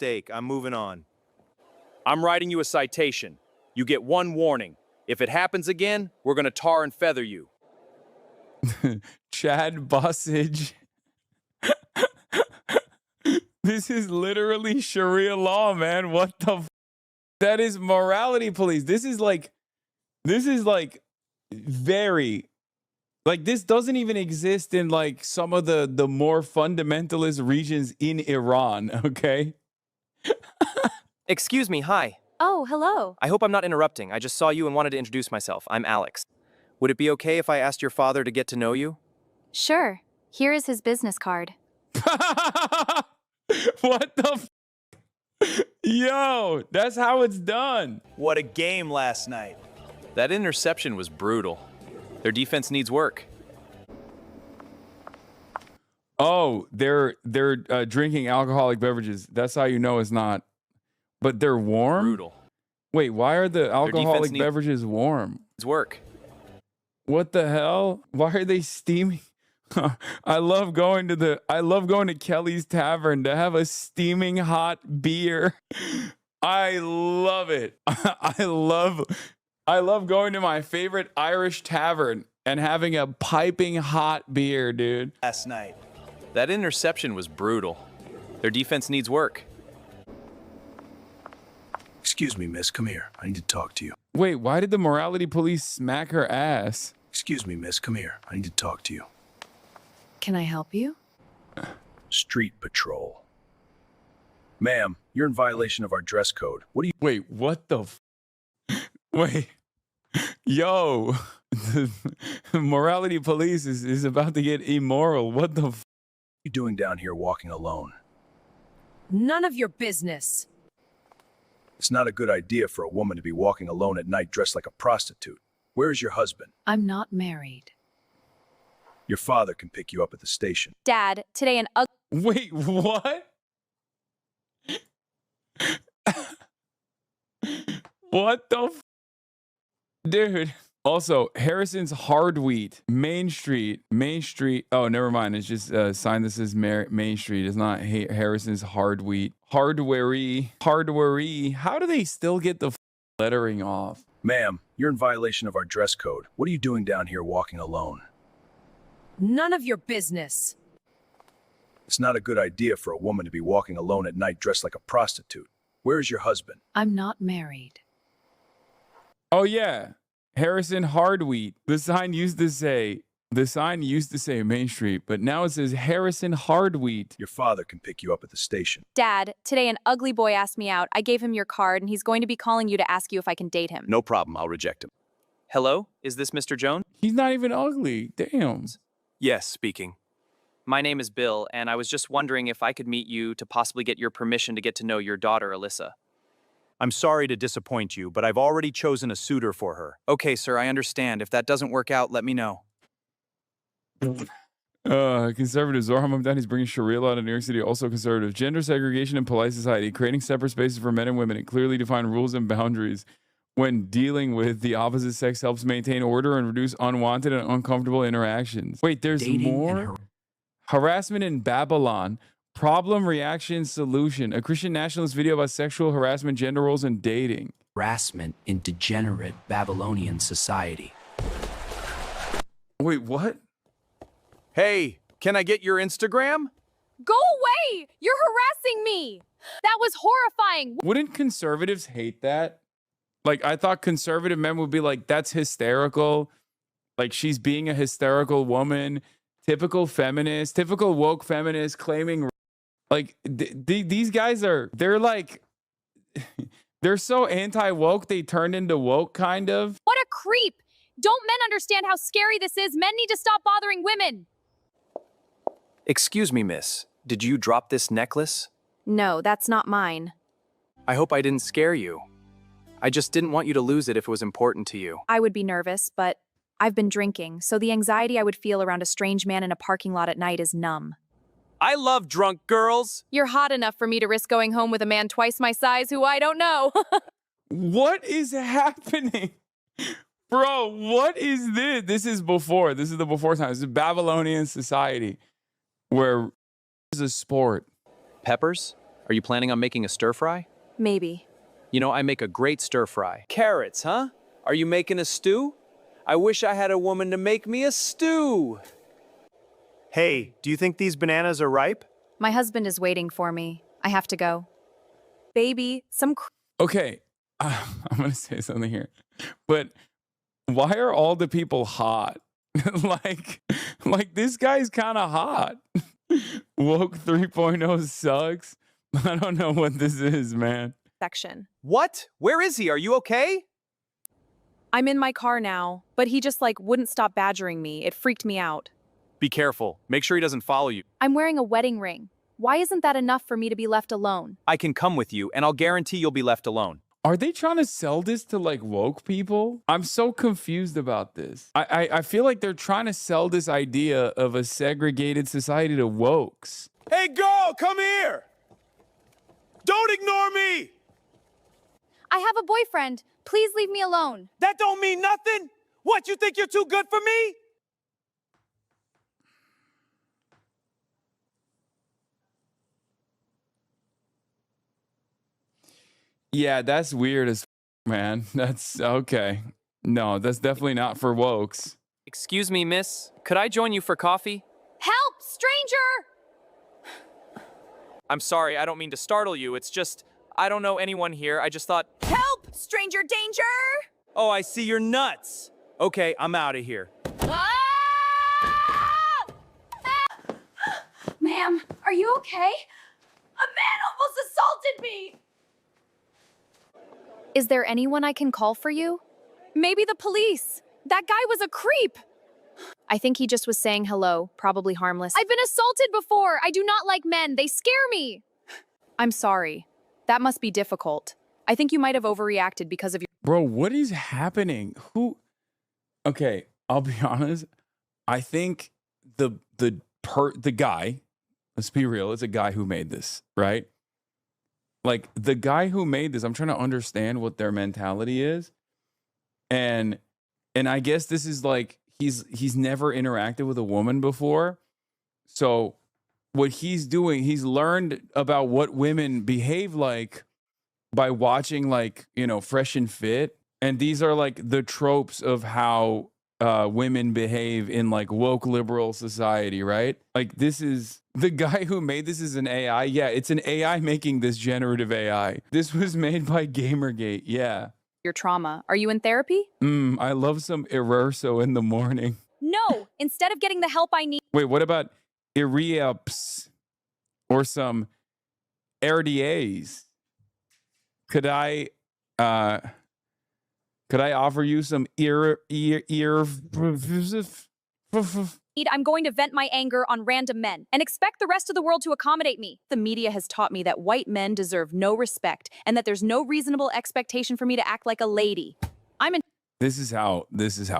mistake. I'm moving on. I'm writing you a citation. You get one warning. If it happens again, we're gonna tar and feather you. Chad Bossage. This is literally Sharia law, man. What the that is morality police. This is like very like this doesn't even exist in like some of the more fundamentalist regions in Iran, okay? Excuse me, hi. Oh, hello. I hope I'm not interrupting. I just saw you and wanted to introduce myself. I'm Alex. Would it be okay if I asked your father to get to know you? Sure. Here is his business card. What the Yo, that's how it's done. What a game last night. That interception was brutal. Their defense needs work. Oh, they're drinking alcoholic beverages. That's how you know it's not. But they're warm? Brutal. Wait, why are the alcoholic need- beverages warm? It's work. What the hell? Why are they steaming? I love going to Kelly's Tavern to have a steaming hot beer. I love it. I love going to my favorite Irish tavern and having a piping hot beer, dude. Last night. That interception was brutal. Their defense needs work. Excuse me, miss. Come here. I need to talk to you. Wait, why did the morality police smack her ass? Excuse me, miss. Come here. I need to talk to you. Can I help you? Street patrol. Ma'am, you're in violation of our dress code. What do you... Wait, what the Wait. Yo, the morality police is about to get immoral. What the you doing down here walking alone? None of your business. It's not a good idea for a woman to be walking alone at night dressed like a prostitute. Where is your husband? I'm not married. Your father can pick you up at the station. Dad, today an ugly... Wait, what? What the Dude. Also, Harrison's Hard Wheat, Main Street. Oh, never mind. It's just a sign that says Main Street. It's not Harrison's Hard Wheat. Hardware-y. How do they still get the lettering off? Ma'am, you're in violation of our dress code. What are you doing down here walking alone? None of your business. It's not a good idea for a woman to be walking alone at night dressed like a prostitute. Where is your husband? I'm not married. Oh yeah, Harrison Hard Wheat. The sign used to say Main Street, but now it says Harrison Hard Wheat. Your father can pick you up at the station. Dad, today an ugly boy asked me out. I gave him your card, and he's going to be calling you to ask you if I can date him. No problem. I'll reject him. Hello? Is this Mr. Jones? He's not even ugly. Damn. Yes, speaking. My name is Bill, and I was just wondering if I could meet you to possibly get your permission to get to know your daughter, Alyssa. I'm sorry to disappoint you, but I've already chosen a suitor for her. Okay, sir, I understand. If that doesn't work out, let me know. Conservative Zohar Mamdani is bringing Sharia law to New York City. Also conservative. Gender segregation in polite society. Creating separate spaces for men and women and clearly defined rules and boundaries when dealing with the opposite sex helps maintain order and reduce unwanted and uncomfortable interactions. Wait, there's more? Harassment in Babylon. Problem, reaction, solution. A Christian nationalist video about sexual harassment, gender roles, and dating. Harassment in degenerate Babylonian society. Wait, what? Hey, can I get your Instagram? Go away! You're harassing me! That was horrifying! Wouldn't conservatives hate that? Like, I thought conservative men would be like, that's hysterical. Like, she's being a hysterical woman. Typical feminist, typical woke feminist claiming... Like, these guys they're like, they're so anti-woke, they turned into woke, kind of. What a creep! Don't men understand how scary this is? Men need to stop bothering women! Excuse me, miss. Did you drop this necklace? No, that's not mine. I hope I didn't scare you. I just didn't want you to lose it if it was important to you. I would be nervous, but I've been drinking, so the anxiety I would feel around a strange man in a parking lot at night is numb. I love drunk girls. You're hot enough for me to risk going home with a man twice my size who I don't know. What is happening? Bro, what is this? This is the before time. This is Babylonian society where it's a sport. Peppers? Are you planning on making a stir fry? Maybe. You know, I make a great stir fry. Carrots, huh? Are you making a stew? I wish I had a woman to make me a stew. Hey, do you think these bananas are ripe? My husband is waiting for me. I have to go. Baby, Okay, I'm gonna say something here, but why are all the people hot? like this guy's kind of hot. Woke 3.0 sucks. I don't know what this is, man. section. What? Where is he? Are you okay? I'm in my car now, but he just wouldn't stop badgering me. It freaked me out. Be careful. Make sure he doesn't follow you. I'm wearing a wedding ring. Why isn't that enough for me to be left alone? I can come with you, and I'll guarantee you'll be left alone. Are they trying to sell this to woke people? I'm so confused about this. I feel like they're trying to sell this idea of a segregated society to wokes. Hey, girl, come here! Don't ignore me! I have a boyfriend. Please leave me alone. That don't mean nothing! What, you think you're too good for me? Yeah, that's weird as man. That's okay. No, that's definitely not for wokes. Excuse me, miss. Could I join you for coffee? Help, stranger! I'm sorry, I don't mean to startle you. It's just, I don't know anyone here. I just thought, Help, stranger danger! Oh, I see you're nuts. Okay, I'm out of here. Ma'am, are you okay? A man almost assaulted me! Is there anyone I can call for you? Maybe the police. That guy was a creep. I think he just was saying hello, probably harmless. I've been assaulted before. I do not like men. They scare me. I'm sorry. That must be difficult. I think you might have overreacted because of your... Bro, what is happening? Who? Okay, I'll be honest. I think the guy, let's be real, it's a guy who made this, right? Like the guy who made this, I'm trying to understand what their mentality is. And I guess this is he's never interacted with a woman before. So what he's doing, he's learned about what women behave like by watching Fresh and Fit. And these are the tropes of how women behave in woke liberal society, right? This is the guy who made this is an AI. Yeah, it's an AI making this generative AI. This was made by Gamergate. Yeah. Your trauma. Are you in therapy? I love some Ererso in the morning. No. Instead of getting the help I need... Wait, what about Erieps or some RDAs? Could I offer you some I'm going to vent my anger on random men and expect the rest of the world to accommodate me. The media has taught me that white men deserve no respect and that there's no reasonable expectation for me to act like a lady. This is how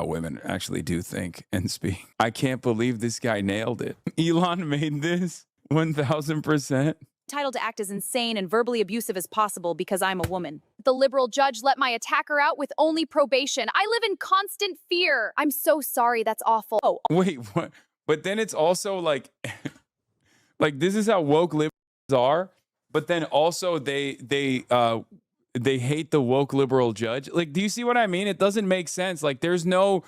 women actually do think and speak. I can't believe this guy nailed it. Elon made this 1000%. Entitled to act as insane and verbally abusive as possible because I'm a woman. The liberal judge let my attacker out with only probation. I live in constant fear. I'm so sorry. That's awful. Oh, wait, what? But then it's also this is how woke liberals are. But then also they hate the woke liberal judge. Do you see what I mean? It doesn't make sense. There's no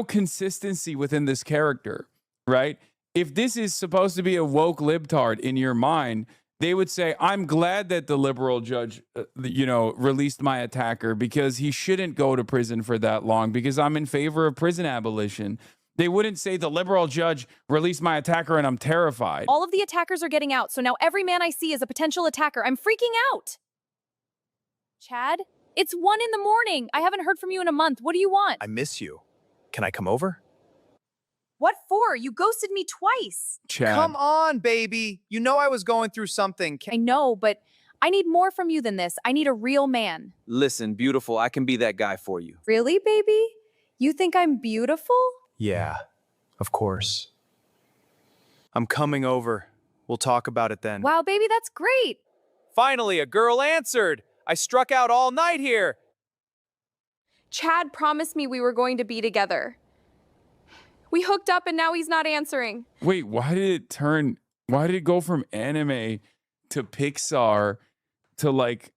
consistency within this character, right? If this is supposed to be a woke libtard in your mind, they would say, I'm glad that the liberal judge, released my attacker because he shouldn't go to prison for that long because I'm in favor of prison abolition. They wouldn't say the liberal judge released my attacker and I'm terrified. all of the attackers are getting out, so now every man I see is a potential attacker. I'm freaking out. Chad, it's 1 a.m. I haven't heard from you in a month. What do you want? I miss you. Can I come over? What for? You ghosted me twice. Chad. Come on, baby. You know I was going through something. I know, but I need more from you than this. I need a real man. Listen, beautiful, I can be that guy for you. Really, baby? You think I'm beautiful? Yeah, of course. I'm coming over. We'll talk about it then. Wow, baby, that's great. Finally, a girl answered. I struck out all night here. Chad promised me we were going to be together. We hooked up and now he's not answering. Wait, why did it go from anime to Pixar to like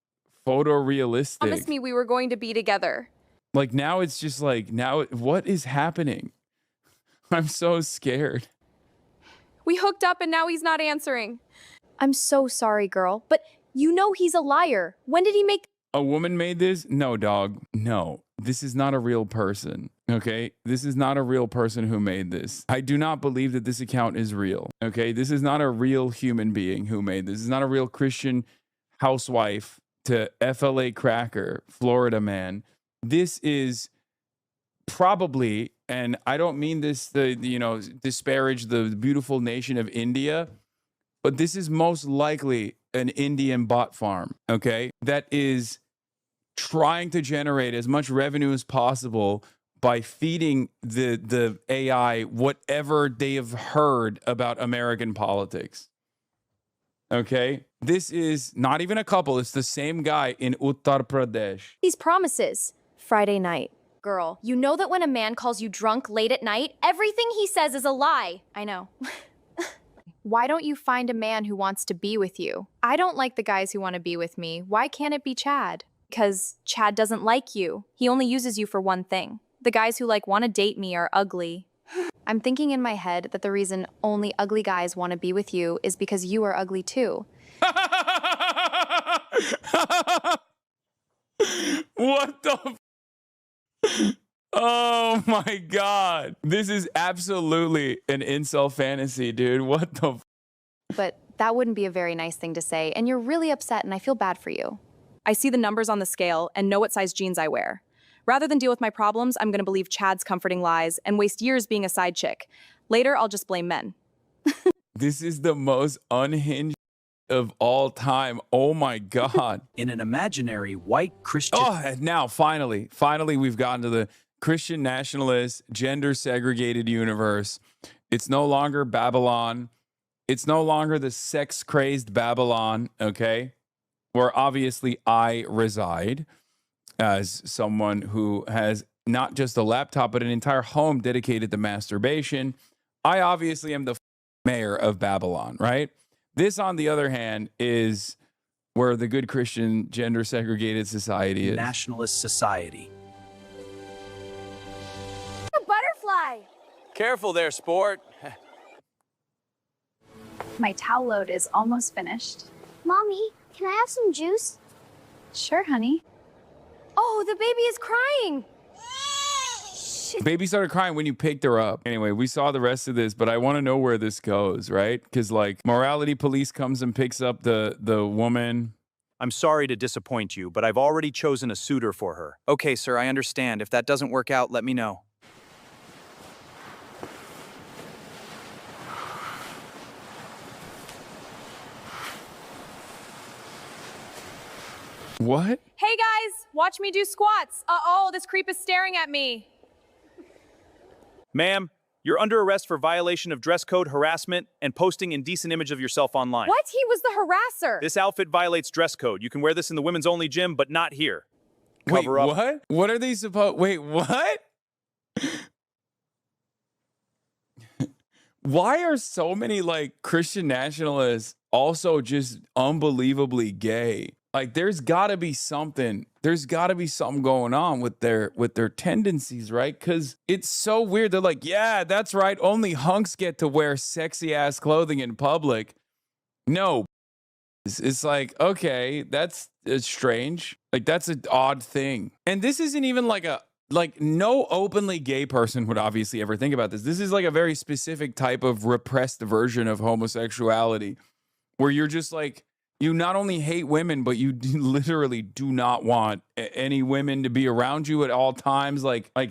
photorealistic. Promise me we were going to be together. Like now it's just like, now what is happening? I'm so scared. We hooked up and now he's not answering. I'm so sorry, girl, but you know he's a liar. When did he make... A woman made this? No, dog. No, this is not a real person. Okay, this is not a real person who made this. I do not believe that this account is real. Okay, this is not a real human being who made this. This is not a real Christian housewife to FLA cracker, Florida man. This is probably, and I don't mean this to, disparage the beautiful nation of India, but this is most likely an Indian bot farm, okay, that is trying to generate as much revenue as possible by feeding the AI whatever they have heard about American politics. Okay? This is not even a couple. It's the same guy in Uttar Pradesh. These promises. Friday night. Girl, you know that when a man calls you drunk late at night, everything he says is a lie. I know. Why don't you find a man who wants to be with you? I don't like the guys who want to be with me. Why can't it be Chad? Because Chad doesn't like you. He only uses you for one thing. The guys who want to date me are ugly. I'm thinking in my head that the reason only ugly guys want to be with you is because you are ugly too. What the Oh my God. This is absolutely an incel fantasy, dude. What the But that wouldn't be a very nice thing to say, and you're really upset and I feel bad for you. I see the numbers on the scale and know what size jeans I wear. Rather than deal with my problems, I'm gonna believe Chad's comforting lies and waste years being a side chick. Later, I'll just blame men. This is the most unhinged of all time. Oh my God. In an imaginary white Christian... Oh, now finally we've gotten to the Christian nationalist, gender segregated universe. It's no longer Babylon. It's no longer the sex crazed Babylon, okay? Where obviously I reside as someone who has not just a laptop, but an entire home dedicated to masturbation. I obviously am the mayor of Babylon, right? This, on the other hand, is where the good Christian gender segregated society is. Nationalist society. A butterfly! Careful there, sport. My towel load is almost finished. Mommy, can I have some juice? Sure, honey. Oh, the baby is crying! Baby started crying when you picked her up. Anyway, we saw the rest of this, but I want to know where this goes, right? Because morality police comes and picks up the woman. I'm sorry to disappoint you, but I've already chosen a suitor for her. Okay, sir, I understand. If that doesn't work out, let me know. What? Hey guys, watch me do squats. Uh-oh, this creep is staring at me. Ma'am, you're under arrest for violation of dress code, harassment, and posting indecent image of yourself online. What? He was the harasser. This outfit violates dress code. You can wear this in the women's only gym, but not here. Cover Wait, up. what? What are they supposed... Wait, what? Why are so many Christian nationalists also just unbelievably gay? There's gotta be something. There's gotta be something going on with their tendencies, right? Because it's so weird. They're like, yeah, that's right. Only hunks get to wear sexy ass clothing in public. No, it's okay, that's strange. That's an odd thing. And this isn't even no openly gay person would obviously ever think about this. This is a very specific type of repressed version of homosexuality, where you're just you not only hate women, but you literally do not want any women to be around you at all times.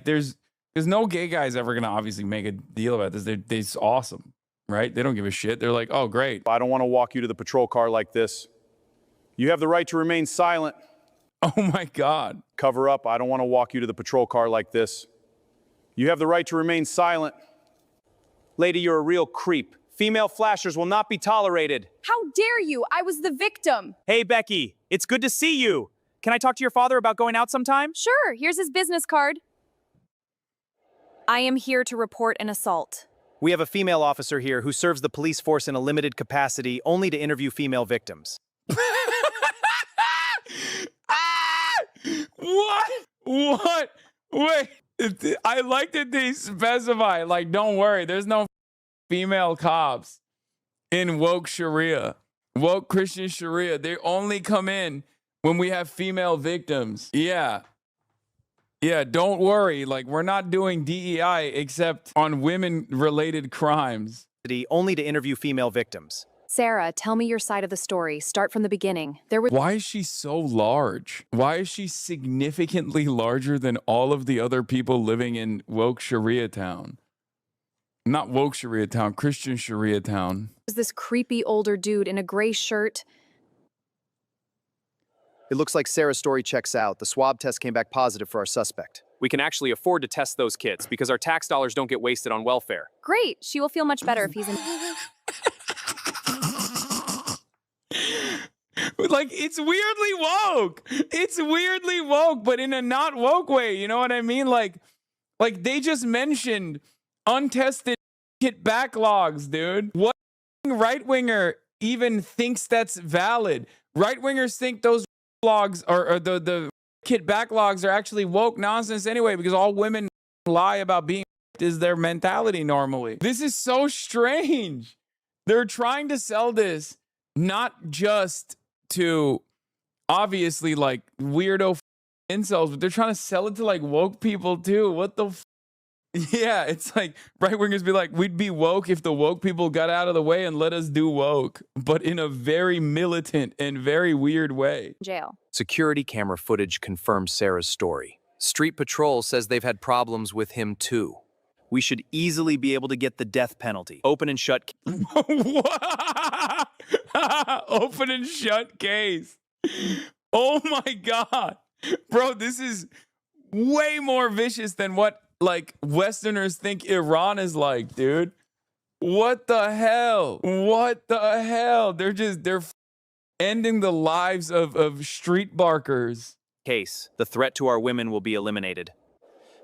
There's no gay guys ever gonna obviously make a deal about this. They're awesome, right? They don't give a shit. They're like, oh, great. I don't want to walk you to the patrol car like this. You have the right to remain silent. Oh my God. Cover up. I don't want to walk you to the patrol car like this. You have the right to remain silent. Lady, you're a real creep. Female flashers will not be tolerated. How dare you? I was the victim. Hey, Becky, it's good to see you. Can I talk to your father about going out sometime? Sure, here's his business card. I am here to report an assault. We have a female officer here who serves the police force in a limited capacity only to interview female victims. What? What? Wait. I like that they specify, like, don't worry, there's no female cops in woke Sharia. Woke Christian Sharia. They only come in when we have female victims. Yeah. Yeah, don't worry. Like, we're not doing DEI except on women-related crimes. Only to interview female victims. Sarah, tell me your side of the story. Start from the beginning. There was Why is she so large? Why is she significantly larger than all of the other people living in woke Sharia town? Not woke Sharia town, Christian Sharia town. this creepy older dude in a gray shirt. It looks like Sarah's story checks out. The swab test came back positive for our suspect. We can actually afford to test those kids because our tax dollars don't get wasted on welfare. Great. She will feel much better if he's in. Like, it's weirdly woke. It's weirdly woke, but in a not woke way. You know what I mean? Like they just mentioned untested kit backlogs, dude. What right-winger even thinks that's valid? Right-wingers think those logs or the kit backlogs are actually woke nonsense anyway, because all women lie about being is their mentality normally. This is so strange. They're trying to sell this not just to obviously like weirdo incels, but they're trying to sell it to like woke people too. What the yeah, it's like right-wingers be like, we'd be woke if the woke people got out of the way and let us do woke, but in a very militant and very weird way. Jail. Security camera footage confirms Sarah's story. Street Patrol says they've had problems with him too. We should easily be able to get the death penalty. Open and shut. Open and shut case. Oh my God. Bro, this is way more vicious than what like Westerners think Iran is like, dude. What the hell? What the hell? They're ending the lives of street barkers. Case, the threat to our women will be eliminated.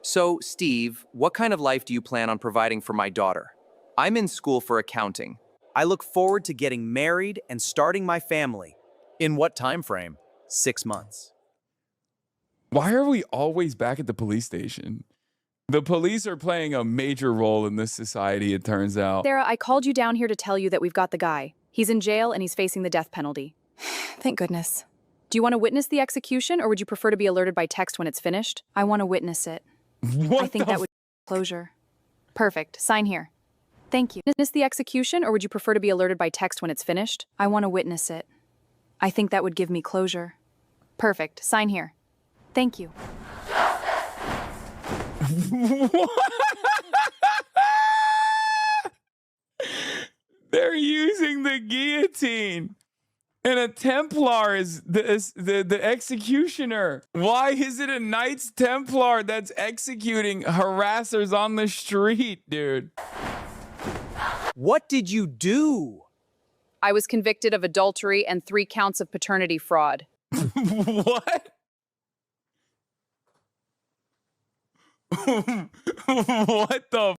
So, Steve, what kind of life do you plan on providing for my daughter? I'm in school for accounting. I look forward to getting married and starting my family. In what time frame? 6 months. Why are we always back at the police station? The police are playing a major role in this society, it turns out. Sarah, I called you down here to tell you that we've got the guy. He's in jail and he's facing the death penalty. Thank goodness. Do you want to witness the execution, or would you prefer to be alerted by text when it's finished? I want to witness it. I think that would be closure. Perfect. Sign here. Thank you. Witness the execution, or would you prefer to be alerted by text when it's finished? I want to witness it. I think that would give me closure. Perfect. Sign here. Thank you. They're using the guillotine. And a Templar is the executioner. Why is it a Knights Templar that's executing harassers on the street, dude? What did you do? I was convicted of adultery and 3 counts of paternity fraud. What? What the?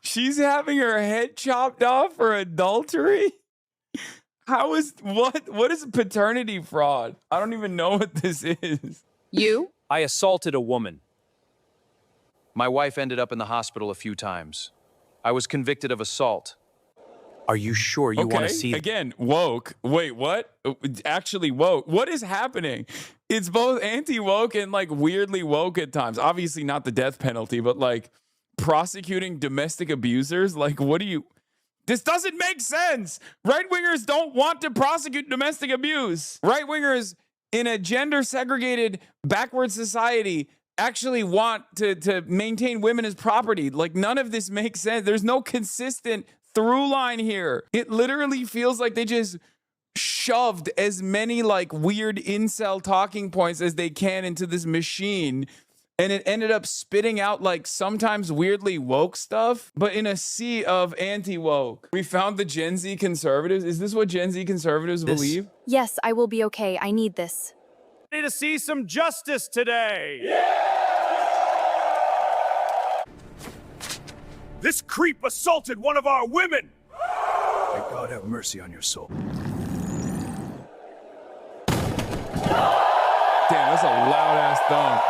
She's having her head chopped off for adultery? How is what is paternity fraud? I don't even know what this is. You? I assaulted a woman. My wife ended up in the hospital a few times. I was convicted of assault. Are you sure you want to see? Again, woke. Wait, what? Actually woke. What is happening? It's both anti-woke and like weirdly woke at times. Obviously not the death penalty, but like prosecuting domestic abusers. Like, what do you... This doesn't make sense. Right-wingers don't want to prosecute domestic abuse. Right-wingers in a gender-segregated, backward society actually want to maintain women as property. Like, none of this makes sense. There's no consistent through line here. It literally feels like they just shoved as many like weird incel talking points as they can into this machine, and it ended up spitting out like sometimes weirdly woke stuff, but in a sea of anti-woke. We found the Gen Z conservatives. Is this what Gen Z conservatives believe? Yes, I will be okay. I need this. Need to see some justice today. This creep assaulted one of our women! May God have mercy on your soul. Damn, that's a loud-ass thump.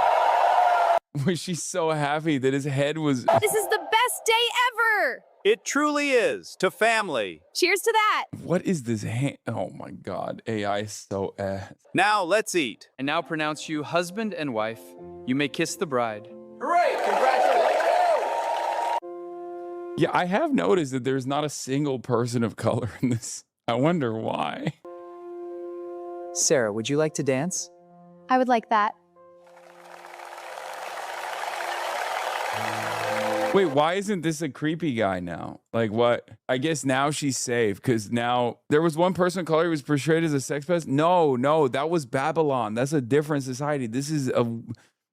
Was she so happy that his head was... This is the best day ever! It truly is. To family. Cheers to that! What is this hand? Oh my God, AI is so ass. Now let's eat. I now pronounce you husband and wife. You may kiss the bride. Hooray! Congratulations! Yeah, I have noticed that there's not a single person of color in this. I wonder why. Sarah, would you like to dance? I would like that. Wait, why isn't this a creepy guy now? Like what? I guess now she's safe because now there was one person of color who was portrayed as a sex pest. No, that was Babylon. That's a different society. This is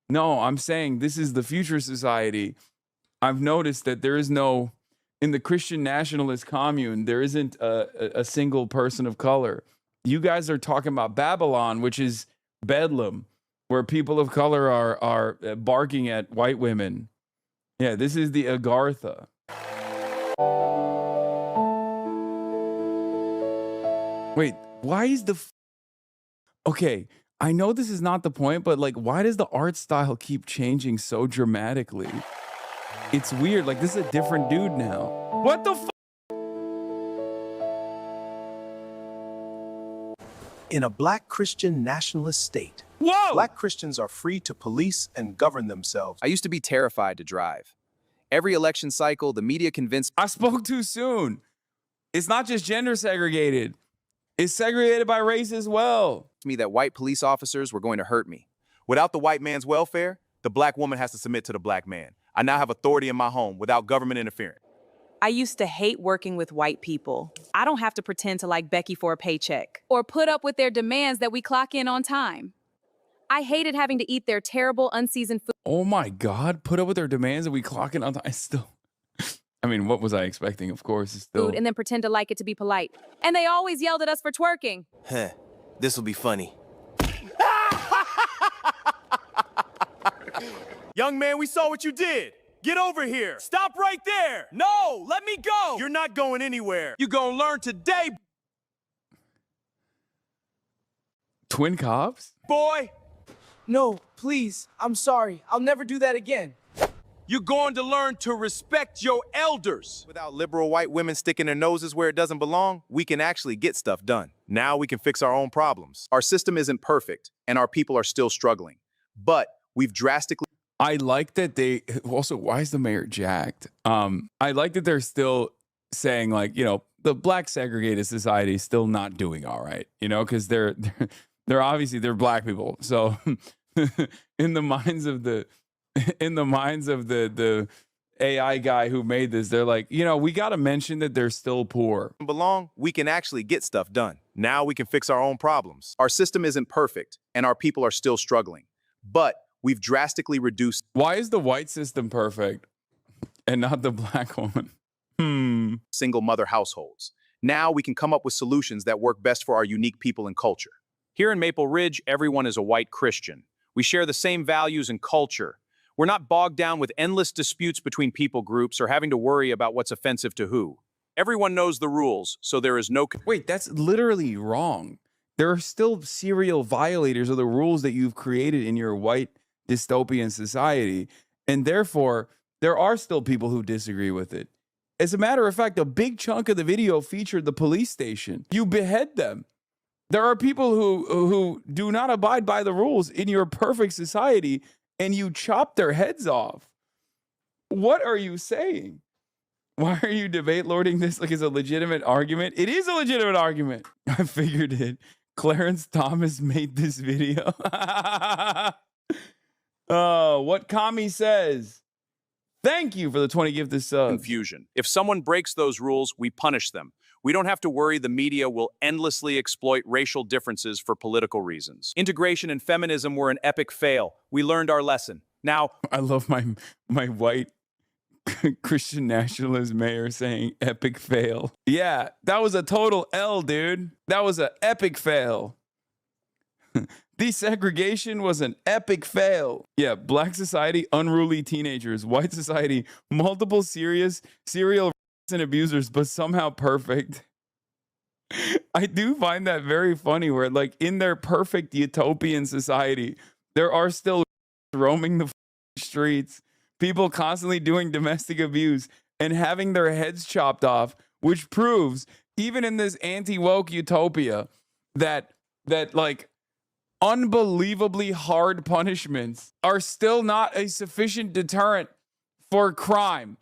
no, I'm saying this is the future society. I've noticed that there is no, in the Christian nationalist commune, there isn't a single person of color. You guys are talking about Babylon, which is Bedlam, where people of color are barking at white women. Yeah, this is the Agartha. Wait, why is the... Okay, I know this is not the point, but like, why does the art style keep changing so dramatically? It's weird. Like, this is a different dude now. What the f... In a black Christian nationalist state, Whoa! black Christians are free to police and govern themselves. I used to be terrified to drive. Every election cycle, the media convinced I spoke too soon. It's not just gender segregated. It's segregated by race as well. me that white police officers were going to hurt me. Without the white man's welfare, the black woman has to submit to the black man. I now have authority in my home without government interference. I used to hate working with white people. I don't have to pretend to like Becky for a paycheck. Or put up with their demands that we clock in on time. I hated having to eat their terrible, unseasoned food. Oh my God, put up with their demands and we clock it on time. I still... I mean, what was I expecting? Of course, it's still... And then pretend to like it to be polite. And they always yelled at us for twerking. Huh, this'll be funny. Young man, we saw what you did. Get over here. Stop right there. No, let me go. You're not going anywhere. You're gonna learn today, Twin cops? boy. No, please. I'm sorry. I'll never do that again. You're going to learn to respect your elders. Without liberal white women sticking their noses where it doesn't belong, we can actually get stuff done. Now we can fix our own problems. Our system isn't perfect, and our people are still struggling. But we've drastically... I like that they... Also, why is the mayor jacked? I like that they're still saying, like, you know, the black segregated society is still not doing all right, you know, because they're obviously, they're black people. So in the minds of the AI guy who made this, they're like, you know, we got to mention that they're still poor. belong, we can actually get stuff done. Now we can fix our own problems. Our system isn't perfect, and our people are still struggling. But we've drastically reduced... Why is the white system perfect and not the black one? Single mother households. Now we can come up with solutions that work best for our unique people and culture. Here in Maple Ridge, everyone is a white Christian. We share the same values and culture. We're not bogged down with endless disputes between people groups or having to worry about what's offensive to who. Everyone knows the rules, so there is no... Wait, that's literally wrong. There are still serial violators of the rules that you've created in your white dystopian society, and therefore, there are still people who disagree with it. As a matter of fact, a big chunk of the video featured the police station. You behead them. There are people who do not abide by the rules in your perfect society, and you chop their heads off. What are you saying? Why are you debate lording this like it's a legitimate argument? It is a legitimate argument. I figured it. Clarence Thomas made this video. Oh, what Kami says. Thank you for the 20 gifted subs. Confusion. If someone breaks those rules, we punish them. We don't have to worry the media will endlessly exploit racial differences for political reasons. Integration and feminism were an epic fail. We learned our lesson. Now, I love my white Christian nationalist mayor saying epic fail. Yeah, that was a total L, dude. That was an epic fail. Desegregation was an epic fail. Yeah, black society, unruly teenagers. White society, multiple serious serial and abusers, but somehow perfect. I do find that very funny where, like, in their perfect utopian society, there are still roaming the streets, people constantly doing domestic abuse and having their heads chopped off, which proves, even in this anti-woke utopia, that like unbelievably hard punishments are still not a sufficient deterrent for crime.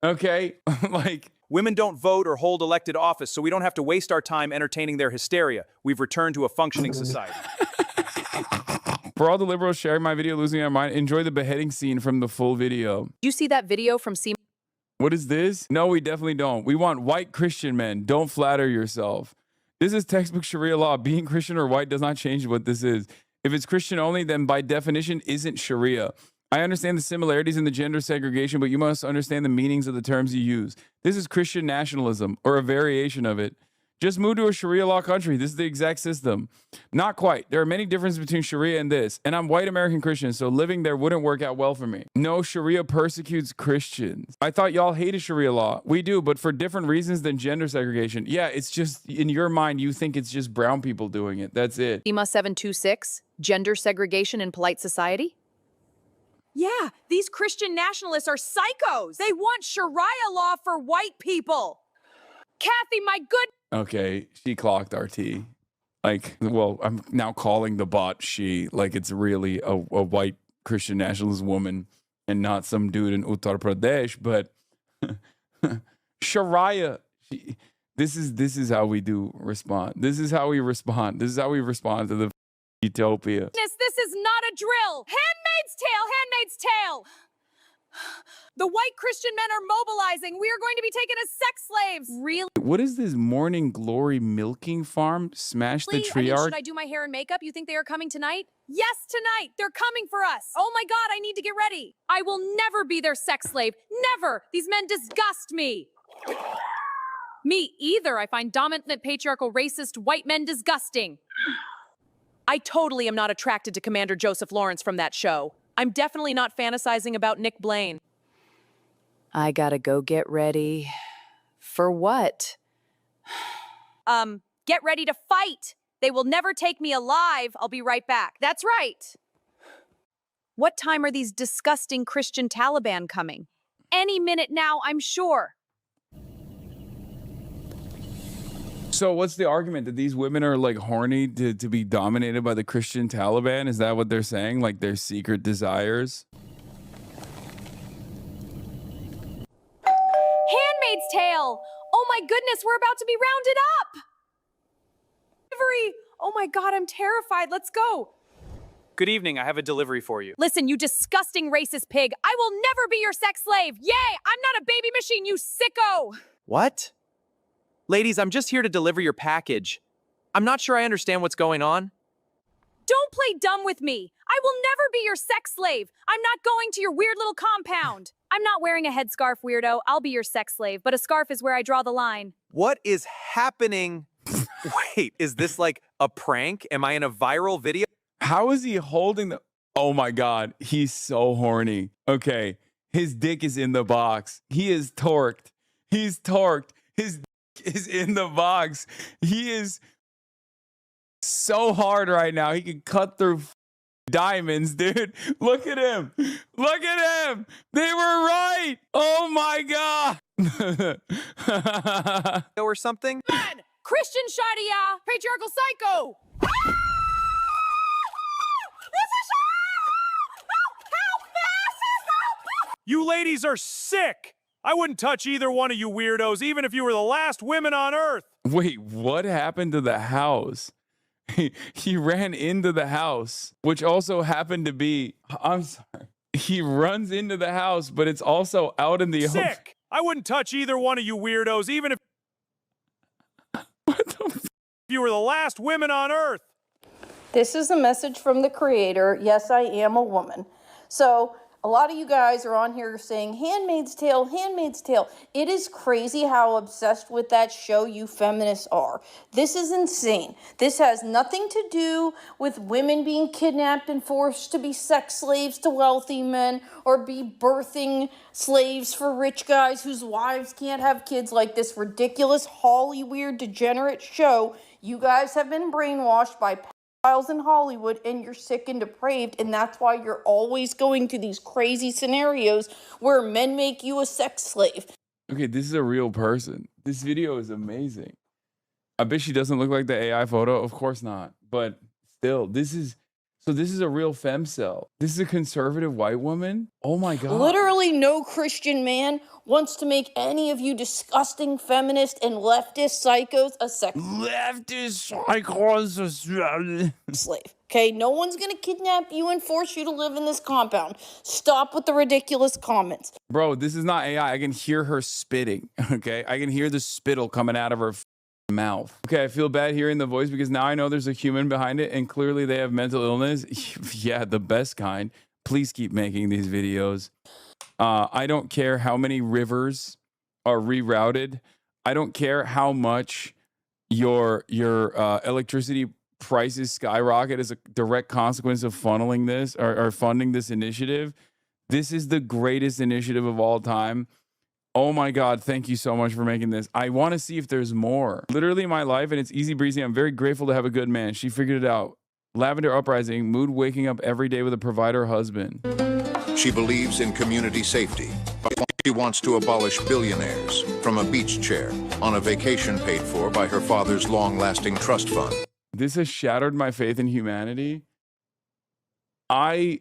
Okay? Like, women don't vote or hold elected office, so we don't have to waste our time entertaining their hysteria. We've returned to a functioning society. For all the liberals sharing my video, losing their mind, enjoy the beheading scene from the full video. You see that video from What is this? No, we definitely don't. We want white Christian men. Don't flatter yourself. This is textbook Sharia law. Being Christian or white does not change what this is. If it's Christian only, then by definition isn't Sharia. I understand the similarities in the gender segregation, but you must understand the meanings of the terms you use. This is Christian nationalism, or a variation of it. Just move to a Sharia law country. This is the exact system. Not quite. There are many differences between Sharia and this. And I'm white American Christian, so living there wouldn't work out well for me. No, Sharia persecutes Christians. I thought y'all hated Sharia law. We do, but for different reasons than gender segregation. Yeah, it's just, in your mind, you think it's just brown people doing it. That's it. SEMA 726, gender segregation in polite society? Yeah, these Christian nationalists are psychos. They want Sharia law for white people. Kathy, my good... Okay, she clocked RT. Like, well, I'm now calling the bot she, like it's really a white Christian nationalist woman and not some dude in Uttar Pradesh, but Sharia. This is how we do respond. This is how we respond. This is how we respond to the utopia. This is not a drill. Handmaid's Tale, Handmaid's Tale. The white Christian men are mobilizing. We are going to be taken as sex slaves. Really? What is this Morning Glory milking farm? Smash the Triarch? Should I do my hair and makeup? You think they are coming tonight? Yes, tonight. They're coming for us. Oh my God, I need to get ready. I will never be their sex slave. Never. These men disgust me. Me either. I find dominant, patriarchal, racist white men disgusting. I totally am not attracted to Commander Joseph Lawrence from that show. I'm definitely not fantasizing about Nick Blaine. I gotta go get ready. For what? Get ready to fight. They will never take me alive. I'll be right back. That's right. What time are these disgusting Christian Taliban coming? Any minute now, I'm sure. So what's the argument that these women are like horny to be dominated by the Christian Taliban? Is that what they're saying? Like their secret desires? Handmaid's Tale. Oh my goodness, we're about to be rounded up. Delivery. Oh my God, I'm terrified. Let's go. Good evening. I have a delivery for you. Listen, you disgusting racist pig. I will never be your sex slave. Yay, I'm not a baby machine, you sicko. What? Ladies, I'm just here to deliver your package. I'm not sure I understand what's going on. Don't play dumb with me. I will never be your sex slave. I'm not going to your weird little compound. I'm not wearing a headscarf, weirdo. I'll be your sex slave, but a scarf is where I draw the line. What is happening? Wait, is this like a prank? Am I in a viral video? How is he holding the... Oh my God, he's so horny. Okay, his dick is in the box. He is torqued. He's torqued. His dick is in the box. He is so hard right now. He can cut through diamonds, dude. Look at him. Look at him. They were right. Oh my God. Or something? Christian Sharia, patriarchal psycho. You ladies are sick! I wouldn't touch either one of you weirdos, even if you were the last women on Earth! Wait, what happened to the house? He ran into the house, which also happened to be... I'm sorry. He runs into the house, but it's also out in the open. Sick! I wouldn't touch either one of you weirdos, even if... What the f... you were the last women on Earth! This is a message from the Creator. Yes, I am a woman. So... A lot of you guys are on here saying Handmaid's Tale, Handmaid's Tale. It is crazy how obsessed with that show you feminists are. This is insane. This has nothing to do with women being kidnapped and forced to be sex slaves to wealthy men or be birthing slaves for rich guys whose wives can't have kids like this ridiculous, Hollywood, degenerate show. You guys have been brainwashed by pedophiles in Hollywood, and you're sick and depraved, and that's why you're always going to these crazy scenarios where men make you a sex slave. Okay, this is a real person. This video is amazing. I bet she doesn't look like the AI photo. Of course not. But still, this is a real femcel. This is a conservative white woman. Oh my God. Literally no Christian man wants to make any of you disgusting feminist and leftist psychos a sex slave. Okay, no one's gonna kidnap you and force you to live in this compound. Stop with the ridiculous comments. Bro, this is not AI. I can hear her spitting. Okay, I can hear the spittle coming out of her mouth. Okay, I feel bad hearing the voice because now I know there's a human behind it and clearly they have mental illness. Yeah, the best kind. Please keep making these videos. I don't care how many rivers are rerouted. I don't care how much your electricity prices skyrocket as a direct consequence of funneling this or funding this initiative. This is the greatest initiative of all time. Oh my God, thank you so much for making this. I want to see if there's more. Literally my life, and it's easy breezy. I'm very grateful to have a good man. She figured it out. Lavender uprising, mood waking up every day with a provider husband. She believes in community safety. She wants to abolish billionaires from a beach chair on a vacation paid for by her father's long-lasting trust fund. This has shattered my faith in humanity. I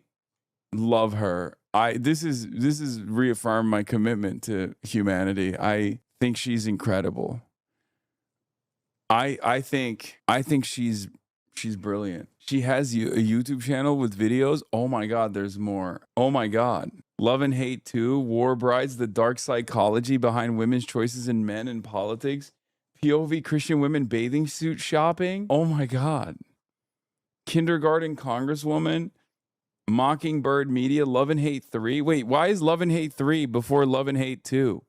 love her. This is reaffirmed my commitment to humanity. I think she's incredible. I think she's brilliant. She has a YouTube channel with videos. Oh my God, there's more. Oh my God. Love and Hate 2, War Brides, the dark psychology behind women's choices in men and politics. POV Christian women bathing suit shopping. Oh my God. Kindergarten Congresswoman. Mockingbird Media, Love and Hate 3. Wait, why is Love and Hate 3 before Love and Hate 2?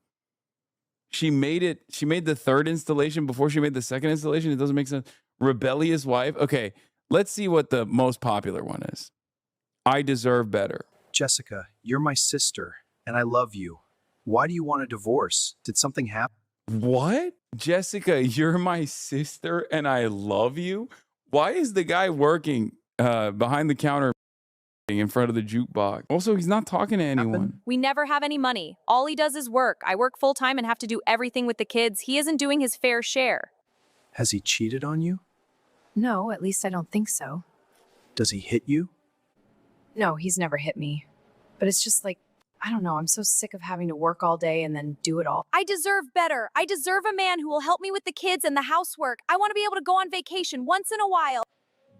She made the third installation before she made the second installation. It doesn't make sense. Rebellious Wife. Okay, let's see what the most popular one is. I Deserve Better. Jessica, you're my sister, and I love you. Why do you want a divorce? Did something happen? What? Jessica, you're my sister, and I love you? Why is the guy working behind the counter in front of the jukebox? Also, he's not talking to anyone. We never have any money. All he does is work. I work full-time and have to do everything with the kids. He isn't doing his fair share. Has he cheated on you? No, at least I don't think so. Does he hit you? No, he's never hit me. But it's just like, I don't know, I'm so sick of having to work all day and then do it all. I deserve better. I deserve a man who will help me with the kids and the housework. I want to be able to go on vacation once in a while.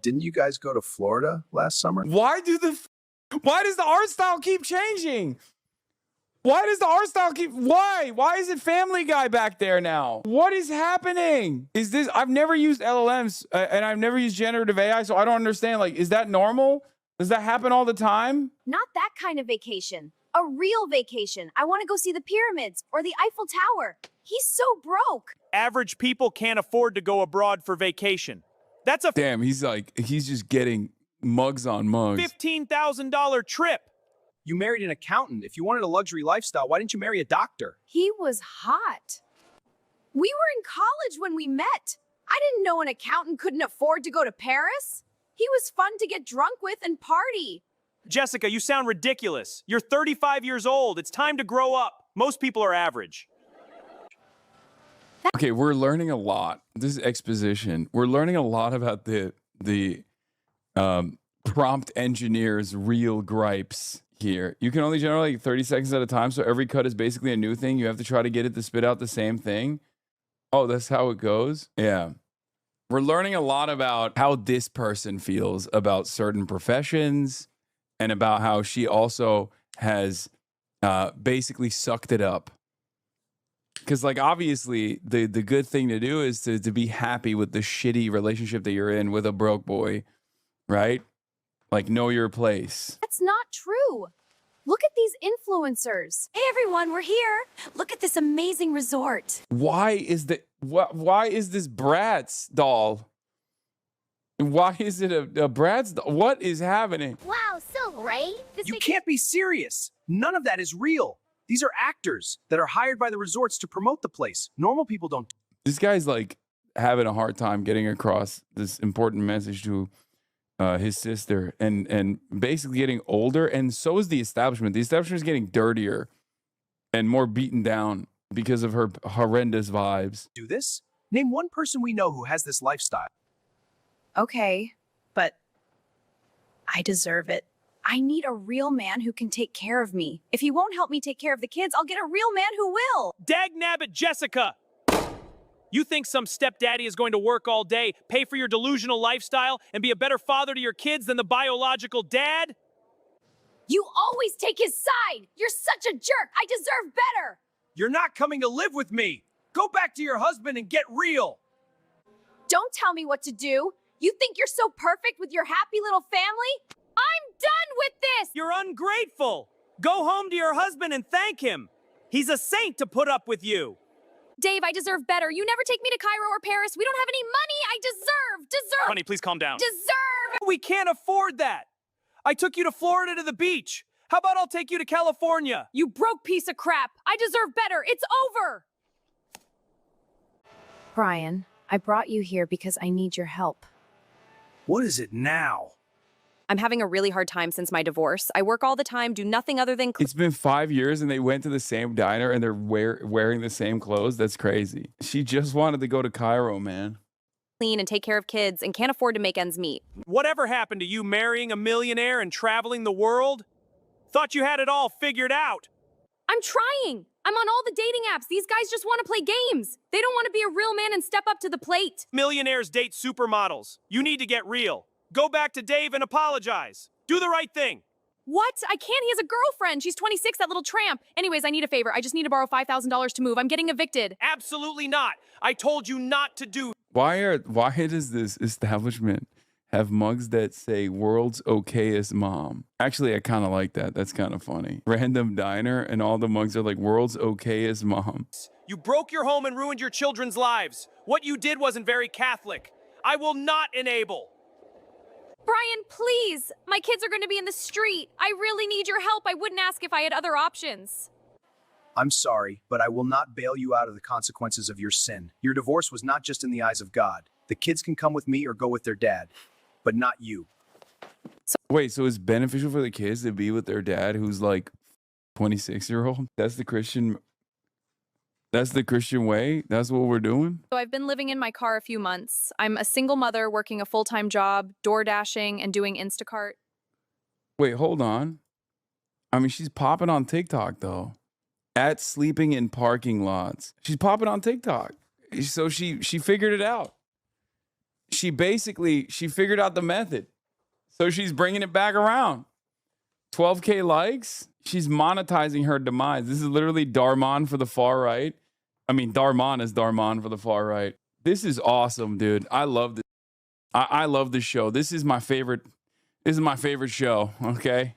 Didn't you guys go to Florida last summer? Why does the art style keep changing? Why does the art style keep... Why is it Family Guy back there now? What is happening? Is this... I've never used LLMs and I've never used generative AI, so I don't understand. Like, is that normal? Does that happen all the time? Not that kind of vacation. A real vacation. I want to go see the pyramids or the Eiffel Tower. He's so broke. Average people can't afford to go abroad for vacation. That's a... Damn, he's just getting mugs on mugs. $15,000 trip. You married an accountant. If you wanted a luxury lifestyle, why didn't you marry a doctor? He was hot. We were in college when we met. I didn't know an accountant couldn't afford to go to Paris. He was fun to get drunk with and party. Jessica, you sound ridiculous. You're 35 years old. It's time to grow up. Most people are average. Okay, we're learning a lot. This is exposition. We're learning a lot about the prompt engineer's real gripes here. You can only generate like 30 seconds at a time, so every cut is basically a new thing. You have to try to get it to spit out the same thing. Oh, that's how it goes? Yeah. We're learning a lot about how this person feels about certain professions and about how she also has basically sucked it up. Because, like, obviously, the good thing to do is to be happy with the shitty relationship that you're in with a broke boy, right? Like, know your place. That's not true. Look at these influencers. Hey everyone, we're here. Look at this amazing resort. Why is this Bratz doll? Why is it a Bratz doll? What is happening? Wow, so great. You can't be serious. None of that is real. These are actors that are hired by the resorts to promote the place. Normal people don't. This guy's like having a hard time getting across this important message to his sister, and basically getting older, and so is the establishment. The establishment is getting dirtier and more beaten down because of her horrendous vibes. Do this? Name one person we know who has this lifestyle. Okay, but I deserve it. I need a real man who can take care of me. If he won't help me take care of the kids, I'll get a real man who will. Dagnabbit Jessica! You think some stepdaddy is going to work all day, pay for your delusional lifestyle, and be a better father to your kids than the biological dad? You always take his side. You're such a jerk. I deserve better. You're not coming to live with me. Go back to your husband and get real. Don't tell me what to do. You think you're so perfect with your happy little family? I'm done with this! You're ungrateful! Go home to your husband and thank him. He's a saint to put up with you. Dave, I deserve better. You never take me to Cairo or Paris. We don't have any money. I deserve. Honey, please calm down. Deserve. We can't afford that. I took you to Florida to the beach. How about I'll take you to California? You broke piece of crap. I deserve better. It's over. Brian, I brought you here because I need your help. What is it now? I'm having a really hard time since my divorce. I work all the time, do nothing other than... It's been 5 years and they went to the same diner and they're wearing the same clothes. That's crazy. She just wanted to go to Cairo, man. Clean and take care of kids and can't afford to make ends meet. Whatever happened to you marrying a millionaire and traveling the world? Thought you had it all figured out. I'm trying. I'm on all the dating apps. These guys just want to play games. They don't want to be a real man and step up to the plate. Millionaires date supermodels. You need to get real. Go back to Dave and apologize. Do the right thing. What? I can't. He has a girlfriend. She's 26, that little tramp. Anyways, I need a favor. I just need to borrow $5,000 to move. I'm getting evicted. Absolutely not. I told you not to do. Why does this establishment have mugs that say world's okayest mom? Actually, I kind of like that. That's kind of funny. Random diner and all the mugs are like world's okayest mom. You broke your home and ruined your children's lives. What you did wasn't very Catholic. I will not enable. Brian, please. My kids are going to be in the street. I really need your help. I wouldn't ask if I had other options. I'm sorry, but I will not bail you out of the consequences of your sin. Your divorce was not just in the eyes of God. The kids can come with me or go with their dad, but not you. Wait, so it's beneficial for the kids to be with their dad who's like 26-year-old? That's the Christian way? That's what we're doing? So I've been living in my car a few months. I'm a single mother working a full-time job, door dashing, and doing Instacart. Wait, hold on. I mean, she's popping on TikTok, though. At sleeping in parking lots. She's popping on TikTok. So she figured it out. She figured out the method. So she's bringing it back around. 12K likes. She's monetizing her demise. This is literally Darman for the far right. I mean, Darman is Darman for the far right. This is awesome, dude. I love this. I love this show. This is my favorite show, okay?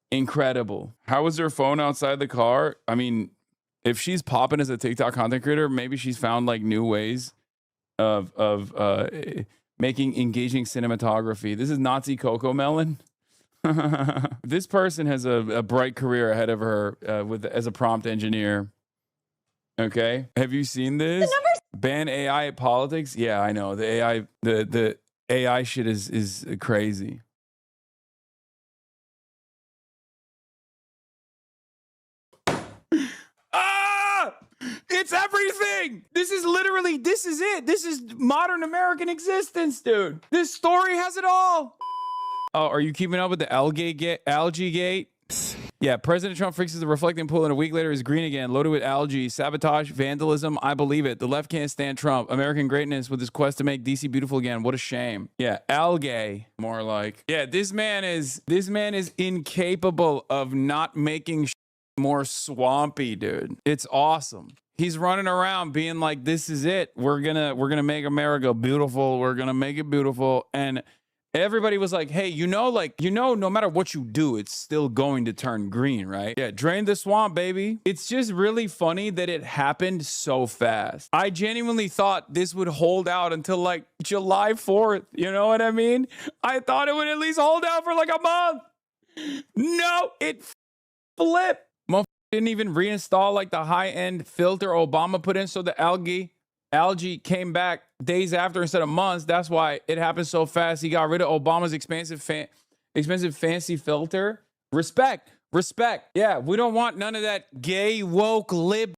Incredible. How was her phone outside the car? I mean, if she's popping as a TikTok content creator, maybe she's found like new ways of making engaging cinematography. This is Nazi Coco Melon. This person has a bright career ahead of her as a prompt engineer. Okay, have you seen this? Ban AI at politics? Yeah, I know. The AI shit is crazy. It's everything. This is it. This is modern American existence, dude. This story has it all. Oh, are you keeping up with the algae gate? Yeah, President Trump fixes the reflecting pool and a week later is green again, loaded with algae, sabotage, vandalism. I believe it. The left can't stand Trump. American greatness with his quest to make DC beautiful again. What a shame. Yeah, algae, more like. Yeah, this man is incapable of not making more swampy, dude. It's awesome. He's running around being like, this is it. We're gonna make America beautiful. We're gonna make it beautiful. And Everybody was like, hey, no matter what you do, it's still going to turn green, right? Yeah, drain the swamp, baby. It's just really funny that it happened so fast. I genuinely thought this would hold out until like July 4th. You know what I mean? I thought it would at least hold out for like a month. No, it flipped. Motherfucker didn't even reinstall like the high-end filter Obama put in, so the algae came back days after instead of months. That's why it happened so fast. He got rid of Obama's expensive fancy filter. Respect. Yeah, we don't want none of that gay woke lib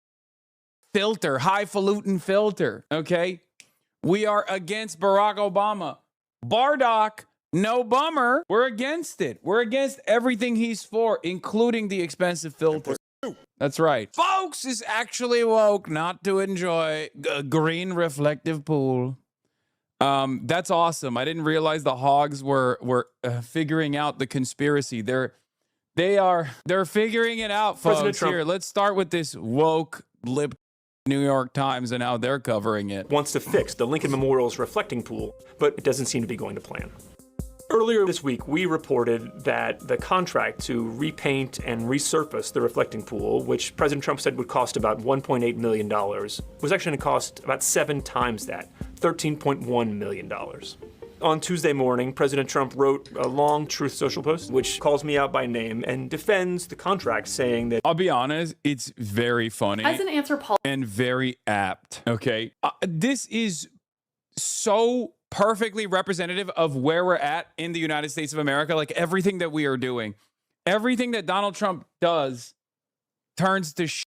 filter, highfalutin filter. Okay, we are against Barack Obama. Bardock, no bummer. We're against it. We're against everything he's for, including the expensive filter. That's right. Folks is actually woke not to enjoy a green reflective pool. That's awesome. I didn't realize the hogs were figuring out the conspiracy. They're figuring it out, folks. President Trump, here, let's start with this woke lib New York Times and how they're covering it. wants to fix the Lincoln Memorial's reflecting pool, but it doesn't seem to be going to plan. Earlier this week, we reported that the contract to repaint and resurface the reflecting pool, which President Trump said would cost about $1.8 million, was actually going to cost about 7 times that, $13.1 million. On Tuesday morning, President Trump wrote a long Truth Social post, which calls me out by name and defends the contract, saying that... I'll be honest, it's very funny. As an answer, Paul. And very apt, okay? This is so perfectly representative of where we're at in the United States of America. Like everything that we are doing, everything that Donald Trump does turns to shit.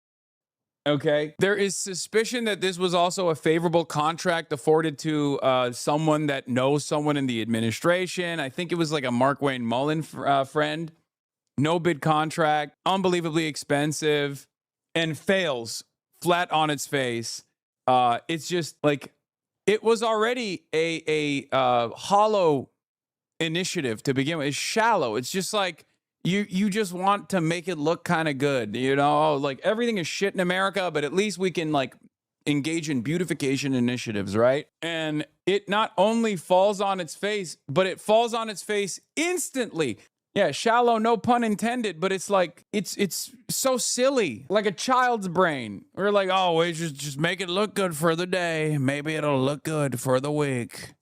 Okay. There is suspicion that this was also a favorable contract afforded to someone that knows someone in the administration. I think it was like a Mark Wayne Mullen friend. No bid contract, unbelievably expensive, and fails flat on its face. It's just like, it was already a hollow initiative to begin with. It's shallow. It's just like you just want to make it look kind of good, you know? Like everything is shit in America, but at least we can like engage in beautification initiatives, right? And it not only falls on its face, but it falls on its face instantly. Yeah, shallow, no pun intended, but it's like, it's so silly, like a child's brain. We're like, oh, we just make it look good for the day. Maybe it'll look good for the week.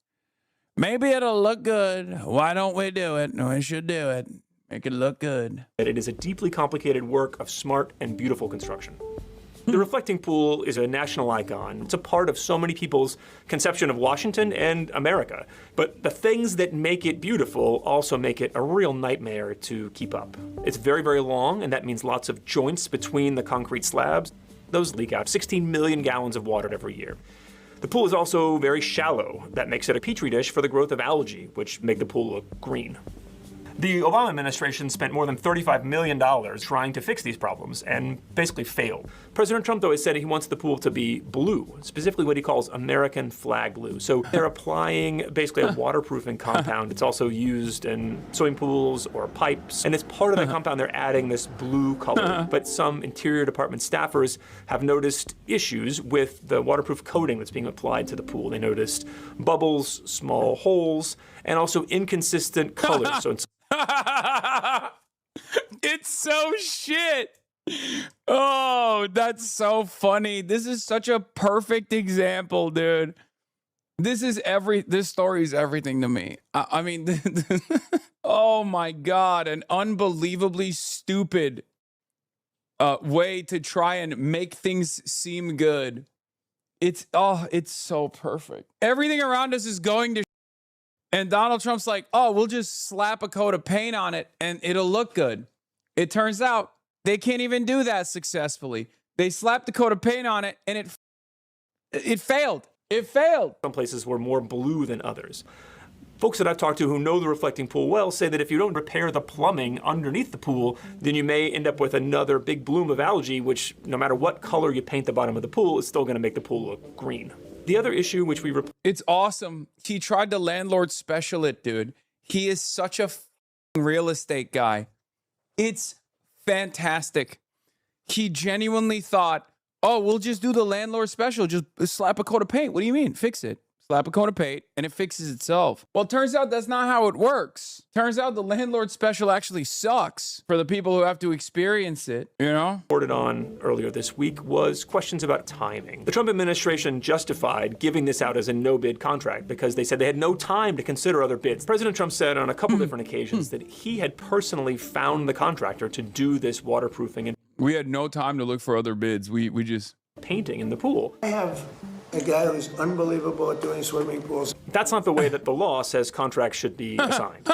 Maybe it'll look good. Why don't we do it? We should do it. Make it look good. That it is a deeply complicated work of smart and beautiful construction. The reflecting pool is a national icon. It's a part of so many people's conception of Washington and America. But the things that make it beautiful also make it a real nightmare to keep up. It's very, very long, and that means lots of joints between the concrete slabs. Those leak out 16 million gallons of water every year. The pool is also very shallow. That makes it a petri dish for the growth of algae, which make the pool look green. The Obama administration spent more than $35 million trying to fix these problems and basically failed. President Trump, though, has said he wants the pool to be blue, specifically what he calls American flag blue. So they're applying basically a waterproofing compound. It's also used in swimming pools or pipes. And as part of that compound, they're adding this blue color. But some Interior Department staffers have noticed issues with the waterproof coating that's being applied to the pool. They noticed bubbles, small holes, and also inconsistent colors. So it's it's so shit. Oh, that's so funny. This is such a perfect example, dude. This story is everything to me. I mean, oh my God, an unbelievably stupid way to try and make things seem good. It's so perfect. Everything around us is going to and Donald Trump's like, oh, we'll just slap a coat of paint on it and it'll look good. It turns out they can't even do that successfully. They slapped the coat of paint on it and it failed. It failed. Some places were more blue than others. Folks that I've talked to who know the reflecting pool well say that if you don't repair the plumbing underneath the pool, then you may end up with another big bloom of algae, which no matter what color you paint the bottom of the pool, is still going to make the pool look green. The other issue which we... It's awesome. He tried to landlord special it, dude. He is such a real estate guy. It's fantastic. He genuinely thought, oh, we'll just do the landlord special. Just slap a coat of paint. What do you mean? Fix it. slap a cone of paint, and it fixes itself. Well, it turns out that's not how it works. Turns out the landlord special actually sucks for the people who have to experience it, you know? Reported on earlier this week was questions about timing. The Trump administration justified giving this out as a no-bid contract because they said they had no time to consider other bids. President Trump said on a couple different occasions that he had personally found the contractor to do this waterproofing and we had no time to look for other bids. We just painting in the pool. I have a guy who's unbelievable at doing swimming pools. That's not the way that the law says contracts should be assigned.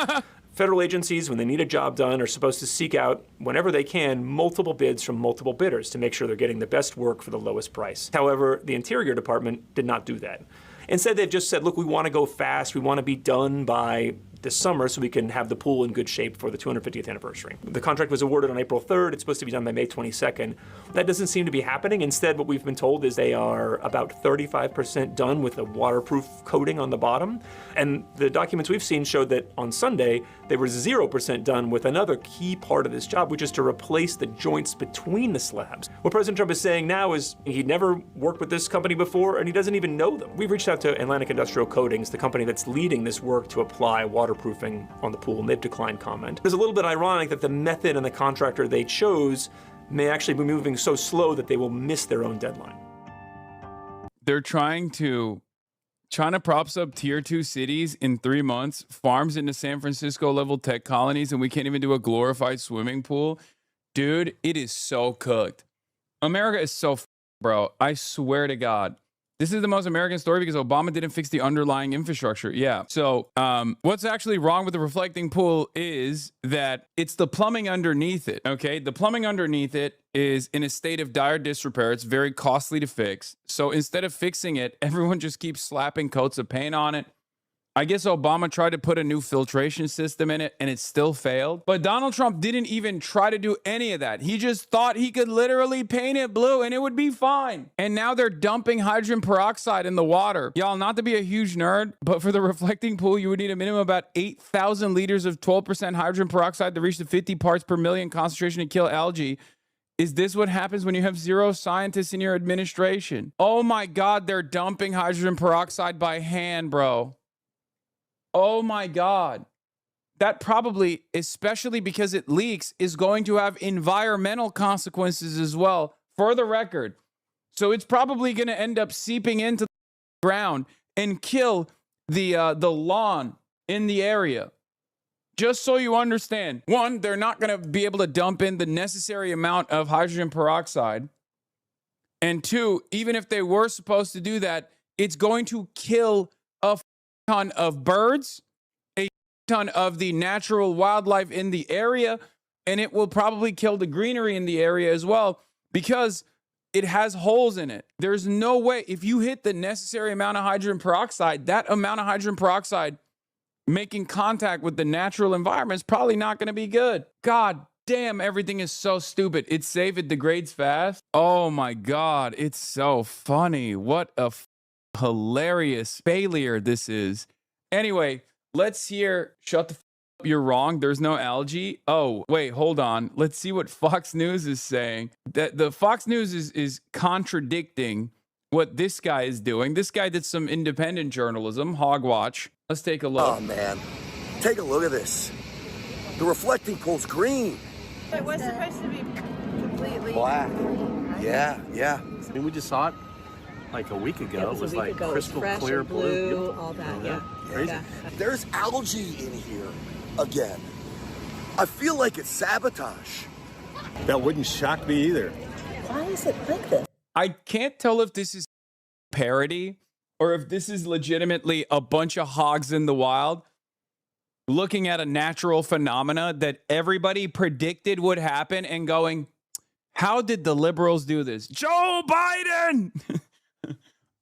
Federal agencies, when they need a job done, are supposed to seek out, whenever they can, multiple bids from multiple bidders to make sure they're getting the best work for the lowest price. However, the Interior Department did not do that. Instead, they've just said, look, we want to go fast. We want to be done by this summer so we can have the pool in good shape for the 250th anniversary. The contract was awarded on April 3rd. It's supposed to be done by May 22nd. That doesn't seem to be happening. Instead, what we've been told is they are about 35% done with the waterproof coating on the bottom. And the documents we've seen showed that on Sunday, they were 0% done with another key part of this job, which is to replace the joints between the slabs. What President Trump is saying now is he'd never worked with this company before, and he doesn't even know them. We've reached out to Atlantic Industrial Coatings, the company that's leading this work to apply waterproofing on the pool, and they've declined comment. It's a little bit ironic that the method and the contractor they chose may actually be moving so slow that they will miss their own deadline. They're trying to props up tier 2 cities in 3 months, farms into San Francisco level tech colonies, and we can't even do a glorified swimming pool. Dude, it is so cooked. America is so bro. I swear to God. This is the most American story because Obama didn't fix the underlying infrastructure. Yeah. So what's actually wrong with the reflecting pool is that it's the plumbing underneath it. Okay. The plumbing underneath it is in a state of dire disrepair. It's very costly to fix. So instead of fixing it, everyone just keeps slapping coats of paint on it. I guess Obama tried to put a new filtration system in it and it still failed. But Donald Trump didn't even try to do any of that. He just thought he could literally paint it blue and it would be fine. And now they're dumping hydrogen peroxide in the water. Y'all, not to be a huge nerd, but for the reflecting pool, you would need a minimum of about 8,000 liters of 12% hydrogen peroxide to reach the 50 parts per million concentration to kill algae. Is this what happens when you have 0 scientists in your administration? Oh my God, they're dumping hydrogen peroxide by hand, bro. Oh my God. That probably, especially because it leaks, is going to have environmental consequences as well, for the record. So it's probably going to end up seeping into the ground and kill the lawn in the area. Just so you understand, one, they're not going to be able to dump in the necessary amount of hydrogen peroxide. And two, even if they were supposed to do that, it's going to kill a ton of birds, a ton of the natural wildlife in the area, and it will probably kill the greenery in the area as well because it has holes in it. There's no way, if you hit the necessary amount of hydrogen peroxide, that amount of hydrogen peroxide making contact with the natural environment is probably not going to be good. God damn, everything is so stupid. It's safe, it degrades fast. Oh my God, it's so funny. What a hilarious failure this is. Anyway, let's hear shut the up, you're wrong, there's no algae. Oh wait, hold on, let's see what Fox News is saying. That the Fox News is contradicting what this guy is doing. This guy did some independent journalism, Hogwatch. Let's take a look. Oh man, take a look at this. The reflecting pool's green. It was supposed to be completely black. Yeah. I mean, we just saw it like a week ago. It was like crystal clear blue. All that, yeah. Crazy. Yeah. There's algae in here again. I feel like it's sabotage. That wouldn't shock me either. Why is it like this? I can't tell if this is parody or if this is legitimately a bunch of hogs in the wild looking at a natural phenomena that everybody predicted would happen and going, how did the liberals do this? Joe Biden!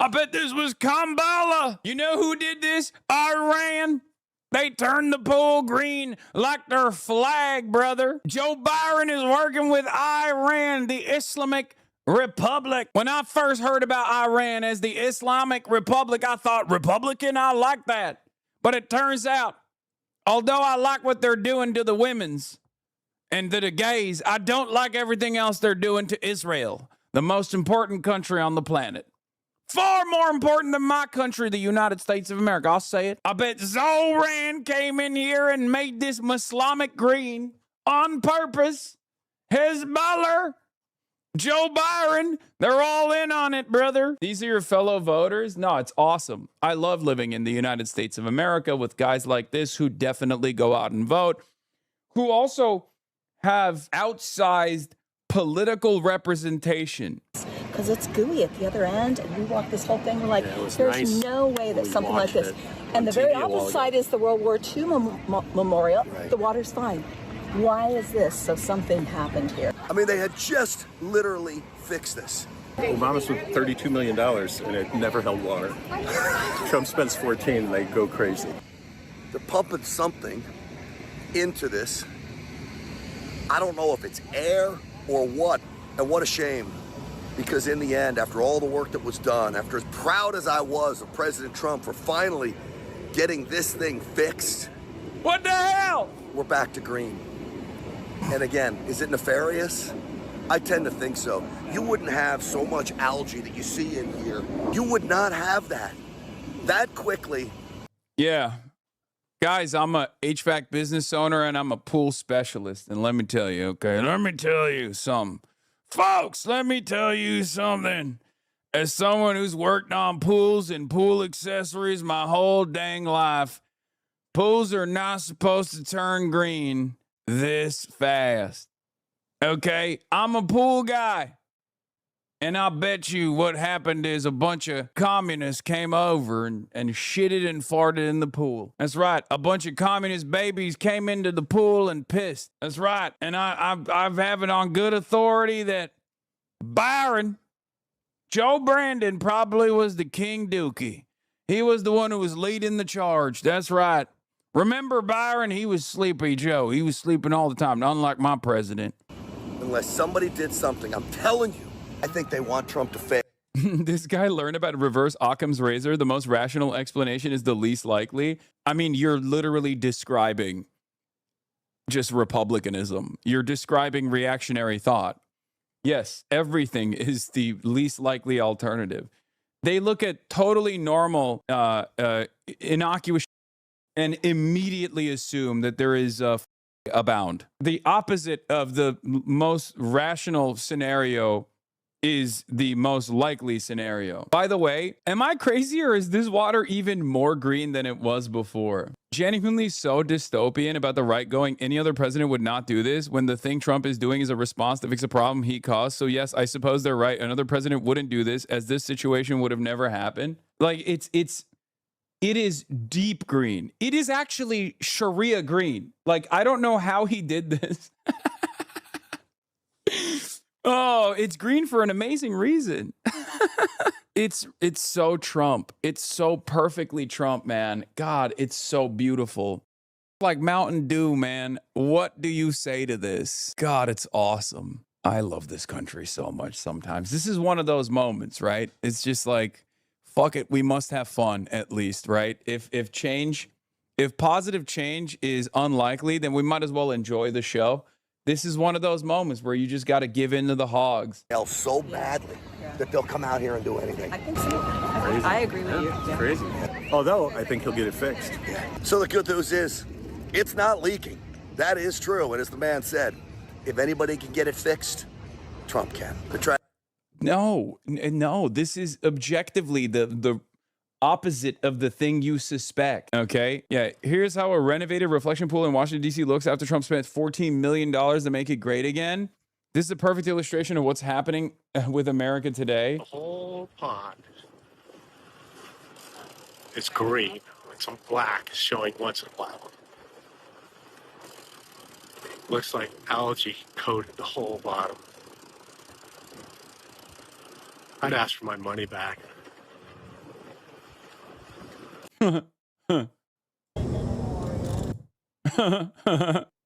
I bet this was Kamala. You know who did this? Iran. They turned the pool green like their flag, brother. Joe Biden is working with Iran, the Islamic Republic. When I first heard about Iran as the Islamic Republic, I thought, Republican, I like that. But it turns out, although I like what they're doing to the women's and to the gays, I don't like everything else they're doing to Israel, the most important country on the planet. Far more important than my country, the United States of America. I'll say it. I bet Zoran came in here and made this Islamic green on purpose. Hezbollah, Joe Byron, they're all in on it, brother. These are your fellow voters? No, it's awesome. I love living in the United States of America with guys like this who definitely go out and vote, who also have outsized political representation. Because it's gooey at the other end, and we walk this whole thing, we're like, there's nice. no way that We something like watched this. it And the on very TV a while opposite ago. side is the World War II memorial. Right. The water's fine. Why is this? So something happened here. I mean, they had just literally fixed this. Obama spent $32 million and it never held water. Trump spends 14 and they go crazy. They're pumping something into this. I don't know if it's air or what, and what a shame. Because in the end, after all the work that was done, after as proud as I was of President Trump for finally getting this thing fixed, what the hell? We're back to green. And again, is it nefarious? I tend to think so. You wouldn't have so much algae that you see in here. You would not have that quickly. Yeah. Guys, I'm a HVAC business owner and I'm a pool specialist. And let me tell you, okay, let me tell you something. Folks, let me tell you something. As someone who's worked on pools and pool accessories my whole dang life, pools are not supposed to turn green this fast. Okay? I'm a pool guy. And I bet you what happened is a bunch of communists came over and shitted and farted in the pool. That's right. A bunch of communist babies came into the pool and pissed. That's right. And I've have it on good authority that Byron, Joe Brandon, probably was the King Dookie. He was the one who was leading the charge. That's right. Remember Byron? He was Sleepy Joe. He was sleeping all the time, unlike my president. Unless somebody did something, I'm telling you, I think they want Trump to fail. This guy learned about reverse Occam's razor. The most rational explanation is the least likely. I mean, you're literally describing just republicanism. You're describing reactionary thought. Yes, everything is the least likely alternative. They look at totally normal, innocuous and immediately assume that there is abound. The opposite of the most rational scenario is the most likely scenario. By the way, am I crazy or is this water even more green than it was before? Genuinely so dystopian about the right going. Any other president would not do this when the thing Trump is doing is a response to fix a problem he caused. So yes, I suppose they're right. Another president wouldn't do this as this situation would have never happened. Like it is deep green. It is actually Sharia green. Like, I don't know how he did this. Oh, it's green for an amazing reason. It's so Trump. It's so perfectly Trump, man. God, it's so beautiful. Like Mountain Dew, man. What do you say to this? God, it's awesome. I love this country so much sometimes. This is one of those moments, right? It's just like, fuck it, we must have fun at least, right? If positive change is unlikely, then we might as well enjoy the show. This is one of those moments where you just got to give in to the hogs. So badly that they'll come out here and do anything. I think so. Crazy. I agree with you. It's crazy. Although, I think he'll get it fixed. So the good news is, it's not leaking. That is true. And as the man said, if anybody can get it fixed, Trump can. No, this is objectively the opposite of the thing you suspect, okay? Yeah, here's how a renovated reflection pool in Washington, D.C. looks after Trump spent $14 million to make it great again. This is a perfect illustration of what's happening with America today. The whole pond is green with some black showing once in a while. Looks like algae coated the whole bottom. I'd ask for my money back.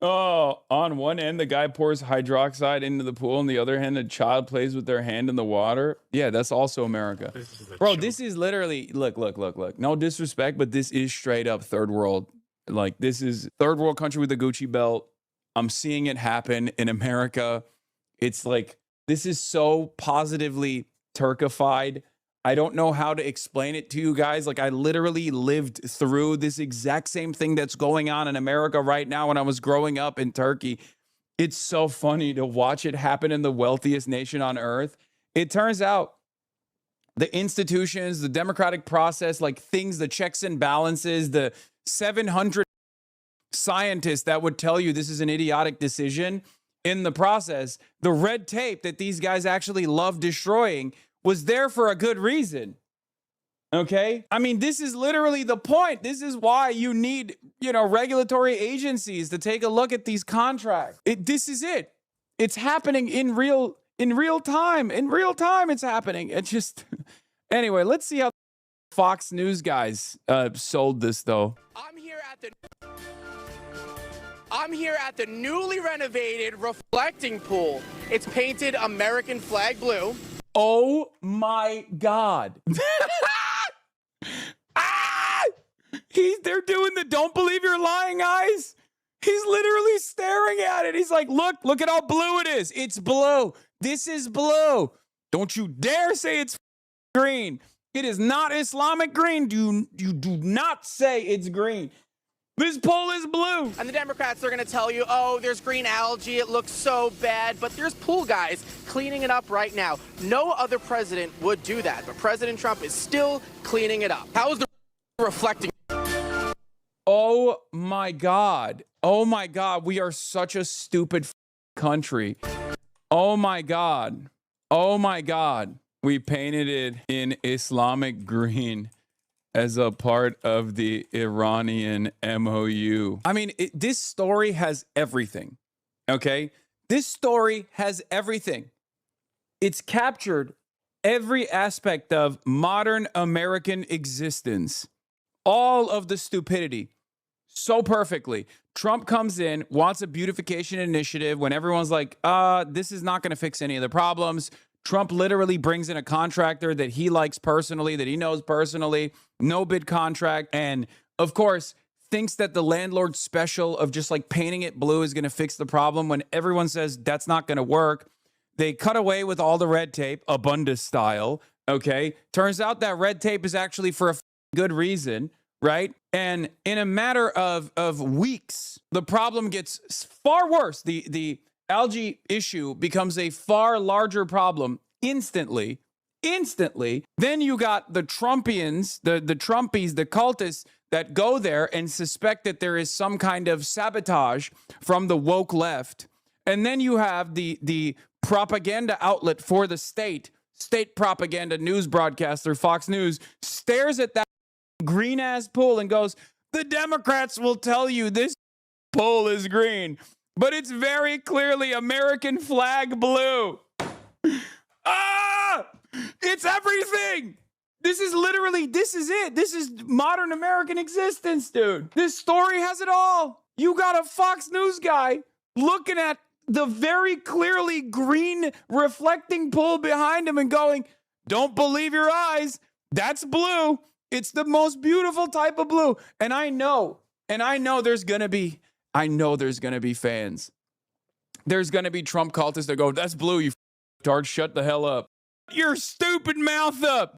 Oh, on one end, the guy pours hydroxide into the pool. On the other hand, a child plays with their hand in the water. Yeah, that's also America. Bro, this is literally, look. No disrespect, but this is straight up third world. Like, this is third world country with a Gucci belt. I'm seeing it happen in America. It's like, this is so positively Turkified. I don't know how to explain it to you guys. Like, I literally lived through this exact same thing that's going on in America right now when I was growing up in Turkey. It's so funny to watch it happen in the wealthiest nation on earth. It turns out the institutions, the democratic process, like things, the checks and balances, the 700 scientists that would tell you this is an idiotic decision in the process, the red tape that these guys actually love destroying was there for a good reason. Okay? I mean, this is literally the point. This is why you need, regulatory agencies to take a look at these contracts. This is it. It's happening in real time. In real time, it's happening. It's just... Anyway, let's see how Fox News guys sold this, though. I'm here at the newly renovated reflecting pool. It's painted American flag blue. Oh my God. They're doing the don't believe you're lying eyes. He's literally staring at it. He's like, look at how blue it is. It's blue. This is blue. Don't you dare say it's green. It is not Islamic green. You do not say it's green. This pool is blue. And the Democrats are going to tell you, oh, there's green algae. It looks so bad. But there's pool guys cleaning it up right now. No other president would do that. But President Trump is still cleaning it up. How is the reflecting? Oh, my God. Oh, my God. We are such a stupid country. Oh, my God. Oh, my God. We painted it in Islamic green as a part of the Iranian MOU. I mean, this story has everything, okay? This story has everything. It's captured every aspect of modern American existence, all of the stupidity, so perfectly. Trump comes in, wants a beautification initiative when everyone's like, this is not going to fix any of the problems. Trump literally brings in a contractor that he likes personally, that he knows personally, no bid contract. And of course, thinks that the landlord special of just like painting it blue is going to fix the problem when everyone says that's not going to work. They cut away with all the red tape, Abundus style. Okay. Turns out that red tape is actually for a good reason, right? And in a matter of weeks, the problem gets far worse. The algae issue becomes a far larger problem instantly. Then you got the Trumpians, the Trumpies, the cultists that go there and suspect that there is some kind of sabotage from the woke left. And then you have the propaganda outlet for the state propaganda news broadcaster, Fox News, stares at that green ass pool and goes, the Democrats will tell you this pool is green, but it's very clearly American flag blue. It's everything. This is it. This is modern American existence, dude. This story has it all. You got a Fox News guy looking at the very clearly green reflecting pool behind him and going, don't believe your eyes. That's blue. It's the most beautiful type of blue. And I know there's going to be fans. There's going to be Trump cultists that go, that's blue, you tard, shut the hell up. Your stupid mouth up.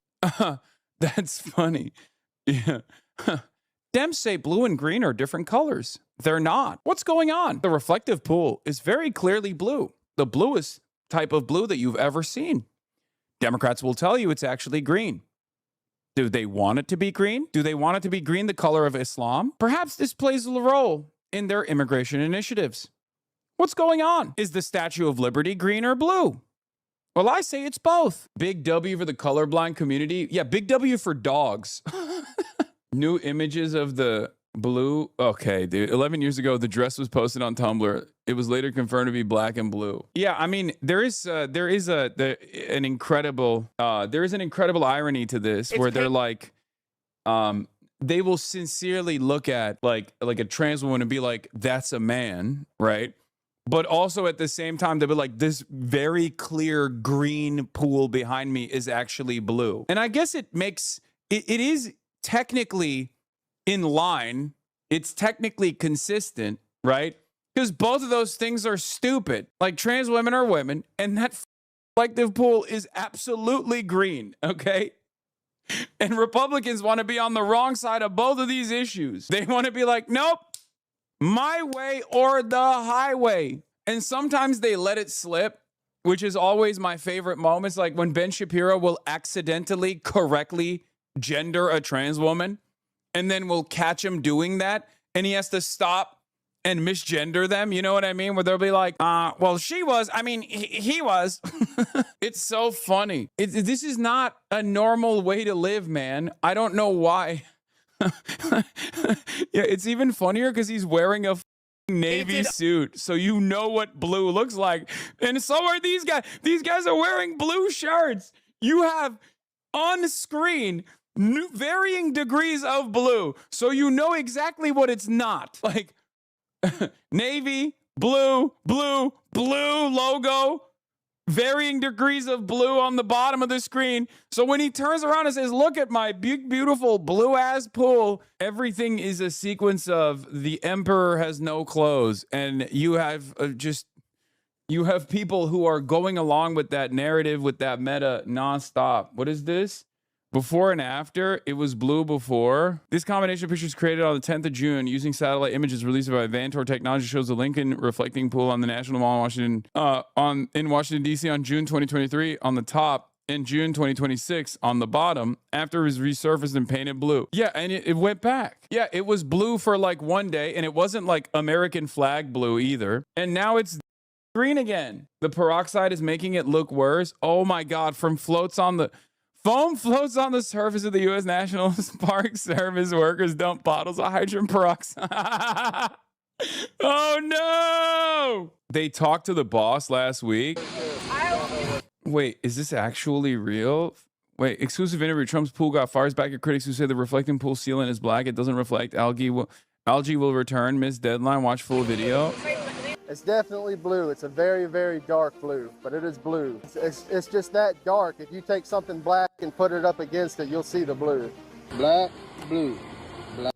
That's funny. Yeah. Dems say blue and green are different colors. They're not. What's going on? The reflective pool is very clearly blue. The bluest type of blue that you've ever seen. Democrats will tell you it's actually green. Do they want it to be green? Do they want it to be green, the color of Islam? Perhaps this plays a role in their immigration initiatives. What's going on? Is the Statue of Liberty green or blue? Well, I say it's both. Big W for the colorblind community. Yeah, big W for dogs. New images of the blue. Okay, dude. 11 years ago, the dress was posted on Tumblr. It was later confirmed to be black and blue. Yeah, I mean, there is an incredible irony to this, where they're like, they will sincerely look at like a trans woman and be like, that's a man, right? But also at the same time, they'll be like, this very clear green pool behind me is actually blue. And I guess it is technically in line. It's technically consistent, right? Because both of those things are stupid. Like, trans women are women, and that reflective pool is absolutely green, okay? And Republicans want to be on the wrong side of both of these issues. They want to be like, nope, my way or the highway. And sometimes they let it slip, which is always my favorite moments. Like when Ben Shapiro will accidentally correctly gender a trans woman, and then we'll catch him doing that, and he has to stop and misgender them. You know what I mean? Where they'll be like, well, she was, I mean, he was. It's so funny. This is not a normal way to live, man. I don't know why. Yeah, it's even funnier because he's wearing a navy suit, so you know what blue looks like. And so are these guys. These guys are wearing blue shirts. You have on screen varying degrees of blue, so you know exactly what it's not. Like, navy, blue, blue, blue logo, varying degrees of blue on the bottom of the screen. So when he turns around and says, look at my big, beautiful blue ass pool, everything is a sequence of the emperor has no clothes. And you have you have people who are going along with that narrative, with that meta nonstop. What is this? Before and after, it was blue before. This combination of pictures created on the 10th of June using satellite images released by Vantor Technology shows the Lincoln reflecting pool on the National Mall in Washington, in Washington, D.C. on June 2023 on the top and June 2026 on the bottom after it was resurfaced and painted blue. Yeah, and it went back. Yeah, it was blue for like one day, and it wasn't like American flag blue either. And now it's green again. The peroxide is making it look worse. Oh my God, foam floats on the surface of the U.S. National Park Service workers dump bottles of hydrogen peroxide. Oh no! They talked to the boss last week. Wait, is this actually real? Wait, exclusive interview. Trump's pool got fires back at critics who say the reflecting pool sealant is black. It doesn't reflect. Algae will return. Missed deadline. Watch full video. It's definitely blue. It's a very, very dark blue, but it is blue. It's just that dark. If you take something black and put it up against it, you'll see the blue. Black, blue, black.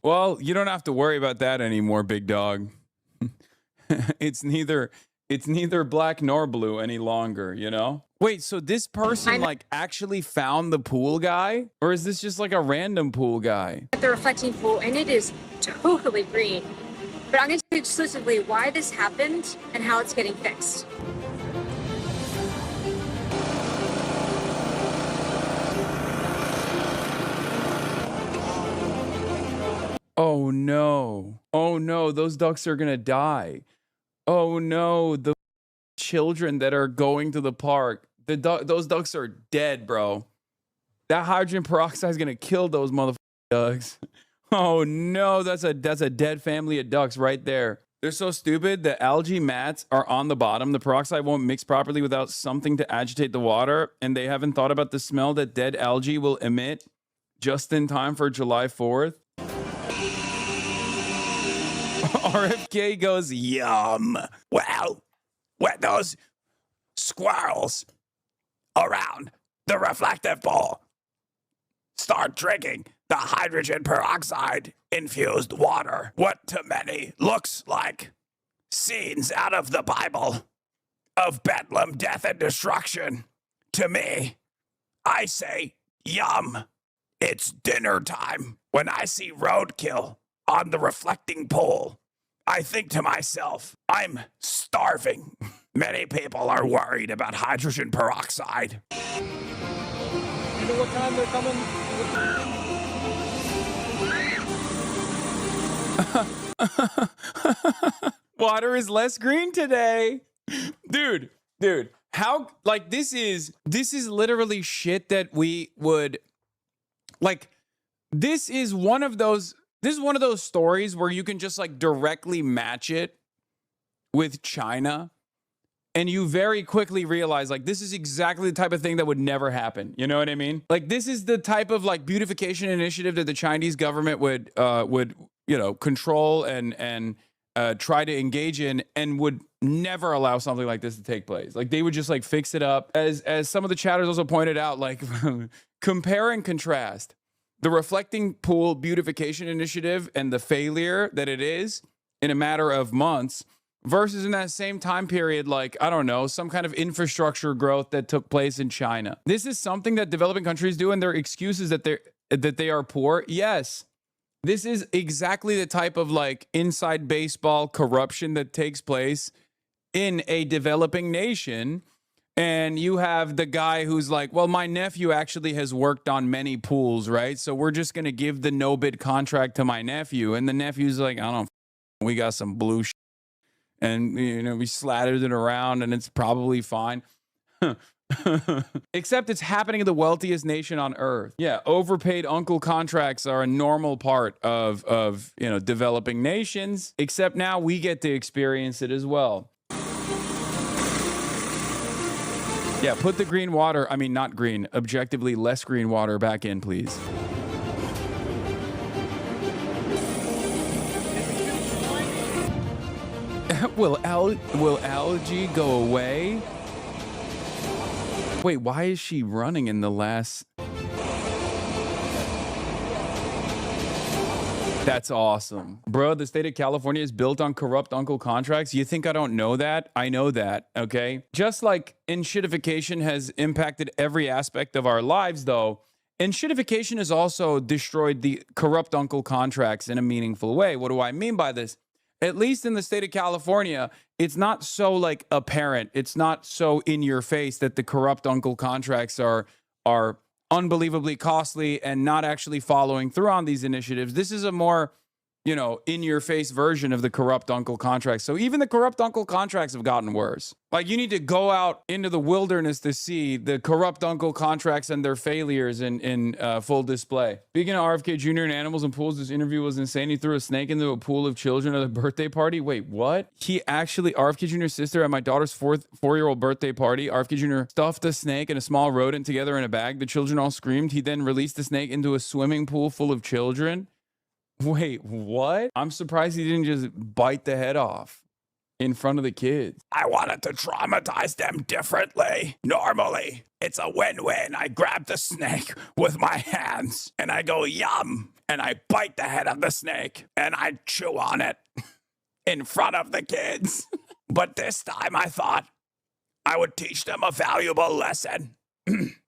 Well, you don't have to worry about that anymore, big dog. It's neither black nor blue any longer, you know? Wait, so this person like actually found the pool guy? Or is this just like a random pool guy? The reflecting pool, and it is totally green. But I'm going to tell you exclusively why this happened and how it's getting fixed. Oh no. Oh no, those ducks are going to die. Oh no, the children that are going to the park. Those ducks are dead, bro. That hydrogen peroxide is going to kill those motherfucking ducks. Oh no, that's a dead family of ducks right there. They're so stupid. The algae mats are on the bottom. The peroxide won't mix properly without something to agitate the water, and they haven't thought about the smell that dead algae will emit just in time for July 4th. RFK goes, yum. Well, when those squirrels around the reflective pool start drinking the hydrogen peroxide infused water, what to many looks like scenes out of the Bible of bedlam, death, and destruction. To me, I say, yum. It's dinner time. When I see roadkill on the reflecting pool, I think to myself, I'm starving. Many people are worried about hydrogen peroxide. You know what time they're coming? Water is less green today. Dude, how, like, this is literally shit that we would, like, this is one of those stories where you can just like directly match it with China, and you very quickly realize like this is exactly the type of thing that would never happen. You know what I mean? Like, this is the type of like beautification initiative that the Chinese government would control and try to engage in, and would never allow something like this to take place. Like, they would just like fix it up. As some of the chatters also pointed out, like compare and contrast the reflecting pool beautification initiative and the failure that it is in a matter of months versus in that same time period, like, I don't know, some kind of infrastructure growth that took place in China. This is something that developing countries do, and their excuses that they are poor. Yes. This is exactly the type of like inside baseball corruption that takes place in a developing nation. And you have the guy who's like, well, my nephew actually has worked on many pools, right? So we're just going to give the no bid contract to my nephew. And the nephew's like, I don't, we got some blue shit. And, you know, we slattered it around and it's probably fine. Except it's happening in the wealthiest nation on earth. Yeah, overpaid uncle contracts are a normal part of you know, developing nations, except now we get to experience it as well. Yeah, put the green water, I mean not green, objectively less green water back in, please. Will algae go away? Wait, why is she running in the last... That's awesome. Bro, the state of California is built on corrupt uncle contracts. You think I don't know that? I know that, okay? Just like enshittification has impacted every aspect of our lives, though, enshittification has also destroyed the corrupt uncle contracts in a meaningful way. What do I mean by this? At least in the state of California, it's not so like apparent. It's not so in your face that the corrupt uncle contracts are unbelievably costly and not actually following through on these initiatives. This is a more, you know, in your face version of the corrupt uncle contracts. So even the corrupt uncle contracts have gotten worse. Like, you need to go out into the wilderness to see the corrupt uncle contracts and their failures in full display. Speaking of RFK Jr. and animals and pools, this interview was insane. He threw a snake into a pool of children at a birthday party. Wait, what? He actually, RFK Jr.'s sister at my daughter's four-year-old birthday party, RFK Jr. stuffed a snake and a small rodent together in a bag. The children all screamed. He then released the snake into a swimming pool full of children. Wait, what? I'm surprised he didn't just bite the head off in front of the kids. I wanted to traumatize them differently. Normally, it's a win-win. I grab the snake with my hands and I go, yum, and I bite the head of the snake and I chew on it in front of the kids. But this time I thought I would teach them a valuable lesson.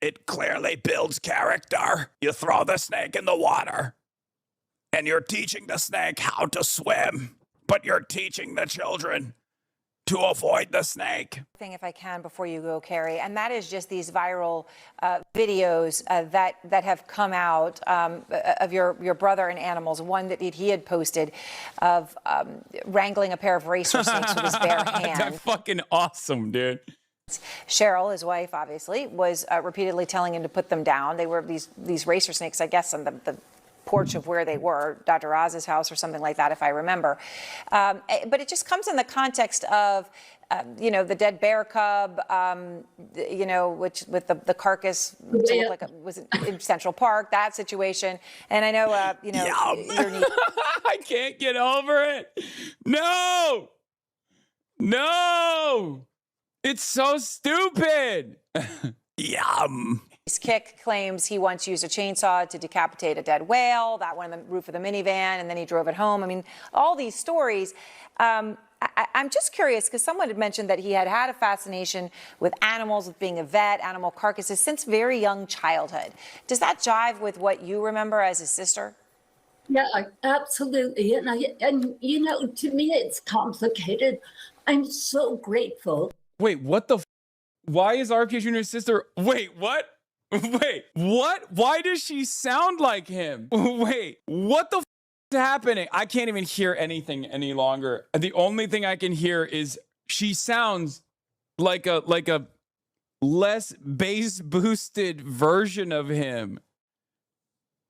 It clearly builds character. You throw the snake in the water and you're teaching the snake how to swim, but you're teaching the children to avoid the snake. Thing, if I can, before you go, Carrie, and that is just these viral videos that have come out of your brother and animals. One that he had posted of wrangling a pair of racer snakes with his bare hand. That's fucking awesome, dude. Cheryl, his wife, obviously, was repeatedly telling him to put them down. They were these racer snakes, I guess, on the porch of where they were, Dr. Oz's house or something like that, if I remember. But it just comes in the context of, you know, the dead bear cub, you know, which with the carcass to look like it was in Central Park, that situation. And I know, you know, I can't get over it. No, it's so stupid. Yum. Kick claims he once used a chainsaw to decapitate a dead whale. That went on the roof of the minivan, and then he drove it home. I mean, all these stories. I'm just curious, because someone had mentioned that he had a fascination with animals, with being a vet, animal carcasses, since very young childhood. Does that jive with what you remember as his sister? Yeah, absolutely. And you know, to me, it's complicated. I'm so grateful. Wait, what the? Why is RFK Jr.'s sister? Wait, what? Wait, what? Why does she sound like him? Wait, what the is happening? I can't even hear anything any longer. The only thing I can hear is she sounds like a less bass boosted version of him.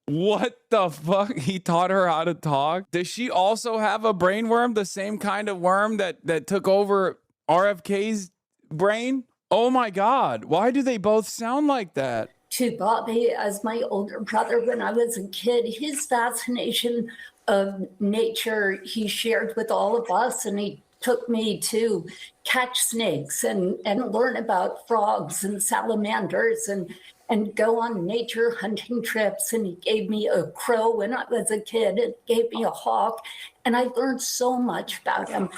What the fuck? He taught her how to talk? Does she also have a brain worm? The same kind of worm that took over RFK's brain? Oh my God, why do they both sound like that? To Bobby, as my older brother when I was a kid, his fascination of nature he shared with all of us, and he took me to catch snakes and learn about frogs and salamanders and go on nature hunting trips. And he gave me a crow when I was a kid, and gave me a hawk, and I learned so much about him.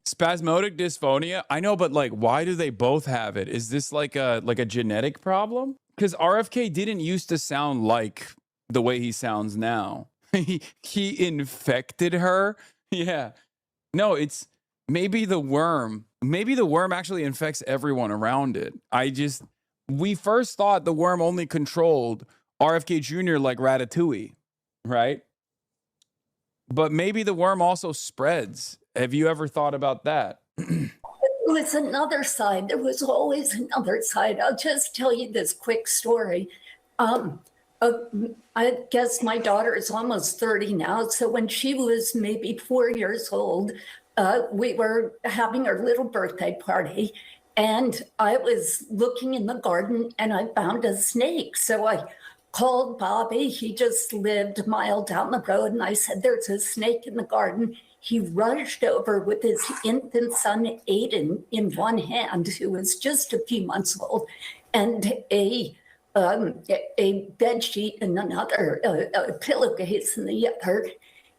Spasmodic dysphonia? I know, but like, why do they both have it? Is this like a genetic problem? Because RFK didn't used to sound like the way he sounds now. He infected her. Yeah. No, it's maybe the worm. Maybe the worm actually infects everyone around it. We first thought the worm only controlled RFK Jr. like Ratatouille, right? But maybe the worm also spreads. Have you ever thought about that? There was another side. There was always another side. I'll just tell you this quick story. I guess my daughter is almost 30 now. So when she was maybe 4 years old, we were having our little birthday party. And I was looking in the garden and I found a snake. So I called Bobby. He just lived a mile down the road. And I said, there's a snake in the garden. He rushed over with his infant son, Aiden, in one hand, who was just a few months old, and a bed sheet in another, a pillowcase in the other.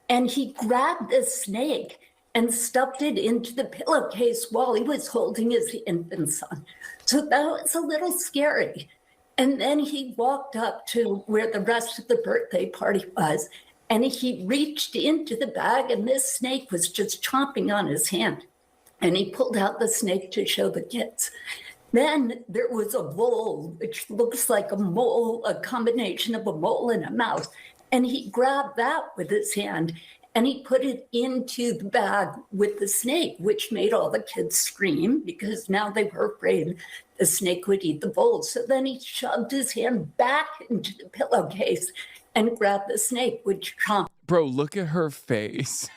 And he grabbed the snake and stuffed it into the pillowcase while he was holding his infant son. So that was a little scary. And then he walked up to where the rest of the birthday party was, and he reached into the bag, and this snake was just chomping on his hand. And he pulled out the snake to show the kids. Then there was a mole, which looks like a mole, a combination of a mole and a mouse. And he grabbed that with his hand and he put it into the bag with the snake, which made all the kids scream because now they were afraid the snake would eat the bowl. So then he shoved his hand back into the pillowcase and grabbed the snake, which chomped. Bro, look at her face.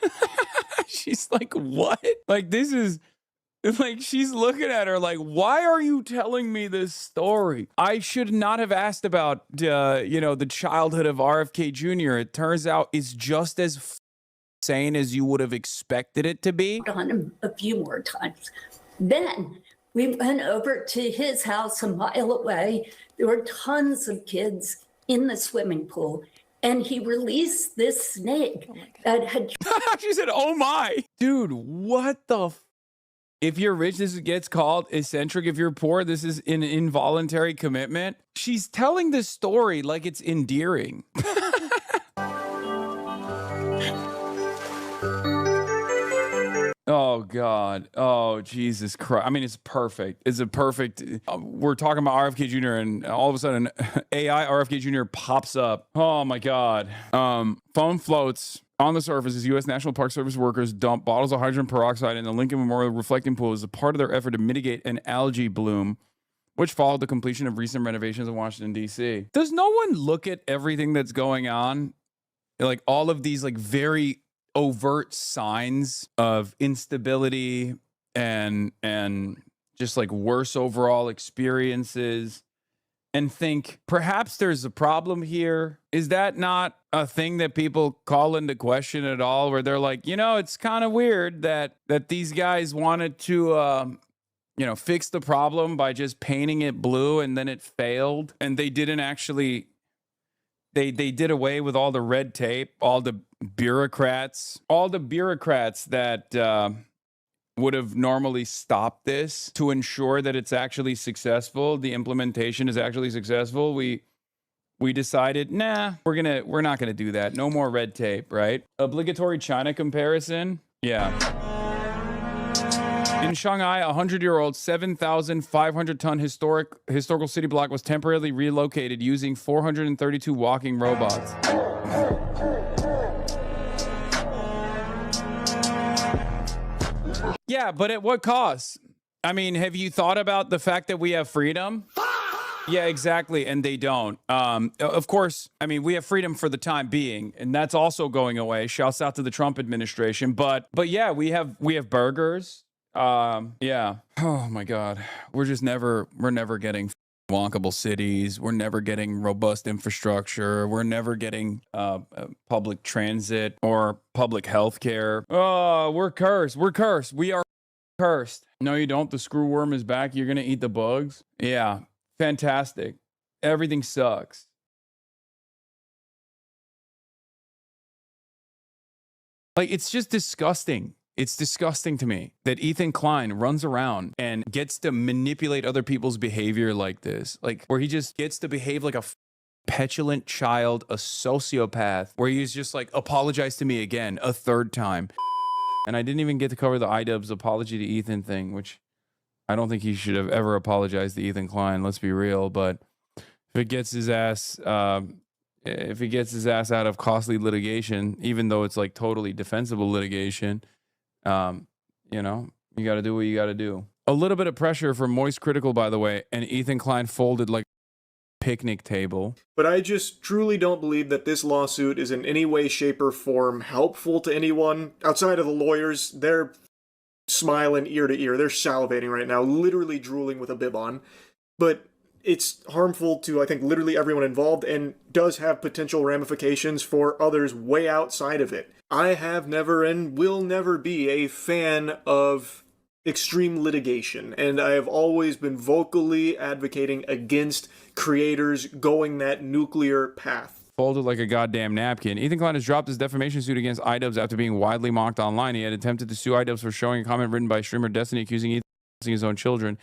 She's like, what? Like, this is... Like, she's looking at her like, why are you telling me this story? I should not have asked about, the childhood of RFK Jr. It turns out it's just as sane as you would have expected it to be. On him a few more times. Then we went over to his house a mile away. There were tons of kids in the swimming pool. And he released this snake that had... She said, oh my. Dude, what the If you're rich, this gets called eccentric. If you're poor, this is an involuntary commitment. She's telling this story like it's endearing. Oh, God. Oh, Jesus Christ. I mean, it's perfect. It's a perfect... we're talking about RFK Jr. and all of a sudden, AI RFK Jr. pops up. Oh, my God. Phone floats on the surface as U.S. National Park Service workers dump bottles of hydrogen peroxide in the Lincoln Memorial reflecting pool as a part of their effort to mitigate an algae bloom, which followed the completion of recent renovations in Washington, D.C. Does no one look at everything that's going on? Like, all of these, like, very overt signs of instability and just like worse overall experiences and think perhaps there's a problem here. Is that not a thing that people call into question at all, where they're like, it's kind of weird that these guys wanted to fix the problem by just painting it blue and then it failed and they didn't actually... They did away with all the red tape, all the bureaucrats that would have normally stopped this to ensure that it's actually successful. The implementation is actually successful. We decided, nah, we're not gonna do that. No more red tape, right? Obligatory China comparison. Yeah. In Shanghai, a 100-year-old 7,500-ton historical city block was temporarily relocated using 432 walking robots. Yeah, but at what cost? I mean, have you thought about the fact that we have freedom? Yeah, exactly, and they don't. Of course, I mean, we have freedom for the time being, and that's also going away. Shouts out to the Trump administration. But yeah, we have burgers. Yeah. Oh my God. We're never getting walkable cities. We're never getting robust infrastructure. We're never getting public transit or public health care. Oh, we're cursed. We're cursed. We are cursed. No, you don't. The screw worm is back. You're going to eat the bugs. Yeah. Fantastic. Everything sucks. Like, it's just disgusting. It's disgusting to me that Ethan Klein runs around and gets to manipulate other people's behavior like this. Like, where he just gets to behave like a petulant child, a sociopath, where he's just like, apologize to me again, a third time. And I didn't even get to cover the iDubbbz apology to Ethan thing, which I don't think he should have ever apologized to Ethan Klein, let's be real. But if it gets his ass, out of costly litigation, even though it's like totally defensible litigation, you know, you got to do what you got to do. A little bit of pressure from Moist Critical, by the way, and Ethan Klein folded like a picnic table. But I just truly don't believe that this lawsuit is in any way, shape, or form helpful to anyone. Outside of the lawyers, they're smiling ear to ear. They're salivating right now, literally drooling with a bib on. But it's harmful to, I think, literally everyone involved and does have potential ramifications for others way outside of it. I have never and will never be a fan of extreme litigation, and I have always been vocally advocating against creators going that nuclear path. Folded like a goddamn napkin. Ethan Klein has dropped his defamation suit against iDubbbz after being widely mocked online. He had attempted to sue iDubbbz for showing a comment written by streamer Destiny accusing Ethan of harassing his own children.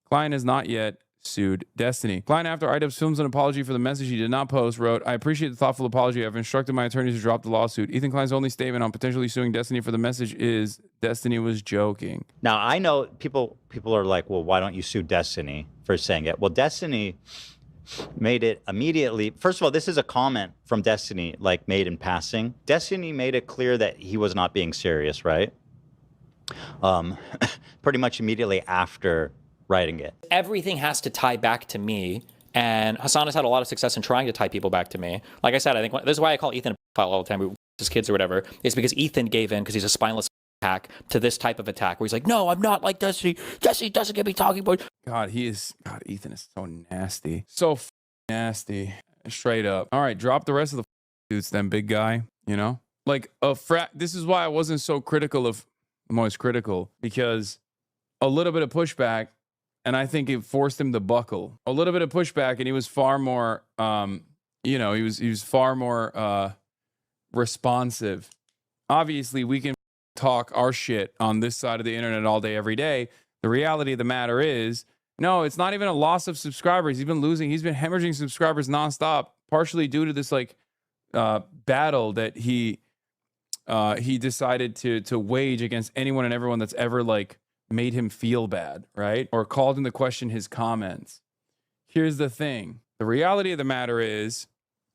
Klein has not yet sued Destiny. Klein, after iDubbbz films an apology for the message he did not post, wrote, I appreciate the thoughtful apology. I've instructed my attorneys to drop the lawsuit. Ethan Klein's only statement on potentially suing Destiny for the message is Destiny was joking. Now, I know people are like, well, why don't you sue Destiny for saying it? Well, Destiny made it immediately. First of all, this is a comment from Destiny, like made in passing. Destiny made it clear that he was not being serious, right? Pretty much immediately after writing it. Everything has to tie back to me, and Hassan has had a lot of success in trying to tie people back to me. Like I said, I think this is why I call Ethan a pedophile all the time, with his kids or whatever. It's because Ethan gave in because he's a spineless hack to this type of attack where he's like, no, I'm not like Destiny. Destiny doesn't get me talking about. God, Ethan is so nasty. So nasty. Straight up. All right, drop the rest of the dudes then, big guy. You know? Like, this is why I wasn't so critical of Moist Critical, because a little bit of pushback, and I think it forced him to buckle. A little bit of pushback, and he was far more, he was far more responsive. Obviously, we can talk our shit on this side of the internet all day, every day. The reality of the matter is, no, it's not even a loss of subscribers. He's been hemorrhaging subscribers nonstop, partially due to this battle that he decided to wage against anyone and everyone that's ever made him feel bad, right? Or called into question his comments. Here's the thing. The reality of the matter is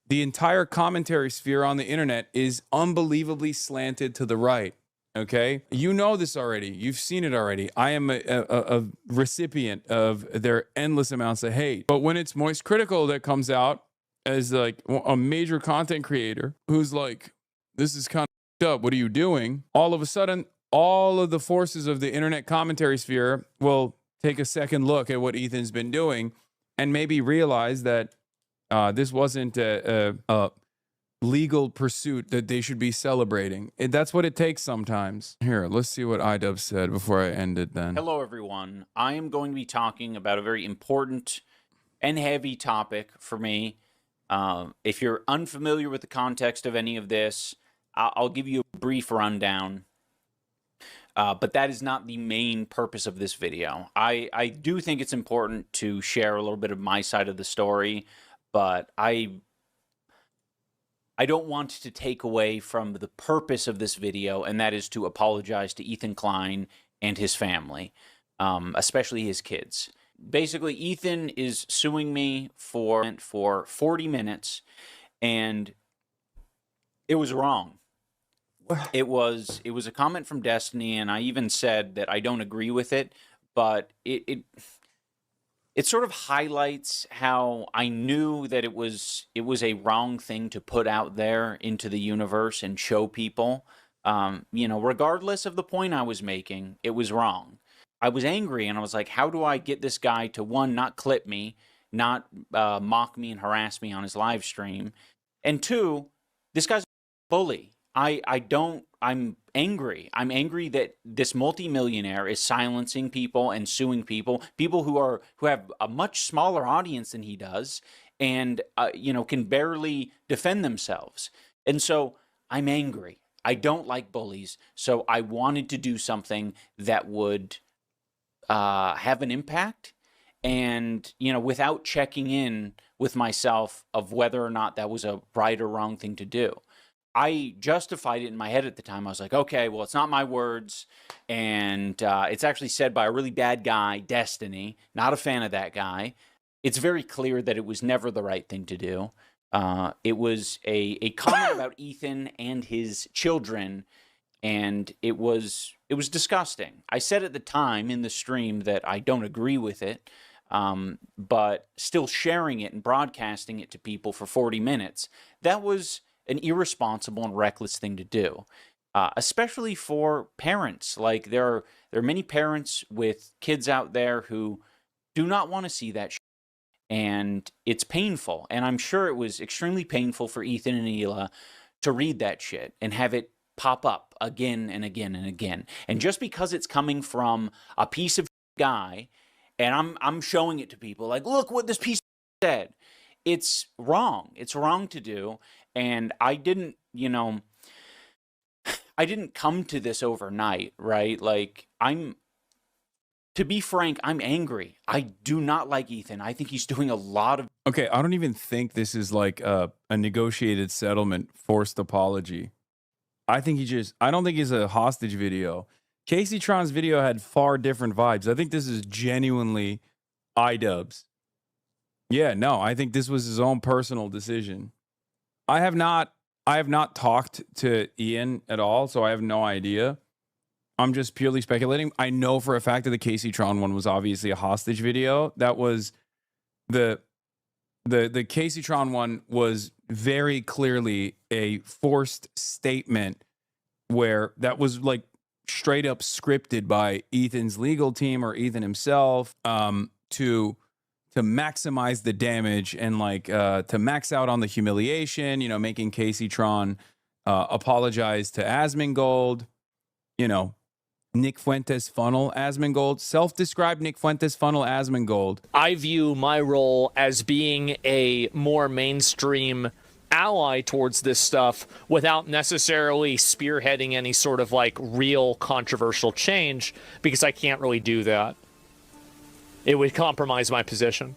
the entire commentary sphere on the internet is unbelievably slanted to the right, okay? You know this already. You've seen it already. I am a recipient of their endless amounts of hate. But when it's Moist Critical that comes out as a major content creator who's like, this is kind of up, what are you doing? All of a sudden, all of the forces of the internet commentary sphere will take a second look at what Ethan's been doing and maybe realize that this wasn't a legal pursuit that they should be celebrating. That's what it takes sometimes. Here, let's see what iDubbbz said before I end it then. Hello, everyone. I am going to be talking about a very important and heavy topic for me. If you're unfamiliar with the context of any of this, I'll give you a brief rundown. But that is not the main purpose of this video. I do think it's important to share a little bit of my side of the story, but I don't want to take away from the purpose of this video, and that is to apologize to Ethan Klein and his family, especially his kids. Basically, Ethan is suing me for 40 minutes, and it was wrong. It was a comment from Destiny, and I even said that I don't agree with it, but it sort of highlights how I knew that it was a wrong thing to put out there into the universe and show people. Regardless of the point I was making, it was wrong. I was angry, and I was like, how do I get this guy to, one, not clip me, not mock me and harass me on his live stream, and two, this guy's a bully. I'm angry. I'm angry that this multimillionaire is silencing people and suing people who have a much smaller audience than he does, and can barely defend themselves. And so I'm angry. I don't like bullies, so I wanted to do something that would have an impact, and without checking in with myself of whether or not that was a right or wrong thing to do. I justified it in my head at the time. I was like, okay, well, it's not my words, and it's actually said by a really bad guy, Destiny. Not a fan of that guy. It's very clear that it was never the right thing to do. It was a comment about Ethan and his children, and it was disgusting. I said at the time in the stream that I don't agree with it, but still sharing it and broadcasting it to people for 40 minutes, that was an irresponsible and reckless thing to do, especially for parents. Like there are many parents with kids out there who do not want to see that shit, and it's painful. And I'm sure it was extremely painful for Ethan and Hila to read that shit and have it pop up again and again and again. And just because it's coming from a piece of guy, and I'm showing it to people like, look what this piece said, it's wrong. It's wrong to do. And I didn't come to this overnight, right? Like, to be frank, I'm angry. I do not like Ethan. I think he's doing a lot of... Okay, I don't even think this is like a negotiated settlement, forced apology. I don't think it's a hostage video. Casey Tron's video had far different vibes. I think this is genuinely iDubbbz. Yeah, no, I think this was his own personal decision. I have not talked to Ian at all, so I have no idea. I'm just purely speculating. I know for a fact that the Casey Tron one was obviously a hostage video. That was the Casey Tron one was very clearly a forced statement where that was like straight up scripted by Ethan's legal team or Ethan himself to maximize the damage and like to max out on the humiliation, making Casey Tron apologize to Asmongold, Nick Fuentes funnel Asmongold, self-described Nick Fuentes funnel Asmongold. I view my role as being a more mainstream ally towards this stuff without necessarily spearheading any sort of like real controversial change, because I can't really do that. It would compromise my position.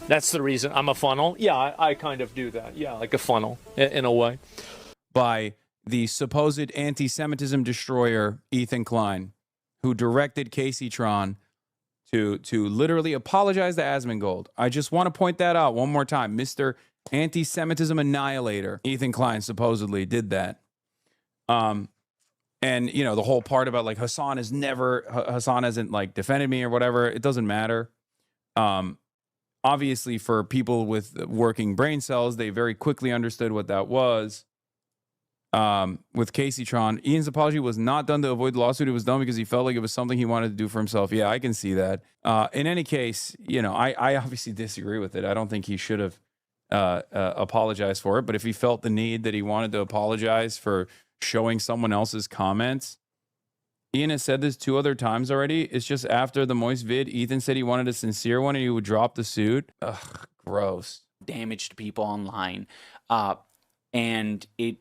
That's the reason. I'm a funnel. Yeah, I kind of do that. Yeah, like a funnel in a way. By the supposed anti-Semitism destroyer, Ethan Klein, who directed Casey Tron to literally apologize to Asmongold. I just want to point that out one more time. Mr. Anti-Semitism Annihilator, Ethan Klein supposedly did that. And, the whole part about like Hassan hasn't like defended me or whatever. It doesn't matter. Obviously for people with working brain cells, they very quickly understood what that was. With Casey Tron, Ian's apology was not done to avoid the lawsuit. It was done because he felt like it was something he wanted to do for himself. Yeah, I can see that. In any case, I obviously disagree with it. I don't think he should have apologized for it. But if he felt the need that he wanted to apologize for showing someone else's comments, Ian has said this 2 other times already. It's just after the Moist vid, Ethan said he wanted a sincere one and he would drop the suit. Ugh, gross. Damage to people online. And it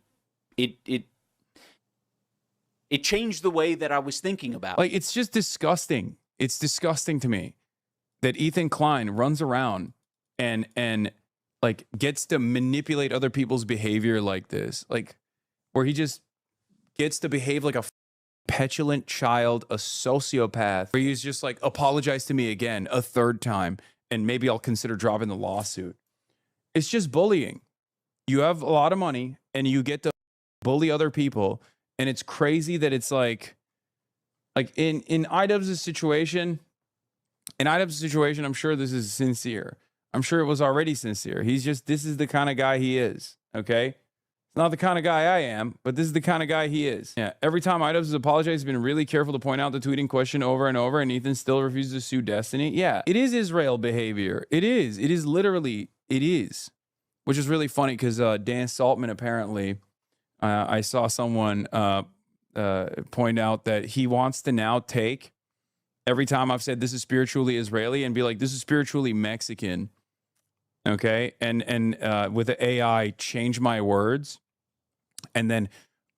changed the way that I was thinking about it. Like, it's just disgusting. It's disgusting to me that Ethan Klein runs around and like gets to manipulate other people's behavior like this. Like, where he just gets to behave like a petulant child, a sociopath, where he's just like, apologize to me again a 3rd time, and maybe I'll consider dropping the lawsuit. It's just bullying. You have a lot of money and you get to bully other people, and it's crazy that it's like in iDubbbz's situation, I'm sure this is sincere. I'm sure it was already sincere. This is the kind of guy he is, okay? It's not the kind of guy I am, but this is the kind of guy he is. Yeah, every time iDubbbz has apologized, he's been really careful to point out the tweeting question over and over, and Ethan still refuses to sue Destiny. Yeah, it is Israel behavior. It is. It is literally, it is. Which is really funny because Dan Saltman apparently, I saw someone point out that he wants to now take every time I've said this is spiritually Israeli and be like, this is spiritually Mexican. Okay. And with the AI, change my words and then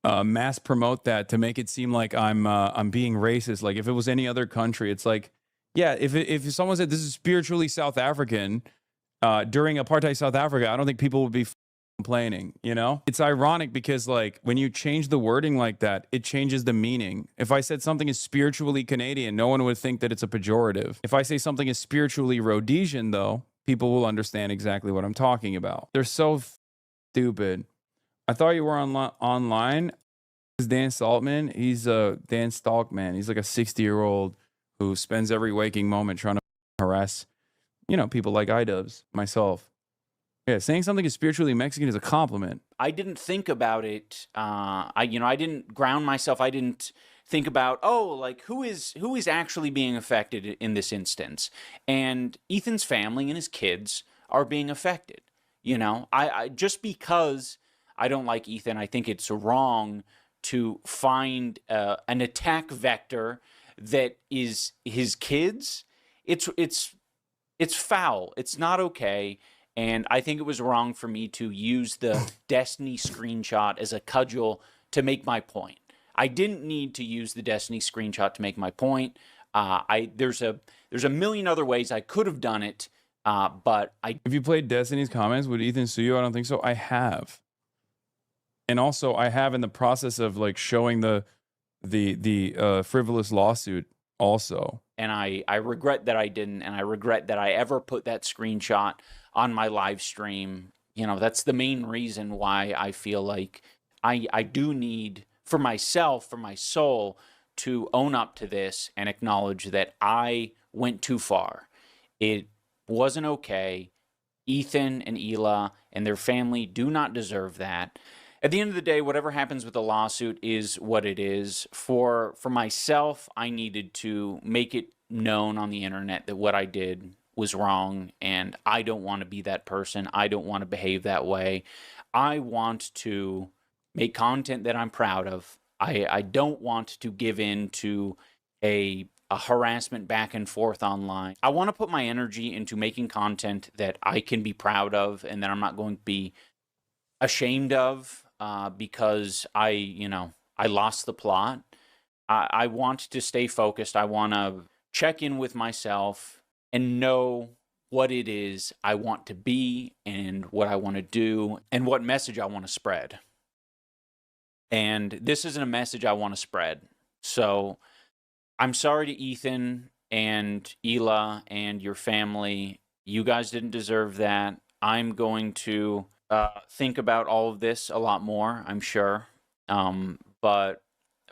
mass promote that to make it seem like I'm being racist. Like if it was any other country, it's like, yeah, if someone said this is spiritually South African during apartheid South Africa, I don't think people would be complaining. You know, it's ironic because like when you change the wording like that, it changes the meaning. If I said something is spiritually Canadian, no one would think that it's a pejorative. If I say something is spiritually Rhodesian, though, people will understand exactly what I'm talking about. They're so stupid. I thought you were online. This is Dan Saltman. He's Dan Stalkman. He's like a 60-year-old who spends every waking moment trying to harass, you know, people like iDubbbz, myself. Yeah, saying something is spiritually Mexican is a compliment. I didn't think about it. I didn't ground myself. I didn't think about, oh, like who is actually being affected in this instance. And Ethan's family and his kids are being affected. You know, I just because I don't like Ethan, I think it's wrong to find an attack vector that is his kids. It's foul. It's not okay. And I think it was wrong for me to use the Destiny screenshot as a cudgel to make my point. I didn't need to use the Destiny screenshot to make my point. There's a million other ways I could have done it, but I. If you played Destiny's comments, would Ethan sue you? I don't think so. I have, and also I have in the process of like showing the frivolous lawsuit also. And I regret that I didn't, and I regret that I ever put that screenshot on my live stream. You know, that's the main reason why I feel like I do need, for myself, for my soul, to own up to this and acknowledge that I went too far. It wasn't okay. Ethan and Hila and their family do not deserve that. At the end of the day, whatever happens with the lawsuit is what it is. For myself, I needed to make it known on the internet that what I did was wrong, and I don't want to be that person. I don't want to behave that way. I want to make content that I'm proud of. I don't want to give in to a harassment back and forth online. I want to put my energy into making content that I can be proud of and that I'm not going to be ashamed of because I lost the plot. I want to stay focused. I want to check in with myself and know what it is I want to be and what I want to do and what message I want to spread. And this isn't a message I want to spread. So I'm sorry to Ethan and Hila and your family. You guys didn't deserve that. I'm going to think about all of this a lot more, I'm sure. But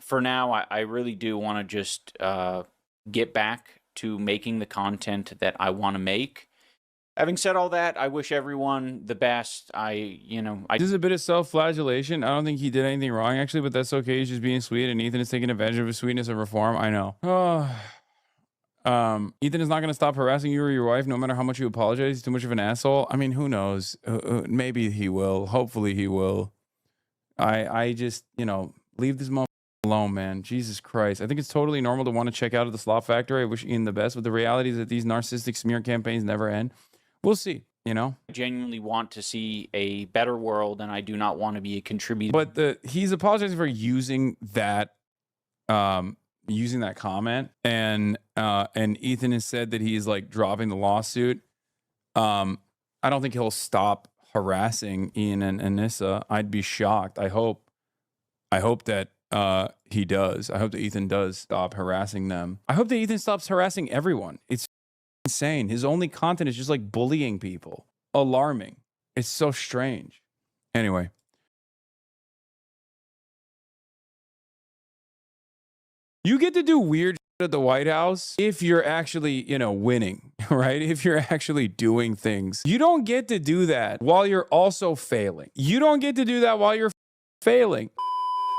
for now, I really do want to just get back to making the content that I want to make. Having said all that, I wish everyone the best. This is a bit of self-flagellation. I don't think he did anything wrong, actually, but that's okay. He's just being sweet, and Ethan is taking advantage of his sweetness and reform. I know. Ethan is not going to stop harassing you or your wife, no matter how much you apologize. He's too much of an asshole. I mean, who knows? Maybe he will. Hopefully he will. I just, leave this motherfucker alone, man. Jesus Christ. I think it's totally normal to want to check out of the slop factory. I wish Ian the best, but the reality is that these narcissistic smear campaigns never end. We'll see, I genuinely want to see a better world, and I do not want to be a contributor. But he's apologizing for using that comment, and Ethan has said that he's like dropping the lawsuit. I don't think he'll stop harassing Ian and Anissa. I'd be shocked. I hope that he does. I hope that Ethan does stop harassing them. I hope that Ethan stops harassing everyone. It's insane. His only content is just like bullying people. Alarming. It's so strange. Anyway. You get to do weird shit at the White House if you're actually, winning, right? If you're actually doing things. You don't get to do that while you're also failing. You don't get to do that while you're failing.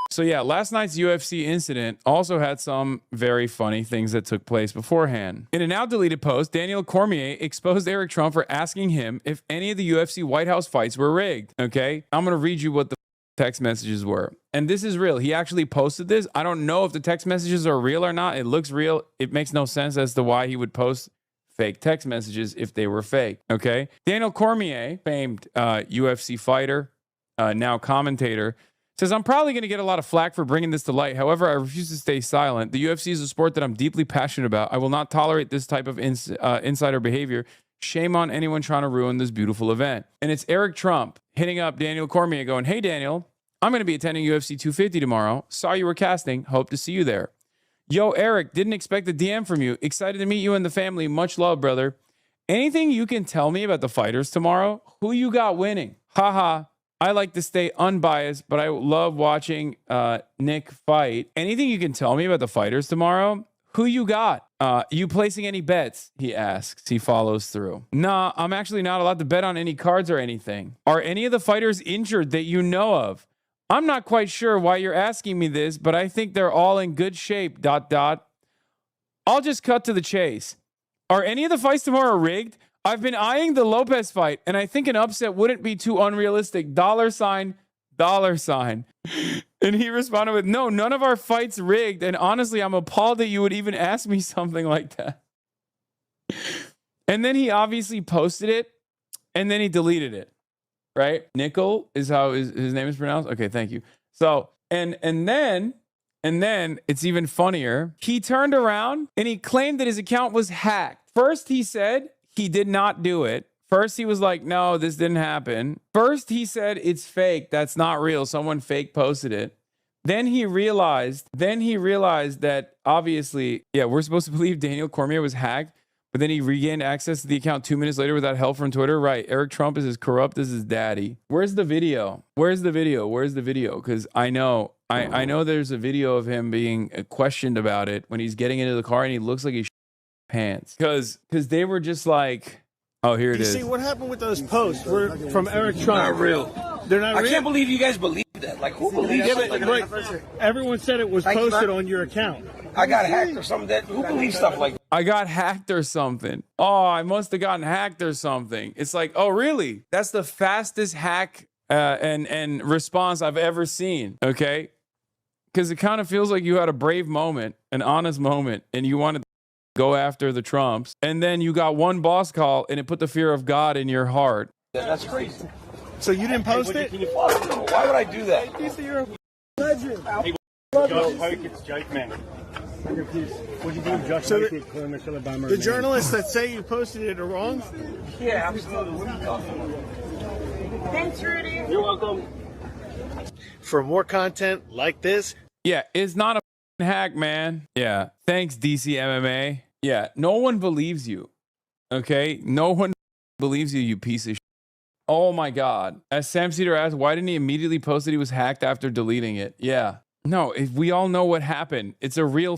So yeah, last night's UFC incident also had some very funny things that took place beforehand. In a now deleted post, Daniel Cormier exposed Eric Trump for asking him if any of the UFC White House fights were rigged. Okay, I'm going to read you what the text messages were. And this is real. He actually posted this. I don't know if the text messages are real or not. It looks real. It makes no sense as to why he would post fake text messages if they were fake. Okay, Daniel Cormier, famed UFC fighter, now commentator, Says, I'm probably going to get a lot of flack for bringing this to light. However, I refuse to stay silent. The UFC is a sport that I'm deeply passionate about. I will not tolerate this type of insider behavior. Shame on anyone trying to ruin this beautiful event. And it's Eric Trump hitting up Daniel Cormier going, hey, Daniel, I'm going to be attending UFC 250 tomorrow. Saw you were casting. Hope to see you there. Yo, Eric, didn't expect a DM from you. Excited to meet you and the family. Much love, brother. Anything you can tell me about the fighters tomorrow? Who you got winning? Haha. I like to stay unbiased, but I love watching Nick fight. Anything you can tell me about the fighters tomorrow? Who you got? You placing any bets? He asks. He follows through. Nah, I'm actually not allowed to bet on any cards or anything. Are any of the fighters injured that you know of? I'm not quite sure why you're asking me this, but I think they're all in good shape, ... I'll just cut to the chase. Are any of the fights tomorrow rigged? I've been eyeing the Lopez fight, and I think an upset wouldn't be too unrealistic. $. And he responded with, no, none of our fights rigged. And honestly, I'm appalled that you would even ask me something like that. And then he obviously posted it, and then he deleted it, right? Nickel is how his name is pronounced. Okay, thank you. So, and then it's even funnier. He turned around and he claimed that his account was hacked. First, he said he did not do it. First, he was like, no, this didn't happen. First, he said it's fake. That's not real. Someone fake posted it. Then he realized that obviously, yeah, we're supposed to believe Daniel Cormier was hacked, but then he regained access to the account 2 minutes later without help from Twitter. Right. Eric Trump is as corrupt as his daddy. Where's the video? Because I know there's a video of him being questioned about it when he's getting into the car and he looks like he's pants. Because they were just like, oh, here it is. See what happened with those posts were from Eric Trump. Not real. They're not real. I can't believe you guys believe that. Like, who believes something like that? Everyone said it was posted on your account. I got hacked or something. Who believes stuff like that? I got hacked or something. Oh, I must have gotten hacked or something. It's like, oh, really? That's the fastest hack and response I've ever seen. Okay. Because it kind of feels like you had a brave moment, an honest moment, and you wanted to go after the Trumps. And then you got one boss call and it put the fear of God in your heart. That's crazy. So you didn't post it? Why would I do that? You're a legend. It's Jake, man. Would you do Josh So the the journalists that say you posted it are wrong? Yeah, absolutely. What are you talking about? Thanks, Rudy. You're welcome. For more content like this, Yeah, it's not a hack, man. Yeah. Thanks, DC MMA. Yeah, no one believes you. Okay? No one believes you, you piece of shit. Oh my God. As Sam Cedar asked, why didn't he immediately post that he was hacked after deleting it? Yeah. No, we all know what happened. It's a real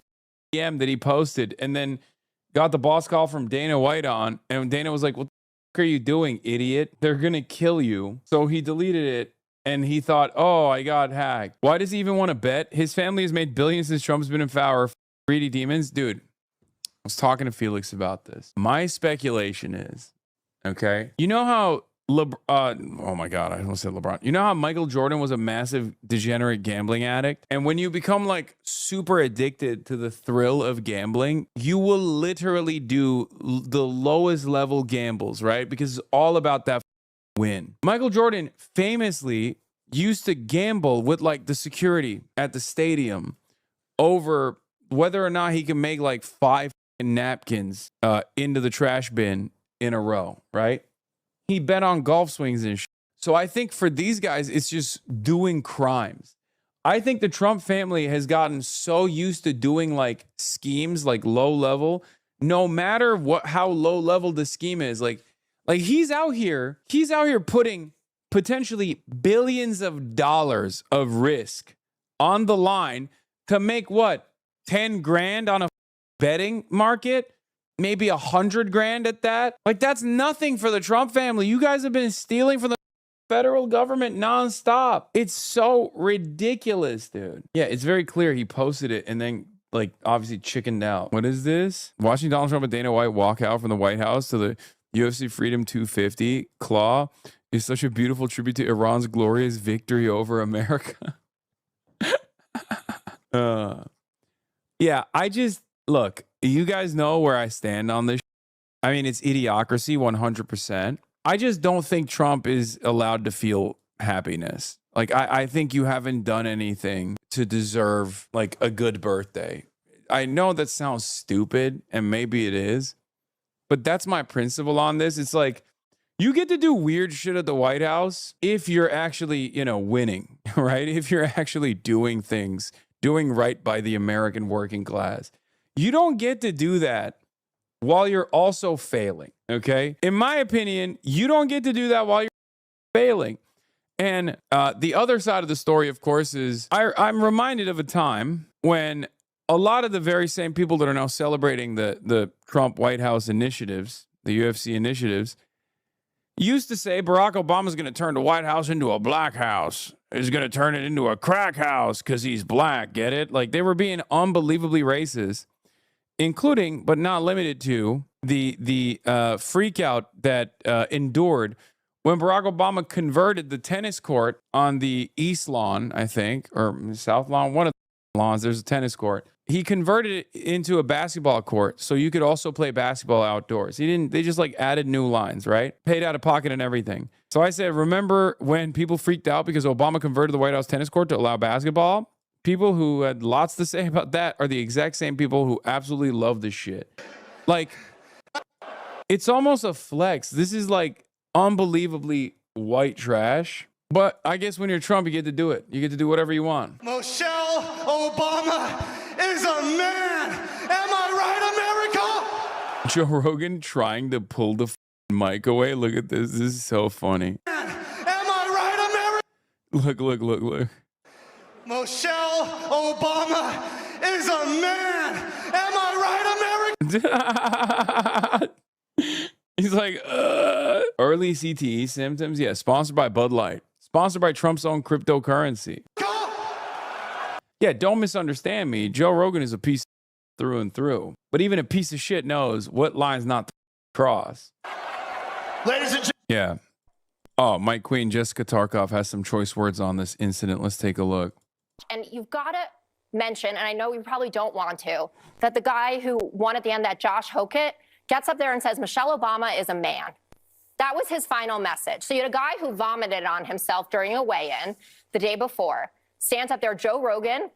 DM that he posted and then got the boss call from Dana White on. And Dana was like, what the fuck are you doing, idiot? They're going to kill you. So he deleted it. And he thought, oh, I got hacked. Why does he even want to bet? His family has made billions since Trump's been in power. Greedy demons. Dude, I was talking to Felix about this. My speculation is, okay, you know how oh my God, I almost said LeBron. You know how Michael Jordan was a massive degenerate gambling addict? And when you become like super addicted to the thrill of gambling, you will literally do the lowest level gambles, right? Because it's all about that win. Michael Jordan famously used to gamble with like the security at the stadium over whether or not he can make like 5 napkins into the trash bin in a row, right? He bet on golf swings and shit. So I think for these guys, it's just doing crimes. I think the Trump family has gotten so used to doing like schemes, like low level, no matter how low level the scheme is. Like he's out here putting potentially billions of dollars of risk on the line to make what, 10 grand on a betting market? Maybe 100 grand at that. Like that's nothing for the Trump family. You guys have been stealing from the federal government nonstop. It's so ridiculous, dude. Yeah, it's very clear he posted it and then like obviously chickened out. What is this? Watching Donald Trump and Dana White walk out from the White House to the UFC Freedom 250 claw is such a beautiful tribute to Iran's glorious victory over America. Yeah, look, you guys know where I stand on this. I mean, it's idiocracy 100%. I just don't think Trump is allowed to feel happiness. Like, I think you haven't done anything to deserve, like, a good birthday. I know that sounds stupid, and maybe it is, but that's my principle on this. It's like, you get to do weird shit at the White House if you're actually, winning, right? If you're actually doing things, doing right by the American working class. You don't get to do that while you're also failing, okay? In my opinion, you don't get to do that while you're failing. And the other side of the story, of course, is I'm reminded of a time when a lot of the very same people that are now celebrating the Trump White House initiatives, the UFC initiatives, used to say Barack Obama's going to turn the White House into a black house. He's going to turn it into a crack house because he's black. Get it? Like, they were being unbelievably racist, including, but not limited to, the freak out that endured when Barack Obama converted the tennis court on the East Lawn, I think, or South Lawn, one of the lawns, there's a tennis court. He converted it into a basketball court so you could also play basketball outdoors. They just like added new lines, right? Paid out of pocket and everything. So I said, remember when people freaked out because Obama converted the White House tennis court to allow basketball? People who had lots to say about that are the exact same people who absolutely love this shit. Like, it's almost a flex. This is like unbelievably white trash. But I guess when you're Trump, you get to do it. You get to do whatever you want. Michelle Obama is a man. Am I right, America? Joe Rogan trying to pull the mic away. Look at this. This is so funny. Am I right, America? Look. Michelle Obama is a man. Am I right, America? He's like, early CTE symptoms. Yeah, sponsored by Bud Light. Sponsored by Trump's own cryptocurrency. Yeah, don't misunderstand me. Joe Rogan is a piece through and through. But even a piece of shit knows what lines not to cross. Ladies and gentlemen. Yeah. Oh, Mike Queen, Jessica Tarkov has some choice words on this incident. Let's take a look. And you've got to mention, and I know you probably don't want to, that the guy who won at the end, that Josh Hokett, gets up there and says Michelle Obama is a man. That was his final message. So you had a guy who vomited on himself during a weigh-in the day before, stands up there, Joe Rogan.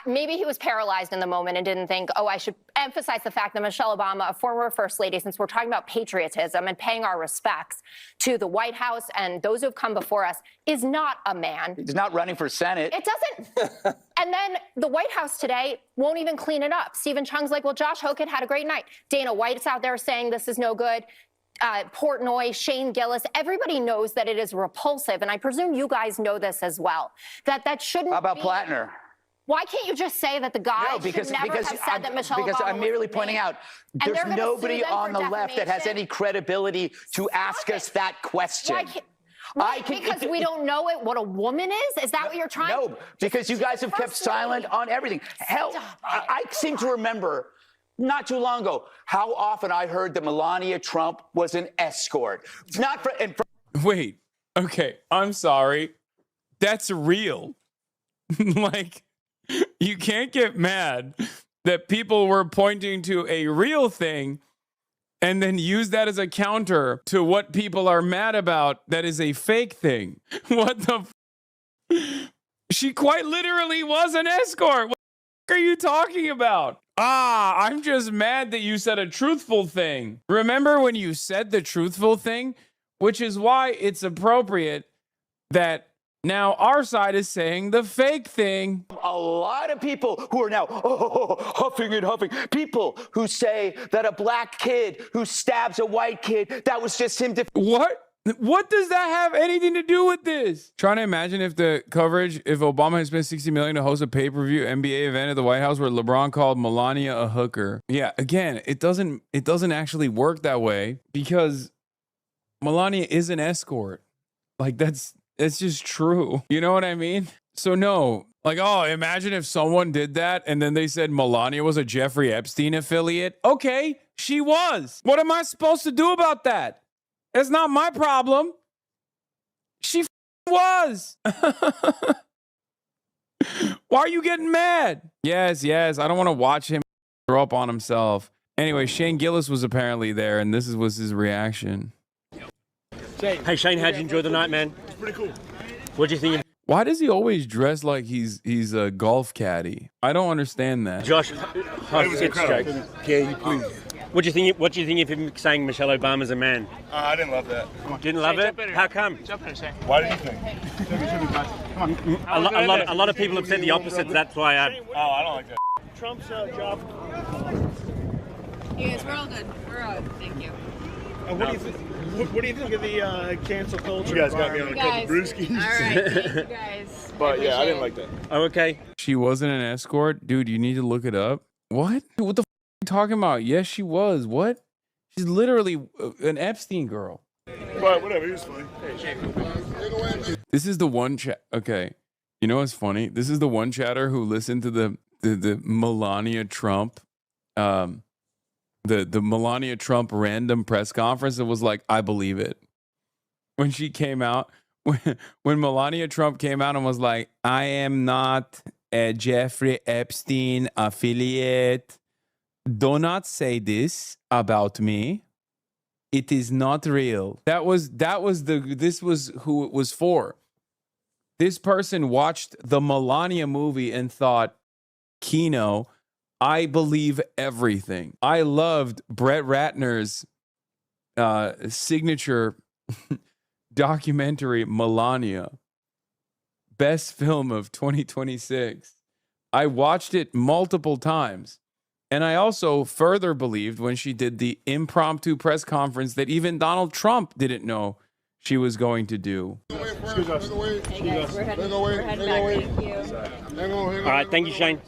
Maybe he was paralyzed in the moment and didn't think, I should emphasize the fact that Michelle Obama, a former first lady, since we're talking about patriotism and paying our respects to the White House and those who have come before us, is not a man. He's not running for Senate. It doesn't. And then the White House today won't even clean it up. Stephen Chung's like, well, Josh Hokett had a great night. Dana White's out there saying this is no good. Portnoy, Shane Gillis, everybody knows that it is repulsive. And I presume you guys know this as well, that shouldn't How about be. Plattner? Why can't you just say that the guy should never have said that Michelle Obama I'm merely was pointing out, and there's nobody on the left that has any credibility to ask us that question. Why because we don't know what a woman is? Is that what you're trying? No, because you guys have kept silent on everything. Hell, I seem to remember not too long ago how often I heard that Melania Trump was an escort. Not for. Wait, okay, I'm sorry. That's real. Like, you can't get mad that people were pointing to a real thing and then use that as a counter to what people are mad about that is a fake thing. What the She quite literally was an escort. What the are you talking about? I'm just mad that you said a truthful thing. Remember when you said the truthful thing? Which is why it's appropriate that now our side is saying the fake thing. A lot of people who are now huffing and huffing. People who say that a black kid who stabs a white kid, that was just him. What? What does that have anything to do with this? Trying to imagine if the coverage, if Obama had spent $60 million to host a pay-per-view NBA event at the White House where LeBron called Melania a hooker. Yeah, again, it doesn't actually work that way because Melania is an escort. Like that's just true. You know what I mean? So no, like, imagine if someone did that and then they said Melania was a Jeffrey Epstein affiliate. Okay, she was. What am I supposed to do about that? It's not my problem. She was. Why are you getting mad? Yes. I don't want to watch him throw up on himself. Anyway, Shane Gillis was apparently there, and this was his reaction. Hey, Shane, how'd you enjoy the night, man? It's pretty cool. What'd you think? Why does he always dress like he's a golf caddy? I don't understand that. Josh, It was can you please? What do you think of him saying Michelle Obama's a man? I didn't love that. Didn't love it? How come? Why did you think? A lot of people have said the opposite. That's why I. Oh, I don't like that. Trump's job. You guys, we're all good. We're all good. Thank you. What do you think of the cancel culture? You guys got me on a couple brewskis. All right, thank you guys. But yeah, I didn't like that. Oh, okay. She wasn't an escort? Dude, you need to look it up. What? What the f are you talking about? Yes, she was. What? She's literally an Epstein girl. But whatever, he was funny. This is the one chat. Okay. You know what's funny? This is the one chatter who listened to the Melania Trump, the Melania Trump random press conference and was like, I believe it. When she came out, when Melania Trump came out and was like, I am not a Jeffrey Epstein affiliate. Do not say this about me. It is not real. This was who it was for. This person watched the Melania movie and thought, Kino, I believe everything. I loved Brett Ratner's signature documentary, Melania. Best film of 2026. I watched it multiple times. And I also further believed when she did the impromptu press conference that even Donald Trump didn't know she was going to do. Excuse us. Hey guys, we're heading back. Thank you. All right, thank you, Shane.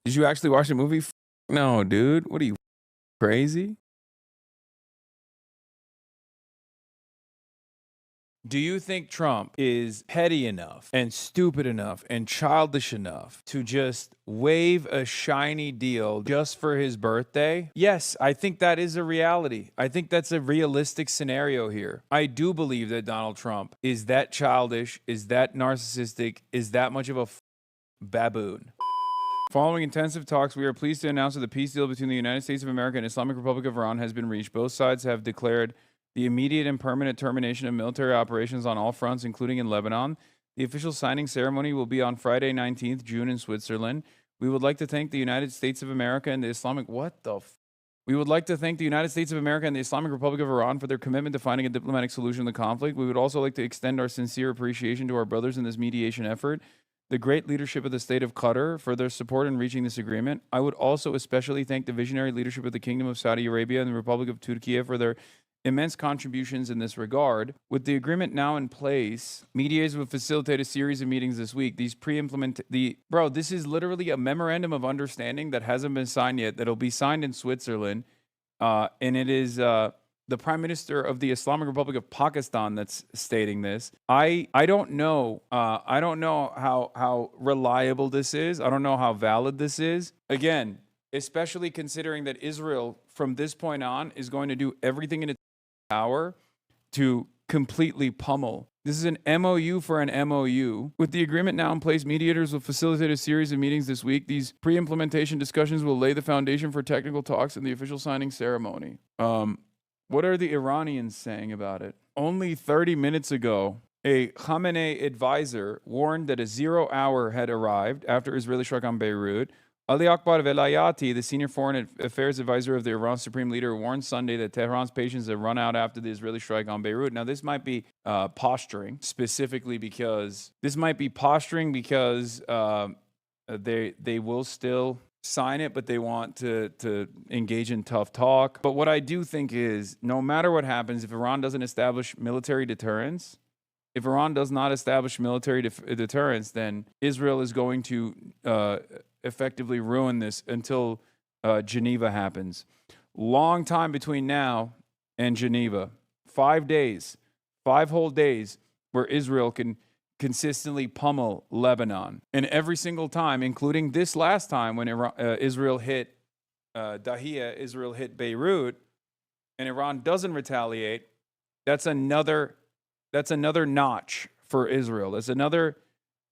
Did you actually watch the movie? No, dude. What are you, crazy? Do you think Trump is petty enough and stupid enough and childish enough to just wave a shiny deal just for his birthday? Yes, I think that is a reality. I think that's a realistic scenario here. I do believe that Donald Trump is that childish, is that narcissistic, is that much of a baboon. Following intensive talks, we are pleased to announce that the peace deal between the United States of America and Islamic Republic of Iran has been reached. Both sides have declared the immediate and permanent termination of military operations on all fronts, including in Lebanon. The official signing ceremony will be on Friday, 19th June in Switzerland. We would like to thank the United States of America and the Islamic... We would like to thank the United States of America and the Islamic Republic of Iran for their commitment to finding a diplomatic solution to the conflict. We would also like to extend our sincere appreciation to our brothers in this mediation effort, the great leadership of the state of Qatar for their support in reaching this agreement. I would also especially thank the visionary leadership of the Kingdom of Saudi Arabia and the Republic of Turkey for their immense contributions in this regard. With the agreement now in place, mediators will facilitate a series of meetings this week. This is literally a memorandum of understanding that hasn't been signed yet, that'll be signed in Switzerland. And it is the Prime Minister of the Islamic Republic of Pakistan that's stating this. I don't know. I don't know how reliable this is. I don't know how valid this is. Again, especially considering that Israel, from this point on, is going to do everything in its power to completely pummel. This is an MOU for an MOU. With the agreement now in place, mediators will facilitate a series of meetings this week. These pre-implementation discussions will lay the foundation for technical talks and the official signing ceremony. What are the Iranians saying about it? Only 30 minutes ago, a Khamenei advisor warned that a 0 hour had arrived after Israeli strike on Beirut. Ali Akbar Velayati, the senior foreign affairs advisor of the Iran supreme leader, warned Sunday that Tehran's patience had run out after the Israeli strike on Beirut. Now, this might be posturing, specifically because they will still sign it, but they want to engage in tough talk. But what I do think is, no matter what happens, if Iran doesn't establish military deterrence, if Iran does not establish military deterrence, then Israel is going to effectively ruin this until Geneva happens. Long time between now and Geneva. 5 days, 5 whole days where Israel can consistently pummel Lebanon. And every single time, including this last time when Israel hit Dahia, Israel hit Beirut, and Iran doesn't retaliate, that's another notch for Israel. That's another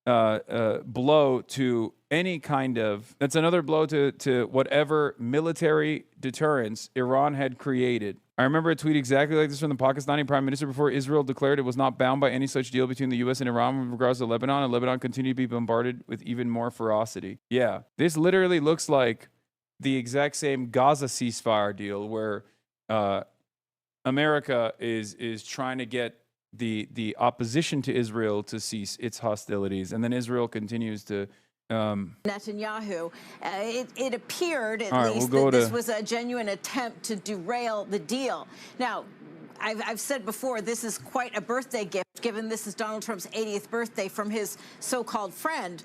blow to any kind of, that's another blow to whatever military deterrence Iran had created. I remember a tweet exactly like this from the Pakistani prime minister before Israel declared it was not bound by any such deal between the U.S. and Iran with regards to Lebanon, and Lebanon continued to be bombarded with even more ferocity. Yeah, this literally looks like the exact same Gaza ceasefire deal where America is trying to get the opposition to Israel to cease its hostilities, and then Israel continues to Netanyahu. It appeared, at All right, least, we'll go that this to- was a genuine attempt to derail the deal. Now, I've said before, this is quite a birthday gift, given this is Donald Trump's 80th birthday from his so-called friend.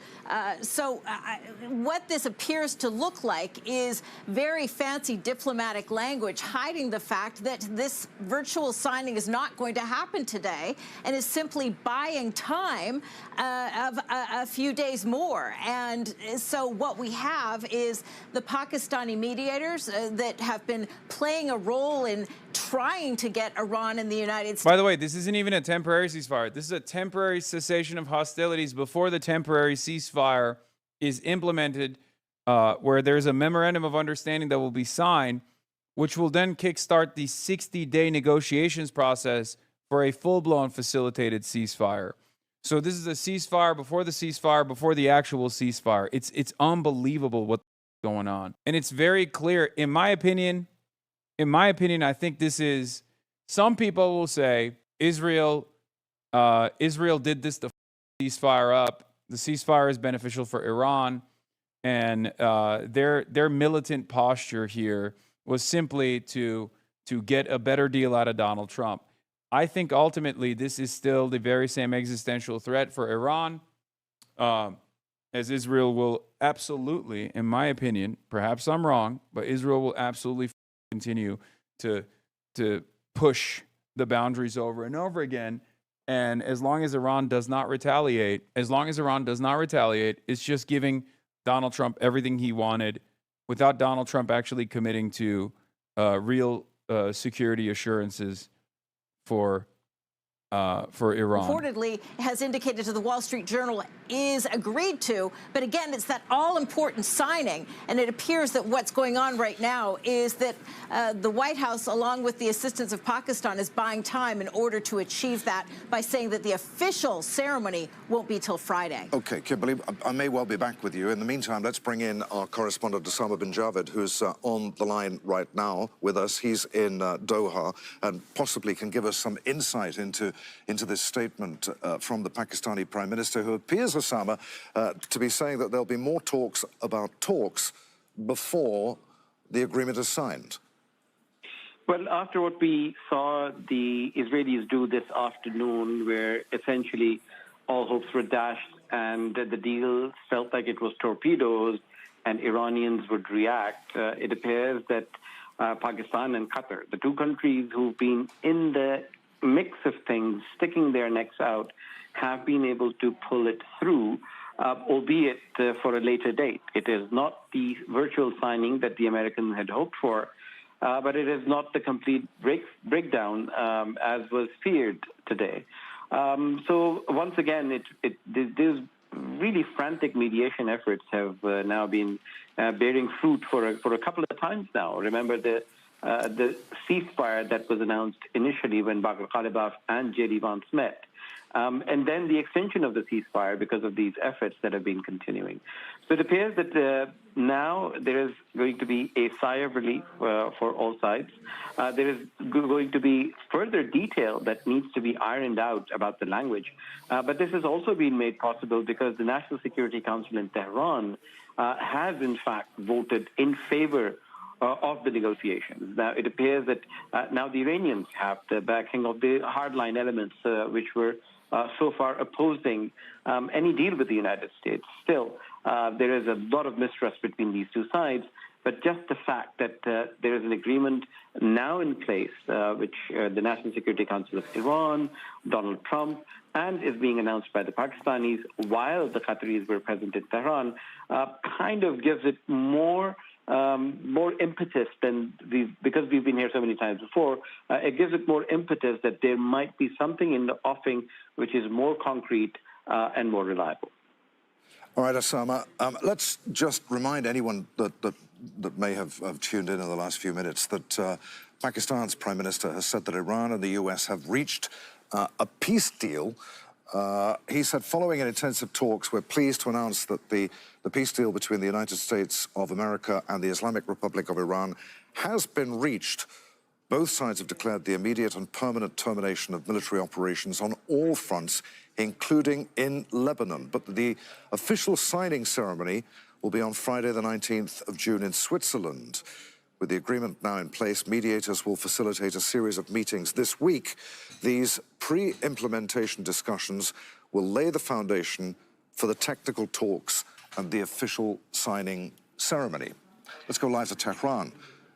What this appears to look like is very fancy diplomatic language hiding the fact that this virtual signing is not going to happen today and is simply buying time of a few days more. And so what we have is the Pakistani mediators that have been playing a role in trying to get Iran and the United States. By the way, this isn't even a temporary ceasefire. This is a temporary cessation of hostilities before the temporary ceasefire is implemented, where there's a memorandum of understanding that will be signed, which will then kickstart the 60-day negotiations process for a full-blown facilitated ceasefire. So this is a ceasefire before the actual ceasefire. It's unbelievable what's going on. And it's very clear, in my opinion, I think this is, some people will say Israel did this to ceasefire up. The ceasefire is beneficial for Iran, and their militant posture here was simply to get a better deal out of Donald Trump. I think ultimately this is still the very same existential threat for Iran, as Israel will absolutely, in my opinion, perhaps I'm wrong, but Israel will absolutely continue to push the boundaries over and over again. And as long as Iran does not retaliate, it's just giving Donald Trump everything he wanted without Donald Trump actually committing to real security assurances for Iran. Reportedly has indicated to the Wall Street Journal is agreed to. But again, it's that all-important signing. And it appears that what's going on right now is that the White House, along with the assistance of Pakistan, is buying time in order to achieve that by saying that the official ceremony won't be till Friday. Okay, Kimberly, I may well be back with you. In the meantime, let's bring in our correspondent, Osama bin Javed, who's on the line right now with us. He's in Doha and possibly can give us some insight into this statement from the Pakistani Prime Minister, who appears, Osama, to be saying that there'll be more talks about talks before the agreement is signed. Well, after what we saw the Israelis do this afternoon, where essentially all hopes were dashed and the deal felt like it was torpedoes and Iranians would react, it appears that Pakistan and Qatar, the two countries who've been in the mix of things, sticking their necks out, have been able to pull it through, albeit for a later date. It is not the virtual signing that the Americans had hoped for, but it is not the complete breakdown as was feared today. So once again, these really frantic mediation efforts have now been bearing fruit for a couple of times now. Remember the ceasefire that was announced initially when Bagher Ghalibaf and J.D. Vance met, and then the extension of the ceasefire because of these efforts that have been continuing. So it appears that now there is going to be a sigh of relief for all sides. There is going to be further detail that needs to be ironed out about the language. But this has also been made possible because the National Security Council in Tehran has, in fact, voted in favor of the negotiations. Now, it appears that now the Iranians have the backing of the hardline elements, which were so far opposing any deal with the United States. Still, there is a lot of mistrust between these two sides, but just the fact that there is an agreement now in place, which the National Security Council of Iran, Donald Trump, and is being announced by the Pakistanis while the Qataris were present in Tehran, kind of gives it more impetus than because we've been here so many times before, it gives it more impetus that there might be something in the offing which is more concrete and more reliable. All right, Osama, let's just remind anyone that may have tuned in the last few minutes that Pakistan's Prime Minister has said that Iran and the US have reached a peace deal. He said, following an intensive talks, we're pleased to announce that the peace deal between the United States of America and the Islamic Republic of Iran has been reached. Both sides have declared the immediate and permanent termination of military operations on all fronts, including in Lebanon. But the official signing ceremony will be on Friday, the 19th of June in Switzerland. With the agreement now in place, mediators will facilitate a series of meetings this week. These pre-implementation discussions will lay the foundation for the technical talks and the official signing ceremony. Let's go live to Tehran.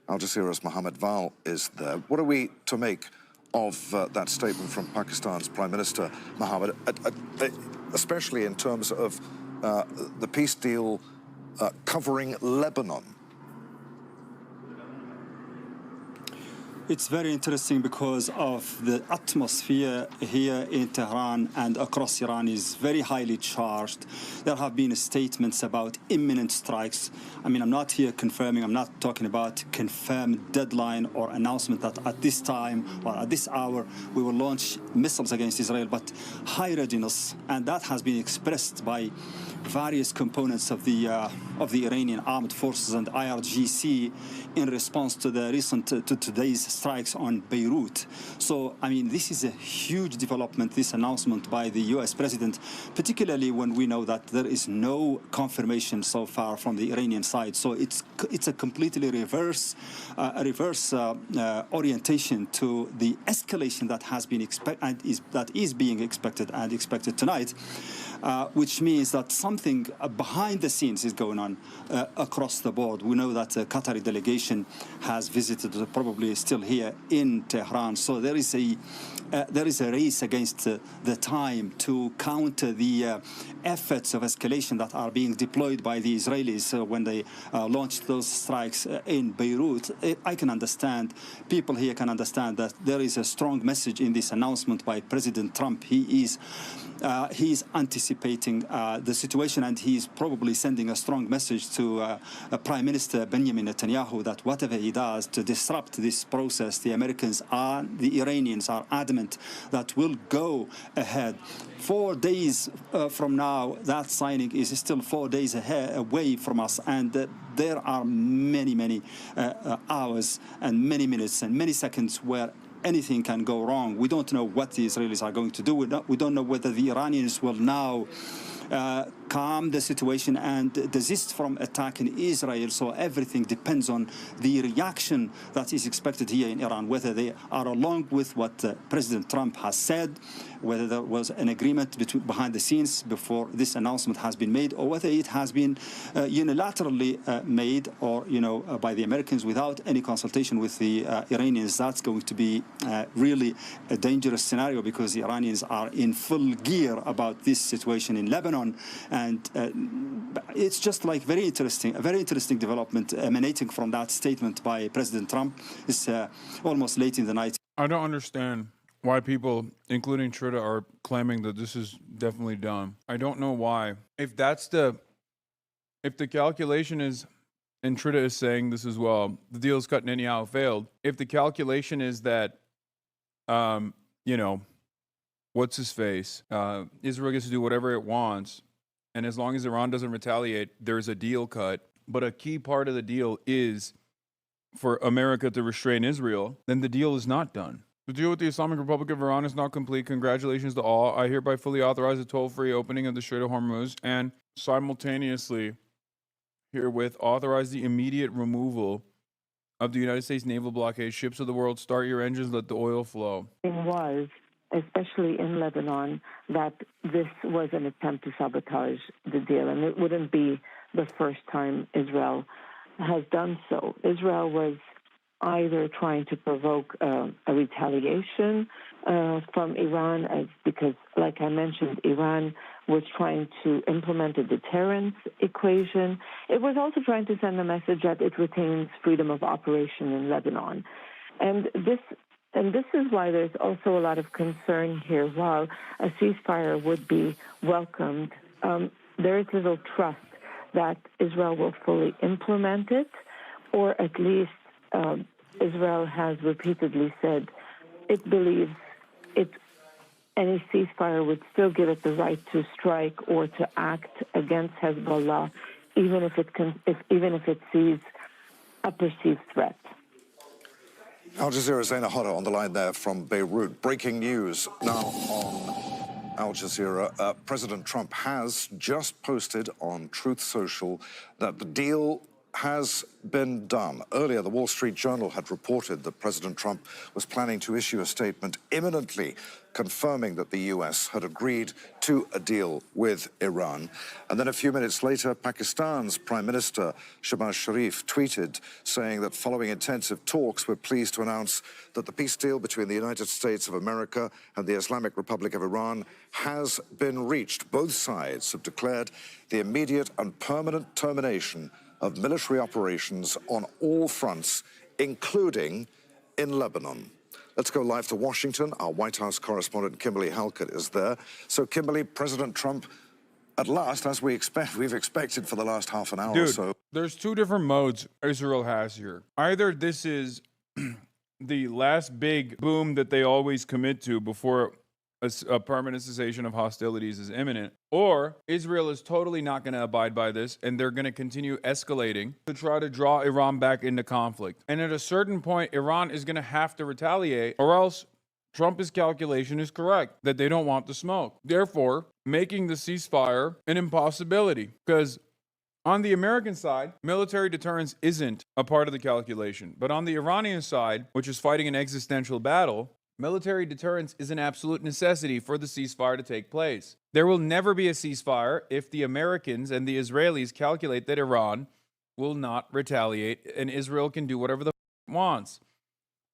Al Jazeera's Mohammed Val is there. What are we to make of that statement from Pakistan's Prime Minister, Mohammed, especially in terms of the peace deal covering Lebanon? It's very interesting because of the atmosphere here in Tehran and across Iran is very highly charged. There have been statements about imminent strikes. I mean, I'm not here confirming, I'm not talking about confirmed deadline or announcement that at this time or at this hour we will launch missiles against Israel, but high readiness, and that has been expressed by various components of the Iranian armed forces and IRGC in response to the recent to today's strikes on Beirut. So, I mean, this is a huge development, this announcement by the U.S. president, particularly when we know that there is no confirmation so far from the Iranian side. So it's a completely reverse orientation to the escalation that has been that is being expected tonight. Which means that something behind the scenes is going on across the board. We know that the Qatari delegation has visited, probably still here in Tehran. So there is a race against the time to counter the efforts of escalation that are being deployed by the Israelis when they launched those strikes in Beirut. I can understand, people here can understand that there is a strong message in this announcement by President Trump. He is anticipating the situation, and he's probably sending a strong message to Prime Minister Benjamin Netanyahu that whatever he does to disrupt this process, the Iranians are adamant that will go ahead. 4 days from now, that signing is still 4 days away from us, and there are many hours and many minutes and many seconds where anything can go wrong. We don't know what the Israelis are going to do. We don't know whether the Iranians will now calm the situation and desist from attacking Israel. So everything depends on the reaction that is expected here in Iran, whether they are along with what President Trump has said, whether there was an agreement behind the scenes before this announcement has been made, or whether it has been unilaterally made or, by the Americans without any consultation with the Iranians. That's going to be really a dangerous scenario because the Iranians are in full gear about this situation in Lebanon. And it's just like a very interesting development emanating from that statement by President Trump. It's almost late in the night. I don't understand why people, including Trita, are claiming that this is definitely done. I don't know why. If the calculation is, and Trita is saying this as well, the deal is cut and anyhow failed. If the calculation is that, what's his face? Israel gets to do whatever it wants. And as long as Iran doesn't retaliate, there's a deal cut. But a key part of the deal is for America to restrain Israel, then the deal is not done. The deal with the Islamic Republic of Iran is not complete. Congratulations to all. I hereby fully authorize the toll-free opening of the Strait of Hormuz and simultaneously herewith authorize the immediate removal of the United States naval blockade. Ships of the world, start your engines, let the oil flow. It was, especially in Lebanon, that this was an attempt to sabotage the deal, and it wouldn't be the first time Israel has done so. Israel was either trying to provoke a retaliation from Iran, because, like I mentioned, Iran was trying to implement a deterrence equation. It was also trying to send a message that it retains freedom of operation in Lebanon. And this is why there's also a lot of concern here. While a ceasefire would be welcomed, there is little trust that Israel will fully implement it, or at least Israel has repeatedly said it believes any ceasefire would still give it the right to strike or to act against Hezbollah, even if it sees a perceived threat. Al Jazeera's Zaina Hodder on the line there from Beirut. Breaking news now on Al Jazeera. President Trump has just posted on Truth Social that the deal has been done. Earlier, the Wall Street Journal had reported that President Trump was planning to issue a statement imminently confirming that the U.S. had agreed to a deal with Iran. And then a few minutes later, Pakistan's Prime Minister Shehbaz Sharif tweeted saying that following intensive talks, we're pleased to announce that the peace deal between the United States of America and the Islamic Republic of Iran has been reached. Both sides have declared the immediate and permanent termination of military operations on all fronts, including in Lebanon. Let's go live to Washington. Our White House correspondent, Kimberly Halkett, is there. So, Kimberly, President Trump, at last, as we've expected for the last half an hour or so. There's two different modes Israel has here. Either this is the last big boom that they always commit to before a permanent cessation of hostilities is imminent, or Israel is totally not going to abide by this, and they're going to continue escalating to try to draw Iran back into conflict. And at a certain point, Iran is going to have to retaliate, or else Trump's calculation is correct, that they don't want the smoke. Therefore, making the ceasefire an impossibility, because on the American side, military deterrence isn't a part of the calculation. But on the Iranian side, which is fighting an existential battle, military deterrence is an absolute necessity for the ceasefire to take place. There will never be a ceasefire if the Americans and the Israelis calculate that Iran will not retaliate and Israel can do whatever the it wants.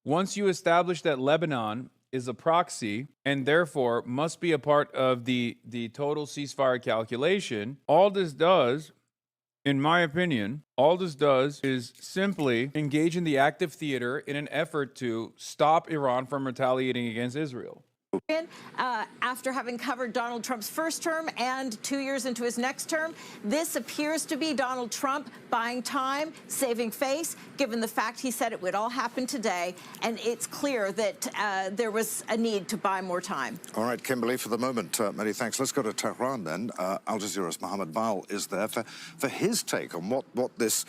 Once you establish that Lebanon is a proxy and therefore must be a part of the total ceasefire calculation, all this does, in my opinion, all this does is simply engage in the active theater in an effort to stop Iran from retaliating against Israel. After having covered Donald Trump's first term and 2 years into his next term, this appears to be Donald Trump buying time, saving face, given the fact he said it would all happen today. And it's clear that there was a need to buy more time. All right, Kimberly, for the moment, many thanks. Let's go to Tehran then. Al Jazeera's Mohammed Val is there for his take on what this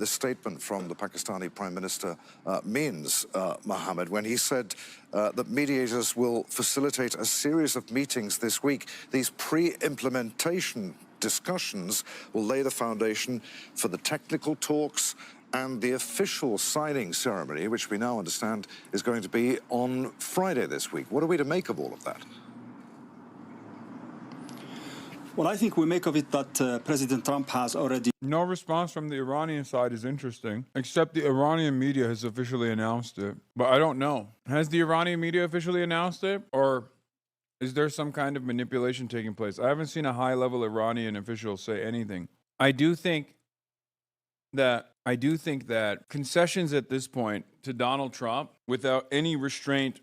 statement from the Pakistani Prime Minister means, Mohammed, when he said that mediators will facilitate a series of meetings this week. These pre-implementation discussions will lay the foundation for the technical talks and the official signing ceremony, which we now understand is going to be on Friday this week. What are we to make of all of that? Well, I think we make of it that President Trump has already... No response from the Iranian side is interesting, except the Iranian media has officially announced it. But I don't know. Has the Iranian media officially announced it? Or is there some kind of manipulation taking place? I haven't seen a high-level Iranian official say anything. I do think that concessions at this point to Donald Trump, without any restraint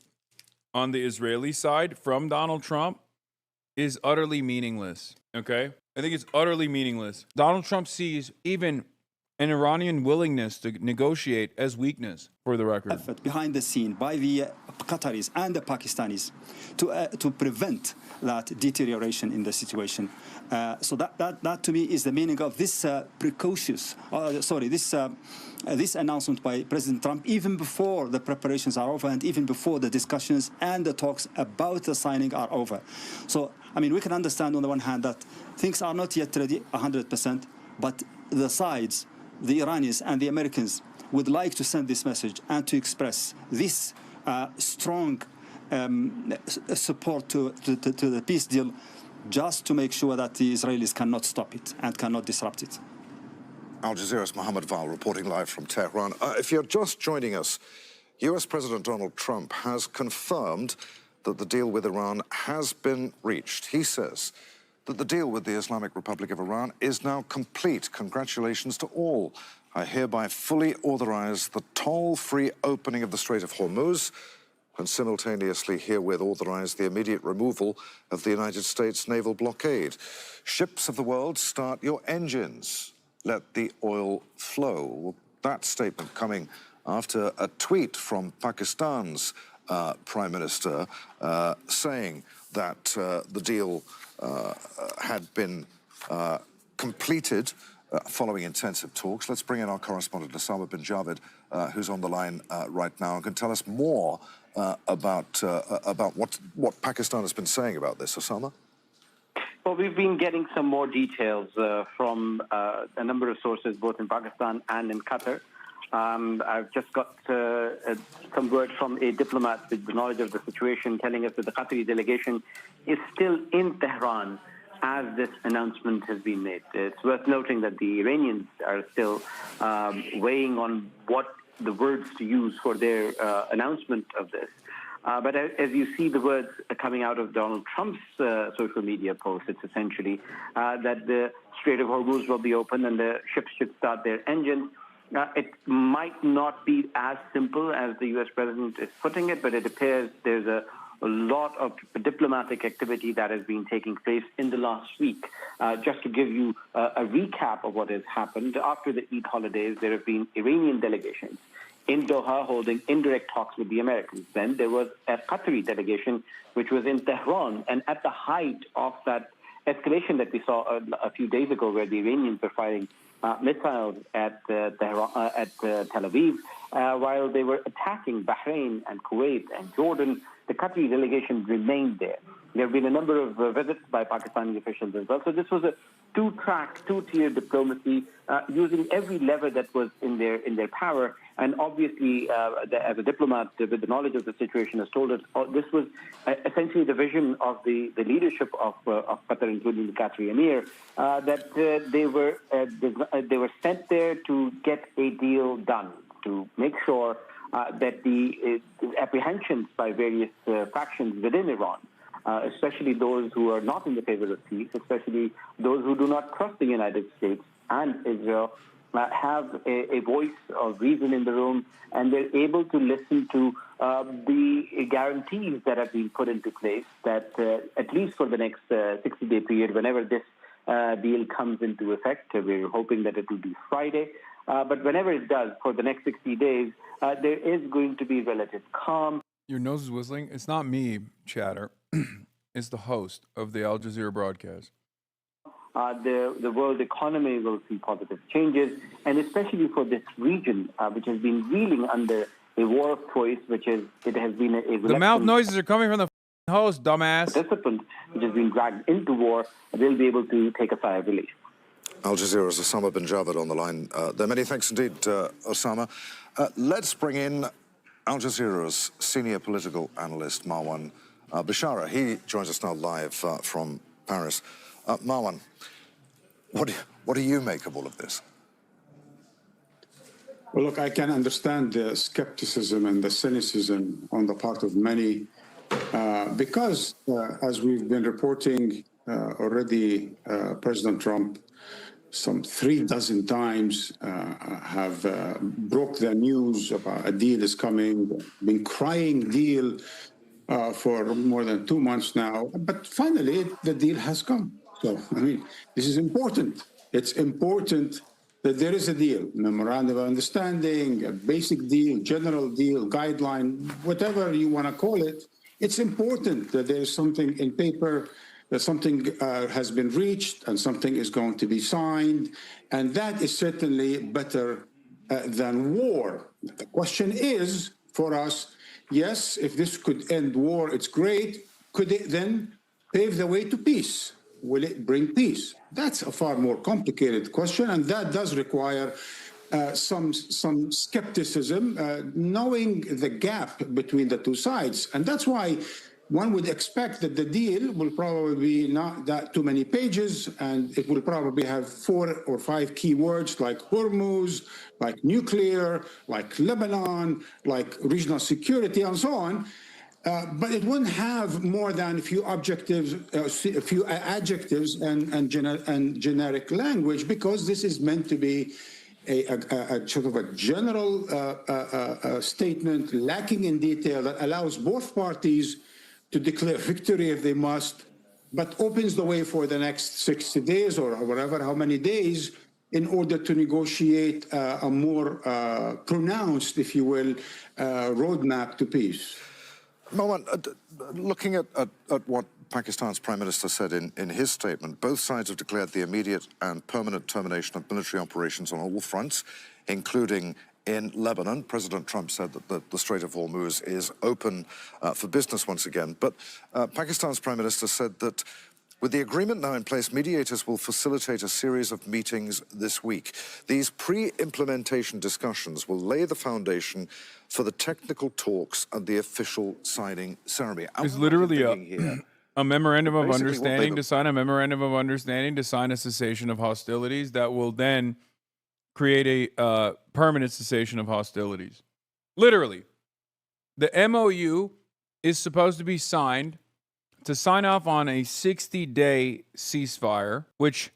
on the Israeli side from Donald Trump, is utterly meaningless, okay? I think it's utterly meaningless. Donald Trump sees even an Iranian willingness to negotiate as weakness, for the record. Effort behind the scene by the Qataris and the Pakistanis to prevent that deterioration in the situation. So that to me is the meaning of this this announcement by President Trump, even before the preparations are over and even before the discussions and the talks about the signing are over. So, I mean, we can understand on the one hand that things are not yet ready 100%, but the sides, the Iranians and the Americans, would like to send this message and to express this strong support to the peace deal, just to make sure that the Israelis cannot stop it and cannot disrupt it. Al Jazeera's Mohammed Val reporting live from Tehran. If you're just joining us, US President Donald Trump has confirmed that the deal with Iran has been reached. He says that the deal with the Islamic Republic of Iran is now complete. Congratulations to all. I hereby fully authorize the toll-free opening of the Strait of Hormuz and simultaneously herewith authorize the immediate removal of the United States naval blockade. Ships of the world, start your engines. Let the oil flow. We'll that statement coming after a tweet from Pakistan's Prime Minister saying that the deal had been completed following intensive talks. Let's bring in our correspondent, Osama bin Javed, who's on the line right now and can tell us more about what Pakistan has been saying about this. Osama? Well, we've been getting some more details from a number of sources, both in Pakistan and in Qatar. I've just got some word from a diplomat with the knowledge of the situation telling us that the Qatari delegation is still in Tehran as this announcement has been made. It's worth noting that the Iranians are still weighing on what the words to use for their announcement of this. But as you see the words coming out of Donald Trump's social media post, it's essentially that the Strait of Hormuz will be open and the ships should start their engines. It might not be as simple as the U.S. president is putting it, but it appears there's a lot of diplomatic activity that has been taking place in the last week. Just to give you a recap of what has happened, after the Eid holidays, there have been Iranian delegations in Doha holding indirect talks with the Americans. Then there was a Qatari delegation which was in Tehran, and at the height of that escalation that we saw a few days ago, where the Iranians were firing missiles at Tel Aviv, while they were attacking Bahrain and Kuwait and Jordan, the Qatari delegation remained there. There have been a number of visits by Pakistani officials as well. So this was a two-track, two-tier diplomacy using every lever that was in their power. And obviously, as a diplomat with the knowledge of the situation has told us, this was essentially the vision of the leadership of Qatar, including the Qatari Emir, that they were sent there to get a deal done, to make sure that the apprehensions by various factions within Iran, especially those who are not in the favor of peace, especially those who do not trust the United States and Israel, have a voice of reason in the room, and they're able to listen to the guarantees that have been put into place that at least for the next 60-day period, whenever this deal comes into effect, we're hoping that it will be Friday, but whenever it does, for the next 60 days, there is going to be relative calm. Your nose is whistling. It's not me, Chatter. It's the host of the Al Jazeera broadcast. The world economy will see positive changes, and especially for this region, which has been reeling under a war of choice, it has been a The mouth noises are coming from the host, dumbass. Participant, which has been dragged into war, they'll be able to take a sigh of relief. Al Jazeera's Osama bin Javed on the line. There. Many thanks indeed, Osama. Let's bring in Al Jazeera's senior political analyst, Marwan Bashara. He joins us now live from Paris. Marwan, what do you make of all of this? Well, look, I can understand the skepticism and the cynicism on the part of many because, as we've been reporting already, President Trump some 36 times have broke the news about a deal is coming, been crying deal for more than 2 months now. But finally, the deal has come. So, I mean, this is important. It's important that there is a deal, memorandum of understanding, a basic deal, general deal, guideline, whatever you want to call it. It's important that there is something in paper, that something has been reached and something is going to be signed. And that is certainly better than war. The question is, for us, yes, if this could end war, it's great. Could it then pave the way to peace? Will it bring peace? That's a far more complicated question, and that does require some skepticism, knowing the gap between the two sides. And that's why one would expect that the deal will probably be not that too many pages, and it will probably have 4 or 5 key words like Hormuz, like nuclear, like Lebanon, like regional security, and so on. But it wouldn't have more than a few adjectives and generic language, because this is meant to be a sort of a general statement lacking in detail that allows both parties to declare victory if they must, but opens the way for the next 60 days or whatever, how many days, in order to negotiate a more pronounced, if you will, roadmap to peace. Marwan, looking at what Pakistan's Prime Minister said in his statement, both sides have declared the immediate and permanent termination of military operations on all fronts, including in Lebanon. President Trump said that the Strait of Hormuz is open for business once again. But Pakistan's Prime Minister said that with the agreement now in place, mediators will facilitate a series of meetings this week. These pre-implementation discussions will lay the foundation for the technical talks and the official signing ceremony. It's literally a memorandum of understanding to sign a memorandum of understanding to sign a cessation of hostilities that will then create a permanent cessation of hostilities. Literally, the MOU is supposed to be signed to sign off on a 60-day ceasefire, which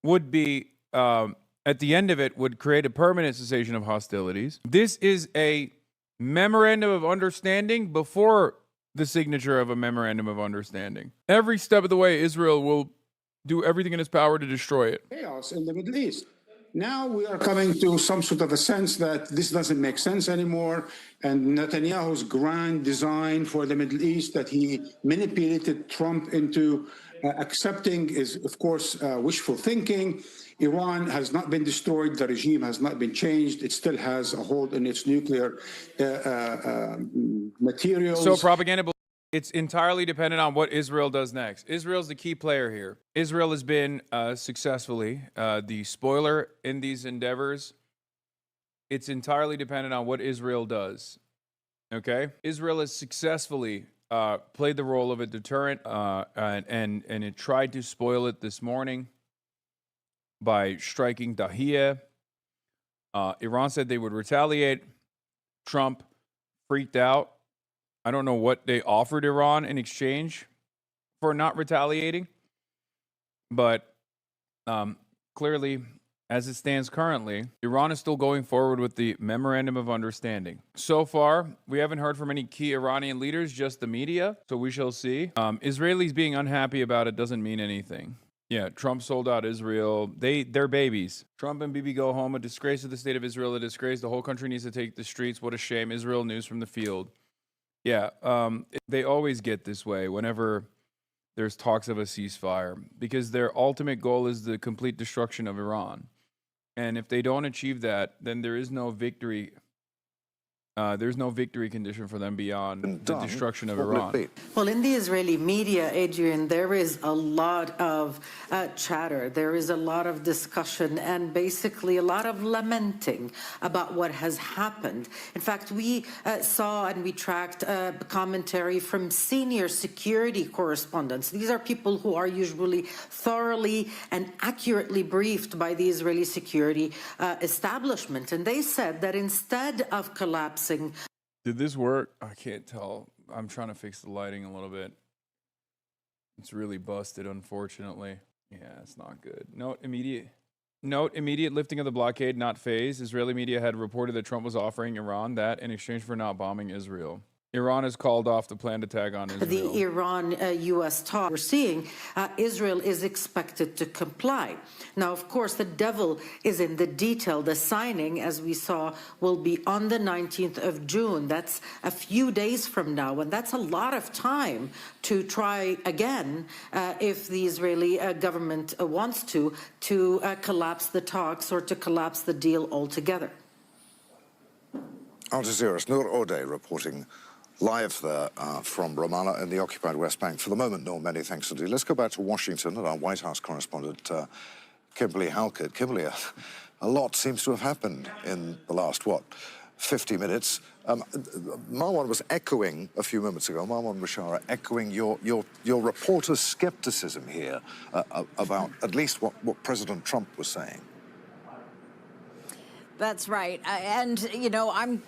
would be, at the end of it, would create a permanent cessation of hostilities. This is a memorandum of understanding before the signature of a memorandum of understanding. Every step of the way, Israel will do everything in its power to destroy it. Chaos in the Middle East. Now we are coming to some sort of a sense that this doesn't make sense anymore, and Netanyahu's grand design for the Middle East that he manipulated Trump into accepting is, of course, wishful thinking. Iran has not been destroyed. The regime has not been changed. It still has a hold in its nuclear materials. So propaganda, it's entirely dependent on what Israel does next. Israel's the key player here. Israel has been successfully the spoiler in these endeavors. It's entirely dependent on what Israel does. Okay? Israel has successfully played the role of a deterrent, and it tried to spoil it this morning by striking Dahiyeh. Iran said they would retaliate. Trump freaked out. I don't know what they offered Iran in exchange for not retaliating. But clearly, as it stands currently, Iran is still going forward with the Memorandum of Understanding. So far, we haven't heard from any key Iranian leaders, just the media. So we shall see. Israelis being unhappy about it doesn't mean anything. Yeah, Trump sold out Israel. They're babies. Trump and Bibi go home. A disgrace to the state of Israel. A disgrace. The whole country needs to take the streets. What a shame. Israel news from the field. Yeah, they always get this way whenever there's talks of a ceasefire, because their ultimate goal is the complete destruction of Iran. And if they don't achieve that, then there is no victory. There's no victory condition for them beyond the destruction of Iran. Well, in the Israeli media, Adrian, there is a lot of chatter. There is a lot of discussion and basically a lot of lamenting about what has happened. In fact, we saw and we tracked commentary from senior security correspondents. These are people who are usually thoroughly and accurately briefed by the Israeli security establishment. And they said that instead of collapsing, did this work? I can't tell. I'm trying to fix the lighting a little bit. It's really busted, unfortunately. Yeah, it's not good. Note, immediate lifting of the blockade, not phased. Israeli media had reported that Trump was offering Iran that in exchange for not bombing Israel. Iran has called off the planned attack on Israel. The Iran-U.S. talk we're seeing, Israel is expected to comply. Now, of course, the devil is in the detail. The signing, as we saw, will be on the 19th of June. That's a few days from now, and that's a lot of time to try again, if the Israeli government wants to collapse the talks or to collapse the deal altogether. Al Jazeera's Noor Odeh reporting live there from Ramallah in the occupied West Bank. For the moment, Noor, many thanks indeed. Let's go back to Washington and our White House correspondent, Kimberly Halkett. Kimberly, a lot seems to have happened in the last, 50 minutes. Marwan was echoing a few moments ago, Marwan Bashara, echoing your reporter's skepticism here about at least what President Trump was saying. That's right. And, you know, I'm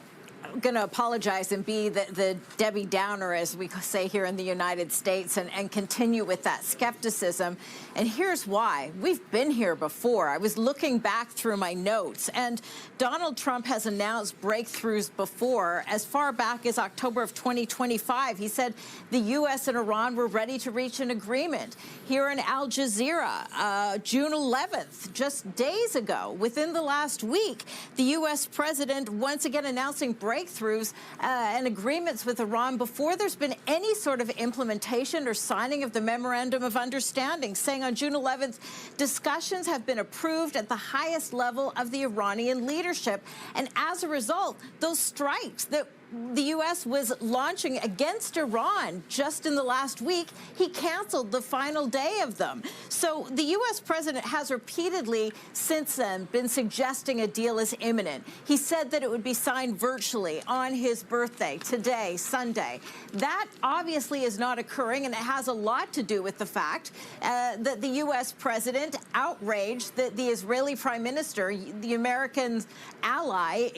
going to apologize and be the Debbie Downer, as we say here in the United States, and continue with that skepticism. And here's why. We've been here before. I was looking back through my notes, and Donald Trump has announced breakthroughs before. As far back as October of 2025, he said the U.S. and Iran were ready to reach an agreement. Here in Al Jazeera, June 11th, just days ago, within the last week, the U.S. president once again announcing breakthroughs and agreements with Iran before there's been any sort of implementation or signing of the Memorandum of Understanding, saying on June 11th, discussions have been approved at the highest level of the Iranian leadership. And as a result, those strikes that the U.S. was launching against Iran just in the last week, he canceled the final day of them. So the U.S. president has repeatedly since then been suggesting a deal is imminent. He said that it would be signed virtually on his birthday, today, Sunday. That obviously is not occurring, and it has a lot to do with the fact that the U.S. president outraged that the Israeli prime minister, the American ally,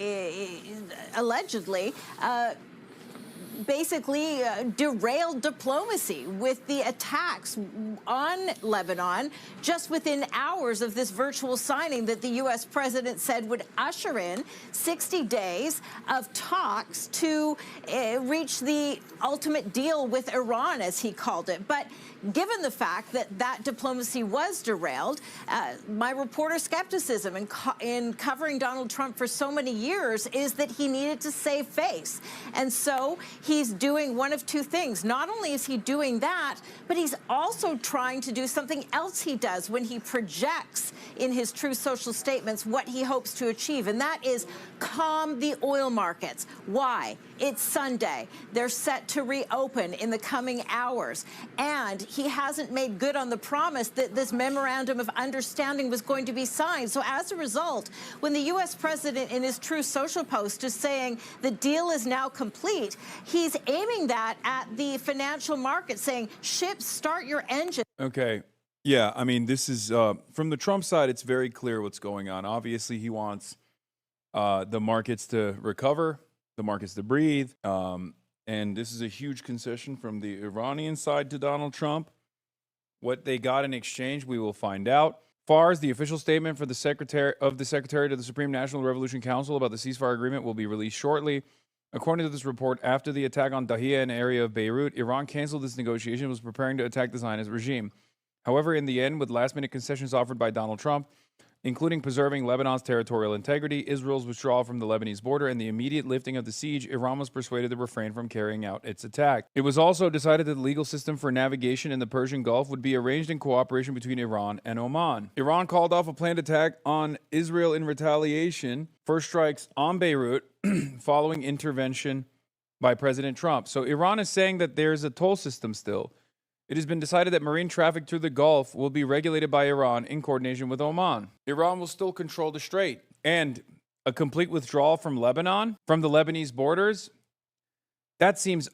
allegedly, basically derailed diplomacy with the attacks on Lebanon just within hours of this virtual signing that the U.S. president said would usher in 60 days of talks to reach the ultimate deal with Iran, as he called it. But given the fact that that diplomacy was derailed, my reporter skepticism in covering Donald Trump for so many years is that he needed to save face. And so he's doing one of two things. Not only is he doing that, but he's also trying to do something else he does when he projects in his True Social statements what he hopes to achieve, and that is calm the oil markets. Why? It's Sunday. They're set to reopen in the coming hours. And he hasn't made good on the promise that this Memorandum of Understanding was going to be signed. So as a result, when the U.S. president in his True Social post is saying the deal is now complete, he's aiming that at the financial market, saying, ships, start your engine. Okay. Yeah, I mean, this is, from the Trump side, it's very clear what's going on. Obviously, he wants the markets to recover, the markets to breathe. And this is a huge concession from the Iranian side to Donald Trump. What they got in exchange, we will find out. As far as the official statement for the Secretary to the Supreme National Revolution Council about the ceasefire agreement will be released shortly. According to this report, after the attack on Dahiya, an area of Beirut, Iran canceled its negotiation and was preparing to attack the Zionist regime. However, in the end, with last-minute concessions offered by Donald Trump, including preserving Lebanon's territorial integrity, Israel's withdrawal from the Lebanese border, and the immediate lifting of the siege, Iran was persuaded to refrain from carrying out its attack. It was also decided that the legal system for navigation in the Persian Gulf would be arranged in cooperation between Iran and Oman. Iran called off a planned attack on Israel in retaliation for strikes on Beirut following intervention by President Trump. So Iran is saying that there's a toll system still. It has been decided that marine traffic through the Gulf will be regulated by Iran in coordination with Oman. Iran will still control the strait. And a complete withdrawal from Lebanon, from the Lebanese borders, that seems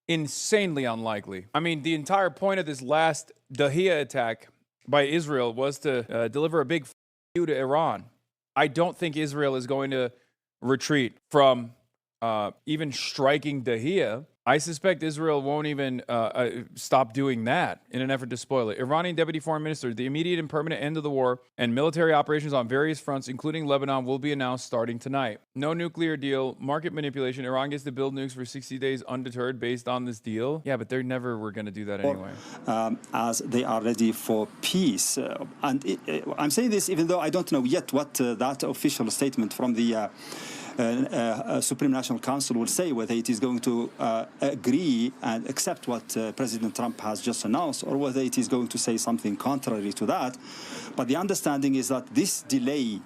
insanely unlikely. I mean, the entire point of this last Dahiya attack by Israel was to deliver a big f*** you to Iran. I don't think Israel is going to retreat from even striking Dahiya. I suspect Israel won't even stop doing that in an effort to spoil it. Iranian Deputy Foreign Minister, the immediate and permanent end of the war and military operations on various fronts, including Lebanon, will be announced starting tonight. No nuclear deal, market manipulation. Iran gets to build nukes for 60 days undeterred based on this deal. Yeah, but they never were going to do that anyway. As they are ready for peace. I'm saying this even though I don't know yet what that official statement from the Supreme National Council will say, whether it is going to agree and accept what President Trump has just announced, or whether it is going to say something contrary to that. But the understanding is that this delay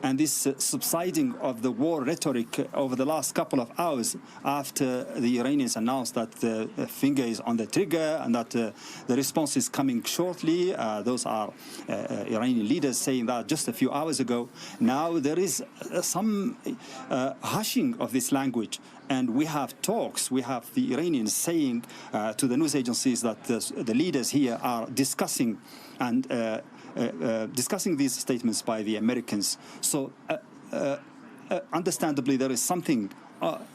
and this subsiding of the war rhetoric over the last couple of hours after the Iranians announced that the finger is on the trigger and that the response is coming shortly. Those are Iranian leaders saying that just a few hours ago. Now there is some hushing of this language. And we have talks, we have the Iranians saying to the news agencies that the leaders here are discussing discussing these statements by the Americans. So understandably, there is something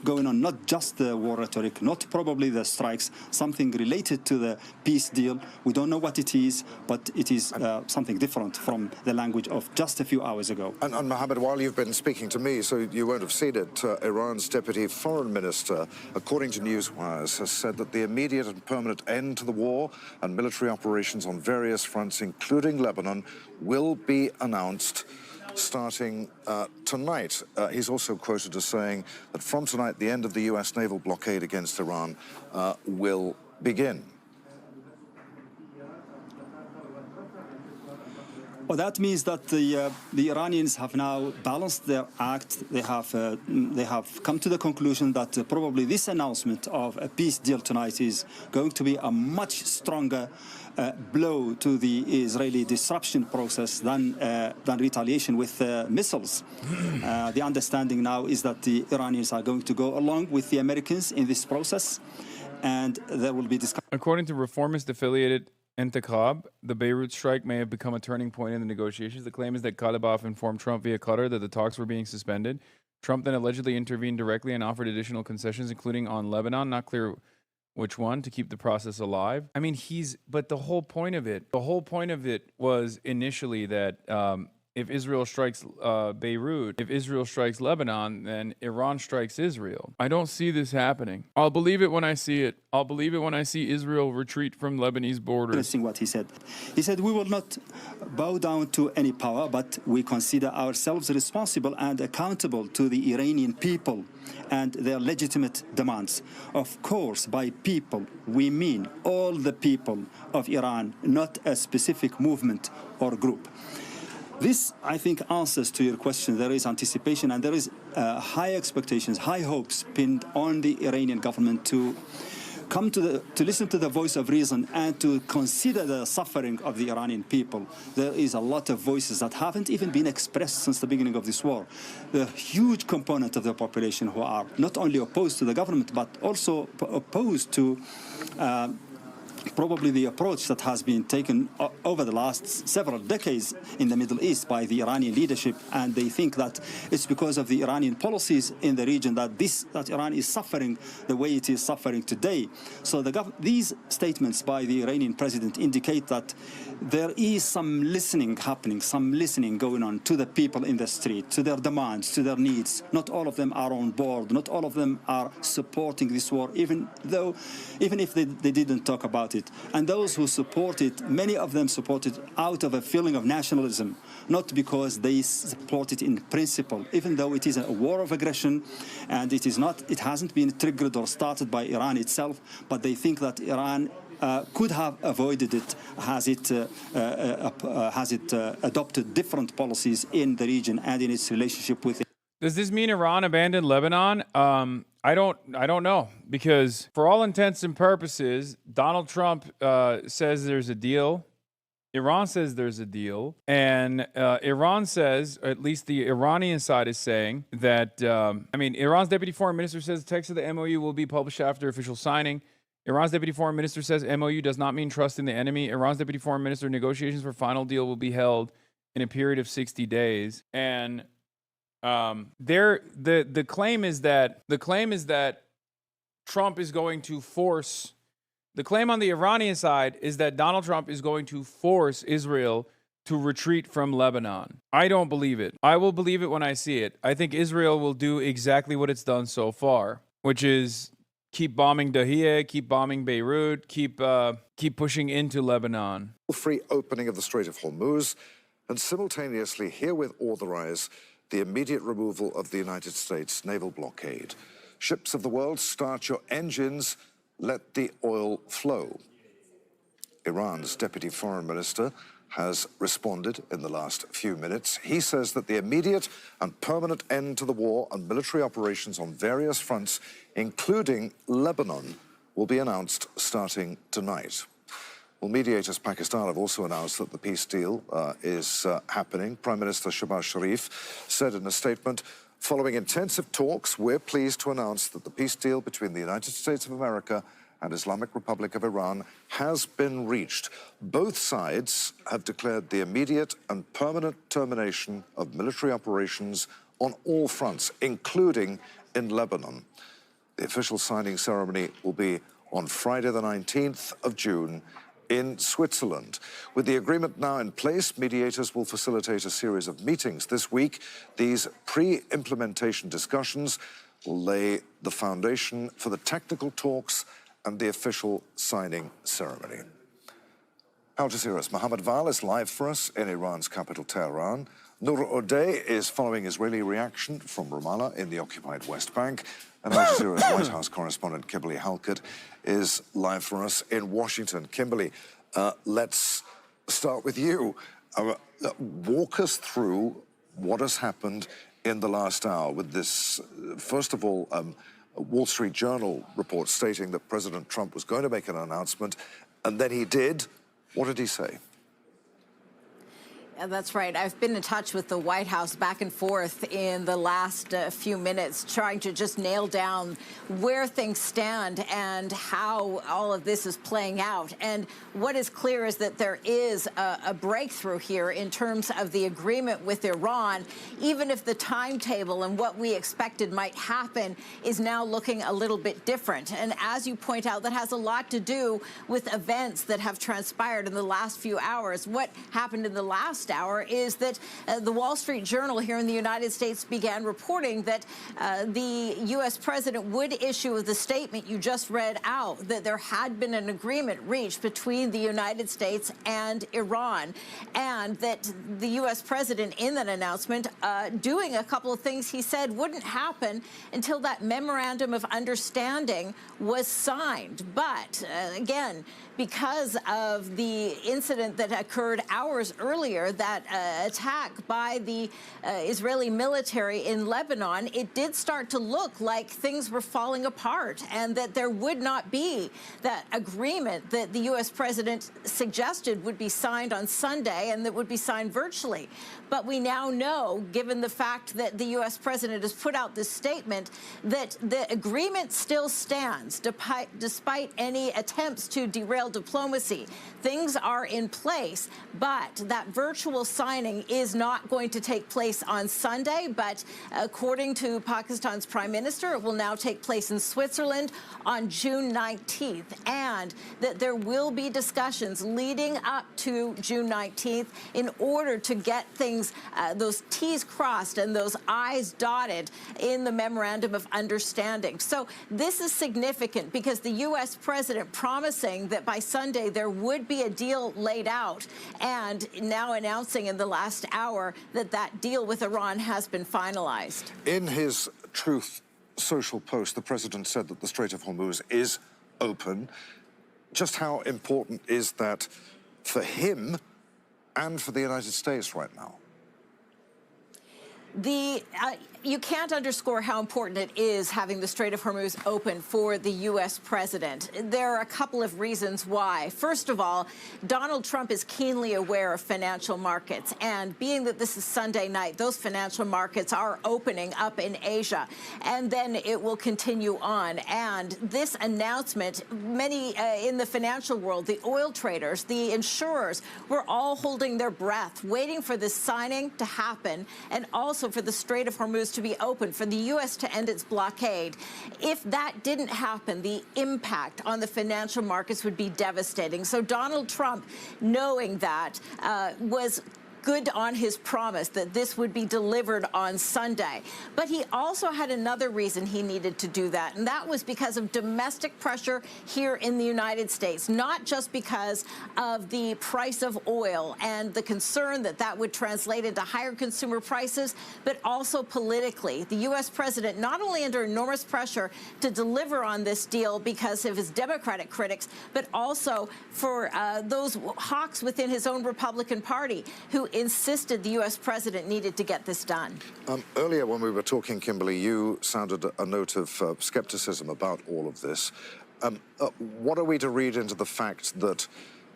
going on, not just the war rhetoric, not probably the strikes, something related to the peace deal. We don't know what it is, but it is something different from the language of just a few hours ago. And Mohammed, while you've been speaking to me, so you won't have seen it, Iran's deputy foreign minister, according to Newswires, has said that the immediate and permanent end to the war and military operations on various fronts, including Lebanon, will be announced starting tonight. He's also quoted as saying that from tonight, the end of the U.S. naval blockade against Iran will begin. Well, that means that the Iranians have now balanced their act. They have come to the conclusion that probably this announcement of a peace deal tonight is going to be a much stronger blow to the Israeli disruption process than retaliation with missiles. The understanding now is that the Iranians are going to go along with the Americans in this process, and there will be discussion. According to reformist affiliated Entekhab, the Beirut strike may have become a turning point in the negotiations. The claim is that Kalibaf informed Trump via Qatar that the talks were being suspended. Trump then allegedly intervened directly and offered additional concessions, including on Lebanon, not clear which one, to keep the process alive. I mean, but the whole point of it was initially that if Israel strikes Beirut, if Israel strikes Lebanon, then Iran strikes Israel. I don't see this happening. I'll believe it when I see it. I'll believe it when I see Israel retreat from Lebanese borders. Interesting what he said. He said, we will not bow down to any power, but we consider ourselves responsible and accountable to the Iranian people and their legitimate demands. Of course, by people, we mean all the people of Iran, not a specific movement or group. This, I think, answers to your question. There is anticipation and there is high expectations, high hopes pinned on the Iranian government to come to listen to the voice of reason and to consider the suffering of the Iranian people. There is a lot of voices that haven't even been expressed since the beginning of this war. The huge component of the population who are not only opposed to the government, but also opposed to probably the approach that has been taken over the last several decades in the Middle East by the Iranian leadership, and they think that it's because of the Iranian policies in the region that Iran is suffering the way it is suffering today. So these statements by the Iranian president indicate that there is some listening happening, some listening going on to the people in the street, to their demands, to their needs. Not all of them are on board. Not all of them are supporting this war, even if they didn't talk about it. And those who support it, many of them support it out of a feeling of nationalism, not because they support it in principle, even though it is a war of aggression and it hasn't been triggered or started by Iran itself, but they think that Iran could have avoided it has it adopted different policies in the region and in its relationship with it. Does this mean Iran abandoned Lebanon? I don't know, because for all intents and purposes, Donald Trump says there's a deal. Iran says there's a deal. And Iran says, or at least the Iranian side is saying that, Iran's deputy foreign minister says the text of the MOU will be published after official signing. Iran's deputy foreign minister says MOU does not mean trust in the enemy. Iran's deputy foreign minister, negotiations for final deal will be held in a period of 60 days. And the claim is that Trump is going to force. The claim on the Iranian side is that Donald Trump is going to force Israel to retreat from Lebanon. I don't believe it. I will believe it when I see it. I think Israel will do exactly what it's done so far, which is keep bombing Dahiyeh, keep bombing Beirut, keep pushing into Lebanon. Free opening of the Strait of Hormuz, and simultaneously herewith authorize the immediate removal of the United States naval blockade. Ships of the world, start your engines, let the oil flow. Iran's deputy foreign minister has responded in the last few minutes. He says that the immediate and permanent end to the war and military operations on various fronts, including Lebanon, will be announced starting tonight. Well, mediators Pakistan have also announced that the peace deal is happening. Prime Minister Shehbaz Sharif said in a statement, following intensive talks, we're pleased to announce that the peace deal between the United States of America and Islamic Republic of Iran has been reached. Both sides have declared the immediate and permanent termination of military operations on all fronts, including in Lebanon. The official signing ceremony will be on Friday, the 19th of June in Switzerland. With the agreement now in place, mediators will facilitate a series of meetings this week. These pre-implementation discussions will lay the foundation for the technical talks and the official signing ceremony. Al Jazeera's Mohammed Val is live for us in Iran's capital, Tehran. Noor Odeh is following Israeli reaction from Ramallah in the occupied West Bank. And Al Jazeera's White House correspondent, Kimberly Halkett, is live for us in Washington. Kimberly, let's start with you. Walk us through what has happened in the last hour with this, first of all, a Wall Street Journal report stating that President Trump was going to make an announcement, and then he did. What did he say? That's right. I've been in touch with the White House back and forth in the last few minutes, trying to just nail down where things stand and how all of this is playing out. And what is clear is that there is a breakthrough here in terms of the agreement with Iran, even if the timetable and what we expected might happen is now looking a little bit different. And as you point out, that has a lot to do with events that have transpired in the last few hours. What happened in the last hour is that the Wall Street Journal here in the United States began reporting that the U.S. president would issue the statement you just read out, that there had been an agreement reached between the United States and Iran, and that the U.S. president in that announcement doing a couple of things he said wouldn't happen until that memorandum of understanding was signed. But again, because of the incident that occurred hours earlier, that attack by the Israeli military in Lebanon, it did start to look like things were falling apart and that there would not be that agreement that the U.S. president suggested would be signed on Sunday and that would be signed virtually. But we now know, given the fact that the U.S. president has put out this statement, that the agreement still stands despite any attempts to derail diplomacy. Things are in place, but that virtual signing is not going to take place on Sunday. But according to Pakistan's prime minister, it will now take place in Switzerland on June 19th, and that there will be discussions leading up to June 19th in order to get things, those T's crossed and those I's dotted in the memorandum of understanding. So this is significant because the U.S. president promising that by Sunday there would be a deal laid out, and now announcing in the last hour that that deal with Iran has been finalized. In his Truth Social post, the president said that the Strait of Hormuz is open. Just how important is that for him and for the United States right now? You can't underscore how important it is having the Strait of Hormuz open for the U.S. president. There are a couple of reasons why. First of all, Donald Trump is keenly aware of financial markets, and being that this is Sunday night, those financial markets are opening up in Asia, and then it will continue on. And this announcement, many in the financial world, the oil traders, the insurers, were all holding their breath, waiting for this signing to happen, and also for the Strait of Hormuz to be open, for the U.S. to end its blockade. If that didn't happen, the impact on the financial markets would be devastating. So Donald Trump, knowing that, was good on his promise that this would be delivered on Sunday. But he also had another reason he needed to do that, and that was because of domestic pressure here in the United States, not just because of the price of oil and the concern that that would translate into higher consumer prices, but also politically. The U.S. president not only under enormous pressure to deliver on this deal because of his Democratic critics, but also for those hawks within his own Republican Party who insisted the U.S. president needed to get this done. Earlier when we were talking, Kimberly, you sounded a note of skepticism about all of this. What are we to read into the fact that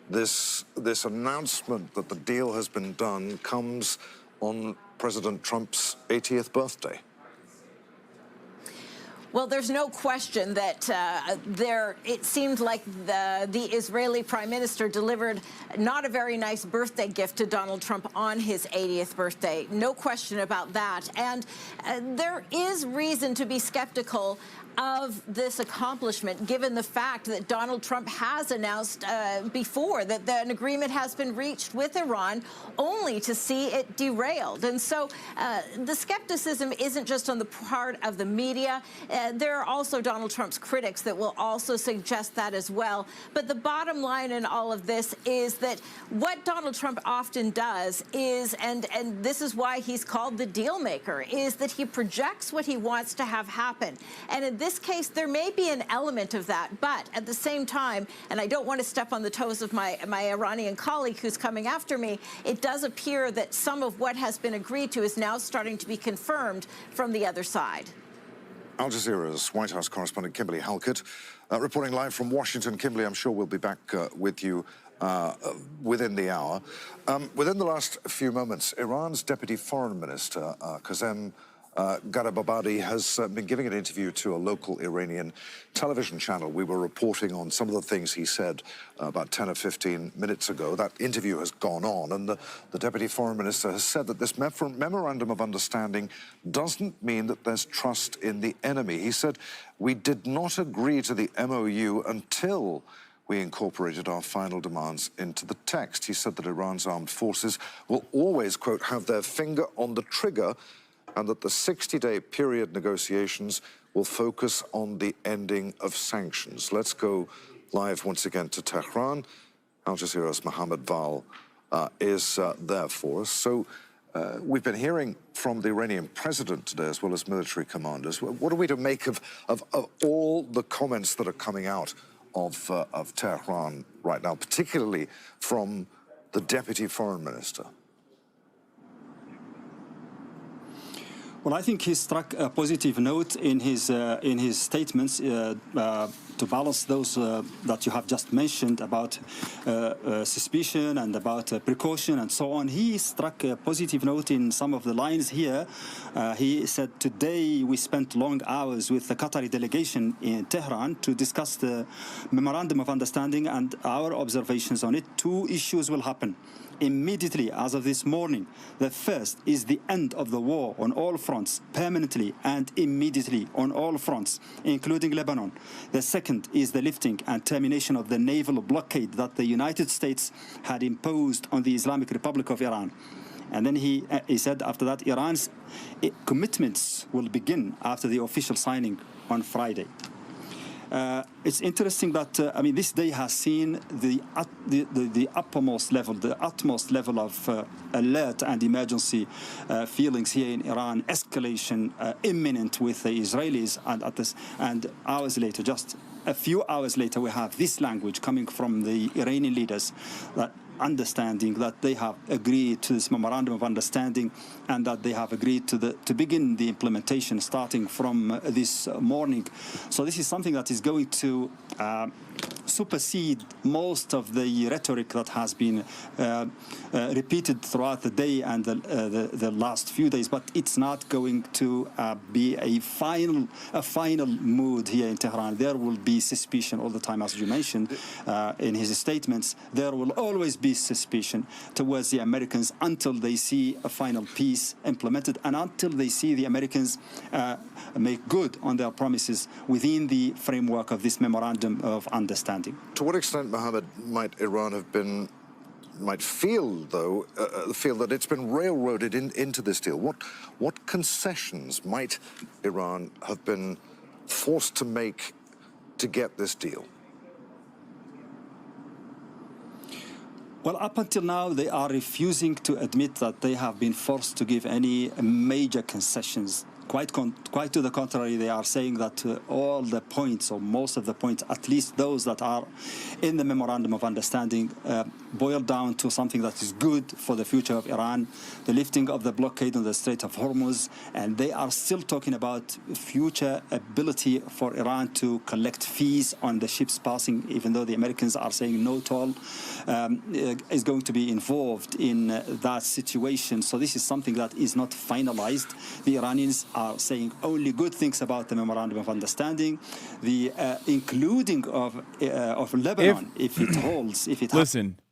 this announcement that the deal has been done comes on President Trump's 80th birthday? Well, there's no question that it seemed like the Israeli prime minister delivered not a very nice birthday gift to Donald Trump on his 80th birthday. No question about that. And there is reason to be skeptical of this accomplishment, given the fact that Donald Trump has announced before that an agreement has been reached with Iran, only to see it derailed. And so the skepticism isn't just on the part of the media. There are also Donald Trump's critics that will also suggest that as well. But the bottom line in all of this is that what Donald Trump often does is, and this is why he's called the deal maker, is that he projects what he wants to have happen. And in this case, there may be an element of that, but at the same time, and I don't want to step on the toes of my Iranian colleague who's coming after me, it does appear that some of what has been agreed to is now starting to be confirmed from the other side. Al Jazeera's White House correspondent Kimberly Halkett reporting live from Washington. Kimberly, I'm sure we'll be back with you within the hour. Within the last few moments, Iran's Deputy Foreign Minister, Kazem Garibabadi, has been giving an interview to a local Iranian television channel. We were reporting on some of the things he said about 10 or 15 minutes ago. That interview has gone on, and the Deputy Foreign Minister has said that this memorandum of understanding doesn't mean that there's trust in the enemy. He said, "We did not agree to the MOU until we incorporated our final demands into the text." He said that Iran's armed forces will always, quote, have their finger on the trigger, and that the 60-day period negotiations will focus on the ending of sanctions. Let's go live once again to Tehran. Al Jazeera's Mohammed Val is there for us. So we've been hearing from the Iranian president today, as well as military commanders. What are we to make of all the comments that are coming out of Tehran right now, particularly from the Deputy Foreign Minister? Well, I think he struck a positive note in his statements to balance those that you have just mentioned about suspicion and about precaution and so on. He struck a positive note in some of the lines here. He said, "Today we spent long hours with the Qatari delegation in Tehran to discuss the memorandum of understanding and our observations on it. Two issues will happen immediately as of this morning. The first is the end of the war on all fronts, permanently and immediately on all fronts, including Lebanon. The second is the lifting and termination of the naval blockade that the United States had imposed on the Islamic Republic of Iran." And then he said after that, Iran's commitments will begin after the official signing on Friday. It's interesting that this day has seen the utmost level of alert and emergency feelings here in Iran, escalation imminent with the Israelis, and hours later, just a few hours later, we have this language coming from the Iranian leaders, that understanding that they have agreed to this memorandum of understanding and that they have agreed to begin the implementation starting from this morning. So this is something that is going to supersede most of the rhetoric that has been repeated throughout the day and the last few days, but it's not going to be a final mood here in Tehran. There will be suspicion all the time, as you mentioned in his statements. There will always be suspicion towards the Americans until they see a final peace implemented and until they see the Americans make good on their promises within the framework of this memorandum of understanding. To what extent, Mohammed, might Iran have been, feel that it's been railroaded into this deal? What concessions might Iran have been forced to make to get this deal? Well, up until now, they are refusing to admit that they have been forced to give any major concessions. Quite to the contrary, they are saying that all the points, or most of the points, at least those that are in the memorandum of understanding, boil down to something that is good for the future of Iran, the lifting of the blockade on the Strait of Hormuz, and they are still talking about future ability for Iran to collect fees on the ships passing, even though the Americans are saying no toll is going to be involved in that situation. So this is something that is not finalized. The Iranians are saying only good things about the memorandum of understanding, the including of Lebanon, if it holds, if it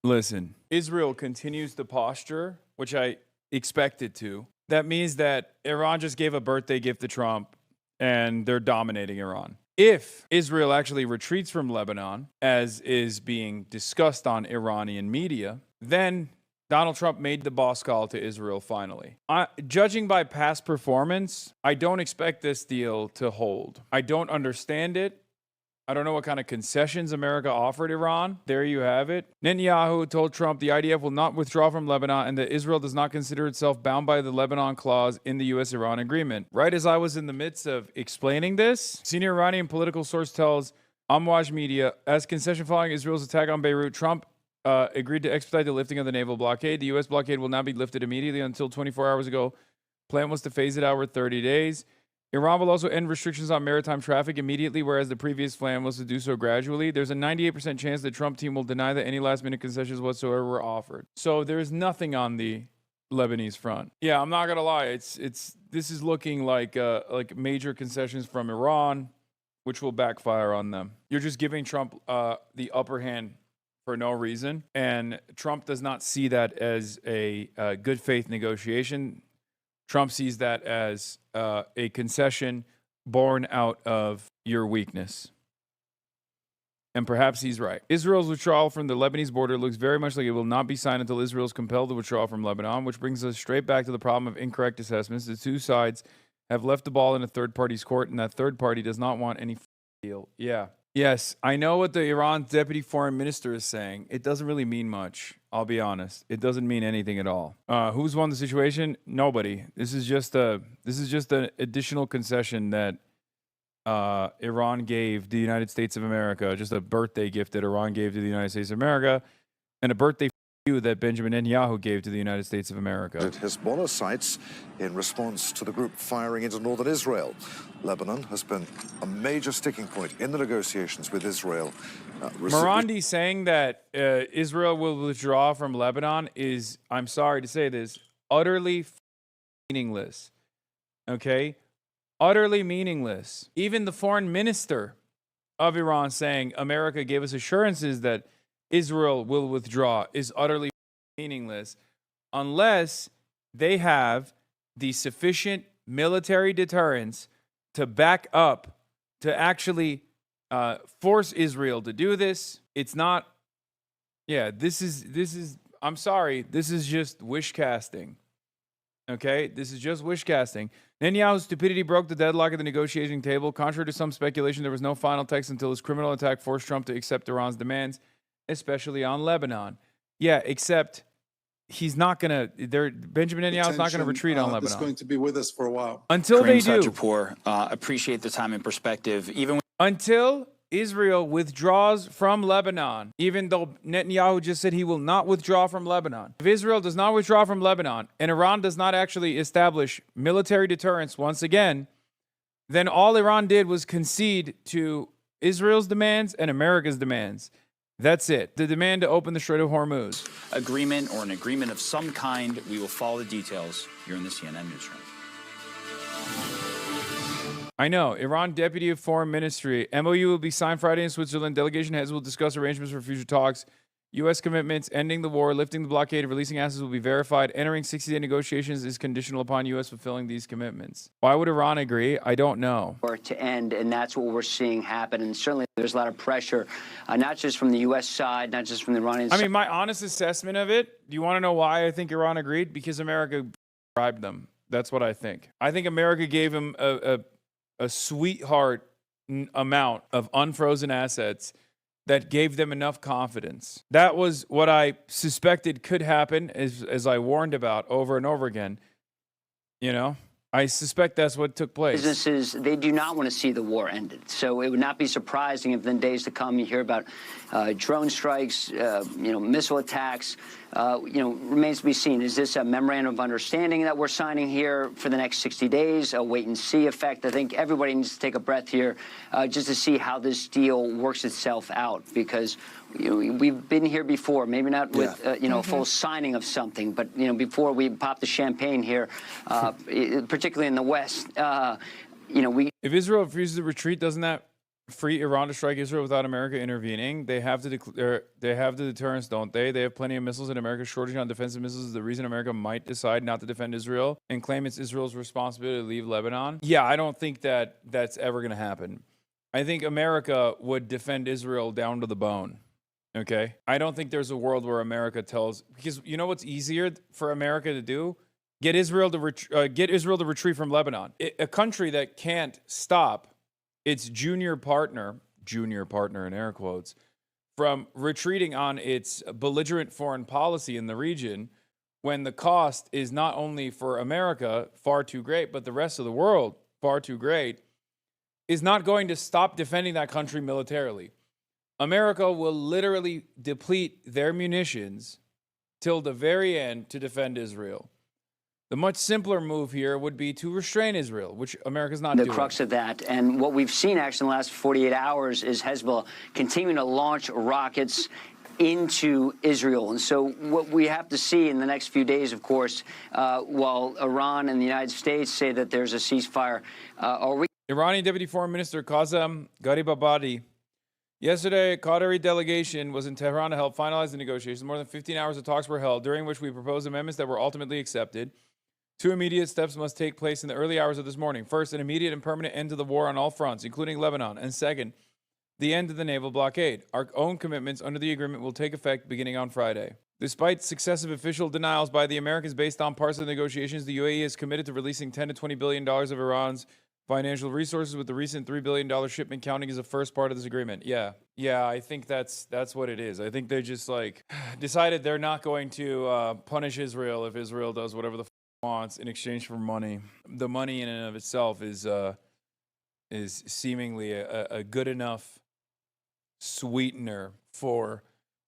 Listen. Israel continues the posture, which I expected to. That means that Iran just gave a birthday gift to Trump and they're dominating Iran. If Israel actually retreats from Lebanon, as is being discussed on Iranian media, then Donald Trump made the boss call to Israel finally. Judging by past performance, I don't expect this deal to hold. I don't understand it. I don't know what kind of concessions America offered Iran. There you have it. Netanyahu told Trump the IDF will not withdraw from Lebanon and that Israel does not consider itself bound by the Lebanon clause in the U.S.-Iran agreement. Right as I was in the midst of explaining this, senior Iranian political source tells Amwaj Media, as concession following Israel's attack on Beirut, Trump agreed to expedite the lifting of the naval blockade. The U.S. blockade will now be lifted immediately. Until 24 hours ago, plan was to phase it out over 30 days. Iran will also end restrictions on maritime traffic immediately, whereas the previous plan was to do so gradually. There's a 98% chance the Trump team will deny that any last-minute concessions whatsoever were offered. So there's nothing on the Lebanese front. Yeah, I'm not gonna lie. This is looking like major concessions from Iran, which will backfire on them. You're just giving Trump the upper hand for no reason, and Trump does not see that as a good faith negotiation. Trump sees that as a concession born out of your weakness. And perhaps he's right. Israel's withdrawal from the Lebanese border looks very much like it will not be signed until Israel is compelled to withdraw from Lebanon, which brings us straight back to the problem of incorrect assessments. The two sides have left the ball in a third party's court, and that third party does not want any deal. Yeah. Yes, I know what the Iran deputy foreign minister is saying. It doesn't really mean much. I'll be honest. It doesn't mean anything at all. Who's won the situation? Nobody. This is just an additional concession that Iran gave the United States of America, just a birthday gift that Iran gave to the United States of America, and a birthday that Benjamin Netanyahu gave to the United States of America. Hezbollah sites in response to the group firing into northern Israel. Lebanon has been a major sticking point in the negotiations with Israel. Marandi saying that Israel will withdraw from Lebanon is, I'm sorry to say this, utterly meaningless. Okay? Utterly meaningless. Even the foreign minister of Iran saying America gave us assurances that Israel will withdraw is utterly meaningless unless they have the sufficient military deterrence to back up, to actually force Israel to do this. It's not, this is, I'm sorry, this is just wish casting. Okay, this is just wish casting. Netanyahu's stupidity broke the deadlock at the negotiating table. Contrary to some speculation, there was no final text until his criminal attack forced Trump to accept Iran's demands, especially on Lebanon. Yeah, except he's not going to, Benjamin Netanyahu's not going to retreat on Lebanon. It's going to be with us for a while. Until they do. Appreciate the time and perspective. Until Israel withdraws from Lebanon, even though Netanyahu just said he will not withdraw from Lebanon. If Israel does not withdraw from Lebanon and Iran does not actually establish military deterrence once again, then all Iran did was concede to Israel's demands and America's demands. That's it. The demand to open the Strait of Hormuz. Agreement or an agreement of some kind. We will follow the details here in the CNN newsroom. I know. Iran Deputy of Foreign Ministry. MOU will be signed Friday in Switzerland. Delegation heads will discuss arrangements for future talks. U.S. commitments, ending the war, lifting the blockade, and releasing assets will be verified. Entering 60-day negotiations is conditional upon U.S. fulfilling these commitments. Why would Iran agree? I don't know. To end, and that's what we're seeing happen. And certainly there's a lot of pressure, not just from the U.S. side, not just from the Iranian side. I mean, my honest assessment of it, do you want to know why I think Iran agreed? Because America bribed them. That's what I think. I think America gave him a sweetheart amount of unfrozen assets that gave them enough confidence. That was what I suspected could happen, as I warned about over and over again. You know, I suspect that's what took place. Businesses, they do not want to see the war ended. So it would not be surprising if in days to come you hear about drone strikes, missile attacks. Remains to be seen. Is this a memorandum of understanding that we're signing here for the next 60 days, a wait-and-see effect? I think everybody needs to take a breath here just to see how this deal works itself out, because we've been here before, maybe not with a full signing of something, but before we pop the champagne here, particularly in the West, If Israel refuses to retreat, doesn't that free Iran to strike Israel without America intervening? They have the deterrence, don't they? They have plenty of missiles, and America's shortage on defensive missiles is the reason America might decide not to defend Israel and claim it's Israel's responsibility to leave Lebanon. Yeah, I don't think that that's ever going to happen. I think America would defend Israel down to the bone. Okay? I don't think there's a world where America tells, because you know what's easier for America to do? Get Israel to retreat from Lebanon. A country that can't stop its junior partner in air quotes, from retreating on its belligerent foreign policy in the region, when the cost is not only for America far too great, but the rest of the world far too great, is not going to stop defending that country militarily. America will literally deplete their munitions till the very end to defend Israel. The much simpler move here would be to restrain Israel, which America's not doing. The crux of that, and what we've seen actually in the last 48 hours, is Hezbollah continuing to launch rockets into Israel. And so what we have to see in the next few days, of course, while Iran and the United States say that there's a ceasefire, Iranian Deputy Foreign Minister Qasem Gharibabadi. Yesterday, a Qatari delegation was in Tehran to help finalize the negotiations. More than 15 hours of talks were held, during which we proposed amendments that were ultimately accepted. 2 immediate steps must take place in the early hours of this morning. First, an immediate and permanent end to the war on all fronts, including Lebanon. And second, the end of the naval blockade. Our own commitments under the agreement will take effect beginning on Friday. Despite successive official denials by the Americans based on parts of the negotiations, the UAE is committed to releasing $10 to $20 billion of Iran's financial resources, with the recent $3 billion shipment counting as the first part of this agreement. Yeah, I think that's what it is. I think they just decided they're not going to punish Israel if Israel does whatever the wants in exchange for money. The money in and of itself is seemingly a good enough sweetener for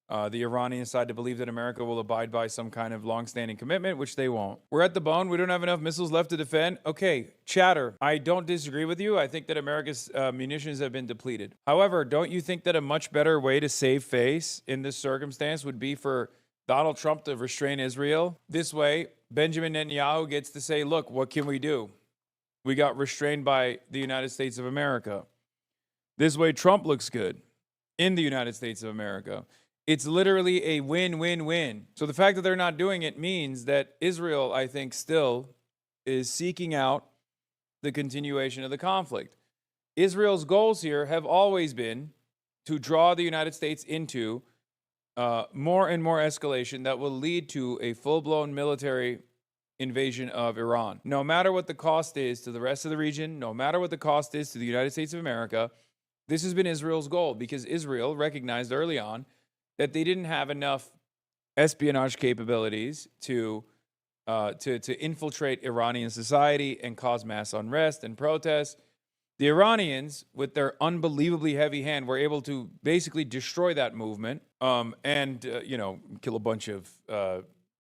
the Iranian side to believe that America will abide by some kind of long-standing commitment, which they won't. We're at the bone. We don't have enough missiles left to defend. Okay, chatter. I don't disagree with you. I think that America's munitions have been depleted. However, don't you think that a much better way to save face in this circumstance would be for Donald Trump to restrain Israel? This way, Benjamin Netanyahu gets to say, look, what can we do? We got restrained by the United States of America. This way, Trump looks good in the United States of America. It's literally a win-win-win. So the fact that they're not doing it means that Israel, I think, still is seeking out the continuation of the conflict. Israel's goals here have always been to draw the United States into more and more escalation that will lead to a full-blown military invasion of Iran. No matter what the cost is to the rest of the region, no matter what the cost is to the United States of America, this has been Israel's goal, because Israel recognized early on that they didn't have enough espionage capabilities to infiltrate Iranian society and cause mass unrest and protests. The Iranians, with their unbelievably heavy hand, were able to basically destroy that movement and kill a bunch of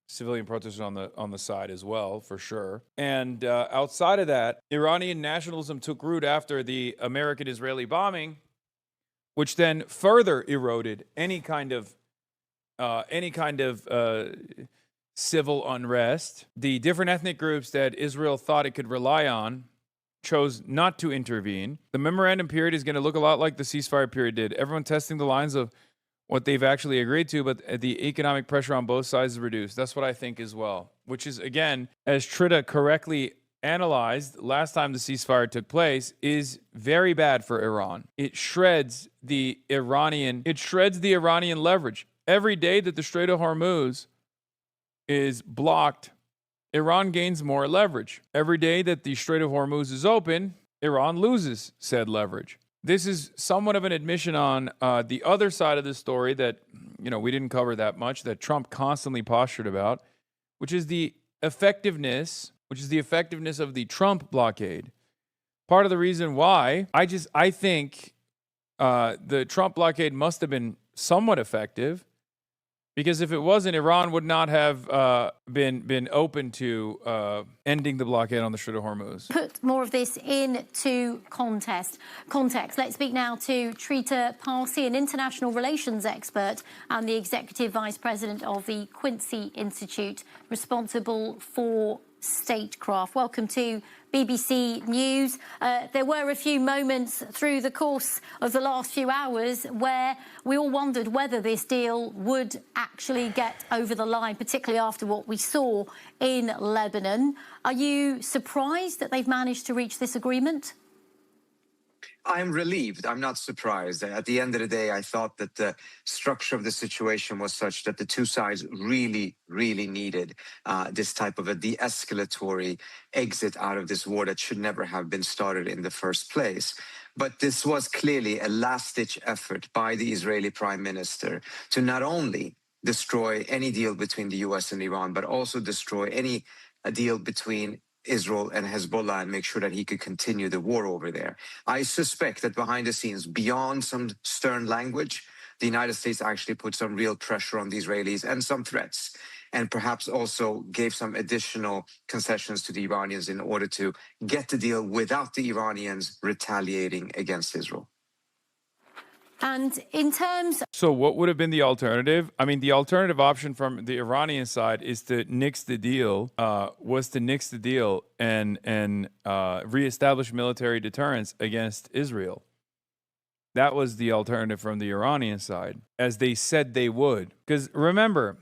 civilian protesters on the side as well, for sure. And outside of that, Iranian nationalism took root after the American-Israeli bombing, which then further eroded any kind of civil unrest. The different ethnic groups that Israel thought it could rely on chose not to intervene. The memorandum period is going to look a lot like the ceasefire period did. Everyone testing the lines of what they've actually agreed to, but the economic pressure on both sides is reduced. That's what I think as well, which is, again, as Trita correctly analyzed last time the ceasefire took place, is very bad for Iran. It shreds the Iranian leverage. Every day that the Strait of Hormuz is blocked, Iran gains more leverage. Every day that the Strait of Hormuz is open, Iran loses said leverage. This is somewhat of an admission on the other side of the story that, we didn't cover that much, that Trump constantly postured about, which is the effectiveness which is the effectiveness of the Trump blockade. Part of the reason why I think the Trump blockade must have been somewhat effective, because if it wasn't, Iran would not have been open to ending the blockade on the Strait of Hormuz. Put more of this into context. Let's speak now to Trita Parsi, an international relations expert and the executive vice president of the Quincy Institute, responsible for statecraft. Welcome to BBC News. There were a few moments through the course of the last few hours where we all wondered whether this deal would actually get over the line, particularly after what we saw in Lebanon. Are you surprised that they've managed to reach this agreement? I'm relieved. I'm not surprised. At the end of the day, I thought that the structure of the situation was such that the two sides really, really needed this type of a de-escalatory exit out of this war that should never have been started in the first place. But this was clearly a last-ditch effort by the Israeli prime minister to not only destroy any deal between the U.S. and Iran, but also destroy any deal between Israel and Hezbollah and make sure that he could continue the war over there. I suspect that behind the scenes, beyond some stern language, the United States actually put some real pressure on the Israelis and some threats, and perhaps also gave some additional concessions to the Iranians in order to get the deal without the Iranians retaliating against Israel. And in terms... So what would have been the alternative? I mean, the alternative option from the Iranian side is to nix the deal, and reestablish military deterrence against Israel. That was the alternative from the Iranian side, as they said they would. Because remember,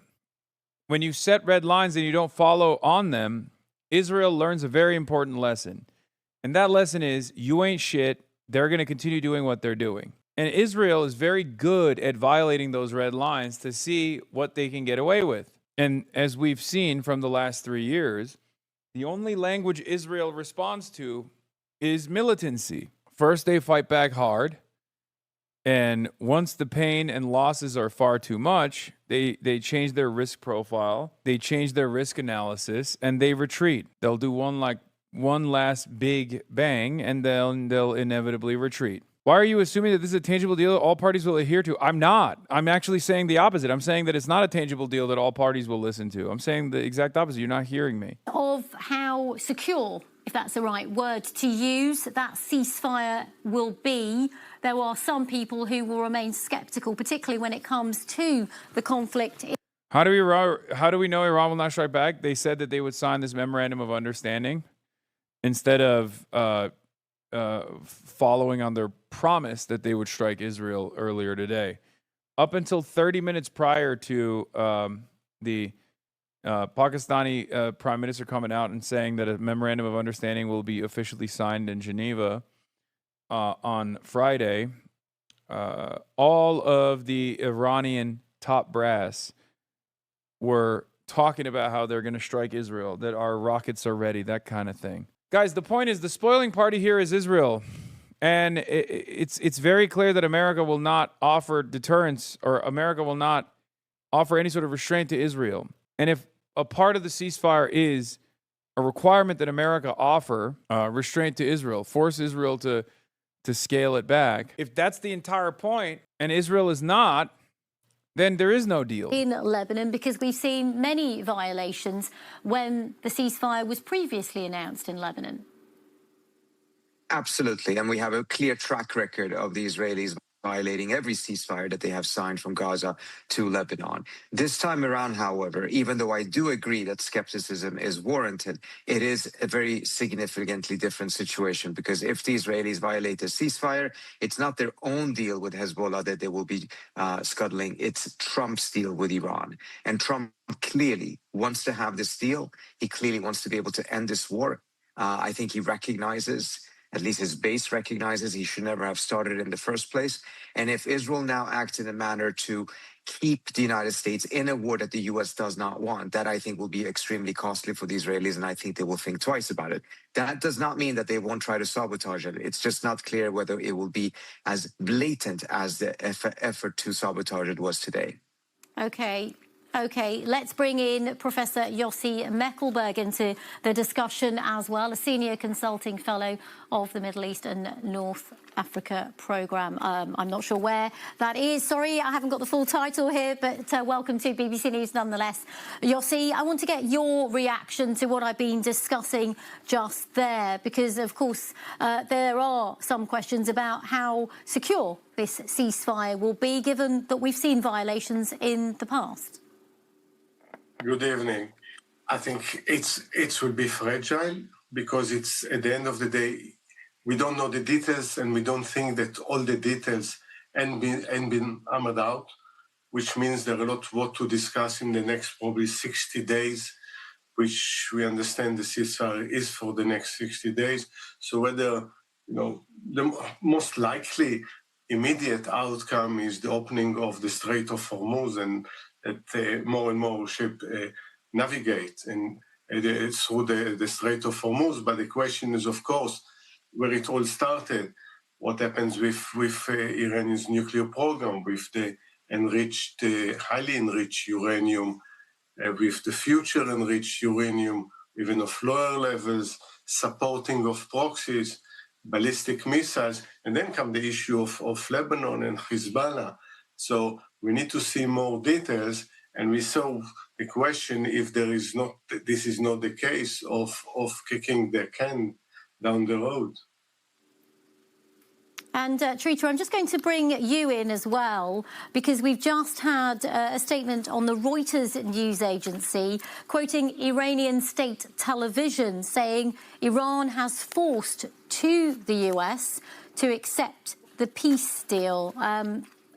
when you set red lines and you don't follow on them, Israel learns a very important lesson. And that lesson is, you ain't shit. They're going to continue doing what they're doing. And Israel is very good at violating those red lines to see what they can get away with. And as we've seen from the last 3 years, the only language Israel responds to is militancy. First, they fight back hard. And once the pain and losses are far too much, they change their risk profile, they change their risk analysis, and they retreat. They'll do one last big bang, and they'll inevitably retreat. Why are you assuming that this is a tangible deal that all parties will adhere to? I'm not. I'm actually saying the opposite. I'm saying that it's not a tangible deal that all parties will listen to. I'm saying the exact opposite. You're not hearing me. Of how secure, if that's the right word to use, that ceasefire will be, there are some people who will remain skeptical, particularly when it comes to the conflict. How do we know Iran will not strike back? They said that they would sign this memorandum of understanding instead of following on their promise that they would strike Israel earlier today. Up until 30 minutes prior to the Pakistani prime minister coming out and saying that a memorandum of understanding will be officially signed in Geneva on Friday, all of the Iranian top brass were talking about how they're going to strike Israel, that our rockets are ready, that kind of thing. Guys, the point is the spoiling party here is Israel. And it's very clear that America will not offer deterrence, or America will not offer any sort of restraint to Israel. And if a part of the ceasefire is a requirement that America offer restraint to Israel, force Israel to scale it back, if that's the entire point and Israel is not, then there is no deal. In Lebanon, because we've seen many violations when the ceasefire was previously announced in Lebanon. Absolutely. And we have a clear track record of the Israelis violating every ceasefire that they have signed from Gaza to Lebanon. This time around, however, even though I do agree that skepticism is warranted, it is a very significantly different situation, because if the Israelis violate the ceasefire, it's not their own deal with Hezbollah that they will be scuttling, it's Trump's deal with Iran. And Trump clearly wants to have this deal. He clearly wants to be able to end this war. I think he recognizes, at least his base recognizes, he should never have started in the first place. And if Israel now acts in a manner to keep the United States in a war that the U.S. does not want, that I think will be extremely costly for the Israelis, and I think they will think twice about it. That does not mean that they won't try to sabotage it. It's just not clear whether it will be as blatant as the effort to sabotage it was today. Okay. Okay, let's bring in Professor Yossi Meckelberg into the discussion as well, a senior consulting fellow of the Middle East and North Africa programme. I'm not sure where that is. Sorry, I haven't got the full title here, but welcome to BBC News nonetheless. Yossi, I want to get your reaction to what I've been discussing just there, because, of course, there are some questions about how secure this ceasefire will be, given that we've seen violations in the past. Good evening. I think it will be fragile because it's at the end of the day, we don't know the details and we don't think that all the details ain't been hammered out, which means there are a lot what to discuss in the next probably 60 days, which we understand the ceasefire is for the next 60 days. So whether, the most likely immediate outcome is the opening of the Strait of Hormuz and that more and more ships navigate through the Strait of Hormuz. But the question is, of course, where it all started, what happens with Iran's nuclear program, with the highly enriched uranium, with the future enriched uranium, even of lower levels, supporting of proxies, ballistic missiles, and then come the issue of Lebanon and Hezbollah. So we need to see more details, and we saw the question if this is not the case of kicking the can down the road. And Trita, I'm just going to bring you in as well, because we've just had a statement on the Reuters news agency quoting Iranian state television saying Iran has forced to the US to accept the peace deal.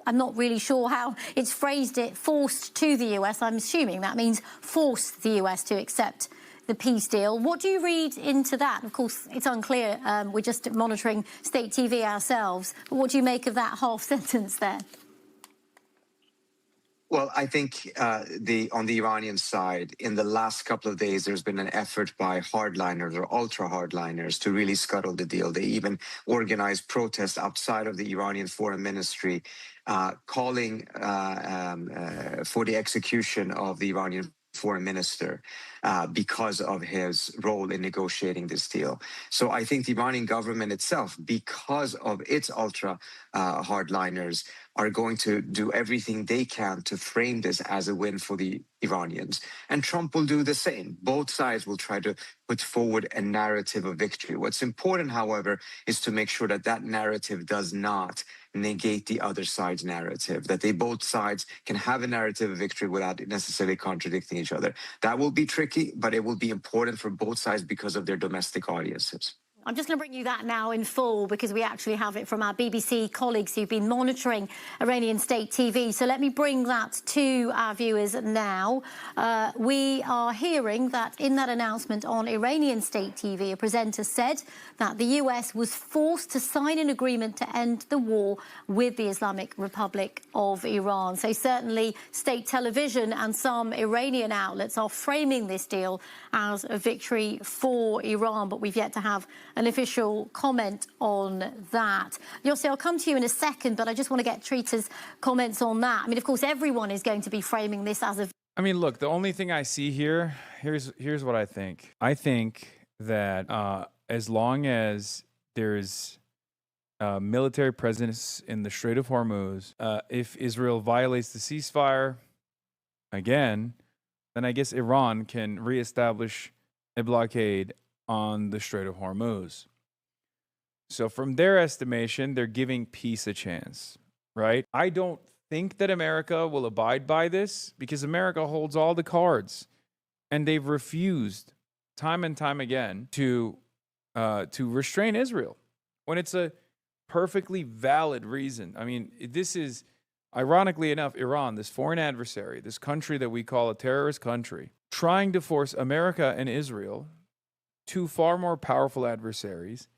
I'm not really sure how it's phrased it, forced to the US. I'm assuming that means forced the US to accept the peace deal. What do you read into that? Of course, it's unclear. We're just monitoring state TV ourselves. But what do you make of that half sentence there? Well, I think on the Iranian side, in the last couple of days, there's been an effort by hardliners or ultra-hardliners to really scuttle the deal. They even organized protests outside of the Iranian foreign ministry, calling for the execution of the Iranian foreign minister because of his role in negotiating this deal. So I think the Iranian government itself, because of its ultra hardliners, are going to do everything they can to frame this as a win for the Iranians. And Trump will do the same. Both sides will try to put forward a narrative of victory. What's important, however, is to make sure that that narrative does not negate the other side's narrative, that both sides can have a narrative of victory without necessarily contradicting each other. That will be tricky, but it will be important for both sides because of their domestic audiences. I'm just going to bring you that now in full because we actually have it from our BBC colleagues who've been monitoring Iranian state TV. So let me bring that to our viewers now. We are hearing that in that announcement on Iranian state TV, a presenter said that the US was forced to sign an agreement to end the war with the Islamic Republic of Iran. So certainly state television and some Iranian outlets are framing this deal as a victory for Iran, but we've yet to have an official comment on that. Yossi, I'll come to you in a second, but I just want to get Trita's comments on that. I mean, of course, everyone is going to be framing this as a... I mean, look, the only thing I see here's what I think. I think that as long as there's military presence in the Strait of Hormuz, if Israel violates the ceasefire again, then I guess Iran can reestablish a blockade on the Strait of Hormuz. So from their estimation, they're giving peace a chance, right? I don't think that America will abide by this because America holds all the cards and they've refused time and time again to restrain Israel when it's a perfectly valid reason. I mean, this is, ironically enough, Iran, this foreign adversary, this country that we call a terrorist country, trying to force America and Israel, two far more powerful adversaries,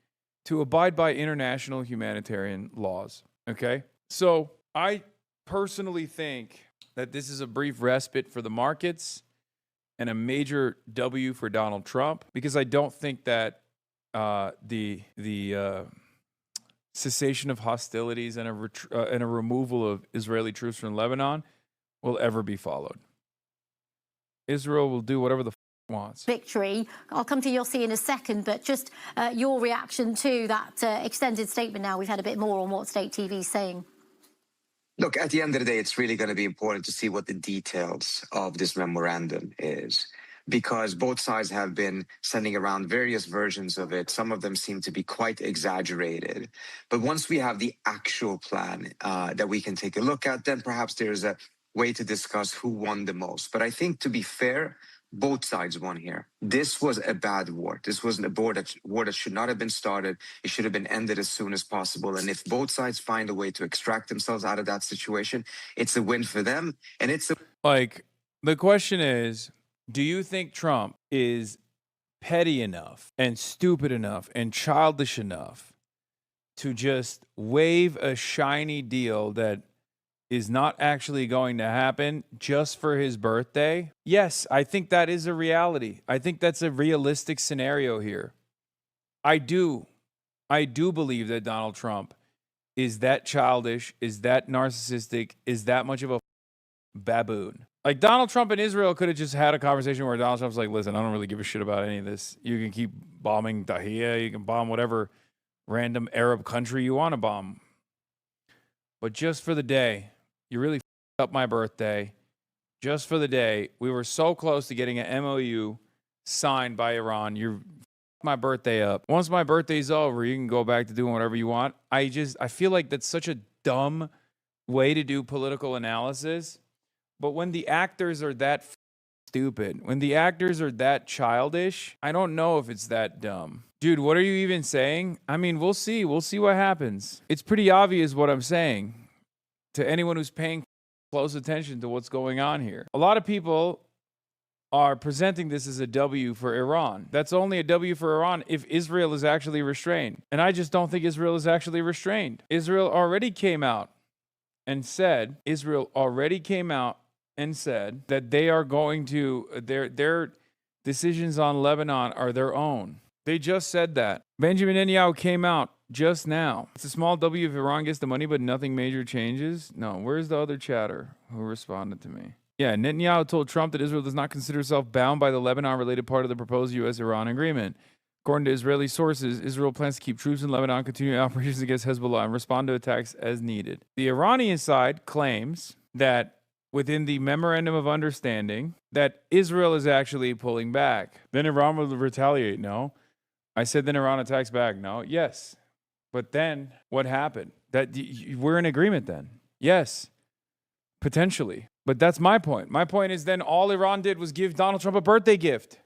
to abide by international humanitarian laws, okay? So I personally think that this is a brief respite for the markets and a major W for Donald Trump, because I don't think that the cessation of hostilities and a removal of Israeli troops from Lebanon will ever be followed. Israel will do whatever the wants. Victory. I'll come to Yossi in a second, but just your reaction to that extended statement now. We've had a bit more on what State TV is saying. Look, at the end of the day, it's really going to be important to see what the details of this memorandum is, because both sides have been sending around various versions of it. Some of them seem to be quite exaggerated. But once we have the actual plan that we can take a look at, then perhaps there's a way to discuss who won the most. But I think, to be fair, both sides won here. This was a bad war. This was a war that should not have been started. It should have been ended as soon as possible. And if both sides find a way to extract themselves out of that situation, it's a win for them. And it's a... Like, the question is, do you think Trump is petty enough and stupid enough and childish enough to just wave a shiny deal that is not actually going to happen just for his birthday? Yes, I think that is a reality. I think that's a realistic scenario here. I do believe that Donald Trump is that childish, is that narcissistic, is that much of a baboon. Like, Donald Trump and Israel could have just had a conversation where Donald Trump's like, listen, I don't really give a shit about any of this. You can keep bombing Dahia, you can bomb whatever random Arab country you want to bomb. But just for the day, you really f***ed up my birthday. Just for the day, we were so close to getting an MOU signed by Iran. You f***ed my birthday up. Once my birthday's over, you can go back to doing whatever you want. I feel like that's such a dumb way to do political analysis. But when the actors are that stupid, when the actors are that childish, I don't know if it's that dumb. Dude, what are you even saying? I mean, we'll see. We'll see what happens. It's pretty obvious what I'm saying to anyone who's paying close attention to what's going on here. A lot of people are presenting this as a W for Iran. That's only a W for Iran if Israel is actually restrained. And I just don't think Israel is actually restrained. Israel already came out and said that they are going to, their decisions on Lebanon are their own. They just said that. Benjamin Netanyahu came out just now. It's a small W if Iran gets the money, but nothing major changes. No, where's the other chatter who responded to me? Yeah, Netanyahu told Trump that Israel does not consider itself bound by the Lebanon-related part of the proposed U.S.-Iran agreement. According to Israeli sources, Israel plans to keep troops in Lebanon, continue operations against Hezbollah, and respond to attacks as needed. The Iranian side claims that within the memorandum of understanding that Israel is actually pulling back. Then Iran will retaliate. No. I said then Iran attacks back. No. Yes. But then what happened? That we're in agreement then. Yes. Potentially. But that's my point. My point is then all Iran did was give Donald Trump a birthday gift.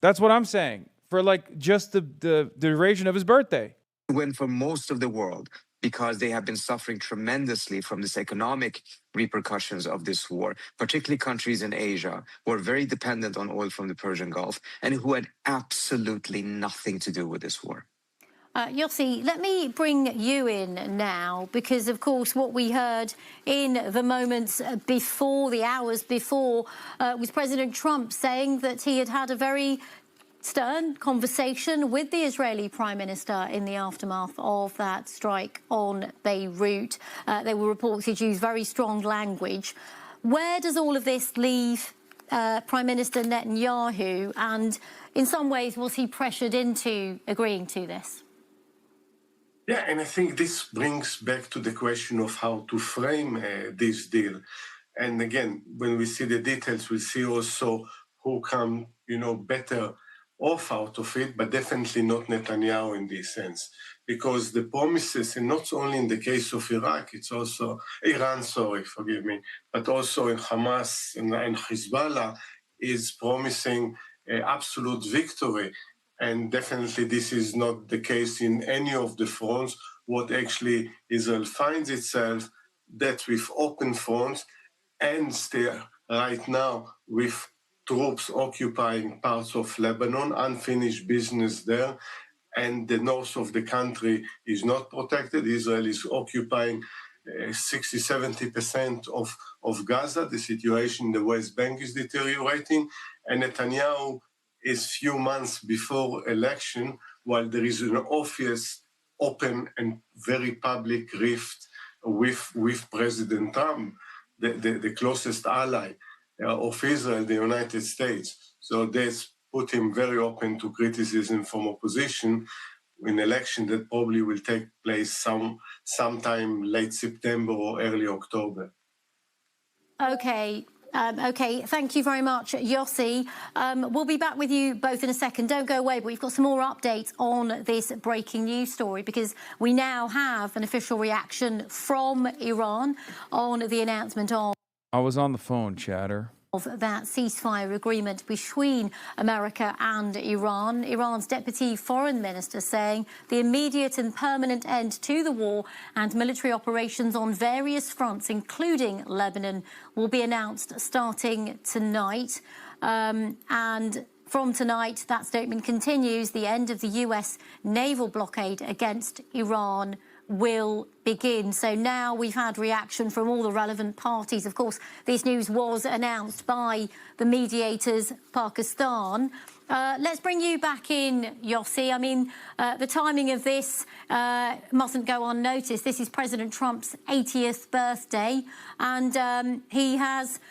That's what I'm saying. For like just the duration of his birthday. Win for most of the world, because they have been suffering tremendously from this economic repercussions of this war, particularly countries in Asia who are very dependent on oil from the Persian Gulf and who had absolutely nothing to do with this war. Yossi, let me bring you in now, because, of course, what we heard in the moments before, the hours before, was President Trump saying that he had had a very stern conversation with the Israeli Prime Minister in the aftermath of that strike on Beirut. There were reports he'd used very strong language. Where does all of this leave Prime Minister Netanyahu? And in some ways, was he pressured into agreeing to this? Yeah, and I think this brings back to the question of how to frame this deal. And again, when we see the details, we'll see also who come, better off out of it, but definitely not Netanyahu in this sense. Because the promises, and not only in the case of Iran, but also in Hamas and Hezbollah, is promising absolute victory. And definitely this is not the case in any of the fronts. What actually Israel finds itself, that with open fronts and still right now with troops occupying parts of Lebanon, unfinished business there, and the north of the country is not protected. Israel is occupying 60-70% of Gaza. The situation in the West Bank is deteriorating, and Netanyahu is few months before election, while there is an obvious, open and very public rift with President Trump, the closest ally. of Israel, the United States. So this put him very open to criticism from opposition in election that probably will take place sometime late September or early October. Okay. Okay, thank you very much, Yossi. We'll be back with you both in a second. Don't go away, but we've got some more updates on this breaking news story because we now have an official reaction from Iran on the announcement of... I was on the phone, chatter. Of that ceasefire agreement between America and Iran. Iran's deputy foreign minister saying the immediate and permanent end to the war and military operations on various fronts, including Lebanon, will be announced starting tonight. And from tonight, that statement continues. The end of the US naval blockade against Iran will begin. So now we've had reaction from all the relevant parties. Of course, this news was announced by the mediators, Pakistan. Let's bring you back in, Yossi. I mean, the timing of this mustn't go unnoticed. This is President Trump's 80th birthday, and he has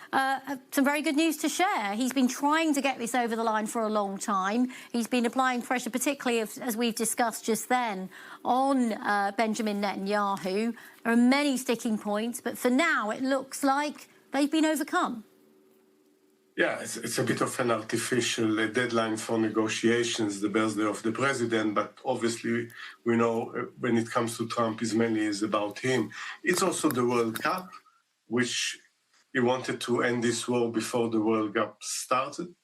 some very good news to share. He's been trying to get this over the line for a long time. He's been applying pressure, particularly as we've discussed just then, on Benjamin Netanyahu. There are many sticking points, but for now, it looks like they've been overcome. Yeah, it's a bit of an artificial deadline for negotiations, the birthday of the president, but obviously we know when it comes to Trump, it mainly is about him. It's also the World Cup, which he wanted to end this war before the World Cup started,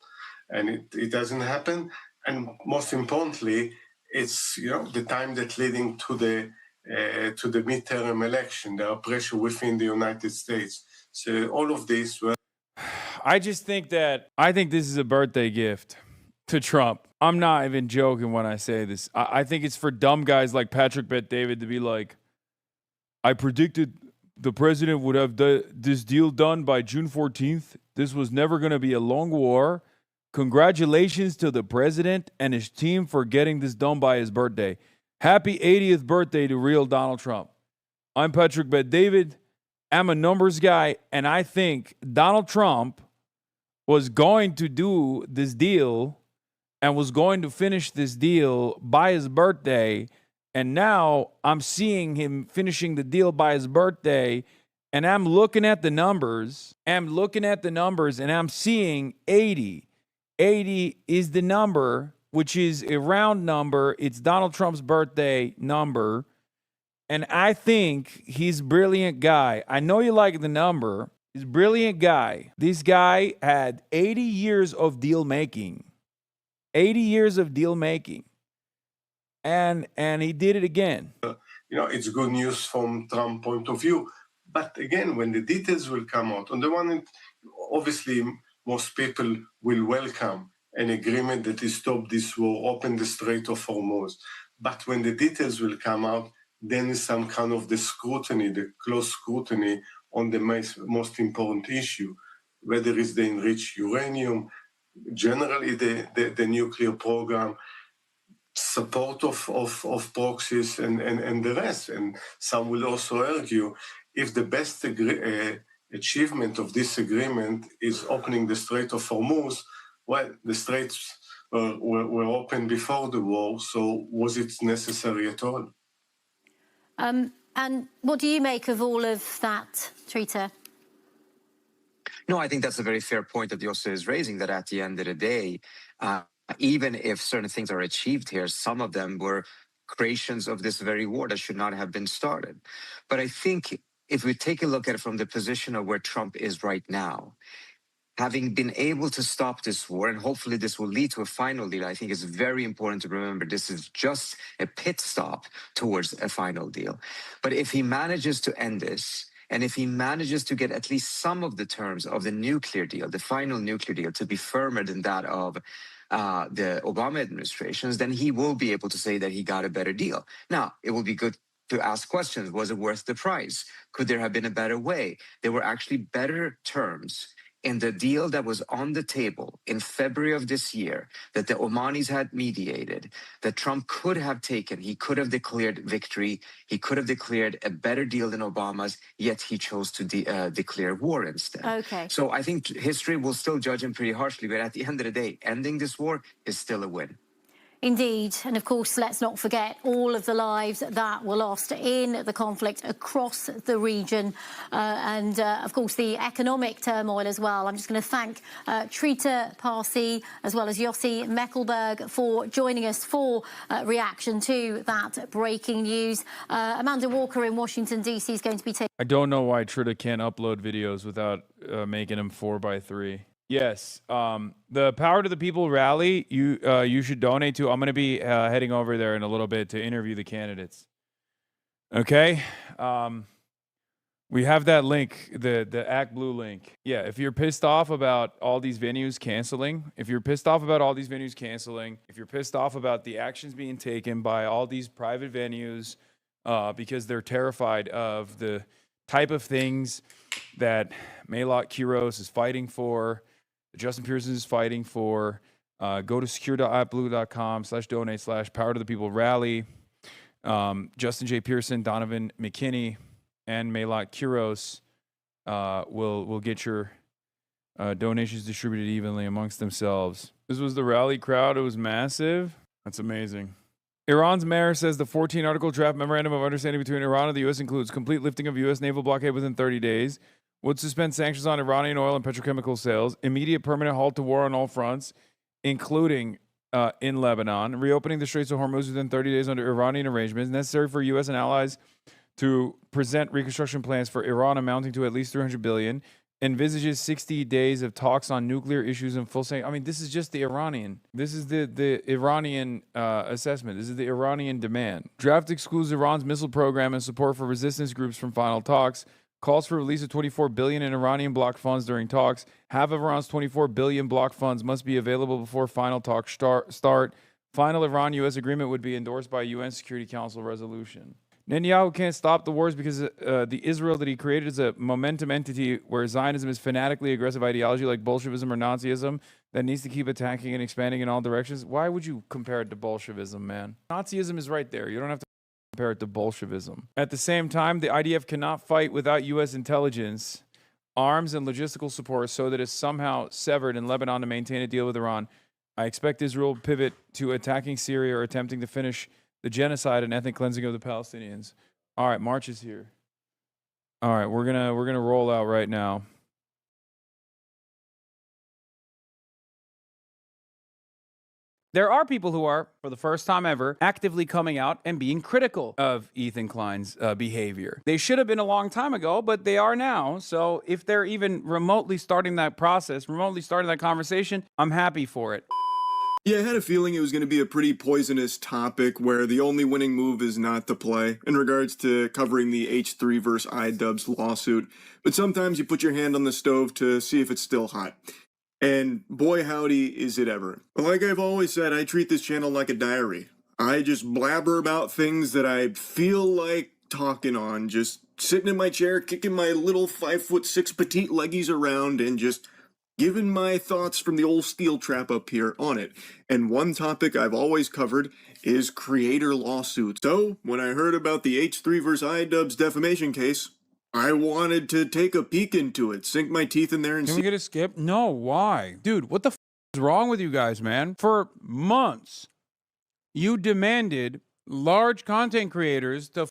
and it doesn't happen. And most importantly, it's the time that's leading to the midterm election. There are pressure within the United States. So all of this. I just think I think this is a birthday gift to Trump. I'm not even joking when I say this. I think it's for dumb guys like Patrick Bet-David to be like, I predicted the president would have this deal done by June 14th. This was never going to be a long war. Congratulations to the president and his team for getting this done by his birthday. Happy 80th birthday to real Donald Trump. I'm Patrick Bet-David. I'm a numbers guy, and I think Donald Trump was going to do this deal and was going to finish this deal by his birthday. And now I'm seeing him finishing the deal by his birthday. And I'm looking at the numbers. And I'm seeing 80. 80 is the number, which is a round number. It's Donald Trump's birthday number. And I think he's a brilliant guy. I know you like the number. He's a brilliant guy. This guy had 80 years of deal making. 80 years of deal making. And he did it again. It's good news from Trump's point of view. But again, when the details will come out, on the one hand, obviously, most people will welcome an agreement that is stop this war, open the Strait of Hormuz. But when the details will come out, then is some kind of the scrutiny, the close scrutiny on the most important issue, whether it's the enriched uranium, generally the nuclear program, support of proxies and the rest. And some will also argue if the best achievement of this agreement is opening the Strait of Hormuz, well, the straits were open before the war, so was it necessary at all? And what do you make of all of that, Trita? No, I think that's a very fair point that Yossi is raising, that at the end of the day, even if certain things are achieved here, some of them were creations of this very war that should not have been started. But I think if we take a look at it from the position of where Trump is right now, having been able to stop this war, and hopefully this will lead to a final deal, I think it's very important to remember this is just a pit stop towards a final deal. But if he manages to end this, and if he manages to get at least some of the terms of the nuclear deal, the final nuclear deal, to be firmer than that of the Obama administrations, then he will be able to say that he got a better deal. Now, it will be good to ask questions. Was it worth the price? Could there have been a better way? There were actually better terms in the deal that was on the table in February of this year that the Omanis had mediated, that Trump could have taken. He could have declared victory. He could have declared a better deal than Obama's, yet he chose to declare war instead. Okay. So I think history will still judge him pretty harshly, but at the end of the day, ending this war is still a win. Indeed. And of course, let's not forget all of the lives that were lost in the conflict across the region. Of course, the economic turmoil as well. I'm just going to thank Trita Parsi as well as Yossi Meckelberg for joining us for reaction to that breaking news. Amanda Walker in Washington, D.C. is going to be taking... I don't know why Trita can't upload videos without making them 4x3. Yes, the Power to the People rally, you should donate to. I'm going to be heading over there in a little bit to interview the candidates. Okay? We have that link, the ActBlue link. Yeah, if you're pissed off about all these venues canceling, if you're pissed off about the actions being taken by all these private venues because they're terrified of the type of things that Maylot Quiros is fighting for, Justin Pearson is fighting for, go to secure.appblue.com/donate/Power to the People rally. Justin J. Pearson, Donovan McKinney, and Maylot Quiros will get your donations distributed evenly amongst themselves. This was the rally crowd. It was massive. That's amazing. Iran's mayor says the 14-article draft memorandum of understanding between Iran and the U.S. includes complete lifting of U.S. naval blockade within 30 days, would suspend sanctions on Iranian oil and petrochemical sales, immediate permanent halt to war on all fronts, including in Lebanon, reopening the Straits of Hormuz within 30 days under Iranian arrangements, necessary for U.S. and allies to present reconstruction plans for Iran amounting to at least $300 billion, envisages 60 days of talks on nuclear issues and full sanctions. I mean, this is just the Iranian. This is the Iranian assessment. This is the Iranian demand. Draft excludes Iran's missile program and support for resistance groups from final talks. Calls for release of $24 billion in Iranian blocked funds during talks. Half of Iran's $24 billion blocked funds must be available before final talks start. Final Iran-U.S. agreement would be endorsed by a UN Security Council resolution. Netanyahu can't stop the wars because the Israel that he created is a momentum entity where Zionism is fanatically aggressive ideology like Bolshevism or Nazism that needs to keep attacking and expanding in all directions. Why would you compare it to Bolshevism, man? Nazism is right there. You don't have to compare it to Bolshevism. At the same time, the IDF cannot fight without U.S. intelligence, arms, and logistical support so that it's somehow severed in Lebanon to maintain a deal with Iran. I expect Israel will pivot to attacking Syria or attempting to finish the genocide and ethnic cleansing of the Palestinians. All right, March is here. All right, we're gonna roll out right now. There are people who are, for the first time ever, actively coming out and being critical of Ethan Klein's behavior. They should have been a long time ago, but they are now. So if they're even remotely starting that process, remotely starting that conversation, I'm happy for it. Yeah, I had a feeling it was going to be a pretty poisonous topic where the only winning move is not to play in regards to covering the H3 versus iDubbbz lawsuit. But sometimes you put your hand on the stove to see if it's still hot. And boy howdy is it ever. Like I've always said, I treat this channel like a diary. I just blabber about things that I feel like talking on, just sitting in my chair, kicking my little 5'6" petite leggies around and just giving my thoughts from the old steel trap up here on it. And one topic I've always covered is creator lawsuits. So when I heard about the H3 versus iDubbbz defamation case, I wanted to take a peek into it, sink my teeth in there and see. Can we get a skip? No, why? Dude, what the f is wrong with you guys, man? For months, you demanded large content creators to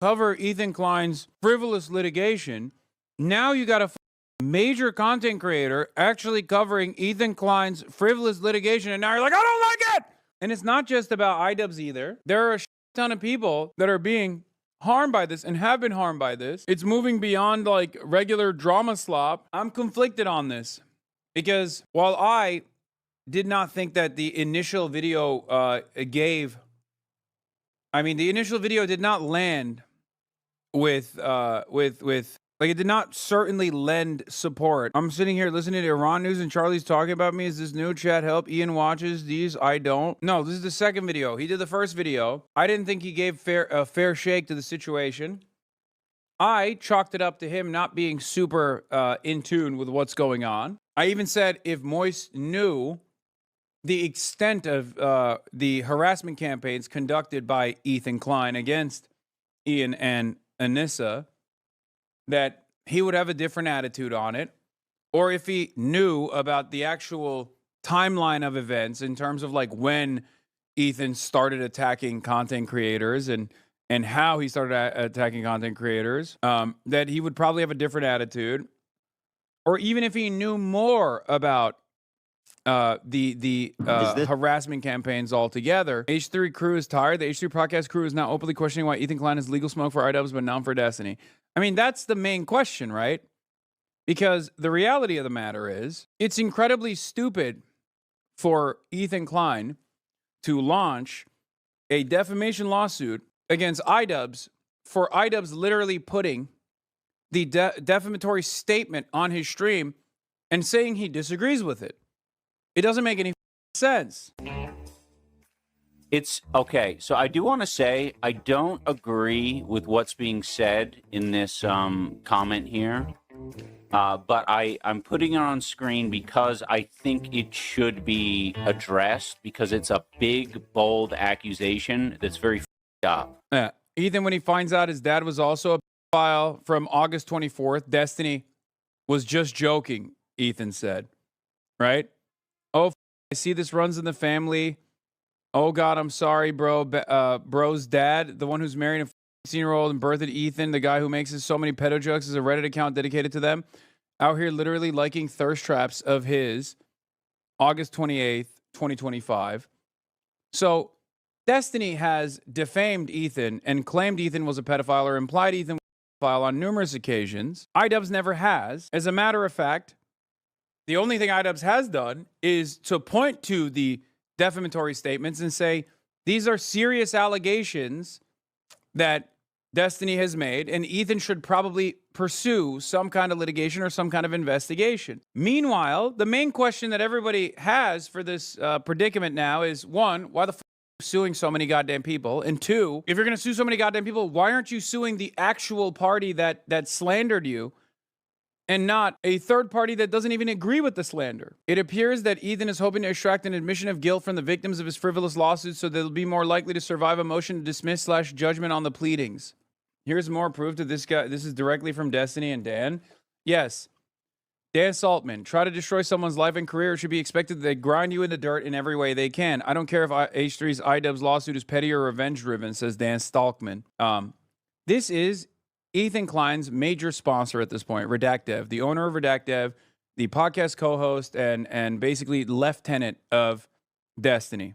cover Ethan Klein's frivolous litigation. Now you got a major content creator actually covering Ethan Klein's frivolous litigation, and now you're like, I don't like it! And it's not just about iDubbbz either. There are a ton of people that are being harmed by this and have been harmed by this. It's moving beyond like regular drama slop. I'm conflicted on this because while I did not think that the initial video the initial video did not land with like, it did not certainly lend support. I'm sitting here listening to Iran news and Charlie's talking about me. Is this new? Chat help. Ian watches these. I don't. No, this is the second video. He did the first video. I didn't think he gave a fair shake to the situation. I chalked it up to him not being super in tune with what's going on. I even said if Moise knew the extent of the harassment campaigns conducted by Ethan Klein against Ian and Anissa, that he would have a different attitude on it. Or if he knew about the actual timeline of events in terms of like when Ethan started attacking content creators and how he started attacking content creators, that he would probably have a different attitude. Or even if he knew more about the harassment campaigns altogether. H3 crew is tired. The H3 podcast crew is now openly questioning why Ethan Klein is legal smoke for iDubbbz but not for Destiny. I mean, that's the main question, right? Because the reality of the matter is, it's incredibly stupid for Ethan Klein to launch a defamation lawsuit against iDubbbz for iDubbbz literally putting the defamatory statement on his stream and saying he disagrees with it. It doesn't make any sense. It's okay. So I do want to say I don't agree with what's being said in this comment here. But I'm putting it on screen because I think it should be addressed because it's a big, bold accusation that's very up. Yeah. Ethan, when he finds out his dad was also a pedophile from August 24th, Destiny was just joking, Ethan said. Right? Oh, I see this runs in the family. Oh, God, I'm sorry, bro. Bro's dad, the one who's married a 16-year-old and birthed Ethan, the guy who makes so many pedo jokes, is a Reddit account dedicated to them. Out here literally liking thirst traps of his August 28th, 2025. So Destiny has defamed Ethan and claimed Ethan was a pedophile or implied Ethan was a pedophile on numerous occasions. iDubbbz never has. As a matter of fact, the only thing iDubbbz has done is to point to the defamatory statements and say, these are serious allegations that Destiny has made, and Ethan should probably pursue some kind of litigation or some kind of investigation. Meanwhile, the main question that everybody has for this predicament now is, one, why the f*** are you suing so many goddamn people? And two, if you're going to sue so many goddamn people, why aren't you suing the actual party that slandered you and not a third party that doesn't even agree with the slander? It appears that Ethan is hoping to extract an admission of guilt from the victims of his frivolous lawsuits so they'll be more likely to survive a motion to dismiss / judgment on the pleadings. Here's more proof to this guy. This is directly from Destiny and Dan. Yes. Dan Saltman, try to destroy someone's life and career. It should be expected that they grind you in the dirt in every way they can. I don't care if H3's iDubbbz lawsuit is petty or revenge-driven, says Dan Stalkman. This is Ethan Klein's major sponsor at this point, Redactdev, the owner of Redactdev, the podcast co-host, and basically lieutenant of Destiny.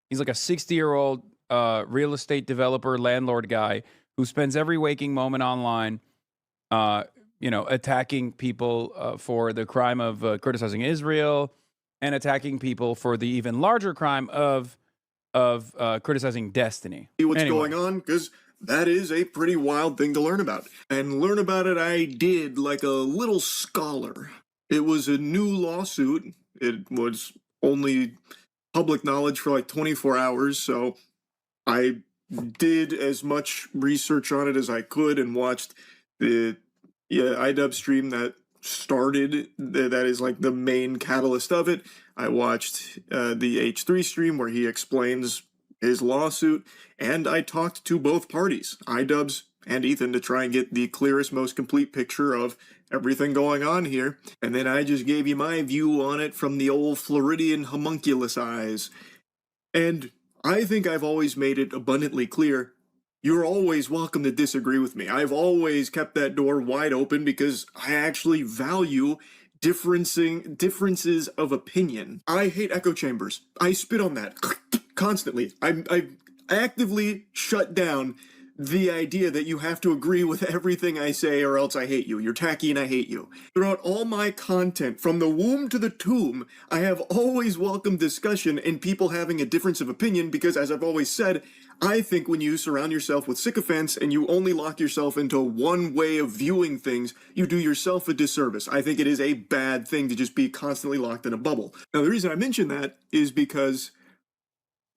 He's like a 60-year-old real estate developer, landlord guy who spends every waking moment online, attacking people for the crime of criticizing Israel and attacking people for the even larger crime of criticizing Destiny. See what's going on, because that is a pretty wild thing to learn about. And learn about it I did like a little scholar. It was a new lawsuit. It was only public knowledge for like 24 hours, so I did as much research on it as I could and watched the iDubbbz stream that started, that is like the main catalyst of it. I watched the H3 stream where he explains his lawsuit, and I talked to both parties, iDubbbz and Ethan, to try and get the clearest, most complete picture of everything going on here. And then I just gave you my view on it from the old Floridian homunculus eyes. And I think I've always made it abundantly clear, you're always welcome to disagree with me. I've always kept that door wide open because I actually value differences of opinion. I hate echo chambers. I spit on that constantly. I actively shut down the idea that you have to agree with everything I say or else I hate you. You're tacky and I hate you. Throughout all my content, from the womb to the tomb, I have always welcomed discussion and people having a difference of opinion because, as I've always said, I think when you surround yourself with sycophants and you only lock yourself into one way of viewing things, you do yourself a disservice. I think it is a bad thing to just be constantly locked in a bubble. Now, the reason I mention that is because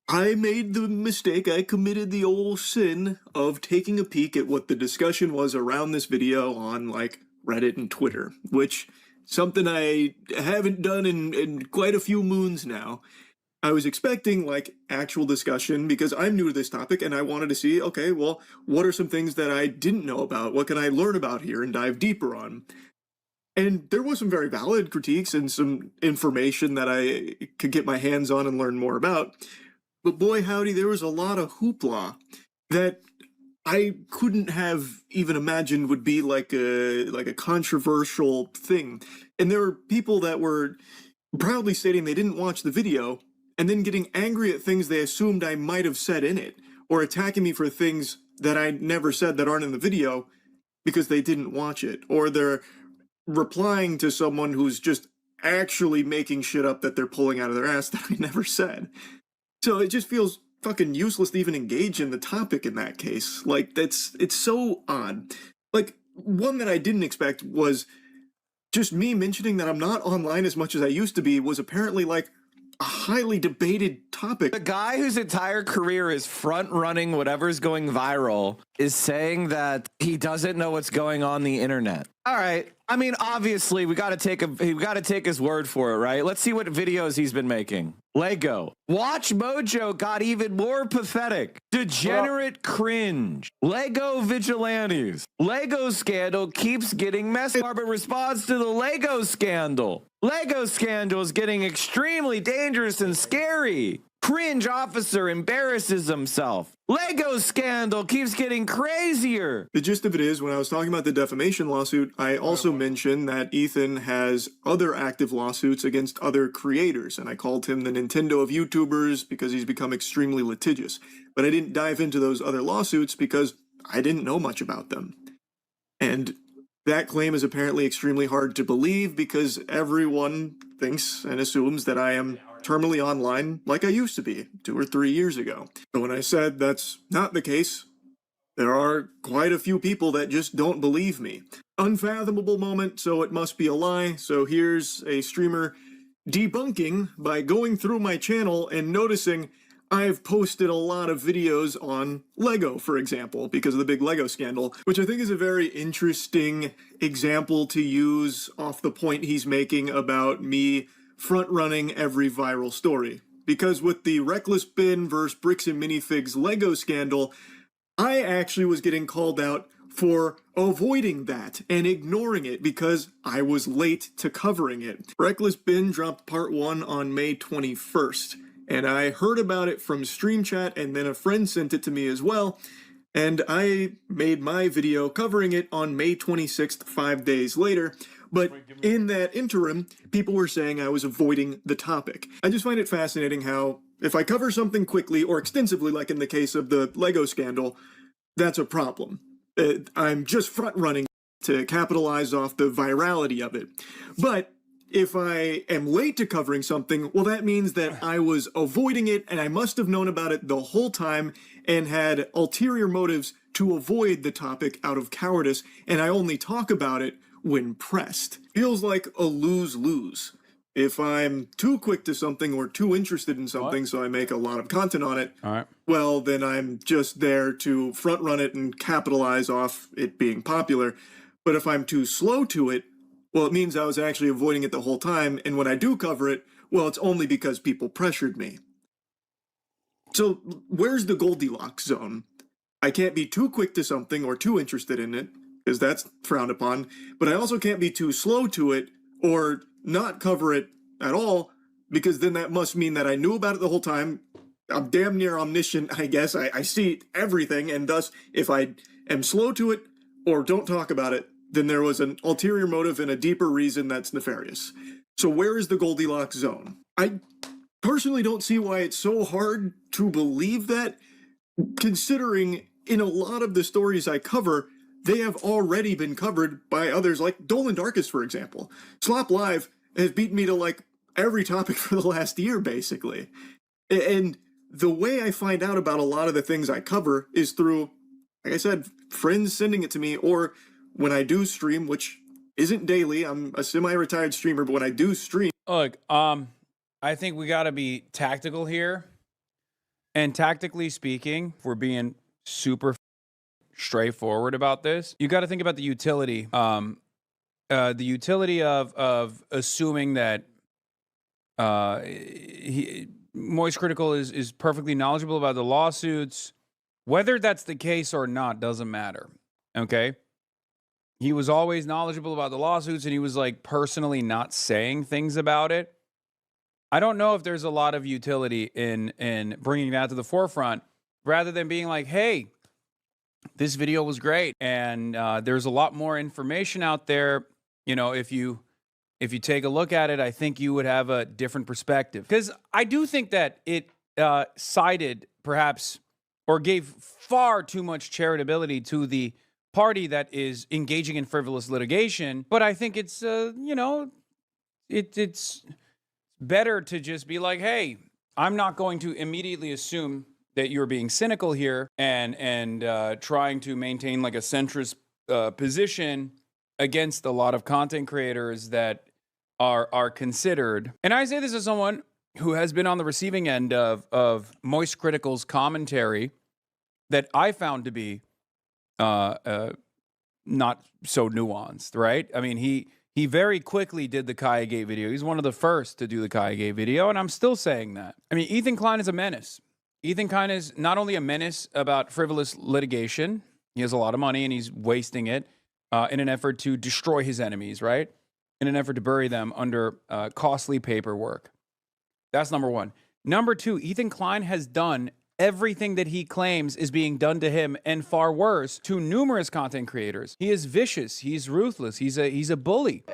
I made the mistake, I committed the old sin of taking a peek at what the discussion was around this video on, like, Reddit and Twitter, which something I haven't done in quite a few moons now. I was expecting, like, actual discussion because I'm new to this topic and I wanted to see, okay, well, what are some things that I didn't know about? What can I learn about here and dive deeper on? And there was some very valid critiques and some information that I could get my hands on and learn more about. But boy, howdy, there was a lot of hoopla that I couldn't have even imagined would be like a controversial thing. And there were people that were proudly stating they didn't watch the video and then getting angry at things they assumed I might have said in it, or attacking me for things that I never said that aren't in the video because they didn't watch it, or they're replying to someone who's just actually making shit up that they're pulling out of their ass that I never said. So it just feels fucking useless to even engage in the topic in that case. Like, it's so odd. Like, one that I didn't expect was just me mentioning that I'm not online as much as I used to be was apparently, like, a highly debated topic. The guy whose entire career is front-running whatever's going viral is saying that he doesn't know what's going on the internet. All right. I mean, obviously, we got to take his word for it, right? Let's see what videos he's been making. Lego. Watch Mojo got even more pathetic. Degenerate cringe. Lego vigilantes. Lego scandal keeps getting messy. Department responds to the Lego scandal. Lego scandal is getting extremely dangerous and scary. Cringe officer embarrasses himself. Lego scandal keeps getting crazier. The gist of it is, when I was talking about the defamation lawsuit, I also mentioned that Ethan has other active lawsuits against other creators, and I called him the Nintendo of YouTubers because he's become extremely litigious. But I didn't dive into those other lawsuits because I didn't know much about them. And that claim is apparently extremely hard to believe because everyone thinks and assumes that I am terminally online like I used to be 2 or 3 years ago. But when I said that's not the case, there are quite a few people that just don't believe me. Unfathomable moment, so it must be a lie. So here's a streamer debunking by going through my channel and noticing I've posted a lot of videos on Lego, for example, because of the big Lego scandal, which I think is a very interesting example to use off the point he's making about me front-running every viral story. Because with the Reckless Bin versus Bricks and Minifigs Lego scandal, I actually was getting called out for avoiding that and ignoring it because I was late to covering it. Reckless Bin dropped part 1 on May 21st, and I heard about it from Stream Chat, and then a friend sent it to me as well, and I made my video covering it on May 26th, 5 days later. But in that interim, people were saying I was avoiding the topic. I just find it fascinating how if I cover something quickly or extensively, like in the case of the Lego scandal, that's a problem. I'm just front-running to capitalize off the virality of it. But if I am late to covering something, well, that means that I was avoiding it and I must have known about it the whole time and had ulterior motives to avoid the topic out of cowardice, and I only talk about it when pressed. Feels like a lose-lose. If I'm too quick to something or too interested in something, so I make a lot of content on it, well, then I'm just there to front-run it and capitalize off it being popular. But if I'm too slow to it, well, it means I was actually avoiding it the whole time, and when I do cover it, well, it's only because people pressured me. So where's the Goldilocks zone? I can't be too quick to something or too interested in it, because that's frowned upon, but I also can't be too slow to it or not cover it at all, because then that must mean that I knew about it the whole time. I'm damn near omniscient, I guess. I see everything, and thus, if I am slow to it or don't talk about it, then there was an ulterior motive and a deeper reason that's nefarious. So where is the Goldilocks zone? I personally don't see why it's so hard to believe that, considering in a lot of the stories I cover, they have already been covered by others, like Dolan Darkus, for example. Slop Live has beaten me to, like, every topic for the last year, basically. And the way I find out about a lot of the things I cover is through, like I said, friends sending it to me, or when I do stream, which isn't daily. I'm a semi-retired streamer, but when I do stream... Look, I think we got to be tactical here. And tactically speaking, if we're being super straightforward about this, you got to think about the utility. The utility of assuming that Moist Critical is perfectly knowledgeable about the lawsuits. Whether that's the case or not doesn't matter. Okay? He was always knowledgeable about the lawsuits, and he was like personally not saying things about it. I don't know if there's a lot of utility in bringing that to the forefront rather than being like, hey, this video was great, and there's a lot more information out there. You know, if you take a look at it, I think you would have a different perspective. Because I do think that it sided perhaps or gave far too much charitability to the party that is engaging in frivolous litigation. But I think it's, it's better to just be like, hey, I'm not going to immediately assume that you're being cynical here and trying to maintain like a centrist position against a lot of content creators that are considered. And I say this as someone who has been on the receiving end of Moist Critical's commentary that I found to be not so nuanced, right? I mean, he very quickly did the Kaya Gate video. He's one of the first to do the Kaya Gate video, and I'm still saying that. I mean, Ethan Klein is a menace. Ethan Klein is not only a menace about frivolous litigation, he has a lot of money and he's wasting it in an effort to destroy his enemies, right? In an effort to bury them under costly paperwork. That's number one. Number two, Ethan Klein has done everything that he claims is being done to him and far worse to numerous content creators. He is vicious. He's ruthless. He's a bully.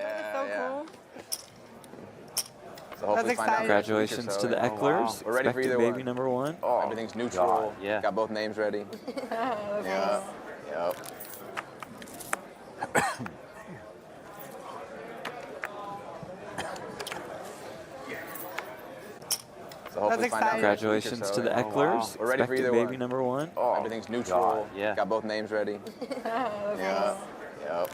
So that's exciting. Congratulations to the Ecklers. We're ready for either baby one. Number one. Oh, everything's neutral. God, yeah. Got both names ready. Yeah. Yep. So that's exciting. Congratulations to the Ecklers. We're ready for either baby one. Number one. Oh, everything's neutral. God, yeah. Got both names ready. Yeah. Yep.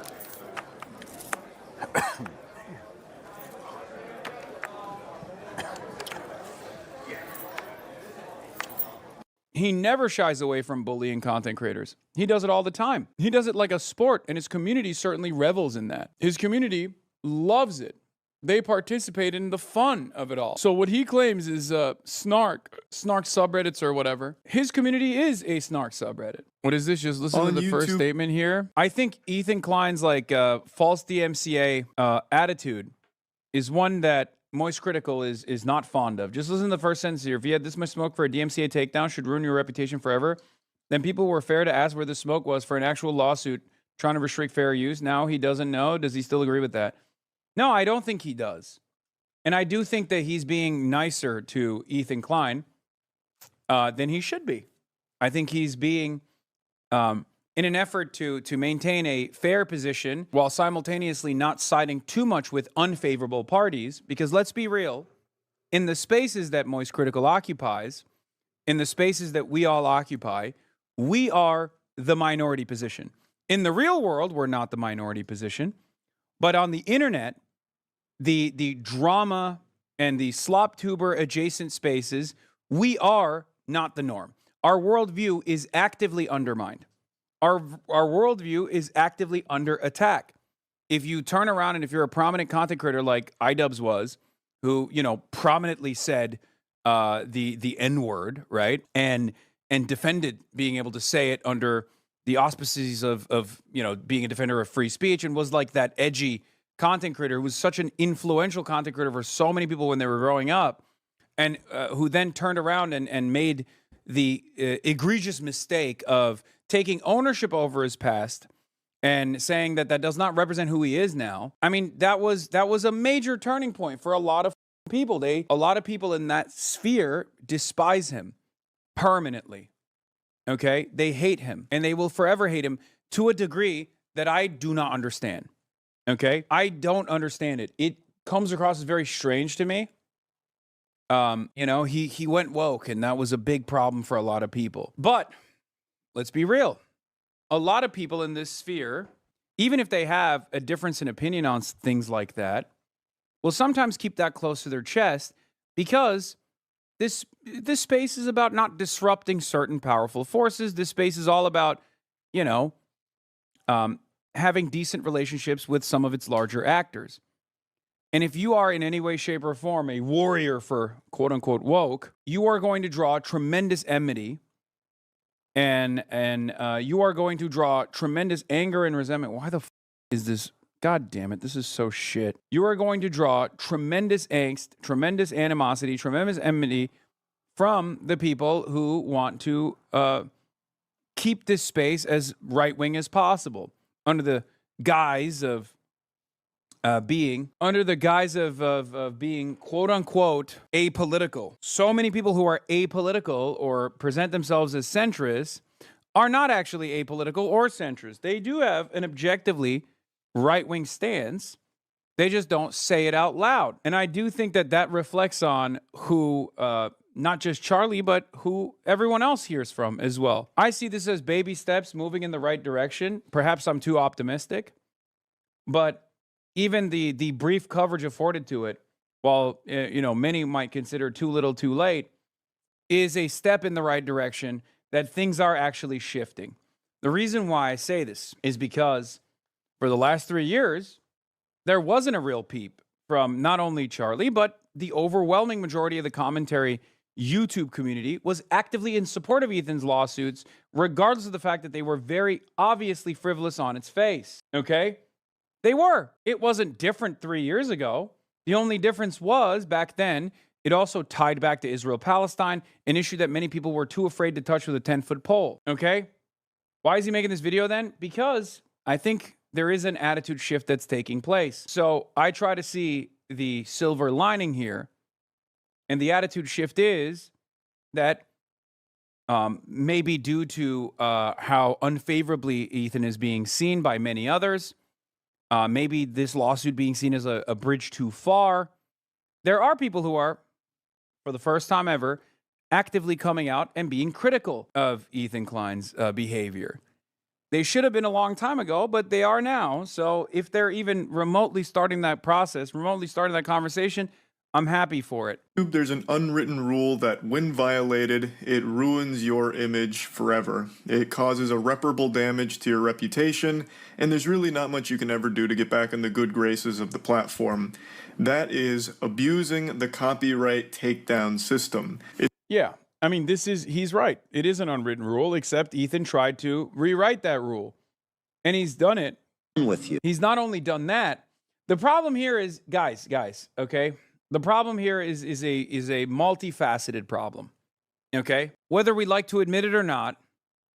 He never shies away from bullying content creators. He does it all the time. He does it like a sport, and his community certainly revels in that. His community loves it. They participate in the fun of it all. So what he claims is snark subreddits or whatever. His community is a snark subreddit. What is this? Just listen to the first statement here. I think Ethan Klein's like false DMCA attitude is one that Moist Critical is not fond of. Just listen to the first sentence here. If you had this much smoke for a DMCA takedown, should ruin your reputation forever, then people were fair to ask where the smoke was for an actual lawsuit trying to restrict fair use. Now he doesn't know. Does he still agree with that? No, I don't think he does. And I do think that he's being nicer to Ethan Klein than he should be. I think he's being, in an effort to maintain a fair position while simultaneously not siding too much with unfavorable parties, because let's be real, in the spaces that Moist Critical occupies, in the spaces that we all occupy, we are the minority position. In the real world, we're not the minority position, but on the internet, the drama and the slop tuber adjacent spaces, we are not the norm. Our worldview is actively undermined. Our worldview is actively under attack. If you turn around and if you're a prominent content creator like iDubbbz was, who, you know, prominently said the N-word, right? And defended being able to say it under the auspices of you know, being a defender of free speech, and was like that edgy content creator who was such an influential content creator for so many people when they were growing up, and who then turned around and made the egregious mistake of taking ownership over his past and saying that does not represent who he is now. I mean, that was a major turning point for a lot of people. A lot of people in that sphere despise him permanently. Okay? They hate him, and they will forever hate him to a degree that I do not understand. Okay? I don't understand it. It comes across as very strange to me. You know, he went woke, and that was a big problem for a lot of people. But let's be real. A lot of people in this sphere, even if they have a difference in opinion on things like that, will sometimes keep that close to their chest because this space is about not disrupting certain powerful forces. This space is all about, you know, having decent relationships with some of its larger actors. And if you are in any way, shape, or form a warrior for quote unquote woke, you are going to draw tremendous enmity, and you are going to draw tremendous anger and resentment. Why the is this? God damn it, this is so shit. You are going to draw tremendous angst, tremendous animosity, tremendous enmity from the people who want to keep this space as right-wing as possible under the guise of being quote unquote apolitical. So many people who are apolitical or present themselves as centrists are not actually apolitical or centrist. They do have an objectively right-wing stance. They just don't say it out loud. And I do think that that reflects on who, not just Charlie, but who everyone else hears from as well. I see this as baby steps moving in the right direction. Perhaps I'm too optimistic, but even the brief coverage afforded to it, while many might consider too little too late, is a step in the right direction, that things are actually shifting. The reason why I say this is because for the last 3 years, there wasn't a real peep from not only Charlie, but the overwhelming majority of the commentary YouTube community was actively in support of Ethan's lawsuits, regardless of the fact that they were very obviously frivolous on its face. Okay? They were. It wasn't different 3 years ago. The only difference was back then, it also tied back to Israel-Palestine, an issue that many people were too afraid to touch with a 10-foot pole. Okay? Why is he making this video then? Because I think there is an attitude shift that's taking place. So I try to see the silver lining here. And the attitude shift is that maybe due to how unfavorably Ethan is being seen by many others, maybe this lawsuit being seen as a bridge too far, there are people who are, for the first time ever, actively coming out and being critical of Ethan Klein's behavior. They should have been a long time ago, but they are now. So if they're even remotely starting that process, remotely starting that conversation, I'm happy for it. There's an unwritten rule that when violated, it ruins your image forever. It causes irreparable damage to your reputation, and there's really not much you can ever do to get back in the good graces of the platform. That is abusing the copyright takedown system. Yeah. I mean, he's right. It is an unwritten rule, except Ethan tried to rewrite that rule. And he's done it. With you. He's not only done that. The problem here is, guys, okay? The problem here is a multifaceted problem. Okay? Whether we like to admit it or not,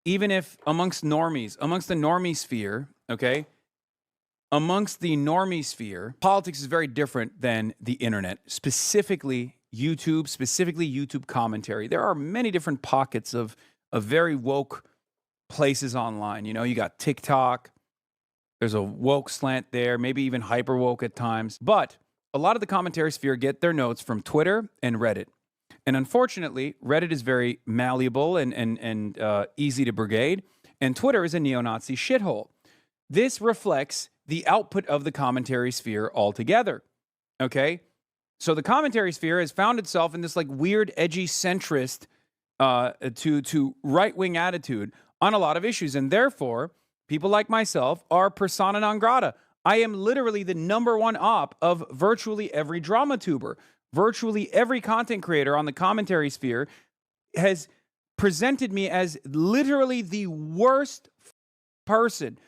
even if amongst the normie sphere, okay? Amongst the normie sphere, politics is very different than the internet, specifically YouTube commentary. There are many different pockets of very woke places online. You know, you got TikTok, there's a woke slant there, maybe even hyper woke at times. But a lot of the commentary sphere get their notes from Twitter and Reddit. And unfortunately, Reddit is very malleable and easy to brigade, and Twitter is a neo-Nazi shithole. This reflects the output of the commentary sphere altogether. Okay? So the commentary sphere has found itself in this like weird, edgy centrist to right-wing attitude on a lot of issues. And therefore, people like myself are persona non grata. I am literally the #1 op of virtually every drama tuber. Virtually every content creator on the commentary sphere has presented me as literally the worst person.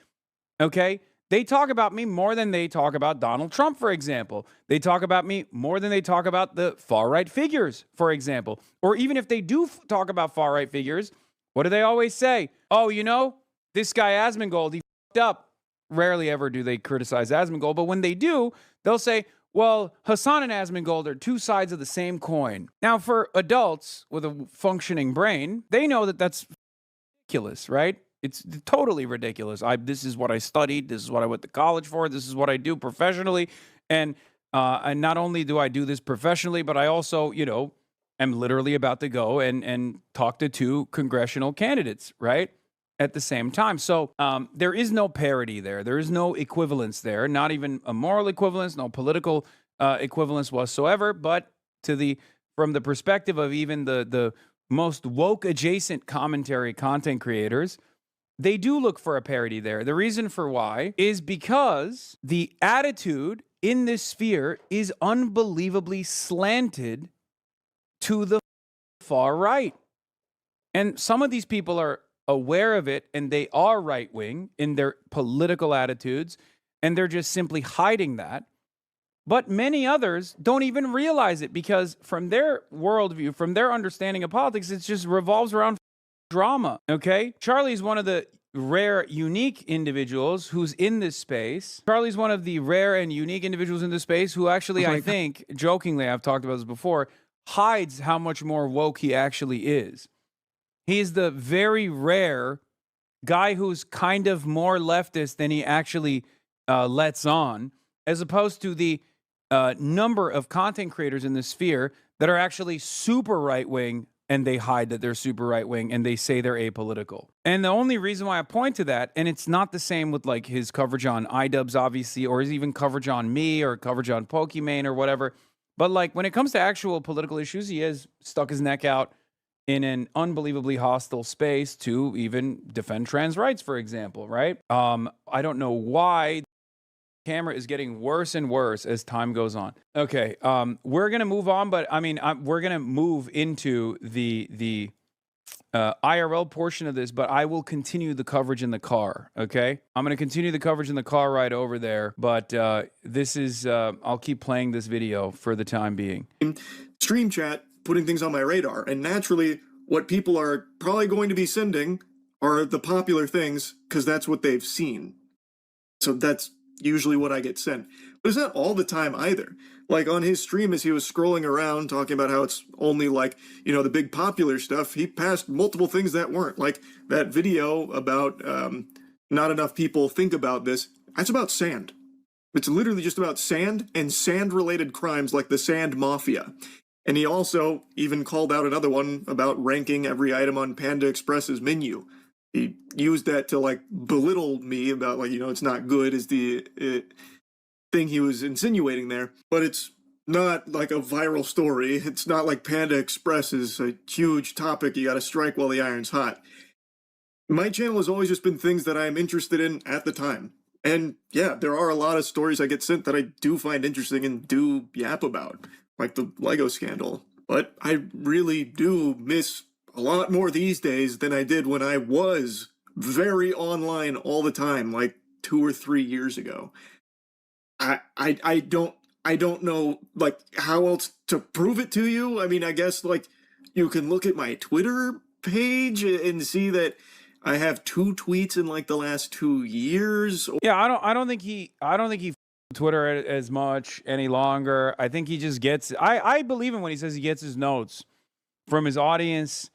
Okay? They talk about me more than they talk about Donald Trump, for example. They talk about me more than they talk about the far-right figures, for example. Or even if they do talk about far-right figures, what do they always say? Oh, you know, this guy Asmongold, he f***ed up. Rarely ever do they criticize Asmongold, but when they do, they'll say, well, Hassan and Asmongold are two sides of the same coin. Now, for adults with a functioning brain, they know that that's ridiculous, right? It's totally ridiculous. This is what I studied. This is what I went to college for. This is what I do professionally. And not only do I do this professionally, but I also, you know, am literally about to go and talk to 2 congressional candidates, right? At the same time. So there is no parity there. There is no equivalence there, not even a moral equivalence, no political equivalence whatsoever. But to the from the perspective of even the most woke adjacent commentary content creators, they do look for a parody there. The reason for why is because the attitude in this sphere is unbelievably slanted to the far right. And some of these people are aware of it, and they are right-wing in their political attitudes, and they're just simply hiding that. But many others don't even realize it, because from their worldview, from their understanding of politics, it just revolves around drama, okay? Charlie's one of the rare, unique individuals who's in this space. Charlie's one of the rare and unique individuals in this space who actually, I think, jokingly, I've talked about this before, hides how much more woke he actually is. He's the very rare guy who's kind of more leftist than he actually lets on, as opposed to the number of content creators in this sphere that are actually super right-wing, and they hide that they're super right-wing, and they say they're apolitical. And the only reason why I point to that, and it's not the same with like his coverage on iDubbbz, obviously, or his even coverage on me, or coverage on Pokimane, or whatever, but like when it comes to actual political issues, he has stuck his neck out in an unbelievably hostile space to even defend trans rights, for example, right? I don't know why the camera is getting worse and worse as time goes on. Okay, we're gonna move on, but I mean, we're gonna move into the IRL portion of this, but I will continue the coverage in the car, okay? I'm gonna continue the coverage in the car ride over there, but this is, I'll keep playing this video for the time being. Stream chat putting things on my radar, and naturally what people are probably going to be sending are the popular things because that's what they've seen. So that's usually what I get sent. But it's not all the time either. Like on his stream, as he was scrolling around talking about how it's only like, you know, the big popular stuff, he passed multiple things that weren't. Like that video about not enough people think about this. That's about sand. It's literally just about sand and sand-related crimes like the Sand Mafia. And he also even called out another one about ranking every item on Panda Express's menu. He used that to like belittle me about like, you know, it's not good is the thing he was insinuating there. But it's not like a viral story. It's not like Panda Express is a huge topic you gotta strike while the iron's hot. My channel has always just been things that I'm interested in at the time. And yeah, there are a lot of stories I get sent that I do find interesting and do yap about, like the Lego scandal. But I really do miss a lot more these days than I did when I was very online all the time, like 2 or 3 years ago. I don't know like how else to prove it to you. I mean, I guess like you can look at my Twitter page and see that I have 2 tweets in like the last 2 years. Yeah, I don't think he Twitter as much any longer. I think he just gets I believe him when he says he gets his notes from his audience,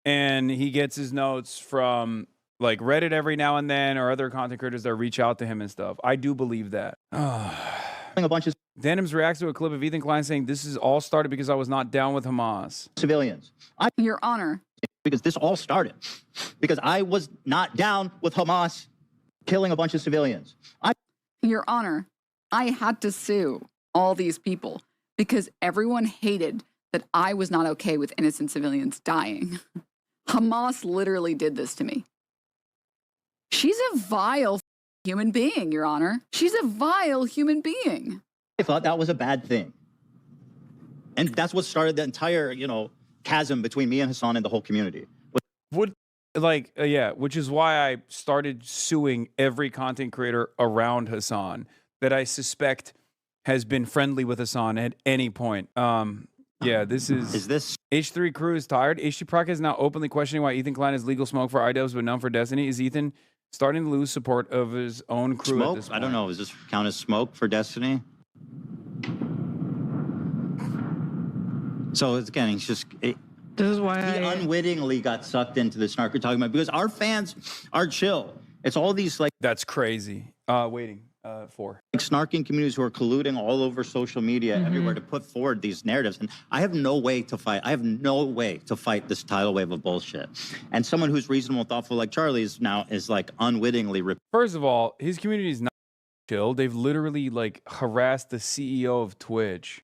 and he gets his notes from like Reddit every now and then, or other content creators that reach out to him and stuff. I do believe that. A bunch of Denims reacts to a clip of Ethan Klein saying, "This is all started because I was not down with Hamas." civilians. Your Honor. Because this all started because I was not down with Hamas killing a bunch of civilians. Your Honor, I had to sue all these people because everyone hated that I was not okay with innocent civilians dying. Hamas literally did this to me. She's a vile human being, Your Honor. She's a vile human being. I thought that was a bad thing. And that's what started the entire, chasm between me and Hassan and the whole community. Which is why I started suing every content creator around Hassan that I suspect has been friendly with Hassan at any point. This is this H3 crew is tired. H3 Proc is now openly questioning why Ethan Klein is legal smoke for iDubbbz but none for Destiny. Is Ethan starting to lose support of his own crew smoke? At this point? I don't know. Does this count as smoke for Destiny? So it's again, it's just this is why he unwittingly got sucked into the snark we're talking about because our fans are chill. It's all these like that's crazy. Waiting for like snarking communities who are colluding all over social media everywhere to put forward these narratives. And I have no way to fight. I have no way to fight this tidal wave of bullshit. And someone who's reasonable, thoughtful like Charlie is now is like unwittingly. First of all, his community is not chill. They've literally like harassed the CEO of Twitch.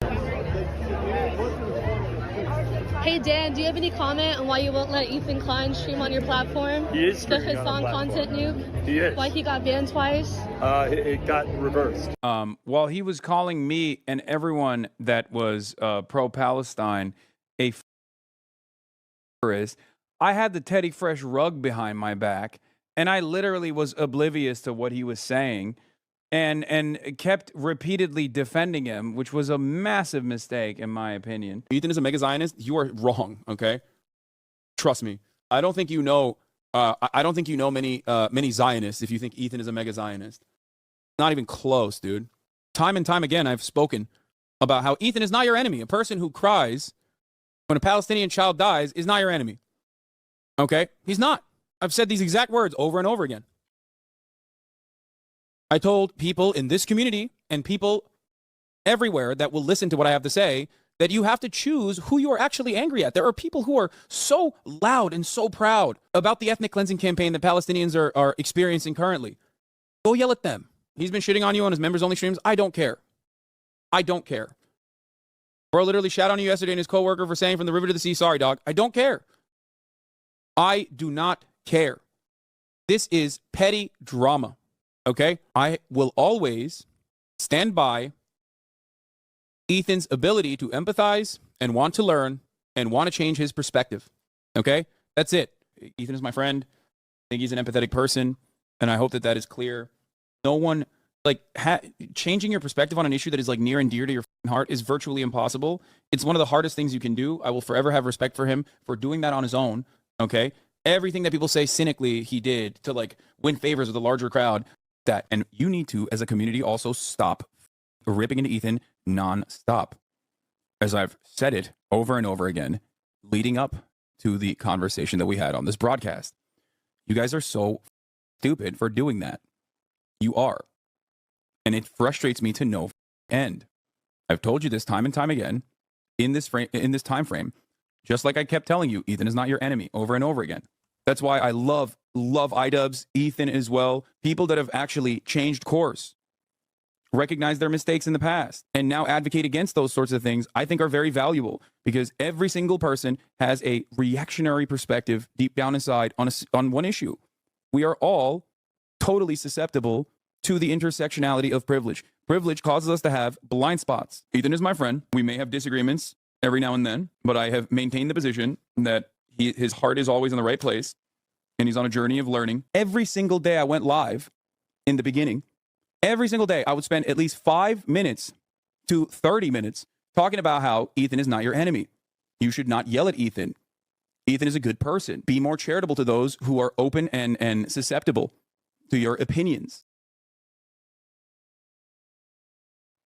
Hey Dan, do you have any comment on why you won't let Ethan Klein stream on your platform? He is the streaming on the Hassan platform. content nuke? He is. Why he got banned twice? It got reversed. While he was calling me and everyone that was pro-Palestine a terrorist, I had the Teddy Fresh rug behind my back, and I literally was oblivious to what he was saying and kept repeatedly defending him, which was a massive mistake, in my opinion. Ethan is a mega Zionist. You are wrong, okay? Trust me. I don't think you know many Zionists if you think Ethan is a mega Zionist. Not even close, dude. Time and time again, I've spoken about how Ethan is not your enemy. A person who cries when a Palestinian child dies is not your enemy. Okay? He's not. I've said these exact words over and over again. I told people in this community and people everywhere that will listen to what I have to say that you have to choose who you are actually angry at. There are people who are so loud and so proud about the ethnic cleansing campaign that Palestinians are experiencing currently. Go yell at them. He's been shitting on you on his members-only streams. I don't care. I don't care. Bro literally shat on you yesterday and his coworker for saying from the river to the sea, sorry, dog. I don't care. I do not care. This is petty drama, okay? I will always stand by Ethan's ability to empathize and want to learn and want to change his perspective, okay? That's it. Ethan is my friend. I think he's an empathetic person, and I hope that that is clear. No one, like, changing your perspective on an issue that is, like, near and dear to your heart is virtually impossible. It's one of the hardest things you can do. I will forever have respect for him for doing that on his own, okay? Everything that people say cynically he did to, like, win favors with a larger crowd, that, and you need to, as a community, also stop ripping into Ethan non-stop. As I've said it over and over again, leading up to the conversation that we had on this broadcast. You guys are so stupid for doing that. You are. And it frustrates me to no end. I've told you this time and time again in this time frame, just like I kept telling you, Ethan is not your enemy over and over again. That's why I love iDubbbz, Ethan as well, people that have actually changed course, recognize their mistakes in the past, and now advocate against those sorts of things, I think are very valuable, because every single person has a reactionary perspective deep down inside on one issue. We are all totally susceptible to the intersectionality of privilege. Privilege causes us to have blind spots. Ethan is my friend. We may have disagreements every now and then, but I have maintained the position that his heart is always in the right place, and he's on a journey of learning. Every single day I went live in the beginning, every single day I would spend at least 5 minutes to 30 minutes talking about how Ethan is not your enemy. You should not yell at Ethan. Ethan is a good person. Be more charitable to those who are open and susceptible to your opinions.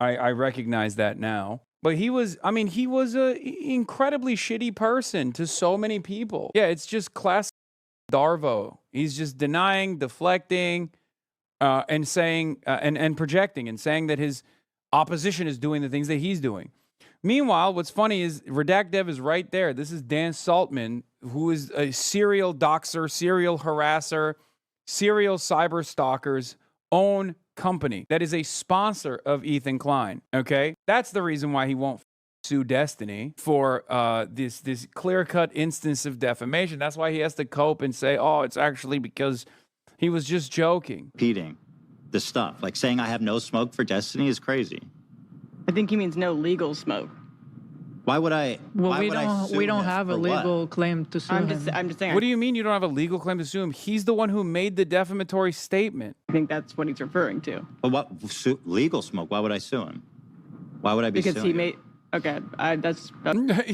I recognize that now. But he was a incredibly shitty person to so many people. Yeah, it's just classic Darvo. He's just denying, deflecting, and saying, and projecting and saying that his opposition is doing the things that he's doing. Meanwhile, what's funny is Redact Dev is right there. This is Dan Saltman, who is a serial doxer, serial harasser, serial cyber stalker's own company that is a sponsor of Ethan Klein. Okay, that's the reason why he won't sue Destiny for this clear-cut instance of defamation. That's why he has to cope and say, "Oh, it's actually because he was just joking." Repeating the stuff, like saying I have no smoke for Destiny, is crazy. I think he means no legal smoke. Why would I? Well, why we don't have a legal claim to sue him. I'm just saying. What do you mean you don't have a legal claim to sue him? He's the one who made the defamatory statement. I think that's what he's referring to. But what legal smoke? Why would I sue him? Why would I be because suing he made? Okay, that's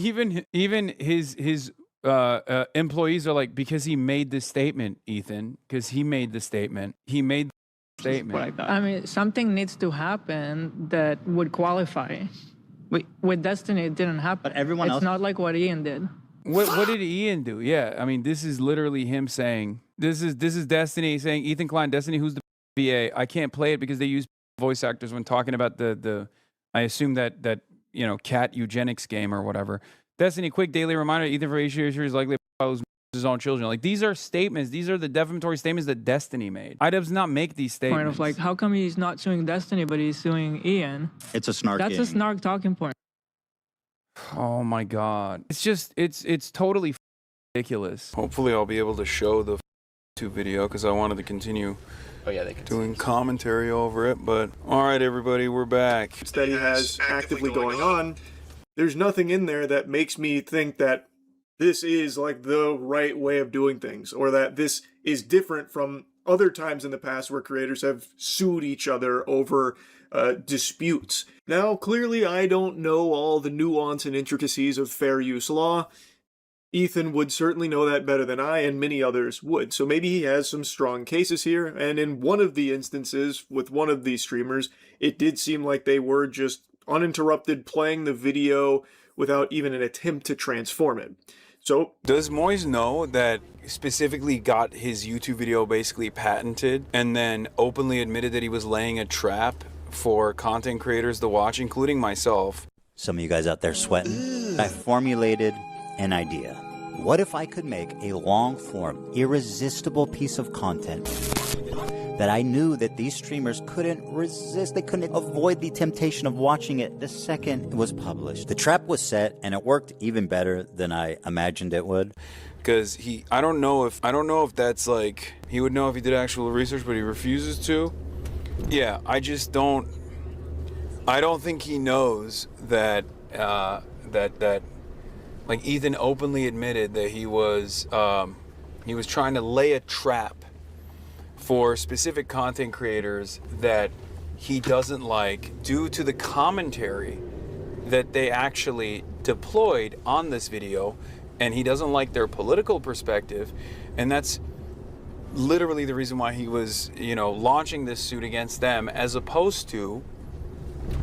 even his employees are like, because he made this statement, Ethan. Because he made the statement. He made the statement. What I thought. I mean, something needs to happen that would qualify. With Destiny, it didn't happen. But everyone else. It's not like what Ian did. What did Ian do? Yeah, I mean, this is literally him saying, this is Destiny saying, Ethan Klein, Destiny, who's the VA? I can't play it because they use voice actors when talking about the I assume that cat eugenics game or whatever. Destiny, quick daily reminder, Ethan for issue is likely to lose his own children. Like, these are statements. These are the defamatory statements that Destiny made. iDubbbz not make these statements. Point of like, how come he's not suing Destiny, but he's suing Ian? It's a snark. That's a snark talking point. Oh my God. It's just, it's totally ridiculous. Hopefully I'll be able to show the YouTube video because I wanted to continue doing commentary over it. But all right, everybody, we're back. That he has actively going on, there's nothing in there that makes me think that this is like the right way of doing things, or that this is different from other times in the past where creators have sued each other over disputes. Now, clearly, I don't know all the nuance and intricacies of fair use law. Ethan would certainly know that better than I, and many others would. So maybe he has some strong cases here, and in one of the instances with one of these streamers, it did seem like they were just uninterrupted playing the video without even an attempt to transform it. So, does Moise know that specifically got his YouTube video basically patented and then openly admitted that he was laying a trap for content creators to watch, including myself? Some of you guys out there sweating. I formulated an idea. What if I could make a long-form, irresistible piece of content that I knew that these streamers couldn't resist? They couldn't avoid the temptation of watching it the second it was published. The trap was set, and it worked even better than I imagined it would. Because I don't know if that's like, he would know if he did actual research, but he refuses to. Yeah, I don't think he knows that like Ethan openly admitted that he was trying to lay a trap for specific content creators that he doesn't like due to the commentary that they actually deployed on this video, and he doesn't like their political perspective, and that's literally the reason why he was, launching this suit against them, as opposed to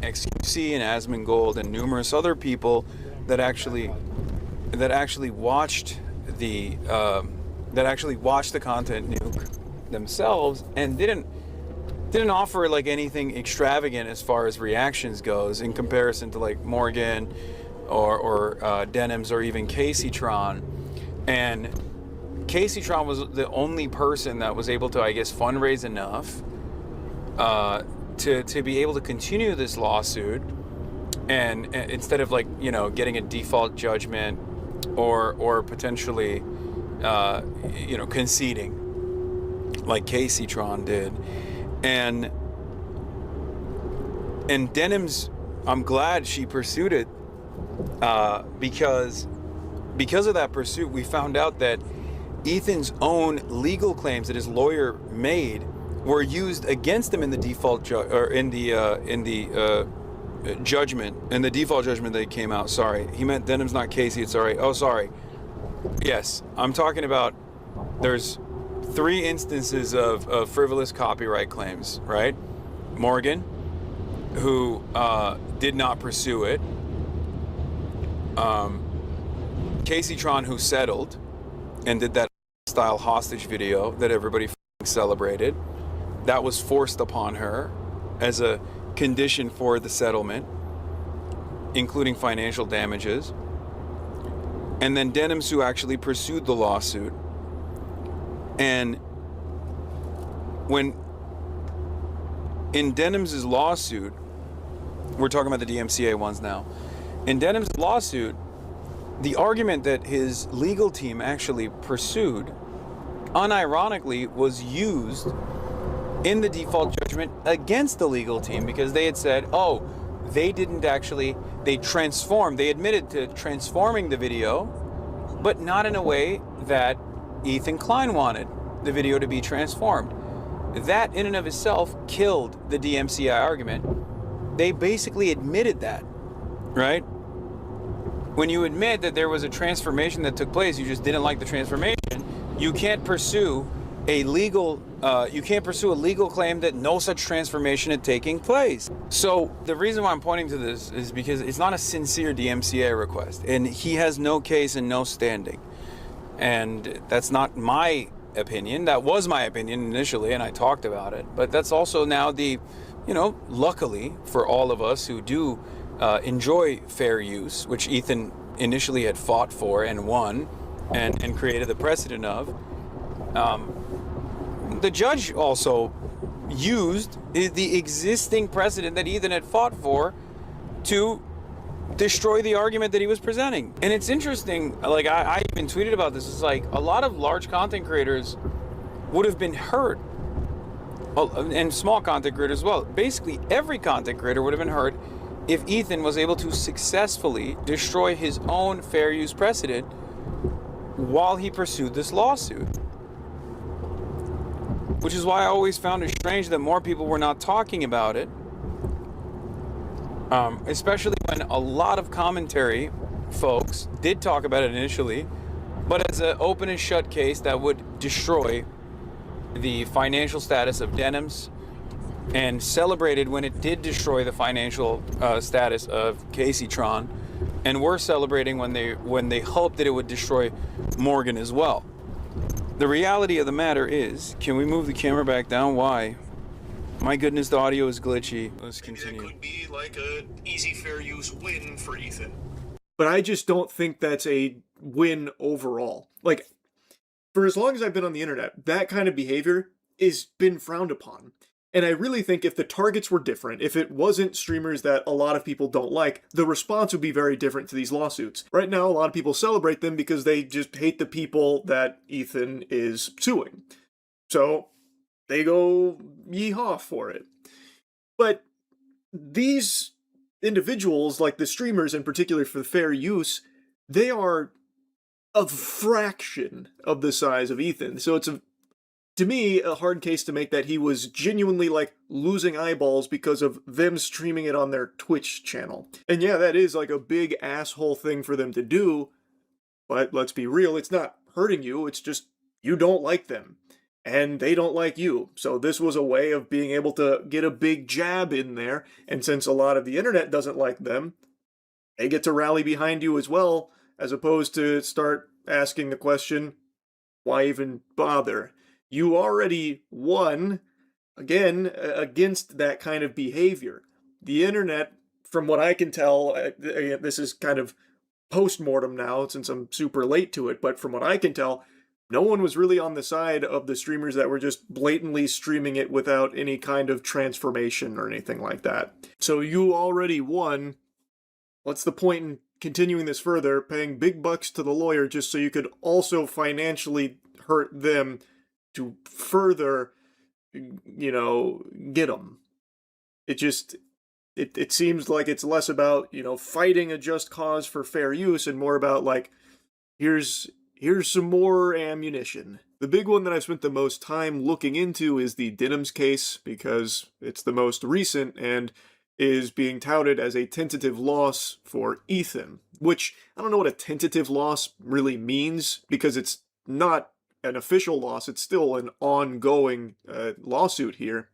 XQC and Asmongold and numerous other people that actually watched the content nuke themselves and didn't offer like anything extravagant as far as reactions goes in comparison to like Morgan or Denims or even Caseytron. And Caseytron was the only person that was able to, I guess, fundraise enough to be able to continue this lawsuit, and instead of like getting a default judgment or potentially conceding like Caseytron did. And Denims, I'm glad she pursued it because of that pursuit, we found out that Ethan's own legal claims that his lawyer made were used against him in the default judgment, in the default judgment that came out. Sorry, he meant Denims, not Casey. It's all right. Oh, sorry. Yes, I'm talking about. There's 3 instances of frivolous copyright claims, right? Morgan, who did not pursue it. Caseytron, who settled and did that style hostage video that everybody celebrated. That was forced upon her as a condition for the settlement, including financial damages. And then Denims, who actually pursued the lawsuit. And when in Denims' lawsuit, we're talking about the DMCA ones now. In Denims' lawsuit, the argument that his legal team actually pursued, unironically, was used in the default judgment against the legal team, because they had said, oh, they admitted to transforming the video, but not in a way that Ethan Klein wanted the video to be transformed. That in and of itself killed the DMCA argument. They basically admitted that, right? When you admit that there was a transformation that took place, you just didn't like the transformation, you can't pursue a legal claim that no such transformation had taken place. So the reason why I'm pointing to this is because it's not a sincere DMCA request, and he has no case and no standing. And that's not my opinion. That was my opinion initially, and I talked about it. But that's also now luckily for all of us who do enjoy fair use, which Ethan initially had fought for and won and created the precedent of. The judge also used the existing precedent that Ethan had fought for to destroy the argument that he was presenting. And it's interesting, like I even tweeted about this, it's like a lot of large content creators would have been hurt, and small content creators as well. Basically every content creator would have been hurt if Ethan was able to successfully destroy his own fair use precedent while he pursued this lawsuit. Which is why I always found it strange that more people were not talking about it. Especially when a lot of commentary folks did talk about it initially, but as an open and shut case that would destroy the financial status of Denims, and celebrated when it did destroy the financial status of Casey Tron, and were celebrating when they hoped that it would destroy Morgan as well. The reality of the matter is, can we move the camera back down? Why? My goodness, the audio is glitchy. Let's continue. That could be like an easy fair use win for Ethan. But I just don't think that's a win overall. Like, for as long as I've been on the internet, that kind of behavior has been frowned upon. And I really think if the targets were different, if it wasn't streamers that a lot of people don't like, the response would be very different to these lawsuits. Right now, a lot of people celebrate them because they just hate the people that Ethan is suing. So they go yeehaw for it. But these individuals, like the streamers in particular for the fair use, they are a fraction of the size of Ethan. So it's to me, a hard case to make that he was genuinely, like, losing eyeballs because of them streaming it on their Twitch channel. And yeah, that is, like, a big asshole thing for them to do, but let's be real, it's not hurting you, it's just you don't like them, and they don't like you. So this was a way of being able to get a big jab in there, and since a lot of the internet doesn't like them, they get to rally behind you as well, as opposed to start asking the question, why even bother? You already won, again, against that kind of behavior. The internet, from what I can tell, this is kind of post-mortem now since I'm super late to it, but from what I can tell, no one was really on the side of the streamers that were just blatantly streaming it without any kind of transformation or anything like that. So you already won. What's the point in continuing this further, paying big bucks to the lawyer just so you could also financially hurt them to further, get them? It seems like it's less about, fighting a just cause for fair use and more about, like, here's some more ammunition. The big one that I've spent the most time looking into is the Denims case, because it's the most recent and is being touted as a tentative loss for Ethan, which I don't know what a tentative loss really means, because it's not an official loss, it's still an ongoing lawsuit here.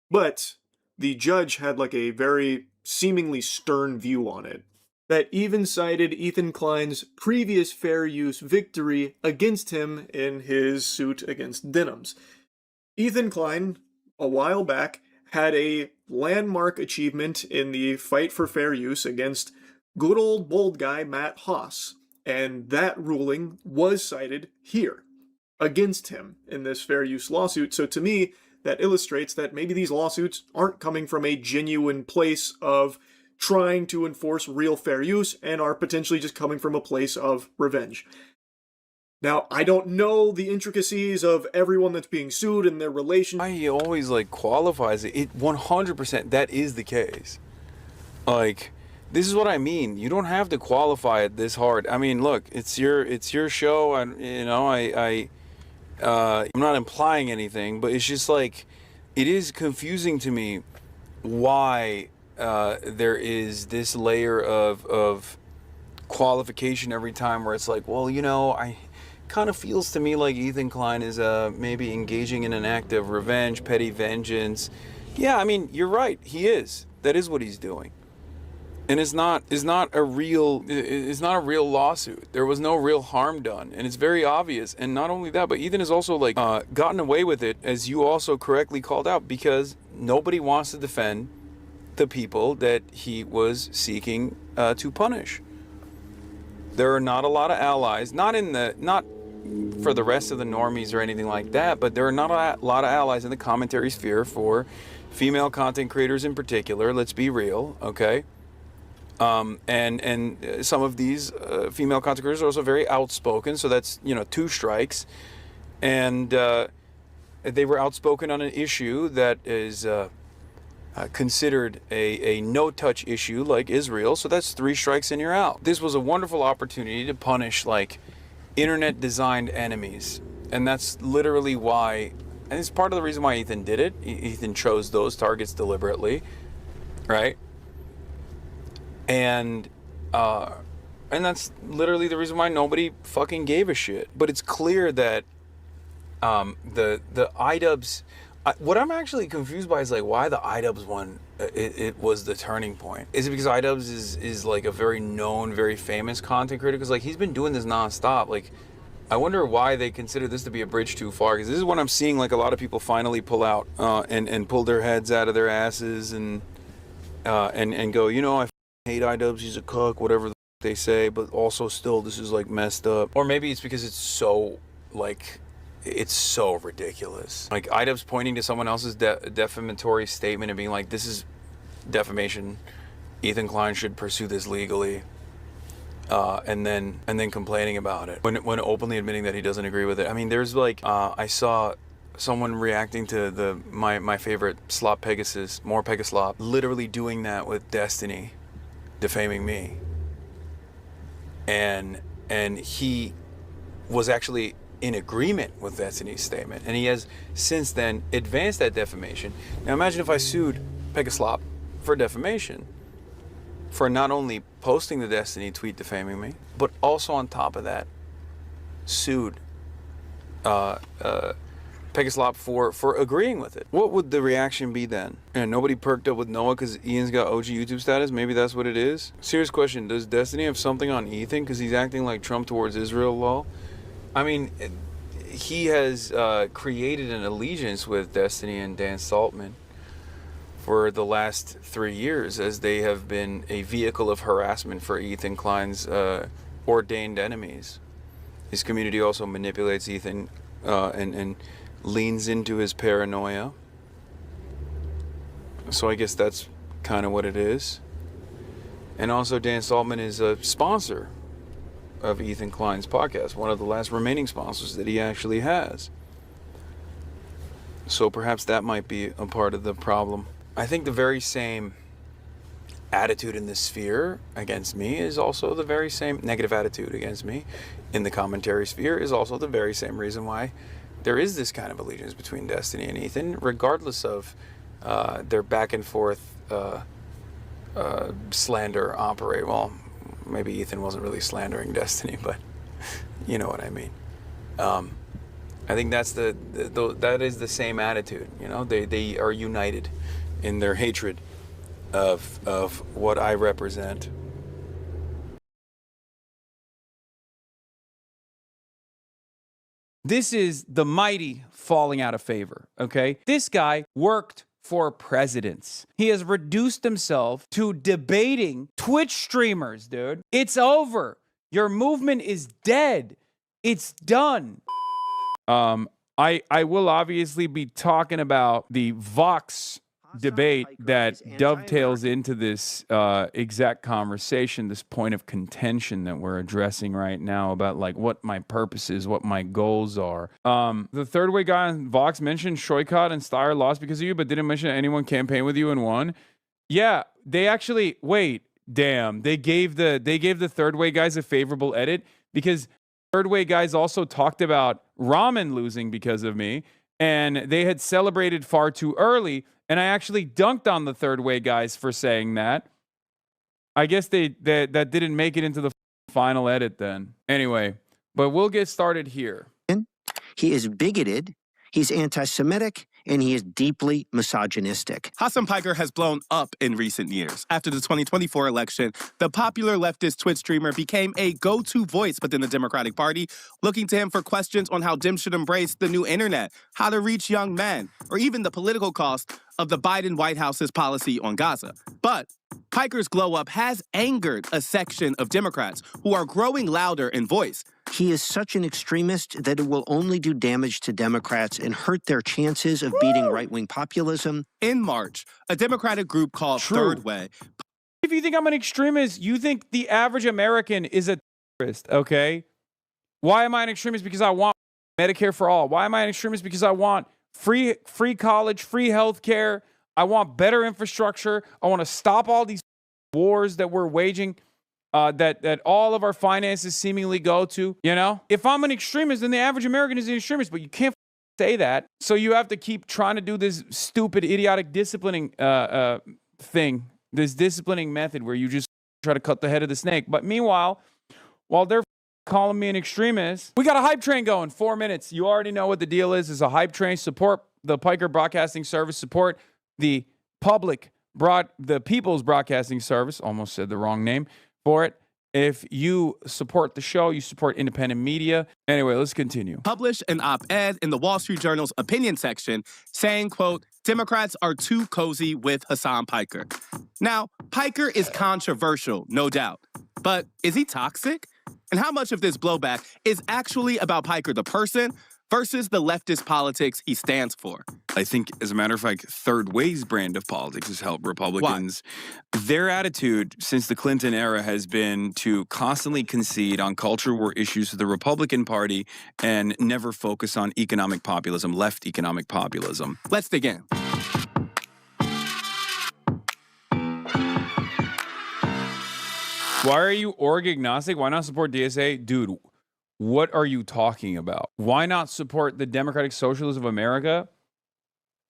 But the judge had like a very seemingly stern view on it, that even cited Ethan Klein's previous fair use victory against him in his suit against Denims. Ethan Klein, a while back, had a landmark achievement in the fight for fair use against good old bold guy Matt Haas, and that ruling was cited here against him in this fair use lawsuit. So to me, that illustrates that maybe these lawsuits aren't coming from a genuine place of trying to enforce real fair use and are potentially just coming from a place of revenge. Now, I don't know the intricacies of everyone that's being sued and their relation. He always qualifies it. It 100% that is the case. This is what I mean. You don't have to qualify it this hard. I mean, look, it's your show, and I'm not implying anything, but it's just it is confusing to me why there is this layer of qualification every time where it's I kind of feels to me like Ethan Klein is maybe engaging in an act of revenge, petty vengeance. Yeah, I mean, you're right. He is. That is what he's doing. And it's not a real lawsuit. There was no real harm done, and it's very obvious. And not only that, but Ethan has also gotten away with it, as you also correctly called out, because nobody wants to defend the people that he was seeking to punish. There are not a lot of allies, not for the rest of the normies or anything like that, but there are not a lot of allies in the commentary sphere for female content creators in particular. Let's be real, okay? And some of these female content creators are also very outspoken. So that's, 2 strikes. And they were outspoken on an issue that is considered a no-touch issue like Israel. So that's 3 strikes and you're out. This was a wonderful opportunity to punish like internet-designed enemies. And that's literally why, and it's part of the reason why Ethan did it. Ethan chose those targets deliberately, right? And that's literally the reason why nobody fucking gave a shit. But it's clear that the iDubbbz, what I'm actually confused by is like why the iDubbbz one it was the turning point. Is it because iDubbbz is like a very known, very famous content creator? Because like he's been doing this nonstop. Like I wonder why they consider this to be a bridge too far. Because this is when I'm seeing like a lot of people finally pull out and pull their heads out of their asses and go, I hate iDubbbz, he's a cuck, whatever they say, but also still this is like messed up. Or maybe it's because it's so like it's so ridiculous. Like iDubbbz pointing to someone else's defamatory statement and being like, this is defamation, Ethan Klein should pursue this legally, and then complaining about it when openly admitting that he doesn't agree with it. I mean, there's like I saw someone reacting to my favorite slop Pegasus, more Pegaslop, literally doing that with Destiny, defaming me. And he was actually in agreement with Destiny's statement, and he has since then advanced that defamation. Now imagine if I sued Pegaslop for defamation, for not only posting the Destiny tweet defaming me, but also on top of that sued Pegaslop for agreeing with it. What would the reaction be then? And nobody perked up with Noah because Ian's got OG YouTube status? Maybe that's what it is? Serious question, does Destiny have something on Ethan because he's acting like Trump towards Israel, lol? I mean, he has created an allegiance with Destiny and Dan Saltman for the last 3 years, as they have been a vehicle of harassment for Ethan Klein's ordained enemies. His community also manipulates Ethan and leans into his paranoia. So I guess that's kind of what it is. And also Dan Saltman is a sponsor of Ethan Klein's podcast, one of the last remaining sponsors that he actually has. So perhaps that might be a part of the problem. I think the very same attitude in the sphere against me is also the very same negative attitude against me in the commentary sphere is also the very same reason why there is this kind of allegiance between Destiny and Ethan, regardless of their back and forth slander operate. Well, maybe Ethan wasn't really slandering Destiny, but you know what I mean. I think that's that is the same attitude. They are united in their hatred of what I represent. This is the mighty falling out of favor, okay? This guy worked for presidents. He has reduced himself to debating Twitch streamers, dude. It's over. Your movement is dead. It's done. I will obviously be talking about the Vox debate that dovetails into this exact conversation, this point of contention that we're addressing right now about like what my purpose is, what my goals are. The third way guy on Vox mentioned Shoykot and Steyer lost because of you, but didn't mention anyone campaigned with you and won. Yeah, they actually they gave the third way guys a favorable edit because third way guys also talked about Ramen losing because of me, and they had celebrated far too early. And I actually dunked on the third way guys for saying that. I guess that didn't make it into the final edit then. Anyway, but we'll get started here. He is bigoted, he's anti-Semitic, and he is deeply misogynistic. Hassan Piker has blown up in recent years. After the 2024 election, the popular leftist Twitch streamer became a go-to voice within the Democratic Party, looking to him for questions on how Dems should embrace the new internet, how to reach young men, or even the political cost of the Biden White House's policy on Gaza. But Piker's glow-up has angered a section of Democrats who are growing louder in voice. He is such an extremist that it will only do damage to Democrats and hurt their chances of beating right-wing populism. In March, a Democratic group called Third Way If you think I'm an extremist, you think the average American is a terrorist, okay? Why am I an extremist? Because I want Medicare for all. Why am I an extremist? Because I want free college, free health care. I want better infrastructure. I want to stop all these wars that we're waging, that all of our finances seemingly go to, you know? If I'm an extremist, then the average American is an extremist, but you can't say that. So you have to keep trying to do this stupid, idiotic disciplining thing, this disciplining method where you just try to cut the head of the snake. But meanwhile, while they're calling me an extremist, we got a hype train going. 4 minutes. You already know what the deal is. It's a hype train. Support the Piker Broadcasting Service. Support the the People's Broadcasting Service. Almost said the wrong name for it. If you support the show, you support independent media. Anyway, let's continue. Published an op-ed in the Wall Street Journal's opinion section saying, quote, Democrats are too cozy with Hassan Piker. Now, Piker is controversial, no doubt. But is he toxic? And how much of this blowback is actually about Piker the person versus the leftist politics he stands for? I think, as a matter of fact, Third Way's brand of politics has helped Republicans. Why? Their attitude since the Clinton era has been to constantly concede on culture war issues to the Republican Party and never focus on economic populism, left economic populism. Let's dig in. Why are you org agnostic? Why not support DSA? Dude, what are you talking about? Why not support the Democratic Socialists of America?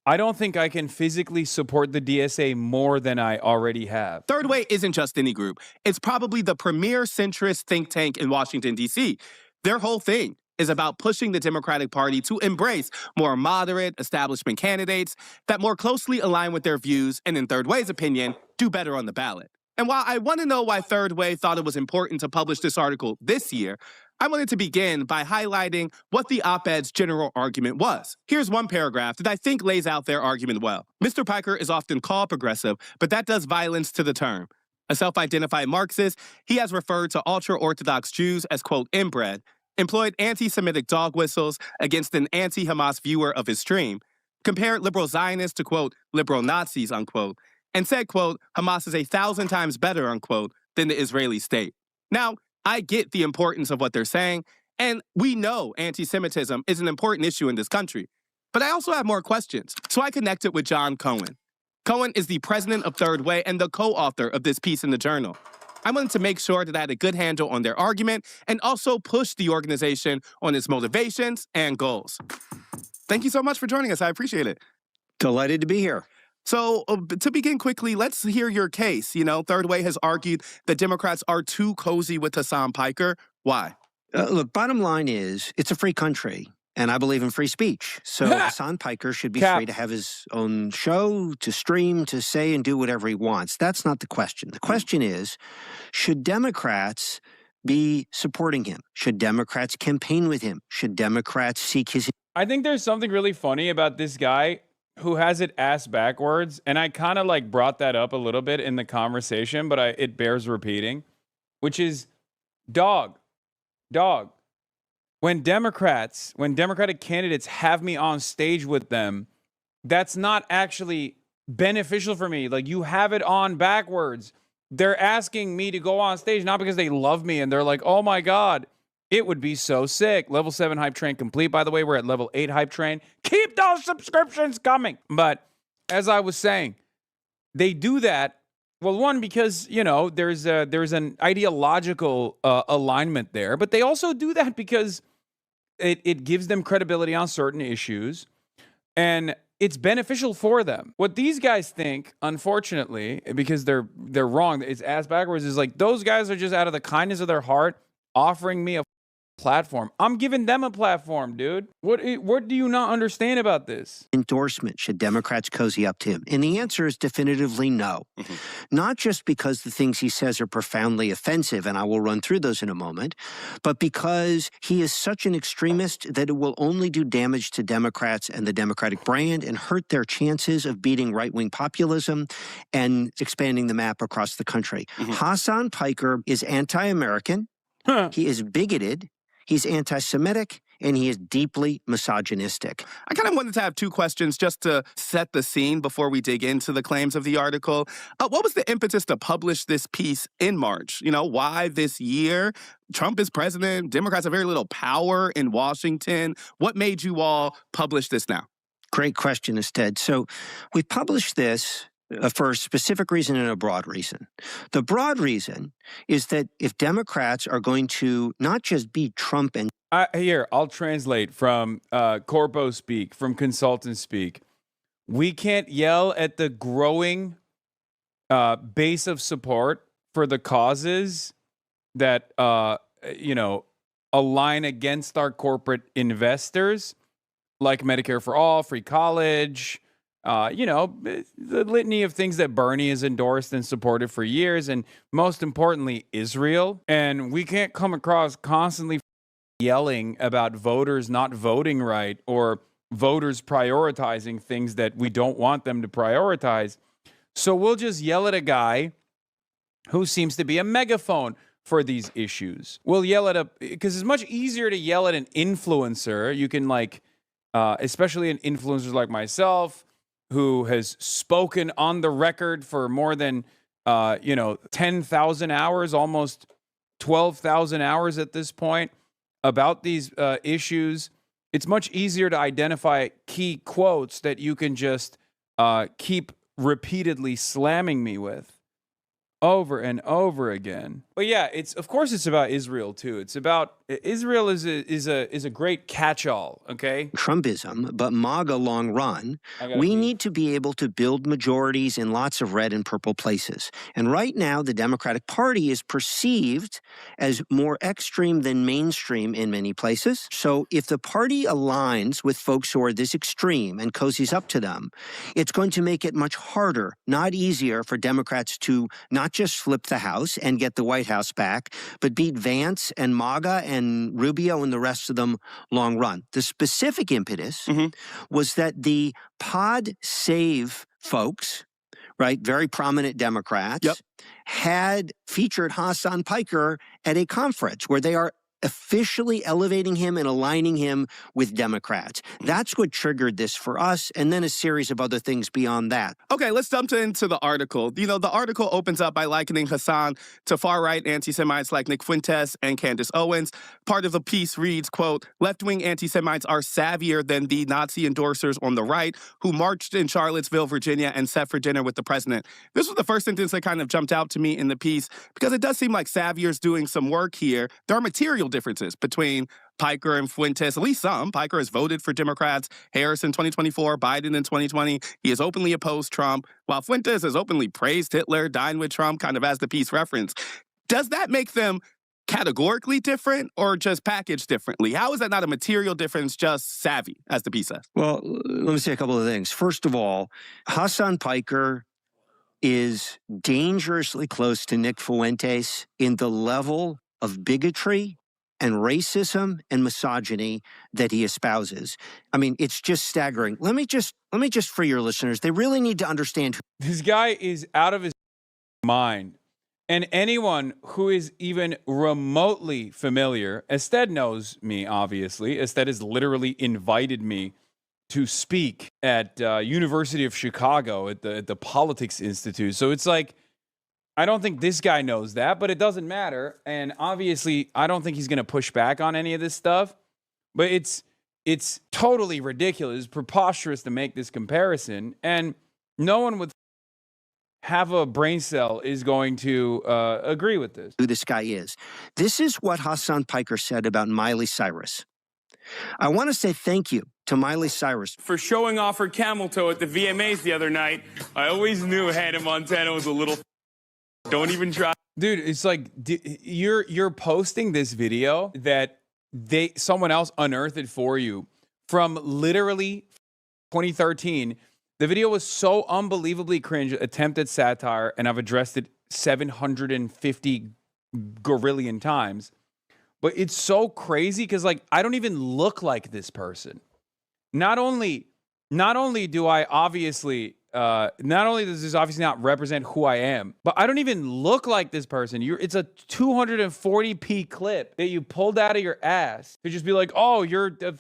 I don't think I can physically support the DSA more than I already have. Third Way isn't just any group. It's probably the premier centrist think tank in Washington, D.C. Their whole thing is about pushing the Democratic Party to embrace more moderate establishment candidates that more closely align with their views and, in Third Way's opinion, do better on the ballot. And while I want to know why Third Way thought it was important to publish this article this year, I wanted to begin by highlighting what the op-ed's general argument was. Here's one paragraph that I think lays out their argument well. Mr. Piker is often called progressive, but that does violence to the term. A self-identified Marxist, he has referred to ultra-Orthodox Jews as, quote, inbred, employed anti-Semitic dog whistles against an anti-Hamas viewer of his stream, compared liberal Zionists to, quote, liberal Nazis, unquote, and said, quote, Hamas is 1,000 times better, unquote, than the Israeli state. Now, I get the importance of what they're saying, and we know anti-Semitism is an important issue in this country. But I also have more questions, so I connected with John Cohen. Cohen is the president of Third Way and the co-author of this piece in the Journal. I wanted to make sure that I had a good handle on their argument and also push the organization on its motivations and goals. Thank you so much for joining us. I appreciate it. Delighted to be here. So, to begin quickly, let's hear your case. You know, Third Way has argued that Democrats are too cozy with Hassan Piker. Why? Look, bottom line is, it's a free country, and I believe in free speech. So Hassan Piker should be free to have his own show, to stream, to say and do whatever he wants. That's not the question. The question is, should Democrats be supporting him? Should Democrats campaign with him? Should Democrats seek his... I think there's something really funny about this guy who has it ass backwards, and I kind of like brought that up a little bit in the conversation, but it bears repeating, which is, dog, when Democratic candidates have me on stage with them, that's not actually beneficial for me. Like, you have it on backwards. They're asking me to go on stage, not because they love me and they're like, oh my God, it would be so sick. Level 7 hype train complete, by the way. We're at level 8 hype train. Keep those subscriptions coming. But as I was saying, they do that. Well, one, because, you know, there's an ideological alignment there. But they also do that because it gives them credibility on certain issues. And it's beneficial for them. What these guys think, unfortunately, because they're wrong, it's ass backwards, is like those guys are just out of the kindness of their heart offering me a platform. I'm giving them a platform, dude. What do you not understand about this? Endorsement, should Democrats cozy up to him? And the answer is definitively no. Not just because the things he says are profoundly offensive, and I will run through those in a moment, but because he is such an extremist that it will only do damage to Democrats and the Democratic brand and hurt their chances of beating right-wing populism and expanding the map across the country. Hassan Piker is anti-American. He is bigoted. He's anti-Semitic, and he is deeply misogynistic. I kind of wanted to have two questions just to set the scene before we dig into the claims of the article. What was the impetus to publish this piece in March? You know, why this year? Trump is president. Democrats have very little power in Washington. What made you all publish this now? Great question, Ested. So we published this for a specific reason and a broad reason. The broad reason is that if Democrats are going to not just beat Trump and Here, I'll translate from corpo speak, from consultant speak. We can't yell at the growing base of support for the causes that, align against our corporate investors, like Medicare for all, free college, the litany of things that Bernie has endorsed and supported for years, and most importantly, Israel. And we can't come across constantly yelling about voters not voting right or voters prioritizing things that we don't want them to prioritize. So we'll just yell at a guy who seems to be a megaphone for these issues. We'll yell at because it's much easier to yell at an influencer. You can especially an influencer like myself, who has spoken on the record for more than 10,000 hours, almost 12,000 hours at this point, about these issues. It's much easier to identify key quotes that you can just keep repeatedly slamming me with over and over again. But yeah, it's about Israel too. It's about Israel is a great catch-all, okay? Trumpism, but MAGA long run, we need to be able to build majorities in lots of red and purple places. And right now, the Democratic Party is perceived as more extreme than mainstream in many places. So if the party aligns with folks who are this extreme and cozies up to them, it's going to make it much harder, not easier, for Democrats to not just flip the House and get the White House back, but beat Vance and MAGA and Rubio and the rest of them long run. The specific impetus was that the Pod Save folks, right, very prominent Democrats, had featured Hassan Piker at a conference where they are officially elevating him and aligning him with Democrats. That's what triggered this for us, and then a series of other things beyond that. Okay, let's jump into the article. You know, the article opens up by likening Hassan to far-right anti-Semites like Nick Fuentes and Candace Owens. Part of the piece reads, quote, left-wing anti-Semites are savvier than the Nazi endorsers on the right who marched in Charlottesville, Virginia, and sat for dinner with the president. This was the first sentence that kind of jumped out to me in the piece because it does seem like Savier's doing some work here. There are material differences between Piker and Fuentes, at least some. Piker has voted for Democrats, Harris in 2024, Biden in 2020. He has openly opposed Trump, while Fuentes has openly praised Hitler, dined with Trump, kind of as the piece reference. Does that make them categorically different or just packaged differently? How is that not a material difference, just savvy, as the piece says? Well, let me say a couple of things. First of all, Hassan Piker is dangerously close to Nick Fuentes in the level of bigotry and racism and misogyny that he espouses. I mean, it's just staggering. Let me just for your listeners, they really need to understand. This guy is out of his mind. And anyone who is even remotely familiar, Ested knows me, obviously. Ested has literally invited me to speak at University of Chicago at the Politics Institute. So it's like, I don't think this guy knows that, but it doesn't matter. And obviously, I don't think he's going to push back on any of this stuff. But it's totally ridiculous. It's preposterous to make this comparison. And no one with half a brain cell is going to agree with this. Who this guy is. This is what Hassan Piker said about Miley Cyrus. I want to say thank you to Miley Cyrus for showing off her camel toe at the VMAs the other night. I always knew Hannah Montana was a little. Don't even try. Dude, it's like you're posting this video that someone else unearthed for you from literally 2013. The video was so unbelievably cringe, attempted satire, and I've addressed it 750 gorillion times. But it's so crazy because, like, I don't even look like this person. Not only do I obviously not only does this obviously not represent who I am, but I don't even look like this person. It's a 240p clip that you pulled out of your ass to just be like, oh, you're a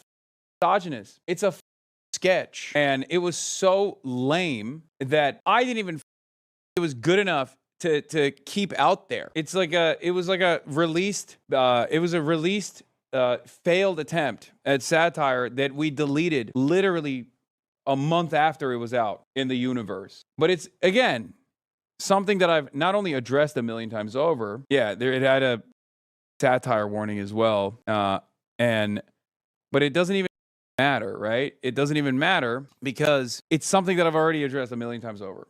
misogynist. It's a sketch. And it was so lame that I didn't even it was good enough to keep out there. It was a released failed attempt at satire that we deleted literally a month after it was out in the universe. But it's, again, something that I've not only addressed a million times over. Yeah, it had a satire warning as well. But it doesn't even matter, right? It doesn't even matter because it's something that I've already addressed a million times over.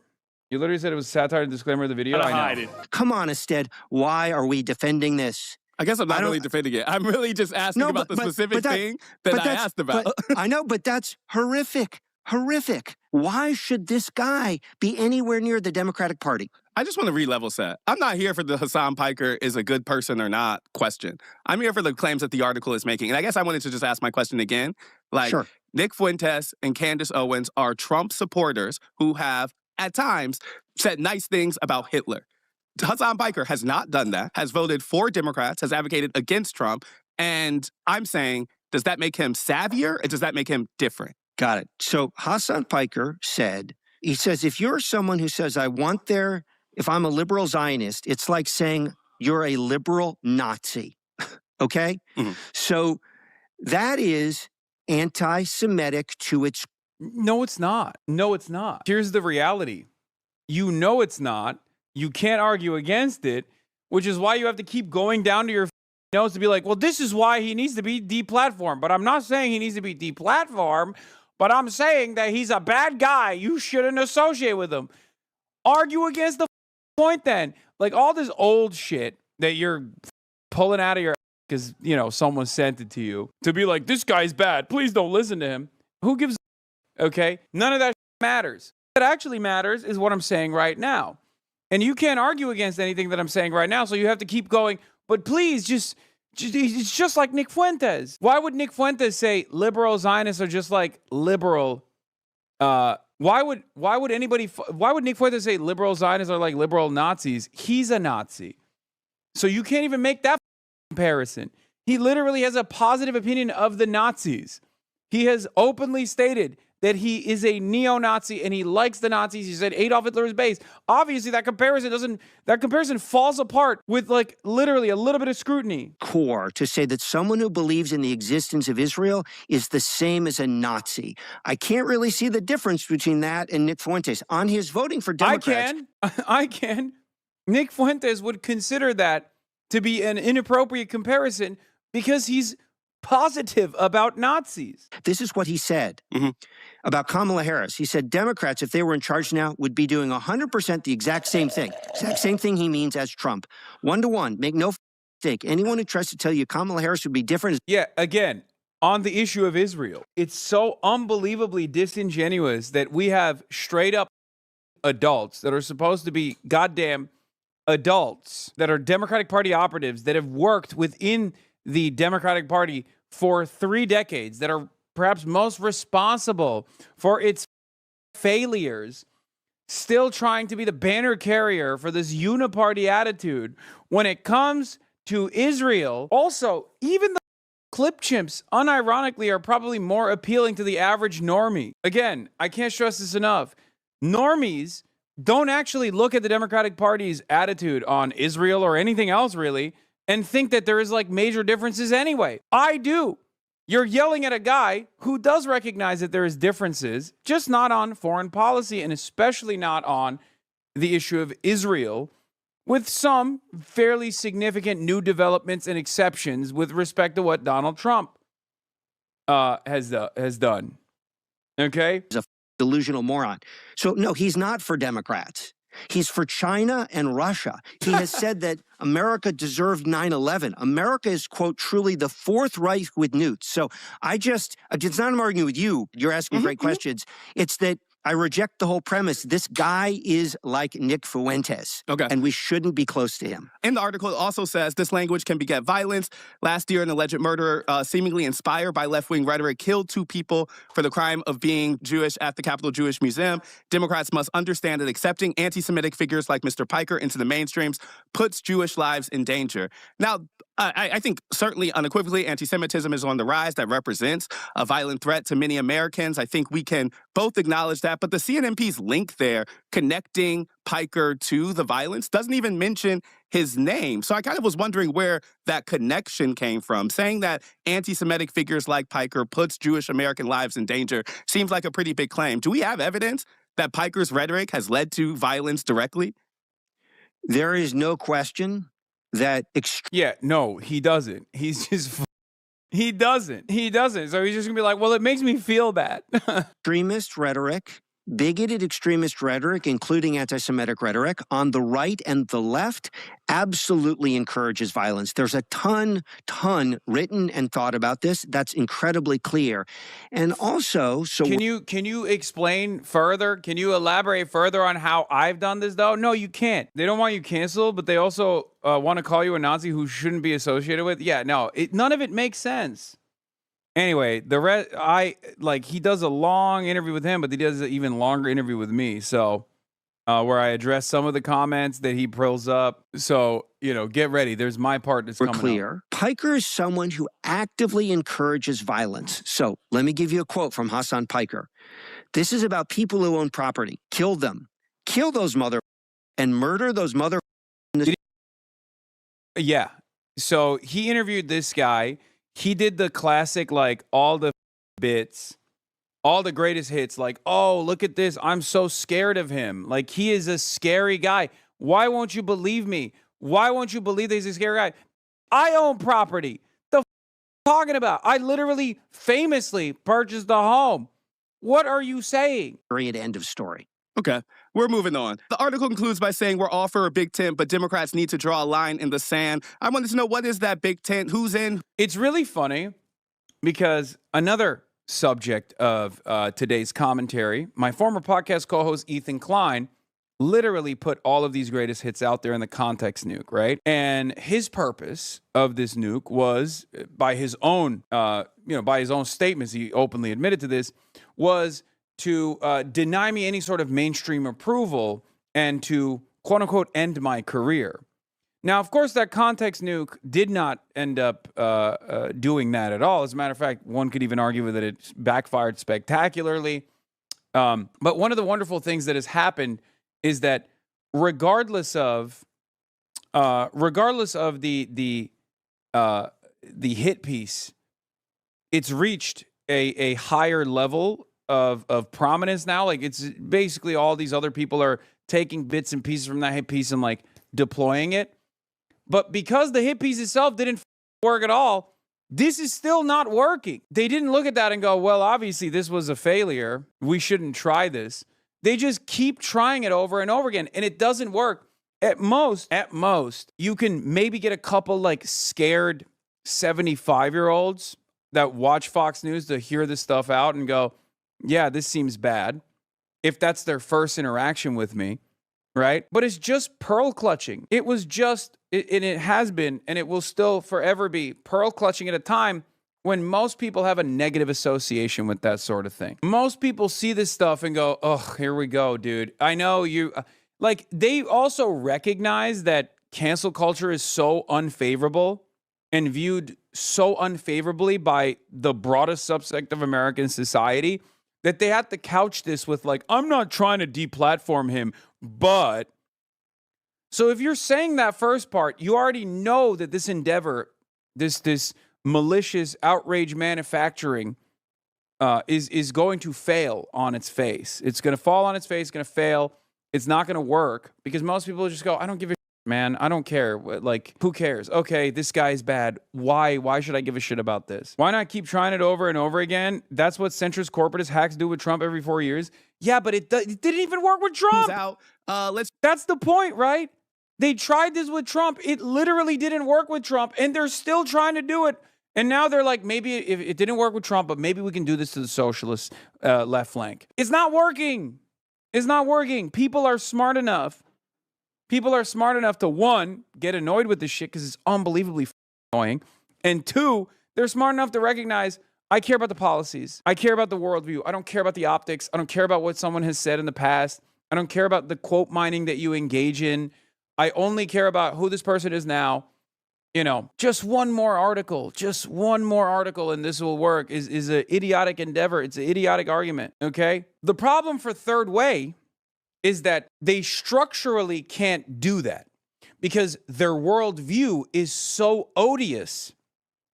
You literally said it was satire and disclaimer of the video. I know. Come on, Ested. Why are we defending this? I guess I'm not really defending it. I'm really just asking about the specific thing that I asked about. I know, but that's horrific. Horrific. Why should this guy be anywhere near the Democratic Party? I just want to re-level set. I'm not here for the Hassan Piker is a good person or not question. I'm here for the claims that the article is making. And I guess I wanted to just ask my question again. Sure. Nick Fuentes and Candace Owens are Trump supporters who have, at times, said nice things about Hitler. Hassan Piker has not done that, has voted for Democrats, has advocated against Trump. And I'm saying, does that make him savvier or does that make him different? Got it. So Hassan Piker he says, if you're someone who says, if I'm a liberal Zionist, it's like saying you're a liberal Nazi. Okay? Mm-hmm. So that is anti-Semitic to its... No, it's not. No, it's not. Here's the reality. You know it's not. You can't argue against it, which is why you have to keep going down to your nose to be like, well, this is why he needs to be deplatformed. But I'm not saying he needs to be deplatformed, but I'm saying that he's a bad guy. You shouldn't associate with him. Argue against the point then. Like all this old shit that you're pulling out of your because, someone sent it to you to be like, this guy's bad. Please don't listen to him. Who gives okay? None of that matters. What actually matters is what I'm saying right now. And you can't argue against anything that I'm saying right now, so you have to keep going. But please, it's just like Nick Fuentes. Why would Nick Fuentes say liberal Zionists are just like liberal? Why would Nick Fuentes say liberal Zionists are like liberal Nazis? He's a Nazi. So you can't even make that comparison. He literally has a positive opinion of the Nazis. He has openly stated that he is a neo-Nazi and he likes the Nazis. He said Adolf Hitler's base. Obviously, that comparison falls apart with literally a little bit of scrutiny. Core to say that someone who believes in the existence of Israel is the same as a Nazi. I can't really see the difference between that and Nick Fuentes. On his voting for Democrats... I can. Nick Fuentes would consider that to be an inappropriate comparison because he's positive about Nazis. This is what he said about Kamala Harris. He said Democrats, if they were in charge now, would be doing 100% the exact same thing. Exact same thing he means as Trump. 1-to-1. Make no mistake. Anyone who tries to tell you Kamala Harris would be different. Yeah, again, on the issue of Israel, it's so unbelievably disingenuous that we have straight up adults that are supposed to be goddamn adults that are Democratic Party operatives that have worked within the Democratic Party for 3 decades, that are perhaps most responsible for its failures, still trying to be the banner carrier for this uniparty attitude when it comes to Israel. Also, even the clip chimps, unironically, are probably more appealing to the average normie. Again, I can't stress this enough. Normies don't actually look at the Democratic Party's attitude on Israel or anything else, really, and think that there is major differences anyway. I do. You're yelling at a guy who does recognize that there is differences, just not on foreign policy and especially not on the issue of Israel, with some fairly significant new developments and exceptions with respect to what Donald Trump has done. Okay? He's a delusional moron. So, no, he's not for Democrats. He's for China and Russia. He has said that America deserved 9/11. America is, quote, truly the Fourth Reich with newts. So it's not I'm arguing with you. You're asking great questions. It's that I reject the whole premise. This guy is like Nick Fuentes. Okay. And we shouldn't be close to him. And the article also says this language can beget violence. Last year, an alleged murderer, seemingly inspired by left-wing rhetoric, killed 2 people for the crime of being Jewish at the Capitol Jewish Museum. Democrats must understand that accepting anti-Semitic figures like Mr. Piker into the mainstreams puts Jewish lives in danger. Now, I think certainly unequivocally anti-Semitism is on the rise. That represents a violent threat to many Americans. I think we can both acknowledge that. But the CNMP's link there, connecting Piker to the violence, doesn't even mention his name. So I kind of was wondering where that connection came from. Saying that anti-Semitic figures like Piker puts Jewish American lives in danger seems like a pretty big claim. Do we have evidence that Piker's rhetoric has led to violence directly? There is no question that... Yeah, no, he doesn't. He's just... He doesn't. He doesn't. So he's just going to be like, well, it makes me feel bad. Extremist rhetoric, bigoted extremist rhetoric, including anti-Semitic rhetoric, on the right and the left, absolutely encourages violence. There's a ton written and thought about this. That's incredibly clear. And also, so... Can you explain further? Can you elaborate further on how I've done this, though? No, you can't. They don't want you canceled, but they also want to call you a Nazi who shouldn't be associated with. Yeah, no, none of it makes sense. Anyway, he does a long interview with him, but he does an even longer interview with me. So, where I address some of the comments that he pulls up. So, get ready. There's my part that's coming clear. up. Piker is someone who actively encourages violence. So, let me give you a quote from Hassan Piker. This is about people who own property. Kill them. Kill those and murder those mother. Yeah. So he interviewed this guy. He did the classic, all the bits, all the greatest hits, oh, look at this. I'm so scared of him. He is a scary guy. Why won't you believe me? Why won't you believe that he's a scary guy? I own property. The talking about? I literally famously purchased a home. What are you saying? Period. End of story. Okay, we're moving on. The article concludes by saying we're all for a big tent, but Democrats need to draw a line in the sand. I wanted to know, what is that big tent? Who's in? It's really funny because another subject of today's commentary, my former podcast co-host Ethan Klein literally put all of these greatest hits out there in the context nuke, right? And his purpose of this nuke was, by his own, by his own statements, he openly admitted to this, was to deny me any sort of mainstream approval and to, quote unquote, end my career. Now, of course, that context nuke did not end up doing that at all. As a matter of fact, one could even argue that it backfired spectacularly. But one of the wonderful things that has happened is that regardless of the hit piece, it's reached a higher level of prominence now. It's basically all these other people are taking bits and pieces from that hit piece and deploying it. But because the hit piece itself didn't work at all, this is still not working. They didn't look at that and go, well, obviously this was a failure. We shouldn't try this. They just keep trying it over and over again, and it doesn't work. At most, you can maybe get a couple scared 75-year-olds that watch Fox News to hear this stuff out and go, yeah, this seems bad, if that's their first interaction with me, right? But it's just pearl clutching. It was just, and it has been, and it will still forever be pearl clutching at a time when most people have a negative association with that sort of thing. Most people see this stuff and go, oh, here we go, dude. I know you, they also recognize that cancel culture is so unfavorable and viewed so unfavorably by the broadest subsect of American society that they have to couch this with I'm not trying to deplatform him, but... So if you're saying that first part, you already know that this endeavor, this malicious outrage manufacturing is going to fail on its face. It's going to fall on its face, it's going to fail, it's not going to work, because most people just go, I don't give a shit, man. I don't care. Who cares? Okay, this guy's bad. Why should I give a shit about this? Why not keep trying it over and over again? That's what centrist corporatist hacks do with Trump every 4 years. Yeah, but it didn't even work with Trump. That's the point, right? They tried this with Trump. It literally didn't work with Trump, and they're still trying to do it. And now they're like, maybe if it didn't work with Trump, but maybe we can do this to the socialist left flank. It's not working. It's not working. People are smart enough. People are smart enough to, one, get annoyed with this shit because it's unbelievably annoying. And two, they're smart enough to recognize, I care about the policies. I care about the worldview. I don't care about the optics. I don't care about what someone has said in the past. I don't care about the quote mining that you engage in. I only care about who this person is now. You know, just one more article, and this will work is an idiotic endeavor. It's an idiotic argument, okay? The problem for third way is that they structurally can't do that because their worldview is so odious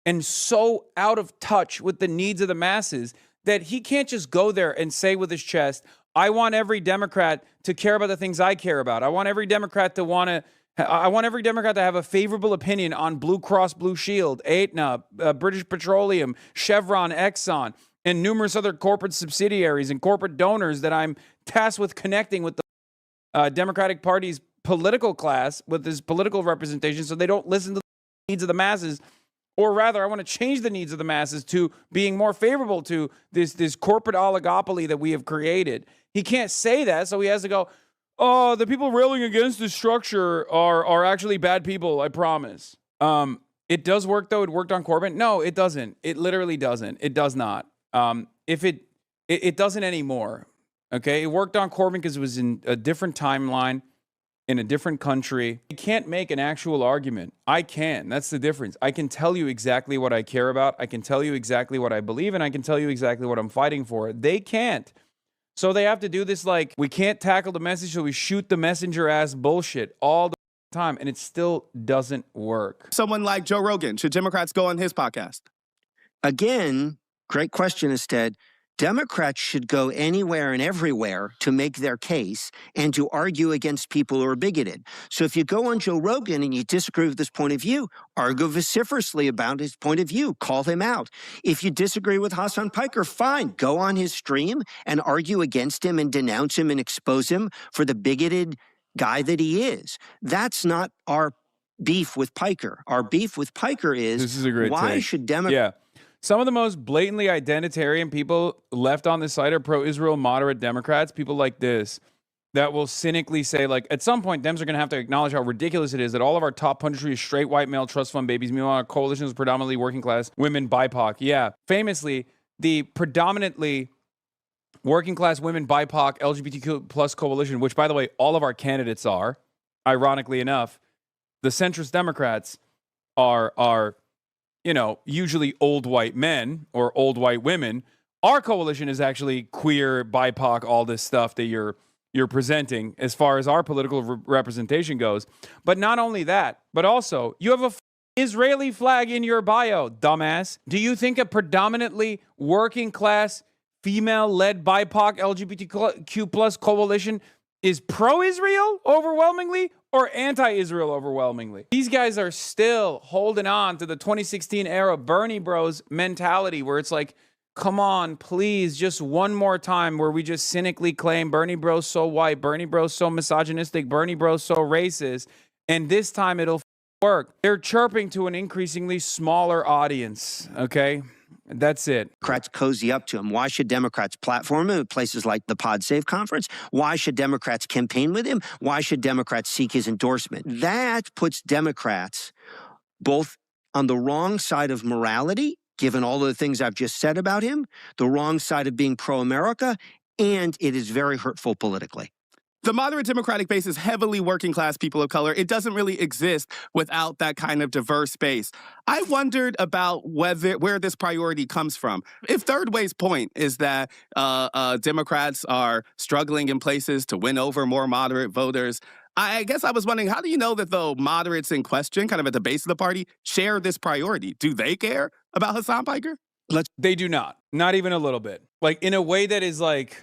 and so out of touch with the needs of the masses that he can't just go there and say with his chest, I want every Democrat to care about the things I care about. I want every Democrat to have a favorable opinion on Blue Cross Blue Shield, Aetna, British Petroleum, Chevron, Exxon, and numerous other corporate subsidiaries and corporate donors that I'm tasked with connecting with the Democratic Party's political class, with his political representation, so they don't listen to the needs of the masses. Or rather, I want to change the needs of the masses to being more favorable to this corporate oligopoly that we have created. He can't say that, so he has to go, oh, the people railing against this structure are actually bad people, I promise. It does work, though. It worked on Corbyn. No, it doesn't. It literally doesn't. It does not. It doesn't anymore. Okay? It worked on Corbyn because it was in a different timeline, in a different country. You can't make an actual argument. I can. That's the difference. I can tell you exactly what I care about. I can tell you exactly what I believe, and I can tell you exactly what I'm fighting for. They can't. So they have to do this like, we can't tackle the message, so we shoot the messenger ass bullshit all the time, and it still doesn't work. Someone like Joe Rogan, should Democrats go on his podcast? Again, great question, instead. Democrats should go anywhere and everywhere to make their case and to argue against people who are bigoted. So if you go on Joe Rogan and you disagree with his point of view, argue vociferously about his point of view, call him out. If you disagree with Hassan Piker, fine, go on his stream and argue against him and denounce him and expose him for the bigoted guy that he is. That's not our beef with Piker. Our beef with Piker is, this is a great why take. should Democrats... Yeah. Some of the most blatantly identitarian people left on this site are pro-Israel moderate Democrats, people like this, that will cynically say, like, at some point, Dems are going to have to acknowledge how ridiculous it is that all of our top punditry is straight white male trust fund babies. Meanwhile, our coalition is predominantly working class women, BIPOC. Yeah. Famously, the predominantly working class women, BIPOC, LGBTQ plus coalition, which, by the way, all of our candidates are, ironically enough, the centrist Democrats are you know, usually old white men or old white women. Our coalition is actually queer, BIPOC, all this stuff that you're presenting as far as our political representation goes. But not only that, but also you have a Israeli flag in your bio, dumbass. Do you think a predominantly working class, female-led BIPOC, LGBTQ plus coalition is pro-Israel overwhelmingly or anti-Israel overwhelmingly? These guys are still holding on to the 2016 era Bernie Bros mentality where it's like, come on, please, just one more time where we just cynically claim Bernie Bros so white, Bernie Bros so misogynistic, Bernie Bros so racist, and this time it'll work. They're chirping to an increasingly smaller audience, okay? That's it. Democrats cozy up to him. Why should Democrats platform him at places like the Pod Save conference? Why should Democrats campaign with him? Why should Democrats seek his endorsement? That puts Democrats both on the wrong side of morality, given all of the things I've just said about him, the wrong side of being pro-America, and it is very hurtful politically. The moderate Democratic base is heavily working class people of color. It doesn't really exist without that kind of diverse base. I wondered about where this priority comes from. If Third Way's point is that Democrats are struggling in places to win over more moderate voters, I guess I was wondering, how do you know that the moderates in question, kind of at the base of the party, share this priority? Do they care about Hassan Piker? They do not. Not even a little bit. Like, in a way that is like...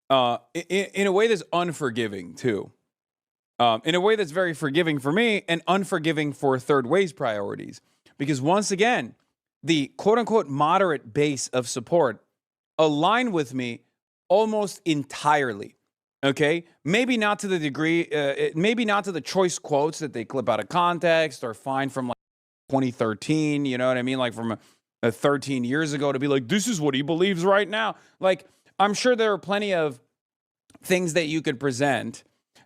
in a way that's unforgiving too. In a way that's very forgiving for me and unforgiving for Third Way's priorities. Because once again, the quote-unquote moderate base of support align with me almost entirely. Okay? Maybe not to the degree, maybe not to the choice quotes that they clip out of context or find from like 2013, you know what I mean? Like from 13 years ago to be like, this is what he believes right now. Like, I'm sure there are plenty of things that you could present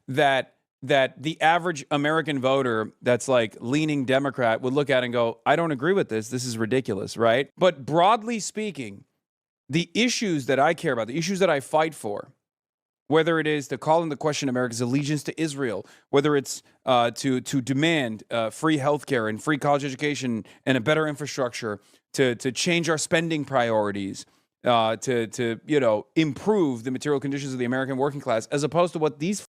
that the average American voter that's like leaning Democrat would look at and go, I don't agree with this. This is ridiculous, right? But broadly speaking, the issues that I care about, the issues that I fight for, whether it is to call into question America's allegiance to Israel, whether it's to demand free healthcare and free college education and a better infrastructure, to change our spending priorities, to improve the material conditions of the American working class, as opposed to what these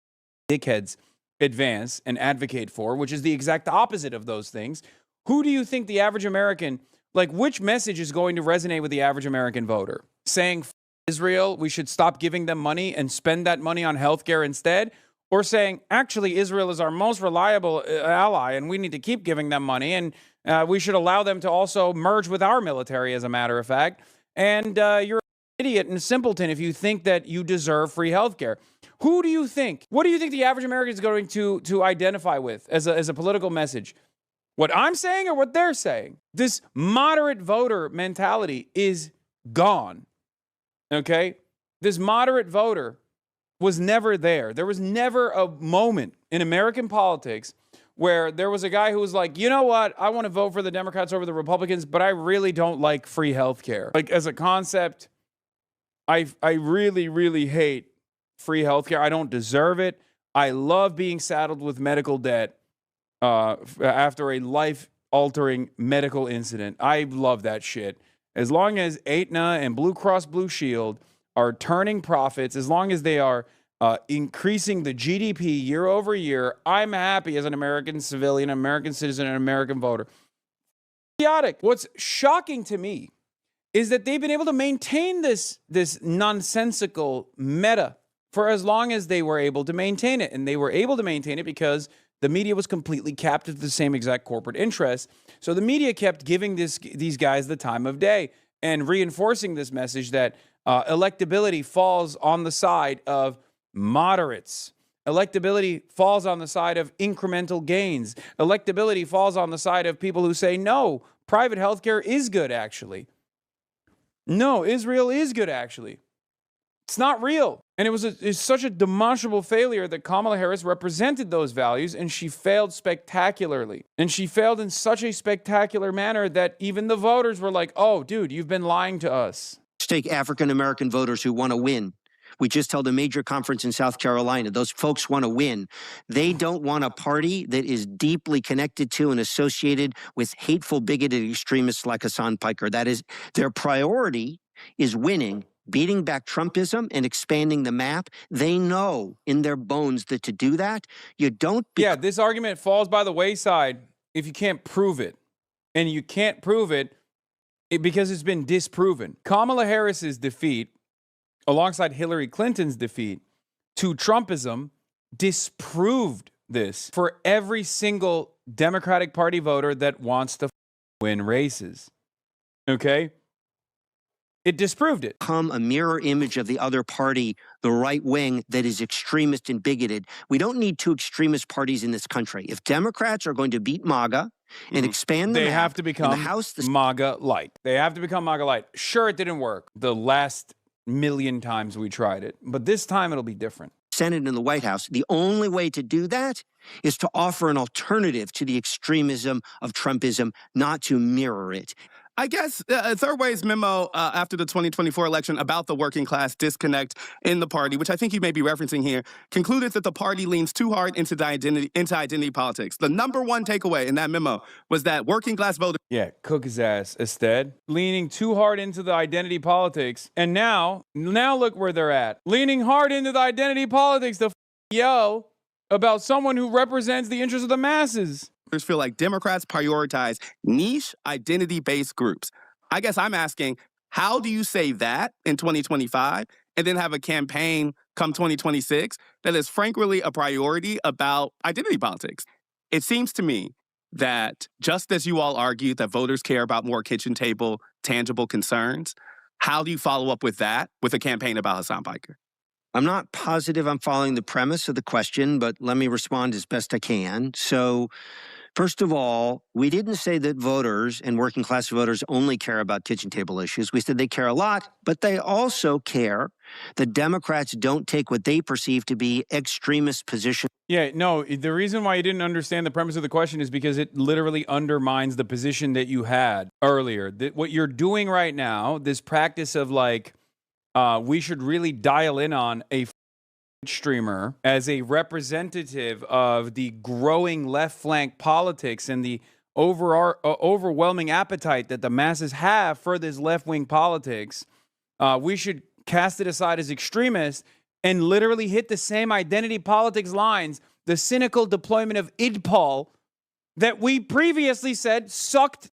dickheads advance and advocate for, which is the exact opposite of those things. Who do you think the average American, like, which message is going to resonate with the average American voter? Saying Israel, we should stop giving them money and spend that money on healthcare instead? Or saying, actually, Israel is our most reliable ally and we need to keep giving them money and we should allow them to also merge with our military, as a matter of fact. And you're an idiot and simpleton if you think that you deserve free healthcare. Who do you think? What do you think the average American is going to identify with as a political message? What I'm saying or what they're saying? This moderate voter mentality is gone. Okay? This moderate voter was never there. There was never a moment in American politics where there was a guy who was like, you know what? I want to vote for the Democrats over the Republicans, but I really don't like free healthcare. Like, as a concept, I really, really hate free healthcare. I don't deserve it. I love being saddled with medical debt after a life-altering medical incident. I love that shit. As long as Aetna and Blue Cross Blue Shield are turning profits, as long as they are increasing the GDP year over year, I'm happy as an American civilian, American citizen, and American voter. Idiotic. What's shocking to me is that they've been able to maintain this nonsensical meta for as long as they were able to maintain it. And they were able to maintain it because the media was completely captive to the same exact corporate interests. So the media kept giving these guys the time of day and reinforcing this message that electability falls on the side of moderates. Electability falls on the side of incremental gains. Electability falls on the side of people who say, no, private healthcare is good, actually. No, Israel is good, actually. It's not real. And it's such a demonstrable failure that Kamala Harris represented those values, and she failed spectacularly. And she failed in such a spectacular manner that even the voters were like, oh, dude, you've been lying to us. Let's take African-American voters who want to win. We just held a major conference in South Carolina. Those folks want to win. They don't want a party that is deeply connected to and associated with hateful, bigoted extremists like Hassan Piker. That is, their priority is winning, beating back Trumpism and expanding the map. They know in their bones that to do that, you don't... Yeah, this argument falls by the wayside if you can't prove it. And you can't prove it because it's been disproven. Kamala Harris's defeat, alongside Hillary Clinton's defeat to Trumpism, disproved this for every single Democratic Party voter that wants to win races. Okay? It disproved it. Become a mirror image of the other party, the right wing that is extremist and bigoted. We don't need two extremist parties in this country. If Democrats are going to beat MAGA and expand the they map, have to become the House, MAGA light. They have to become MAGA light. Sure, it didn't work the last million times we tried it, but this time it'll be different. Senate and the White House, the only way to do that is to offer an alternative to the extremism of Trumpism, not to mirror it. I guess Third Way's memo after the 2024 election about the working class disconnect in the party, which I think you may be referencing here, concluded that the party leans too hard into identity politics. The number one takeaway in that memo was that working class voters... Yeah, cook his ass instead. Leaning too hard into the identity politics. And now look where they're at. Leaning hard into the identity politics to yell about someone who represents the interests of the masses. Feel like Democrats prioritize niche identity-based groups. I guess I'm asking, how do you say that in 2025 and then have a campaign come 2026 that is frankly a priority about identity politics? It seems to me that just as you all argued that voters care about more kitchen table, tangible concerns, how do you follow up with that with a campaign about Hassan Piker? I'm not positive I'm following the premise of the question, but let me respond as best I can. So, First of all, we didn't say that voters and working class voters only care about kitchen table issues. We said they care a lot, but they also care that Democrats don't take what they perceive to be extremist positions. Yeah, no, the reason why you didn't understand the premise of the question is because it literally undermines the position that you had earlier. What you're doing right now, this practice of like, we should really dial in on a streamer as a representative of the growing left flank politics and the overwhelming appetite that the masses have for this left-wing politics. We should cast it aside as extremist and literally hit the same identity politics lines, the cynical deployment of IDPOL that we previously said sucked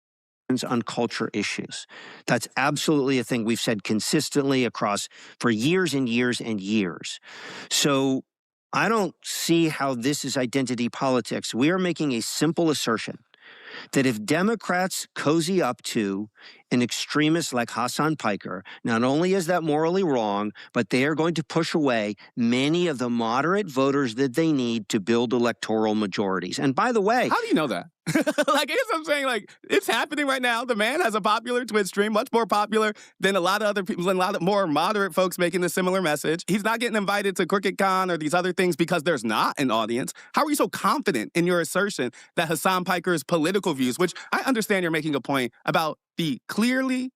on culture issues. That's absolutely a thing we've said consistently across for years and years and years. So I don't see how this is identity politics. We are making a simple assertion that if Democrats cozy up to an extremist like Hassan Piker, not only is that morally wrong, but they are going to push away many of the moderate voters that they need to build electoral majorities. And by the way, how do you know that? Like, here's what I'm saying. Like, it's happening right now. The man has a popular Twitch stream, much more popular than a lot of other people, and a lot of more moderate folks making a similar message. He's not getting invited to CrookedCon or these other things because there's not an audience. How are you so confident in your assertion that Hassan Piker's political views, which I understand you're making a point about the clearly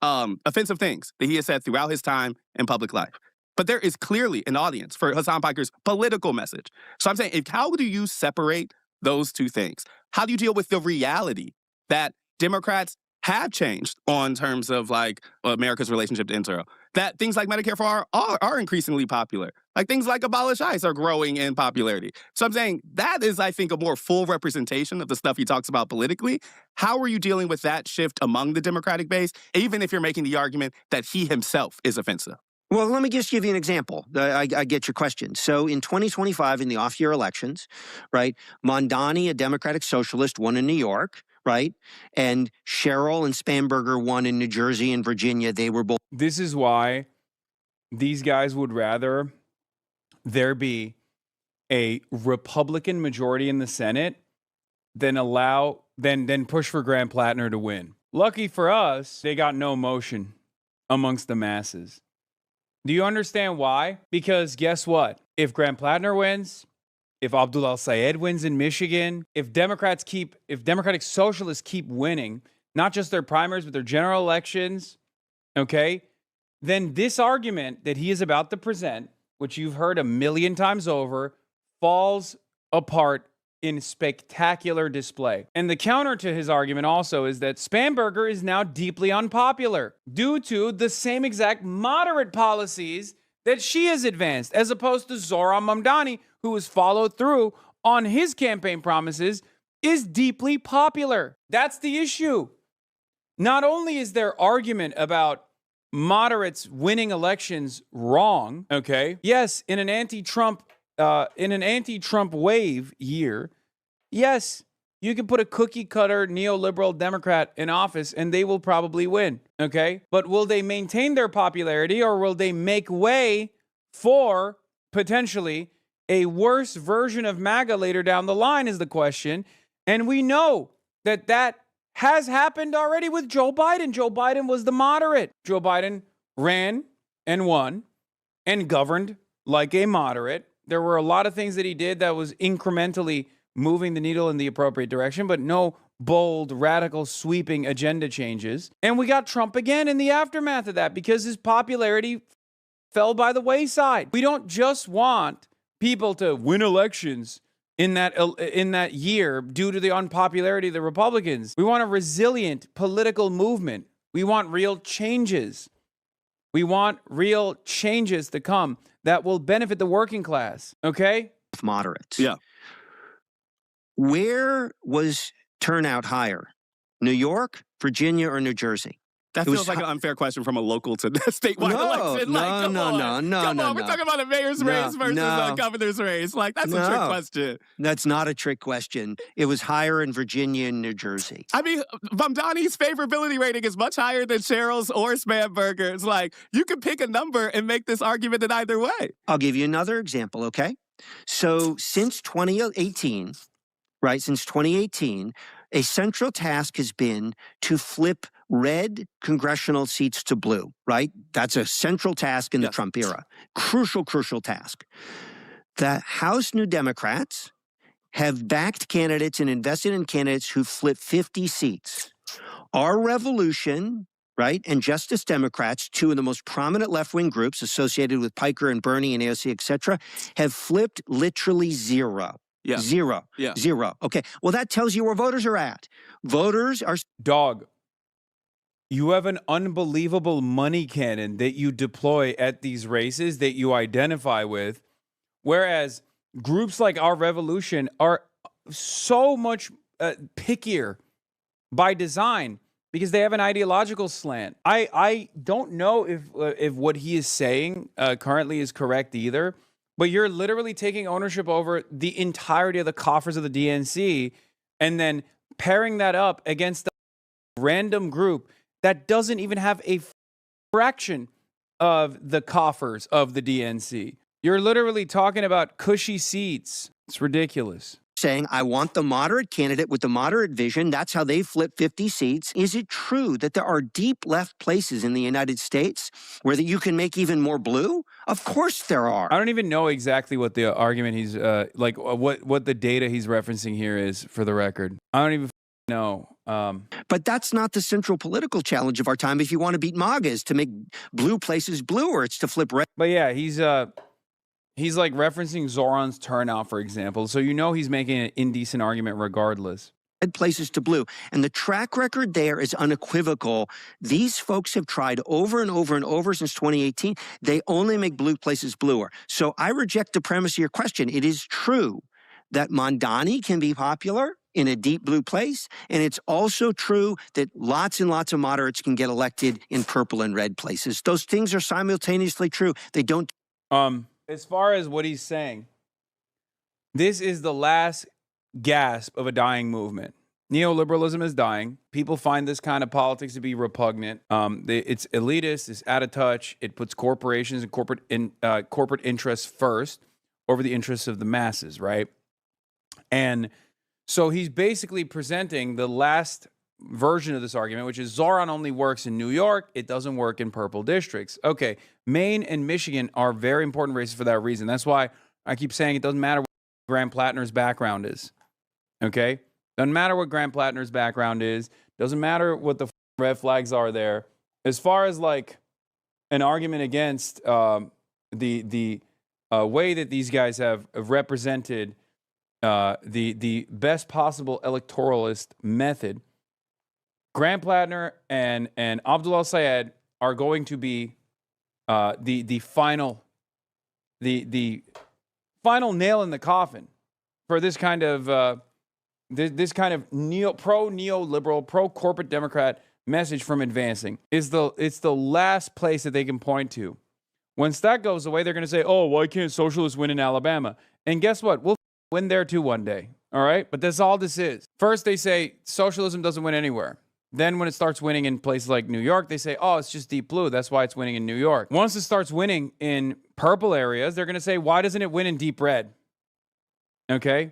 offensive things that he has said throughout his time in public life. But there is clearly an audience for Hassan Piker's political message. So I'm saying, how do you separate those two things? How do you deal with the reality that Democrats have changed on terms of like America's relationship to Israel? That things like Medicare for All are increasingly popular. Like things like Abolish ICE are growing in popularity. So I'm saying that is, I think, a more full representation of the stuff he talks about politically. How are you dealing with that shift among the Democratic base, even if you're making the argument that he himself is offensive? Well, let me just give you an example. I get your question. So in 2025, in the off-year elections, right, Mondani, a Democratic socialist, won in New York, right? And Sherrill and Spanberger won in New Jersey and Virginia. They were both. This is why these guys would rather there be a Republican majority in the Senate than push for Graham Plattner to win. Lucky for us, they got no motion amongst the masses. Do you understand why? Because guess what? If Graham Plattner wins, if Abdul al-Sayed wins in Michigan, if Democratic Socialists keep winning, not just their primaries, but their general elections, okay, then this argument that he is about to present, which you've heard a million times over, falls apart in spectacular display. And the counter to his argument also is that Spanberger is now deeply unpopular due to the same exact moderate policies that she has advanced, as opposed to Zohran Mamdani, who has followed through on his campaign promises, is deeply popular. That's the issue. Not only is their argument about moderates winning elections wrong, okay? Yes, in an anti-Trump wave year, yes, you can put a cookie-cutter neoliberal Democrat in office and they will probably win, okay? But will they maintain their popularity, or will they make way for potentially a worse version of MAGA later down the line is the question. And we know that has happened already with Joe Biden. Joe Biden was the moderate. Joe Biden ran and won and governed like a moderate. There were a lot of things that he did that was incrementally moving the needle in the appropriate direction, but no bold, radical, sweeping agenda changes. And we got Trump again in the aftermath of that because his popularity fell by the wayside. We don't just want people to win elections in that year due to the unpopularity of the Republicans. We want a resilient political movement. We want real changes. We want real changes to come that will benefit the working class, okay? Moderates. Yeah. Where was turnout higher? New York, Virginia, or New Jersey? That feels like an unfair question from a local to statewide election. Like, come on. We're talking about a mayor's race versus a governor's race. Like, that's a trick question. That's not a trick question. It was higher in Virginia and New Jersey. I mean, Mamdani's favorability rating is much higher than Sherrill's or Spanberger's. Like, you can pick a number and make this argument in either way. I'll give you another example, okay? So since 2018, right, since 2018, a central task has been to flip red congressional seats to blue, right? That's a central task in the Trump era. Crucial, crucial task. The House New Democrats have backed candidates and invested in candidates who flip 50 seats. Our Revolution, right, and Justice Democrats, two of the most prominent left-wing groups associated with Piker and Bernie and AOC, et cetera, have flipped literally zero. Yeah. Zero. Yeah. Zero. Okay. Well, that tells you where voters are at. Voters are... Dog, you have an unbelievable money cannon that you deploy at these races that you identify with, whereas groups like Our Revolution are so much pickier by design because they have an ideological slant. I don't know if what he is saying currently is correct either, but you're literally taking ownership over the entirety of the coffers of the DNC and then pairing that up against a random group that doesn't even have a fraction of the coffers of the DNC. You're literally talking about cushy seats. It's ridiculous. Saying, I want the moderate candidate with the moderate vision. That's how they flip 50 seats. Is it true that there are deep left places in the United States where that you can make even more blue? Of course there are. I don't even know exactly what the argument he's what the data he's referencing here is, for the record. I don't even know. But that's not the central political challenge of our time. If you want to beat MAGA, is to make blue places bluer. It's to flip red. But yeah, he's like referencing Zoran's turnout, for example. So you know he's making an indecent argument regardless. Red places to blue. And the track record there is unequivocal. These folks have tried over and over and over since 2018. They only make blue places bluer. So I reject the premise of your question. It is true that Mondani can be popular in a deep blue place. And it's also true that lots and lots of moderates can get elected in purple and red places. Those things are simultaneously true. They don't... As far as what he's saying, this is the last gasp of a dying movement. Neoliberalism is dying. People find this kind of politics to be repugnant. It's elitist. It's out of touch. It puts corporations and corporate interests first over the interests of the masses, right? And so he's basically presenting the last version of this argument, which is Zoran only works in New York. It doesn't work in purple districts. Okay, Maine and Michigan are very important races for that reason. That's why I keep saying it doesn't matter what Graham Plattner's background is. Okay? Doesn't matter what Graham Plattner's background is. Doesn't matter what the red flags are there. As far as like an argument against the way that these guys have represented the best possible electoralist method, Graham Plattner and Abdullah Syed are going to be the final nail in the coffin for this kind of pro-neoliberal, pro-corporate Democrat message from advancing. It's the last place that they can point to. Once that goes away, they're going to say, "Oh, why can't socialists win in Alabama?" And guess what? We'll win there too one day. All right, but that's all this is. First, they say socialism doesn't win anywhere. Then when it starts winning in places like New York, they say, oh, it's just deep blue. That's why it's winning in New York. Once it starts winning in purple areas, they're going to say, why doesn't it win in deep red? Okay?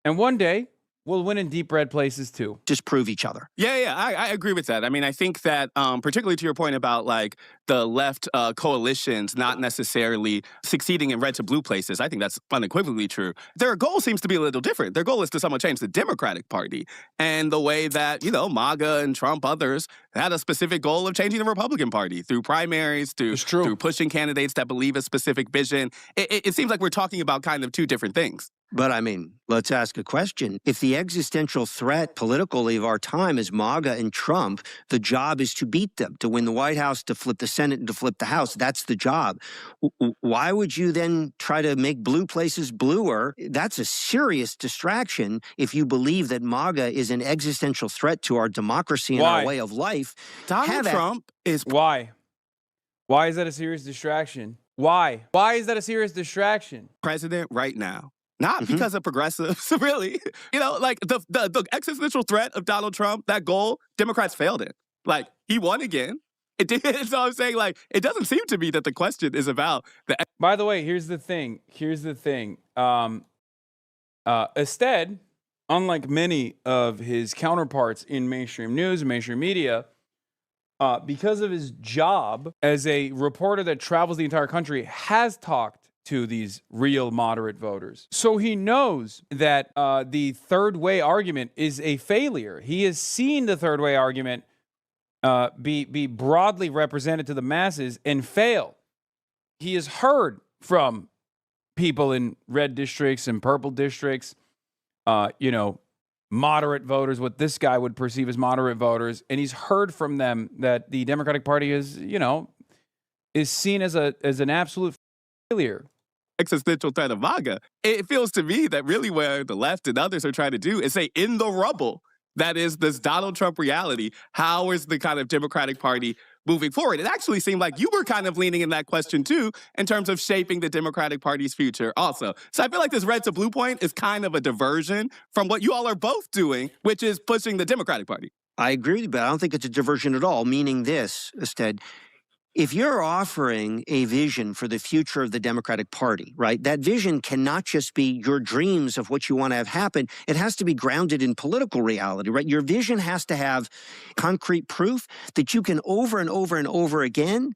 And one day, we'll win in deep red places too. Disprove each other. Yeah, I agree with that. I mean, I think that particularly to your point about like the left coalitions not necessarily succeeding in red to blue places, I think that's unequivocally true. Their goal seems to be a little different. Their goal is to somewhat change the Democratic Party, and the way that, you know, MAGA and Trump, others had a specific goal of changing the Republican Party through primaries, through pushing candidates that believe a specific vision. It seems like we're talking about kind of two different things. But I mean, let's ask a question. If the existential threat politically of our time is MAGA and Trump, the job is to beat them, to win the White House, to flip the Senate, and to flip the House. That's the job. Why would you then try to make blue places bluer? That's a serious distraction if you believe that MAGA is an existential threat to our democracy and our way of life. Donald Trump is... Why? Why is that a serious distraction? Why? Why is that a serious distraction? President right now. Not because of progressives, really. You know, like the existential threat of Donald Trump, that goal, Democrats failed it. Like, he won again. It did. So I'm saying, like, it doesn't seem to me that the question is about the... By the way, here's the thing. Instead, unlike many of his counterparts in mainstream news and mainstream media, because of his job as a reporter that travels the entire country, has talked to these real moderate voters. So he knows that the third way argument is a failure. He has seen the third way argument be broadly represented to the masses and fail. He has heard from people in red districts and purple districts, moderate voters, what this guy would perceive as moderate voters, and he's heard from them that the Democratic Party is seen as an absolute failure. Existential threat of MAGA. It feels to me that really where the left and others are trying to do is say, in the rubble, that is this Donald Trump reality, how is the kind of Democratic Party moving forward? It actually seemed like you were kind of leaning in that question too, in terms of shaping the Democratic Party's future also. So I feel like this red to blue point is kind of a diversion from what you all are both doing, which is pushing the Democratic Party. I agree, but I don't think it's a diversion at all, meaning this, instead. If you're offering a vision for the future of the Democratic Party, right, that vision cannot just be your dreams of what you want to have happen. It has to be grounded in political reality, right? Your vision has to have concrete proof that you can over and over and over again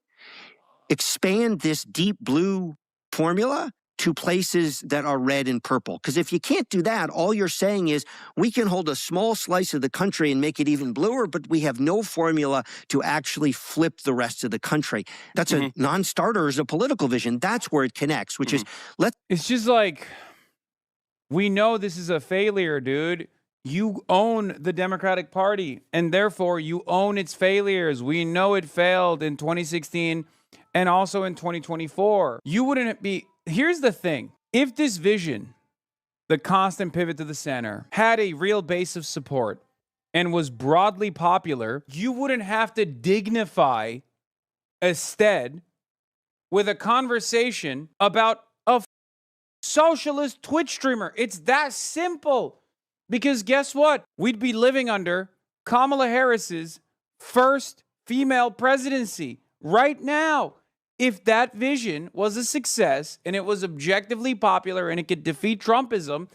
expand this deep blue formula to places that are red and purple. Because if you can't do that, all you're saying is we can hold a small slice of the country and make it even bluer, but we have no formula to actually flip the rest of the country. That's a non-starter as a political vision. That's where it connects, which is It's just like, we know this is a failure, dude. You own the Democratic Party, and therefore you own its failures. We know it failed in 2016 and also in 2024. You wouldn't be... Here's the thing. If this vision, the constant pivot to the center, had a real base of support and was broadly popular, you wouldn't have to dignify Ested with a conversation about a socialist Twitch streamer. It's that simple. Because guess what? We'd be living under Kamala Harris's first female presidency right now. If that vision was a success and it was objectively popular and it could defeat Trumpism,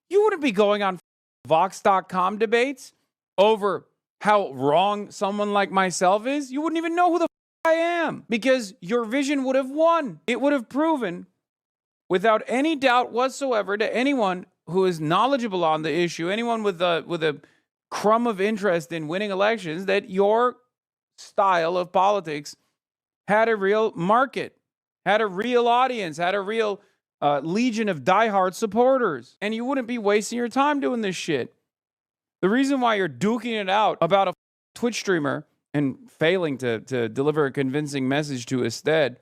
you wouldn't be going on Vox.com debates over how wrong someone like myself is. You wouldn't even know who the I am, because your vision would have won. It would have proven without any doubt whatsoever to anyone who is knowledgeable on the issue, anyone with a crumb of interest in winning elections, that your style of politics had a real market, had a real audience, had a real legion of diehard supporters. And you wouldn't be wasting your time doing this shit. The reason why you're duking it out about a Twitch streamer and failing to deliver a convincing message to Ested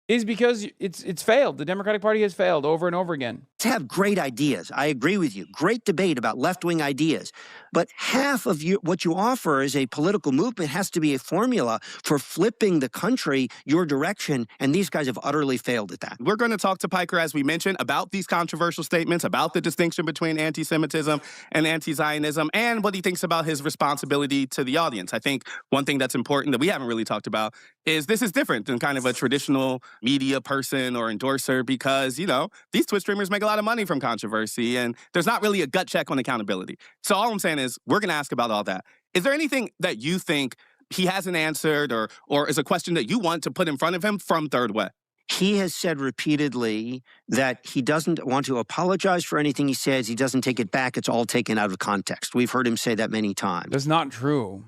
is because it's failed. The Democratic Party has failed over and over again. To have great ideas. I agree with you. Great debate about left-wing ideas. But half of what you offer as a political movement has to be a formula for flipping the country your direction, and these guys have utterly failed at that. We're going to talk to Piker, as we mentioned, about these controversial statements, about the distinction between anti-Semitism and anti-Zionism, and what he thinks about his responsibility to the audience. I think one thing that's important that we haven't really talked about is this is different than kind of a traditional media person or endorser, because, these Twitch streamers make a lot of money from controversy, and there's not really a gut check on accountability. So all I'm saying is we're going to ask about all that. Is there anything that you think he hasn't answered or is a question that you want to put in front of him from Third Way? He has said repeatedly that he doesn't want to apologize for anything he says. He doesn't take it back. It's all taken out of context. We've heard him say that many times. That's not true.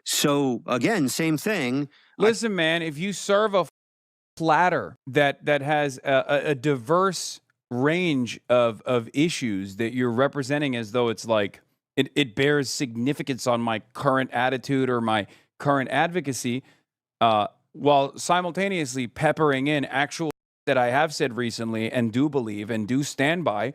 So, again, same thing. Listen, man, if you serve a platter that has a diverse range of issues that you're representing as though it's like it bears significance on my current attitude or my current advocacy, while simultaneously peppering in actual that I have said recently and do believe and do stand by.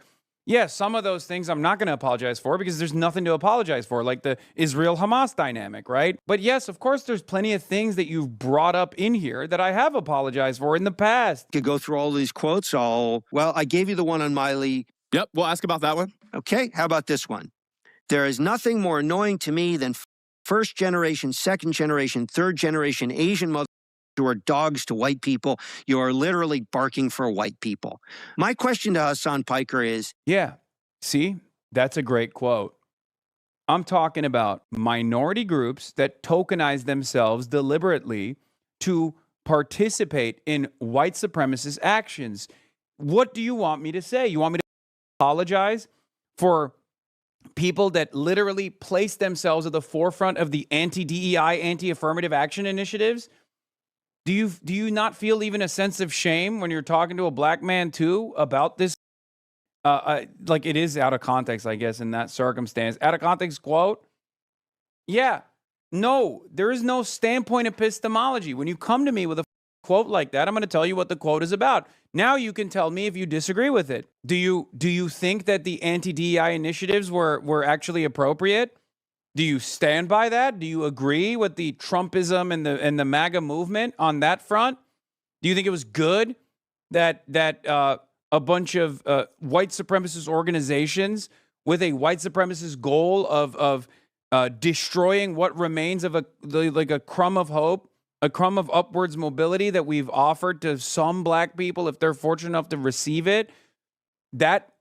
Yes, some of those things I'm not going to apologize for because there's nothing to apologize for, like the Israel-Hamas dynamic, right? But yes, of course, there's plenty of things that you've brought up in here that I have apologized for in the past. You could go through all these quotes. Well, I gave you the one on Miley. Yep, we'll ask about that one. Okay, how about this one? There is nothing more annoying to me than first generation, second generation, third generation Asian mothers who are dogs to white people. You are literally barking for white people. My question to Hassan Piker is... Yeah, see? That's a great quote. I'm talking about minority groups that tokenize themselves deliberately to participate in white supremacist actions. What do you want me to say? You want me to apologize for people that literally place themselves at the forefront of the anti-DEI, anti-affirmative action initiatives? Do you not feel even a sense of shame when you're talking to a black man too about this? Like, it is out of context, I guess, in that circumstance. Out of context quote. Yeah. No, there is no standpoint epistemology. When you come to me with a quote like that, I'm going to tell you what the quote is about. Now you can tell me if you disagree with it. Do you think that the anti-DEI initiatives were actually appropriate? Do you stand by that? Do you agree with the Trumpism and the MAGA movement on that front? Do you think it was good that a bunch of white supremacist organizations with a white supremacist goal of destroying what remains of a crumb of hope, a crumb of upwards mobility that we've offered to some black people if they're fortunate enough to receive it, that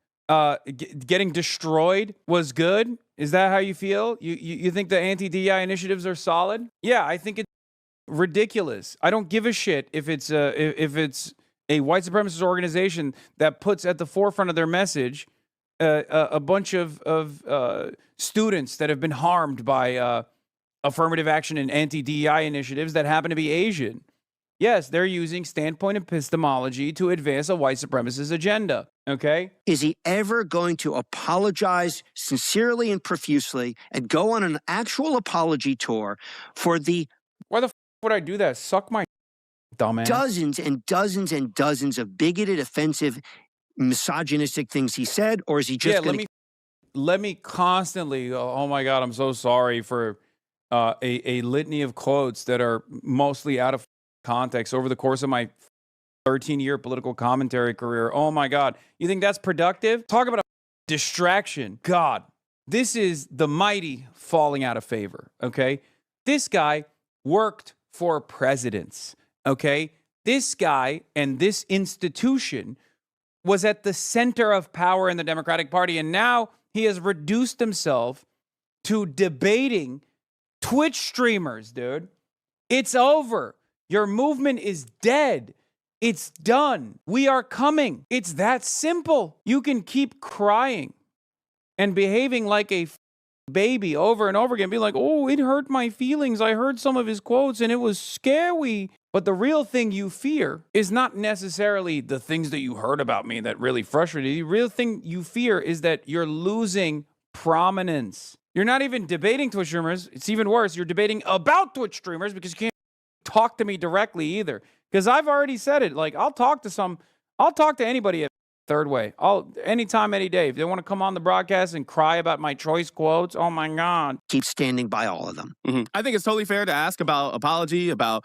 getting destroyed was good? Is that how you feel? You think the anti-DEI initiatives are solid? Yeah, I think it's ridiculous. I don't give a shit if it's a white supremacist organization that puts at the forefront of their message a bunch of students that have been harmed by affirmative action and anti-DEI initiatives that happen to be Asian. Yes, they're using standpoint epistemology to advance a white supremacist agenda, okay? Is he ever going to apologize sincerely and profusely and go on an actual apology tour for the... Why the f*** would I do that? Suck my dumbass. Dozens and dozens and dozens of bigoted, offensive, misogynistic things he said, or is he just going to... Let me constantly, oh my God, I'm so sorry for a litany of quotes that are mostly out of context over the course of my 13-year political commentary career. Oh my God. You think that's productive? Talk about a distraction. God, this is the mighty falling out of favor, okay? This guy worked for presidents, okay? This guy and this institution was at the center of power in the Democratic Party, and now he has reduced himself to debating Twitch streamers, dude. It's over. Your movement is dead. It's done. We are coming. It's that simple. You can keep crying and behaving like a baby over and over again. Be like, oh, it hurt my feelings. I heard some of his quotes and it was scary. But the real thing you fear is not necessarily the things that you heard about me that really frustrated you. The real thing you fear is that you're losing prominence. You're not even debating Twitch streamers. It's even worse. You're debating about Twitch streamers because you can't talk to me directly either. Because I've already said it. Like, I'll talk to anybody at Third Way. Anytime, any day. If they want to come on the broadcast and cry about my choice quotes, oh my God. Keep standing by all of them. Mm-hmm. I think it's totally fair to ask about apology, about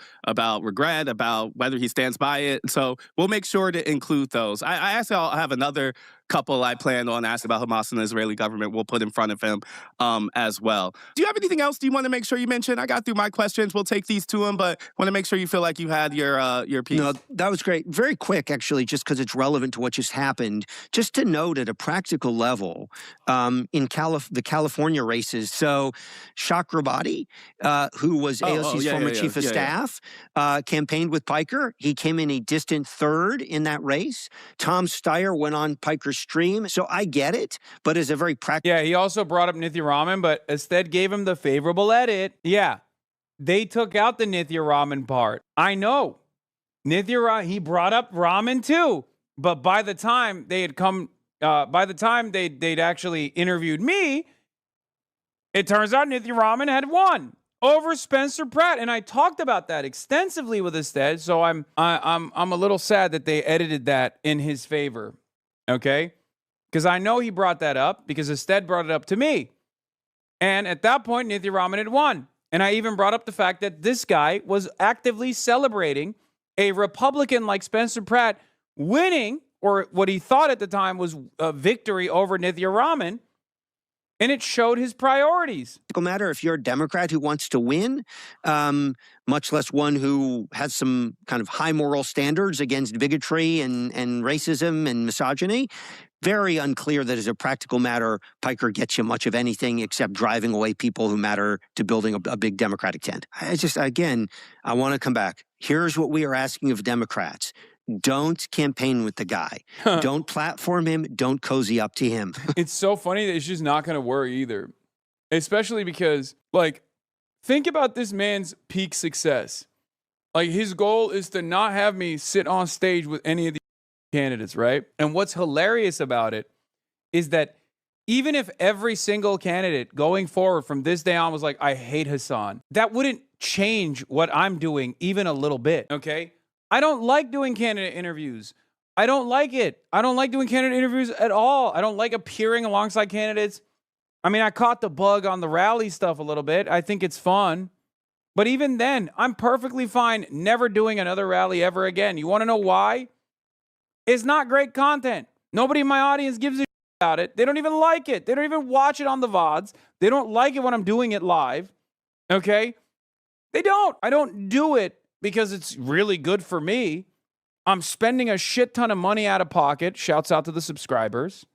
regret, about whether he stands by it. So we'll make sure to include those. I actually I'll have another couple I plan on asking about Hamas and the Israeli government. We'll put in front of him as well. Do you have anything else do you want to make sure you mention? I got through my questions. We'll take these to him, but want to make sure you feel like you had your piece. No, that was great. Very quick, actually, just because it's relevant to what just happened. Just to note at a practical level, in the California races, so Chakrabarti, who was AOC's former chief of staff, campaigned with Piker. He came in a distant third in that race. Tom Steyer went on Piker's stream. So I get it, but as a very practical... Yeah, he also brought up Nithya Raman, but instead gave him the favorable edit. Yeah, they took out the Nithya Raman part. I know. He brought up Raman too. But by the time they had come, they'd actually interviewed me, it turns out Nithya Raman had won over Spencer Pratt, and I talked about that extensively with Ested. So I'm a little sad that they edited that in his favor. Okay, because I know he brought that up because Ested brought it up to me, and at that point Nithya Raman had won, and I even brought up the fact that this guy was actively celebrating a Republican like Spencer Pratt winning, or what he thought at the time was a victory over Nithya Raman, and it showed his priorities. No matter if you're a Democrat who wants to win, much less one who has some kind of high moral standards against bigotry and racism and misogyny, very unclear that as a practical matter, Piker gets you much of anything except driving away people who matter to building a big Democratic tent. I want to come back. Here's what we are asking of Democrats. Don't campaign with the guy. Don't platform him. Don't cozy up to him. It's so funny that it's just not going to work either. Especially because, like, think about this man's peak success. Like, his goal is to not have me sit on stage with any of these candidates, right? And what's hilarious about it is that even if every single candidate going forward from this day on was like, I hate Hassan, that wouldn't change what I'm doing even a little bit, okay? I don't like doing candidate interviews. I don't like it. I don't like doing candidate interviews at all. I don't like appearing alongside candidates. I mean, I caught the bug on the rally stuff a little bit. I think it's fun. But even then, I'm perfectly fine never doing another rally ever again. You want to know why? It's not great content. Nobody in my audience gives a shit about it. They don't even like it. They don't even watch it on the VODs. They don't like it when I'm doing it live. Okay? They don't. I don't do it because it's really good for me. I'm spending a shit ton of money out of pocket. Shouts out to the subscribers.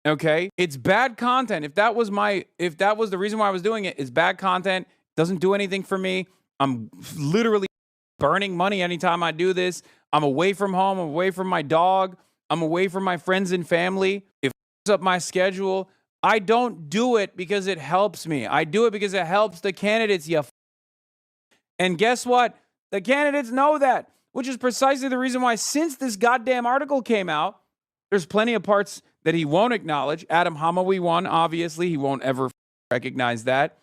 Okay? It's bad content. If that was the reason why I was doing it, it's bad content. Doesn't do anything for me. I'm literally burning money anytime I do this. I'm away from home. I'm away from my dog. I'm away from my friends and family. If it's up my schedule, I don't do it because it helps me. I do it because it helps the candidates, And guess what? The candidates know that, which is precisely the reason why since this goddamn article came out, there's plenty of parts that he won't acknowledge. Adam Hamawi won, obviously. He won't ever recognize that.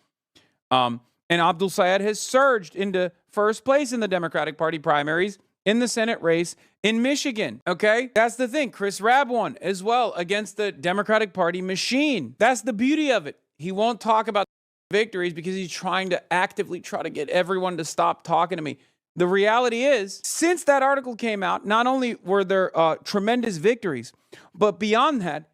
And Abdul Sayed has surged into first place in the Democratic Party primaries in the Senate race in Michigan, okay? That's the thing. Chris Rabb won as well against the Democratic Party machine. That's the beauty of it. He won't talk about victories because he's trying to actively try to get everyone to stop talking to me. The reality is, since that article came out, not only were there tremendous victories, but beyond that,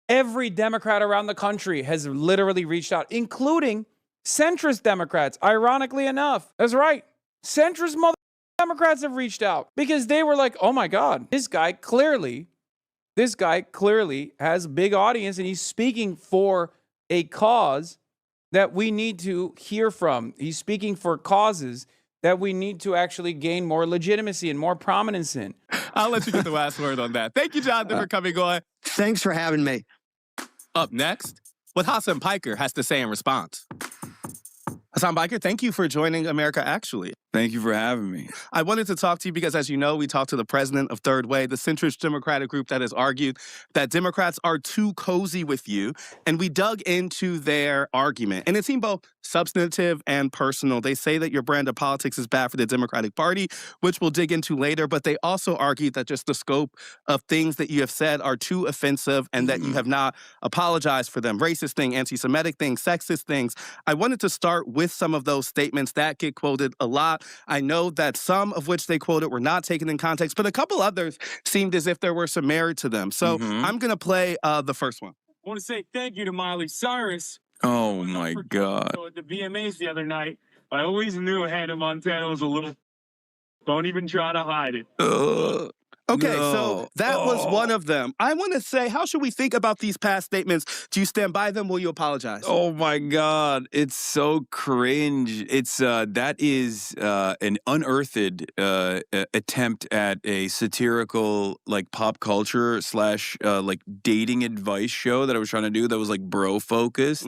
every Democrat around the country has literally reached out, including centrist Democrats, ironically enough. That's right. Centrist Democrats have reached out because they were like, oh my God, this guy clearly has a big audience and he's speaking for a cause that we need to hear from. He's speaking for causes that we need to actually gain more legitimacy and more prominence in. I'll let you get the last word on that. Thank you, Jonathan, for coming on. Thanks for having me. Up next, what Hassan Piker has to say in response. Hassan Piker, thank you for joining America Actually. Thank you for having me. I wanted to talk to you because, as you know, we talked to the president of Third Way, the centrist Democratic group that has argued that Democrats are too cozy with you. And we dug into their argument. And it seemed both substantive and personal. They say that your brand of politics is bad for the Democratic Party, which we'll dig into later. But they also argued that just the scope of things that you have said are too offensive and that you have not apologized for them. Racist things, anti-Semitic things, sexist things. I wanted to start with some of those statements that get quoted a lot. I know that some of which they quoted were not taken in context, but a couple others seemed as if there were some merit to them. So I'm going to play the first one. I want to say thank you to Miley Cyrus. Oh, my God. At the VMAs the other night, I always knew Hannah Montana was a little... Don't even try to hide it. Okay, so that was one of them. I want to say, how should we think about these past statements? Do you stand by them? Will you apologize? Oh my God, it's so cringe. It's that is an unearthed attempt at a satirical like pop culture / like dating advice show that I was trying to do that was like bro focused.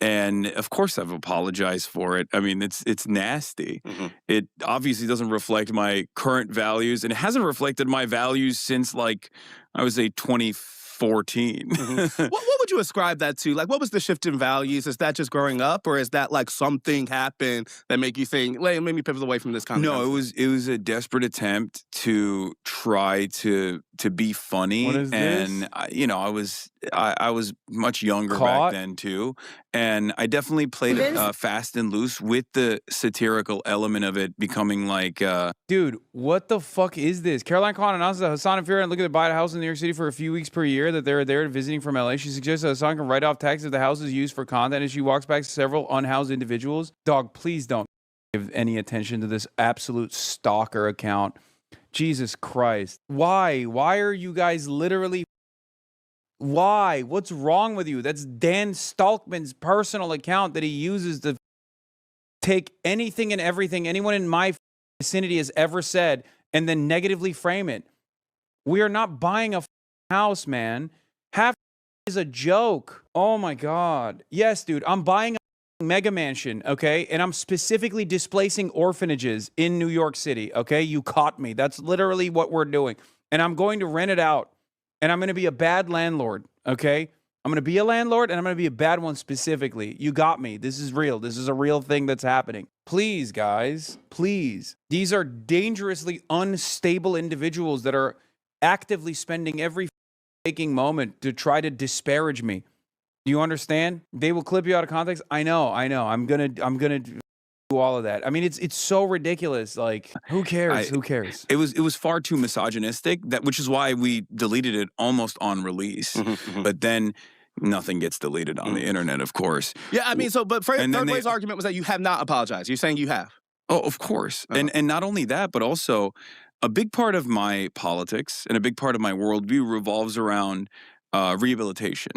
And of course I've apologized for it. I mean, it's nasty. It obviously doesn't reflect my current values, and it hasn't reflected my values since like I was 2014. What would you ascribe that to? Like, what was the shift in values? Is that just growing up, or is that like something happened that make you think, let me pivot away from this conversation? No, it was a desperate attempt to try to be funny. What is and this? I was much younger back then too, and I definitely played it fast and loose with the satirical element of it becoming like. Dude, what the fuck is this? Caroline Kwan announces that Hassan and Fira looking to buy a house in New York City for a few weeks per year, that they're there visiting from LA. She suggests that Hassan can write off taxes if the house is used for content, as she walks back several unhoused individuals. Dog, please don't give any attention to this absolute stalker account. Jesus Christ. Why? Why are you guys literally Why? What's wrong with you? That's Dan Stalkman's personal account that he uses to take anything and everything anyone in my vicinity has ever said and then negatively frame it. We are not buying a house, man. Half is a joke. Oh my God. Yes, dude, I'm buying a mega mansion, okay? And I'm specifically displacing orphanages in New York City, okay? You caught me. That's literally what we're doing. And I'm going to rent it out. And I'm going to be a bad landlord, okay? I'm going to be a landlord, and I'm going to be a bad one specifically. You got me. This is real. This is a real thing that's happening. Please, guys, please. These are dangerously unstable individuals that are actively spending every waking moment to try to disparage me. Do you understand? They will clip you out of context. I know. I'm gonna do all of that. I mean, it's so ridiculous. Like, who cares? Who cares? It was far too misogynistic, which is why we deleted it almost on release. But then nothing gets deleted on the internet, of course. Yeah, I mean, but Third Way's argument was that you have not apologized. You're saying you have. Oh, of course. And not only that, but also a big part of my politics and a big part of my worldview revolves around rehabilitation,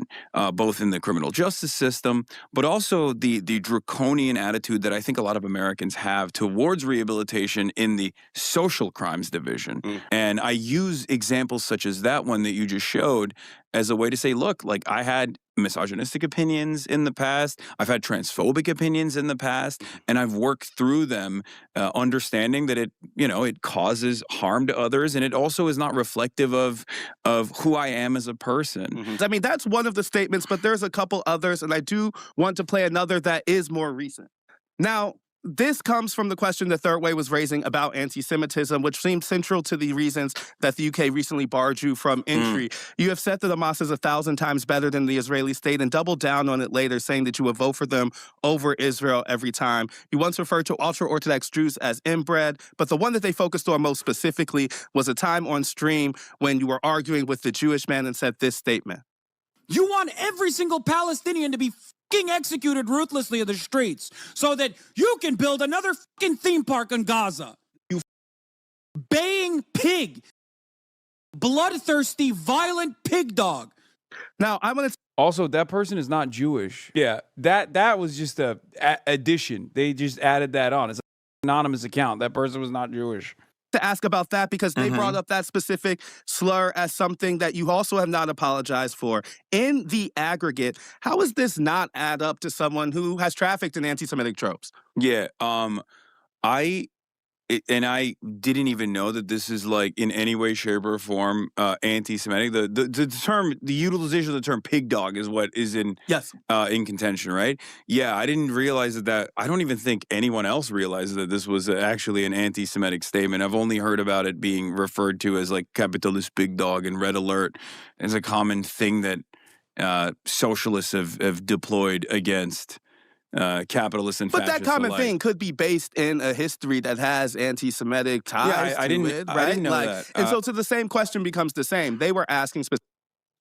both in the criminal justice system, but also the draconian attitude that I think a lot of Americans have towards rehabilitation in the social crimes division. And I use examples such as that one that you just showed as a way to say, look, like I had misogynistic opinions in the past, I've had transphobic opinions in the past, and I've worked through them, understanding that it causes harm to others, and it also is not reflective of who I am as a person. I mean, that's one of the statements, but there's a couple others, and I do want to play another that is more recent. Now, this comes from the question that Third Way was raising about anti-Semitism, which seems central to the reasons that the UK recently barred you from entry. You have said that Hamas is 1,000 times better than the Israeli state and doubled down on it later, saying that you would vote for them over Israel every time. You once referred to ultra-Orthodox Jews as inbred, but the one that they focused on most specifically was a time on stream when you were arguing with the Jewish man and said this statement. You want every single Palestinian to be fucking executed ruthlessly in the streets so that you can build another fucking theme park in Gaza. You baying pig. Bloodthirsty, violent pig dog. Now, I'm going to... Also, that person is not Jewish. Yeah, that was just a addition. They just added that on. It's an anonymous account. That person was not Jewish. To ask about that because they brought up that specific slur as something that you also have not apologized for. In the aggregate, how does this not add up to someone who has trafficked in anti-Semitic tropes? Yeah, I didn't even know that this is like in any way, shape, or form anti-Semitic. The term, the utilization of the term "pig dog" is what is in contention, right? Yeah, I didn't realize that. I don't even think anyone else realized that this was actually an anti-Semitic statement. I've only heard about it being referred to as like capitalist pig dog and red alert as a common thing that socialists have deployed against capitalists and fascists. But that common alike. thing could be based in a history that has anti-Semitic ties I didn't, to it, right? I didn't know that. And so the same question becomes the same. They were asking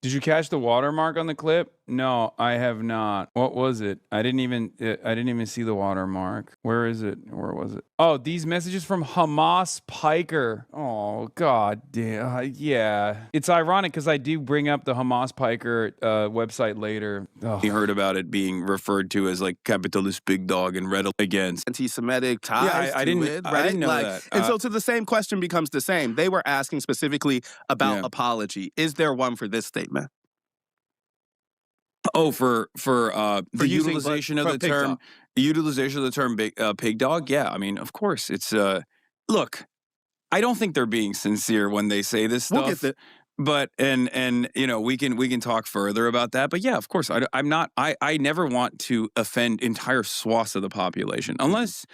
Did you catch the watermark on the clip? No, I have not. What was it? I didn't even see the watermark. Where is it? Where was it? Oh, these messages from Hamas Piker. Oh, God damn. Yeah. It's ironic because I do bring up the Hamas Piker website later. You heard about it being referred to as like capitalist big dog and red against anti-Semitic ties. I didn't know that. And so the same question becomes the same. They were asking specifically about apology. Is there one for this statement? Oh, for the utilization of the term, pig dog. Yeah, I mean, of course, it's look. I don't think they're being sincere when they say this stuff. We'll get there. But and we can talk further about that. But yeah, of course, I'm not. I never want to offend entire swaths of the population unless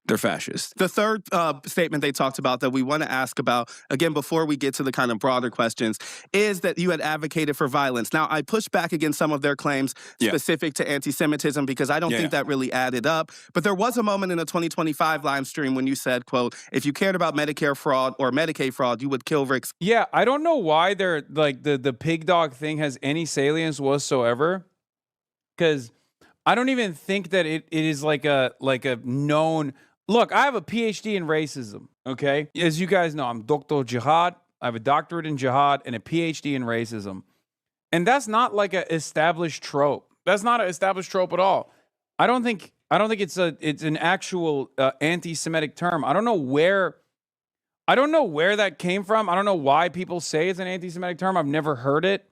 they're fascist. The third statement they talked about that we want to ask about, again, before we get to the kind of broader questions, is that you had advocated for violence. Now, I pushed back against some of their claims specific to anti-Semitism because I don't think that really added up. But there was a moment in a 2025 live stream when you said, quote, if you cared about Medicare fraud or Medicaid fraud, you would kill Rick's. Yeah, I don't know why they're like the pig dog thing has any salience whatsoever. Because I don't even think that it is like a known... Look, I have a PhD in racism, okay? As you guys know, I'm Dr. Jihad. I have a doctorate in jihad and a PhD in racism. And that's not like an established trope. That's not an established trope at all. I don't think it's an actual anti-Semitic term. I don't know where that came from. I don't know why people say it's an anti-Semitic term. I've never heard it.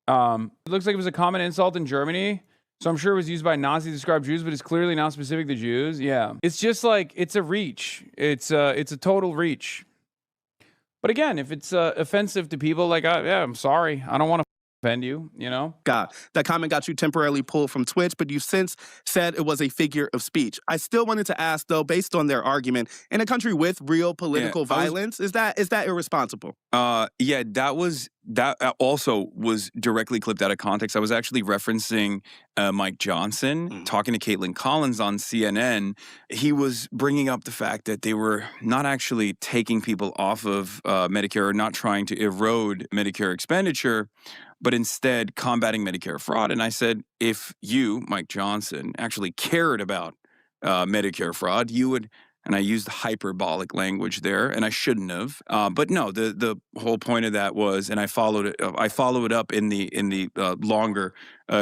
It looks like it was a common insult in Germany. So I'm sure it was used by Nazis to describe Jews, but it's clearly not specific to Jews. Yeah. It's just like, it's a reach. It's a total reach. But again, if it's offensive to people, like, yeah, I'm sorry. I don't want to offend you, you know? God, that comment got you temporarily pulled from Twitch, but you've since said it was a figure of speech. I still wanted to ask, though, based on their argument, in a country with real political violence, is that irresponsible? Yeah, that also was directly clipped out of context. I was actually referencing Mike Johnson talking to Caitlin Collins on CNN. He was bringing up the fact that they were not actually taking people off of Medicare or not trying to erode Medicare expenditure, but instead combating Medicare fraud. And I said, if you, Mike Johnson, actually cared about Medicare fraud, you would. And I used hyperbolic language there, and I shouldn't have. But no, the whole point of that was, and I followed it up in the longer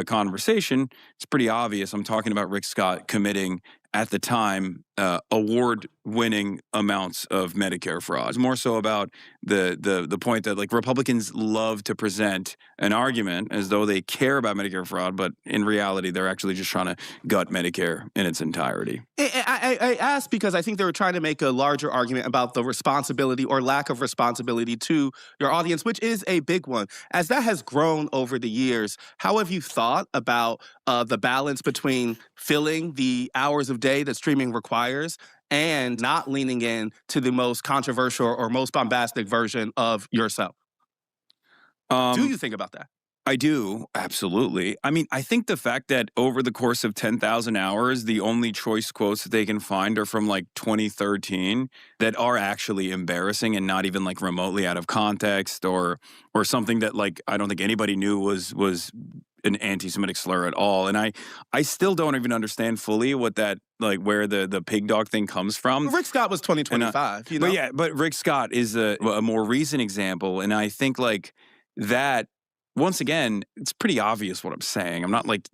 conversation. It's pretty obvious. I'm talking about Rick Scott committing, at the time, award-winning amounts of Medicare fraud. It's more so about the point that, like, Republicans love to present an argument as though they care about Medicare fraud, but in reality, they're actually just trying to gut Medicare in its entirety. I asked because I think they were trying to make a larger argument about the responsibility or lack of responsibility to your audience, which is a big one. As that has grown over the years, how have you thought about the balance between filling the hours of day that streaming requires and not leaning in to the most controversial or most bombastic version of yourself? Do you think about that? I do, absolutely. I mean, I think the fact that over the course of 10,000 hours, the only choice quotes that they can find are from like 2013 that are actually embarrassing and not even like remotely out of context or something that, like, I don't think anybody knew was an anti-Semitic slur at all. And I still don't even understand fully what that, like, where the pig dog thing comes from. Rick Scott was 2025, you know? But yeah, but Rick Scott is a more recent example. And I think, like, that, once again, it's pretty obvious what I'm saying. I'm not, like,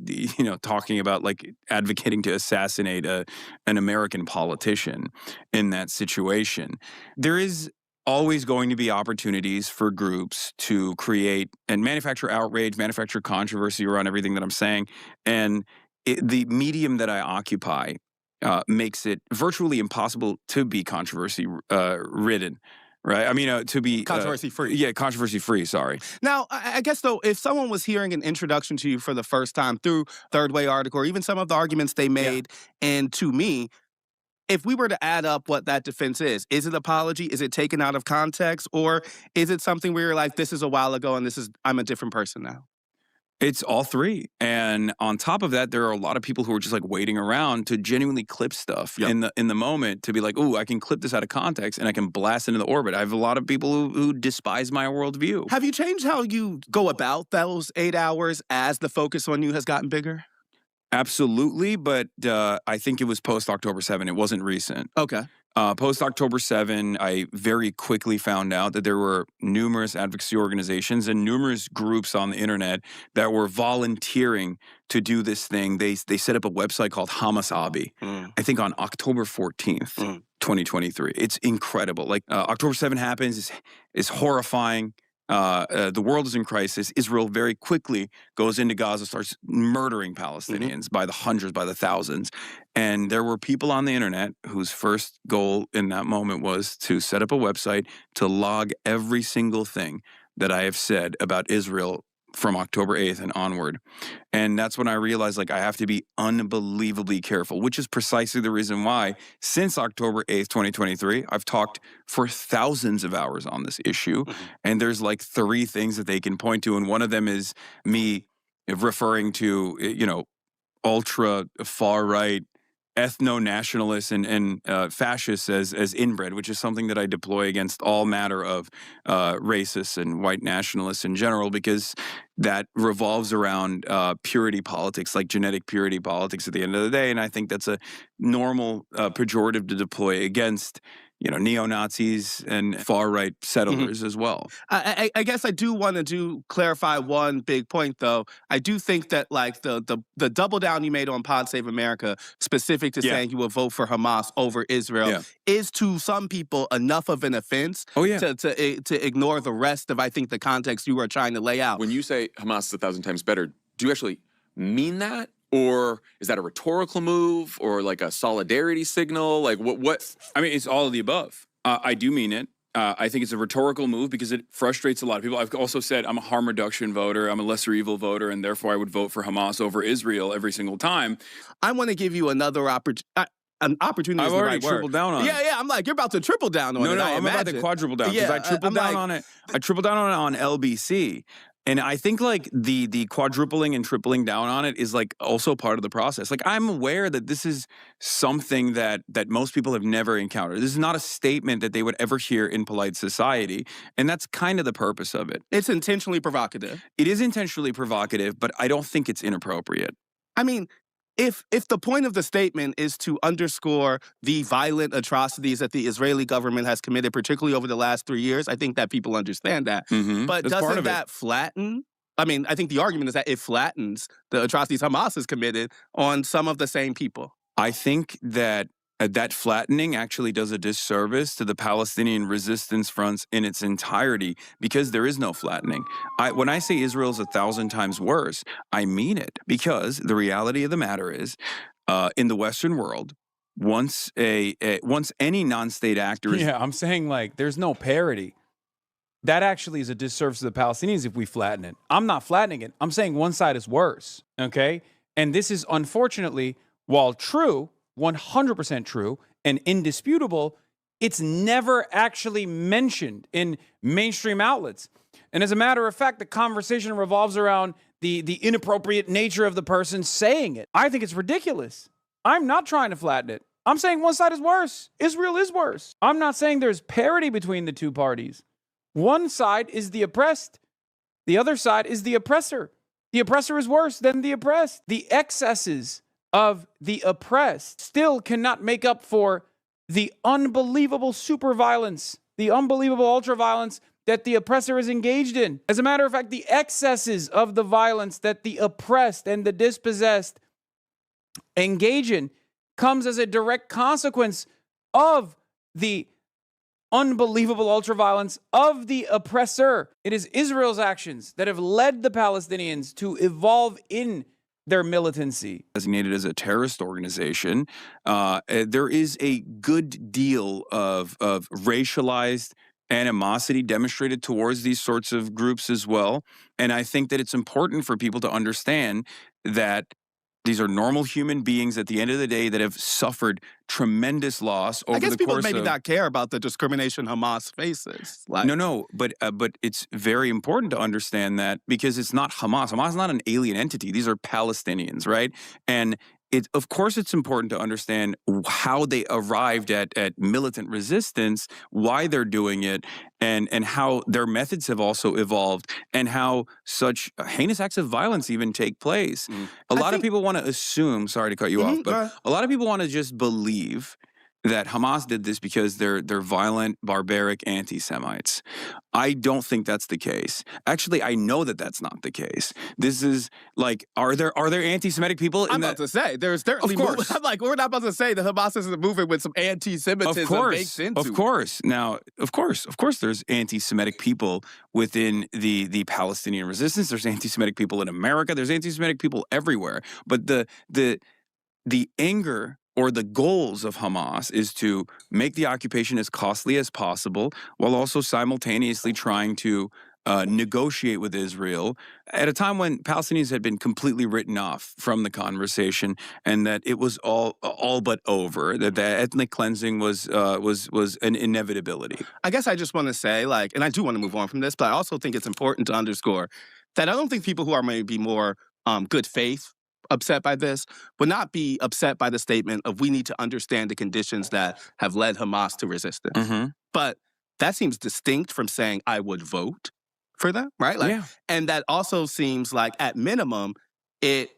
talking about, like, advocating to assassinate an American politician in that situation. There is always going to be opportunities for groups to create and manufacture outrage, manufacture controversy around everything that I'm saying. And the medium that I occupy makes it virtually impossible to be controversy ridden. Right. I mean, to be controversy free. Yeah, controversy free. Sorry. Now, I guess, though, if someone was hearing an introduction to you for the first time through Third Way article or even some of the arguments they made, and to me, if we were to add up what that defense is it apology? Is it taken out of context? Or is it something where you're like, this is a while ago and I'm a different person now? It's all three. And on top of that, there are a lot of people who are just, like, waiting around to genuinely clip stuff in the moment, to be like, ooh, I can clip this out of context and I can blast into the orbit. I have a lot of people who despise my worldview. Have you changed how you go about those 8 hours as the focus on you has gotten bigger? Absolutely, but I think it was post-October 7. It wasn't recent. Okay. Post-October 7, I very quickly found out that there were numerous advocacy organizations and numerous groups on the internet that were volunteering to do this thing. They set up a website called Hamas Abi, I think on October 14th, 2023. It's incredible. Like, October 7 happens, it's horrifying. The world is in crisis. Israel very quickly goes into Gaza, starts murdering Palestinians by the hundreds, by the thousands. And there were people on the internet whose first goal in that moment was to set up a website to log every single thing that I have said about Israel from October 8th and onward. And that's when I realized, like, I have to be unbelievably careful, which is precisely the reason why since October 8th, 2023, I've talked for thousands of hours on this issue. And there's like 3 things that they can point to. And one of them is me referring to, ultra far right ethno-nationalists and fascists as inbred, which is something that I deploy against all matter of racists and white nationalists in general, because that revolves around purity politics, like genetic purity politics at the end of the day. And I think that's a normal pejorative to deploy against neo-Nazis and far-right settlers as well. I guess I do want to clarify one big point, though. I do think that like the double down you made on Pod Save America, specific to saying you will vote for Hamas over Israel, is to some people enough of an offense to ignore the rest of, I think, the context you are trying to lay out. When you say Hamas is 1,000 times better, do you actually mean that? Or is that a rhetorical move or like a solidarity signal? Like what? I mean, it's all of the above. I do mean it. I think it's a rhetorical move because it frustrates a lot of people. I've also said I'm a harm reduction voter. I'm a lesser evil voter, and therefore I would vote for Hamas over Israel every single time. I want to give you another opportunity. An opportunity. I've already tripled down on it. Yeah, I'm like, you're about to triple down on it. No, I I'm about to quadruple down because I tripled down on it. I tripled down on it on LBC. And I think like the quadrupling and tripling down on it is like also part of the process. Like I'm aware that this is something that most people have never encountered. This is not a statement that they would ever hear in polite society. And that's kind of the purpose of it. It's intentionally provocative. It is intentionally provocative, but I don't think it's inappropriate. I mean, if the point of the statement is to underscore the violent atrocities that the Israeli government has committed, particularly over the last 3 years, I think that people understand that. But That's doesn't that flatten? I mean, I think the argument is that it flattens the atrocities Hamas has committed on some of the same people. I think that that flattening actually does a disservice to the Palestinian resistance fronts in its entirety because there is no flattening. When I say Israel's 1,000 times worse, I mean it because the reality of the matter is, in the Western world, once any non-state actor is... Yeah, I'm saying like there's no parity. That actually is a disservice to the Palestinians if we flatten it. I'm not flattening it. I'm saying one side is worse, okay? And this is unfortunately, while true, 100% true and indisputable, it's never actually mentioned in mainstream outlets. And as a matter of fact, the conversation revolves around the inappropriate nature of the person saying it. I think it's ridiculous. I'm not trying to flatten it. I'm saying one side is worse. Israel is worse. I'm not saying there's parity between the two parties. One side is the oppressed. The other side is the oppressor. The oppressor is worse than the oppressed. The excesses of the oppressed still cannot make up for the unbelievable super violence, the unbelievable ultra violence that the oppressor is engaged in. As a matter of fact, the excesses of the violence that the oppressed and the dispossessed engage in comes as a direct consequence of the unbelievable ultra violence of the oppressor. It is Israel's actions that have led the Palestinians to evolve in their militancy. Designated as a terrorist organization, there is a good deal of racialized animosity demonstrated towards these sorts of groups as well. And I think that it's important for people to understand that these are normal human beings at the end of the day that have suffered tremendous loss over the course of... I guess people maybe not care about the discrimination Hamas faces. Like... No, but it's very important to understand that because it's not Hamas. Hamas is not an alien entity. These are Palestinians, right? And of course it's important to understand how they arrived at militant resistance, why they're doing it, and how their methods have also evolved, and how such heinous acts of violence even take place. A lot of people want to assume, sorry to cut you off, but a lot of people want to just believe that Hamas did this because they're violent, barbaric anti-Semites. I don't think that's the case. Actually, I know that that's not the case. This is like, are there anti-Semitic people? I'm about to say there's certainly. Of course. I'm like, we're not about to say that Hamas is moving with some anti-Semitism baked into. Of course. Now, of course, there's anti-Semitic people within the Palestinian resistance. There's anti-Semitic people in America. There's anti-Semitic people everywhere. But the anger or the goals of Hamas is to make the occupation as costly as possible while also simultaneously trying to negotiate with Israel at a time when Palestinians had been completely written off from the conversation and that it was all but over, that the ethnic cleansing was an inevitability. I guess I just want to say, like, and I do want to move on from this, but I also think it's important to underscore that I don't think people who are maybe more good faith upset by this would not be upset by the statement of we need to understand the conditions that have led Hamas to resistance. But that seems distinct from saying I would vote for them, right? Like, and that also seems like, at minimum, it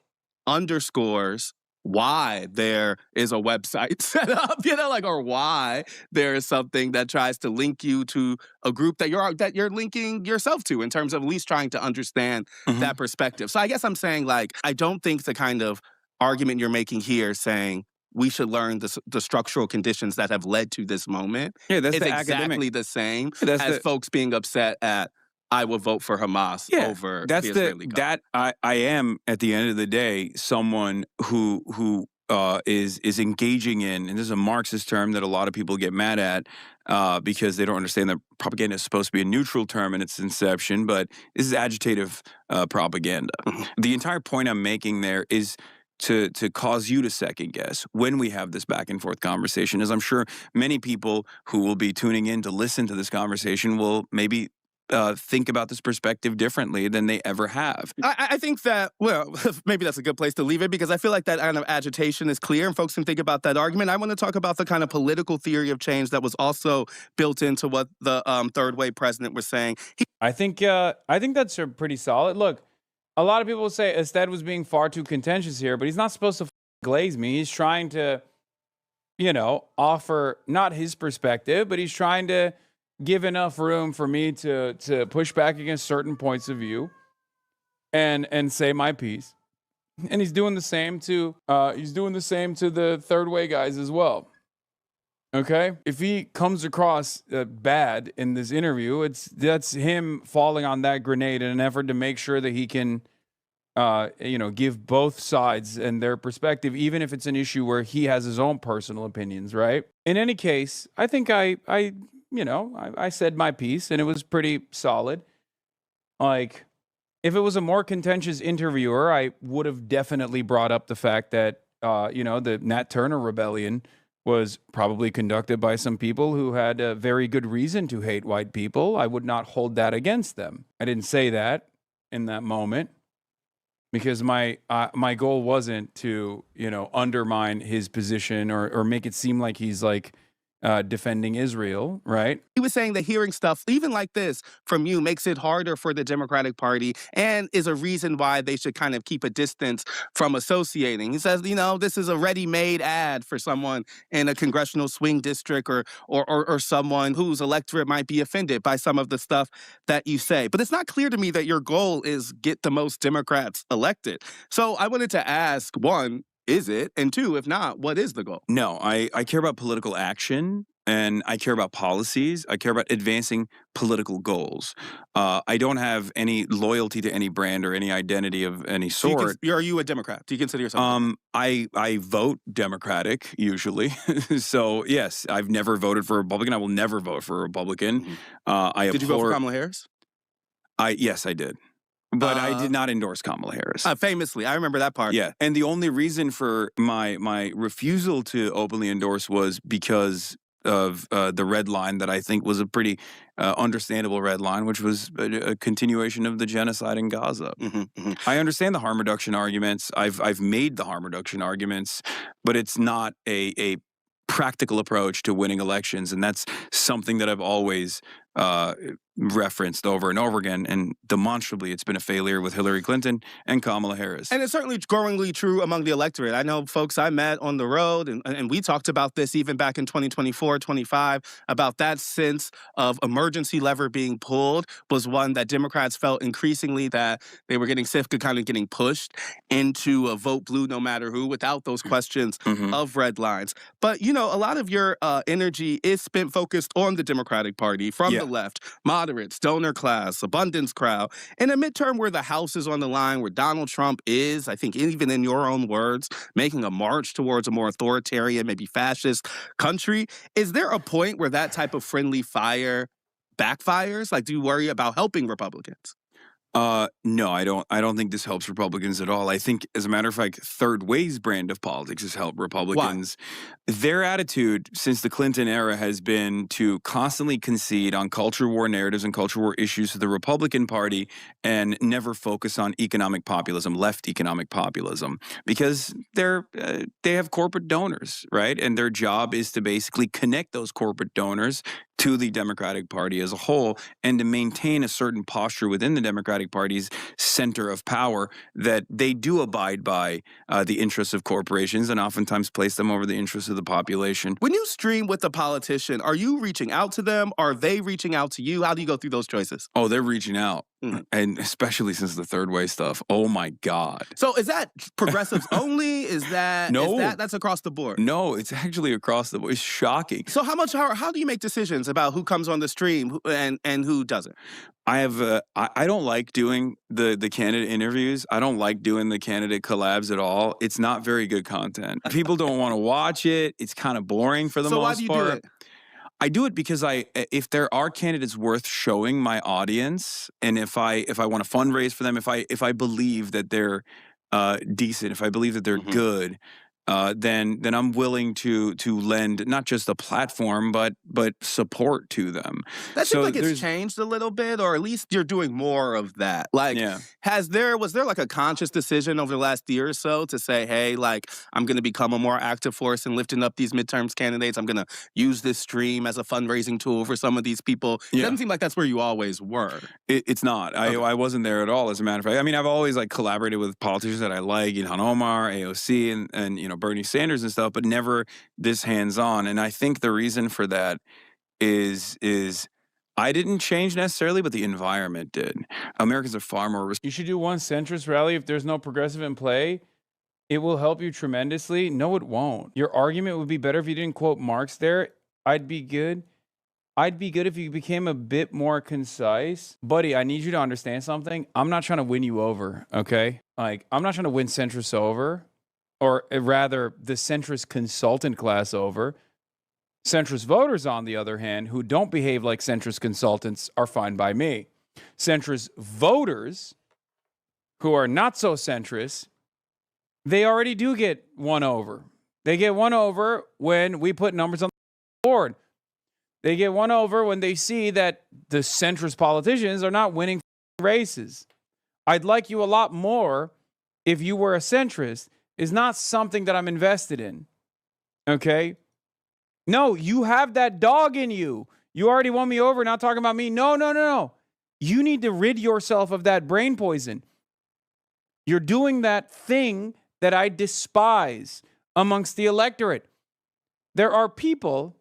underscores why there is a website set up, or why there is something that tries to link you to a group that you're linking yourself to in terms of at least trying to understand that perspective. So I guess I'm saying, I don't think the kind of argument you're making here saying we should learn the structural conditions that have led to this moment Yeah, that's is the exactly academic. the same That's as the- folks being upset at I will vote for Hamas over that's the Israeli government. that I am at the end of the day someone who is engaging in, and this is a Marxist term that a lot of people get mad at because they don't understand that propaganda is supposed to be a neutral term in its inception, but this is agitative propaganda. The entire point I'm making there is to cause you to second guess when we have this back and forth conversation, as I'm sure many people who will be tuning in to listen to this conversation will maybe think about this perspective differently than they ever have. I think that, well, maybe that's a good place to leave it because I feel like that kind of agitation is clear and folks can think about that argument. I want to talk about the kind of political theory of change that was also built into what the third way president was saying. I think that's pretty solid. Look, a lot of people say Ested was being far too contentious here, but he's not supposed to glaze me. He's trying to, offer not his perspective, but he's trying to give enough room for me to push back against certain points of view and say my piece. And he's doing the same to the third way guys as well. Okay? If he comes across bad in this interview, that's him falling on that grenade in an effort to make sure that he can give both sides and their perspective, even if it's an issue where he has his own personal opinions, right? In any case, I think I said my piece and it was pretty solid. Like, if it was a more contentious interviewer, I would have definitely brought up the fact that, the Nat Turner rebellion was probably conducted by some people who had a very good reason to hate white people. I would not hold that against them. I didn't say that in that moment because my goal wasn't to, undermine his position or make it seem like he's like, defending Israel, right? He was saying that hearing stuff, even like this, from you makes it harder for the Democratic Party and is a reason why they should kind of keep a distance from associating. He says, this is a ready-made ad for someone in a congressional swing district or someone whose electorate might be offended by some of the stuff that you say. But it's not clear to me that your goal is get the most Democrats elected. So I wanted to ask, one, is it? And two, if not, what is the goal? No, I care about political action and I care about policies. I care about advancing political goals. I don't have any loyalty to any brand or any identity of any sort. Are you a Democrat? Do you consider yourself I vote Democratic usually. So, yes, I've never voted for a Republican. I will never vote for a Republican. Did you vote for Kamala Harris? Yes, I did. But I did not endorse Kamala Harris. Famously, I remember that part. Yeah, and the only reason for my refusal to openly endorse was because of the red line that I think was a pretty understandable red line, which was a continuation of the genocide in Gaza. I understand the harm reduction arguments. I've made the harm reduction arguments, but it's not a practical approach to winning elections, and that's something that I've always referenced over and over again, and demonstrably it's been a failure with Hillary Clinton and Kamala Harris. And it's certainly growingly true among the electorate. I know folks I met on the road, and we talked about this even back in 2024, 25, about that sense of emergency lever being pulled was one that Democrats felt increasingly that they were getting sick of kind of getting pushed into a vote blue no matter who without those questions of red lines. But, a lot of your energy is spent focused on the Democratic Party from the left, moderates, donor class, abundance crowd. In a midterm where the House is on the line, where Donald Trump is, I think even in your own words, making a march towards a more authoritarian, maybe fascist country, is there a point where that type of friendly fire backfires? Like, do you worry about helping Republicans? No, I don't think this helps Republicans at all. I think, as a matter of fact, third way's brand of politics has helped Republicans. Why? Their attitude since the Clinton era has been to constantly concede on culture war narratives and culture war issues to the Republican Party and never focus on economic populism, left economic populism, because they have corporate donors, right? And their job is to basically connect those corporate donors to the Democratic Party as a whole and to maintain a certain posture within the Democratic Democratic Party's center of power, that they do abide by the interests of corporations and oftentimes place them over the interests of the population. When you stream with a politician, are you reaching out to them? Are they reaching out to you? How do you go through those choices? Oh, they're reaching out. And especially since the third way stuff. Oh my God. So is that progressives only? Is that that's across the board? No, it's actually across the board. It's shocking. So how do you make decisions about who comes on the stream and who doesn't? I have I don't like doing the candidate interviews. I don't like doing the candidate collabs at all. It's not very good content. People don't want to watch it. It's kind of boring for the most part. So why do you do it? I do it because if there are candidates worth showing my audience, and if I want to fundraise for them, if I believe that they're decent, if I believe that they're good, then I'm willing to lend not just a platform but support to them. That seems like it's changed a little bit, or at least you're doing more of that. Like, was there like a conscious decision over the last year or so to say, hey, like, I'm going to become a more active force in lifting up these midterms candidates. I'm going to use this stream as a fundraising tool for some of these people. It doesn't seem like that's where you always were. It's not. Okay. I wasn't there at all, as a matter of fact. I mean, I've always like collaborated with politicians that I like, Ilhan Omar, AOC, and you know, Bernie Sanders and stuff, but never this hands-on. And I think the reason for that is I didn't change necessarily, but the environment did. Americans are far more... You should do one centrist rally if there's no progressive in play. It will help you tremendously. No, it won't. Your argument would be better if you didn't quote Marx there. I'd be good if you became a bit more concise. Buddy, I need you to understand something. I'm not trying to win you over, okay? Like, I'm not trying to win centrists over. Or rather, the centrist consultant class over. Centrist voters, on the other hand, who don't behave like centrist consultants are fine by me. Centrist voters who are not so centrist, they already do get won over. They get won over when we put numbers on the board. They get won over when they see that the centrist politicians are not winning races. I'd like you a lot more if you were a centrist. Is not something that I'm invested in, okay? No, you have that dog in you. You already won me over, not talking about me. No. You need to rid yourself of that brain poison. You're doing that thing that I despise amongst the electorate. There are people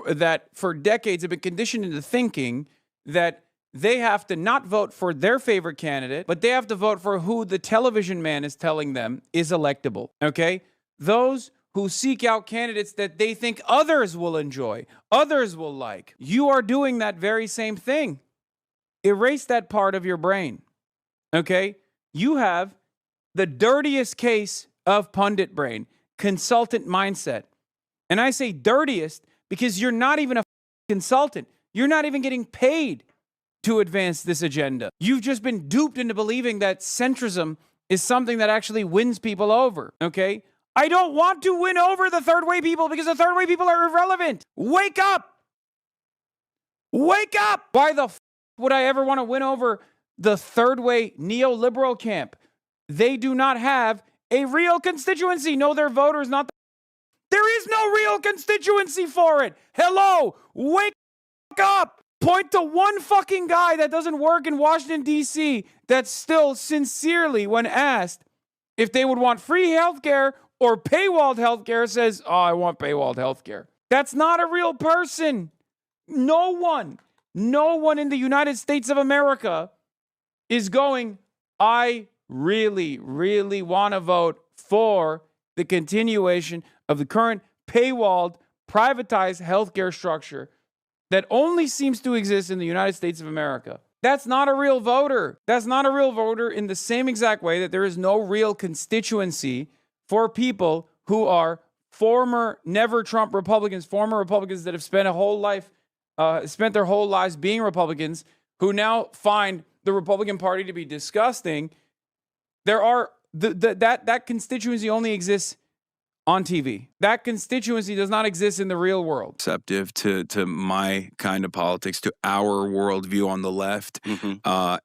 that for decades have been conditioned into thinking that they have to not vote for their favorite candidate, but they have to vote for who the television man is telling them is electable, okay? Those who seek out candidates that they think others will enjoy, others will like. You are doing that very same thing. Erase that part of your brain, okay? You have the dirtiest case of pundit brain, consultant mindset. And I say dirtiest because you're not even a consultant. You're not even getting paid to advance this agenda. You've just been duped into believing that centrism is something that actually wins people over, okay? I don't want to win over the third way people because the third way people are irrelevant. Wake up! Wake up! Why the would I ever want to win over the third way neoliberal camp? They do not have a real constituency. No, their voters, not there is no real constituency for it. Hello, wake up. Point to one fucking guy that doesn't work in Washington, D.C. that still sincerely, when asked if they would want free healthcare or paywalled healthcare, says, oh, I want paywalled healthcare. That's not a real person. No one in the United States of America is going, I really, really want to vote for the continuation of the current paywalled, privatized healthcare structure that only seems to exist in the United States of America. That's not a real voter. That's not a real voter in the same exact way that there is no real constituency for people who are former never Trump Republicans, former Republicans that have spent their whole lives being Republicans, who now find the Republican Party to be disgusting. There are that constituency only exists on TV. That constituency does not exist in the real world. Receptive to my kind of politics, to our worldview on the left,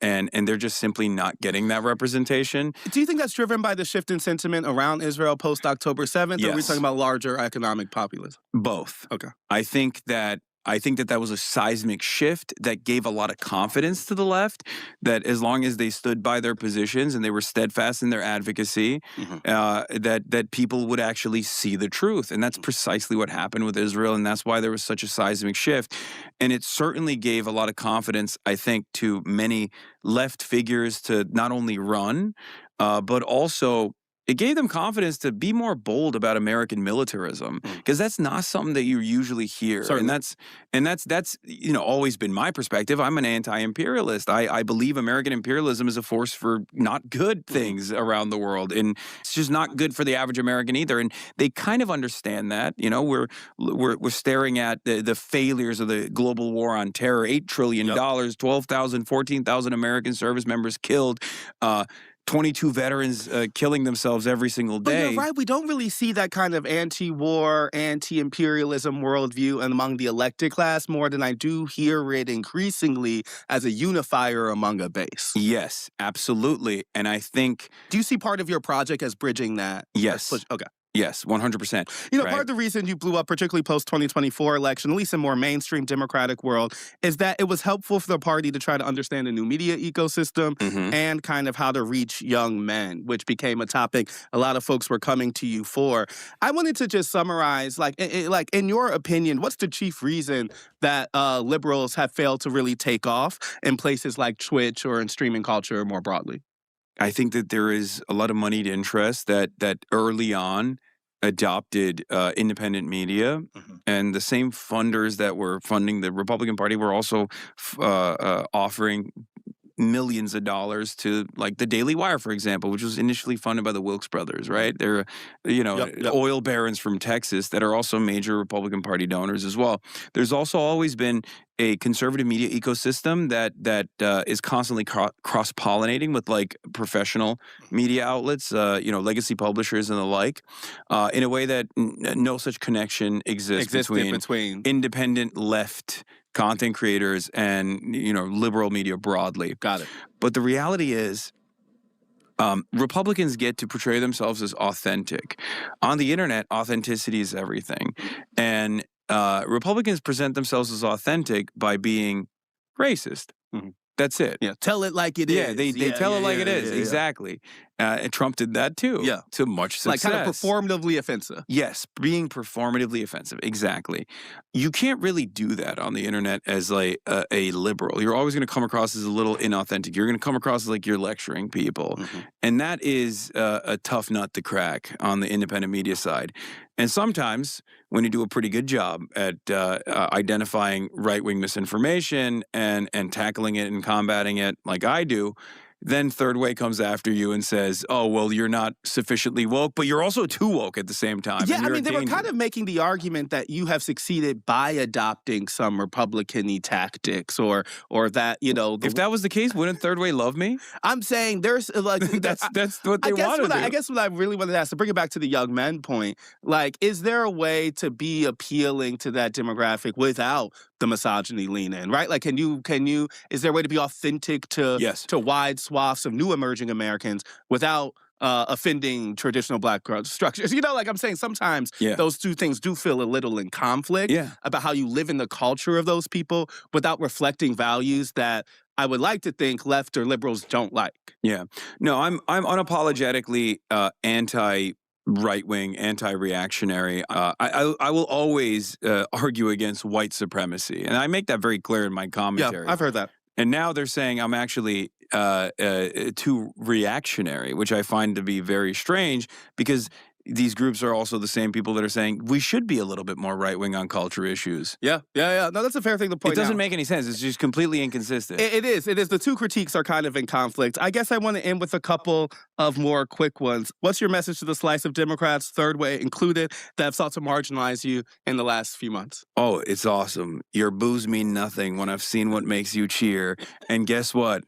and they're just simply not getting that representation. Do you think that's driven by the shift in sentiment around Israel post-October 7th, or are we talking about larger economic populism? Both. Okay. I think that I think that was a seismic shift that gave a lot of confidence to the left, that as long as they stood by their positions and they were steadfast in their advocacy, that people would actually see the truth. And that's precisely what happened with Israel, and that's why there was such a seismic shift. And it certainly gave a lot of confidence, I think, to many left figures to not only run, but also it gave them confidence to be more bold about American militarism, because that's not something that you usually hear. Certainly. And that's always been my perspective. I'm an anti-imperialist. I believe American imperialism is a force for not good things around the world, and it's just not good for the average American either. And they kind of understand that. We're staring at the failures of the global war on terror. $8 trillion, 12,000, 14,000 American service members killed. 22 veterans killing themselves every single day. But you're right. We don't really see that kind of anti-war, anti-imperialism worldview among the elected class more than I do hear it increasingly as a unifier among a base. Yes, absolutely. And I think... Do you see part of your project as bridging that? Yes. Okay. Yes, 100%. Part of the reason you blew up, particularly post-2024 election, at least in more mainstream Democratic world, is that it was helpful for the party to try to understand the new media ecosystem and kind of how to reach young men, which became a topic a lot of folks were coming to you for. I wanted to just summarize, in your opinion, what's the chief reason that liberals have failed to really take off in places like Twitch or in streaming culture more broadly? I think that there is a lot of moneyed interest that early on adopted independent media, and the same funders that were funding the Republican Party were also offering millions of dollars to, like, the Daily Wire, for example, which was initially funded by the Wilkes brothers, right? They're, oil barons from Texas that are also major Republican Party donors as well. There's also always been a conservative media ecosystem that is constantly cross-pollinating with, like, professional media outlets, legacy publishers and the like, in a way that no such connection exists between independent left content creators and, liberal media broadly. Got it. But the reality is, Republicans get to portray themselves as authentic. On the internet, authenticity is everything. And Republicans present themselves as authentic by being racist. That's it. Yeah, tell it like it is. Yeah, they tell it like it is. Exactly. And Trump did that too. Yeah. To much success. Like kind of performatively offensive. Yes, being performatively offensive. Exactly. You can't really do that on the internet as like a liberal. You're always going to come across as a little inauthentic. You're going to come across as like you're lecturing people. And that is a tough nut to crack on the independent media side. And sometimes when you do a pretty good job at identifying right-wing misinformation and tackling it and combating it like I do, then Third Way comes after you and says, oh, well, you're not sufficiently woke, but you're also too woke at the same time. Yeah, I mean, they were kind of making the argument that you have succeeded by adopting some Republican-y tactics or that, If that was the case, wouldn't Third Way love me? I'm saying there's like... that's what they want to do. I guess what I really wanted to ask, to bring it back to the young men point, like, is there a way to be appealing to that demographic without the misogyny lean in, right? Like, is there a way to be authentic to wide swaths of new emerging Americans without offending traditional Black structures? Like I'm saying, sometimes those two things do feel a little in conflict about how you live in the culture of those people without reflecting values that I would like to think left or liberals don't like. Yeah. No, I'm unapologetically anti-right-wing, anti-reactionary. I will always argue against white supremacy. And I make that very clear in my commentary. Yeah, I've heard that. And now they're saying I'm actually too reactionary, which I find to be very strange, because these groups are also the same people that are saying we should be a little bit more right-wing on culture issues. Yeah. No, that's a fair thing to point out. It doesn't make any sense. It's just completely inconsistent. It is. The two critiques are kind of in conflict. I guess I want to end with a couple of more quick ones. What's your message to the slice of Democrats, Third Way included, that have sought to marginalize you in the last few months? Oh, it's awesome. Your boos mean nothing when I've seen what makes you cheer. And guess what?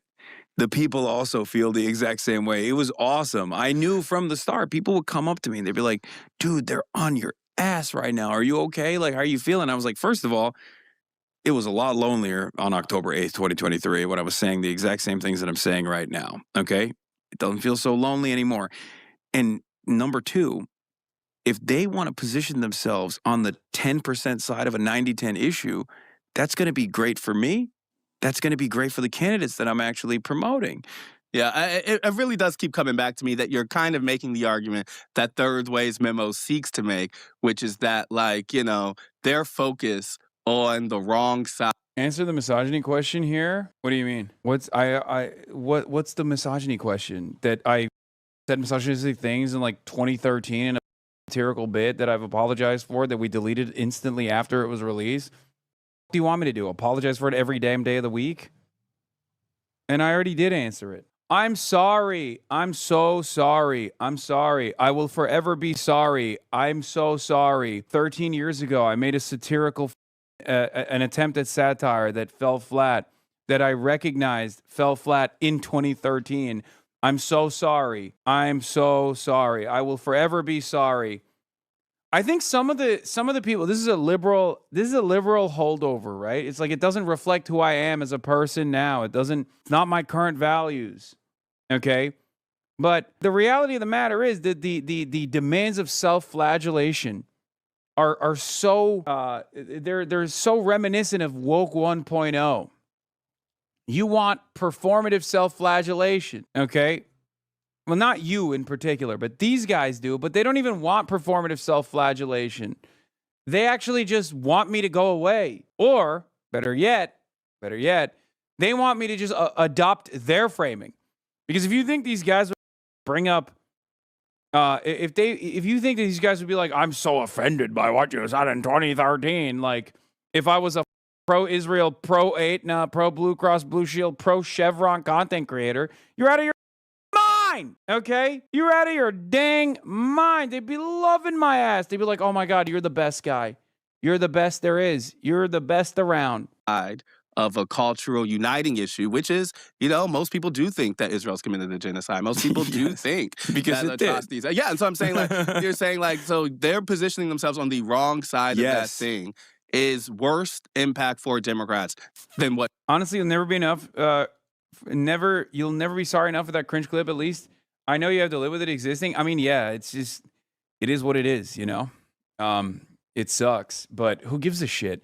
The people also feel the exact same way. It was awesome. I knew from the start, people would come up to me and they'd be like, dude, they're on your ass right now. Are you okay? Like, how are you feeling? I was like, first of all, it was a lot lonelier on October 8th, 2023, when I was saying the exact same things that I'm saying right now. Okay? It doesn't feel so lonely anymore. And number two, if they want to position themselves on the 10% side of a 90-10 issue, that's going to be great for me. That's going to be great for the candidates that I'm actually promoting. Yeah, it really does keep coming back to me that you're kind of making the argument that Third Way's memo seeks to make, which is that, like, you know, their focus on the wrong side. Answer the misogyny question here. What do you mean? What's the misogyny question? That I said misogynistic things in like 2013 in a satirical bit that I've apologized for that we deleted instantly after it was released? What do you want me to do? Apologize for it every damn day of the week? And I already did answer it. I'm sorry. I'm so sorry. I'm sorry. I will forever be sorry. I'm so sorry. 13 years ago, I made a satirical, an attempt at satire that fell flat, that I recognized fell flat in 2013. I'm so sorry. I'm so sorry. I will forever be sorry. I think some of the people, this is a liberal holdover, right? It's like it doesn't reflect who I am as a person now. It's not my current values. Okay? But the reality of the matter is that the demands of self-flagellation are so they're so reminiscent of woke 1.0. You want performative self-flagellation, okay? Well, not you in particular, but these guys do, but they don't even want performative self-flagellation. They actually just want me to go away. Or, better yet, they want me to just adopt their framing. Because if you think these guys would bring up, if you think that these guys would be like, I'm so offended by what you said in 2013, like if I was a pro-Israel, pro-Aetna, pro-Blue Cross Blue Shield, pro-Chevron content creator, you're out of your mind, okay? You're out of your dang mind. They'd be loving my ass. They'd be like, oh my God, you're the best guy. You're the best there is. You're the best around. Of a cultural uniting issue, which is, you know, most people do think that Israel's committed a genocide. Most people do think because that atrocities. Yeah, and so I'm saying, like, you're saying, like, so they're positioning themselves on the wrong side of that thing is worse impact for Democrats than what. Honestly, you'll never be enough. You'll never be sorry enough for that cringe clip. At least I know you have to live with it existing. I mean, yeah, it is what it is. You know, it sucks, but who gives a shit?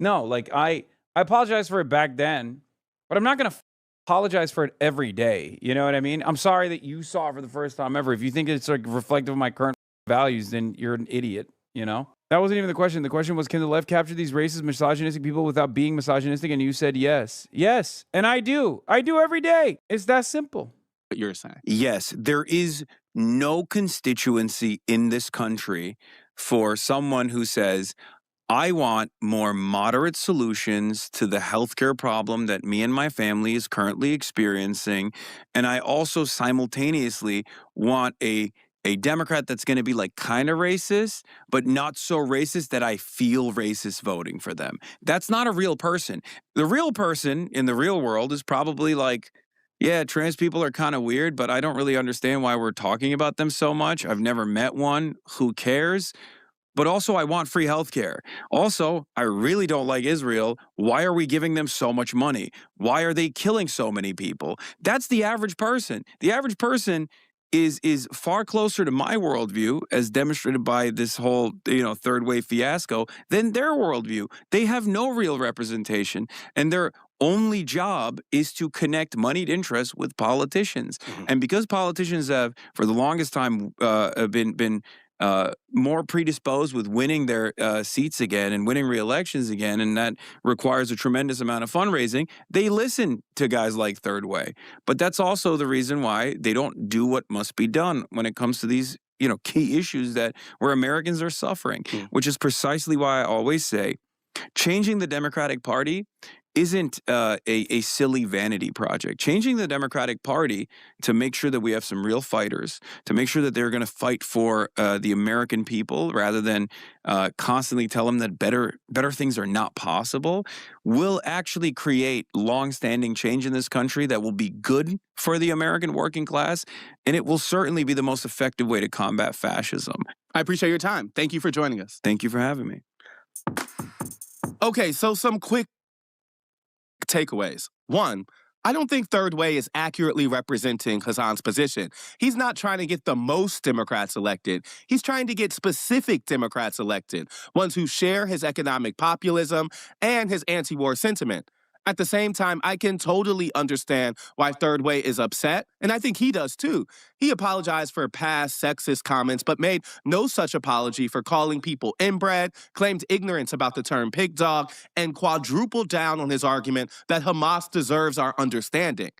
No, like I apologize for it back then, but I'm not gonna apologize for it every day. You know what I mean? I'm sorry that you saw it for the first time ever. If you think it's like reflective of my current values, then you're an idiot. You know? That wasn't even the question. The question was, can the left capture these racist, misogynistic people without being misogynistic? And you said yes. Yes. And I do. I do every day. It's that simple. What you're saying. Yes, there is no constituency in this country for someone who says, I want more moderate solutions to the healthcare problem that me and my family is currently experiencing. And I also simultaneously want a Democrat that's going to be like kind of racist, but not so racist that I feel racist voting for them. That's not a real person. The real person in the real world is probably like, yeah, trans people are kind of weird, but I don't really understand why we're talking about them so much. I've never met one. Who cares? But also, I want free healthcare. Also, I really don't like Israel. Why are we giving them so much money? Why are they killing so many people? That's the average person. The average person is far closer to my worldview, as demonstrated by this whole, third wave fiasco, than their worldview. They have no real representation, and their only job is to connect moneyed interests with politicians. Mm-hmm. And because politicians have, for the longest time, been more predisposed with winning their seats again and winning re-elections again, and that requires a tremendous amount of fundraising, they listen to guys like Third Way. But that's also the reason why they don't do what must be done when it comes to these, key issues where Americans are suffering, which is precisely why I always say changing the Democratic Party isn't a silly vanity project. Changing the Democratic Party to make sure that we have some real fighters, to make sure that they're going to fight for the American people rather than constantly tell them that better things are not possible, will actually create long-standing change in this country that will be good for the American working class, and it will certainly be the most effective way to combat fascism. I appreciate your time. Thank you for joining us. Thank you for having me. Okay, so some quick takeaways. One, I don't think Third Way is accurately representing Hassan's position. He's not trying to get the most Democrats elected. He's trying to get specific Democrats elected, ones who share his economic populism and his anti-war sentiment. At the same time, I can totally understand why Third Way is upset, and I think he does too. He apologized for past sexist comments, but made no such apology for calling people inbred, claimed ignorance about the term pig dog, and quadrupled down on his argument that Hamas deserves our understanding.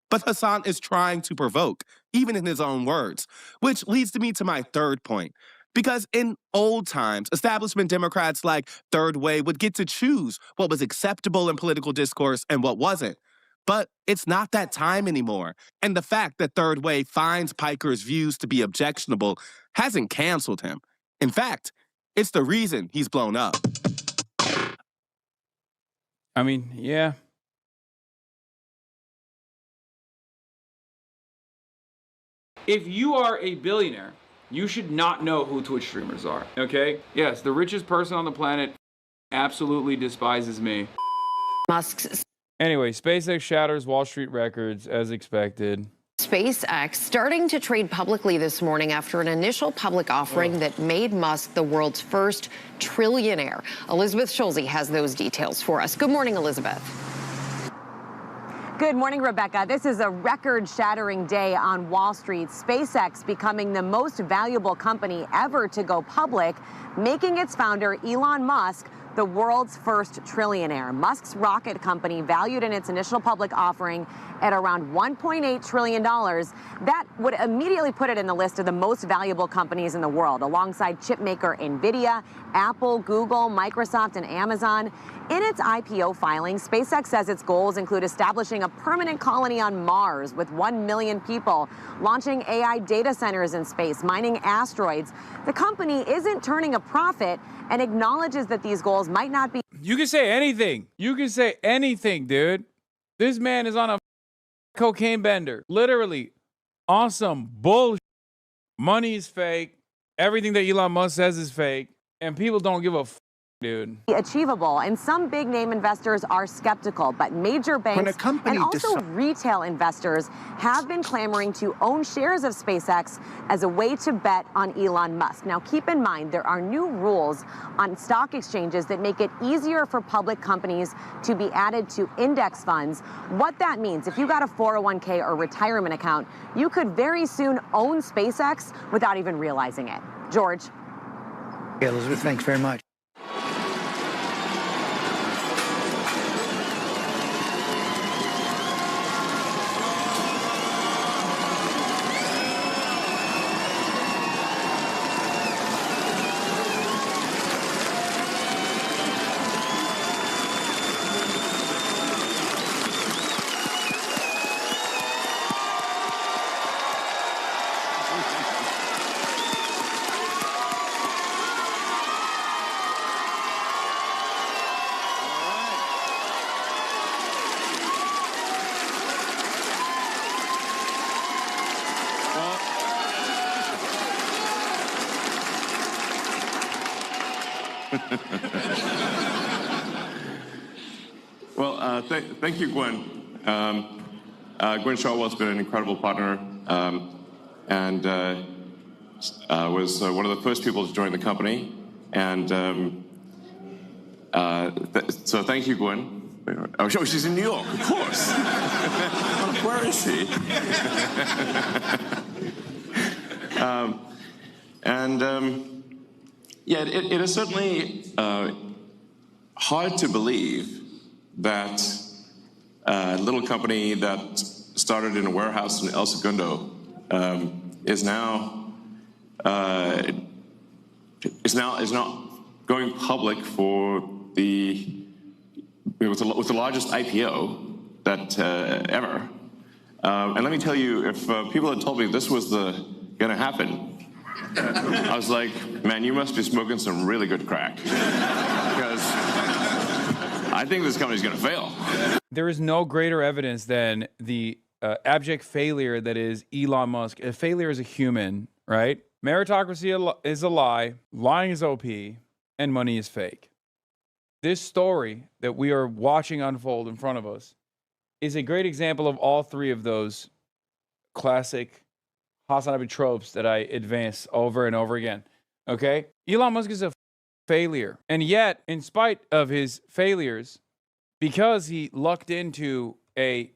But Hassan is trying to provoke, even in his own words, which leads me to my third point. Because in old times, establishment Democrats like Third Way would get to choose what was acceptable in political discourse and what wasn't. But it's not that time anymore. And the fact that Third Way finds Piker's views to be objectionable hasn't canceled him. In fact, it's the reason he's blown up. I mean, yeah. If you are a billionaire, you should not know who Twitch streamers are, okay? Yes, the richest person on the planet absolutely despises me. Musk's. Anyway, SpaceX shatters Wall Street records as expected. SpaceX starting to trade publicly this morning after an initial public offering that made Musk the world's first trillionaire. Elizabeth Schulze has those details for us. Good morning, Elizabeth. Good morning, Rebecca. This is a record-shattering day on Wall Street. SpaceX becoming the most valuable company ever to go public, making its founder, Elon Musk, the world's first trillionaire. Musk's rocket company, valued in its initial public offering at around $1.8 trillion, that would immediately put it in the list of the most valuable companies in the world, alongside chipmaker NVIDIA, Apple, Google, Microsoft, and Amazon. In its IPO filing, SpaceX says its goals include establishing a permanent colony on Mars with 1 million people, launching AI data centers in space, mining asteroids. The company isn't turning a profit and acknowledges that these goals might not be. You can say anything. You can say anything, dude. This man is on a cocaine bender. Literally. Awesome bullshit. Money is fake. Everything that Elon Musk says is fake. And people don't give a dude. Achievable, and some big name investors are skeptical, but major banks and also retail investors have been clamoring to own shares of SpaceX as a way to bet on Elon Musk. Now, keep in mind, there are new rules on stock exchanges that make it easier for public companies to be added to index funds. What that means, if you got a 401k or retirement account, you could very soon own SpaceX without even realizing it. George. Yeah, Elizabeth, thanks very much. Well, thank you, Gwen. Gwen Shotwell's been an incredible partner and was one of the first people to join the company. And so thank you, Gwen. Oh, she's in New York, of course. Where is she? Yeah, it is certainly hard to believe that a little company that started in a warehouse in El Segundo is now going public for with the largest IPO that ever. And let me tell you, if people had told me this was gonna happen, I was like, man, you must be smoking some really good crack, because I think this company's going to fail. There is no greater evidence than the abject failure that is Elon Musk. A failure as a human, right? Meritocracy is a lie, lying is OP, and money is fake. This story that we are watching unfold in front of us is a great example of all three of those classic Hasanabi tropes that I advance over and over again. Okay? Elon Musk is a failure. And yet, in spite of his failures, because he lucked into a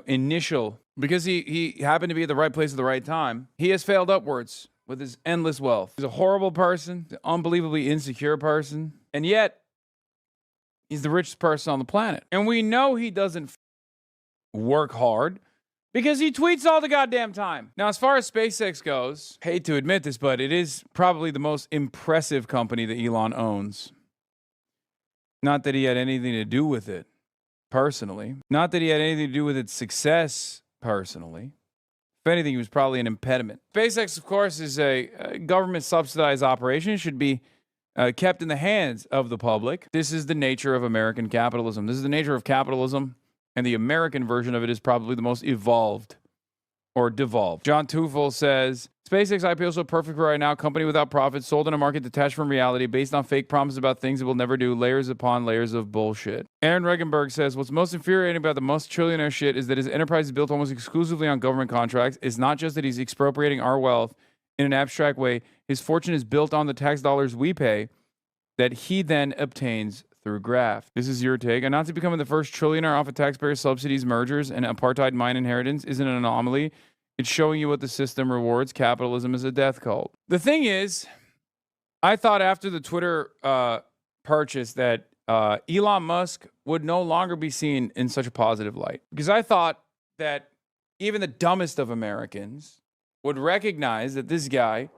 initial, because he happened to be at the right place at the right time, he has failed upwards with his endless wealth. He's a horrible person, an unbelievably insecure person, and yet he's the richest person on the planet. And we know he doesn't work hard because he tweets all the goddamn time. Now, as far as SpaceX goes, hate to admit this, but it is probably the most impressive company that Elon owns. Not that he had anything to do with it personally. Not that he had anything to do with its success personally. If anything, he was probably an impediment. SpaceX, of course, is a government-subsidized operation. It should be kept in the hands of the public. This is the nature of American capitalism. This is the nature of capitalism, and the American version of it is probably the most evolved or devolved. John Tufel says, SpaceX IPO is so perfect for right now. Company without profit, sold in a market detached from reality, based on fake promises about things it will never do, layers upon layers of bullshit. Aaron Regenberg says, what's most infuriating about the most trillionaire shit is that his enterprise is built almost exclusively on government contracts. It's not just that he's expropriating our wealth in an abstract way. His fortune is built on the tax dollars we pay that he then obtains through graft. This is your take. A Nazi becoming the first trillionaire off of taxpayer subsidies, mergers, and apartheid mine inheritance isn't an anomaly. It's showing you what the system rewards. Capitalism is a death cult. The thing is, I thought after the Twitter purchase that Elon Musk would no longer be seen in such a positive light. Because I thought that even the dumbest of Americans would recognize that this guy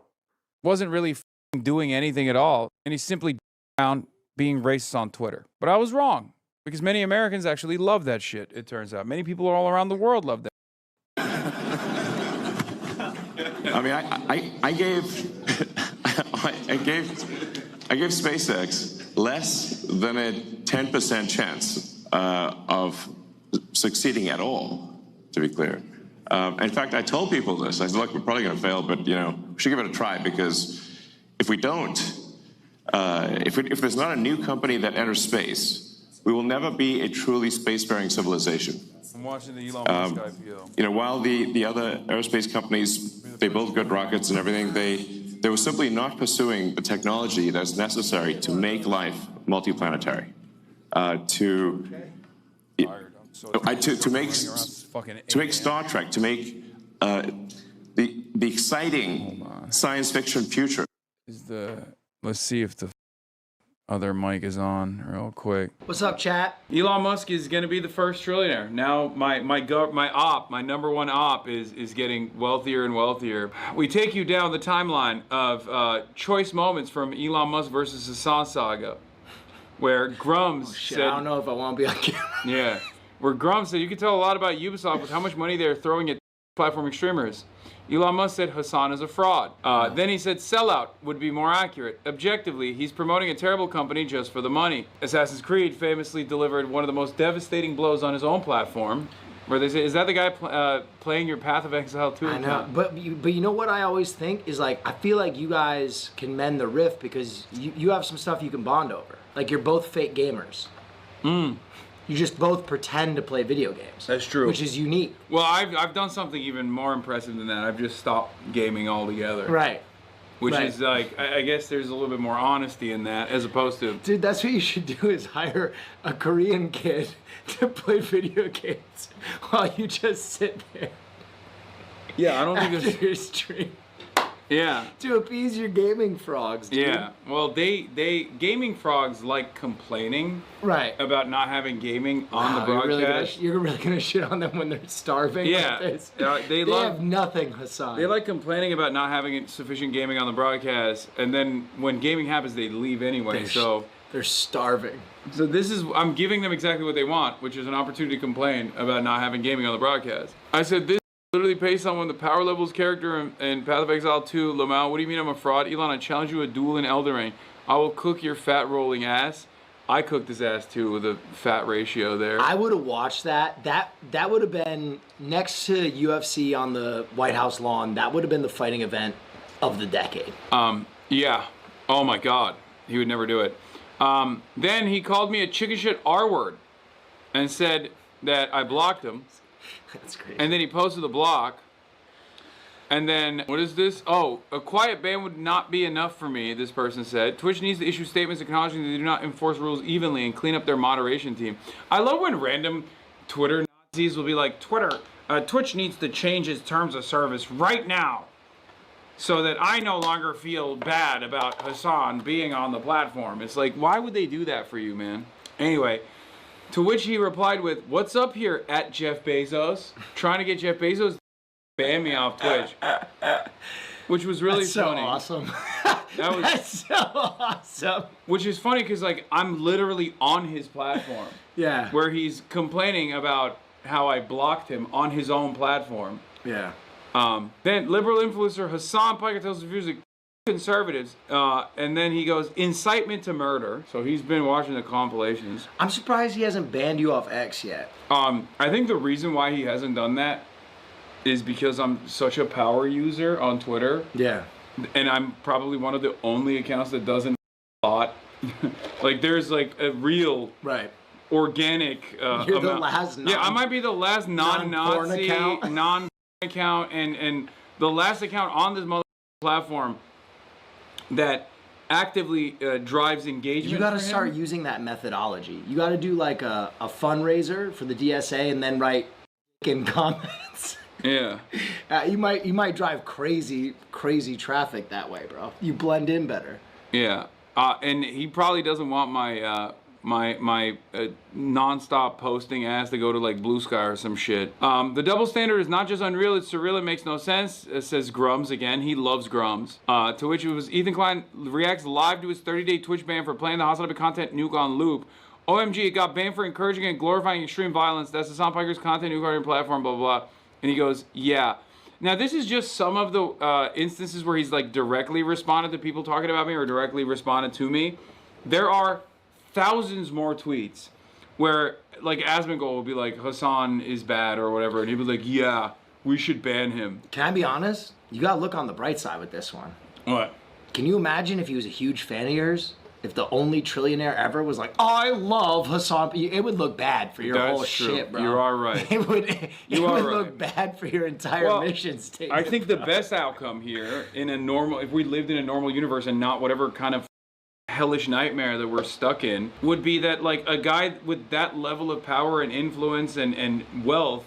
wasn't really doing anything at all, and he's simply around being racist on Twitter. But I was wrong, because many Americans actually love that shit, it turns out. Many people all around the world love that. I mean, I gave SpaceX less than a 10% chance of succeeding at all, to be clear. In fact, I told people this. I said, look, we're probably going to fail, but, we should give it a try, because if we don't, if there's not a new company that enters space, we will never be a truly spacefaring civilization. I'm watching the Elon Musk IPO. While the other aerospace companies, they build good rockets and everything, they were simply not pursuing the technology that's necessary to make life multiplanetary, to make Star Trek, to make the exciting science fiction future. Let's see if the other mic is on real quick. What's up, chat? Elon Musk is going to be the first trillionaire. Now my number one op is getting wealthier and wealthier. We take you down the timeline of choice moments from Elon Musk versus Hassan saga, where Grums said, I don't know if I want to be on camera. Yeah, where Grums said you can tell a lot about Ubisoft with how much money they're throwing at platforming streamers. Elon Musk said Hassan is a fraud. Then he said sellout would be more accurate. Objectively, he's promoting a terrible company just for the money. Assassin's Creed famously delivered one of the most devastating blows on his own platform, where they say, is that the guy playing your Path of Exile 2 account? I know, but you know what I always think is, like, I feel like you guys can mend the rift because you have some stuff you can bond over. Like, you're both fake gamers. You just both pretend to play video games. That's true. Which is unique. Well, I've done something even more impressive than that. I've just stopped gaming altogether. Right. Which is like, I guess there's a little bit more honesty in that, as opposed to... Dude, that's what you should do, is hire a Korean kid to play video games while you just sit there. Yeah, I don't think after your stream. Yeah. To appease your gaming frogs, dude. Yeah. Well, gaming frogs like complaining about not having gaming on the broadcast. You're really gonna shit on them when they're starving. Yeah. Like this. They have nothing, Hassan. They like complaining about not having sufficient gaming on the broadcast, and then when gaming happens, they leave anyway. They're starving. So I'm giving them exactly what they want, which is an opportunity to complain about not having gaming on the broadcast. I said this. Literally based on when the Power Levels character in Path of Exile 2, Lamau, what do you mean I'm a fraud? Elon, I challenge you a duel in Elden Ring. I will cook your fat rolling ass. I cooked his ass too with a fat ratio there. I would have watched that. That would have been next to UFC on the White House lawn. That would have been the fighting event of the decade. Yeah. Oh my God. He would never do it. Then he called me a chicken shit R word and said, that I blocked him. That's great. And then he posted the block. And then, what is this? Oh, a quiet ban would not be enough for me, this person said. Twitch needs to issue statements acknowledging they do not enforce rules evenly and clean up their moderation team. I love when random Twitter Nazis will be like, Twitch needs to change its terms of service right now so that I no longer feel bad about Hassan being on the platform. It's like, why would they do that for you, man? Anyway, to which he replied with, what's up here at Jeff Bezos? Trying to get Jeff Bezos to ban me off Twitch. Which was really funny. Awesome. That's so awesome. Which is funny because, like, I'm literally on his platform. Yeah. Where he's complaining about how I blocked him on his own platform. Yeah. Then liberal influencer Hassan Piker tells the viewers that conservatives, and then he goes, incitement to murder. So he's been watching the compilations. I'm surprised he hasn't banned you off X yet. I think the reason why he hasn't done that is because I'm such a power user on Twitter. Yeah. And I'm probably one of the only accounts that doesn't bot. Like, there's like a real organic You're the last yeah, I might be the last non-Nazi account. non-account and the last account on this platform that actively drives engagement. You got to for him. start using that methodology. You got to do like a fundraiser for the DSA and then write in comments. Yeah. You might drive crazy traffic that way, bro. You blend in better. Yeah. And he probably doesn't want my my non-stop posting ass to go to like Blue Sky or some shit. The double standard is not just unreal, it's surreal, it makes no sense, says Grums again. He loves Grums. To which it was Ethan Klein reacts live to his 30-day Twitch ban for playing the hostile content nuke on loop. OMG, it got banned for encouraging and glorifying extreme violence. That's the Hassan Piker's content nuke on your platform, blah, blah, blah. And he goes, yeah. Now, this is just some of the instances where he's like directly responded to people talking about me or directly responded to me. There are thousands more tweets where like Asmongold will be like, Hassan is bad or whatever. And he'll be like, yeah, we should ban him. Can I be honest? You got to look on the bright side with this one. What? Can you imagine if he was a huge fan of yours? If the only trillionaire ever was like, I love Hassan, it would look bad for your whole shit, bro. You are right. It would look bad for your entire mission statement. I think the best outcome here in a normal, if we lived in a normal universe and not whatever kind of hellish nightmare that we're stuck in, would be that like a guy with that level of power and influence and wealth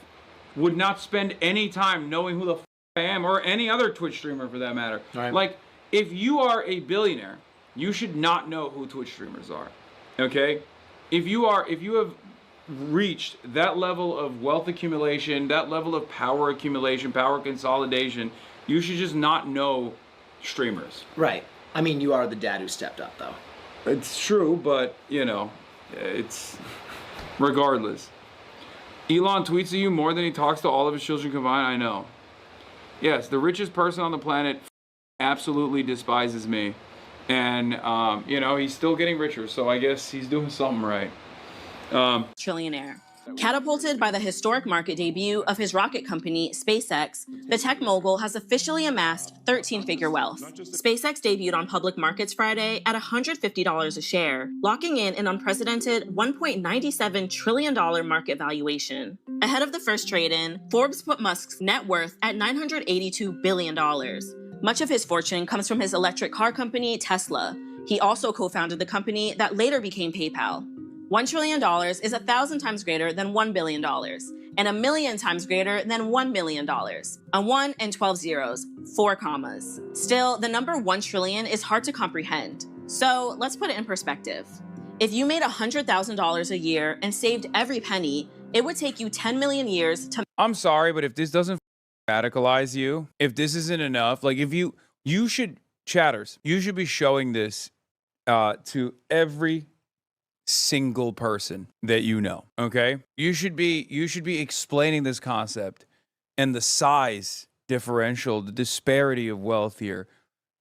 would not spend any time knowing who the I am or any other Twitch streamer for that matter. Right. Like, if you are a billionaire, you should not know who Twitch streamers are, okay? If you have reached that level of wealth accumulation, that level of power accumulation, power consolidation, you should just not know streamers. Right. I mean, you are the dad who stepped up, though. It's true, but, you know, it's regardless. Elon tweets at you more than he talks to all of his children combined, I know. Yes, the richest person on the planet absolutely despises me. And, you know, he's still getting richer, so I guess he's doing something right. Trillionaire. Catapulted by the historic market debut of his rocket company, SpaceX, the tech mogul has officially amassed 13-figure wealth. SpaceX debuted on public markets Friday at $150 a share, locking in an unprecedented $1.97 trillion market valuation. Ahead of the first trade-in, Forbes put Musk's net worth at $982 billion. Much of his fortune comes from his electric car company, Tesla. He also co-founded the company that later became PayPal. $1 trillion is 1,000 times greater than $1 billion, and 1,000,000 times greater than $1 million. A 1 and 12 zeros, 4 commas. Still, the number 1 trillion is hard to comprehend. So let's put it in perspective. If you made $100,000 a year and saved every penny, it would take you 10 million years to— I'm sorry, but if this doesn't radicalize you, if this isn't enough, like if you should, chatters, you should be showing this to every single person that you know, okay? You should be explaining this concept and the size differential, the disparity of wealth here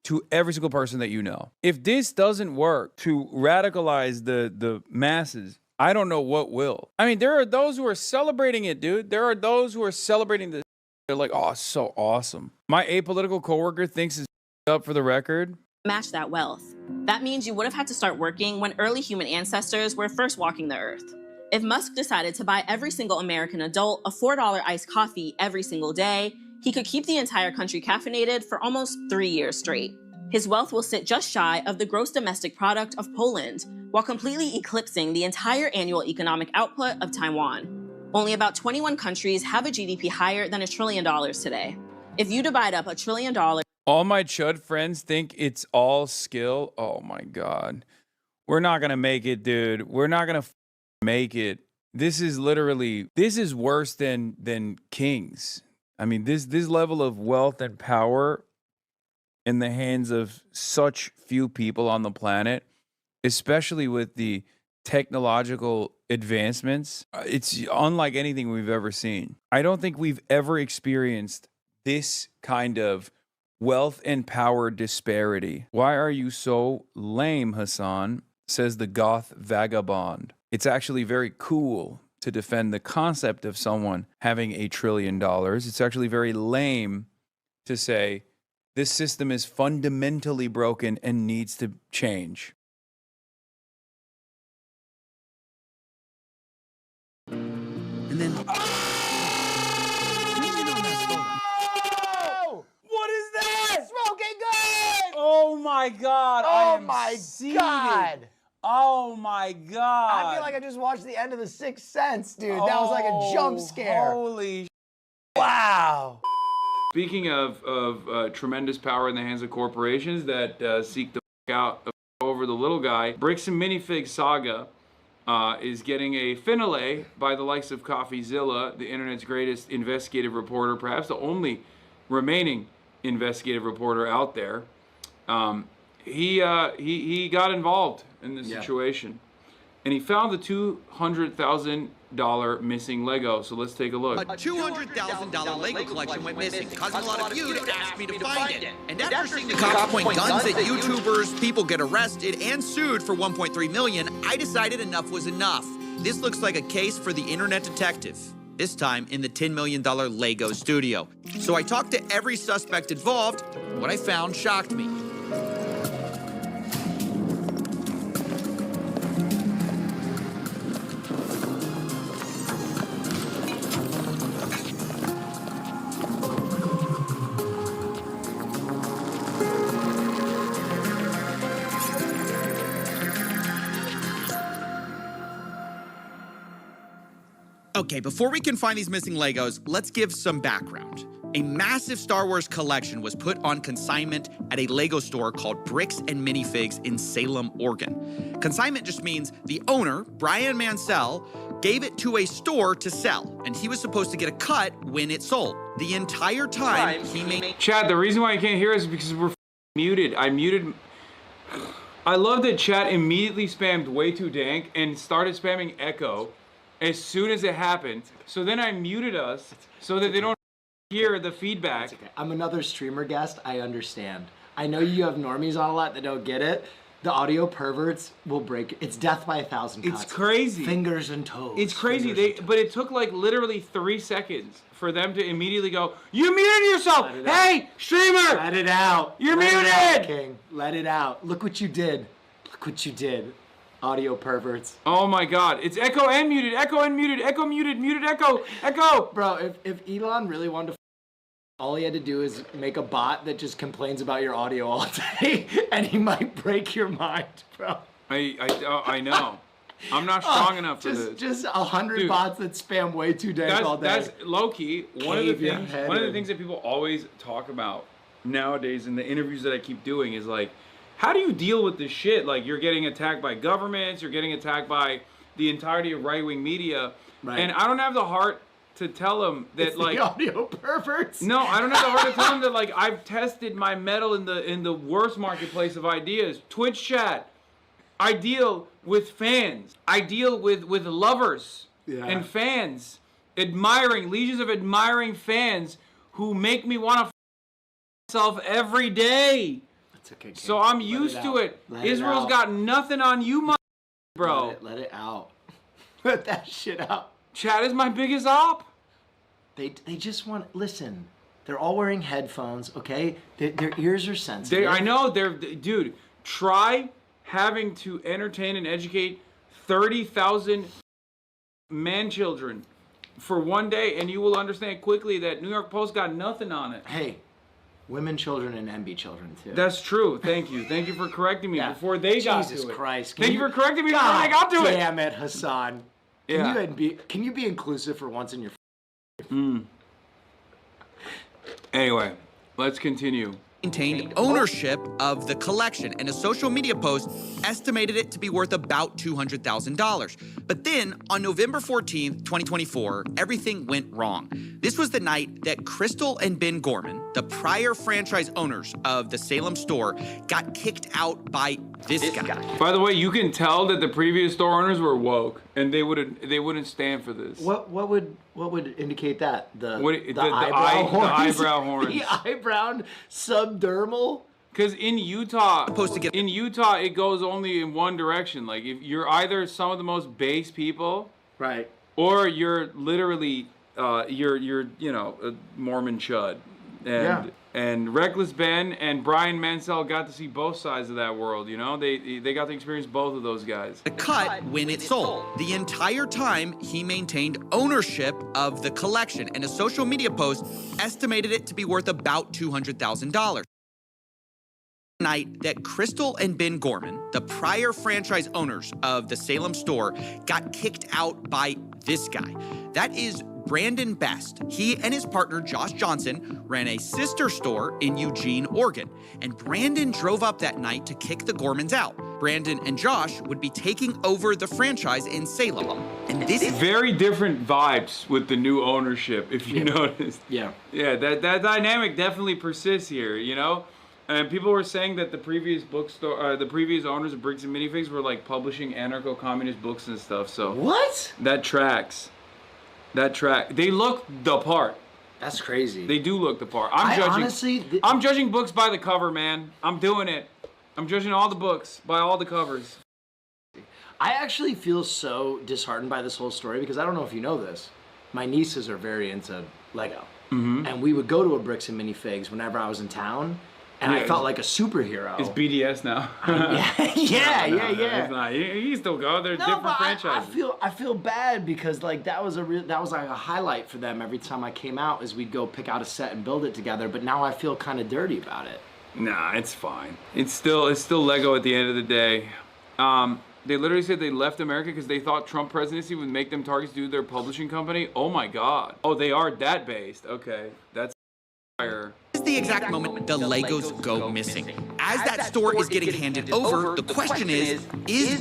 to every single person that you know. If this doesn't work to radicalize the masses, I don't know what will. I mean, there are those who are celebrating it, dude. There are those who are celebrating this. They're like, oh, it's so awesome. My apolitical coworker thinks it's up for the record. match that wealth. That means you would have had to start working when early human ancestors were first walking the earth. If Musk decided to buy every single American adult a $4 iced coffee every single day, he could keep the entire country caffeinated for almost 3 years straight. His wealth will sit just shy of the gross domestic product of Poland, while completely eclipsing the entire annual economic output of Taiwan. Only about 21 countries have a GDP higher than $1 trillion today. If you divide up $1 trillion... All my chud friends think it's all skill. Oh my God. We're not going to make it, dude. We're not going to make it. This is worse than kings. I mean, this level of wealth and power in the hands of such few people on the planet, especially with the technological advancements, it's unlike anything we've ever seen. I don't think we've ever experienced this kind of wealth and power disparity. Why are you so lame, Hassan? Says the goth vagabond. It's actually very cool to defend the concept of someone having $1 trillion. It's actually very lame to say this system is fundamentally broken and needs to change. And then... What is that? Smoking good! Oh my God! Oh my God! Oh my God! I feel like I just watched the end of The Sixth Sense, dude. That was like a jump scare. Holy wow! Speaking of tremendous power in the hands of corporations that seek to out over the little guy, Bricks and Minifig Saga is getting a finale by the likes of CoffeeZilla, the internet's greatest investigative reporter, perhaps the only remaining investigative reporter out there. He got involved in this situation, and he found the $200,000 missing Lego. So let's take a look. A $200,000 Lego collection went missing, causing a lot of you to ask me to find it. And after seeing the cops point guns at YouTubers, people get arrested and sued for $1.3 million, I decided enough was enough. This looks like a case for the internet detective. This time in the $10 million Lego studio. So I talked to every suspect involved. What I found shocked me. Okay, before we can find these missing Legos, let's give some background. A massive Star Wars collection was put on consignment at a Lego store called Bricks and Minifigs in Salem, Oregon. Consignment just means the owner, Brian Mansell, gave it to a store to sell, and he was supposed to get a cut when it sold. The entire time he made... Chad, the reason why you can't hear us is because we're muted. I muted... I love that Chad immediately spammed way too dank and started spamming echo as soon as it happened. So then I muted us so that they don't hear the feedback. Okay. I'm another streamer guest. I understand. I know you have normies on a lot that don't get it. The audio perverts will break. It's death by 1,000 cuts. It's crazy. Fingers and toes. It's crazy. But it took like literally 3 seconds for them to immediately go, "You muted yourself! Hey, streamer! Let it out. You're Let muted! It out, King. Let it out. Look what you did. Look what you did. Audio perverts." Oh my God! It's echo and muted, echo and muted, echo muted, muted echo, echo. Bro, if Elon really wanted to, all he had to do is make a bot that just complains about your audio all day, and he might break your mind, bro. I know. I'm not strong enough for this. Just 100 bots that spam way too dank all day. That's low key. One of the things that people always talk about nowadays in the interviews that I keep doing is like, how do you deal with this shit? Like, you're getting attacked by governments, you're getting attacked by the entirety of right-wing media, and I don't have the heart to tell them that it's like the audio perverts. No, I don't have the heart to tell them that like I've tested my mettle in the worst marketplace of ideas. Twitch chat. I deal with fans. I deal with lovers and fans, legions of admiring fans who make me want to myself every day. That's okay. So I'm used to it. Israel's got nothing on you, bro. Let it out. Let that shit out. Chat is my biggest op. They just want, listen, they're all wearing headphones, okay? Their ears are sensitive. I know, dude, try having to entertain and educate 30,000 man-children for one day, and you will understand quickly that New York Post got nothing on it. Hey, women, children, and MB children too. That's true. Thank you. Thank you for correcting me before they got to it. Jesus Christ! Thank you for correcting me before they got to it. Damn it, Hassan. Can you be inclusive for once in your life? Anyway, let's continue. Maintained ownership of the collection, and a social media post estimated it to be worth about $200,000. But then, on November 14th, 2024, everything went wrong. This was the night that Crystal and Ben Gorman, the prior franchise owners of the Salem store, got kicked out by this guy. By the way, you can tell that the previous store owners were woke, and they wouldn't stand for this. What would indicate that? The eyebrow horns. The eyebrow subdermal. Because in Utah, it goes only in one direction. Like, if you're either some of the most base people, right, or you're literally you're a Mormon chud. And Reckless Ben and Brian Mansell got to see both sides of that world, you know? They got to experience both of those guys. The cut when it sold. The entire time, he maintained ownership of the collection, and a social media post estimated it to be worth about $200,000. Night that Crystal and Ben Gorman, the prior franchise owners of the Salem store, got kicked out by this guy. That is Brandon Best. He and his partner Josh Johnson ran a sister store in Eugene, Oregon, and Brandon drove up that night to kick the Gormans out. Brandon and Josh would be taking over the franchise in Salem. And this is very different vibes with the new ownership, if you noticed. Yeah, that dynamic definitely persists here, you know? And people were saying that the previous bookstore, the previous owners of Bricks and Minifigs were like publishing anarcho-communist books and stuff. So what? That tracks. They look the part. That's crazy. They do look the part. I'm judging books by the cover, man. I'm doing it. I'm judging all the books by all the covers. I actually feel so disheartened by this whole story because I don't know if you know this. My nieces are very into Lego. Mm-hmm. And we would go to a Bricks and Minifigs whenever I was in town. And I felt like a superhero. It's BDS now. Yeah. It's not. You still go. They're different franchises. I feel bad because like that was like a highlight for them every time I came out is we'd go pick out a set and build it together. But now I feel kind of dirty about it. Nah, it's fine. It's still Lego at the end of the day. They literally said they left America because they thought Trump presidency would make them targets due to their publishing company. Oh my God. Oh, they are that based. Okay, that's fire. This is the exact moment the Legos go missing. As that store is getting handed over, the question is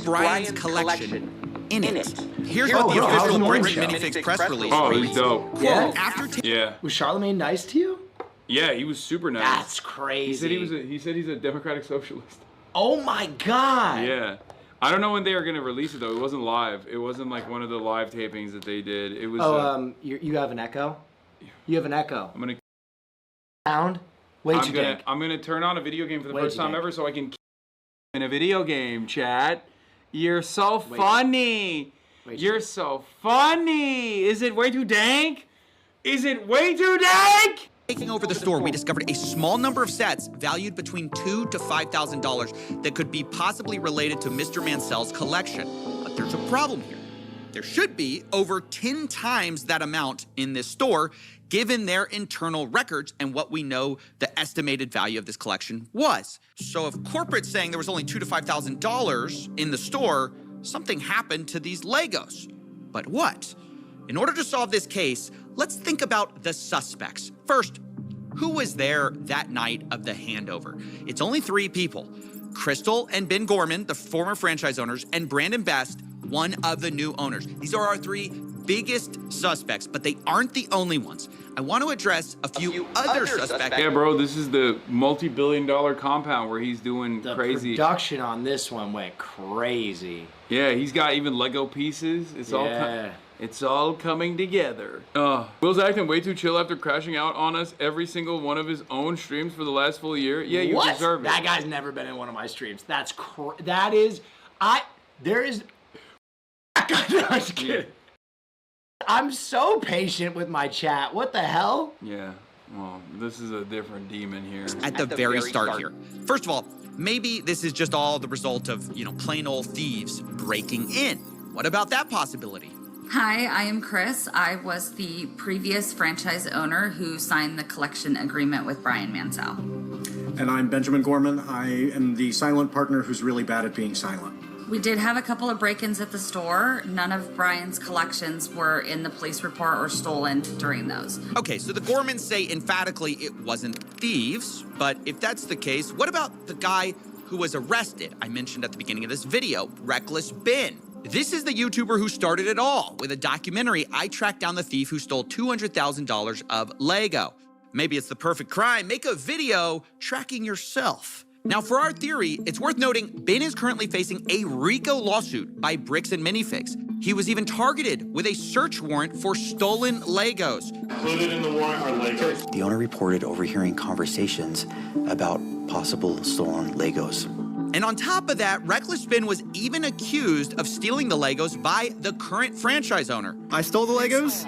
Brian's collection in it? Here's what the official Bricks and Minifigs press release reads. He's dope. Quote, Was Charlemagne nice to you? Yeah, he was super nice. That's crazy. He said he's a democratic socialist. Oh my God. Yeah. I don't know when they are going to release it though. It wasn't live. It wasn't like one of the live tapings that they did. It was. You have an echo? You have an echo. I'm gonna. Sound? I'm gonna turn on a video game for the first time ever so I can in a video game, chat. You're so funny. You're so funny. Is it way too dank? Is it way too dank? Taking over the store, we discovered a small number of sets valued between $2,000 to $5,000 that could be possibly related to Mr. Mansell's collection. But there's a problem here. There should be over 10 times that amount in this store, given their internal records and what we know the estimated value of this collection was. So if corporate's saying there was only $2,000 to $5,000 in the store, something happened to these Legos. But what? In order to solve this case, let's think about the suspects. First, who was there that night of the handover? It's only 3 people. Crystal and Ben Gorman, the former franchise owners, and Brandon Best, one of the new owners. These are our 3 biggest suspects, but they aren't the only ones. I want to address a few other suspects. Yeah, bro, this is the multi-billion-dollar compound where he's doing crazy. The production on this one went crazy. Yeah, he's got even Lego pieces. It's all coming together. Will's acting way too chill after crashing out on us every single one of his own streams for the last full year. Yeah, you deserve it. That guy's never been in one of my streams. I'm just kidding. I'm so patient with my chat. What the hell? Yeah, well, this is a different demon here. At the very start here. First of all, maybe this is just all the result of, plain old thieves breaking in. What about that possibility? Hi, I am Chris. I was the previous franchise owner who signed the collection agreement with Brian Mansell. And I'm Benjamin Gorman. I am the silent partner who's really bad at being silent. We did have a couple of break-ins at the store. None of Brian's collections were in the police report or stolen during those. Okay, so the Gormans say emphatically it wasn't thieves, but if that's the case, what about the guy who was arrested? I mentioned at the beginning of this video, Reckless Ben. This is the YouTuber who started it all. With a documentary, I tracked down the thief who stole $200,000 of Lego. Maybe it's the perfect crime. Make a video tracking yourself. Now, for our theory, it's worth noting Ben is currently facing a RICO lawsuit by Bricks and Minifix. He was even targeted with a search warrant for stolen Legos. Included in the warrant are Legos. The owner reported overhearing conversations about possible stolen Legos. And on top of that, Reckless Ben was even accused of stealing the Legos by the current franchise owner. I stole the Legos?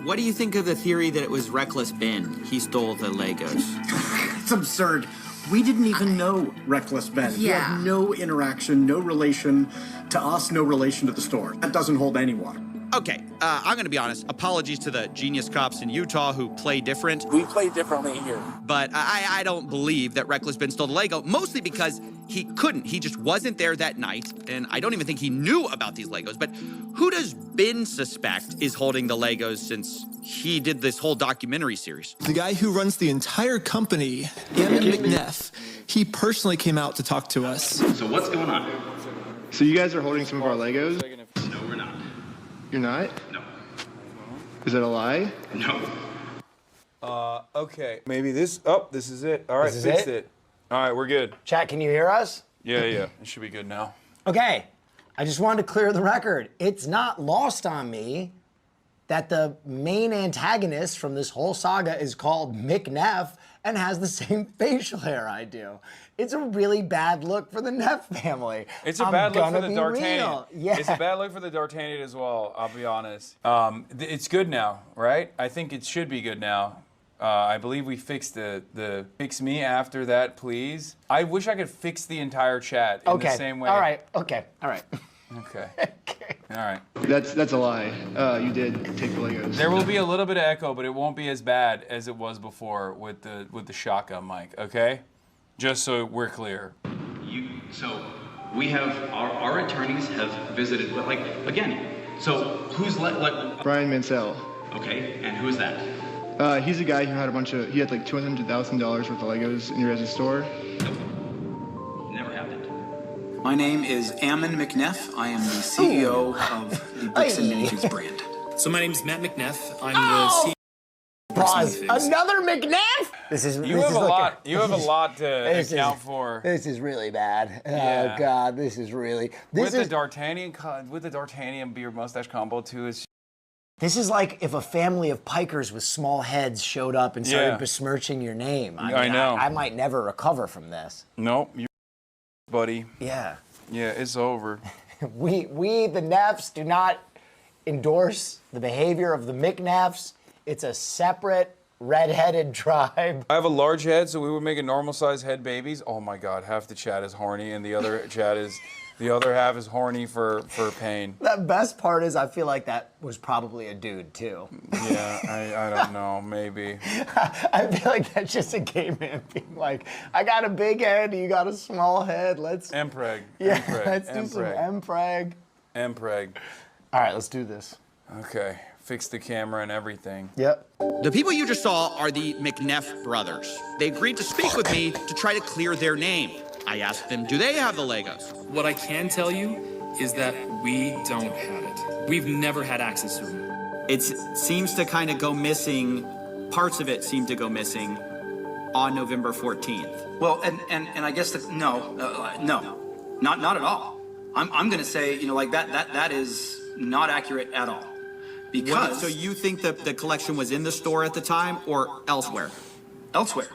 What do you think of the theory that it was Reckless Ben? He stole the Legos. It's absurd. We didn't even know Reckless Ben. He had no interaction, no relation to us, no relation to the store. That doesn't hold any water. Okay, I'm gonna be honest. Apologies to the genius cops in Utah who play different. We play differently here. But I don't believe that Reckless Ben stole the Lego, mostly because he couldn't. He just wasn't there that night, and I don't even think he knew about these Legos. But who does Ben suspect is holding the Legos since he did this whole documentary series? The guy who runs the entire company, Ammon McNeff, he personally came out to talk to us. So what's going on? So you guys are holding some of our Legos? No, we're not. You're not? No. Is that a lie? No. Okay. Maybe this. Oh, this is it. All right, This is fixed it? it. All right, we're good. Chat, can you hear us? Yeah. It should be good now. Okay, I just wanted to clear the record. It's not lost on me that the main antagonist from this whole saga is called McNeff and has the same facial hair I do. It's a really bad look for the Neff family. It's a bad look for the Real. D'Artagnan. Yeah. It's a bad look for the D'Artagnan as well, I'll be honest. It's good now, right? I think it should be good now. I believe we fixed the fix me after that, please. I wish I could fix the entire chat in the same way. All right. Okay. All right. Okay. All right. That's a lie. You did take the Legos. There will be a little bit of echo, but it won't be as bad as it was before with the shotgun mic, okay? Just so we're clear. So we have our attorneys have visited, but like again, so who's Brian Mansell. Okay, and who's that? He's a guy who had he had like $200,000 worth of Legos in your guys' store. Never happened. My name is Ammon McNeff. I am the CEO of the Bricks and Minifix brand. So my name is Matt McNeff. I'm the CEO. Pause. Another McNeff? You have a lot to account for. This is really bad. Yeah. Oh God, this is really. With the D'Artagnan beard mustache combo too is. This is like if a family of pikers with small heads showed up and started Yeah. besmirching your name. I know. I might never recover from this. Nope, you buddy. Yeah. Yeah, it's over. We the Neffs do not endorse the behavior of the McNeffs. It's a separate red-headed tribe. I have a large head, so we were making normal-sized head babies. Oh my God, half the chat is horny, and the other the other half is horny for pain. The best part is I feel like that was probably a dude too. Yeah, I don't know, maybe. I feel like that's just a gay man being like, I got a big head, you got a small head, let's... Mpreg. Yeah, Mpreg, let's do some Mpreg. Mpreg. All right, let's do this. Okay, fix the camera and everything. Yep. The people you just saw are the McNeff brothers. They agreed to speak with me to try to clear their name. I asked them, do they have the Legos? What I can tell you is that we don't have it. We've never had access to them. It seems to kind of go missing. Parts of it seem to go missing on November 14th. Well, and I guess no, not at all. I'm going to say, like that is not accurate at all. Because So you think that the collection was in the store at the time or elsewhere? Elsewhere.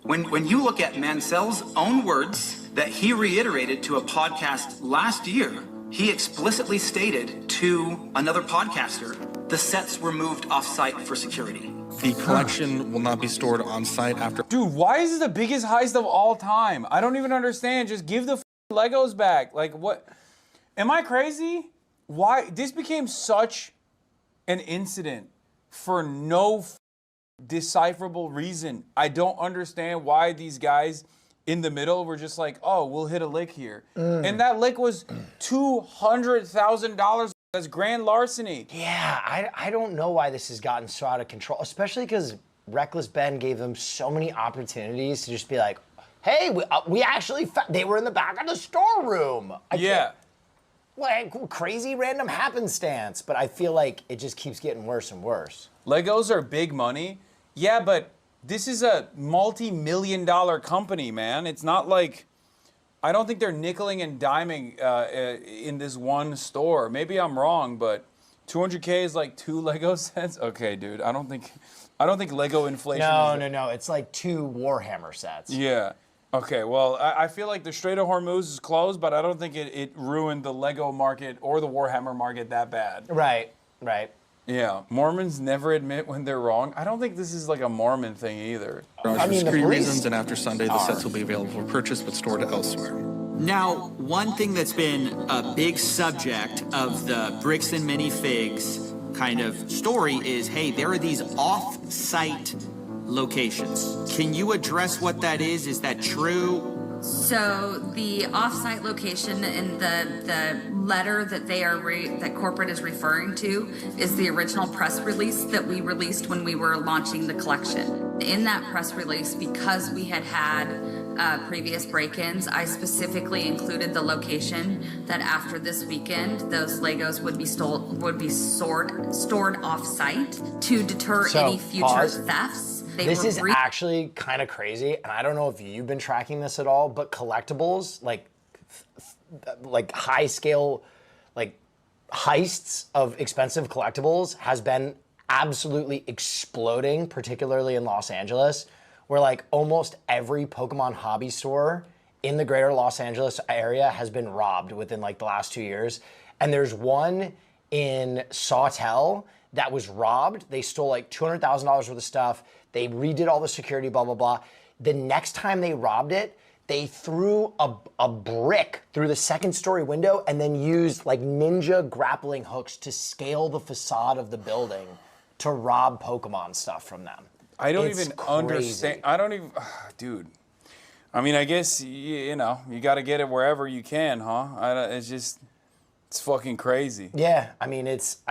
When you look at Mansell's own words that he reiterated to a podcast last year, he explicitly stated to another podcaster, the sets were moved off-site for security. The collection will not be stored on site after. Dude, why is this the biggest heist of all time? I don't even understand. Just give the Legos back. Like, what? Am I crazy? Why? This became such an incident for no decipherable reason. I don't understand why these guys in the middle were just like, oh, we'll hit a lick here. And that lick was $200,000. That's grand larceny. Yeah, I don't know why this has gotten so out of control, especially because Reckless Ben gave them so many opportunities to just be like, hey, we actually, they were in the back of the storeroom. Like crazy random happenstance, but I feel like it just keeps getting worse and worse. Legos are big money. Yeah, but this is a multi-million-dollar company, man. It's not like, I don't think they're nickeling and diming in this one store. Maybe I'm wrong, but 200K is like 2 Lego sets? Okay, dude, I don't think Lego inflation No, it's like 2 Warhammer sets. Yeah. Okay, well, I feel like the Strait of Hormuz is closed, but I don't think it ruined the Lego market or the Warhammer market that bad. Right. Yeah, Mormons never admit when they're wrong. I don't think this is like a Mormon thing either. For security reasons, and after Sunday, the sets will be available for purchase but stored elsewhere. Now, one thing that's been a big subject of the Bricks and Minifigs kind of story is, hey, there are these off-site locations. Can you address what that is? Is that true? So the off-site location in the letter that that corporate is referring to is the original press release that we released when we were launching the collection. In that press release, because we had previous break-ins, I specifically included the location that after this weekend, those Legos would be stored off-site to deter any future thefts. This is actually kind of crazy, and I don't know if you've been tracking this at all, but collectibles, like high scale, like heists of expensive collectibles has been absolutely exploding, particularly in Los Angeles, where like almost every Pokemon hobby store in the greater Los Angeles area has been robbed within like the last 2 years. And there's one in Sawtell that was robbed. They stole like $200,000 worth of stuff. They redid all the security, blah, blah, blah. The next time they robbed it, they threw a brick through the second story window and then used like ninja grappling hooks to scale the facade of the building to rob Pokemon stuff from them. I don't even understand. I don't even, dude. I mean, I guess, you know, you got to get it wherever you can, huh? It's fucking crazy. Yeah, I mean, it's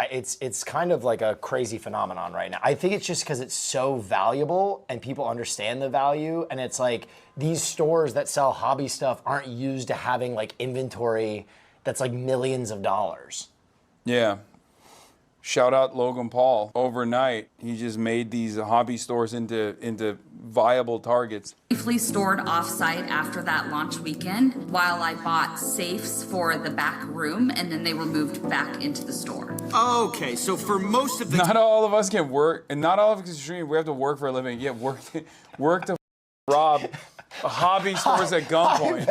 kind of like a crazy phenomenon right now. I think it's just because it's so valuable and people understand the value, and it's like these stores that sell hobby stuff aren't used to having like inventory that's like millions of dollars. Yeah. Shout out Logan Paul. Overnight, he just made these hobby stores into viable targets. Safely stored off-site after that launch weekend, while I bought safes for the back room, and then they were moved back into the store. Okay, so for most of the... Not all of us can work, and not all of us can stream. We have to work for a living. Yeah, work to rob hobby stores at gunpoint.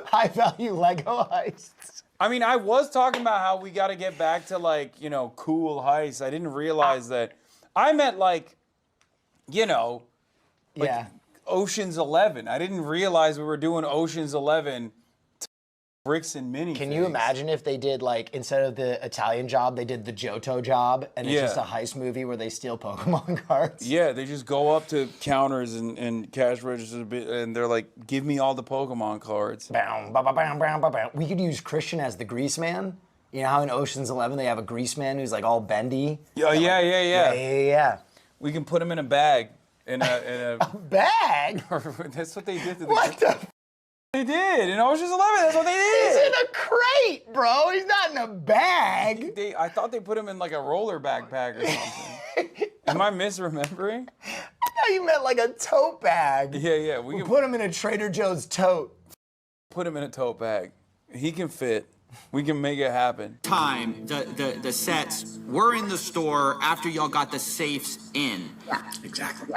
High value Lego heists. I mean, I was talking about how we got to get back to like, you know, cool heists. I didn't realize that. I meant like, you know, like Ocean's 11. I didn't realize we were doing Ocean's 11 bricks and mini. Can you imagine if they did like, instead of the Italian Job, they did the Johto Job, and it's just a heist movie where they steal Pokemon cards? Yeah, they just go up to counters and cash registers and they're like, give me all the Pokemon cards. We could use Christian as the grease man. You know how in Ocean's 11 they have a grease man who's like all bendy? Yeah. We can put him in a bag. In a bag? That's what they did to the They did. In Ocean's 11, that's what they did. He's in a crate, bro. He's not in a bag. I thought they put him in like a roller backpack or something. Am I misremembering? I thought you meant like a tote bag. Yeah. We can put him in a Trader Joe's tote. Put him in a tote bag. He can fit. We can make it happen. The sets were in the store after y'all got the safes in. Yeah, exactly.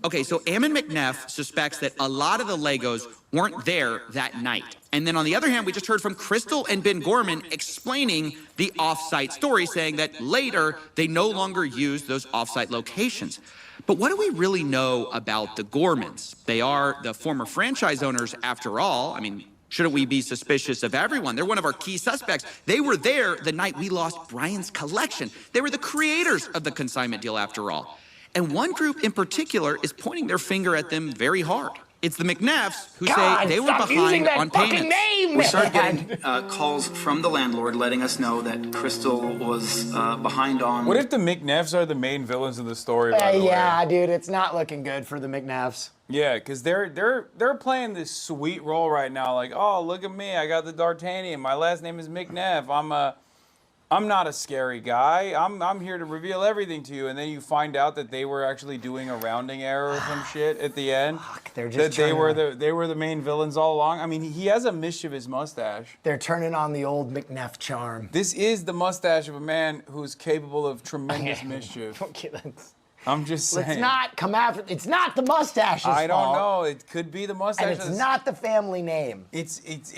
Okay, so Ammon McNeff suspects that a lot of the Legos weren't there that night. And then on the other hand, we just heard from Crystal and Ben Gorman explaining the off-site story, saying that later they no longer use those off-site locations. But what do we really know about the Gormans? They are the former franchise owners after all. I mean, Shouldn't we be suspicious of everyone? They're one of our key suspects. They were there the night we lost Brian's collection. They were the creators of the consignment deal after all. And one group in particular is pointing their finger at them very hard. It's the McNeffs who say they were behind on payments. We started getting calls from the landlord letting us know that Crystal was behind on... What if the McNeffs are the main villains of the story, by the way? Yeah, dude, it's not looking good for the McNeffs. Yeah, because they're playing this sweet role right now. Like, oh, look at me, I got the D'Artagnan. My last name is McNeff. I'm not a scary guy. I'm here to reveal everything to you. And then you find out that they were actually doing a rounding error or some shit at the end. Fuck, they're just they were the main villains all along. I mean, he has a mischievous mustache. They're turning on the old McNeff charm. This is the mustache of a man who's capable of tremendous mischief. Okay, I'm just saying. let's not come after. It's not the mustache's fault. I don't know. It could be the mustache. And it's not the family name. It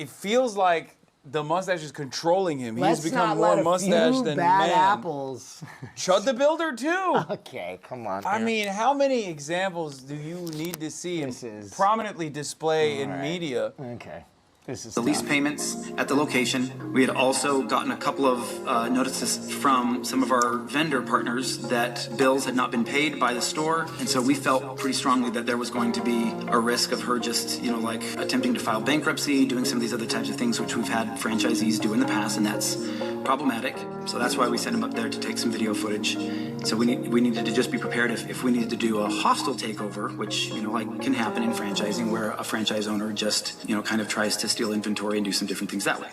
feels like the mustache is controlling him. Let's He's become not more let mustache a few than bad man. apples. Chud the Builder too. Okay, come on. I man. mean, how many examples do you need to see him prominently display in media? Okay. This is the lease payments at the location. We had also gotten a couple of notices from some of our vendor partners that bills had not been paid by the store, and so we felt pretty strongly that there was going to be a risk of her just, like attempting to file bankruptcy, doing some of these other types of things which we've had franchisees do in the past, and that's problematic. So that's why we sent him up there to take some video footage. So we needed to just be prepared if we needed to do a hostile takeover, which can happen in franchising, where a franchise owner just kind of tries to steal inventory and do some different things that way.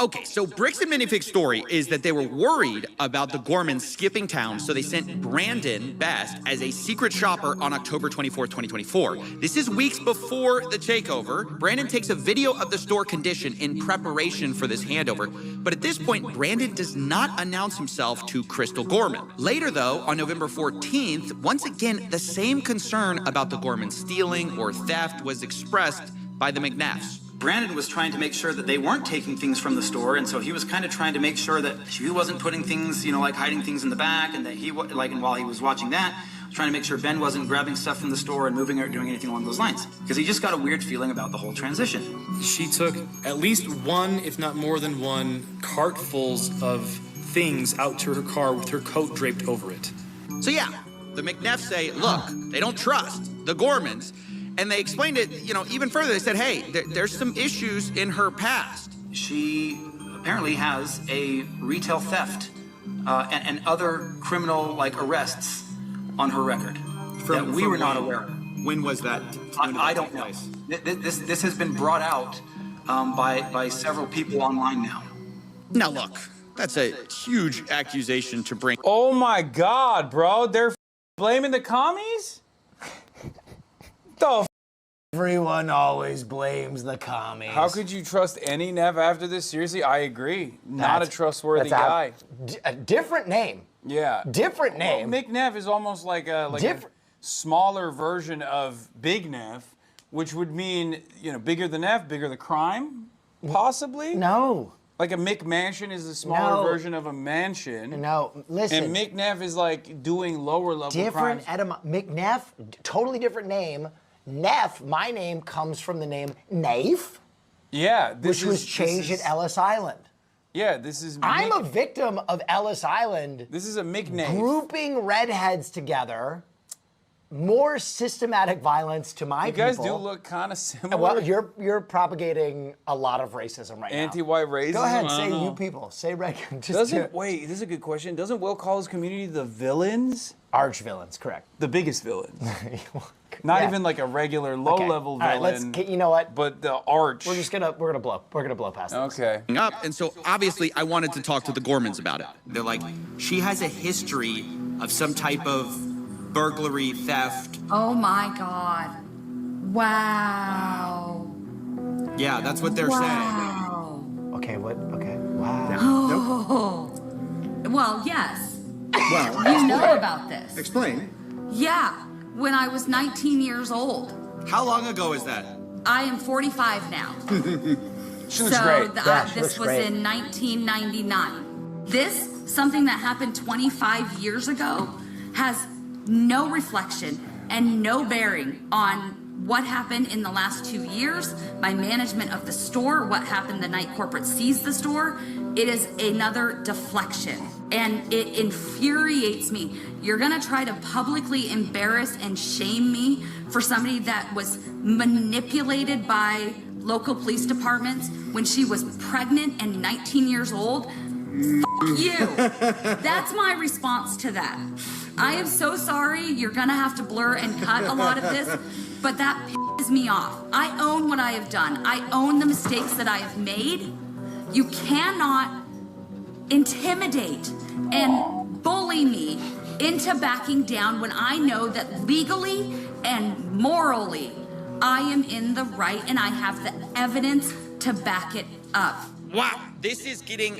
Okay, so Bricks and Minifig's story is that they were worried about the Gormans skipping town, so they sent Brandon Best as a secret shopper on October 24th, 2024. This is weeks before the takeover. Brandon takes a video of the store condition in preparation for this handover, but at this point, Brandon does not announce himself to Crystal Gorman. Later, though, on November 14th, once again, the same concern about the Gorman stealing or theft was expressed by the McNeffs. Brandon was trying to make sure that they weren't taking things from the store, and so he was kind of trying to make sure that he wasn't putting things, like hiding things in the back, and that and while he was watching that, trying to make sure Ben wasn't grabbing stuff from the store and moving it or doing anything along those lines, because he just got a weird feeling about the whole transition. She took at least one, if not more than one, cartfuls of things out to her car with her coat draped over it. So yeah, the McNeffs say, look, they don't trust the Gormans. And they explained it, even further. They said, hey, there's some issues in her past. She apparently has a retail theft and other criminal arrests on her record that we were not aware of. When was that? I don't know. This has been brought out by several people online now. Now look, that's a huge accusation to bring. Oh my God, bro! They're blaming the commies? Everyone always blames the commies. How could you trust any Neff after this? Seriously, I agree. Not a trustworthy guy. A different name. Yeah. Different name. Well, McNeff is almost like a smaller version of Big Neff, which would mean, bigger the Neff, bigger the crime, possibly? No. Like a McMansion is a smaller version of a mansion. No, listen. And McNeff is like doing lower level crimes. McNeff, totally different name. Neff, my name comes from the name Naif. Yeah. Which was changed at Ellis Island. Yeah, this is... I'm a victim of Ellis Island. This is a McNaif. Grouping redheads together. More systematic violence to my people. You guys do look kind of similar. Well, you're propagating a lot of racism right now. Anti-white racism? Go ahead, say you people. Say Reagan. Wait, this is a good question. Doesn't Will call his community the villains? Arch villains, correct. The biggest villains. Not even like a regular low-level villain. All right, you know what? But the arch. We're gonna blow past this. Okay. And so obviously I wanted to talk to the Gormans about it. They're like, she has a history of some type of burglary, theft. Oh my God. Wow. Yeah, that's what they're saying. Okay, what? Okay, wow. Oh. Well, yes. Well, you know about this. Explain. Yeah, when I was 19 years old. How long ago is that? I am 45 now. She looks great. This was in 1999. This, something that happened 25 years ago, has no reflection and no bearing on what happened in the last 2 years, my management of the store, what happened the night corporate seized the store. It is another deflection, and it infuriates me. You're gonna try to publicly embarrass and shame me for somebody that was manipulated by local police departments when she was pregnant and 19 years old. Fuck you. That's my response to that. I am so sorry. You're gonna have to blur and cut a lot of this, but that pisses me off. I own what I have done. I own the mistakes that I have made. You cannot intimidate and bully me into backing down when I know that legally and morally I am in the right and I have the evidence to back it up. Wow, this is getting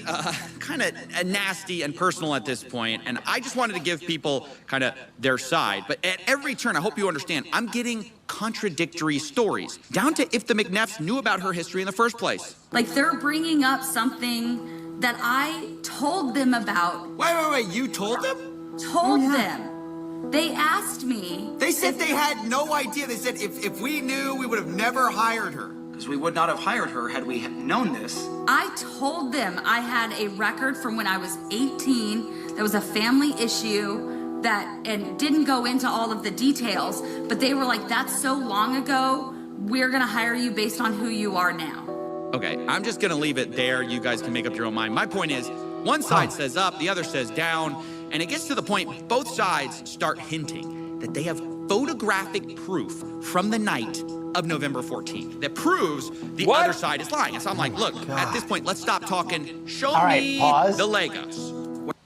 kind of nasty and personal at this point, and I just wanted to give people kind of their side. But at every turn, I hope you understand, I'm getting contradictory stories, down to if the McNeffs knew about her history in the first place. Like, they're bringing up something that I told them about. Wait, you told them? Told them. They asked me. They said they had no idea. They said if we knew, we would have never hired her. Because we would not have hired her had we known this. I told them I had a record from when I was 18. There was a family issue and didn't go into all of the details, but they were like, that's so long ago, we're gonna hire you based on who you are now. Okay, I'm just gonna leave it there. You guys can make up your own mind. My point is, one side says up, the other says down, and it gets to the point both sides start hinting that they have photographic proof from the night of November 14th that proves the other side is lying. And so I'm like, look, at this point, let's stop talking. Show me the Legos.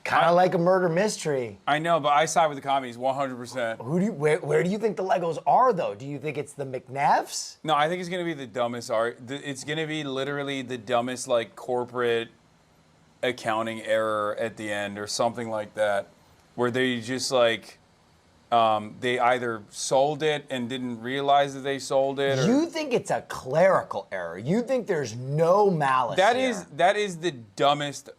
Kind of like a murder mystery. I know, but I side with the commies 100%. Where do you think the Legos are, though? Do you think it's the McNeffs? No, I think it's gonna be the dumbest art. It's gonna be literally the dumbest, like, corporate accounting error at the end or something like that, where they just like they either sold it and didn't realize that they sold it. Or... You think it's a clerical error? You think there's no malice? That is the dumbest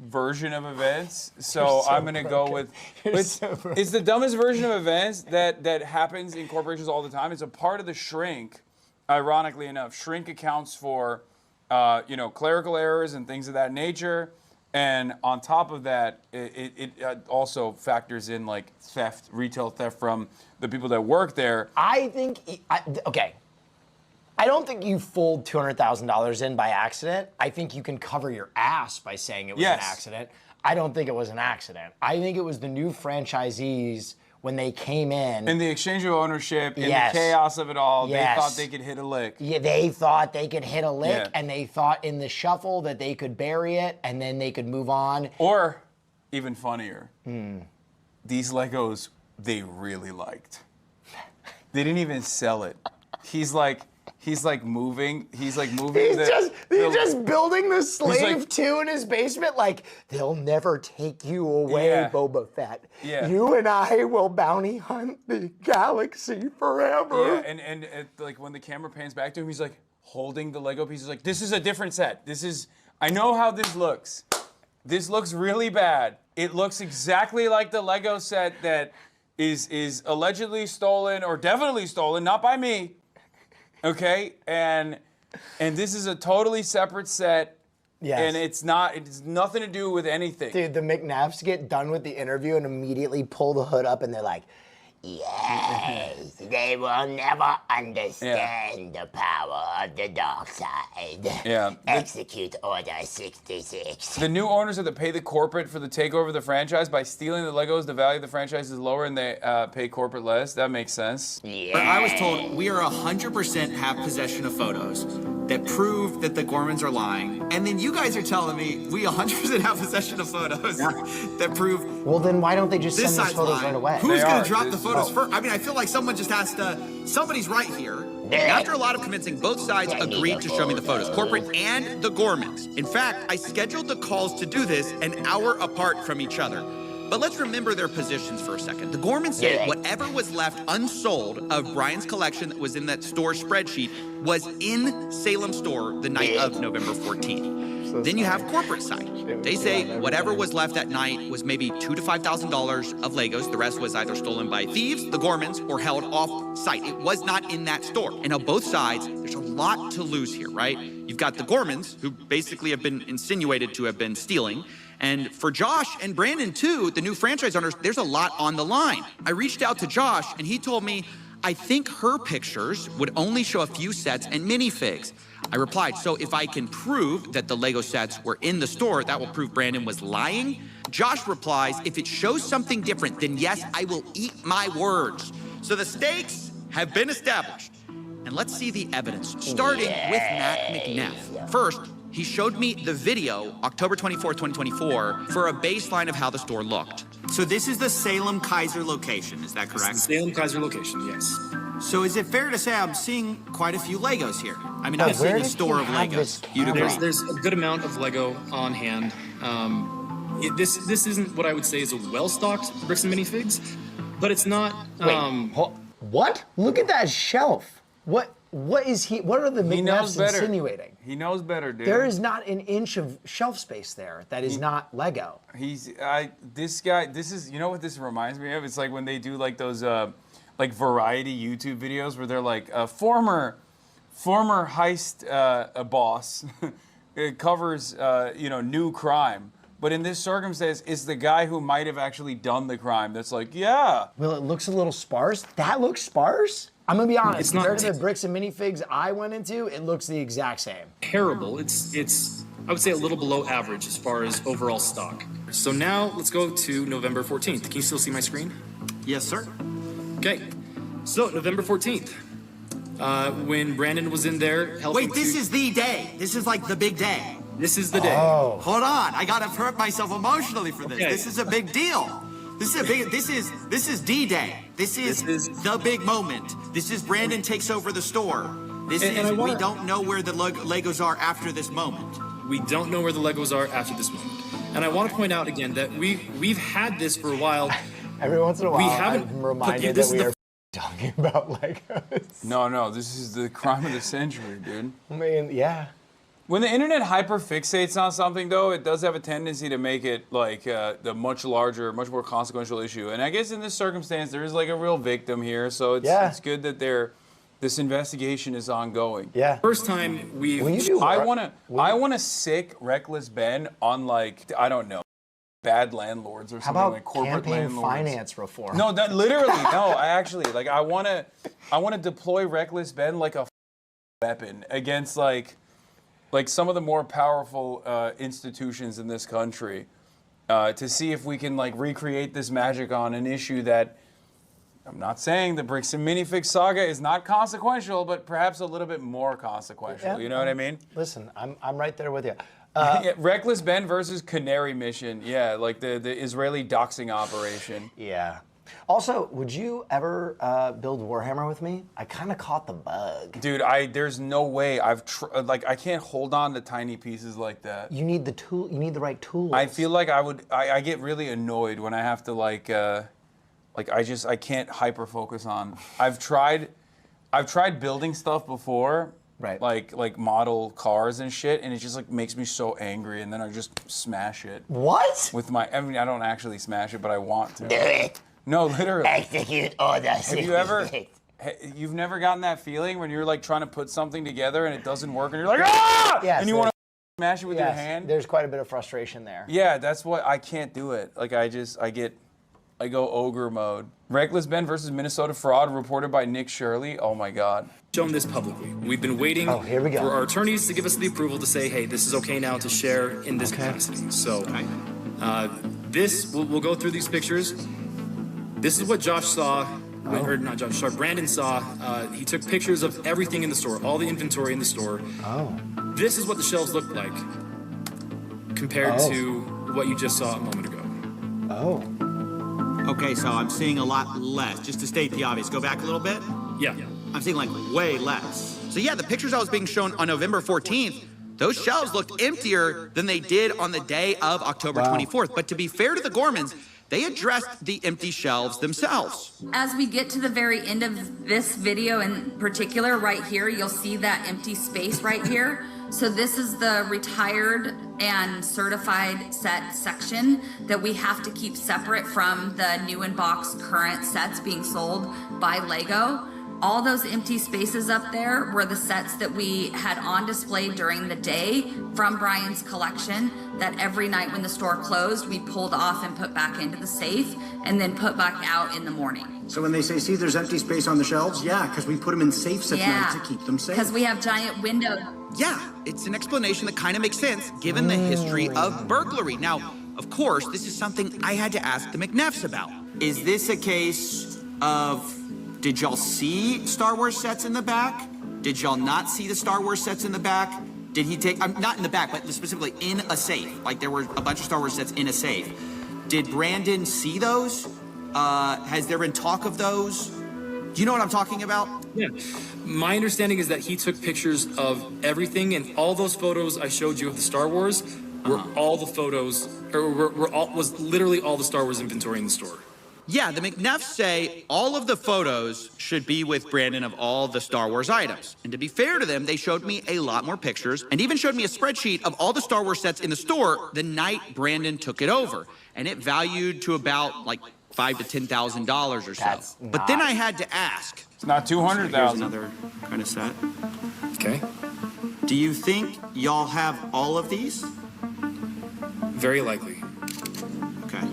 version of events. So I'm gonna go with it's the dumbest version of events that happens in corporations all the time. It's a part of the shrink. Ironically enough, shrink accounts for clerical errors and things of that nature. And on top of that, it also factors in like theft, retail theft from the people that work there. I think, I don't think you fold $200,000 in by accident. I think you can cover your ass by saying it was an accident. I don't think it was an accident. I think it was the new franchisees when they came in. In the exchange of ownership, in the chaos of it all, they thought they could hit a lick. Yeah, they thought they could hit a lick, and they thought in the shuffle that they could bury it, and then they could move on. Or, even funnier, these Legos they really liked. They didn't even sell it. He's moving. He's just building the slave 2 in his basement. Like, they'll never take you away, Boba Fett. Yeah. You and I will bounty hunt the galaxy forever. Yeah, and like when the camera pans back to him, he's like holding the Lego pieces. Like, this is a different set. I know how this looks. This looks really bad. It looks exactly like the Lego set that is allegedly stolen or definitely stolen, not by me. Okay, and this is a totally separate set. Yes. And it's nothing to do with anything. Dude, the McNeffs get done with the interview and immediately pull the hood up and they're like, yes, they will never understand the power of the dark side. Yeah. Execute Order 66. The new owners have to pay the corporate for the takeover of the franchise. By stealing the Legos, the value of the franchise is lower and they pay corporate less. That makes sense. Yeah. But I was told we are 100% have possession of photos that prove that the Gormans are lying. And then you guys are telling me we 100% have possession of photos that prove... Well, then why don't they just send those photos right away? Who's going to drop the photos first? I mean, I feel like someone just has to... Somebody's right here. After a lot of convincing, both sides agreed to show me the photos, corporate and the Gormans. In fact, I scheduled the calls to do this an hour apart from each other. But let's remember their positions for a second. The Gormans said whatever was left unsold of Brian's collection that was in that store spreadsheet was in Salem store the night of November 14th. Then you have corporate side. They say whatever was left that night was maybe $2,000 to $5,000 of Legos. The rest was either stolen by thieves, the Gormans, or held off site. It was not in that store. And on both sides, there's a lot to lose here, right? You've got the Gormans, who basically have been insinuated to have been stealing. And for Josh and Brandon, too, the new franchise owners, there's a lot on the line. I reached out to Josh, and he told me, I think her pictures would only show a few sets and minifigs. I replied, so if I can prove that the Lego sets were in the store, that will prove Brandon was lying? Josh replies, if it shows something different, then yes, I will eat my words. So the stakes have been established. And let's see the evidence, starting with Matt McNeff. First, he showed me the video, October 24, 2024, for a baseline of how the store looked. So this is the Salem Kaiser location, is that correct? Salem Kaiser location, yes. So is it fair to say I'm seeing quite a few Legos here? I mean, I'm seeing a store of Legos. You'd agree? There's a good amount of Lego on hand. This isn't what I would say is a well-stocked bricks and minifigs, but it's not. What? Look at that shelf. What is he? What are the McNeffs insinuating? He knows better, dude. There is not an inch of shelf space there that is not Lego. This guy. This is. You know what this reminds me of? It's like when they do like those like variety YouTube videos where they're like former heist boss it covers new crime. But in this circumstance, it's the guy who might have actually done the crime that's like, yeah. Well, it looks a little sparse. That looks sparse? I'm gonna be honest. It's not compared to the bricks and minifigs I went into, it looks the exact same. Terrible. It's I would say a little below average as far as overall stock. So now let's go to November 14th. Can you still see my screen? Yes, sir. Okay. So November 14th, when Brandon was in there helping. Wait, this is the day. This is like the big day. This is the day. Oh. Hold on, I gotta hurt myself emotionally for this. Okay. This is a big deal. This is D-Day. This is the big moment. This is Brandon takes over the store. We don't know where the Legos are after this moment. We don't know where the Legos are after this moment. And I want to point out again that we've had this for a while. Every once in a while, I'm reminded that we are talking about Legos. No, this is the crime of the century, dude. I mean, yeah. When the internet hyperfixates on something, though, it does have a tendency to make it like the much larger, much more consequential issue. And I guess in this circumstance, there is like a real victim here, so it's good that this investigation is ongoing. Yeah. First time I want to sick Reckless Ben on like I don't know, bad landlords or something. How about like corporate campaign landlords. finance reform? No, that literally no. I actually like I want to deploy Reckless Ben like a weapon against like some of the more powerful institutions in this country to see if we can like recreate this magic on an issue that I'm not saying the bricks and minifig saga is not consequential, but perhaps a little bit more consequential. Yeah, you know what I mean? Listen, I'm right there with you. Reckless Ben versus Canary Mission. Yeah, like the Israeli doxing operation. Yeah. Also, would you ever build Warhammer with me? I kind of caught the bug. Dude, there's no way. I can't hold on to tiny pieces like that. You need the tool. You need the right tools. I feel like I get really annoyed when I have to I can't hyper focus on. I've tried building stuff before. Right. Like model cars and shit, and it just like makes me so angry, and then I just smash it. What? I don't actually smash it, but I want to. Do it. No, literally. Execute orders. You've never gotten that feeling when you're like trying to put something together and it doesn't work, and you're like, ah! Yes, and you want to smash it with your hand? There's quite a bit of frustration there. Yeah, that's what I can't do it. Like I go ogre mode. Reckless Ben versus Minnesota fraud reported by Nick Shirley. Oh my God. Shown this publicly. We've been waiting for our attorneys to give us the approval to say, hey, this is okay now to share in this capacity. So we'll go through these pictures. This is what Josh saw, or not Josh, sorry, Brandon saw. He took pictures of everything in the store, all the inventory in the store. Oh. This is what the shelves look like compared to what you just saw a moment ago. Oh. Okay, so I'm seeing a lot less. Just to state the obvious, go back a little bit. Yeah. I'm seeing like way less. So yeah, the pictures I was being shown on November 14th, those shelves looked emptier than they did on the day of October 24th. But to be fair to the Gormans, they addressed the empty shelves themselves. As we get to the very end of this video in particular, right here, you'll see that empty space right here. So this is the retired and certified set section that we have to keep separate from the new in box current sets being sold by Lego. All those empty spaces up there were the sets that we had on display during the day from Brian's collection that every night when the store closed, we pulled off and put back into the safe and then put back out in the morning. So when they say, see, there's empty space on the shelves, yeah, because we put them in safes at night to keep them safe. Because we have giant windows. Yeah, it's an explanation that kind of makes sense given the history of burglary. Now, of course, this is something I had to ask the McNeffs about. Is this a case of, did y'all see Star Wars sets in the back? Did y'all not see the Star Wars sets in the back? Did he take, not in the back, but specifically in a safe? Like there were a bunch of Star Wars sets in a safe. Did Brandon see those? Has there been talk of those? Do you know what I'm talking about? Yeah. My understanding is that he took pictures of everything, and all those photos I showed you of the Star Wars were all the photos, or was literally all the Star Wars inventory in the store. Yeah, the McNeffs say all of the photos should be with Brandon of all the Star Wars items. And to be fair to them, they showed me a lot more pictures and even showed me a spreadsheet of all the Star Wars sets in the store the night Brandon took it over. And it valued to about like $5,000 to $10,000 or so. But then I had to ask. It's not 200,000. Here's another kind of set. Okay. Do you think y'all have all of these? Very likely. Okay.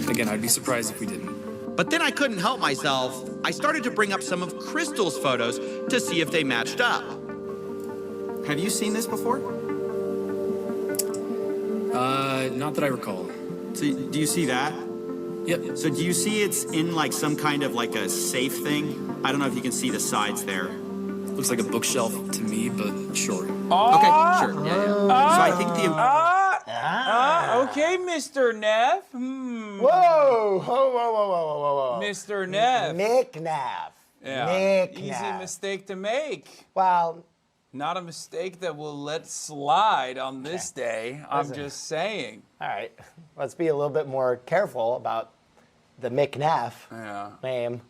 Again, I'd be surprised if we didn't. But then I couldn't help myself. I started to bring up some of Crystal's photos to see if they matched up. Have you seen this before? Not that I recall. So do you see that? Yep. So do you see it's in like some kind of like a safe thing? I don't know if you can see the sides there. Looks like a bookshelf to me, but sure. Okay, sure. Yeah. So I think Okay, Mr. Neff. Whoa, whoa. Mr. Neff. McNabb. Yeah. McNabb. Easy mistake to make. Well, not a mistake that we'll let slide on this day. I'm just saying. All right. Let's be a little bit more careful about the McNabb name.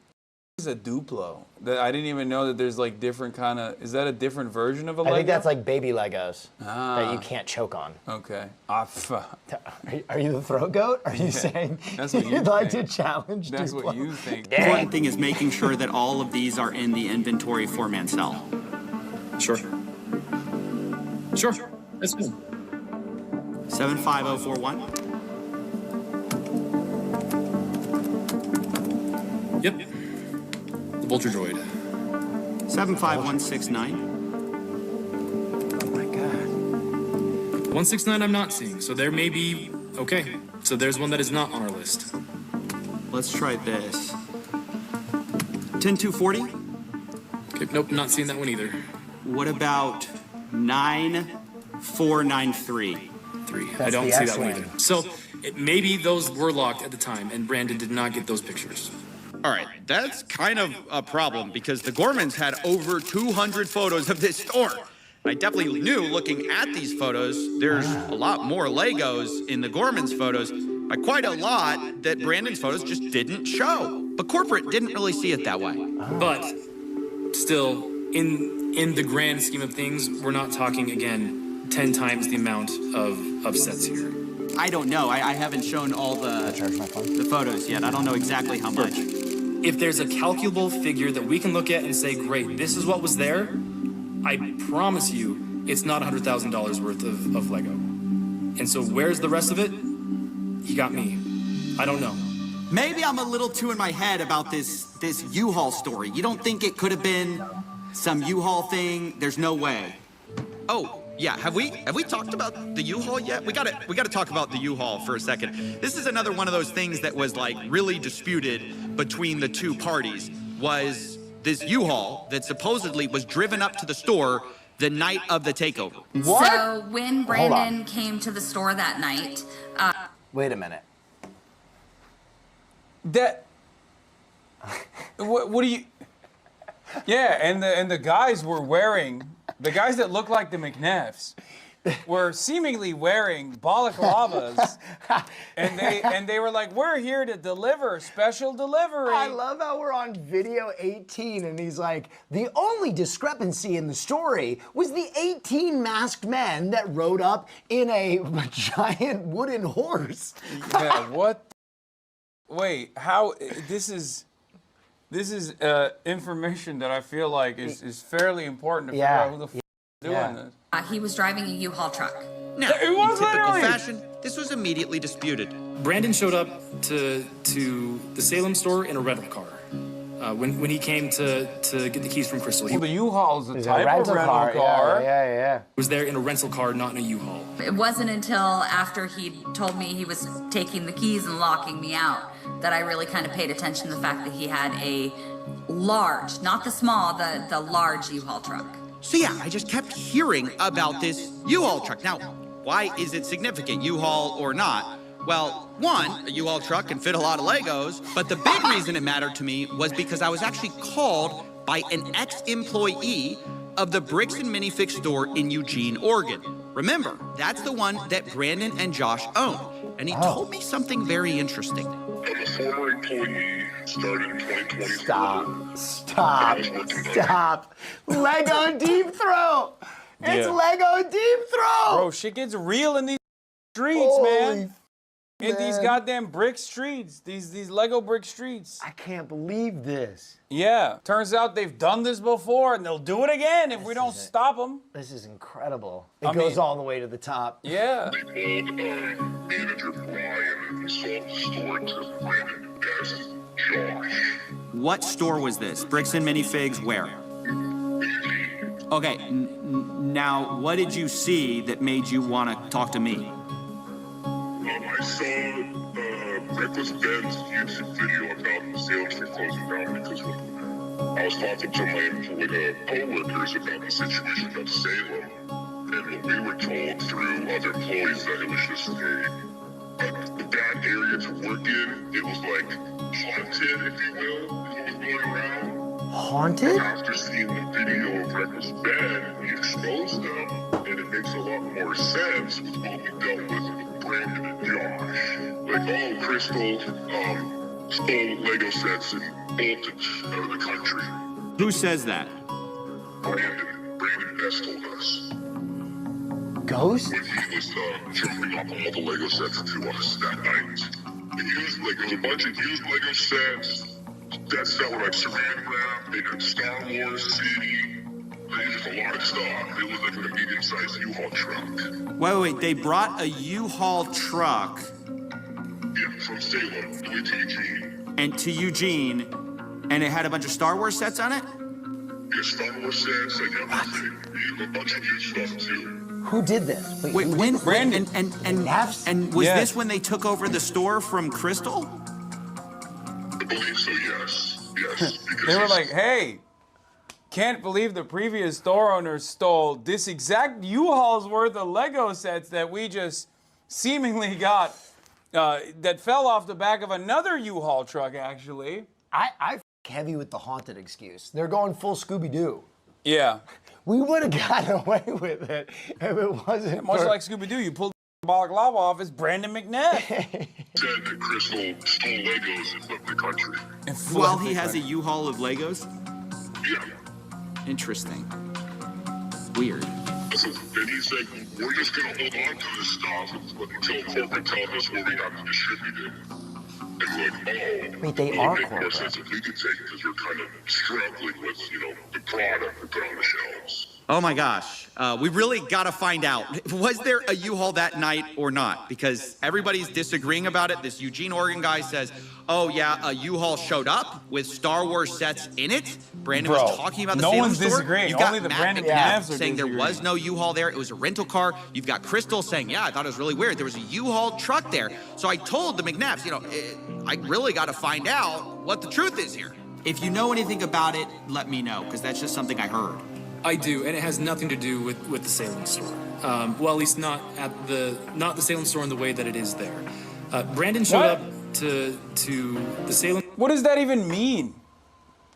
It's a Duplo. I didn't even know that there's like different kind of. Is that a different version of a Lego? I think that's like baby Legos that you can't choke on. Okay. Are you the throat goat? Are you saying that's what you'd like to challenge That's Duplo? what you think. the important thing is making sure that all of these are in the inventory for Mansell. Sure. Sure. That's cool. 75041. Yep. The Vulture Droid. 75169. Oh my God. 169 I'm not seeing, so there may be, okay. So there's one that is not on our list. Let's try this. 10240. Okay, nope, not seeing that one either. What about 9493? I don't see that one either. So maybe those were locked at the time, and Brandon did not get those pictures. All right, that's kind of a problem because the Gormans had over 200 photos of this store. I definitely knew looking at these photos, there's a lot more Legos in the Gormans photos, by quite a lot that Brandon's photos just didn't show. But corporate didn't really see it that way. But still, in the grand scheme of things, we're not talking, again, 10 times the amount of sets here. I don't know. I haven't shown all the photos yet. I don't know exactly how much. If there's a calculable figure that we can look at and say, great, this is what was there, I promise you it's not $100,000 worth of Lego. And so where's the rest of it? He got me. I don't know. Maybe I'm a little too in my head about this U-Haul story. You don't think it could have been some U-Haul thing? There's no way. Oh, yeah, have we talked about the U-Haul yet? We gotta talk about the U-Haul for a second. This is another one of those things that was like really disputed between the two parties, was this U-Haul that supposedly was driven up to the store the night of the takeover. What? So when Brandon came to the store that night, wait a minute. That. What do you? Yeah, and the guys were wearing, the guys that look like the McNeffs were seemingly wearing balaclavas, and they were like, "We're here to deliver special delivery." I love how we're on video 18, and he's like, "The only discrepancy in the story was the 18 masked men that rode up in a giant wooden horse." Yeah, what? Wait, how? This is information that I feel like is fairly important to figure out who the f is doing this. He was driving a U-Haul truck. Now, It in was typical literally- fashion, this was immediately disputed. Brandon showed up to the Salem store in a rental car. When he came to get the keys from Crystal. Well, the U-Haul is a It's type of rental car. Yeah. Was there in a rental car, not in a U-Haul. It wasn't until after he told me he was taking the keys and locking me out that I really kind of paid attention to the fact that he had a large, not the small, the large U-Haul truck. So yeah, I just kept hearing about this U-Haul truck. Now, why is it significant, U-Haul or not? Well, one, a U-Haul truck can fit a lot of Legos, but the big reason it mattered to me was because I was actually called by an ex-employee of the Bricks and Minifix store in Eugene, Oregon. Remember, that's the one that Brandon and Josh own. And he told me something very interesting. I'm a former employee, started in 2020. Stop. Lego deep throat. It's Yeah. Lego deep throat. Bro, shit gets real in these streets, man. In these goddamn brick streets, these Lego brick streets. I can't believe this. Yeah, turns out they've done this before, and they'll do it again if we don't stop them. This is incredible. It goes all the way to the top. Yeah. They called manager Brian and sold the store to Brandon as Josh. What store was this? Bricks and Minifigs where? Okay, now what did you see that made you want to talk to me? I saw Reckless Ben's YouTube video about the sales for closing down because I was talking to my co-workers about the situation at Salem, and we were told through other employees that it was just a bad area to work in. It was like haunted, if you will, is what was going around. Haunted? After seeing the video of Reckless Ben, we exposed them, and it makes a lot more sense with what we dealt with Brandon and Josh. Like, oh, Crystal stole Lego sets and bolted out of the country. Who says that? Brandon S. told us. Ghost? When he was jumping off all the Lego sets to us that night. And used Lego, a bunch of used Lego sets. That's that were like saran wrap, they had Star Wars CD. There's just a lot of stuff. It was like a medium-sized U-Haul truck. Wait, they brought a U-Haul truck. Yeah, from Salem to Eugene. And to Eugene, and it had a bunch of Star Wars sets on it? Yeah, Star Wars sets, like everything. A bunch of used stuff too. Who did this? Wait, when Brandon and was this when they took over the store from Crystal? I believe so, yes. Yes. They were like, hey, can't believe the previous store owner stole this exact U-Haul's worth of Lego sets that we just seemingly got that fell off the back of another U-Haul truck, actually. I heavy with the haunted excuse. They're going full Scooby-Doo. Yeah. We would have gotten away with it if it wasn't Much for... like Scooby-Doo, you pulled the balaclava off, it's Brandon McNeff. Said that Crystal stole Legos and left the country. While he has a U-Haul of Legos? Yeah. Interesting. Weird. And he's like, we're just going to hold on to this stuff until corporate tells us where we have to distribute it. And we're like, oh, wait, they it are would make more corporate. sense if we could take it because we're kind of struggling with, the product we put on the shelves. Oh my gosh. We really got to find out. Was there a U-Haul that night or not? Because everybody's disagreeing about it. This Eugene, Oregon guy says, oh yeah, a U-Haul showed up with Star Wars sets in it. Brandon was talking about the no Salem one's store. disagreeing. You got Only the Matt Brandon McNabb McNabbs are saying there was disagreeing. no U-Haul there. It was a rental car. You've got Crystal saying, yeah, I thought it was really weird. There was a U-Haul truck there. So I told the McNabbs, I really got to find out what the truth is here. If you know anything about it, let me know, because that's just something I heard. I do, and it has nothing to do with the Salem store. Well, at least not the Salem store in the way that it is there. Brandon showed up to the Salem. What does that even mean?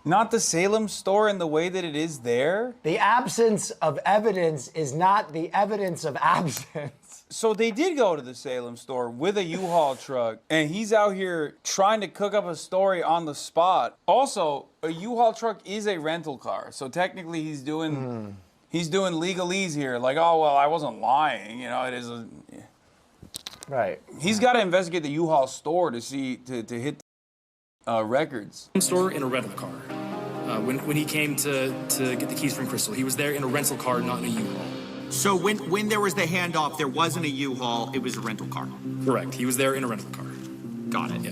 Not the Salem store in the way that it is there? The absence of evidence is not the evidence of absence. So they did go to the Salem store with a U-Haul truck, and he's out here trying to cook up a story on the spot. Also, a U-Haul truck is a rental car, so technically he's doing legalese here. Like, oh, well, I wasn't lying. You know, it is a... Yeah. Right. He's got to investigate the U-Haul store to see, to hit records. Store in a rental car. When he came to get the keys from Crystal, he was there in a rental car, not in a U-Haul. So when there was the handoff, there wasn't a U-Haul, it was a rental car. Correct. He was there in a rental car. Got it. Yeah.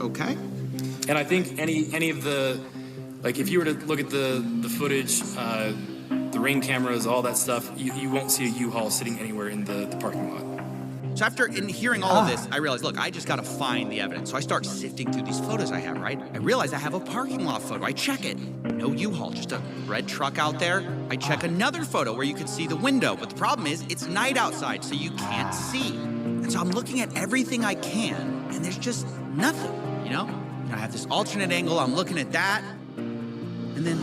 Okay. And I think any of the, like, if you were to look at the footage, the ring cameras, all that stuff, you won't see a U-Haul sitting anywhere in the parking lot. So after hearing all of this, I realized, look, I just got to find the evidence. So I start sifting through these photos I have, right? I realize I have a parking lot photo. I check it. No U-Haul, just a red truck out there. I check another photo where you can see the window. But the problem is it's night outside, so you can't see. And so I'm looking at everything I can, and there's just nothing, you know? And I have this alternate angle. I'm looking at that. And then...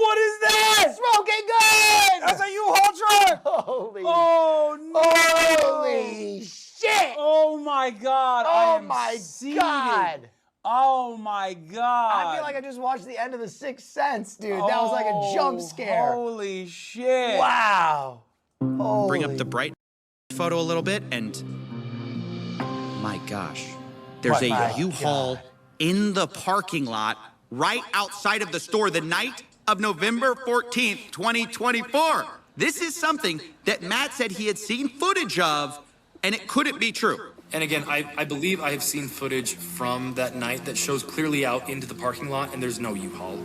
What is that? Smoking gun! That's a U-Haul truck! Holy... Oh, no! Holy shit! Oh, my God. Oh, my God! Oh, my God. I feel like I just watched the end of The Sixth Sense, dude. That was like a jump scare. Holy shit. Wow. Bring up the bright photo a little bit, and my gosh, there's a U-Haul in the parking lot right outside of the store the night of November 14th, 2024. This is something that Matt said he had seen footage of, and it couldn't be true. And again, I believe I have seen footage from that night that shows clearly out into the parking lot, and there's no U-Haul.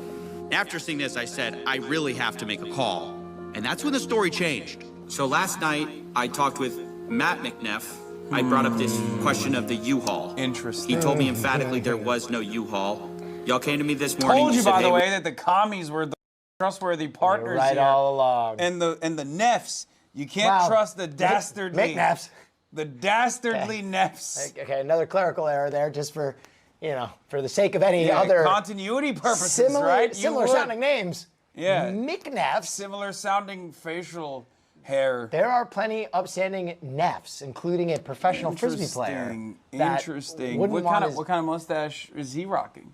After seeing this, I said, I really have to make a call. And that's when the story changed. So last night, I talked with Matt McNeff. I brought up this question of the U-Haul. Interesting. He told me emphatically there was no U-Haul. Y'all came to me this morning. Told you, said, by the "Hey, way, that the commies were the trustworthy partners right here. all along. And the Neffs. You can't trust the dastardly... McNeffs. The dastardly Neffs. Okay, another clerical error there, just for, you know, for the sake of any other... continuity purposes, right? Similar sounding names. Yeah. McNeffs. Similar sounding facial hair. There are plenty upstanding Neffs, including a professional frisbee player. Interesting. What kind of mustache is he rocking?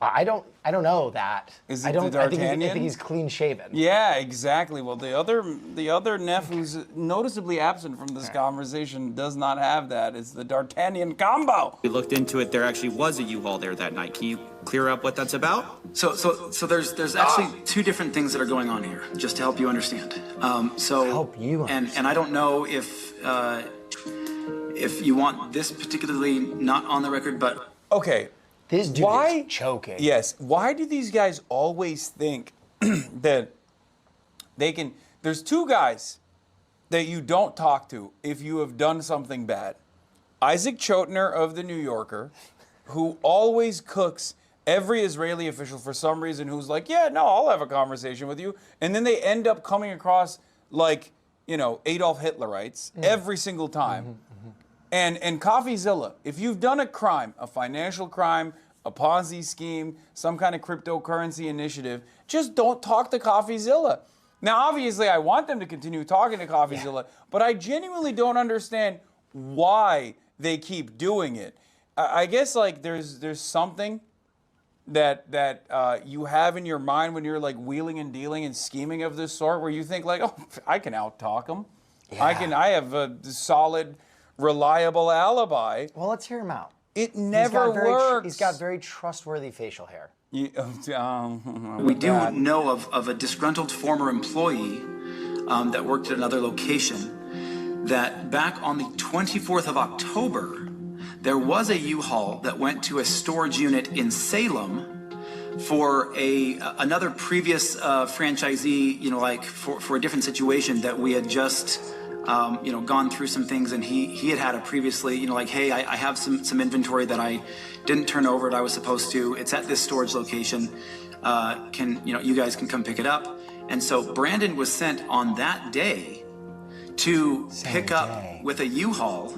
I don't know that. Is it I don't. the I D'Artagnan? think he's clean shaven. Yeah, exactly. Well, the other Neff who's noticeably absent from this conversation does not have that. It's the D'Artagnan combo. We looked into it. There actually was a U-Haul there that night. Can you clear up what that's about? So there's actually two different things that are going on here, just to help you understand. Help you understand. And I don't know if you want this particularly not on the record, but okay. This dude is choking. Yes. Why do these guys always think that they can... There's two guys that you don't talk to if you have done something bad. Isaac Chotiner of The New Yorker, who always cooks every Israeli official for some reason, who's like, yeah, no, I'll have a conversation with you. And then they end up coming across like, you know, Adolf Hitlerites every single time. And CoffeeZilla, if you've done a crime, a financial crime, a Ponzi scheme, some kind of cryptocurrency initiative, just don't talk to CoffeeZilla. Now, obviously, I want them to continue talking to CoffeeZilla, but I genuinely don't understand why they keep doing it. I guess like there's something that you have in your mind when you're like wheeling and dealing and scheming of this sort, where you think like, oh, I can out-talk them. Yeah. I have a solid, reliable alibi. Well, let's hear him out. It never works. He's got very trustworthy facial hair. we do know of a disgruntled former employee that worked at another location that back on the 24th of October, there was a U-Haul that went to a storage unit in Salem for another previous franchisee, you know, like for a different situation that we had just you know, gone through some things, and he had a previously, you know, like, hey, I have some inventory that I didn't turn over that I was supposed to. It's at this storage location. You guys can come pick it up. And so Brandon was sent on that day to pick up with a U-Haul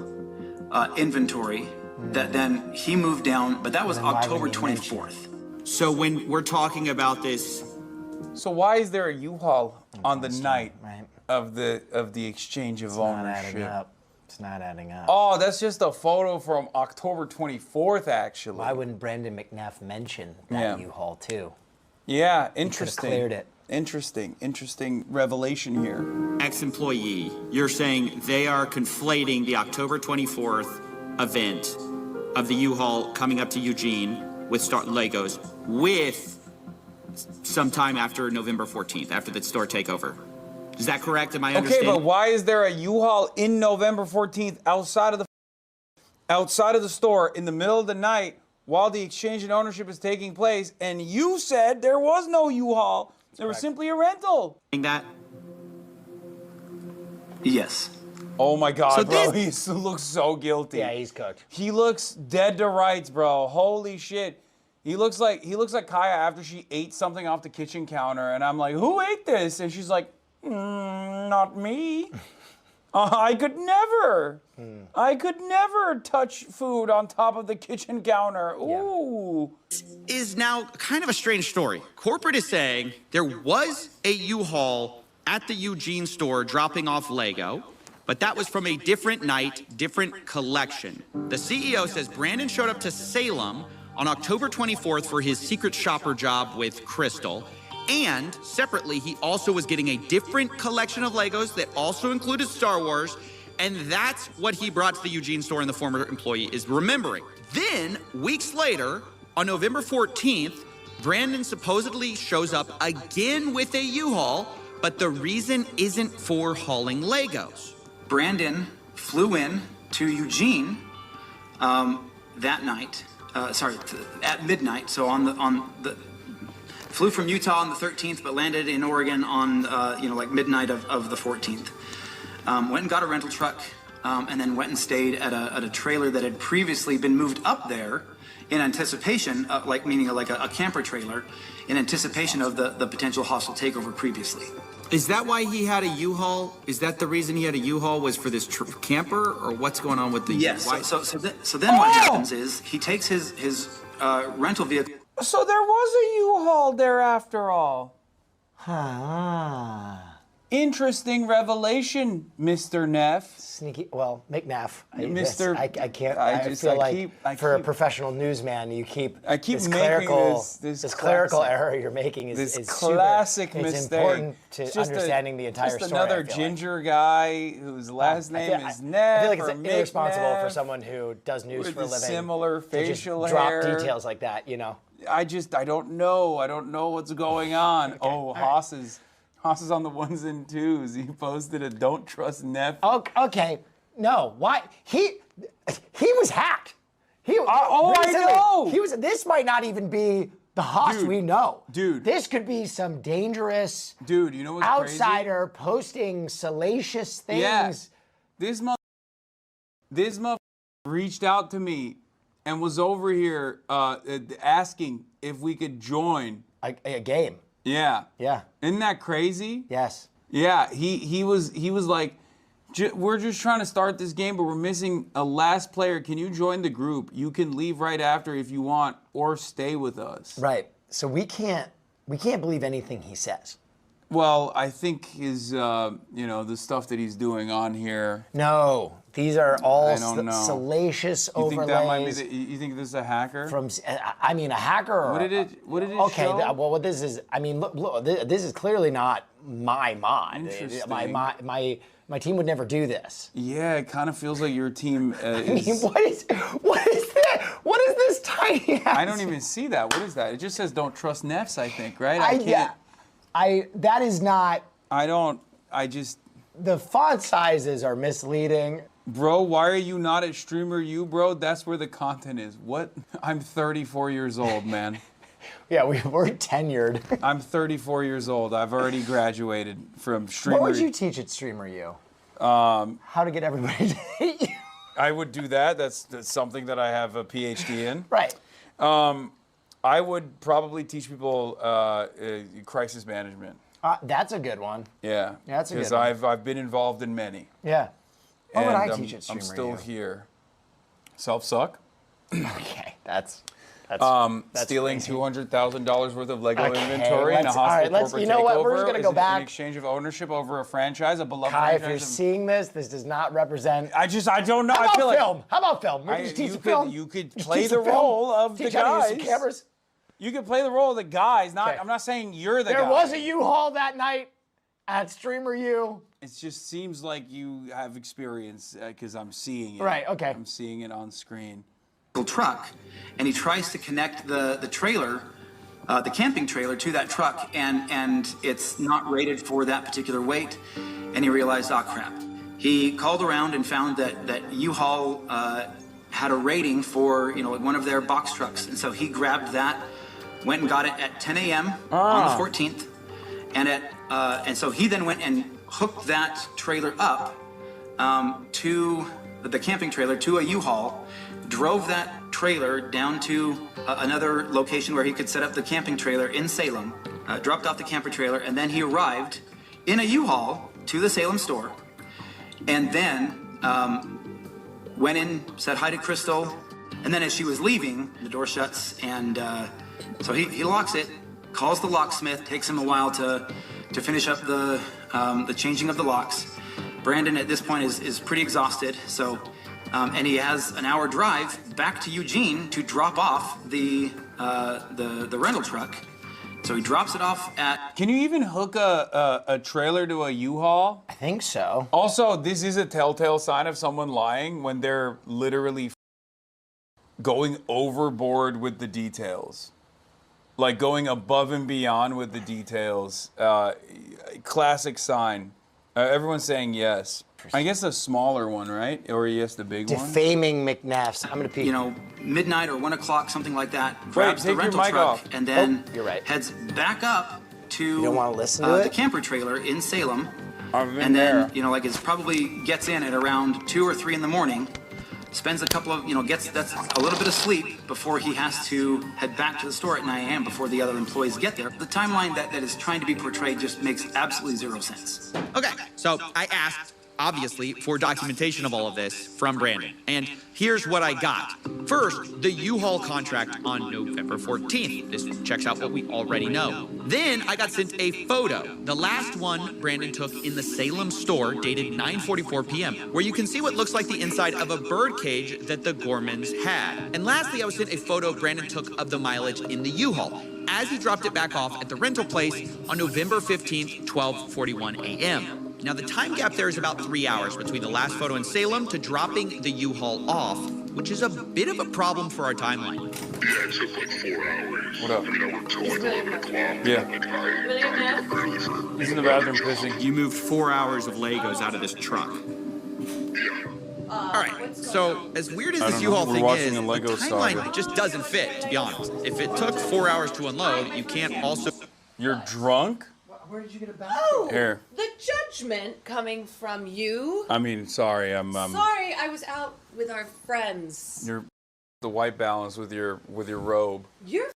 inventory that then he moved down, but that was October 24th. So when we're talking about this, So why is there a U-Haul on the night of the exchange of ownership? It's not adding up. Oh, that's just a photo from October 24th, actually. Why wouldn't Brandon McNeff mention that U-Haul too? Yeah, interesting. Cleared it. Interesting revelation here. ex-employee, you're saying they are conflating the October 24th event of the U-Haul coming up to Eugene with Legos with sometime after November 14th, after the store takeover. Is that correct? Am I understanding? Okay, but why is there a U-Haul in November 14th outside of the store in the middle of the night while the exchange and ownership is taking place? And you said there was no U-Haul. There was simply a rental. That? Yes. Oh my God, bro, he looks so guilty. Yeah, he's cooked. He looks dead to rights, bro. Holy shit. He looks like Kaya after she ate something off the kitchen counter, and I'm like, who ate this? And she's like, not me. I could never touch food on top of the kitchen counter. Ooh. Is now kind of a strange story. Corporate is saying there was a U-Haul at the Eugene store dropping off Lego, but that was from a different night, different collection. The CEO says Brandon showed up to Salem on October 24th for his secret shopper job with Crystal. And separately, he also was getting a different collection of Legos that also included Star Wars. And that's what he brought to the Eugene store, and the former employee is remembering. Then, weeks later, on November 14th, Brandon supposedly shows up again with a U-Haul, but the reason isn't for hauling Legos. Brandon flew in to Eugene that night. At midnight. So flew from Utah on the 13th, but landed in Oregon on like midnight of the 14th. Went and got a rental truck, and then went and stayed at a trailer that had previously been moved up there in anticipation, meaning like a camper trailer, in anticipation of the potential hostile takeover previously. Is that why he had a U-Haul? Is that the reason he had a U-Haul, was for this camper, or what's going on with the? Yes. So then what happens is he takes his rental vehicle. So there was a U-Haul there after all. Interesting revelation, Mr. Neff. Sneaky, well, McNeff. Mr. I can't. I feel like for a professional newsman, you keep this clerical error you're making is classic super, mistake. It's important to understanding the entire story. Just another ginger guy whose last name is Neff. I feel like it's irresponsible for someone who does news for a living. Similar facial to just hair. drop details like that, you know. I don't know. I don't know what's going on. Okay. Oh, Haas is on the ones and twos. He posted a "Don't trust Neff." Okay, no. Why he was hacked. I know. This might not even be the Haas we know. Dude. This could be some dangerous. Dude, you know what's outsider crazy? Posting salacious things. Yeah. This reached out to me and was over here asking if we could join a game. Yeah. Yeah. Isn't that crazy? Yes. Yeah. He was like, we're just trying to start this game, but we're missing a last player. Can you join the group? You can leave right after if you want, or stay with us. Right. So we can't believe anything he says. Well, I think his, the stuff that he's doing on here. No, these are all salacious you overlays. Think that might be you think this is a hacker? A hacker. Or what did it okay, show? Well, what this is, look, this is clearly not my mod. Interesting. My team would never do this. Yeah, it kind of feels like your team is... I mean, what is that? What is this tiny ass? I don't even see that. What is that? It just says "Don't trust Neffs," I think, right? That is not... The font sizes are misleading. Bro, why are you not at Streamer U, bro? That's where the content is. What? I'm 34 years old, man. Yeah, we're tenured. I'm 34 years old. I've already graduated from Streamer. What would you teach at Streamer U? How to get everybody to hate you. I would do that. That's something that I have a PhD in. Right. I would probably teach people crisis management. That's a good one. Yeah. That's a good one. Because I've been involved in many. Yeah. What would I teach at I'm Streamer still U? here. Self-suck? Okay, that's stealing $200,000 worth of Lego Okay, inventory in a hostile corporate you know what? We're just takeover gonna go back. in exchange of ownership over a franchise, a beloved Kai, if franchise. you're seeing this does not represent. I don't know. How I about feel like film? How about film? We can just teach you the film. You could Just play teach the film. role of the Teach how to use guys. some cameras. You could play the role of the guys. Okay. I'm not saying you're the guy. There was a U-Haul that night at Streamer U. It just seems like you have experience because I'm seeing it. Right, okay. I'm seeing it on screen. Truck, and he tries to connect the trailer, the camping trailer, to that truck, and it's not rated for that particular weight, and he realized, oh crap. He called around and found that U-Haul had a rating for one of their box trucks, and so he grabbed that, went and got it at 10 a.m. on the 14th, and so he then went and hooked that trailer up to the camping trailer to a U-Haul, drove that trailer down to another location where he could set up the camping trailer in Salem, dropped off the camper trailer, and then he arrived in a U-Haul to the Salem store, and then went in, said hi to Crystal, and then as she was leaving, the door shuts, and so he locks it, calls the locksmith, takes him a while to finish up the changing of the locks. Brandon at this point is pretty exhausted, so and he has an hour drive back to Eugene to drop off the rental truck. So he drops it off at. Can you even hook a trailer to a U-Haul? I think so. Also, this is a telltale sign of someone lying when they're literally going overboard with the details. Like going above and beyond with the details. Classic sign. Everyone's saying yes. I guess the smaller one, right? Or yes, the big one? Defaming McNaffs. I'm gonna pee. Midnight or 1 o'clock, something like that. Grabs the take your rental mic truck off. and then you're right. heads back up to You don't want to listen to the it? camper trailer in Salem. I've been And then, there. it's probably gets in at around 2 or 3 in the morning. Spends a couple of, that's a little bit of sleep before he has to head back to the store at 9 a.m. before the other employees get there. The timeline that is trying to be portrayed just makes absolutely zero sense. Okay, so I asked, obviously, for documentation of all of this from Brandon. And here's what I got. First, the U-Haul contract on November 14th. This checks out what we already know. Then I got sent a photo, the last one Brandon took in the Salem store, dated 9:44 p.m., where you can see what looks like the inside of a bird cage that the Gormans had. And lastly, I was sent a photo Brandon took of the mileage in the U-Haul as he dropped it back off at the rental place on November 15th, 12:41 a.m. Now, the time gap there is about 3 hours between the last photo in Salem to dropping the U-Haul off, which is a bit of a problem for our timeline. Yeah, it took like 4 hours. What up? I mean, I worked till like 11 o'clock. Yeah. Like, I got up early for. He's in the bathroom pissing. You moved 4 hours of Legos out of this truck. All right, so as weird as I this don't know. U-Haul We're thing watching is, a Lego the timeline saga. just doesn't fit, to be honest. If it took 4 hours to unload, you can't also... You're drunk? Where did you get a bag? Oh, Here. the judgment coming from you. I mean, sorry, I'm Sorry, I was out with our friends. you're the white balance with your robe. You're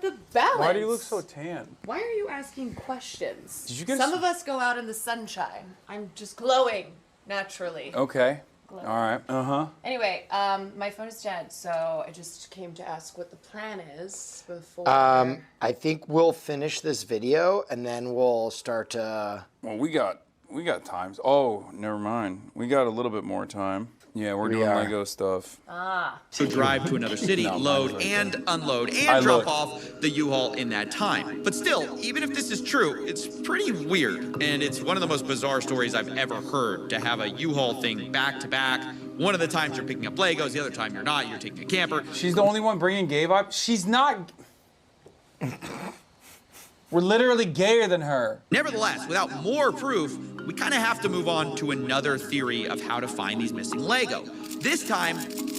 the balance. Why do you look so tan? Why are you asking questions? Did you get Some s- of us go out in the sunshine. I'm just glowing naturally. Okay. Glow. All right. Uh-huh. Anyway, my phone is dead, so I just came to ask what the plan is before. I think we'll finish this video and then we'll start to. Well, we got times. Oh, never mind. We got a little bit more time. Yeah, we're doing are. Lego stuff. So drive to another city, load and unload, and drop off the U-Haul in that time. But still, even if this is true, it's pretty weird. And it's one of the most bizarre stories I've ever heard, to have a U-Haul thing back to back. One of the times you're picking up Legos, the other time you're not, you're taking a camper. She's the only one bringing gay vibe. She's not. We're literally gayer than her. Nevertheless, without more proof, we kind of have to move on to another theory of how to find these missing Lego. This time,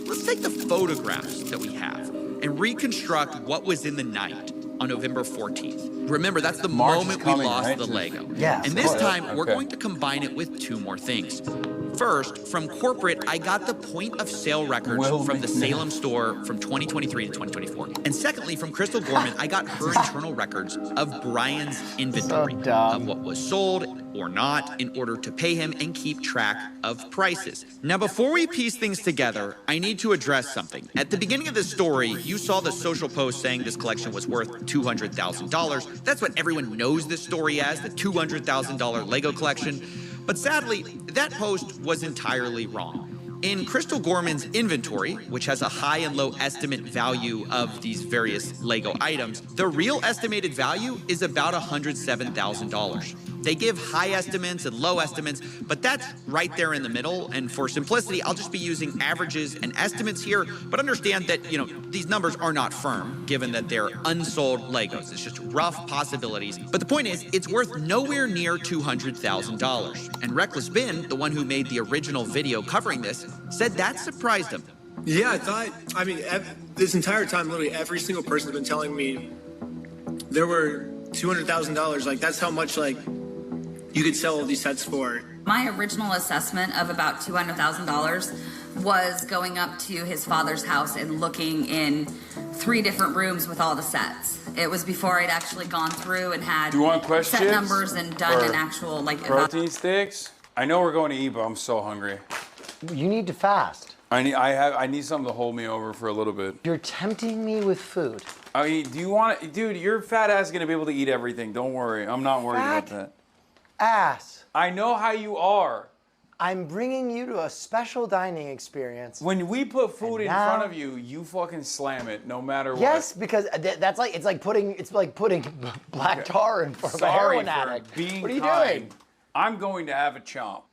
let's take the photographs that we have and reconstruct what was in the night on November 14th. Remember, that's the moment we lost the Lego. Yeah, And this time, we're going to combine it with two more things. First, from corporate, I got the point of sale records from the Salem store from 2023 to 2024. And secondly, from Crystal Gorman, I got her internal records of Brian's inventory, of what was sold or not, in order to pay him and keep track of prices. Now, before we piece things together, I need to address something. At the beginning of this story, you saw the social post saying this collection was worth $200,000. That's what everyone knows this story as, the $200,000 Lego collection. But sadly, that post was entirely wrong. In Crystal Gorman's inventory, which has a high and low estimate value of these various Lego items, the real estimated value is about $107,000. They give high estimates and low estimates, but that's right there in the middle. And for simplicity, I'll just be using averages and estimates here, but understand that, these numbers are not firm, given that they're unsold Legos. It's just rough possibilities. But the point is, it's worth nowhere near $200,000. And Reckless Bin, the one who made the original video covering this, said that surprised him. Yeah, this entire time, literally every single person's been telling me there were $200,000. Like, that's how much, you could sell all these sets for. My original assessment of about $200,000 was going up to his father's house and looking in 3 different rooms with all the sets. It was before I'd actually gone through and had set numbers and done an actual protein sticks. I know we're going to eat, but I'm so hungry. You need to fast. I need something to hold me over for a little bit. You're tempting me with food. I mean, do you want it? Dude, your fat ass is going to be able to eat everything. Don't worry. I'm not worried about that. Ass. I know how you are. I'm bringing you to a special dining experience. When we put food in front of you, you fucking slam it, no matter what. Yes, because it's like putting black tar in front of a heroin addict. What are you doing? I'm going to have a chomp.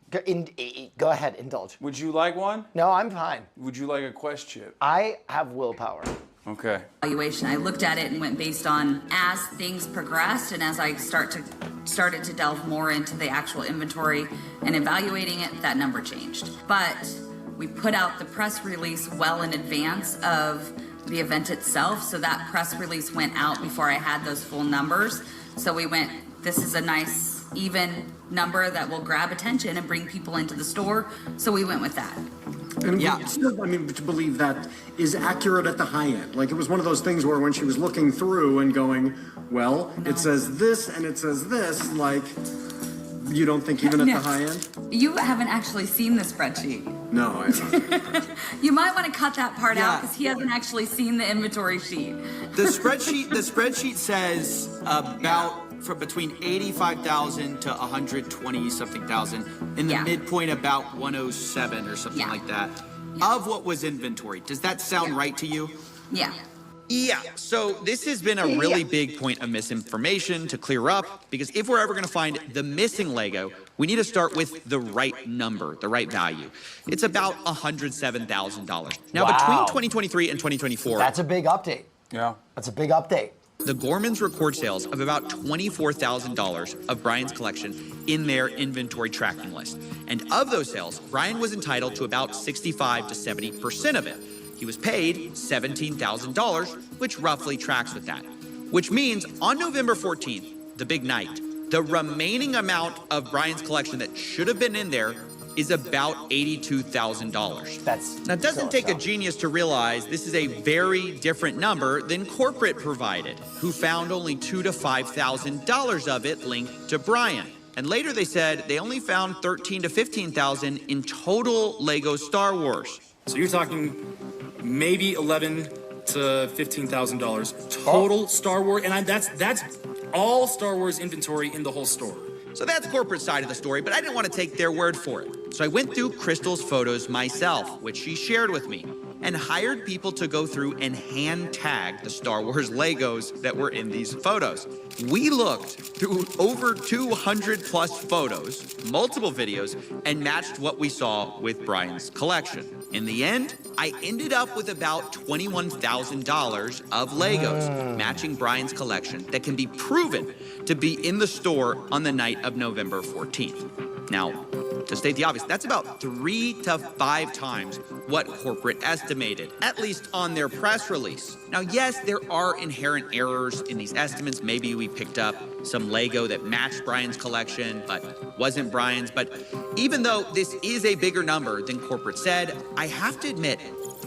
Go ahead, indulge. Would you like one? No, I'm fine. Would you like a Quest chip? I have willpower. Okay. Evaluation. I looked at it and went based on as things progressed and as I started to delve more into the actual inventory and evaluating it, that number changed. But we put out the press release well in advance of the event itself, so that press release went out before I had those full numbers. So we went, this is a nice even number that will grab attention and bring people into the store. So we went with that. And still, to believe that is accurate at the high end. Like, it was one of those things where when she was looking through and going, well, it says this and it says this, like, you don't think even at the high end? You haven't actually seen the spreadsheet. No, I haven't. You might want to cut that part out because he hasn't actually seen the inventory sheet. The spreadsheet says about from between 85,000 to 120 something thousand. In the midpoint about 107 or something like that. Of what was inventory. Does that sound right to you? Yeah. Yeah, so this has been a really big point of misinformation to clear up, because if we're ever going to find the missing Lego, we need to start with the right number, the right value. It's about $107,000. Now, between 2023 and 2024... That's a big update. Yeah. That's a big update. The Gormans record sales of about $24,000 of Brian's collection in their inventory tracking list. And of those sales, Brian was entitled to about 65 to 70% of it. He was paid $17,000, which roughly tracks with that. Which means on November 14th, the big night, the remaining amount of Brian's collection that should have been in there is about $82,000. Now, it doesn't take a genius to realize this is a very different number than corporate provided, who found only $2,000 to $5,000 of it linked to Brian. And later they said they only found $13,000 to $15,000 in total Lego Star Wars. So you're talking maybe $11,000 to $15,000 total Star Wars, and that's all Star Wars inventory in the whole store. So that's corporate side of the story, but I didn't want to take their word for it. So I went through Crystal's photos myself, which she shared with me, and hired people to go through and hand tag the Star Wars Legos that were in these photos. We looked through over 200 plus photos, multiple videos, and matched what we saw with Brian's collection. In the end, I ended up with about $21,000 of Legos matching Brian's collection that can be proven to be in the store on the night of November 14th. Now, to state the obvious, that's about 3 to 5 times what corporate estimated, at least on their press release. Now, yes, there are inherent errors in these estimates. Maybe we we picked up some Lego that matched Brian's collection, but wasn't Brian's. But even though this is a bigger number than corporate said, I have to admit,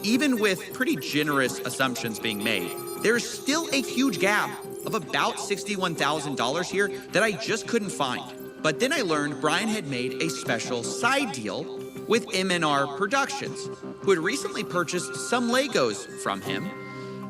even with pretty generous assumptions being made, there's still a huge gap of about $61,000 here that I just couldn't find. But then I learned Brian had made a special side deal with MNR Productions, who had recently purchased some Legos from him.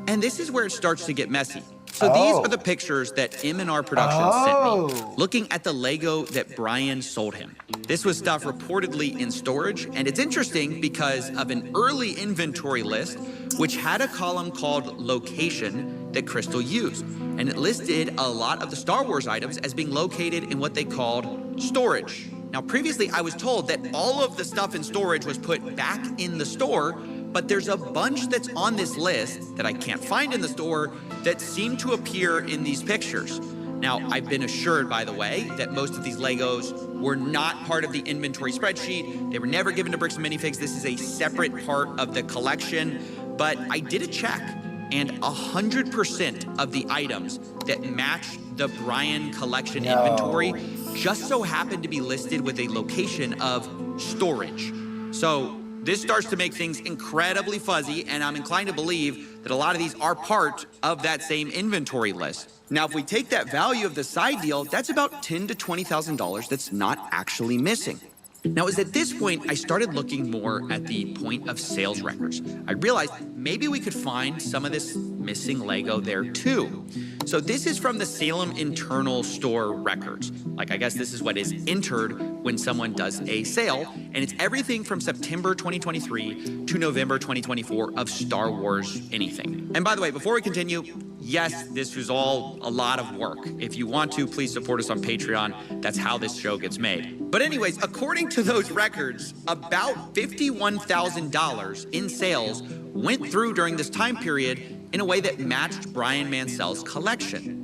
And this is where it starts to get messy. So these are the pictures that M&R Productions sent me, looking at the Lego that Brian sold him. This was stuff reportedly in storage, and it's interesting because of an early inventory list, which had a column called Location that Crystal used. And it listed a lot of the Star Wars items as being located in what they called storage. Now, previously, I was told that all of the stuff in storage was put back in the store, but there's a bunch that's on this list that I can't find in the store that seem to appear in these pictures. Now, I've been assured, by the way, that most of these Legos were not part of the inventory spreadsheet. They were never given to Bricks and Minifigs. This is a separate part of the collection, but I did a check, and 100% of the items that match the Brian collection inventory just so happened to be listed with a location of storage. So this starts to make things incredibly fuzzy, and I'm inclined to believe that a lot of these are part of that same inventory list. Now, if we take that value of the side deal, that's about $10,000 to $20,000 that's not actually missing. Now, it was at this point I started looking more at the point of sales records. I realized maybe we could find some of this missing Lego there too. So this is from the Salem internal store records. Like, I guess this is what is entered when someone does a sale, and it's everything from September 2023 to November 2024 of Star Wars anything. And by the way, before we continue, yes, this was all a lot of work. If you want to, please support us on Patreon. That's how this show gets made. But anyways, according to those records, about $51,000 in sales went through during this time period in a way that matched Brian Mansell's collection.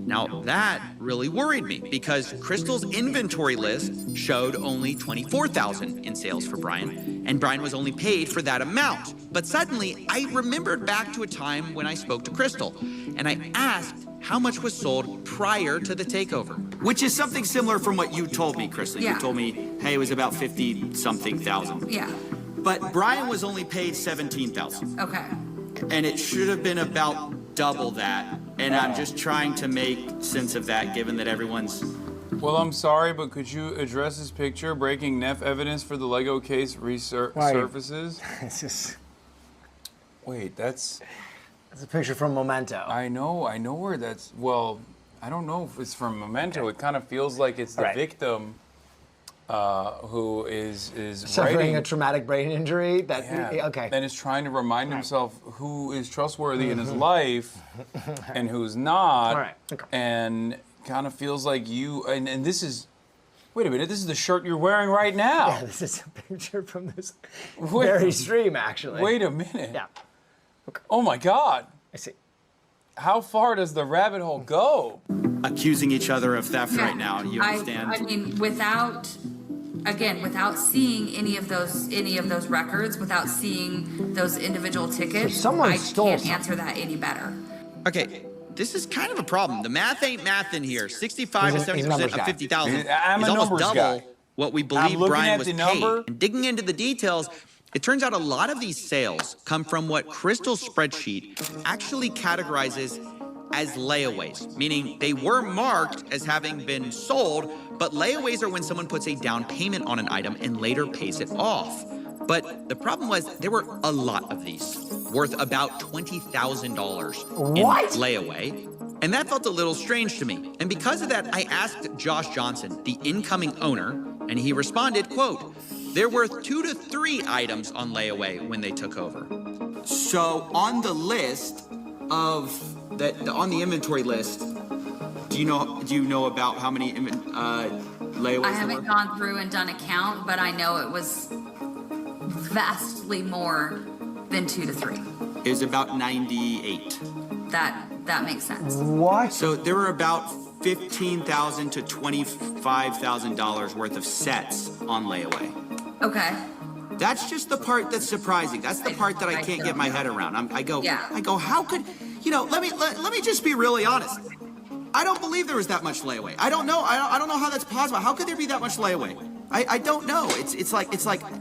Now, that really worried me because Crystal's inventory list showed only $24,000 in sales for Brian, and Brian was only paid for that amount. But suddenly, I remembered back to a time when I spoke to Crystal, and I asked how much was sold prior to the takeover. Which is something similar from what you told me, Crystal. Yeah. You told me, hey, it was about 50-something thousand. Yeah. But Brian was only paid 17,000. Okay. And it should have been about double that. And I'm just trying to make sense of that, given that everyone's... Well, I'm sorry, but could you address this picture? Breaking NEF evidence for the Lego case resurfaces. It's just... Wait, that's a picture from Memento. I know where that's... Well, I don't know if it's from Memento. It kind of feels like it's the victim who is suffering writing a traumatic brain injury. Okay. And is trying to remind himself who is trustworthy in his life and who's not. All right. Okay. And kind of feels like you. And this is. Wait a minute. This is the shirt you're wearing right now. Yeah, this is a picture from this very stream, actually. Wait a minute. Yeah. Okay. Oh my God. I see. How far does the rabbit hole go? Accusing each other of theft right now. You understand? I mean, without seeing any of those records, without seeing those individual tickets, I can't answer that any better. Okay, this is kind of a problem. The math ain't math in here. 65 to 70% of 50,000 I'm is a almost numbers double guy. what we I'm believe looking Brian at was the paid. number. And digging into the details, it turns out a lot of these sales come from what Crystal's spreadsheet actually categorizes as layaways, meaning they were marked as having been sold, but layaways are when someone puts a down payment on an item and later pays it off. But the problem was there were a lot of these, worth about $20,000 in layaway, and that felt a little strange to me. And because of that, I asked Josh Johnson, the incoming owner, and he responded, quote, "There were 2 to 3 items on layaway when they took over." So on the list of on the inventory list, do you know about how many layaways I haven't gone through and done a count, but I know it was vastly more than 2 to 3. It was about 98. That makes sense. What? So there were about $15,000 to $25,000 worth of sets on layaway. Okay. That's just the part that's surprising. That's the part that I can't get my head around. I go, how could, let me just be really honest. I don't believe there was that much layaway. I don't know. I don't know how that's possible. How could there be that much layaway? I don't know. It's like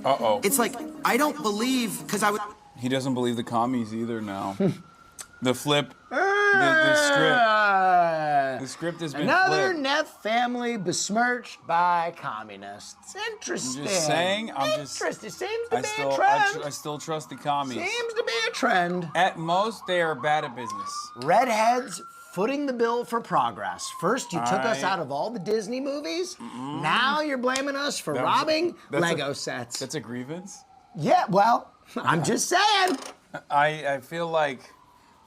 Uh-oh. It's like I don't believe because I would. He doesn't believe the commies either now. The flip, the script has been Another flipped. Neff family besmirched by communists. Interesting. I'm just saying. Interesting. Seems to be still, a trend. I still trust the commies. Seems to be a trend. At most, they are bad at business. Redheads footing the bill for progress. First, you took us out of all the Disney movies. Now you're blaming us for robbing Lego sets. That's a grievance? Yeah, well, I'm just saying. I feel like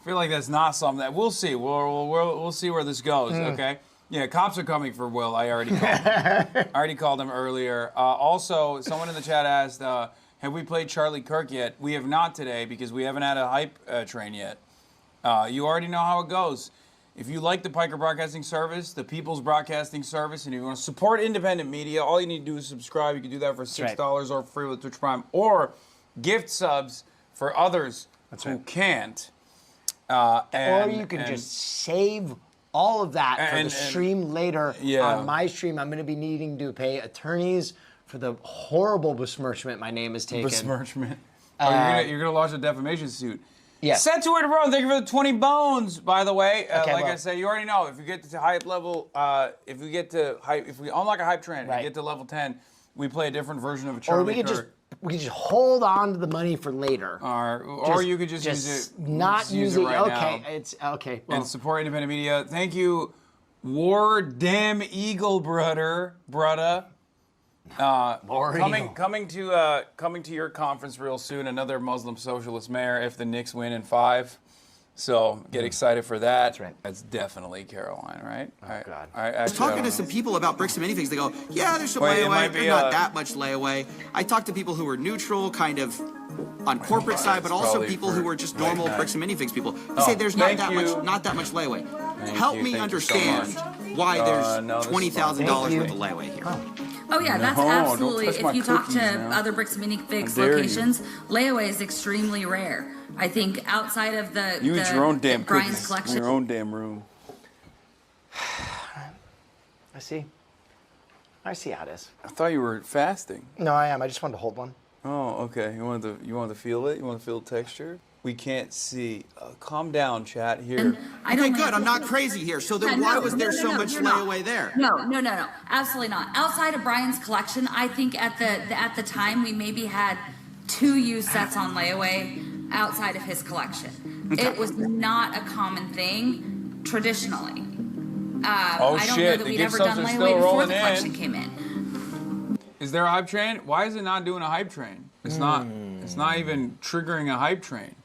that's not something that we'll see. We'll see where this goes. Okay. Yeah, cops are coming for Will. I already called him. earlier. Also, someone in the chat asked, "Have we played Charlie Kirk yet?" We have not today because we haven't had a hype train yet. You already know how it goes. If you like the Piker Broadcasting Service, the People's Broadcasting Service, and you want to support independent media, all you need to do is subscribe. You can do that for $6 or free with Twitch Prime, or gift subs for others who can't. Or you can just save all of that for the stream later. On my stream, I'm going to be needing to pay attorneys for the horrible besmirchment my name is taken. Besmirchment. You're gonna launch a defamation suit. Yes. Set to it, bro. Thank you for the 20 bones, by the way. Okay, like well. I said, you already know if you get to hype level, if we unlock a hype train and get to level 10, we play a different version of a Charlie Or we could Kirk. just hold on to the money for later. Or you could just use it. Not use it. right Okay, now. it's okay. Well, And support independent media. Thank you, War Damn Eagle Brother. Coming to your conference real soon. Another Muslim socialist mayor if the Knicks win in 5. So get excited for that. That's right. That's definitely Caroline, right? Oh God. I was talking to some people about bricks and minifigs. They go, yeah, there's some Wait, it might layaway. be, There's not that much layaway. I talked to people who were neutral, kind of on corporate side, but also people who were just normal bricks and minifigs people. They say there's not that much layaway. Help me understand why there's $20,000 worth of layaway here. Oh yeah, that's absolutely. If you talk to other bricks and minifigs locations, layaway is extremely rare. I think outside of the You eat your own damn Brian's cookies collection. in your own damn room. I see. I see how it is. I thought you were fasting. No, I am. I just wanted to hold one. Oh, okay. You want to feel it? You want to feel the texture? We can't see. Calm down, chat. Here. Okay, good. I'm not crazy here. So then why was there so much layaway there? No, absolutely not. Outside of Brian's collection, I think at the time we maybe had 2 used sets on layaway outside of his collection. It was not a common thing traditionally. I don't know that we'd ever done layaway before the collection came in. Is there a hype train? Why is it not doing a hype train? It's not. It's not even triggering a hype train.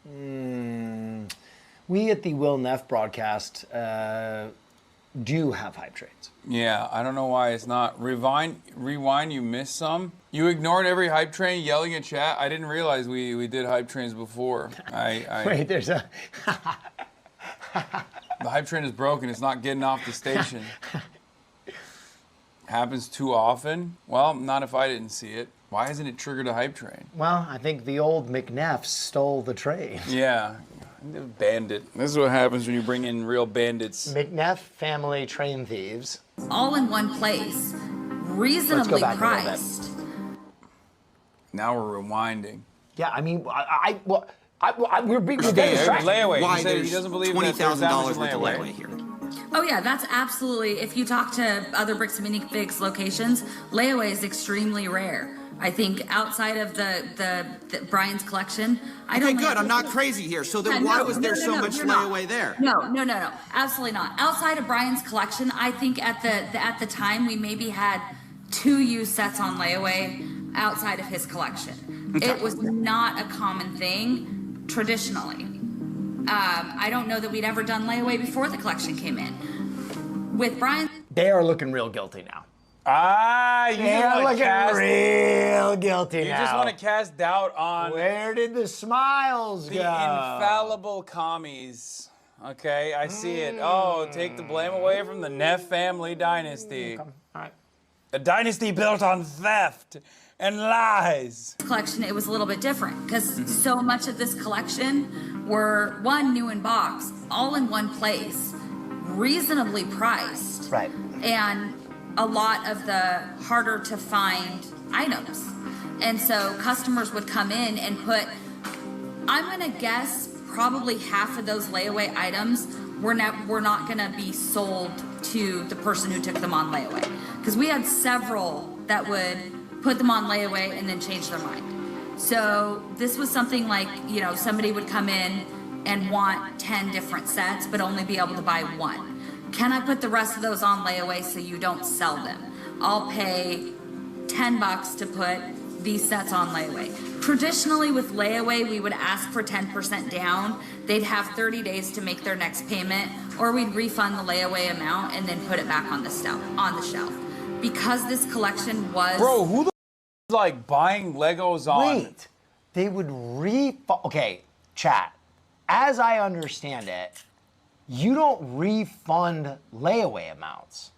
We at the Will Neff broadcast do have hype trains. Yeah, I don't know why it's not. Rewind, you missed some. You ignored every hype train yelling at chat. I didn't realize we did hype trains before. Wait, there's a... The hype train is broken. It's not getting off the station. Happens too often? Well, not if I didn't see it. Why hasn't it triggered a hype train? Well, I think the old McNeff stole the train. Yeah. Bandit. This is what happens when you bring in real bandits. McNeff family train thieves. All in one place, reasonably priced. Now we're rewinding. Yeah, I mean, we're being layaway. Why He said there's he doesn't believe $20,000 worth of layaway here. Oh yeah, that's absolutely. If you talk to other bricks and minifigs locations, layaway is extremely rare. I think outside of the Brian's collection, I don't. Okay, good. I'm not crazy here. So then why was there so much layaway there? No, absolutely not. Outside of Brian's collection, I think at the time we maybe had 2 used sets on layaway outside of his collection. It was not a common thing traditionally. I don't know that we'd ever done layaway before the collection came in. With Brian, they are looking real guilty now. They're looking real guilty now. You just want to cast doubt on... Where did the smiles go? The infallible commies. Okay, I see it. Oh, take the blame away from the Neff family dynasty. All right. A dynasty built on theft and lies. Collection, it was a little bit different because so much of this collection were new in box, all in one place, reasonably priced. Right. And a lot of the harder to find items. And so customers would come in and put, I'm gonna guess probably half of those layaway items were not gonna be sold to the person who took them on layaway. Because we had several that would put them on layaway and then change their mind. So this was something like, you know, somebody would come in and want 10 different sets, but only be able to buy one. Can I put the rest of those on layaway so you don't sell them? I'll pay $10 to put these sets on layaway. Traditionally with layaway, we would ask for 10% down. They'd have 30 days to make their next payment, or we'd refund the layaway amount and then put it back on the shelf. Because this collection was... Bro, who the is like buying Legos on? Wait, they would refund. Okay, chat. As I understand it, you don't refund layaway amounts.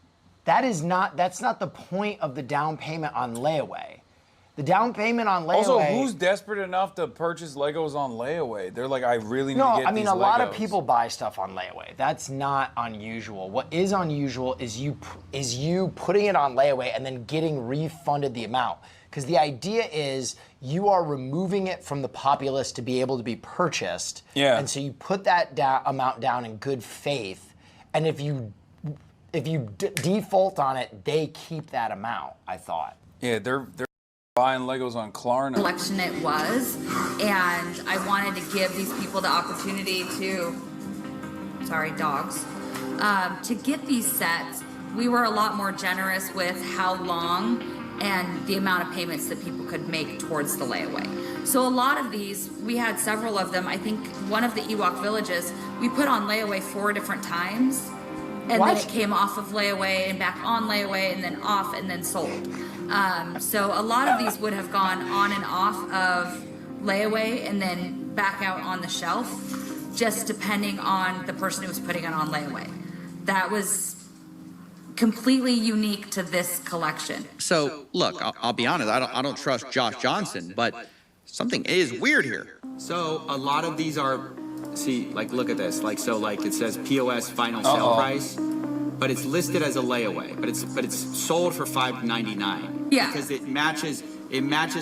That's not the point of the down payment on layaway. The down payment on layaway. Also, who's desperate enough to purchase Legos on layaway? They're like, I really need to get No, I mean, these a lot of Legos. people buy stuff on layaway. That's not unusual. What is unusual is you putting it on layaway and then getting refunded the amount. Because the idea is you are removing it from the populace to be able to be purchased. Yeah. And so you put that amount down in good faith, and if you default on it, they keep that amount, I thought. Yeah, they're buying Legos on Klarna. Collection it was, and I wanted to give these people the opportunity to, to get these sets. We were a lot more generous with how long and the amount of payments that people could make towards the layaway. So a lot of these, we had several of them. I think one of the Ewok villages, we put on layaway 4 different times, and then it came off of layaway and back on layaway and then off and then sold. So a lot of these would have gone on and off of layaway and then back out on the shelf, just depending on the person who was putting it on layaway. That was completely unique to this collection. So, look, I'll be honest, I don't trust Josh Johnson, but something is weird here. So a lot of these are, see, like, look at this. Like, so, like, it says POS final sale price, but it's listed as a layaway, but it's sold for $5.99. Yeah. Because it matches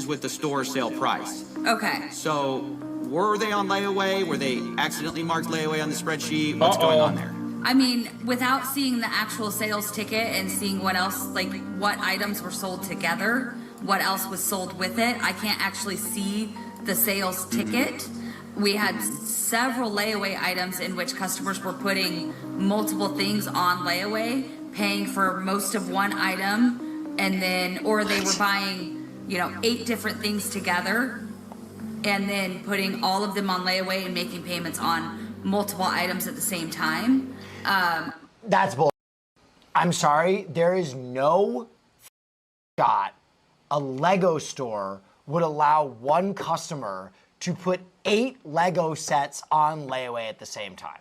with the store sale price. Okay. So were they on layaway? Were they accidentally marked layaway on the spreadsheet? What's going on there? I mean, without seeing the actual sales ticket and seeing what else, like what items were sold together, what else was sold with it, I can't actually see the sales ticket. We had several layaway items in which customers were putting multiple things on layaway, paying for most of one item, and then, or they were buying, 8 different things together, and then putting all of them on layaway and making payments on multiple items at the same time. That's bull. I'm sorry, there is no shot a Lego store would allow one customer to put 8 Lego sets on layaway at the same time.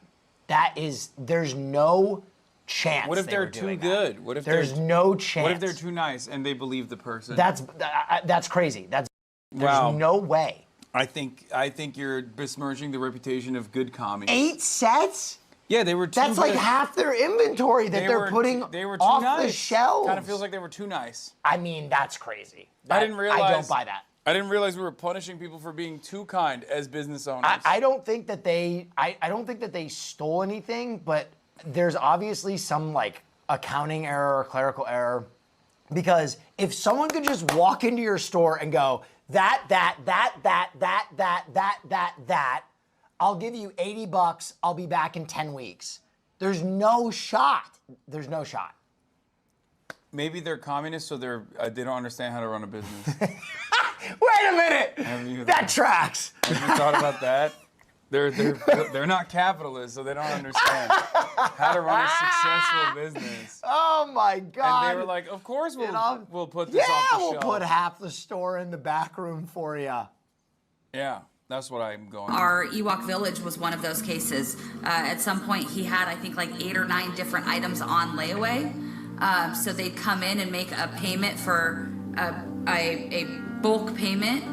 There's no chance. What if they're too good? What if there's no chance? What if they're too nice and they believe the person? That's crazy. There's no way. I think you're besmirching the reputation of good commies. 8 sets? Yeah, they were too That's good. like half their inventory that they're putting off the shelves. Kind of feels like they were too nice. I mean, that's crazy. I didn't realize. I don't buy that. I didn't realize we were punishing people for being too kind as business owners. I don't think that they. I don't think that they stole anything, but there's obviously some like accounting error or clerical error, because if someone could just walk into your store and go that, I'll give you $80. I'll be back in 10 weeks. There's no shot. There's no shot. Maybe they're communists, so they don't understand how to run a business. Wait a minute. That tracks. Have you thought about that? They're not capitalists, so they don't understand how to run a successful business. Oh my God! And they were like, "Of course we'll put this off the shelf. Yeah, we'll put half the store in the back room for you." Yeah. That's what I'm going. Our Ewok village was one of those cases. At some point, he had, I think, like 8 or 9 different items on layaway. So they'd come in and make a payment for a bulk payment.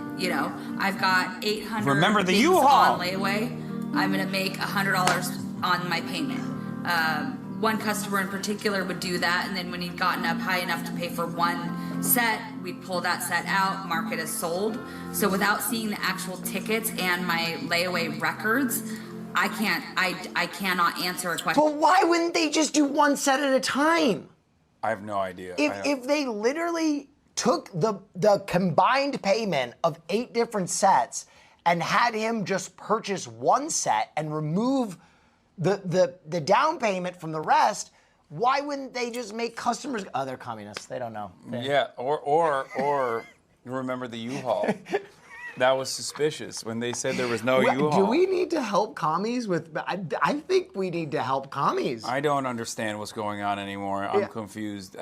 I've got 800 Remember the things U-Haul on layaway. I'm gonna make $100 on my payment. one customer in particular would do that, and then when he'd gotten up high enough to pay for one set, we'd pull that set out, mark it as sold. So without seeing the actual tickets and my layaway records, I cannot answer a question. But why wouldn't they just do one set at a time? I have no idea. If they literally took the combined payment of 8 different sets and had him just purchase one set and remove the down payment from the rest, why wouldn't they just make customers? Oh, they're communists. They don't know. Yeah, or remember the U-Haul. That was suspicious when they said there was no U-Haul. Do we need to help commies with? I think we need to help commies. I don't understand what's going on anymore. I'm confused.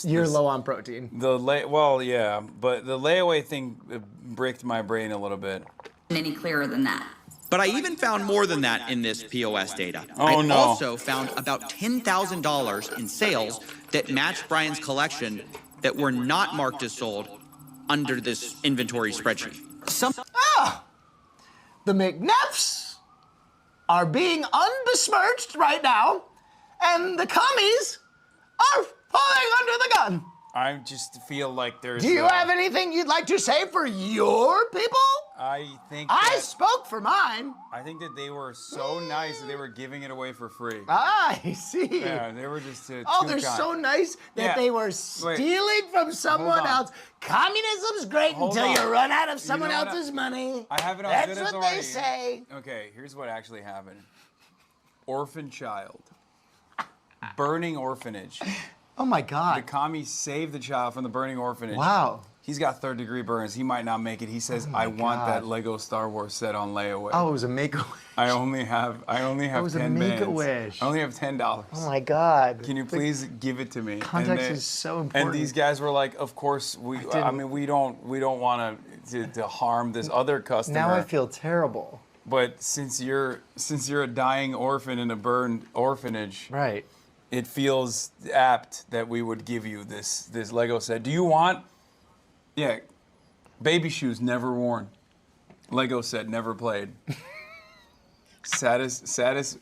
You're low on protein. Well, yeah, but the layaway thing bricked my brain a little bit. Any clearer than that? But I even found more than that in this POS data. Oh, I no. also found about $10,000 in sales that matched Brian's collection that were not marked as sold under this inventory spreadsheet. The McNeffs are being unbesmirched right now, and the commies are falling under the gun. I just feel like there's. Do you have anything you'd like to say for your people? I think I spoke for mine. I think that they were so nice that they were giving it away for free. I see. Yeah, they were just too they're kind. so nice that they were stealing from someone else. Communism's great until you run out of someone else's money. I have it on That's good what authority. they say. Okay, here's what actually happened. Orphan child. Burning orphanage. Oh my God. The commies saved the child from the burning orphanage. Wow. He's got 3rd-degree burns. He might not make it. He says, I want that Lego Star Wars set on layaway. Oh, it was a make-a-wish. I only have It was 10 a bands. make-a-wish. I only have $10. Oh my God. Can you please give it to me? Context is so important. And these guys were like, of course we don't want to harm this other customer. Now I feel terrible. But since you're a dying orphan in a burned orphanage, right? It feels apt that we would give you this Lego set. Do you want? Yeah, baby shoes never worn. Lego set never played. Saddest.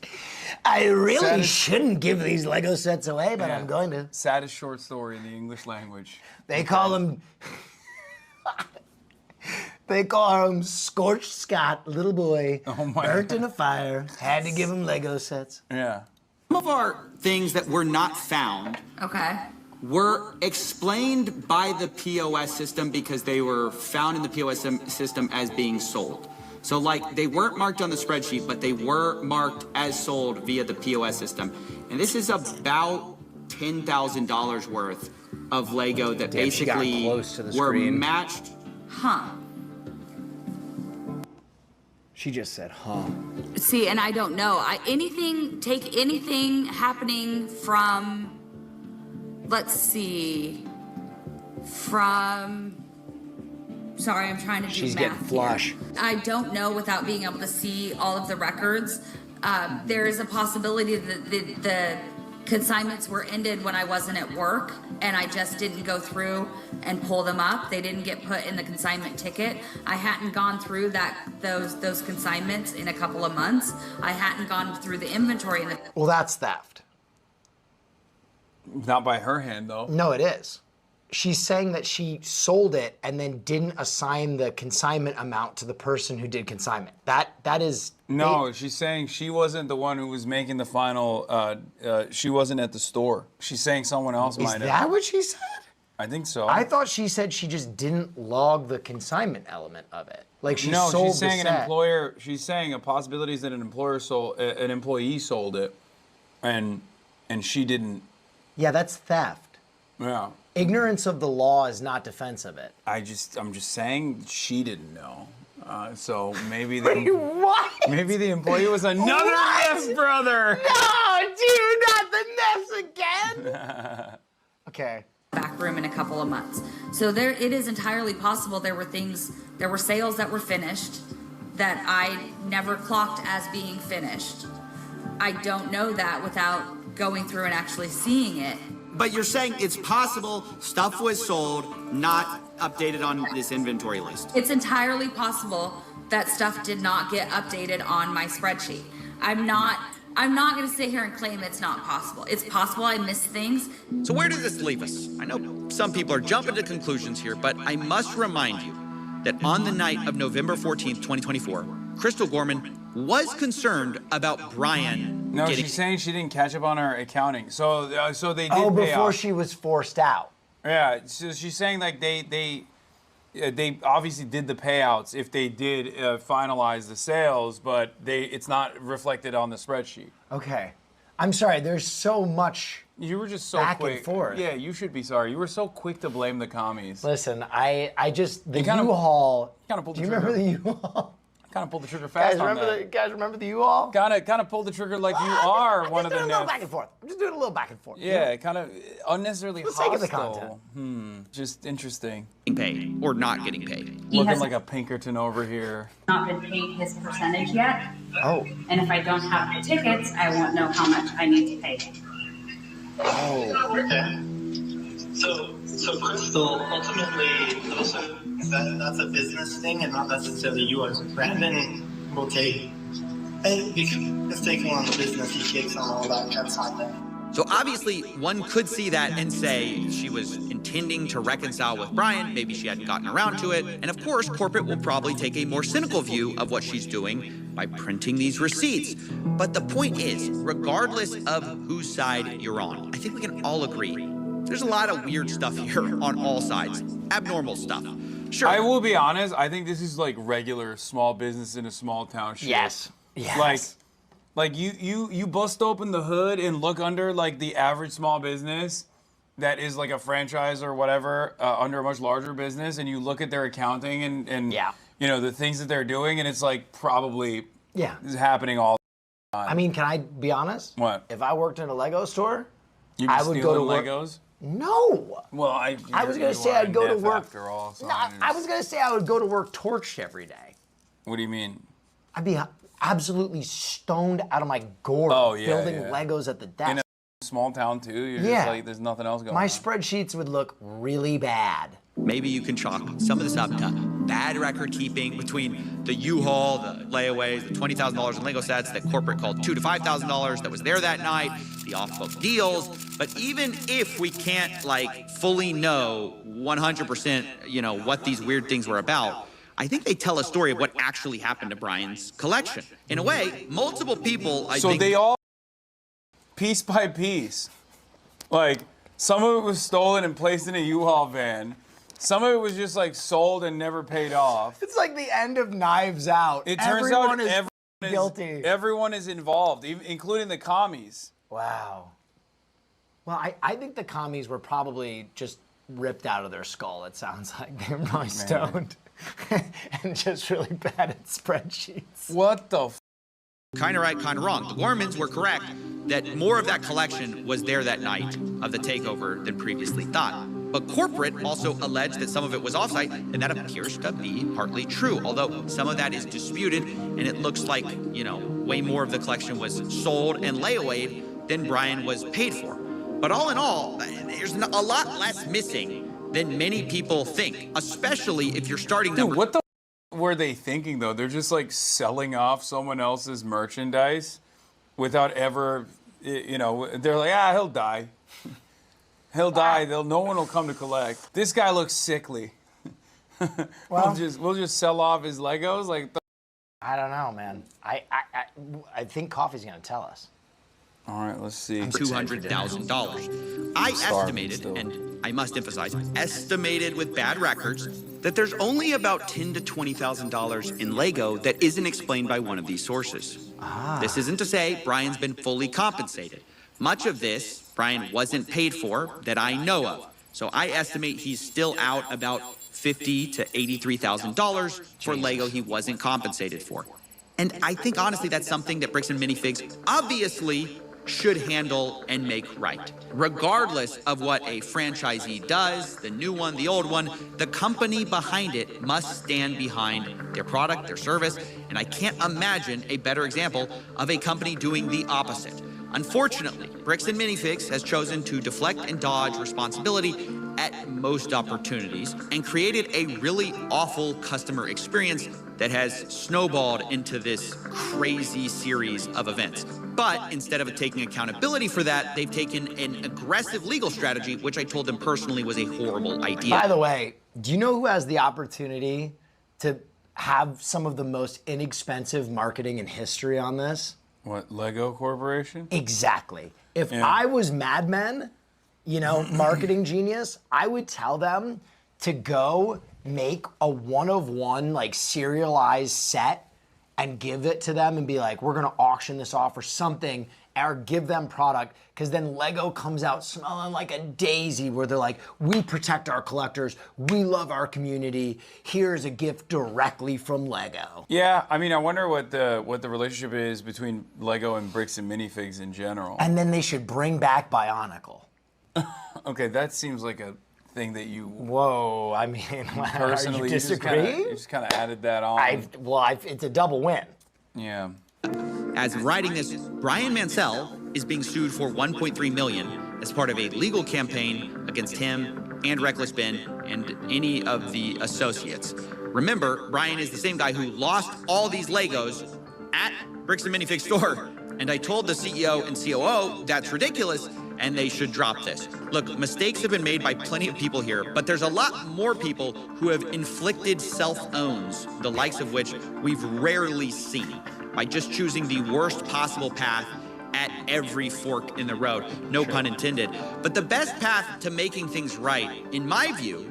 I really shouldn't give these Lego sets away, but I'm going to. Saddest short story in the English language. They call them. They call him Scorched Scott, little boy, burnt in a fire. Had to give him Lego sets. Yeah. Some of our things that were not found were explained by the POS system because they were found in the POS system as being sold. So like they weren't marked on the spreadsheet, but they were marked as sold via the POS system. And this is about $10,000 worth of Lego that basically were matched. Huh. She just said, huh. See, and I don't know. Take anything happening from, let's see, sorry, I'm trying to do She's math getting flush. here. I don't know without being able to see all of the records. There is a possibility that the consignments were ended when I wasn't at work and I just didn't go through and pull them up. They didn't get put in the consignment ticket. I hadn't gone through those consignments in a couple of months. I hadn't gone through the inventory. Well, that's theft. Not by her hand, though. No, it is. She's saying that she sold it and then didn't assign the consignment amount to the person who did consignment. That is... No, she's saying she wasn't the one who was making the final, she wasn't at the store. She's saying someone else might have. Is that what she said? I think so. I thought she said she just didn't log the consignment element of it. Like she sold she's saying the set. she's saying a possibility is that an employee sold it and she didn't. Yeah, that's theft. Yeah. Ignorance of the law is not defense of it. I'm just saying she didn't know. So maybe maybe the employee was another Neff brother. No, dude, not the Neffs again. Okay. Back room in a couple of months. So it is entirely possible there were sales that were finished that I never clocked as being finished. I don't know that without going through and actually seeing it. But you're saying it's possible stuff was sold, not updated on this inventory list. It's entirely possible that stuff did not get updated on my spreadsheet. I'm not I'm not going to sit here and claim it's not possible. It's possible I missed things. So where does this leave us? I know some people are jumping to conclusions here, but I must remind you that on the night of November 14th, 2024, Crystal Gorman was concerned about Brian No, getting... she's saying she didn't catch up on her accounting. So they did Oh, pay before out. she was forced out. Yeah, so she's saying like they obviously did the payouts if they did finalize the sales, but it's not reflected on the spreadsheet. Okay. I'm sorry, there's so much You were just so back quick. and forth. Yeah, you should be sorry. You were so quick to blame the commies. Listen, I just, the You kinda- U-Haul, kinda pulled do the you remember trigger. the U-Haul? Kind of pulled the trigger fast on that. Guys, remember the U-Haul? Kind of pulled the trigger like you are one of the I'm just doing a little back and forth. I'm just doing a little back and forth. Yeah, kind of unnecessarily For the sake of the hostile. Just interesting. Paid or not getting paid. Looking like a Pinkerton over here. Not been paid his percentage yet. Oh. And if I don't have the tickets, I won't know how much I need to pay him. Oh. Okay. So Crystal, ultimately, that's a business thing and not necessarily yours. Brandon will take, it's taking on the business, he takes on all that kind of side. So obviously, one could see that and say she was intending to reconcile with Brian. Maybe she hadn't gotten around to it. And of course, corporate will probably take a more cynical view of what she's doing by printing these receipts. But the point is, regardless of whose side you're on, I think we can all agree there's a lot of weird stuff here on all sides. Abnormal stuff. Sure. I will be honest, I think this is like regular small business in a small town shit. Yes. Yes. Like you bust open the hood and look under like the average small business that is like a franchise or whatever under a much larger business, and you look at their accounting and you know the things that they're doing, and it's like probably is happening all the time. I mean, can I be honest? What? If I worked in a Lego store, You'd be I would go to stealing work. Legos? No. Well, I was you're- gonna say you are I'd go to Neff work. after all. So No, I was gonna say I would go to work torched every day. What do you mean? I'd be absolutely stoned out of my gourd building Legos at the desk. In a small town too. You're Yeah. just like there's nothing else going My on. spreadsheets would look really bad. Maybe you can chalk some of this up to bad record keeping between the U-Haul, the layaways, the $20,000 in Lego sets that corporate called $2,000 to $5,000 that was there that night, the off-book deals. But even if we can't like fully know 100%, you know, what these weird things were about, I think they tell a story of what actually happened to Brian's collection. In a way, multiple people, I So think... they all, piece by piece, like some of it was stolen and placed in a U-Haul van. Some of it was just like sold and never paid off. It's like the end of Knives Out. It turns Everyone out is guilty. Everyone is involved, including the commies. Wow. Well, I think the commies were probably just ripped out of their skull, it sounds like. They were probably stoned and just really bad at spreadsheets. What the f? Kind of right, kind of wrong. The Gormans were correct that more of that collection was there that night of the takeover than previously thought. But corporate also alleged that some of it was offsite, and that appears to be partly true, although some of that is disputed, and it looks like, you know, way more of the collection was sold and layawayed than Brian was paid for. But all in all, there's a lot less missing than many people think, especially if you're starting Dude, what the f were they thinking though? They're just like selling off someone else's merchandise without ever, you know, they're like, he'll die. He'll die. No one will come to collect. This guy looks sickly. Well, we'll just sell off his Legos like. I don't know, man. I think coffee's gonna tell us. All right, let's see. $200,000. I estimated, and I must emphasize, estimated with bad records, that there's only about $10,000 to $20,000 in Lego that isn't explained by one of these sources. This isn't to say Brian's been fully compensated. Much of this, Brian wasn't paid for that I know of. So I estimate he's still out about $50,000 to $83,000 for Lego he wasn't compensated for. And I think honestly that's something that Bricks and Minifigs obviously should handle and make right. Regardless of what a franchisee does, the new one, the old one, the company behind it must stand behind their product, their service, and I can't imagine a better example of a company doing the opposite. Unfortunately, Bricks and Minifigs has chosen to deflect and dodge responsibility at most opportunities and created a really awful customer experience that has snowballed into this crazy series of events. But instead of taking accountability for that, they've taken an aggressive legal strategy, which I told them personally was a horrible idea. By the way, do you know who has the opportunity to have some of the most inexpensive marketing in history on this? What, Lego Corporation? Exactly. If I was Mad Men, marketing genius, I would tell them to go make a one-of-one, like, serialized set and give it to them and be like, we're gonna auction this off or something, or give them product, because then Lego comes out smelling like a daisy, where they're like, we protect our collectors, we love our community, here's a gift directly from Lego. Yeah, I mean, I wonder what the relationship is between Lego and Bricks and Minifigs in general. And then they should bring back Bionicle. Okay, that seems like a thing that you... Whoa, I mean, personally, you disagree? You just kind of added that on. It's a double win. Yeah. As of writing this, Brian Mansell is being sued for $1.3 million as part of a legal campaign against him and Reckless Ben and any of the associates. Remember, Brian is the same guy who lost all these Legos at Bricks and Minifigs store. And I told the CEO and COO that's ridiculous and they should drop this. Look, mistakes have been made by plenty of people here, but there's a lot more people who have inflicted self-owns, the likes of which we've rarely seen, by just choosing the worst possible path at every fork in the road. No pun intended. But the best path to making things right, in my view,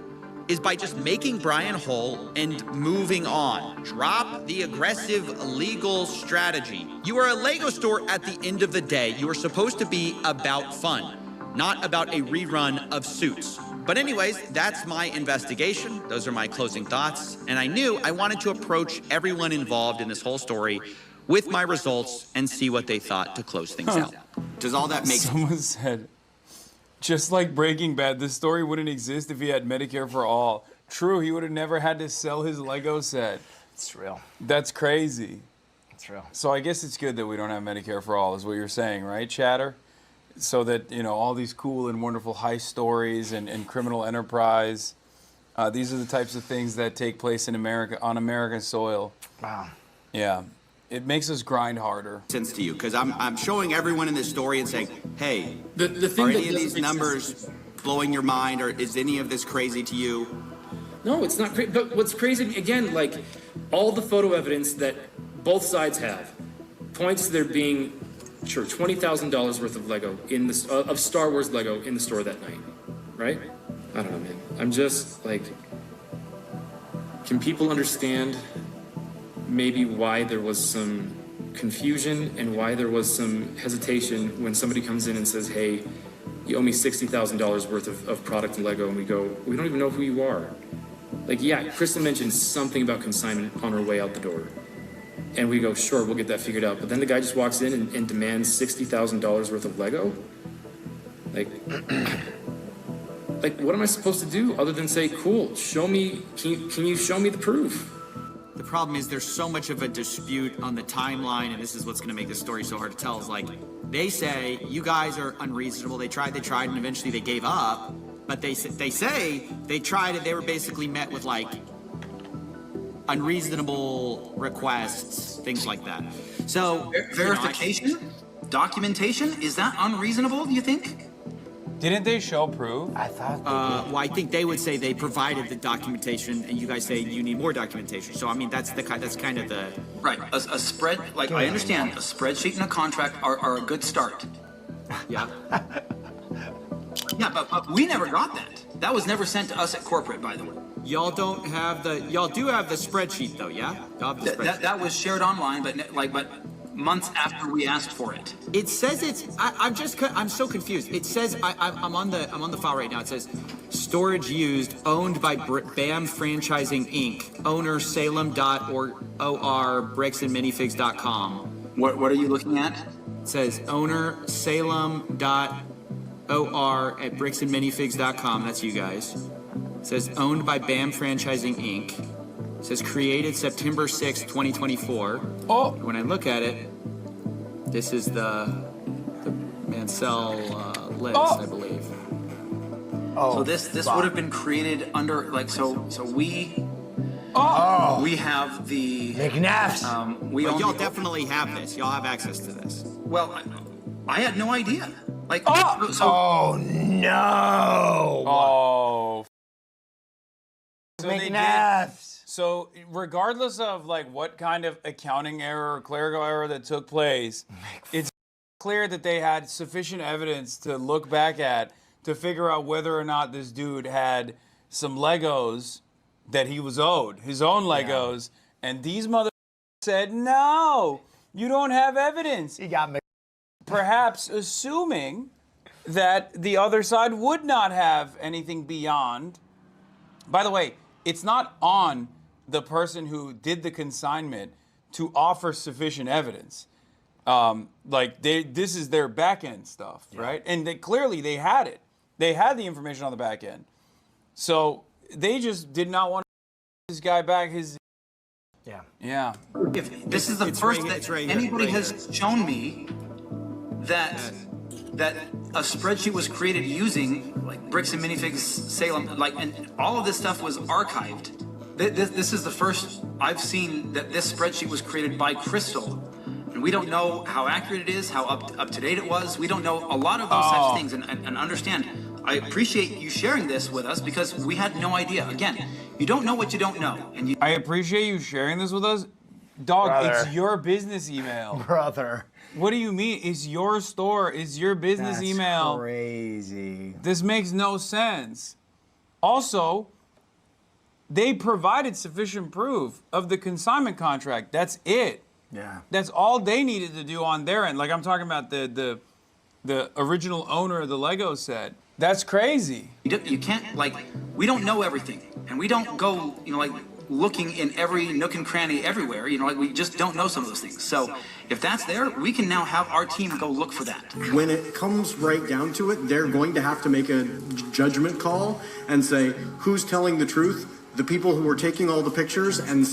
is by just making Brian whole and moving on. Drop the aggressive legal strategy. You are a Lego store at the end of the day. You are supposed to be about fun, not about a rerun of Suits. But anyways, that's my investigation. Those are my closing thoughts. And I knew I wanted to approach everyone involved in this whole story with my results and see what they thought to close things out. Does all that make sense? Someone said, just like Breaking Bad, this story wouldn't exist if he had Medicare for all. True, he would have never had to sell his Lego set. It's real. That's crazy. It's real. So I guess it's good that we don't have Medicare for all, is what you're saying, right, Chatter? So that, all these cool and wonderful heist stories and criminal enterprise, these are the types of things that take place in America, on American soil. Wow. Yeah. It makes us grind harder. Sense to you, because I'm showing everyone in this story and saying, hey, the thing are that any of these doesn't make numbers sense. blowing your mind, or is any of this crazy to you? No, it's not crazy. But what's crazy, again, like all the photo evidence that both sides have points to there being, sure, $20,000 worth of Lego of Star Wars Lego in the store that night, right? I don't know, man. I'm just like, can people understand maybe why there was some confusion and why there was some hesitation when somebody comes in and says, hey, you owe me $60,000 worth of product in Lego, and we go, we don't even know who you are. Like, yeah, Kristen mentioned something about consignment on her way out the door. And we go, sure, we'll get that figured out. But then the guy just walks in and demands $60,000 worth of Lego? Like, what am I supposed to do other than say, cool, show me, can you show me the proof? The problem is there's so much of a dispute on the timeline, and this is what's going to make this story so hard to tell, is like, they say, you guys are unreasonable. They tried, and eventually they gave up. But they say they tried it. They were basically met with, like, unreasonable requests, things like that. So verification, documentation, is that unreasonable, do you think? Didn't they show proof? I thought well, I think they would say they provided the documentation, and you guys say you need more documentation. So I mean, that's kind of the right. A spread, like I understand, a spreadsheet and a contract are a good start. Yeah. Yeah, but we never got that. That was never sent to us at corporate, by the way. Y'all do have the spreadsheet though, yeah? Y'all have the spreadsheet. That was shared online, but months after we asked for it. It says it's. I'm so confused. It says I'm on the file right now. It says storage used, owned by BAM Franchising Inc. Owner Salem.or bricksandminifigs.com. What are you looking at? It says owner Salem.or at bricksandminifigs.com. That's you guys. It says owned by BAM Franchising Inc. It says created September 6th, 2024. Oh. When I look at it, this is the sell list, I believe. Oh, so this would have been created under we have the McNeff's. Y'all definitely have this. Y'all have access to this. Well, I had no idea. Oh no! Oh. So they did. McNeff's. So regardless of like what kind of accounting error or clerical error that took place, it's clear that they had sufficient evidence to look back at to figure out whether or not this dude had some Legos that he was owed, his own Legos, and these mother said, no, you don't have evidence. He got me. Perhaps assuming that the other side would not have anything beyond. By the way, it's not on the person who did the consignment to offer sufficient evidence. This is their back end stuff, right? And clearly they had it. They had the information on the back end. So they just did not want this guy back his. Yeah. If this is the first that anybody has shown me that a spreadsheet was created using like Bricks and Minifigs Salem, and all of this stuff was archived. This is the first I've seen that this spreadsheet was created by Crystal, and we don't know how accurate it is, how up to date it was. We don't know a lot of those types of things, and understand. I appreciate you sharing this with us because we had no idea. Again, you don't know what you don't know, and I appreciate you sharing this with us, dog. Brother. It's your business email, Brother. What do you mean? It's your store. It's your business That's email. Crazy. This makes no sense. Also, they provided sufficient proof of the consignment contract. That's it. Yeah. That's all they needed to do on their end. Like I'm talking about the original owner of the Lego set. That's crazy. you can't we don't know everything, and we don't go looking in every nook and cranny everywhere. We just don't know some of those things. So if that's there, we can now have our team go look for that. When it comes right down to it, they're going to have to make a judgment call and say, who's telling the truth? The people who were taking all the pictures and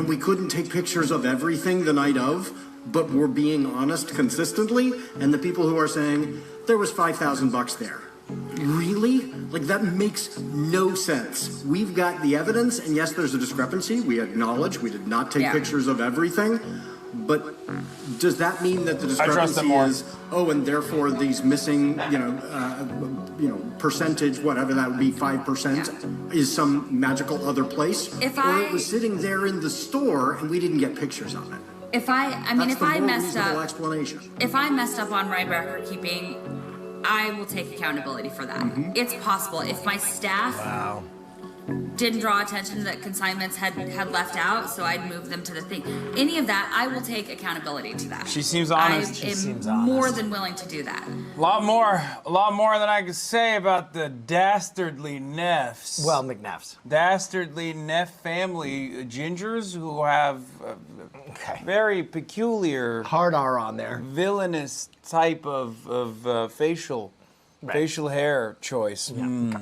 we couldn't take pictures of everything the night of, but we're being honest consistently, and the people who are saying, there was $5,000 there. Really? That makes no sense. We've got the evidence, and yes, there's a discrepancy. We acknowledge we did not take pictures of everything, but does that mean that the discrepancy is, and therefore these missing, percentage, whatever that would be, 5%, is some magical other place? Or it was sitting there in the store and we didn't get pictures of it? If I messed up, explanation. If I messed up on my record keeping, I will take accountability for that. Mm-hmm. It's possible. If my staff didn't draw attention that consignments had left out, so I'd move them to the thing. Any of that, I will take accountability to that. She seems honest. I am more than willing to do that. A lot more than I could say about the dastardly Neffs. Well, McNeff's. Dastardly Neff family gingers who have very peculiar, hard R on there, villainous type of facial hair choice. Yeah.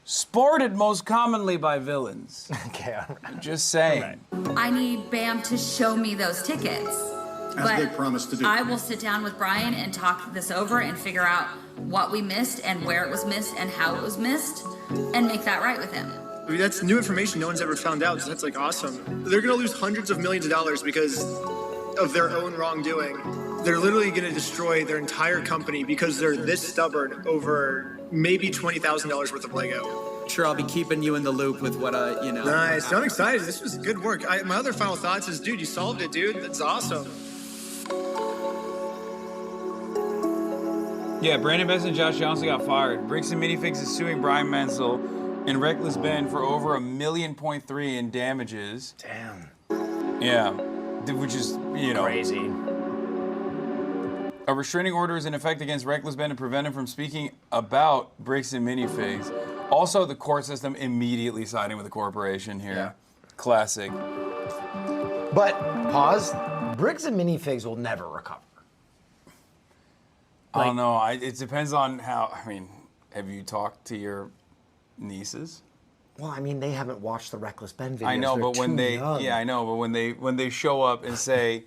Sported most commonly by villains. Okay, all right. Just saying. I need Bam to show me those tickets. As they promised to do. I will sit down with Brian and talk this over and figure out what we missed and where it was missed and how it was missed and make that right with him. I mean, that's new information no one's ever found out, so that's awesome. They're gonna lose hundreds of millions of dollars because of their own wrongdoing. They're literally gonna destroy their entire company because they're this stubborn over maybe $20,000 worth of Lego. Sure, I'll be keeping you in the loop with what Nice. I'm excited. This was good work. My other final thoughts is, dude, you solved it, dude. That's awesome. Yeah, Brandon Best and Josh Johnson got fired. Bricks and Minifigs is suing Brian Menzel and Reckless Ben for over $1.3 million in damages. Damn. Yeah, which is crazy. A restraining order is in effect against Reckless Ben to prevent him from speaking about Bricks and Minifigs. Also, the court system immediately siding with the corporation here. Yeah. Classic. But pause. Bricks and Minifigs will never recover. I don't know. It depends on how. I mean, have you talked to your nieces? Well, I mean, they haven't watched the Reckless Ben videos. I know, They're but when too young. I know, but when they show up and say,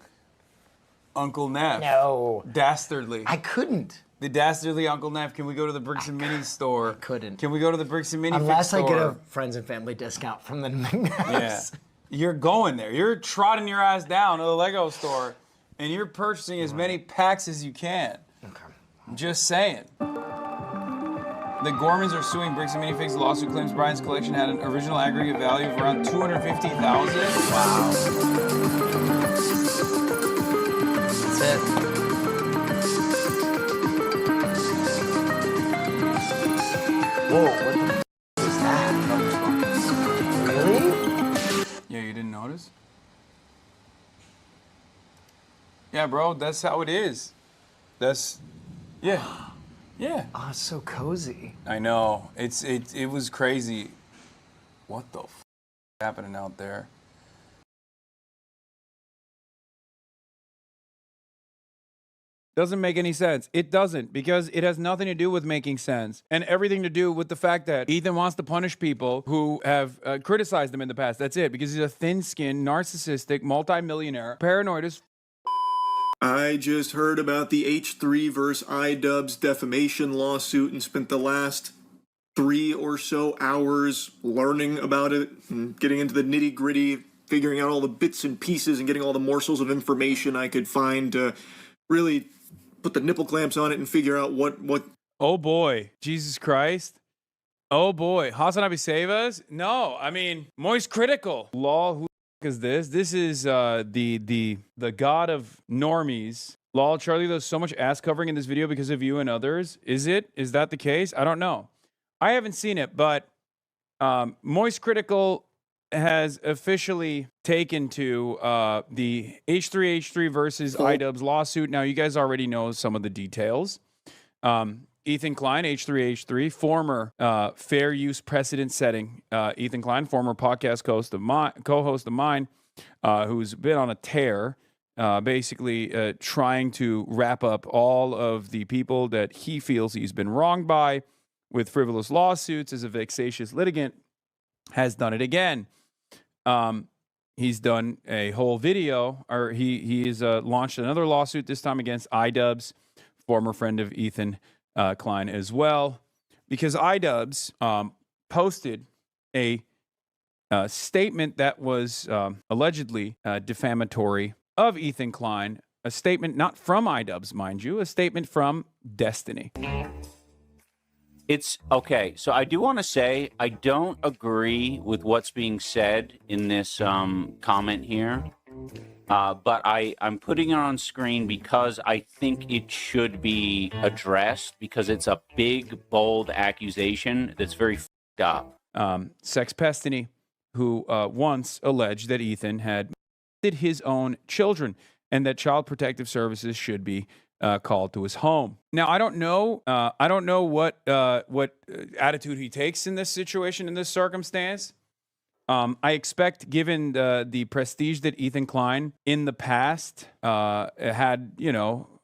Uncle Neff, no, dastardly. I couldn't. The dastardly Uncle Neff, can we go to the Bricks and Minis store? Couldn't. Can we go to the Bricks and Minis Unless store? I get a friends and family discount from the McNabbs. Yeah. You're going there. You're trotting your ass down to the Lego store, and you're purchasing as many packs as you can. Okay. I'm just saying. The Gormans are suing Bricks and Minifigs. The lawsuit claims Brian's collection had an original aggregate value of around $250,000. Wow. That's it. Whoa, what the is that? Really? Yeah, you didn't notice? Yeah, bro, that's how it is. Yeah. Yeah. Oh, it's so cozy. I know. It was crazy. What the f happening out there? Doesn't make any sense. It doesn't, because it has nothing to do with making sense and everything to do with the fact that Ethan wants to punish people who have criticized him in the past. That's it, because he's a thin-skinned, narcissistic, multimillionaire, paranoid as I just heard about the H3 versus iDubbbz defamation lawsuit and spent the last 3 or so hours learning about it and getting into the nitty-gritty, figuring out all the bits and pieces and getting all the morsels of information I could find to really put the nipple clamps on it and figure out what. Oh boy, Jesus Christ. Oh boy, Hasanabi save us? No, I mean, Moist Critical. Law, who is this? This is the god of normies. Lol, Charlie, there's so much ass covering in this video because of you and others. Is it? Is that the case? I don't know. I haven't seen it, but Moist Critical has officially taken to the H3 versus iDubbbz lawsuit. Now, you guys already know some of the details. Ethan Klein, H3, former fair use precedent setting. Ethan Klein, former podcast co-host of mine, who's been on a tear, basically trying to wrap up all of the people that he feels he's been wronged by with frivolous lawsuits as a vexatious litigant, has done it again. He's done a whole video, or he's launched another lawsuit, this time against iDubbbz, former friend of Ethan Klein as well, because iDubbbz posted a statement that was allegedly defamatory of Ethan Klein, a statement not from iDubbbz, mind you, a statement from Destiny. It's okay. So I do want to say I don't agree with what's being said in this comment here, but I'm putting it on screen because I think it should be addressed because it's a big, bold accusation that's very f***ed up. Sex Pestiny, who once alleged that Ethan had molested his own children and that Child Protective Services should be called to his home. Now, I don't know what attitude he takes in this situation, in this circumstance. I expect, given the prestige that Ethan Klein in the past had,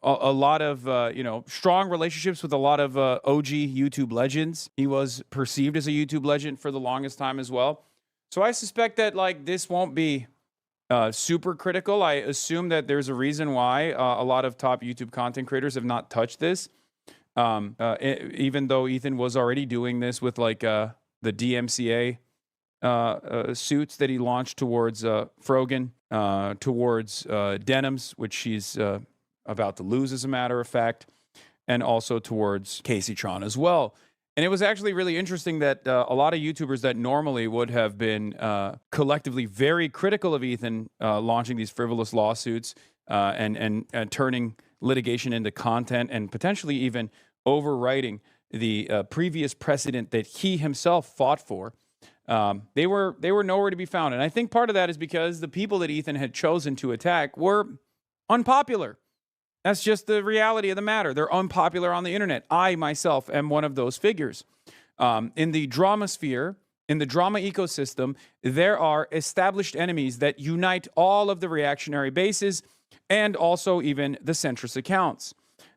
a lot of, strong relationships with a lot of OG YouTube legends. He was perceived as a YouTube legend for the longest time as well. So I suspect that this won't be super critical. I assume that there's a reason why a lot of top YouTube content creators have not touched this, even though Ethan was already doing this with the DMCA suits that he launched towards Frogan, towards Denims, which she's about to lose, as a matter of fact, and also towards Casey Tron as well. And it was actually really interesting that a lot of YouTubers that normally would have been collectively very critical of Ethan launching these frivolous lawsuits and turning litigation into content and potentially even overwriting the previous precedent that he himself fought for, they were nowhere to be found. And I think part of that is because the people that Ethan had chosen to attack were unpopular. That's just the reality of the matter. They're unpopular on the internet. I, myself, am one of those figures. In the drama sphere, in the drama ecosystem, there are established enemies that unite all of the reactionary bases and also even the centrist accounts.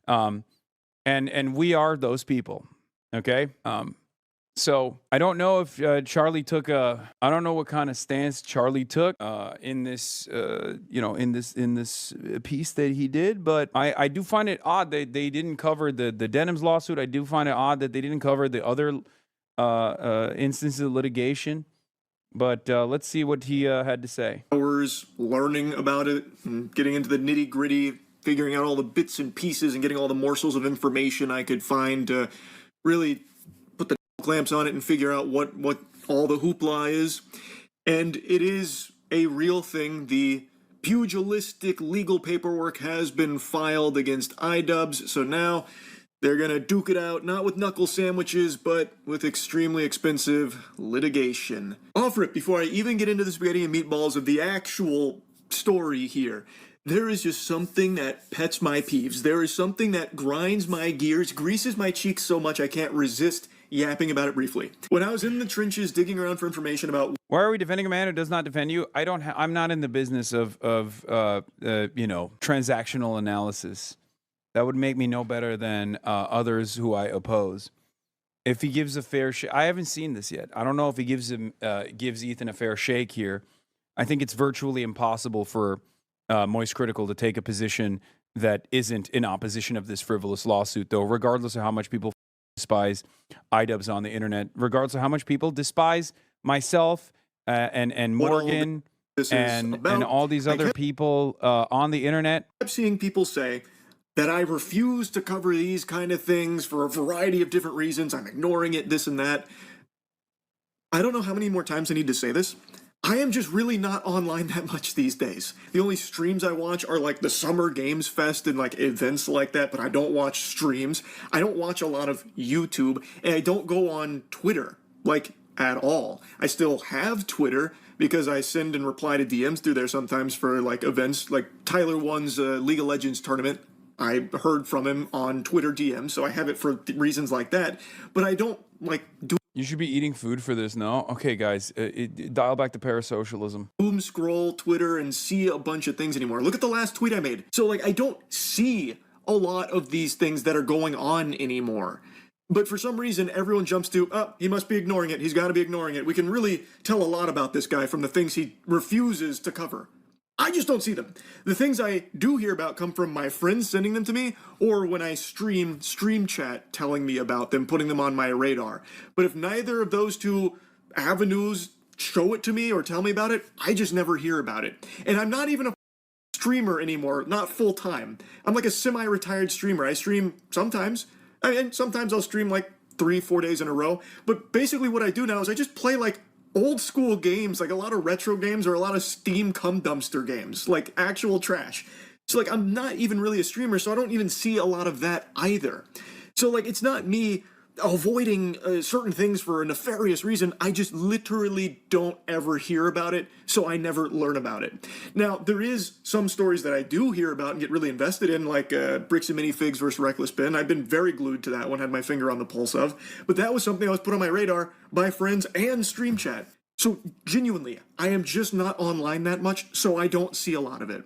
And we are those people, okay? So I don't know if Charlie took I don't know what kind of stance Charlie took in this, in this piece that he did, but I do find it odd that they didn't cover the Denims lawsuit. I do find it odd that they didn't cover the other instances of litigation. But let's see what he had to say. Hours learning about it and getting into the nitty gritty, figuring out all the bits and pieces and getting all the morsels of information I could find to really put the clamps on it and figure out what all the hoopla is. And it is a real thing. The pugilistic legal paperwork has been filed against iDubbbz, so now they're gonna duke it out, not with knuckle sandwiches, but with extremely expensive litigation. Offer it before I even get into the spaghetti and meatballs of the actual story here. There is just something that pets my peeves. There is something that grinds my gears, greases my cheeks so much I can't resist yapping about it briefly. When I was in the trenches digging around for information about why are we defending a man who does not defend you? I'm not in the business of transactional analysis. That would make me no better than others who I oppose. If he gives a fair shake, I haven't seen this yet. I don't know if he gives Ethan a fair shake here. I think it's virtually impossible for Moist Critical to take a position that isn't in opposition of this frivolous lawsuit, though, regardless of how much people despise iDubbbz on the internet, regardless of how much people despise myself and Morgan and all these other people on the internet. I kept seeing people say that I refuse to cover these kind of things for a variety of different reasons. I'm ignoring it, this and that. I don't know how many more times I need to say this. I am just really not online that much these days. The only streams I watch are like the Summer Games Fest and like events like that, but I don't watch streams. I don't watch a lot of YouTube, and I don't go on Twitter, like, at all. I still have Twitter because I send and reply to DMs through there sometimes for like events, like Tyler won's League of Legends tournament. I heard from him on Twitter DM, so I have it for reasons like that, but I don't like do. You should be eating food for this, no? Okay, guys, dial back to parasocialism. Boom scroll Twitter and see a bunch of things anymore. Look at the last tweet I made. So, like, I don't see a lot of these things that are going on anymore. But for some reason, everyone jumps to, he must be ignoring it. He's got to be ignoring it. We can really tell a lot about this guy from the things he refuses to cover. I just don't see them. The things I do hear about come from my friends sending them to me, or when I stream chat telling me about them, putting them on my radar. But if neither of those two avenues show it to me or tell me about it, I just never hear about it. And I'm not even a streamer anymore, not full time. I'm like a semi-retired streamer. I stream sometimes, and sometimes I'll stream like 3-4 days in a row. But basically what I do now is I just play like old school games, like a lot of retro games or a lot of Steam cum dumpster games, like actual trash. So like I'm not even really a streamer, so I don't even see a lot of that either. So like it's not me avoiding certain things for a nefarious reason. I just literally don't ever hear about it, so I never learn about it. Now, there is some stories that I do hear about and get really invested in, like Bricks and Minifigs versus Reckless Ben. I've been very glued to that one, had my finger on the pulse of. But that was something I was put on my radar by friends and stream chat. So genuinely, I am just not online that much, so I don't see a lot of it.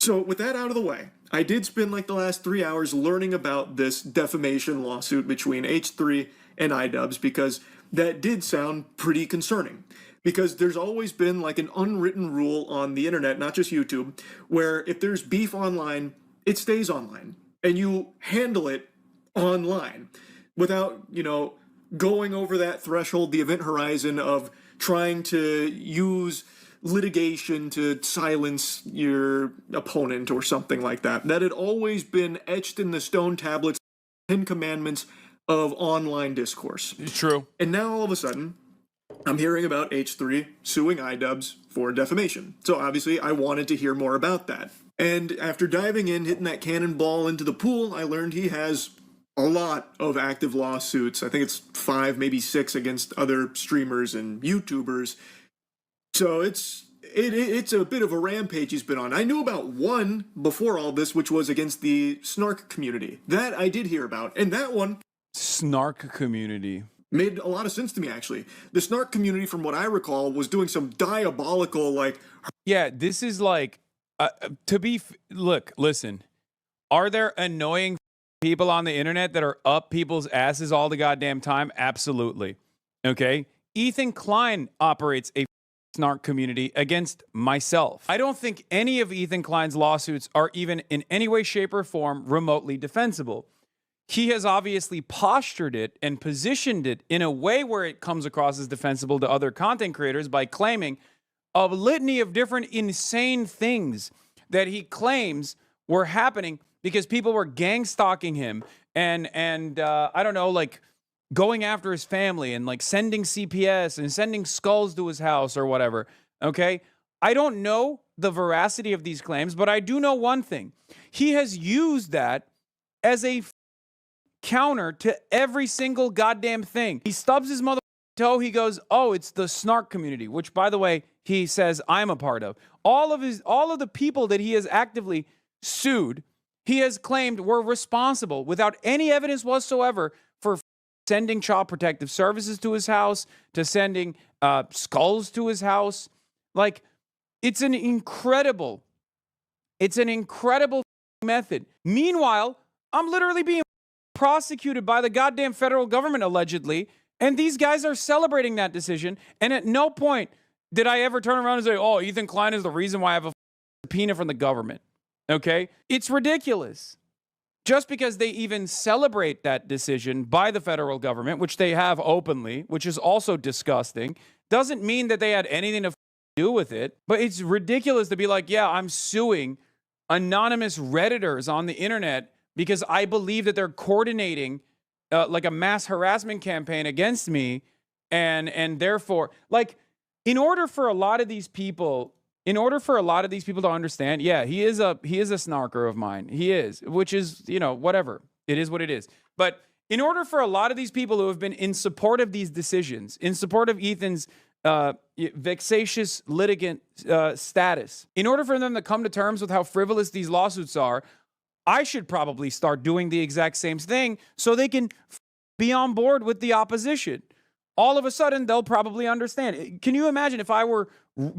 So with that out of the way, I did spend like the last 3 hours learning about this defamation lawsuit between H3 and iDubbbz because that did sound pretty concerning. Because there's always been like an unwritten rule on the internet, not just YouTube, where if there's beef online, it stays online. And you handle it online without, going over that threshold, the event horizon of trying to use litigation to silence your opponent or something like that. That had always been etched in the stone tablets, 10 commandments of online discourse. It's true. And now all of a sudden, I'm hearing about H3 suing iDubbbz for defamation. So obviously I wanted to hear more about that. And after diving in, hitting that cannonball into the pool, I learned he has a lot of active lawsuits. I think it's 5, maybe 6 against other streamers and YouTubers. So it's a bit of a rampage he's been on. I knew about one before all this, which was against the Snark community. That I did hear about. And that one... Snark community. Made a lot of sense to me, actually. The Snark community, from what I recall, was doing some diabolical, like... Yeah, this is like... Look, listen. Are there annoying people on the internet that are up people's asses all the goddamn time? Absolutely. Okay? Ethan Klein operates a snark community against myself. I don't think any of Ethan Klein's lawsuits are even in any way, shape, or form remotely defensible. He has obviously postured it and positioned it in a way where it comes across as defensible to other content creators by claiming a litany of different insane things that he claims were happening because people were gang stalking him and I don't know, like going after his family and like sending CPS and sending skulls to his house or whatever. Okay. I don't know the veracity of these claims, but I do know one thing. He has used that as a counter to every single goddamn thing. He stubs his mother toe. He goes, oh, it's the snark community, which, by the way, he says I'm a part of. All of the people that he has actively sued, he has claimed were responsible without any evidence whatsoever for sending child protective services to his house, to sending skulls to his house. Like, it's an incredible method. Meanwhile, I'm literally being prosecuted by the goddamn federal government, allegedly, and these guys are celebrating that decision, and at no point did I ever turn around and say, oh, Ethan Klein is the reason why I have a subpoena from the government. Okay? It's ridiculous. Just because they even celebrate that decision by the federal government, which they have openly, which is also disgusting, doesn't mean that they had anything to do with it. But it's ridiculous to be like, yeah, I'm suing anonymous Redditors on the internet because I believe that they're coordinating like a mass harassment campaign against me. And therefore, like, in order for a lot of these people to understand, yeah, he is a snarker of mine. He is, which is, you know, whatever. It is what it is. But in order for a lot of these people who have been in support of these decisions, in support of Ethan's vexatious litigant status, in order for them to come to terms with how frivolous these lawsuits are, I should probably start doing the exact same thing so they can be on board with the opposition. All of a sudden, they'll probably understand. Can you imagine if I were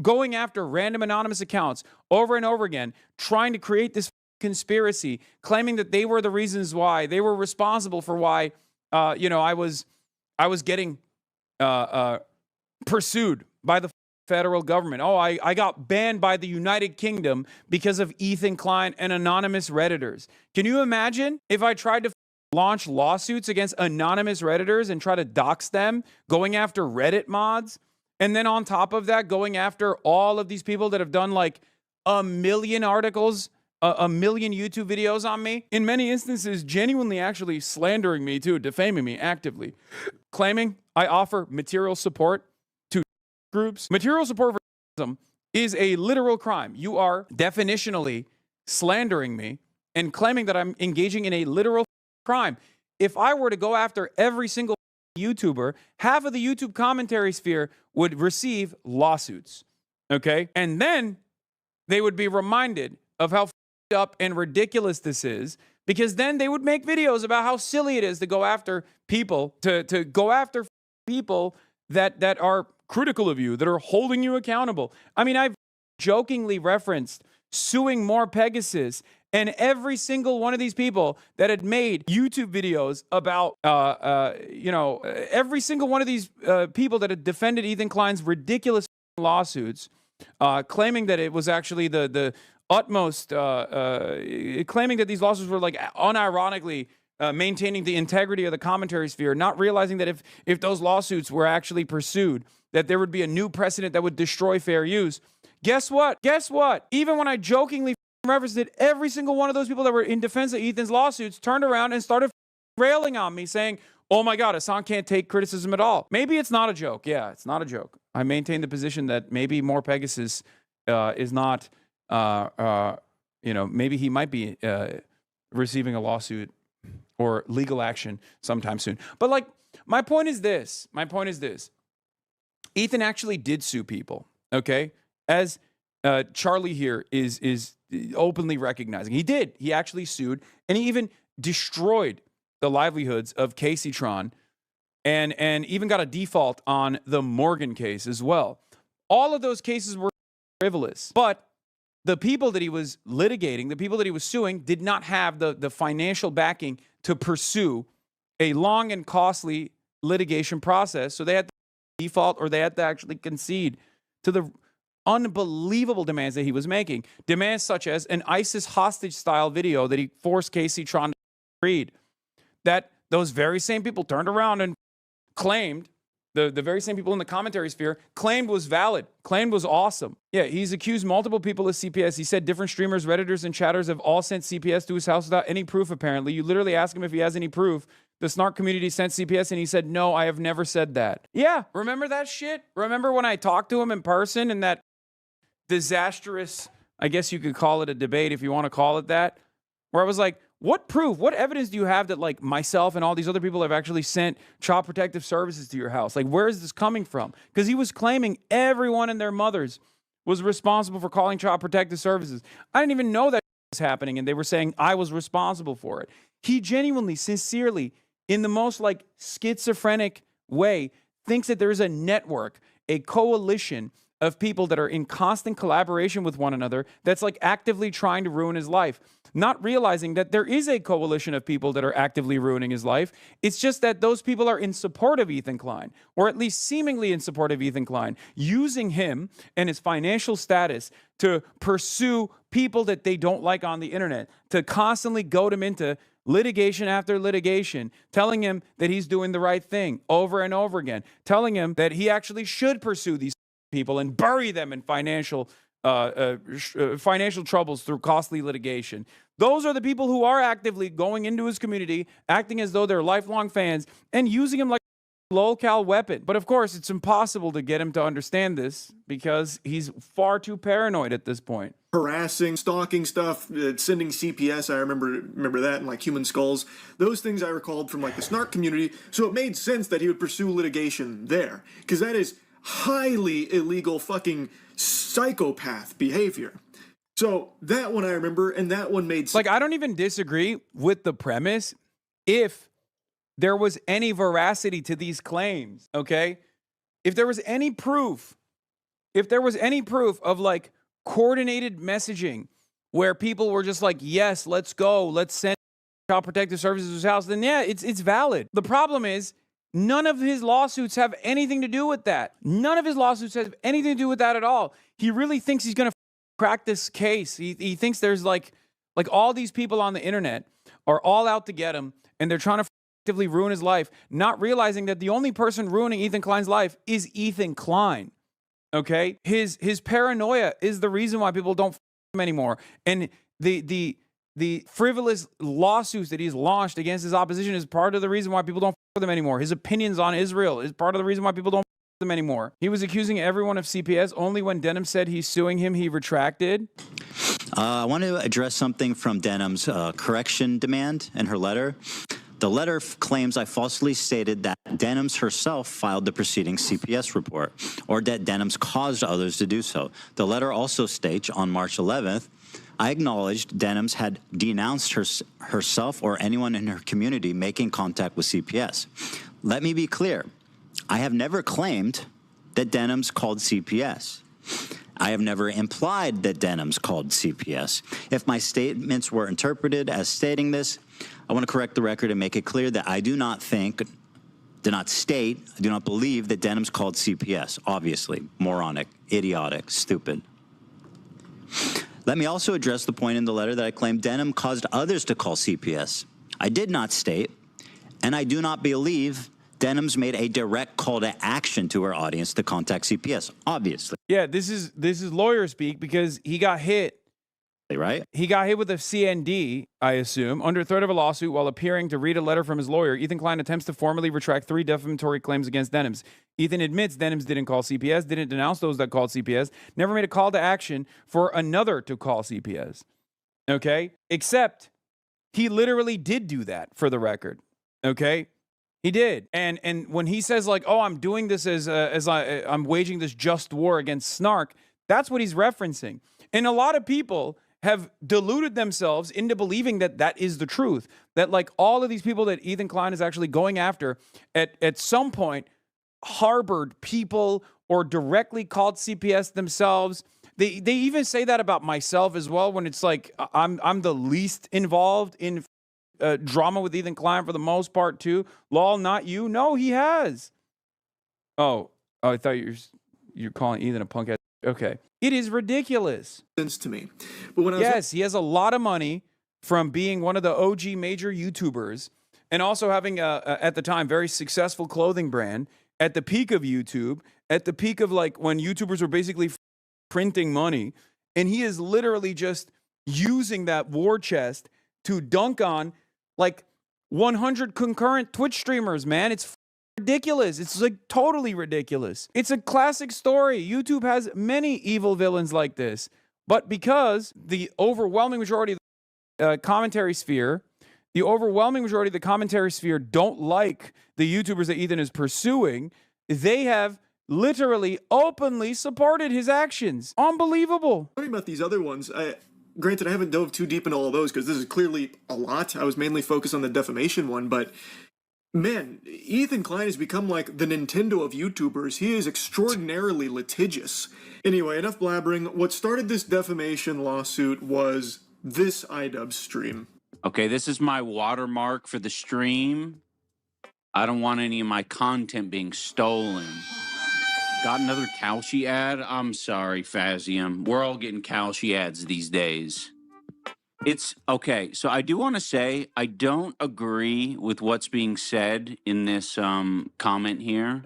going after random anonymous accounts over and over again, trying to create this conspiracy, claiming that they were the reasons why, they were responsible for why, I was getting pursued by the federal government. Oh, I got banned by the United Kingdom because of Ethan Klein and anonymous Redditors. Can you imagine if I tried to launch lawsuits against anonymous Redditors and try to dox them, going after Reddit mods, and then on top of that, going after all of these people that have done like 1 million articles, 1 million YouTube videos on me? In many instances, genuinely actually slandering me too, defaming me actively, claiming I offer material support to groups. Material support for terrorism is a literal crime. You are definitionally slandering me and claiming that I'm engaging in a literal crime. If I were to go after every single YouTuber, half of the YouTube commentary sphere would receive lawsuits. Okay? And then they would be reminded of how up and ridiculous this is, because then they would make videos about how silly it is to go after people, to go after people that are critical of you, that are holding you accountable. I mean, I've jokingly referenced suing more Pegasus, and every single one of these people that had made YouTube videos about, every single one of these people that had defended Ethan Klein's ridiculous lawsuits, claiming that it was actually the utmost, claiming that these lawsuits were like unironically maintaining the integrity of the commentary sphere, not realizing that if those lawsuits were actually pursued, that there would be a new precedent that would destroy fair use. Guess what? Even when I jokingly referenced it, every single one of those people that were in defense of Ethan's lawsuits turned around and started railing on me, saying, oh my God, Hassan can't take criticism at all. Maybe it's not a joke. Yeah, it's not a joke. I maintain the position that maybe more Pegasus is not, maybe he might be receiving a lawsuit or legal action sometime soon. But like, my point is this. Ethan actually did sue people, okay? As Charlie here is openly recognizing. He did. He actually sued, and he even destroyed the livelihoods of Casey Tron, and even got a default on the Morgan case as well. All of those cases were frivolous, but the people that he was litigating, the people that he was suing, did not have the financial backing to pursue a long and costly litigation process. So they had to default, or they had to actually concede to the unbelievable demands that he was making. Demands such as an ISIS hostage-style video that he forced Casey Tron to read. That those very same people turned around and claimed, the very same people in the commentary sphere, claimed was valid, claimed was awesome. Yeah, he's accused multiple people of CPS. He said different streamers, Redditors, and chatters have all sent CPS to his house without any proof, apparently. You literally ask him if he has any proof. The snark community sent CPS, and he said, no, I have never said that. Yeah, remember that shit? Remember when I talked to him in person in that disastrous, I guess you could call it a debate if you want to call it that, where I was like, what proof, what evidence do you have that like myself and all these other people have actually sent Child Protective Services to your house? Like, where is this coming from? Because he was claiming everyone and their mothers was responsible for calling Child Protective Services. I didn't even know that was happening, and they were saying I was responsible for it. He genuinely, sincerely, in the most like schizophrenic way, thinks that there is a network, a coalition of people that are in constant collaboration with one another that's like actively trying to ruin his life, not realizing that there is a coalition of people that are actively ruining his life. It's just that those people are in support of Ethan Klein, or at least seemingly in support of Ethan Klein, using him and his financial status to pursue people that they don't like on the internet, to constantly goad him into litigation after litigation, telling him that he's doing the right thing over and over again, telling him that he actually should pursue these people and bury them in financial troubles through costly litigation. Those are the people who are actively going into his community, acting as though they're lifelong fans, and using him like a lolcal weapon. But of course, it's impossible to get him to understand this because he's far too paranoid at this point. Harassing, stalking stuff, sending CPS, I remember that, and like Human Skulls. Those things I recalled from like the snark community, so it made sense that he would pursue litigation there, because that is highly illegal fucking psychopath behavior. So that one I remember, and that one made sense. Like, I don't even disagree with the premise if there was any veracity to these claims, okay? If there was any proof of like coordinated messaging where people were just like, yes, let's go, let's send Child Protective Services to his house, then yeah, it's valid. The problem is, none of his lawsuits have anything to do with that. None of his lawsuits have anything to do with that at all. He really thinks he's going to crack this case. He thinks there's like all these people on the internet are all out to get him, and they're trying to actively ruin his life, not realizing that the only person ruining Ethan Klein's life is Ethan Klein. Okay? His paranoia is the reason why people don't him anymore. And the frivolous lawsuits that he's launched against his opposition is part of the reason why people don't with him anymore. His opinions on Israel is part of the reason why people don't with him anymore. He was accusing everyone of CPS. Only when Denham said he's suing him, he retracted. I want to address something from Denham's correction demand in her letter. The letter claims I falsely stated that Denham's herself filed the preceding CPS report, or that Denham's caused others to do so. The letter also states on March 11th, I acknowledged Denham's had denounced herself or anyone in her community making contact with CPS. Let me be clear. I have never claimed that Denham's called CPS. I have never implied that Denham's called CPS. If my statements were interpreted as stating this, I want to correct the record and make it clear that I do not believe that Denham's called CPS. Obviously, moronic, idiotic, stupid. Let me also address the point in the letter that I claimed Denham caused others to call CPS. I did not state, and I do not believe Denham's made a direct call to action to her audience to contact CPS, obviously. Yeah, this is lawyer speak because he got hit. Right? He got hit with a CND, I assume, under threat of a lawsuit while appearing to read a letter from his lawyer. Ethan Klein attempts to formally retract 3 defamatory claims against Denham's. Ethan admits Denham's didn't call CPS, didn't denounce those that called CPS, never made a call to action for another to call CPS. Okay? Except he literally did do that, for the record. Okay? He did. And when he says like, oh, I'm doing this I'm waging this just war against Snark, that's what he's referencing. And a lot of people have deluded themselves into believing that that is the truth. That like all of these people that Ethan Klein is actually going after at some point harbored people or directly called CPS themselves. They even say that about myself as well when it's like I'm the least involved in drama with Ethan Klein for the most part too. Lol, not you. No, he has. Oh, I thought you're calling Ethan a punk ass. Okay, it is ridiculous. Sense to me, but when yes, he has a lot of money from being one of the OG major YouTubers, and also having at the time very successful clothing brand at the peak of YouTube, at the peak of like when YouTubers were basically printing money, and he is literally just using that war chest to dunk on like 100 concurrent Twitch streamers, man. It's ridiculous. It's like totally ridiculous. It's a classic story. YouTube has many evil villains like this, but because the overwhelming majority of the commentary sphere, don't like the YouTubers that Ethan is pursuing, they have literally openly supported his actions. Unbelievable. Talking about these other ones, granted, I haven't dove too deep into all of those because this is clearly a lot. I was mainly focused on the defamation one, but man, Ethan Klein has become like the Nintendo of YouTubers. He is extraordinarily litigious. Anyway, enough blabbering. What started this defamation lawsuit was this iDub stream. Okay, this is my watermark for the stream. I don't want any of my content being stolen. Got another Kalshi ad? I'm sorry, Fazium. We're all getting Kalshi ads these days. It's okay. So I do want to say I don't agree with what's being said in this comment here.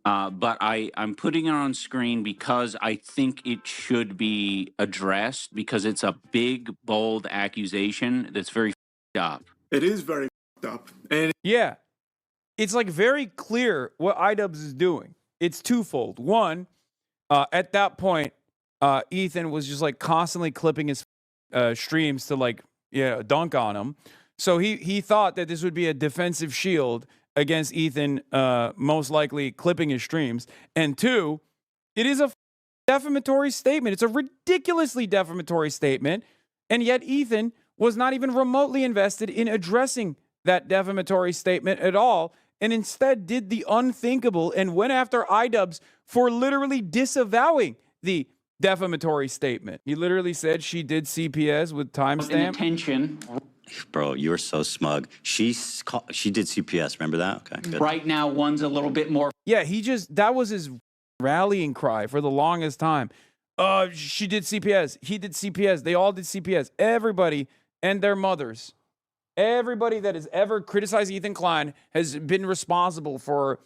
But I'm putting it on screen because I think it should be addressed because it's a big, bold accusation that's very f***ed up. It is very f***ed up. And yeah, it's like very clear what iDubbbz is doing. It's twofold. One, at that point, Ethan was just like constantly clipping his streams to like, dunk on him. So he thought that this would be a defensive shield against Ethan, most likely clipping his streams. And two, it is a defamatory statement. It's a ridiculously defamatory statement. And yet Ethan was not even remotely invested in addressing that defamatory statement at all, and instead did the unthinkable and went after iDubbbz for literally disavowing the defamatory statement. He literally said she did CPS with timestamp. Attention. Bro, you were so smug. She did CPS. Remember that? Okay, good. Right now, one's a little bit more. Yeah, that was his rallying cry for the longest time. She did CPS. He did CPS. They all did CPS. Everybody and their mothers. Everybody that has ever criticized Ethan Klein has been responsible for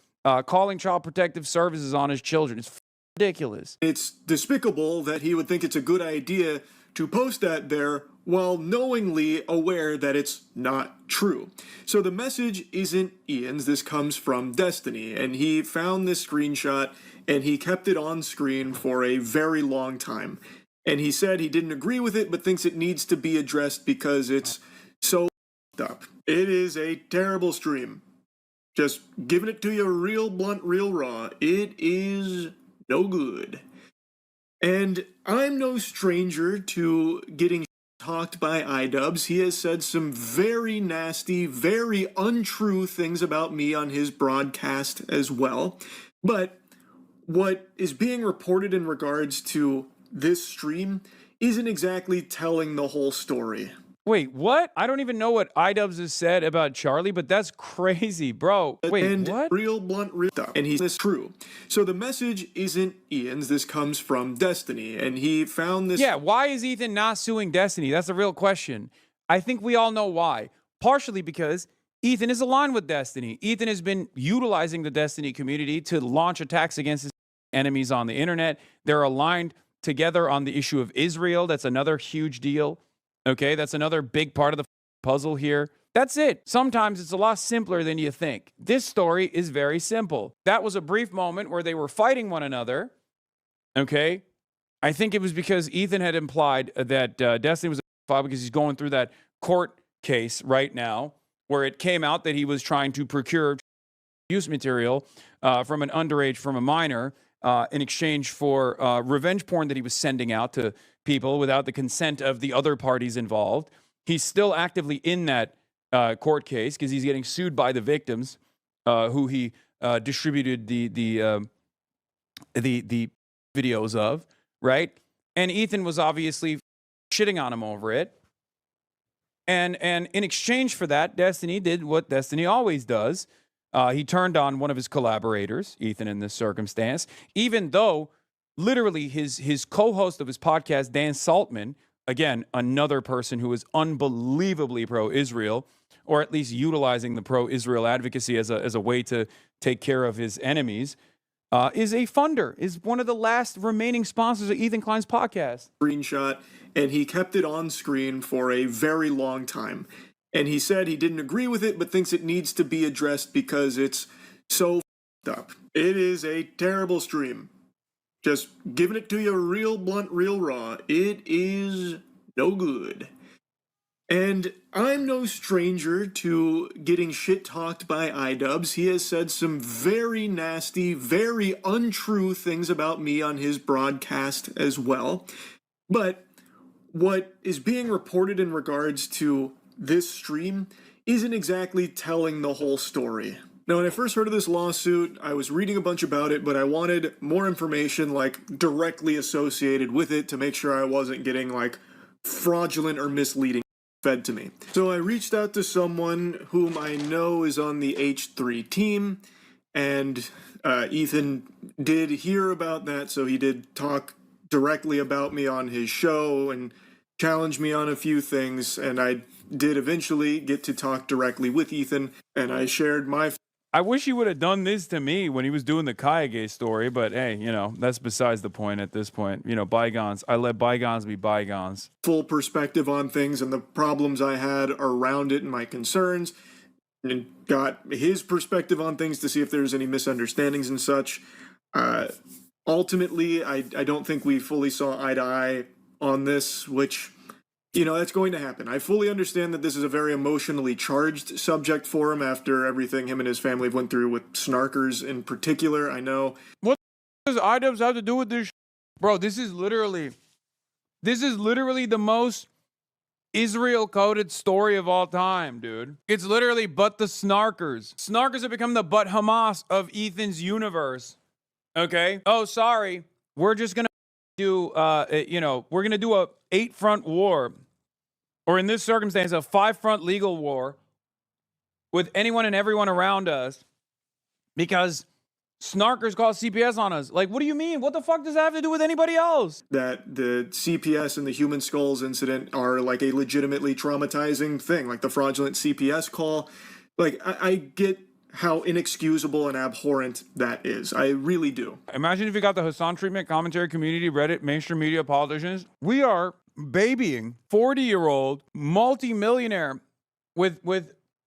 calling Child Protective Services on his children. It's ridiculous. It's despicable that he would think it's a good idea to post that there while knowingly aware that it's not true. So the message isn't Ian's. This comes from Destiny, and he found this screenshot and he kept it on screen for a very long time. And he said he didn't agree with it, but thinks it needs to be addressed because it's so up. It is a terrible stream. Just giving it to you real blunt, real raw. It is no good. And I'm no stranger to getting talked by iDubbbz. He has said some very nasty, very untrue things about me on his broadcast as well. But what is being reported in regards to this stream isn't exactly telling the whole story. Wait, what? I don't even know what iDubbbz has said about Charlie, but that's crazy, bro. Wait, and what? Real blunt, real stuff. And he's true. So the message isn't Ian's. This comes from Destiny, and he found this. Yeah, why is Ethan not suing Destiny? That's the real question. I think we all know why. Partially because Ethan is aligned with Destiny. Ethan has been utilizing the Destiny community to launch attacks against his enemies on the internet. They're aligned together on the issue of Israel. That's another huge deal. Okay, that's another big part of the puzzle here. That's it. Sometimes it's a lot simpler than you think. This story is very simple. That was a brief moment where they were fighting one another. Okay, I think it was because Ethan had implied that Destiny was a file because he's going through that court case right now where it came out that he was trying to procure use material from an underage, from a minor, in exchange for revenge porn that he was sending out to people without the consent of the other parties involved. He's still actively in that court case because he's getting sued by the victims who he distributed the videos of, right? And Ethan was obviously shitting on him over it. And in exchange for that, Destiny did what Destiny always does. He turned on one of his collaborators, Ethan, in this circumstance, even though literally his co-host of his podcast, Dan Saltman, again, another person who is unbelievably pro-Israel, or at least utilizing the pro-Israel advocacy as a way to take care of his enemies, is a funder, is one of the last remaining sponsors of Ethan Klein's podcast. Screenshot, and he kept it on screen for a very long time. And he said he didn't agree with it, but thinks it needs to be addressed because it's so f***ed up. It is a terrible stream. Just giving it to you real blunt, real raw. It is no good. And I'm no stranger to getting shit-talked by iDubbbz. He has said some very nasty, very untrue things about me on his broadcast as well. But what is being reported in regards to this stream isn't exactly telling the whole story. Now, when I first heard of this lawsuit, I was reading a bunch about it, but I wanted more information, like, directly associated with it to make sure I wasn't getting, like, fraudulent or misleading fed to me. So I reached out to someone whom I know is on the H3 team, and Ethan did hear about that, so he did talk directly about me on his show and challenge me on a few things, and I did eventually get to talk directly with Ethan, and I shared my... I wish he would have done this to me when he was doing the Kayage story, but hey, you know, that's besides the point at this point. You know, bygones. I let bygones be bygones. Full perspective on things and the problems I had around it and my concerns, and got his perspective on things to see if there's any misunderstandings and such. Ultimately, I don't think we fully saw eye to eye on this, which, you know, that's going to happen. I fully understand that this is a very emotionally charged subject for him after everything him and his family went through with snarkers in particular. I know. What does iDubbbz have to do with this? Bro, this is literally the most Israel-coded story of all time, dude. It's literally but the snarkers. Snarkers have become the but Hamas of Ethan's universe. Okay? Oh, sorry. We're just going to do, we're going to do a 8-front war, or in this circumstance, a 5-front legal war with anyone and everyone around us because snarkers call CPS on us. Like, what do you mean? What the fuck does that have to do with anybody else? That the CPS and the human skulls incident are like a legitimately traumatizing thing, like the fraudulent CPS call. Like, I get how inexcusable and abhorrent that is. I really do. Imagine if you got the Hassan treatment, commentary community, Reddit, mainstream media, politicians. We are babying 40-year-old multi-millionaire with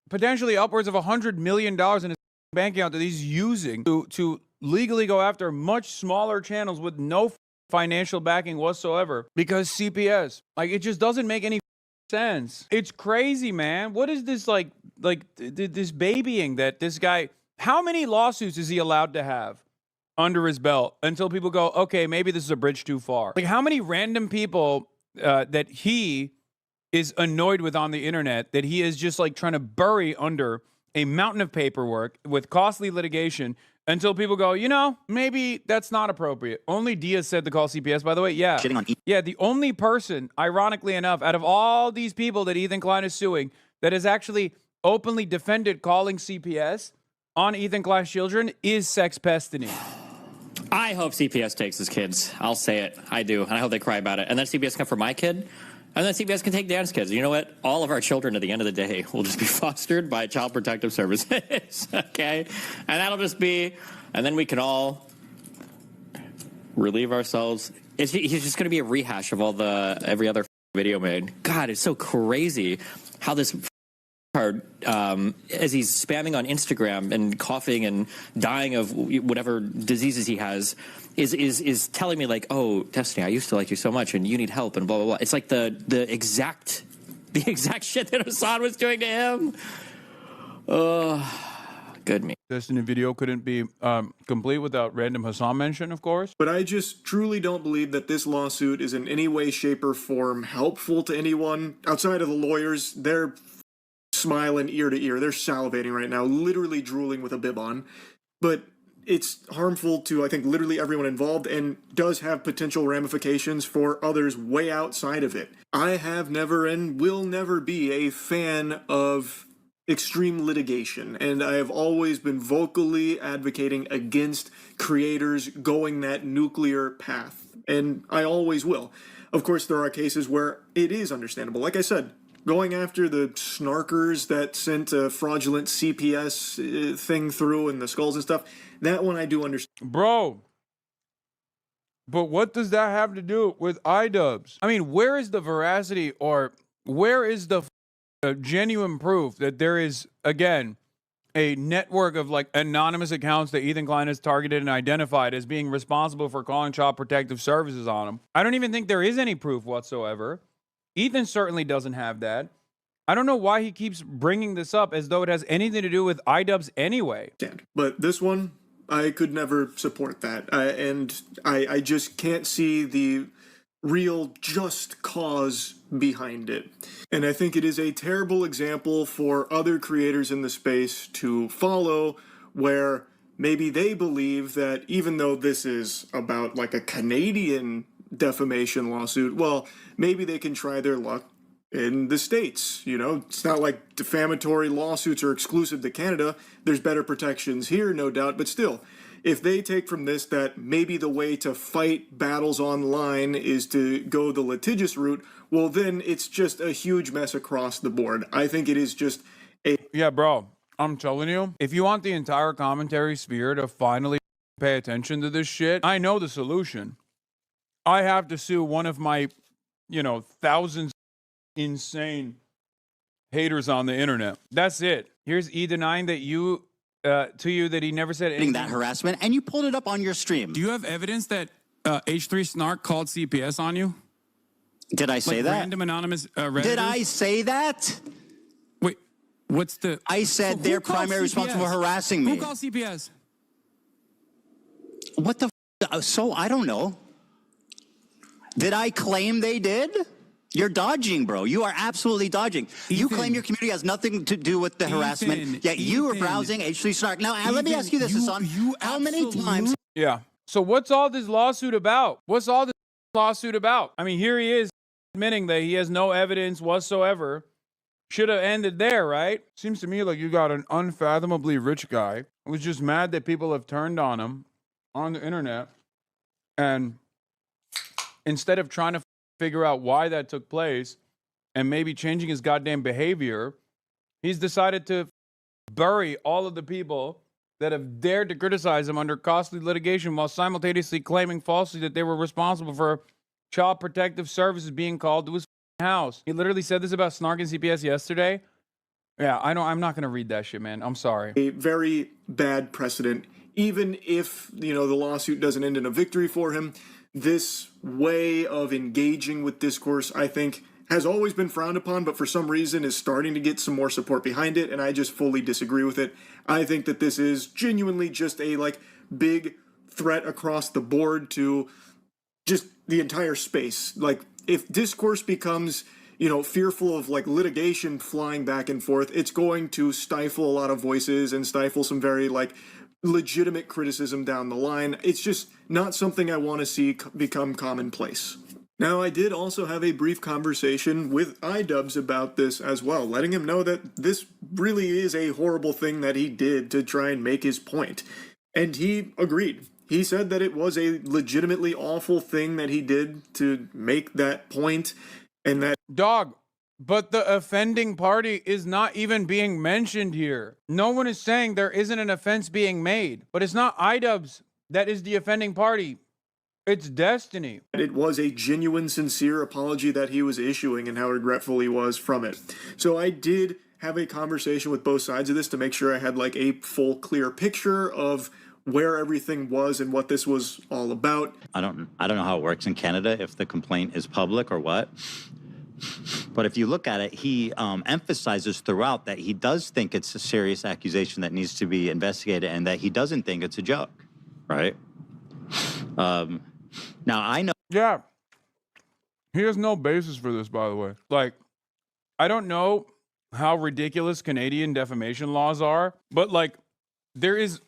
potentially upwards of $100 million in his bank account that he's using to legally go after much smaller channels with no financial backing whatsoever because CPS. Like, it just doesn't make any sense. It's crazy, man. What is this like this babying that this guy, how many lawsuits is he allowed to have under his belt until people go, okay, maybe this is a bridge too far? Like, how many random people that he is annoyed with on the internet that he is just like trying to bury under a mountain of paperwork with costly litigation until people go, you know, maybe that's not appropriate. Only Diaz said to call CPS, by the way. Yeah. Yeah, the only person, ironically enough, out of all these people that Ethan Klein is suing, that has actually openly defended calling CPS on Ethan Klein's children is Sex Pestiny. I hope CPS takes his kids. I'll say it. I do. And I hope they cry about it. And then CPS come for my kid. And then CPS can take Dan's kids. You know what? All of our children at the end of the day will just be fostered by Child Protective Services. Okay? And that'll just be, and then we can all relieve ourselves. He's just going to be a rehash of all every other video made. God, it's so crazy how this as he's spamming on Instagram and coughing and dying of whatever diseases he has, is telling me like, oh, Destiny, I used to like you so much and you need help and blah blah blah. It's like the exact shit that Hassan was doing to him. Good me. Destiny video couldn't be complete without random Hassan mention, of course. But I just truly don't believe that this lawsuit is in any way, shape, or form helpful to anyone outside of the lawyers. They're smiling ear to ear. They're salivating right now, literally drooling with a bib on. But it's harmful to, I think, literally everyone involved and does have potential ramifications for others way outside of it. I have never and will never be a fan of extreme litigation, and I have always been vocally advocating against creators going that nuclear path, and I always will. Of course, there are cases where it is understandable. Like I said, going after the snarkers that sent a fraudulent CPS thing through and the skulls and stuff, that one I do understand. Bro, but what does that have to do with iDubbbz? I mean, where is the veracity, or where is the genuine proof that there is, again, a network of like anonymous accounts that Ethan Klein has targeted and identified as being responsible for calling Child Protective Services on him? I don't even think there is any proof whatsoever. Ethan certainly doesn't have that. I don't know why he keeps bringing this up as though it has anything to do with iDubbbz anyway. But this one, I could never support that. And I just can't see the real just cause behind it. And I think it is a terrible example for other creators in the space to follow, where maybe they believe that even though this is about like a Canadian defamation lawsuit, well, maybe they can try their luck in the States. You know, it's not like defamatory lawsuits are exclusive to Canada. There's better protections here, no doubt, but still, if they take from this that maybe the way to fight battles online is to go the litigious route, well, then it's just a huge mess across the board. I think it is just a... Yeah, bro, I'm telling you, if you want the entire commentary sphere to finally pay attention to this shit, I know the solution. I have to sue one of my, thousands of insane haters on the internet. That's it. Here's E denying that to you that he never said anything. That harassment, and you pulled it up on your stream. Do you have evidence that H3 Snark called CPS on you? Did I say that? Random anonymous Redditors? Did I say that? Wait, what's the... I said they're primarily responsible for harassing me. Who called CPS? What the So, I don't know. Did I claim they did? You're dodging, bro. You are absolutely dodging. Ethan, you claim your community has nothing to do with the harassment, yet you were browsing H3 Snark. Now, let me ask you this, Hassan. How many times... Yeah. So what's all this lawsuit about? What's all this lawsuit about? I mean, here he is admitting that he has no evidence whatsoever. Should have ended there, right? Seems to me like you got an unfathomably rich guy who's just mad that people have turned on him on the internet. And instead of trying to figure out why that took place and maybe changing his goddamn behavior, he's decided to bury all of the people that have dared to criticize him under costly litigation while simultaneously claiming falsely that they were responsible for Child Protective Services being called to his house. He literally said this about Snark and CPS yesterday. Yeah, I'm not going to read that shit, man. I'm sorry. A very bad precedent. Even if, the lawsuit doesn't end in a victory for him, this way of engaging with discourse, I think, has always been frowned upon, but for some reason is starting to get some more support behind it, and I just fully disagree with it. I think that this is genuinely just a, big threat across the board to just the entire space. If discourse becomes, fearful of, litigation flying back and forth, it's going to stifle a lot of voices and stifle some very, legitimate criticism down the line. It's just not something I want to see become commonplace. Now, I did also have a brief conversation with iDubbbz about this as well, letting him know that this really is a horrible thing that he did to try and make his point. And he agreed. He said that it was a legitimately awful thing that he did to make that point, and that... Dog, but the offending party is not even being mentioned here. No one is saying there isn't an offense being made, but it's not iDubbbz that is the offending party. It's Destiny. It was a genuine, sincere apology that he was issuing and how regretful he was from it. So I did have a conversation with both sides of this to make sure I had a full, clear picture of where everything was and what this was all about. I don't know how it works in Canada, if the complaint is public or what. But if you look at it, he emphasizes throughout that he does think it's a serious accusation that needs to be investigated and that he doesn't think it's a joke, right? Now, I know... Yeah. He has no basis for this, by the way. I don't know how ridiculous Canadian defamation laws are, but, there is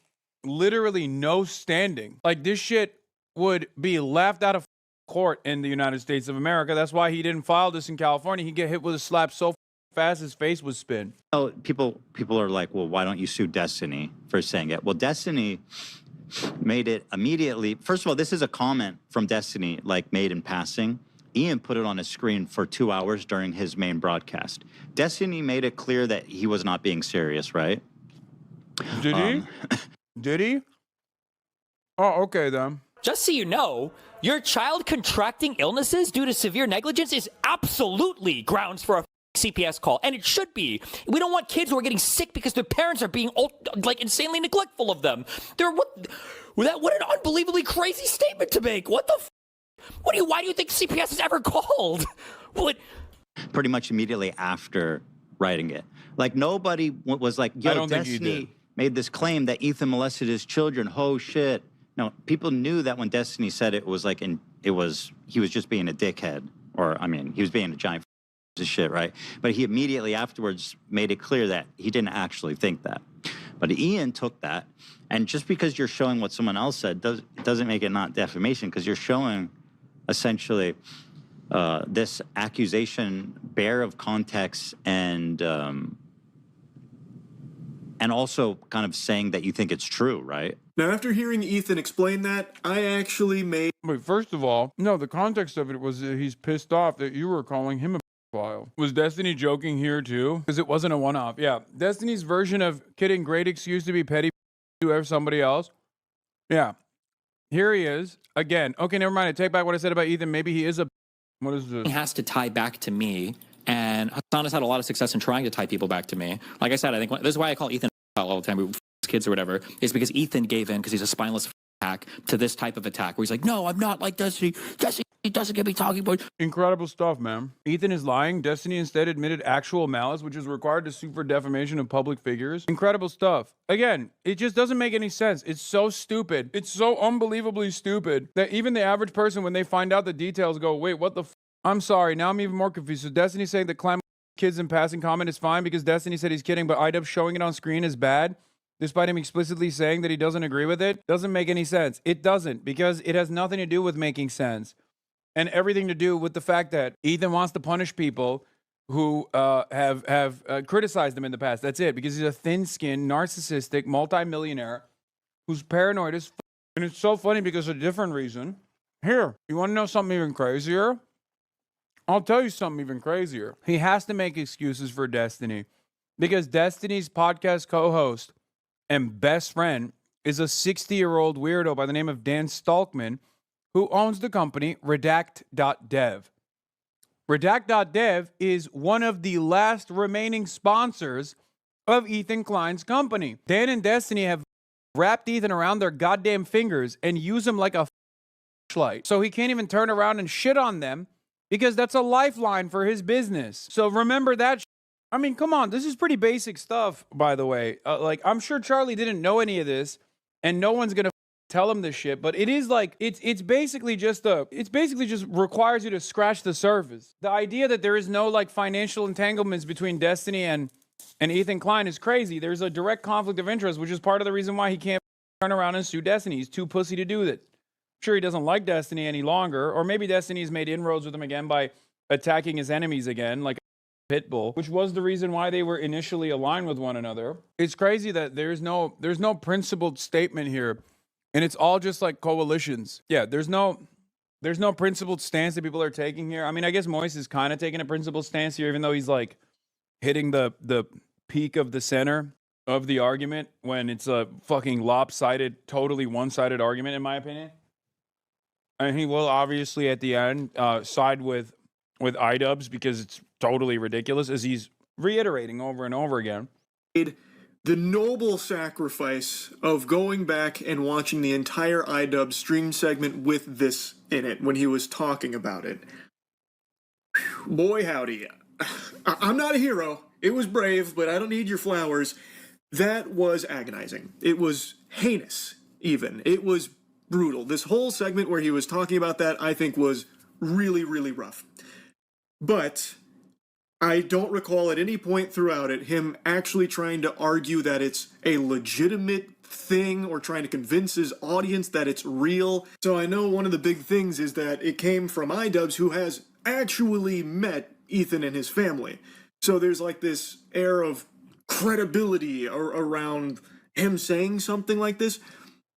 literally no standing. Like, this shit would be laughed out of court in the United States of America. That's why he didn't file this in California. He'd get hit with a slap so fast his face would spin. Oh, people are like, well, why don't you sue Destiny for saying it? Well, Destiny made it immediately. First of all, this is a comment from Destiny, like, made in passing. Ian put it on his screen for 2 hours during his main broadcast. Destiny made it clear that he was not being serious, right? Did he? Did he? Oh, okay then. Just so you know, your child contracting illnesses due to severe negligence is absolutely grounds for a CPS call, and it should be. We don't want kids who are getting sick because their parents are being like insanely neglectful of them. What an unbelievably crazy statement to make. What the? Why do you think CPS is ever called? What? Pretty much immediately after writing it, like nobody was like, "Yo, Destiny made this claim that Ethan molested his children." Oh shit! No, people knew that when Destiny said it was like, he was just being a dickhead, or I mean, he was being a giant of shit, right? But he immediately afterwards made it clear that he didn't actually think that. But Ian took that, and just because you're showing what someone else said doesn't make it not defamation, because you're showing essentially this accusation bare of context and also kind of saying that you think it's true, right? Now, after hearing Ethan explain that, I actually made... Wait, first of all, no, the context of it was that he's pissed off that you were calling him a pedophile. Was Destiny joking here too? Because it wasn't a one-off. Yeah, Destiny's version of kidding, great excuse to be petty to somebody else. Yeah, here he is again. Okay, never mind. I take back what I said about Ethan. Maybe he is a... What is this? He has to tie back to me, and Hassan has had a lot of success in trying to tie people back to me. Like I said, I think this is why I call Ethan all the time, we kids or whatever, is because Ethan gave in because he's a spineless hack to this type of attack where he's like, no, I'm not like Destiny. Destiny doesn't get me talking about. Incredible stuff, man. Ethan is lying. Destiny instead admitted actual malice, which is required to sue for defamation of public figures. Incredible stuff. Again, it just doesn't make any sense. It's so stupid. It's so unbelievably stupid that even the average person, when they find out the details, go, wait, what the f? I'm sorry. Now I'm even more confused. So Destiny saying that climbing kids in passing comment is fine because Destiny said he's kidding, but IDub showing it on screen is bad, despite him explicitly saying that he doesn't agree with it, doesn't make any sense. It doesn't, because it has nothing to do with making sense and everything to do with the fact that Ethan wants to punish people who have criticized him in the past. That's it, because he's a thin-skinned, narcissistic, multimillionaire who's paranoid as f***. And it's so funny because of a different reason. Here, you want to know something even crazier? I'll tell you something even crazier. He has to make excuses for Destiny because Destiny's podcast co-host and best friend is a 60-year-old weirdo by the name of Dan Stalkman, who owns the company Redact.dev. Redact.dev is one of the last remaining sponsors of Ethan Klein's company. Dan and Destiny have wrapped Ethan around their goddamn fingers and use him like a flashlight. So he can't even turn around and shit on them because that's a lifeline for his business. So remember that. I mean, come on. This is pretty basic stuff, by the way. Like, I'm sure Charlie didn't know any of this, and no one's going to tell him this shit, but it is like, it's basically just requires you to scratch the surface. The idea that there is no, like, financial entanglements between Destiny and Ethan Klein is crazy. There's a direct conflict of interest, which is part of the reason why he can't turn around and sue Destiny. He's too pussy to do that. Sure, he doesn't like Destiny any longer, or maybe Destiny's made inroads with him again by attacking his enemies again, like a pit bull, which was the reason why they were initially aligned with one another. It's crazy that there's no principled statement here, and it's all just like coalitions. Yeah, there's no principled stance that people are taking here. I mean, I guess Moise is kind of taking a principled stance here, even though he's like hitting the peak of the center of the argument when it's a fucking lopsided, totally one-sided argument, in my opinion. And he will obviously at the end side with iDubbbz because it's totally ridiculous, as he's reiterating over and over again. The noble sacrifice of going back and watching the entire iDubbbz stream segment with this in it when he was talking about it. Boy, howdy. I'm not a hero. It was brave, but I don't need your flowers. That was agonizing. It was heinous, even. It was brutal. This whole segment where he was talking about that, I think, was really, really rough. But I don't recall at any point throughout it him actually trying to argue that it's a legitimate thing or trying to convince his audience that it's real. So I know one of the big things is that it came from iDubbbz, who has actually met Ethan and his family. So there's like this air of credibility around him saying something like this,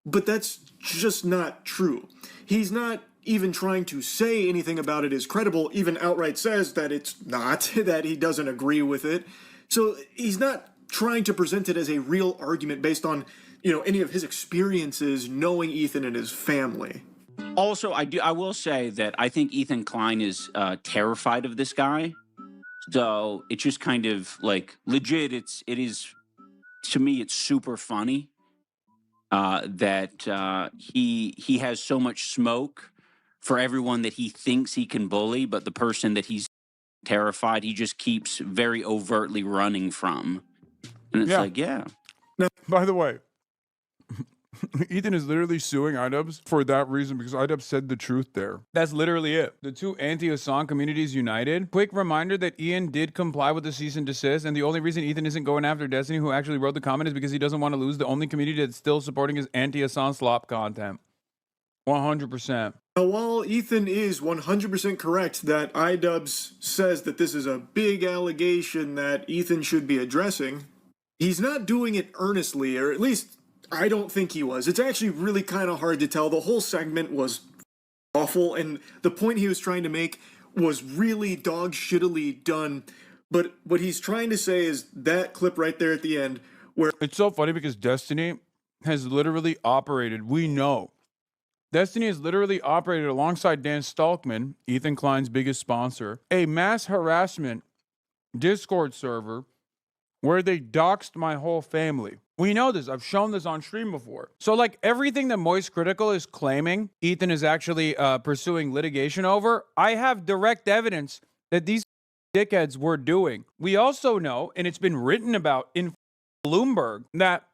but that's just not true. He's not even trying to say anything about it is credible, even outright says that it's not, that he doesn't agree with it. So he's not trying to present it as a real argument based on, any of his experiences knowing Ethan and his family. Also, I will say that I think Ethan Klein is terrified of this guy. So it's just kind of like legit. It is to me, it's super funny that he has so much smoke for everyone that he thinks he can bully, but the person that he's terrified, he just keeps very overtly running from. And it's like, yeah. Now, by the way, Ethan is literally suing iDubbbz for that reason because iDubbbz said the truth there. That's literally it. The two anti-Hassan communities united. Quick reminder that Ian did comply with the cease and desist, and the only reason Ethan isn't going after Destiny, who actually wrote the comment, is because he doesn't want to lose the only community that's still supporting his anti-Hassan slop content. 100%. Now, while Ethan is 100% correct that iDubbbz says that this is a big allegation that Ethan should be addressing, he's not doing it earnestly, or at least I don't think he was. It's actually really kind of hard to tell. The whole segment was awful, and the point he was trying to make was really dog shittily done. But what he's trying to say is that clip right there at the end where... It's so funny because Destiny has literally operated, we know, Destiny has literally operated alongside Dan Stalkman, Ethan Klein's biggest sponsor, a mass harassment Discord server where they doxed my whole family. We know this. I've shown this on stream before. So like everything that Moist Critical is claiming Ethan is actually pursuing litigation over, I have direct evidence that these dickheads were doing. We also know, and it's been written about in Bloomberg, that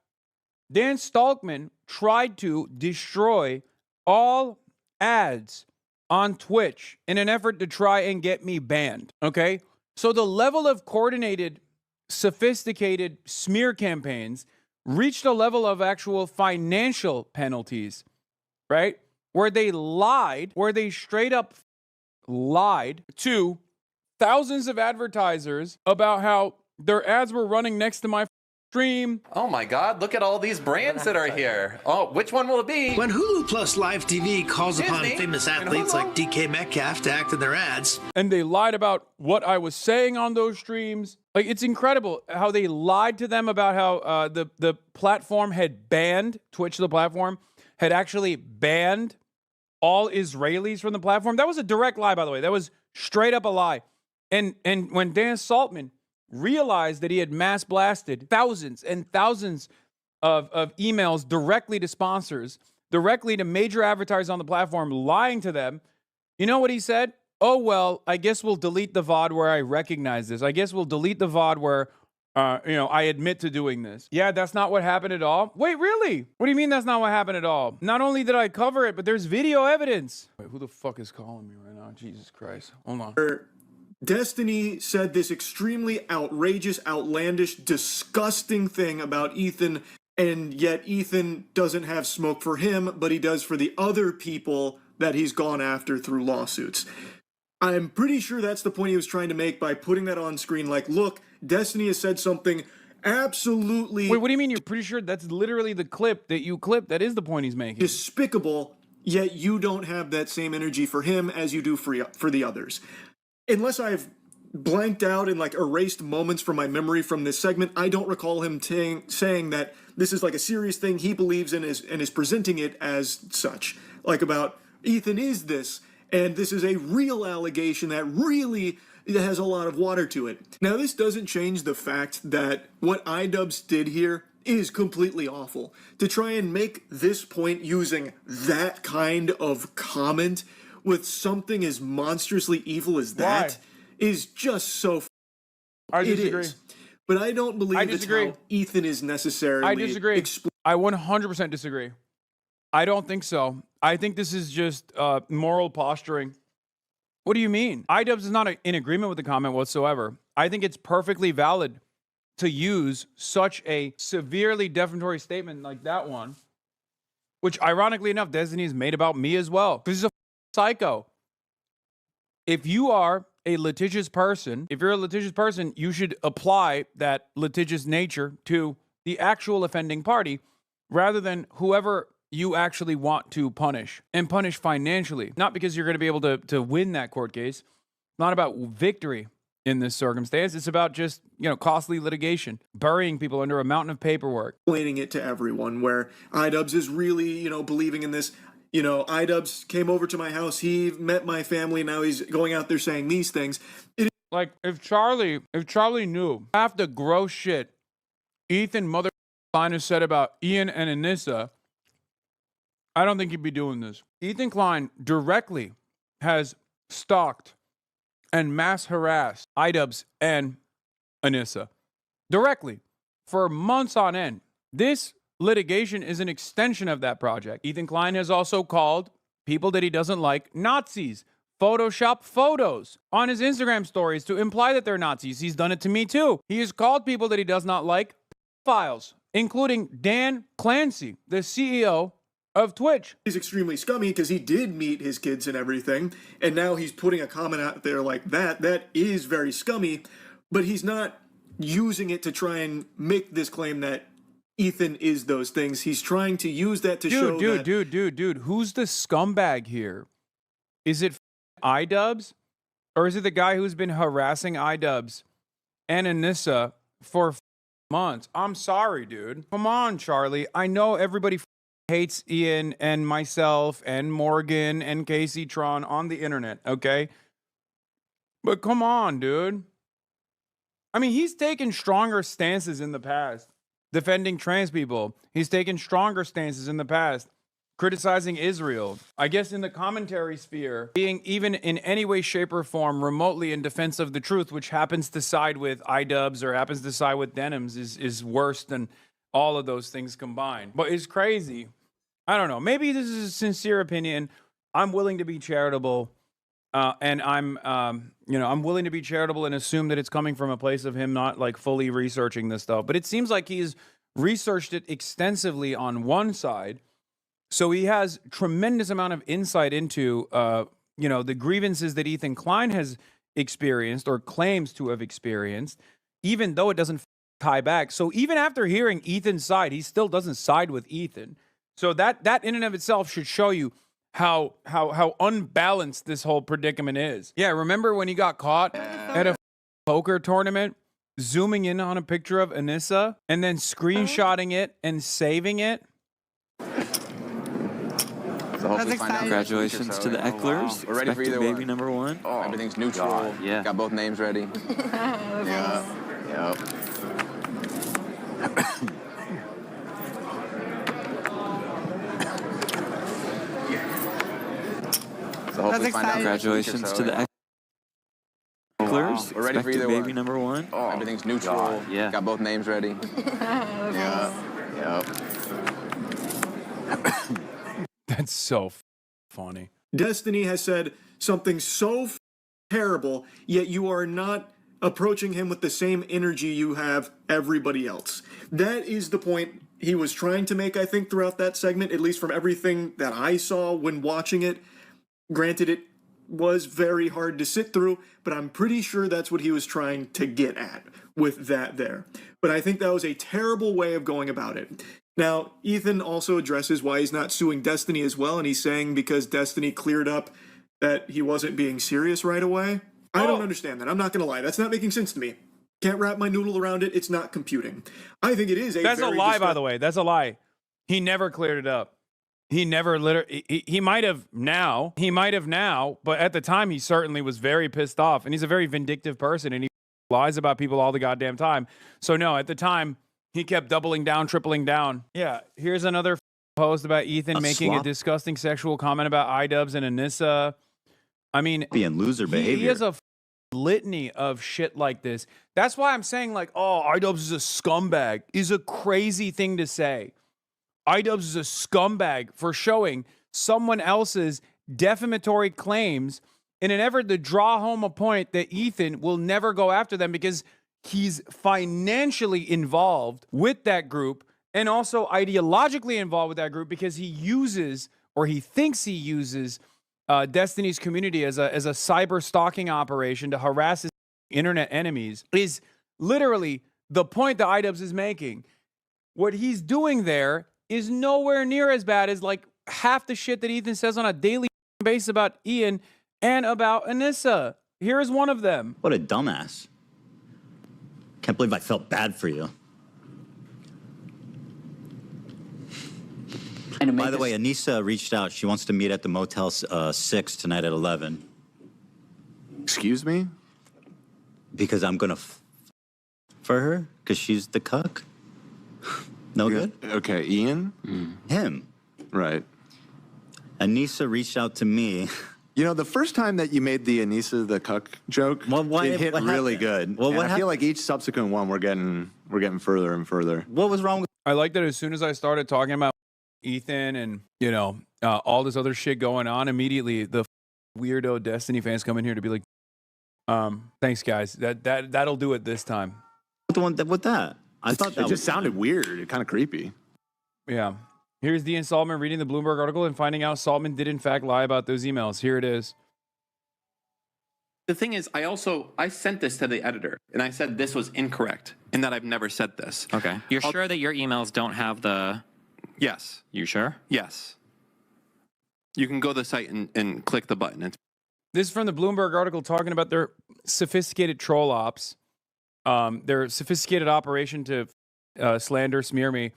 Dan Stalkman tried to destroy all ads on Twitch in an effort to try and get me banned. Okay? So the level of coordinated, sophisticated smear campaigns reached a level of actual financial penalties, right? Where they lied, where they straight up lied to thousands of advertisers about how their ads were running next to my stream. Oh my God, look at all these brands that are here. Oh, which one will it be? When Hulu Plus Live TV calls upon famous athletes like DK Metcalf to act in their ads. And they lied about what I was saying on those streams. Like, it's incredible how they lied to them about how the platform had banned, Twitch, the platform, had actually banned all Israelis from the platform. That was a direct lie, by the way. That was straight up a lie. And when Dan Saltman realized that he had mass blasted thousands and thousands of emails directly to sponsors, directly to major advertisers on the platform, lying to them, you know what he said? Oh, well, I guess we'll delete the VOD where I recognize this. I guess we'll delete the VOD where, I admit to doing this. Yeah, that's not what happened at all. Wait, really? What do you mean that's not what happened at all? Not only did I cover it, but there's video evidence. Wait, who the fuck is calling me right now? Jesus Christ. Hold on. Destiny said this extremely outrageous, outlandish, disgusting thing about Ethan, and yet Ethan doesn't have smoke for him, but he does for the other people that he's gone after through lawsuits. I'm pretty sure that's the point he was trying to make by putting that on screen. Like, look, Destiny has said something absolutely... Wait, what do you mean you're pretty sure that's literally the clip that you clipped? That is the point he's making. Despicable, yet you don't have that same energy for him as you do for the others. Unless I've blanked out and like erased moments from my memory from this segment, I don't recall him saying that this is like a serious thing he believes in and is presenting it as such. Like about Ethan is this, and this is a real allegation that really has a lot of water to it. Now, this doesn't change the fact that what iDubbbz did here is completely awful. To try and make this point using that kind of comment with something as monstrously evil as that is just so... I disagree. It is. But I don't believe that's how Ethan is necessarily... I disagree. I 100% disagree. I don't think so. I think this is just moral posturing. What do you mean? iDubbbz is not in agreement with the comment whatsoever. I think it's perfectly valid to use such a severely defamatory statement like that one, which ironically enough, Destiny's made about me as well. Because he's a psycho. If you are a litigious person, you should apply that litigious nature to the actual offending party rather than whoever you actually want to punish, and punish financially. Not because you're going to be able to win that court case. It's not about victory in this circumstance. It's about just, costly litigation, burying people under a mountain of paperwork. Explaining it to everyone where iDubbbz is really, believing in this. iDubbbz came over to my house. He met my family. Now he's going out there saying these things. Like, if Charlie knew half the gross shit Ethan mother Klein has said about Ian and Anissa, I don't think he'd be doing this. Ethan Klein directly has stalked and mass harassed iDubbbz and Anissa. Directly. For months on end. This litigation is an extension of that project. Ethan Klein has also called people that he doesn't like Nazis. Photoshop photos on his Instagram stories to imply that they're Nazis. He's done it to me too. He has called people that he does not like pedophiles, including Dan Clancy, the CEO of Twitch. He's extremely scummy because he did meet his kids and everything, and now he's putting a comment out there like that. That is very scummy, but he's not using it to try and make this claim that Ethan is those things. He's trying to use that to show that... Dude, who's the scumbag here? Is it iDubbbz? Or is it the guy who's been harassing iDubbbz and Anissa for months? I'm sorry, dude. Come on, Charlie. I know everybody hates Ian and myself and Morgan and Casey Tron on the internet, okay? But come on, dude. I mean, he's taken stronger stances in the past. Defending trans people. He's taken stronger stances in the past. Criticizing Israel. I guess in the commentary sphere, being even in any way, shape, or form remotely in defense of the truth, which happens to side with iDubbbz or happens to side with Denims, is worse than all of those things combined. But it's crazy. I don't know. Maybe this is a sincere opinion. I'm willing to be charitable. And I'm willing to be charitable and assume that it's coming from a place of him not like fully researching this stuff. But it seems like he's researched it extensively on one side. So he has tremendous amount of insight into, the grievances that Ethan Klein has experienced or claims to have experienced, even though it doesn't tie back. So even after hearing Ethan's side, he still doesn't side with Ethan. So that in and of itself should show you how unbalanced this whole predicament is. Yeah, remember when he got caught at a poker tournament, zooming in on a picture of Anissa and then screenshotting it and saving it? Congratulations to the Ecklers. We're ready for either baby one. number one. Oh, everything's neutral. God, yeah. Got both names ready. Yep. So hopefully find out Congratulations to the Ecklers. We're ready for either baby one. number one. Oh, everything's neutral. God, yeah. Got both names ready. Yep. That's so funny. Destiny has said something so terrible, yet you are not approaching him with the same energy you have everybody else. That is the point he was trying to make, I think, throughout that segment, at least from everything that I saw when watching it. Granted, it was very hard to sit through, but I'm pretty sure that's what he was trying to get at with that there. But I think that was a terrible way of going about it. Now, Ethan also addresses why he's not suing Destiny as well, and he's saying because Destiny cleared up that he wasn't being serious right away. I don't understand that. I'm not going to lie. That's not making sense to me. Can't wrap my noodle around it. It's not computing. I think it is a That's a lie, by the way. That's a lie. He never cleared it up. He never literally, he might have now, but at the time he certainly was very pissed off, and he's a very vindictive person, and he lies about people all the goddamn time. So no, at the time, he kept doubling down, tripling down. Yeah, here's another post about Ethan making a disgusting sexual comment about iDubbbz and Anissa. I mean, being loser behavior. He has a litany of shit like this. That's why I'm saying like, oh, iDubbbz is a scumbag is a crazy thing to say. iDubbbz is a scumbag for showing someone else's defamatory claims in an effort to draw home a point that Ethan will never go after them because he's financially involved with that group and also ideologically involved with that group because he uses, or he thinks he uses, Destiny's community as a cyber stalking operation to harass his internet enemies, is literally the point that iDubbbz is making. What he's doing there is nowhere near as bad as like half the shit that Ethan says on a daily basis about Ian and about Anissa. Here is one of them. What a dumbass. Can't believe I felt bad for you. By the way, Anissa reached out. She wants to meet at the Motel 6 tonight at 11. Excuse me? Because I'm going to for her, because she's the cuck. No good? Okay, Ian? Him. Right. Anissa reached out to me. You know, the first time that you made the Anissa the cuck joke, it hit really good. Well, and what I feel like each subsequent one we're getting further and further. What was wrong with I like that as soon as I started talking about Ethan and, you know, all this other shit going on, immediately the weirdo Destiny fans come in here to be like, thanks guys. That'll do it this time. With that? I thought that it just sounded weird, kind of creepy. Yeah. Here's Dean Saltman reading the Bloomberg article and finding out Saltman did in fact lie about those emails. Here it is. The thing is, I sent this to the editor, and I said this was incorrect, and that I've never said this. Okay. You're sure that your emails don't have the... Yes. You sure? Yes. You can go to the site and click the button. This is from the Bloomberg article talking about their sophisticated troll ops, their sophisticated operation to slander, smear me,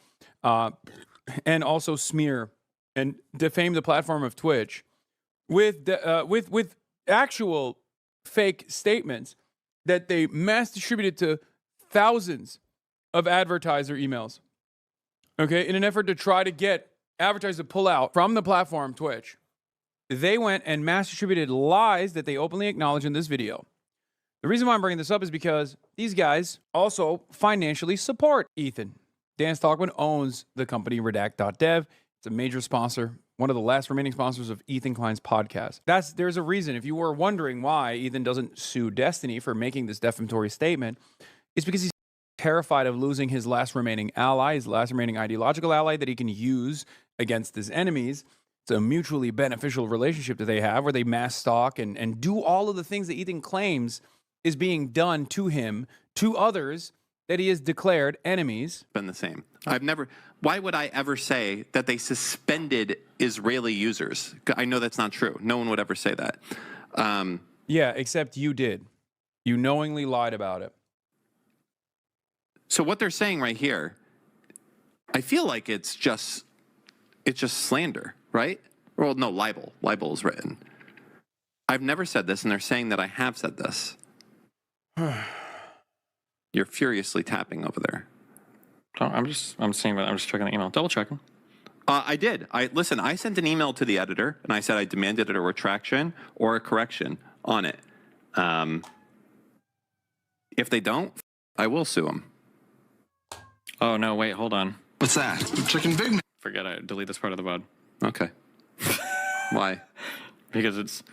and also smear and defame the platform of Twitch with actual fake statements that they mass distributed to thousands of advertiser emails. Okay, in an effort to try to get advertisers to pull out from the platform Twitch, they went and mass distributed lies that they openly acknowledge in this video. The reason why I'm bringing this up is because these guys also financially support Ethan. Dan Stockman owns the company Redact.dev. It's a major sponsor, one of the last remaining sponsors of Ethan Klein's podcast. There's a reason. If you were wondering why Ethan doesn't sue Destiny for making this defamatory statement, it's because he's terrified of losing his last remaining ally, his last remaining ideological ally that he can use against his enemies. It's a mutually beneficial relationship that they have where they mass stalk and do all of the things that Ethan claims is being done to him, to others that he has declared enemies. Been the same. Why would I ever say that they suspended Israeli users? I know that's not true. No one would ever say that. Yeah, except you did. You knowingly lied about it. So what they're saying right here, I feel like it's just slander, right? Well, no, libel. Libel is written. I've never said this, and they're saying that I have said this. You're furiously tapping over there. I'm seeing that. I'm just checking the email. Double checking. I did. Listen, I sent an email to the editor, and I said I demanded a retraction or a correction on it. If they don't, I will sue them. Oh, no, wait, hold on. What's that? Chicken Big Mac. Forget it. Delete this part of the VOD. Okay. Why? Because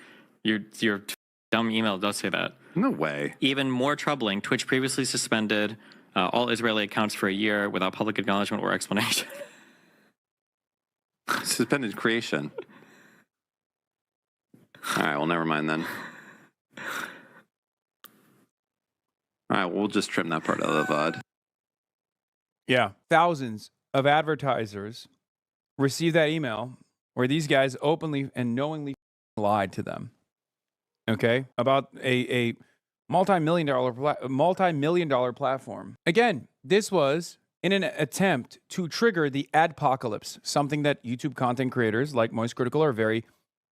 your dumb email does say that. No way. Even more troubling, Twitch previously suspended all Israeli accounts for a year without public acknowledgement or explanation. Suspended creation. All right, well, never mind then. All right, we'll just trim that part out of the VOD. Yeah. Thousands of advertisers received that email where these guys openly and knowingly lied to them. Okay? About a multi-million dollar platform. Again, this was in an attempt to trigger the adpocalypse, something that YouTube content creators like Moist Critical are very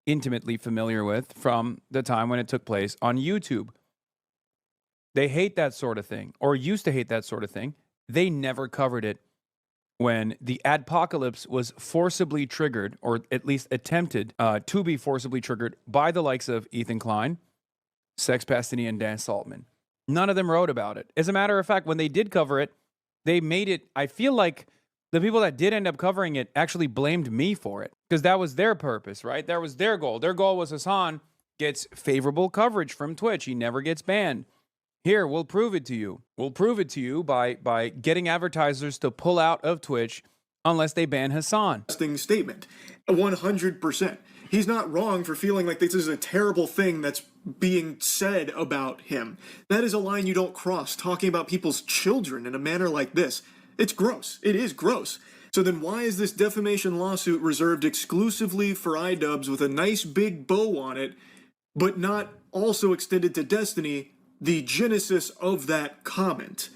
intimately familiar with from the time when it took place on YouTube. They hate that sort of thing, or used to hate that sort of thing. They never covered it when the adpocalypse was forcibly triggered, or at least attempted to be forcibly triggered by the likes of Ethan Klein, Sex Pastini, and Dan Saltman. None of them wrote about it. As a matter of fact, when they did cover it, they made it, I feel like the people that did end up covering it actually blamed me for it, because that was their purpose, right? That was their goal. Their goal was Hassan gets favorable coverage from Twitch. He never gets banned. Here, we'll prove it to you. We'll prove it to you by getting advertisers to pull out of Twitch unless they ban Hassan. Statement. 100%. He's not wrong for feeling like this is a terrible thing that's being said about him. That is a line you don't cross, talking about people's children in a manner like this. It's gross. It is gross. So then why is this defamation lawsuit reserved exclusively for iDubbbz with a nice big bow on it, but not also extended to Destiny, the genesis of that comment?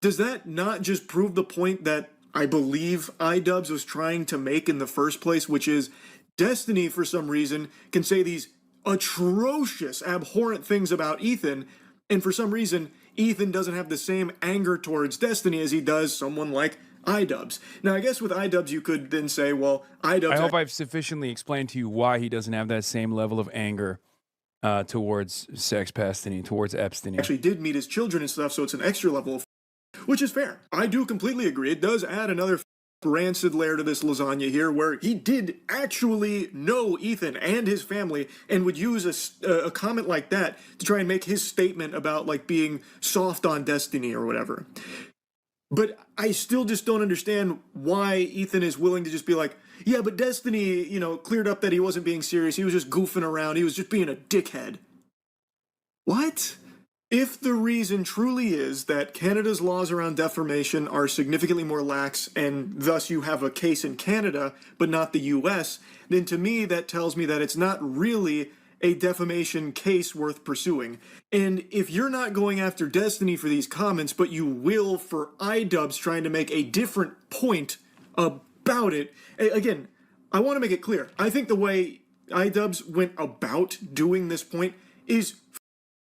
Does that not just prove the point that I believe iDubbbz was trying to make in the first place, which is Destiny, for some reason, can say these atrocious, abhorrent things about Ethan, and for some reason, Ethan doesn't have the same anger towards Destiny as he does someone like iDubbbz. Now, I guess with iDubbbz, you could then say, well, iDubbbz... I hope I've sufficiently explained to you why he doesn't have that same level of anger towards Sex Destiny, towards Epstein. Actually did meet his children and stuff, so it's an extra level of which is fair. I do completely agree. It does add another rancid layer to this lasagna here, where he did actually know Ethan and his family and would use a comment like that to try and make his statement about like being soft on Destiny or whatever. But I still just don't understand why Ethan is willing to just be like, yeah, but Destiny, cleared up that he wasn't being serious. He was just goofing around. He was just being a dickhead. What? If the reason truly is that Canada's laws around defamation are significantly more lax and thus you have a case in Canada but not the US, then to me that tells me that it's not really a defamation case worth pursuing. And if you're not going after Destiny for these comments, but you will for iDubbbz trying to make a different point about it, again, I want to make it clear. I think the way iDubbbz went about doing this point is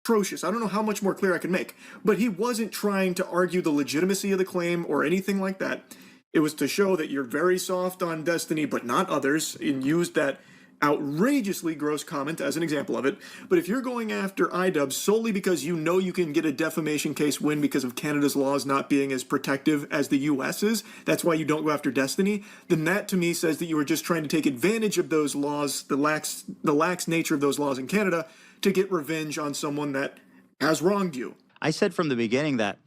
atrocious. I don't know how much more clear I can make, but he wasn't trying to argue the legitimacy of the claim or anything like that. It was to show that you're very soft on Destiny, but not others, and used that outrageously gross comment as an example of it. But if you're going after iDubbbz solely because you know you can get a defamation case win because of Canada's laws not being as protective as the US's, that's why you don't go after Destiny, then that to me says that you were just trying to take advantage of those laws, the lax nature of those laws in Canada, to get revenge on someone that has wronged you. I said from the beginning that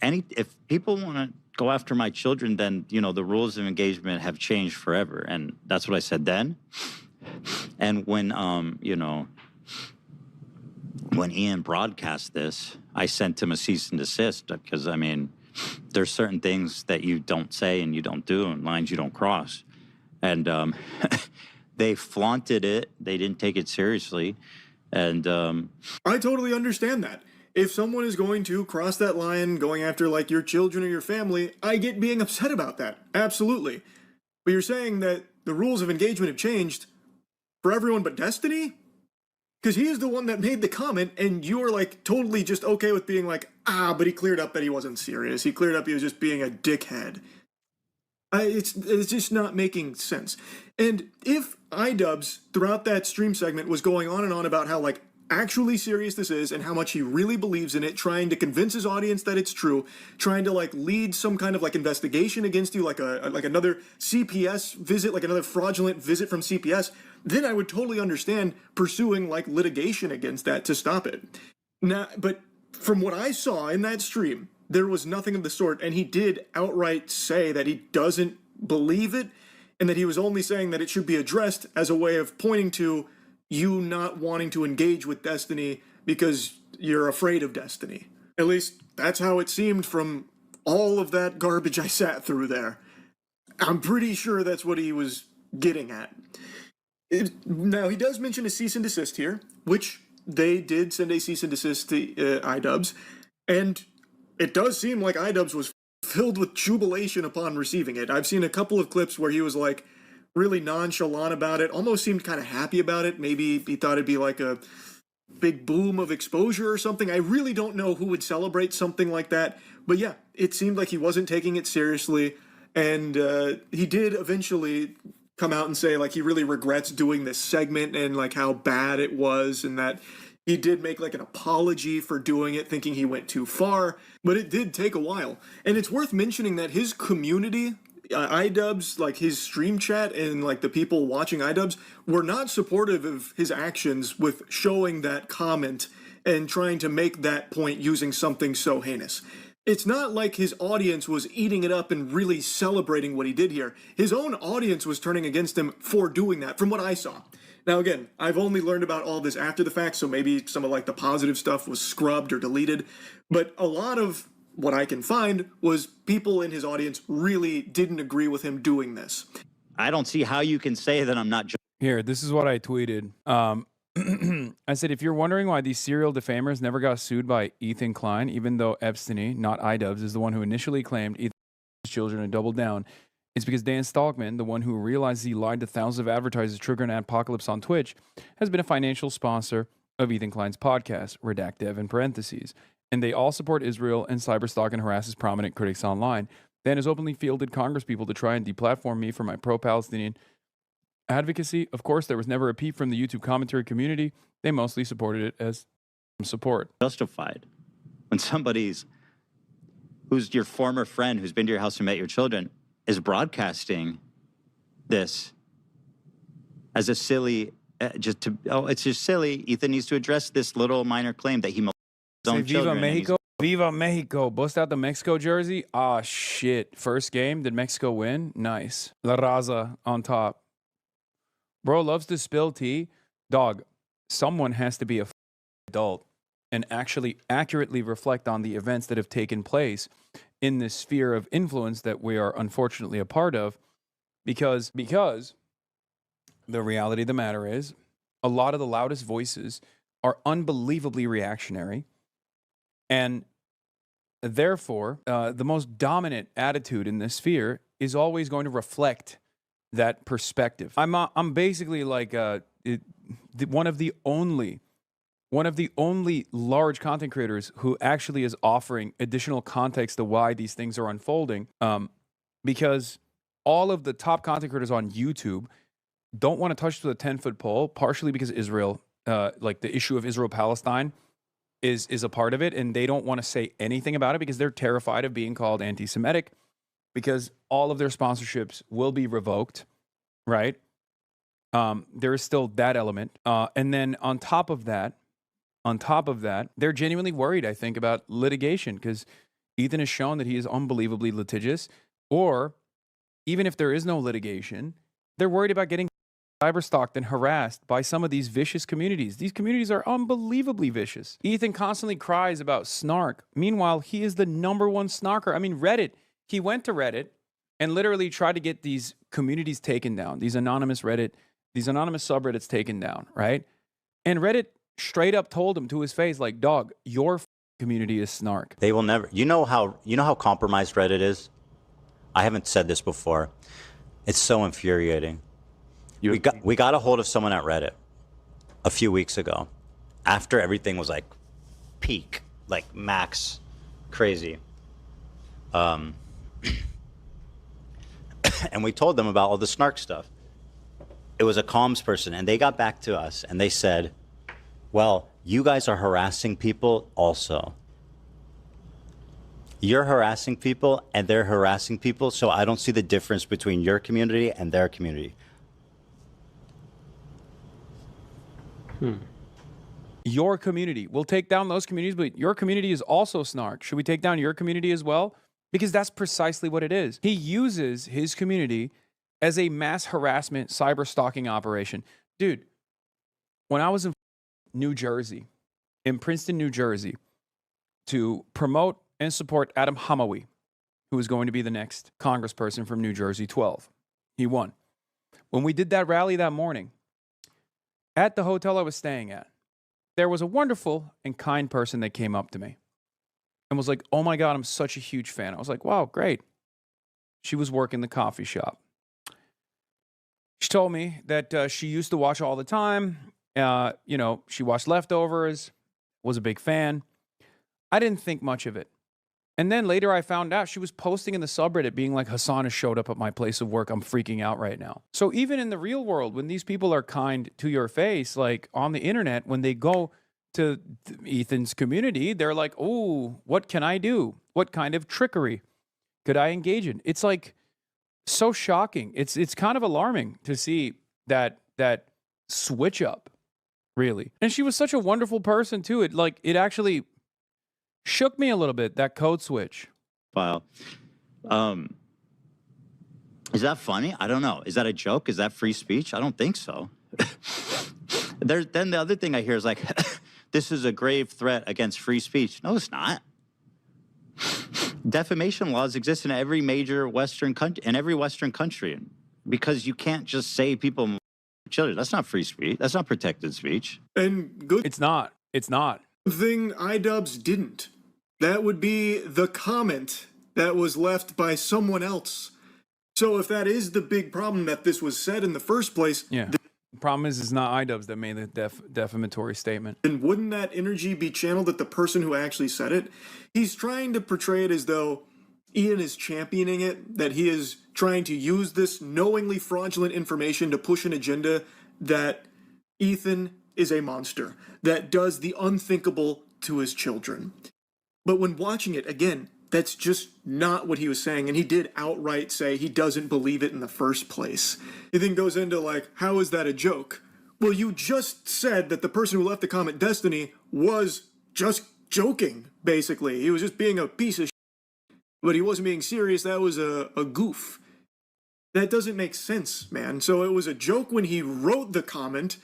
if people want to go after my children, then, the rules of engagement have changed forever. And that's what I said then. And when, when Ian broadcast this, I sent him a cease and desist because, there's certain things that you don't say and you don't do and lines you don't cross. And they flaunted it. They didn't take it seriously. And I totally understand that. If someone is going to cross that line, going after like your children or your family, I get being upset about that. Absolutely. But you're saying that the rules of engagement have changed for everyone but Destiny? Because he is the one that made the comment, and you are like totally just okay with being like, but he cleared up that he wasn't serious. He cleared up he was just being a dickhead. It's just not making sense. And if iDubbbz throughout that stream segment was going on and on about how like actually serious this is and how much he really believes in it, trying to convince his audience that it's true, trying to like lead some kind of like investigation against you, like another CPS visit, like another fraudulent visit from CPS, then I would totally understand pursuing like litigation against that to stop it. Now, but from what I saw in that stream, there was nothing of the sort, and he did outright say that he doesn't believe it, and that he was only saying that it should be addressed as a way of pointing to you not wanting to engage with Destiny because you're afraid of Destiny. At least that's how it seemed from all of that garbage I sat through there. I'm pretty sure that's what he was getting at. Now, he does mention a cease and desist here, which they did send a cease and desist to iDubbbz, and it does seem like iDubbbz was filled with jubilation upon receiving it. I've seen a couple of clips where he was like really nonchalant about it, almost seemed kind of happy about it. Maybe he thought it'd be like a big boom of exposure or something. I really don't know who would celebrate something like that. But yeah, it seemed like he wasn't taking it seriously. And he did eventually come out and say like he really regrets doing this segment and like how bad it was, and that he did make like an apology for doing it, thinking he went too far, but it did take a while. And it's worth mentioning that his community, iDubbbz, like his stream chat and like the people watching iDubbbz, were not supportive of his actions with showing that comment and trying to make that point using something so heinous. It's not like his audience was eating it up and really celebrating what he did here. His own audience was turning against him for doing that, from what I saw. Now, again, I've only learned about all this after the fact, so maybe some of like the positive stuff was scrubbed or deleted. But a lot of what I can find was people in his audience really didn't agree with him doing this. I don't see how you can say that I'm not. Here, this is what I tweeted. I said, if you're wondering why these serial defamers never got sued by Ethan Klein, even though Epstein, not iDubbbz, is the one who initially claimed Ethan's children and doubled down, it's because Dan Stalkman, the one who realized he lied to thousands of advertisers triggering an apocalypse on Twitch, has been a financial sponsor of Ethan Klein's podcast, redact dev in parentheses. And they all support Israel and cyberstalk and harasses prominent critics online. Dan has openly fielded congresspeople to try and deplatform me for my pro-Palestinian advocacy. Of course, there was never a peep from the YouTube commentary community. They mostly supported it as support. Justified. When somebody's who's your former friend who's been to your house and met your children is broadcasting this as a silly, it's just silly. Ethan needs to address this little minor claim that he molested his own Viva children. Mexico. Viva Mexico. Bust out the Mexico jersey. Ah, shit. First game. Did Mexico win? Nice. La Raza on top. Bro loves to spill tea. Dog, someone has to be a adult and actually accurately reflect on the events that have taken place in this sphere of influence that we are unfortunately a part of, because the reality of the matter is a lot of the loudest voices are unbelievably reactionary, and therefore the most dominant attitude in this sphere is always going to reflect that perspective. I'm basically like one of the only large content creators who actually is offering additional context to why these things are unfolding, because all of the top content creators on YouTube don't want to touch the 10-foot pole, partially because Israel, like the issue of Israel-Palestine is a part of it, and they don't want to say anything about it because they're terrified of being called anti-Semitic, because all of their sponsorships will be revoked, right? There is still that element. And then on top of that, they're genuinely worried, I think, about litigation, because Ethan has shown that he is unbelievably litigious. Or even if there is no litigation, they're worried about getting cyberstalked and harassed by some of these vicious communities. These communities are unbelievably vicious. Ethan constantly cries about snark. Meanwhile, he is the #1 snarker. I mean, Reddit. He went to Reddit and literally tried to get these communities taken down, these anonymous subreddits taken down, right? And Reddit straight up told him to his face, like, dog, your community is snark. They will never. You know how compromised Reddit is? I haven't said this before. It's so infuriating. We got a hold of someone at Reddit a few weeks ago, after everything was like peak, like max crazy. And we told them about all the snark stuff. It was a comms person, and they got back to us and they said, well, you guys are harassing people also. You're harassing people and they're harassing people, so I don't see the difference between your community and their community. Your community. We'll take down those communities, but your community is also snark. Should we take down your community as well? Because that's precisely what it is. He uses his community as a mass harassment cyber stalking operation. Dude, when I was in New Jersey, in Princeton, New Jersey, to promote and support Adam Hamawi, who is going to be the next congressperson from New Jersey 12. He won. When we did that rally that morning, at the hotel I was staying at, there was a wonderful and kind person that came up to me and was like, oh my God, I'm such a huge fan. I was like, wow, great. She was working the coffee shop. She told me that she used to watch all the time. She watched Leftovers, was a big fan. I didn't think much of it. And then later I found out she was posting in the subreddit being like, Hassan has showed up at my place of work. I'm freaking out right now. So even in the real world, when these people are kind to your face, like on the internet, when they go to Ethan's community, they're like, oh, what can I do? What kind of trickery could I engage in? It's like so shocking. It's kind of alarming to see that switch up Really. And she was such a wonderful person too. It actually shook me a little bit, that code switch. File. Is that funny? I don't know. Is that a joke? Is that free speech? I don't think so. Then the other thing I hear is like, this is a grave threat against free speech. No, it's not. Defamation laws exist in every major Western country, because you can't just say people children. That's not free speech. That's not protected speech. And good. It's not. It's not. Thing iDubbbz didn't. That would be the comment that was left by someone else. So if that is the big problem that this was said in the first place, yeah. The problem is, it's not iDubbbz that made the defamatory statement. Then wouldn't that energy be channeled at the person who actually said it? He's trying to portray it as though Ian is championing it, that he is trying to use this knowingly fraudulent information to push an agenda that Ethan is a monster, that does the unthinkable to his children. But when watching it, again, that's just not what he was saying, and he did outright say he doesn't believe it in the first place. He then goes into like, how is that a joke? Well, you just said that the person who left the comment, Destiny, was just joking, basically. He was just being a piece of shit, but he wasn't being serious. That was a goof. That doesn't make sense, man. So it was a joke when he wrote the comment,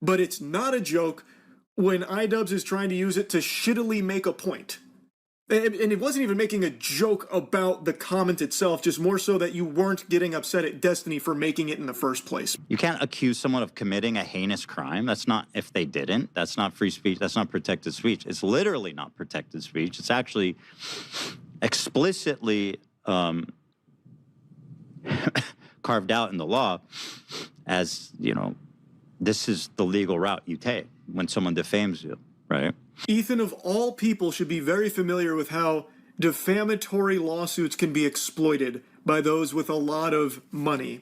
but it's not a joke when iDubbbz is trying to use it to shittily make a point. And it wasn't even making a joke about the comment itself, just more so that you weren't getting upset at Destiny for making it in the first place. You can't accuse someone of committing a heinous crime. That's not, if they didn't, that's not free speech. That's not protected speech. It's literally not protected speech. It's actually explicitly carved out in the law as, this is the legal route you take when someone defames you, right? Ethan, of all people, should be very familiar with how defamatory lawsuits can be exploited by those with a lot of money.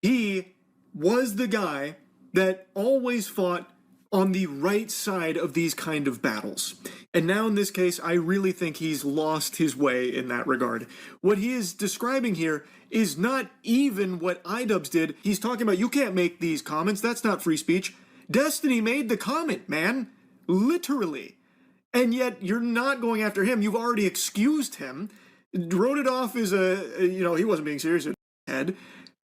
He was the guy that always fought on the right side of these kind of battles. And now in this case, I really think he's lost his way in that regard. What he is describing here is not even what iDubbbz did. He's talking about, you can't make these comments, that's not free speech. Destiny made the comment, man. Literally. And yet you're not going after him. You've already excused him, wrote it off as he wasn't being serious at head,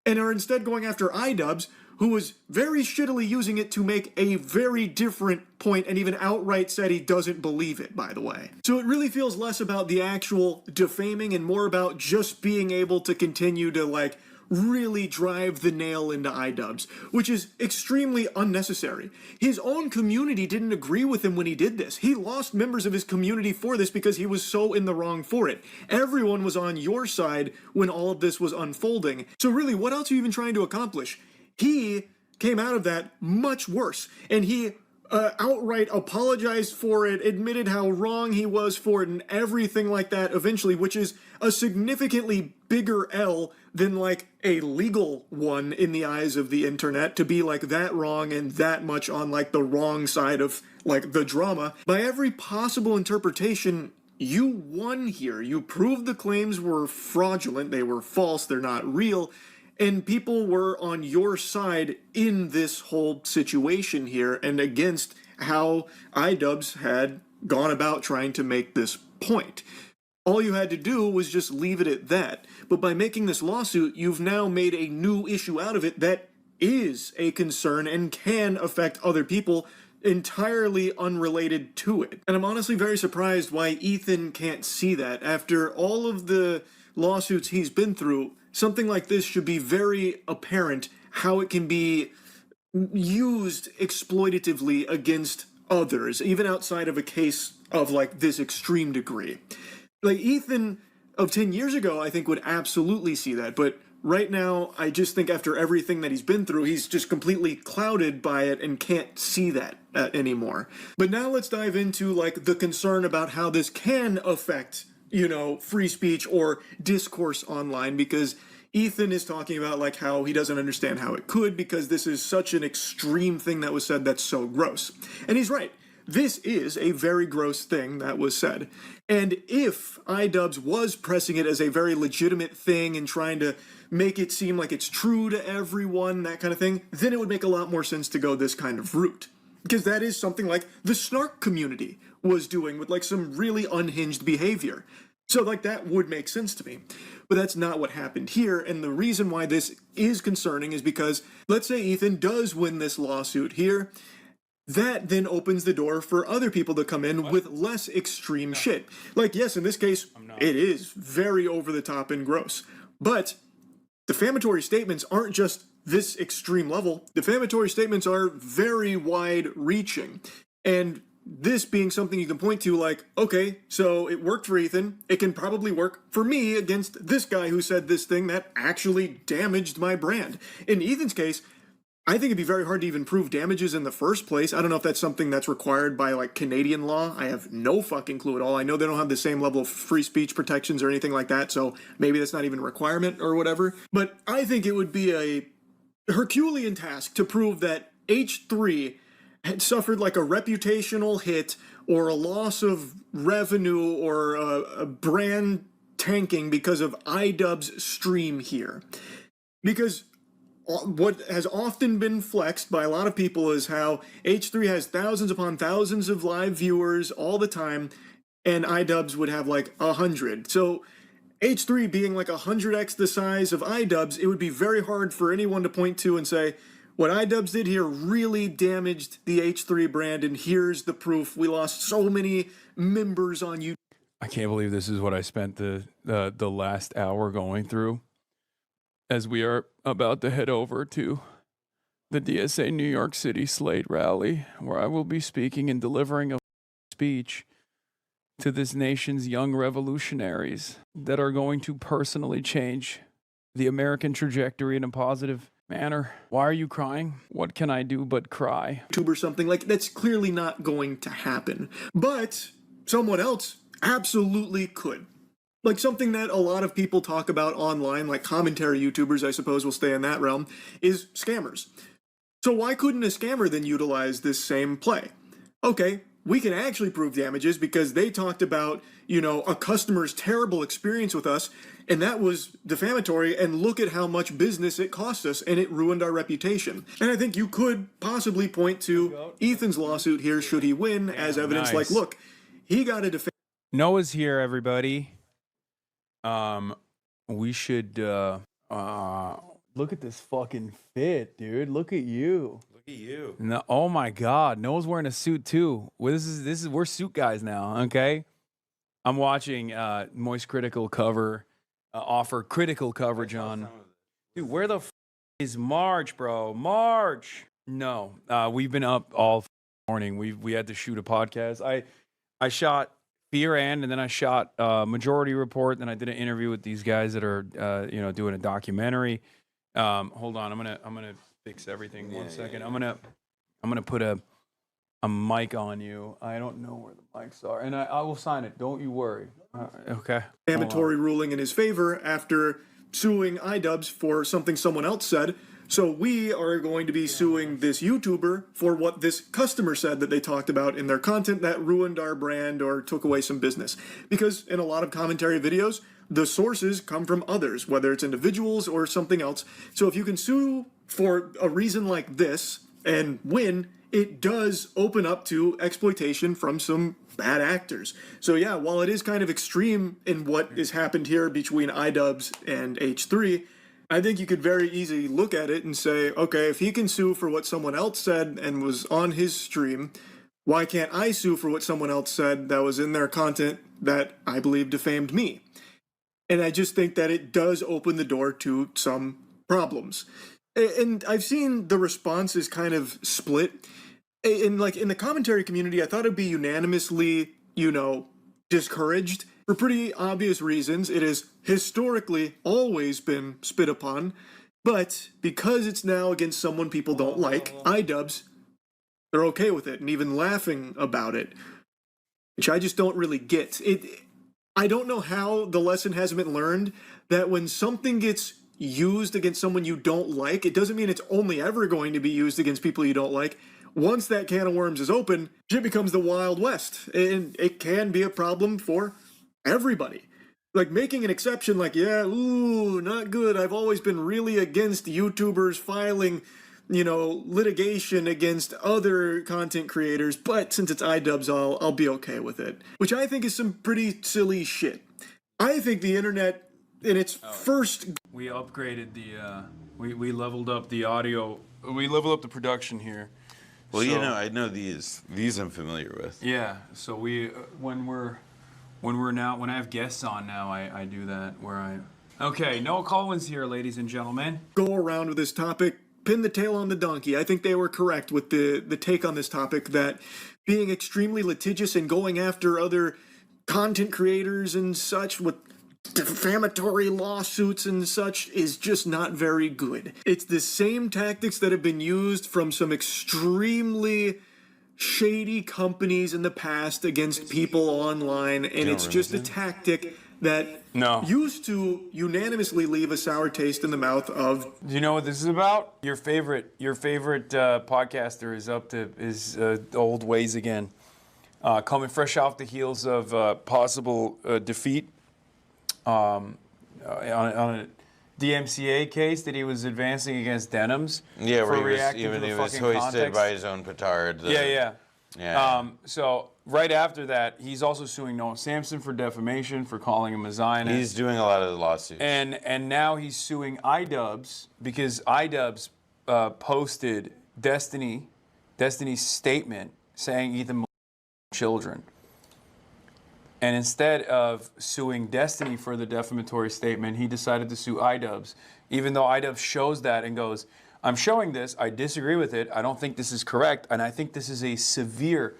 and are instead going after iDubbbz, who was very shittily using it to make a very different point and even outright said he doesn't believe it, by the way. So it really feels less about the actual defaming and more about just being able to continue to really drive the nail into iDubbbz, which is extremely unnecessary. His own community didn't agree with him when he did this. He lost members of his community for this because he was so in the wrong for it. Everyone was on your side when all of this was unfolding. So really, what else are you even trying to accomplish? He came out of that much worse, and he outright apologized for it, admitted how wrong he was for it, and everything like that eventually, which is a significantly bigger L than a legal one in the eyes of the internet, to be that wrong and that much on the wrong side of the drama. By every possible interpretation, you won here. You proved the claims were fraudulent, they were false, they're not real, and people were on your side in this whole situation here and against how iDubbbz had gone about trying to make this point. All you had to do was just leave it at that. But by making this lawsuit, you've now made a new issue out of it that is a concern and can affect other people entirely unrelated to it. And I'm honestly very surprised why Ethan can't see that. After all of the lawsuits he's been through, something like this should be very apparent how it can be used exploitatively against others, even outside of a case of this extreme degree. Ethan of 10 years ago, I think, would absolutely see that, but right now, I just think after everything that he's been through, he's just completely clouded by it and can't see that anymore. But now let's dive into the concern about how this can affect free speech or discourse online, because Ethan is talking about how he doesn't understand how it could, because this is such an extreme thing that was said that's so gross. And he's right. This is a very gross thing that was said. And if iDubbbz was pressing it as a very legitimate thing and trying to make it seem like it's true to everyone, that kind of thing, then it would make a lot more sense to go this kind of route. Because that is something like the snark community was doing with like some really unhinged behavior. So like that would make sense to me. But that's not what happened here. And the reason why this is concerning is because let's say Ethan does win this lawsuit here. That then opens the door for other people to come in with less extreme shit. Like, yes, in this case, it is very over the top and gross. But defamatory statements aren't just this extreme level. Defamatory statements are very wide reaching. And this being something you can point to like, okay, so it worked for Ethan. It can probably work for me against this guy who said this thing that actually damaged my brand. In Ethan's case, I think it'd be very hard to even prove damages in the first place. I don't know if that's something that's required by like Canadian law. I have no fucking clue at all. I know they don't have the same level of free speech protections or anything like that, so maybe that's not even a requirement or whatever. But I think it would be a Herculean task to prove that H3 had suffered like a reputational hit or a loss of revenue or a brand tanking because of iDubbbz's stream here. Because what has often been flexed by a lot of people is how H3 has thousands upon thousands of live viewers all the time, and iDubbbz would have like 100. So H3 being like 100x the size of iDubbbz, it would be very hard for anyone to point to and say, what iDubbbz did here really damaged the H3 brand, and here's the proof. We lost so many members on YouTube. I can't believe this is what I spent the last hour going through, as we are about to head over to the DSA New York City Slate rally, where I will be speaking and delivering a speech to this nation's young revolutionaries that are going to personally change the American trajectory in a positive manner. Why are you crying? What can I do but cry? Or something like that's clearly not going to happen. But someone else absolutely could. Like something that a lot of people talk about online, like commentary YouTubers, I suppose will stay in that realm, is scammers. So why couldn't a scammer then utilize this same play? Okay, we can actually prove damages because they talked about, a customer's terrible experience with us, and that was defamatory, and look at how much business it cost us, and it ruined our reputation. And I think you could possibly point to Ethan's lawsuit here, should he win, as evidence like, look, he got a defamation. Noah's here, everybody. We should look at this fucking fit, dude. Look at you. Look at you. No, oh my God, Noah's wearing a suit too. Well, this is we're suit guys now. Okay, I'm watching Moist Critical cover offer critical coverage on. Dude, where the is March, bro? March. No, we've been up all morning. We had to shoot a podcast. I shot Fear and then I shot Majority Report. Then I did an interview with these guys that are doing a documentary. Hold on, I'm gonna fix everything. One second. I'm gonna put a mic on you. I don't know where the mics are, and I will sign it. Don't you worry. Okay. Defamatory ruling in his favor after suing iDubbbz for something someone else said. So we are going to be suing this YouTuber for what this customer said that they talked about in their content that ruined our brand or took away some business. Because in a lot of commentary videos, the sources come from others, whether it's individuals or something else. So if you can sue for a reason like this and win, it does open up to exploitation from some bad actors. So yeah, while it is kind of extreme in what has happened here between iDubbbz and H3, I think you could very easily look at it and say, okay, if he can sue for what someone else said and was on his stream, why can't I sue for what someone else said that was in their content that I believe defamed me? And I just think that it does open the door to some problems. And I've seen the response is kind of split. In the commentary community, I thought it'd be unanimously, discouraged. For pretty obvious reasons, it has historically always been spit upon, but because it's now against someone people don't like, iDubbbz, they're okay with it and even laughing about it, which I just don't really get. I don't know how the lesson hasn't been learned that when something gets used against someone you don't like, it doesn't mean it's only ever going to be used against people you don't like. Once that can of worms is open, shit becomes the Wild West, and it can be a problem for everybody. Like making an exception like, not good. I've always been really against YouTubers filing litigation against other content creators, but since it's iDubbbz, I'll be okay with it. Which I think is some pretty silly shit. I think the internet in its first... We upgraded we leveled up the audio. We leveled up the production here. Well, I know these. These I'm familiar with. Yeah, so we when I have guests on now, I do that Okay, Noah Collins here, ladies and gentlemen. Go around with this topic, pin the tail on the donkey. I think they were correct with the take on this topic, that being extremely litigious and going after other content creators and such with defamatory lawsuits and such is just not very good. It's the same tactics that have been used from some extremely shady companies in the past against people online, and it's just a tactic that used to unanimously leave a sour taste in the mouth of... Do you know what this is about? Your favorite podcaster is old ways again, coming fresh off the heels of possible defeat on a DMCA case that he was advancing against Denims. Yeah, where he was hoisted by his own petard. Yeah. So right after that, he's also suing Noah Samson for defamation, for calling him a Zionist. He's doing a lot of the lawsuits. And now he's suing iDubbbz because iDubbbz posted Destiny's statement saying Ethan molested children. And instead of suing Destiny for the defamatory statement, he decided to sue iDubbbz, even though iDubbbz shows that and goes, I'm showing this, I disagree with it, I don't think this is correct, and I think this is a severe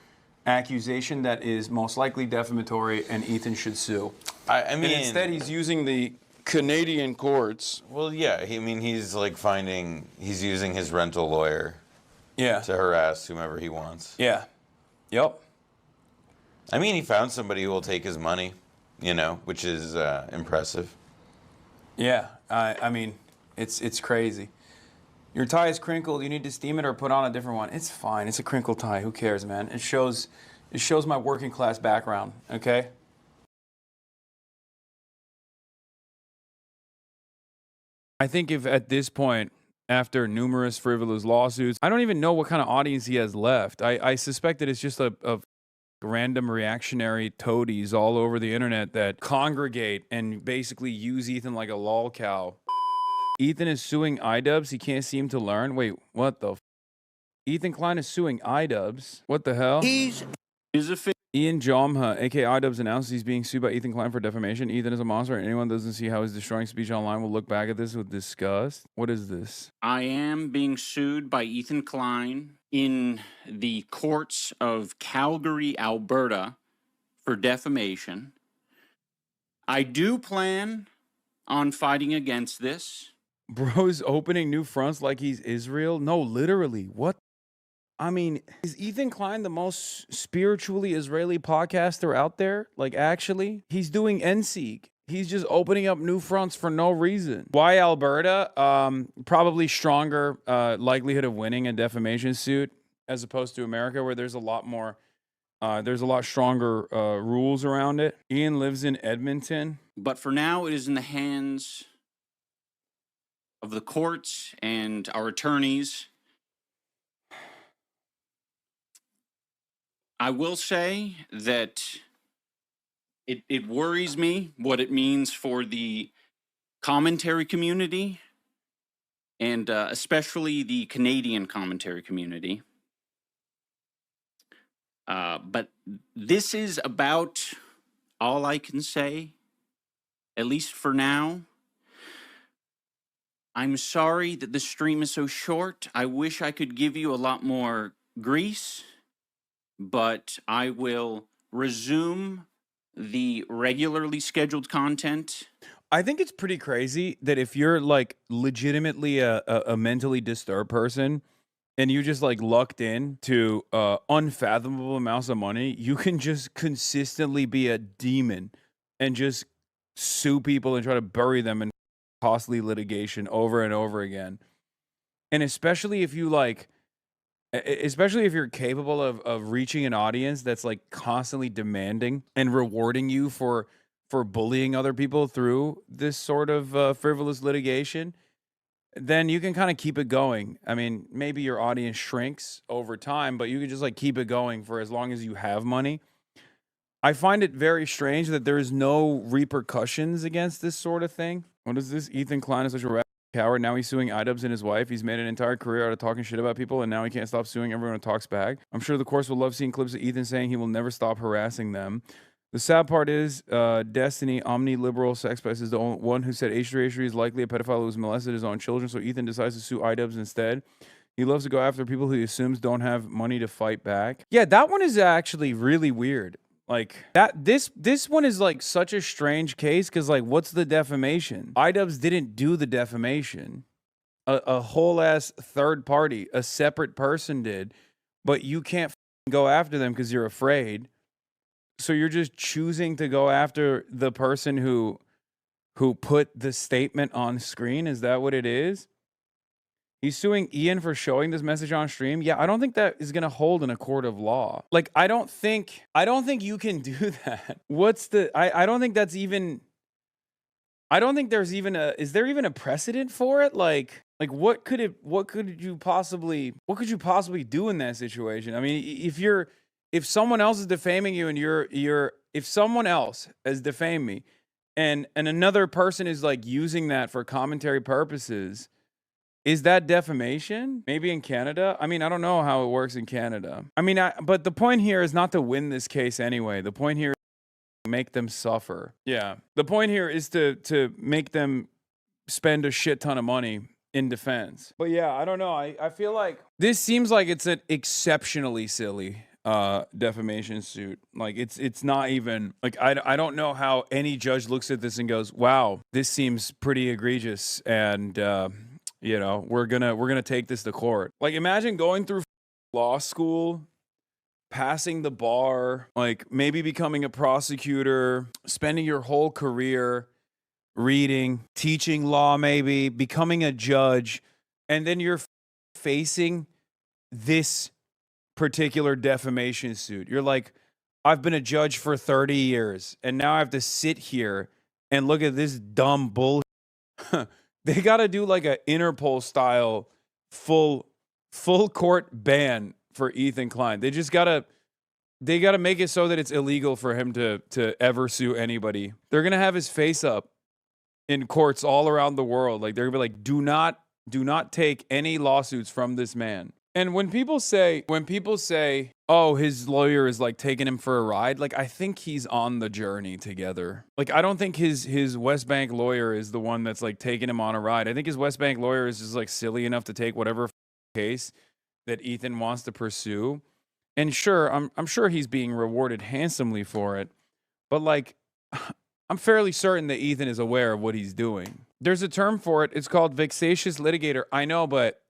accusation that is most likely defamatory, and Ethan should sue. I mean, and instead he's using the Canadian courts. Well, yeah, he's using his rental lawyer to harass whomever he wants. Yeah. Yep. I mean, he found somebody who will take his money, which is impressive. Yeah, I mean, it's crazy. Your tie is crinkled. You need to steam it or put on a different one. It's fine. It's a crinkled tie. Who cares, man? It shows my working class background. Okay. I think if at this point, after numerous frivolous lawsuits, I don't even know what kind of audience he has left. I suspect that it's just a random reactionary toadies all over the internet that congregate and basically use Ethan like a lol cow. Ethan is suing iDubbbz. He can't seem to learn. Wait, what the Ethan Klein is suing iDubbbz. What the hell? He's a Ian Jomha, aka iDubbbz, announced he's being sued by Ethan Klein for defamation. Ethan is a monster, and anyone that doesn't see how he's destroying speech online will look back at this with disgust. What is this? I am being sued by Ethan Klein in the courts of Calgary, Alberta, for defamation. I do plan on fighting against this. Bro's opening new fronts like he's Israel? No, literally. What? I mean, is Ethan Klein the most spiritually Israeli podcaster out there? Like, actually? He's doing NSEG. He's just opening up new fronts for no reason. Why Alberta? Probably stronger likelihood of winning a defamation suit as opposed to America, where there's a lot more, there's a lot stronger rules around it. Ian lives in Edmonton. But for now, it is in the hands of the courts and our attorneys. I will say that it worries me what it means for the commentary community and especially the Canadian commentary community. But this is about all I can say, at least for now. I'm sorry that the stream is so short. I wish I could give you a lot more grease, but I will resume the regularly scheduled content. I think it's pretty crazy that if you're like legitimately a mentally disturbed person and you just like lucked in to unfathomable amounts of money, you can just consistently be a demon and just sue people and try to bury them in costly litigation over and over again. And especially if you like, especially if you're capable of reaching an audience that's like constantly demanding and rewarding you for bullying other people through this sort of frivolous litigation. then you can kind of keep it going. I mean, maybe your audience shrinks over time, but you can just like keep it going for as long as you have money. I find it very strange that there is no repercussions against this sort of thing. What is this? Ethan Klein is such a rat coward. Now he's suing iDubbbz and his wife. He's made an entire career out of talking shit about people, and now he can't stop suing everyone who talks back. I'm sure the course will love seeing clips of Ethan saying he will never stop harassing them. The sad part is, Destiny, omni-liberal sex pest, is the only one who said H3 is likely a pedophile who has molested his own children, so Ethan decides to sue iDubbbz instead. He loves to go after people who he assumes don't have money to fight back. Yeah, that one is actually really weird. Like this one is like such a strange case because like what's the defamation? iDubbbz didn't do the defamation. A whole ass third party, a separate person did, but you can't go after them because you're afraid. So you're just choosing to go after the person who put the statement on screen. Is that what it is? He's suing Ian for showing this message on stream. Yeah, I don't think that is going to hold in a court of law. Like, I don't think you can do that. I don't think that's even, I don't think there's even is there even a precedent for it? Like what could you possibly do in that situation? I mean, if someone else is defaming you and if someone else has defamed me and another person is like using that for commentary purposes, is that defamation? Maybe in Canada? I mean, I don't know how it works in Canada. I mean, but the point here is not to win this case anyway. The point here is to make them suffer. Yeah. The point here is to make them spend a shit ton of money in defense. But yeah, I don't know. I feel like this seems like it's an exceptionally silly defamation suit. Like it's not even like I don't know how any judge looks at this and goes, wow, this seems pretty egregious, and you know, we're gonna take this to court. Like, imagine going through law school, passing the bar, like maybe becoming a prosecutor, spending your whole career reading, teaching law, maybe becoming a judge, and then you're facing this particular defamation suit. You're like, I've been a judge for 30 years, and now I have to sit here and look at this dumb bullshit. They got to do like a Interpol style full court ban for Ethan Klein. They got to make it so that it's illegal for him to ever sue anybody. They're going to have his face up in courts all around the world. Like they're going to be like, do not take any lawsuits from this man. And when people say, oh, his lawyer is like taking him for a ride, like I think he's on the journey together. Like I don't think his West Bank lawyer is the one that's like taking him on a ride. I think his West Bank lawyer is just like silly enough to take whatever case that Ethan wants to pursue. And sure, I'm sure he's being rewarded handsomely for it. But like I'm fairly certain that Ethan is aware of what he's doing. There's a term for it. It's called vexatious litigator. I know, but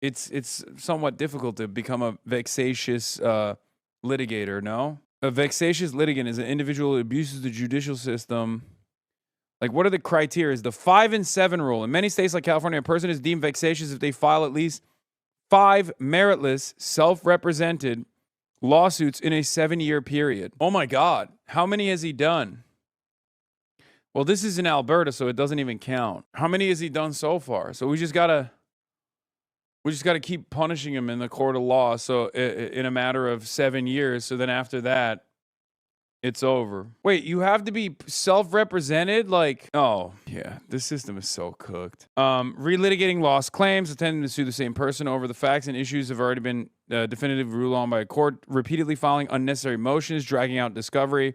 it's somewhat difficult to become a vexatious litigator, no? A vexatious litigant is an individual who abuses the judicial system. Like, what are the criteria? The 5 and 7 rule. In many states like California, a person is deemed vexatious if they file at least 5 meritless, self-represented lawsuits in a 7-year period. Oh my God. How many has he done? Well, this is in Alberta, so it doesn't even count. How many has he done so far? So we just gotta keep punishing him in the court of law. So in a matter of 7 years. So then after that, it's over. Wait, you have to be self-represented? Like, oh, yeah, this system is so cooked. Relitigating lost claims, attempting to sue the same person over the facts and issues have already been definitively ruled on by a court, repeatedly filing unnecessary motions, dragging out discovery,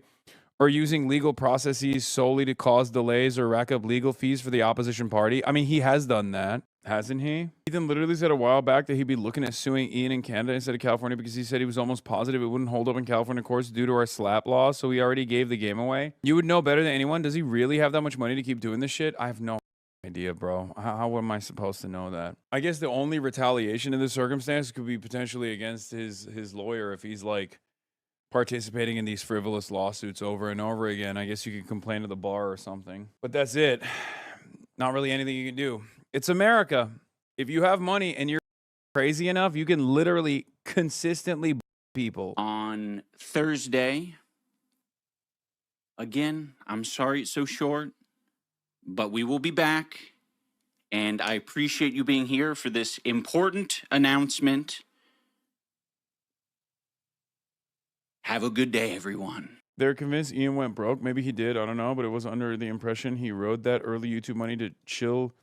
or using legal processes solely to cause delays or rack up legal fees for the opposition party. I mean, he has done that, hasn't he? Ethan literally said a while back that he'd be looking at suing Ian in Canada instead of California because he said he was almost positive it wouldn't hold up in California courts due to our slap laws, so he already gave the game away. You would know better than anyone. Does he really have that much money to keep doing this shit? I have no idea, bro. How am I supposed to know that? I guess the only retaliation in this circumstance could be potentially against his lawyer if he's like participating in these frivolous lawsuits over and over again. I guess you could complain to the bar or something. But that's it. Not really anything you can do. It's America. If you have money and you're crazy enough, you can literally consistently people. On Thursday, again, I'm sorry it's so short, but we will be back. And I appreciate you being here for this important announcement. Have a good day, everyone. They're convinced Ian went broke. Maybe he did. I don't know. But it was under the impression he rode that early YouTube money to chill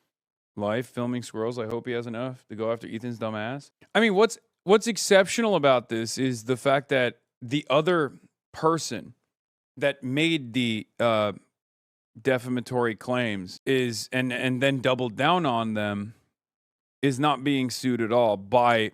life filming squirrels. I hope he has enough to go after Ethan's dumb ass. I mean, what's exceptional about this is the fact that the other person that made the defamatory claims is and then doubled down on them is not being sued at all by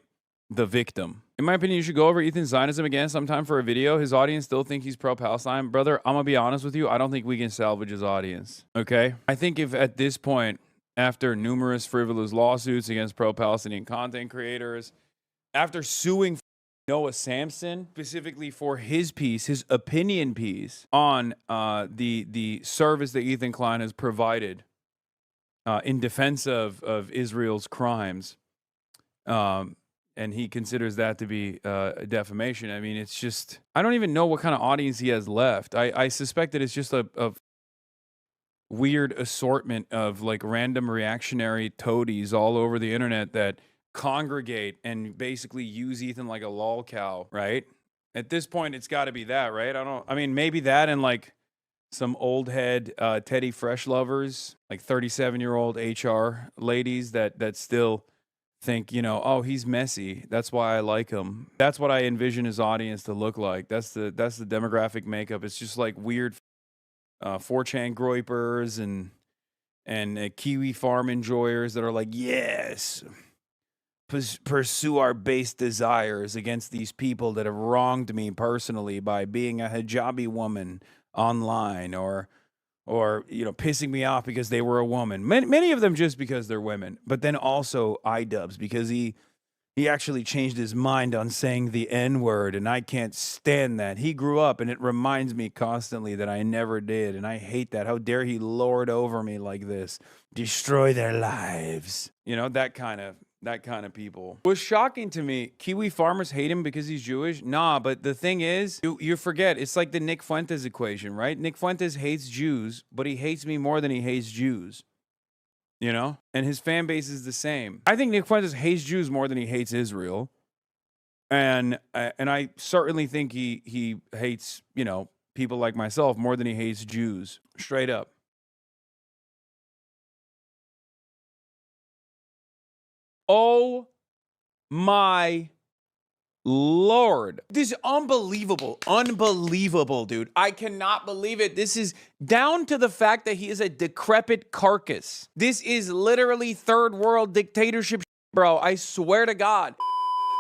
the victim. In my opinion, you should go over Ethan Zionism again sometime for a video. His audience still think he's pro-Palestine. Brother, I'm going to be honest with you. I don't think we can salvage his audience. Okay? I think if at this point, after numerous frivolous lawsuits against pro-Palestinian content creators, after suing Noah Samson specifically for his piece, his opinion piece on the service that Ethan Klein has provided in defense of Israel's crimes, and he considers that to be defamation. I mean, it's just, I don't even know what kind of audience he has left. I suspect that it's just a weird assortment of like random reactionary toadies all over the internet that congregate and basically use Ethan like a lol cow, right? At this point, it's got to be that, right? I mean, maybe that and like some old head Teddy Fresh lovers, like 37-year-old HR ladies that still think, you know, oh, he's messy, that's why I like him. That's what I envision his audience to look like. That's the demographic makeup. It's just like weird 4chan groypers and Kiwi farm enjoyers that are like, yes, pursue our base desires against these people that have wronged me personally by being a hijabi woman online or you know, pissing me off because they were a woman. Many of them just because they're women, but then also iDubbbz because he actually changed his mind on saying the N-word, and I can't stand that. He grew up, and it reminds me constantly that I never did, and I hate that. How dare he lord over me like this? Destroy their lives. You know, that kind of people. What's shocking to me, Kiwi farmers hate him because he's Jewish? Nah, but the thing is, you forget, it's like the Nick Fuentes equation, right? Nick Fuentes hates Jews, but he hates me more than he hates Jews. You know? And his fan base is the same. I think Nick Fuentes hates Jews more than he hates Israel. And I certainly think he hates, you know, people like myself more than he hates Jews. Straight up. Oh my Lord. This is unbelievable. Unbelievable, dude. I cannot believe it. This is down to the fact that he is a decrepit carcass. This is literally third world dictatorship, bro. I swear to God.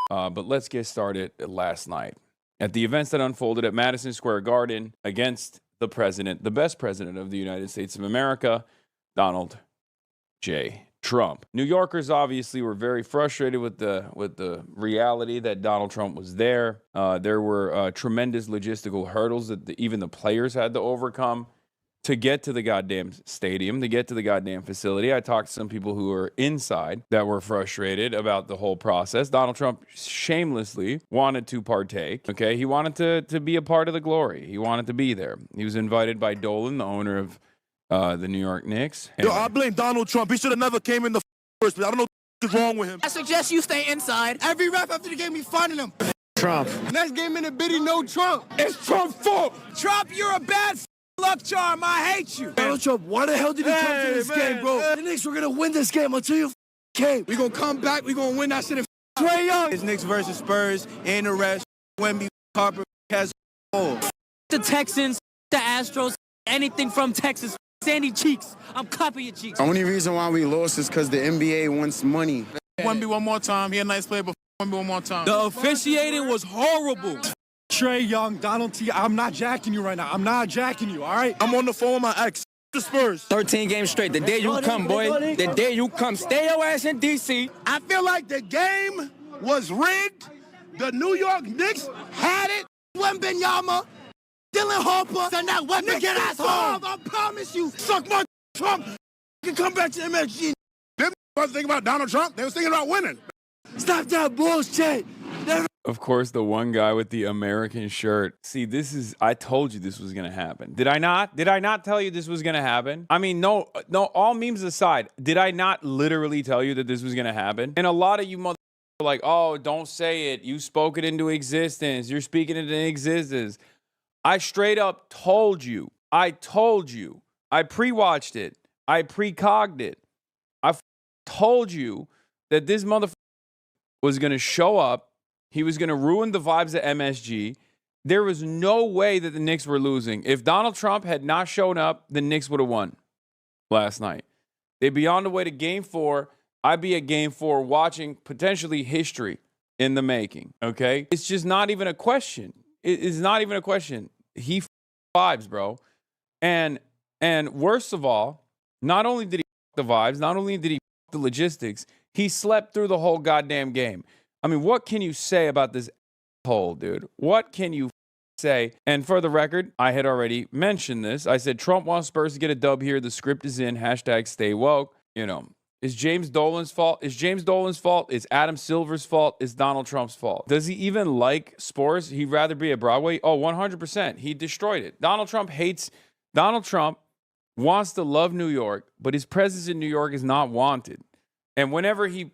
But let's get started last night at the events that unfolded at Madison Square Garden against the president, the best president of the United States of America, Donald J. Trump. New Yorkers obviously were very frustrated with the reality that Donald Trump was there. There were tremendous logistical hurdles that even the players had to overcome to get to the goddamn stadium, to get to the goddamn facility. I talked to some people who were inside that were frustrated about the whole process. Donald Trump shamelessly wanted to partake. Okay, he wanted to be a part of the glory. He wanted to be there. He was invited by Dolan, the owner of the New York Knicks. Yo, I blame Donald Trump. He should have never came in the first place. I don't know what's wrong with him. I suggest you stay inside. Every ref after the game, he's finding him. Trump. Next game in the biddy, no Trump. It's Trump's fault. Trump, you're a bad luck charm. I hate you. Donald Trump, why the hell did you come to this game, bro? The Knicks were going to win this game until you came. We're going to come back. We're going to win that shit in Trae Young. It's Knicks versus Spurs in the rest. Wemby, Harper, has all. The Texans, the Astros, anything from Texas. Sandy Cheeks. I'm copying your cheeks. The only reason why we lost is because the NBA wants money. Wemby one more time. He a nice player, but Wemby one more time. The officiating was horrible. Trae Young, Donald T. I'm not jacking you right now. I'm not jacking you, all right? I'm on the phone with my ex. The Spurs. 13 games straight. The day you come, boy. The day you come. Stay your ass in D.C. I feel like the game was rigged. The New York Knicks had it. Wembenyama. Dylan Harper, and that weapon get ass home. I promise you, suck my Trump. You can come back to MSG. Them was thinking about Donald Trump. They was thinking about winning. Stop that bullshit. Of course, the one guy with the American shirt. See, I told you this was going to happen. Did I not? Did I not tell you this was going to happen? I mean, no, all memes aside, did I not literally tell you that this was going to happen? And a lot of you motherfuckers are like, oh, don't say it. You spoke it into existence. You're speaking it into existence. I straight up told you. I told you. I pre-watched it. I precogged it. I told you that this motherfucker was going to show up. He was going to ruin the vibes at MSG. There was no way that the Knicks were losing. If Donald Trump had not shown up, the Knicks would have won last night. They'd be on the way to Game 4. I'd be at Game 4 watching potentially history in the making, okay? It's just not even a question. It's not even a question. He vibes, bro. And worst of all, not only did he the vibes, not only did he the logistics, he slept through the whole goddamn game. I mean, what can you say about this asshole, dude? What can you say? And for the record, I had already mentioned this. I said Trump wants Spurs to get a dub here. The script is in. # stay woke. You know, is James Dolan's fault? Is James Dolan's fault? Is Adam Silver's fault? Is Donald Trump's fault? Does he even like sports? He'd rather be at Broadway? Oh, 100%. He destroyed it. Donald Trump wants to love New York, but his presence in New York is not wanted. And whenever he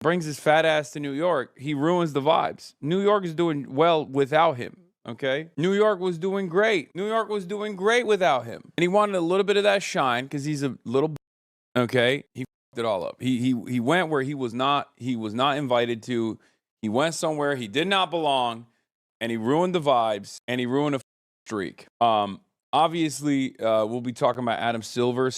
brings his fat ass to New York, he ruins the vibes. New York is doing well without him, okay? New York was doing great. New York was doing great without him. And he wanted a little bit of that shine because he's a little, okay? He fucked it all up. He went where he was not invited to. He went somewhere he did not belong, and he ruined the vibes, and he ruined a streak. Obviously, we'll be talking about Adam Silver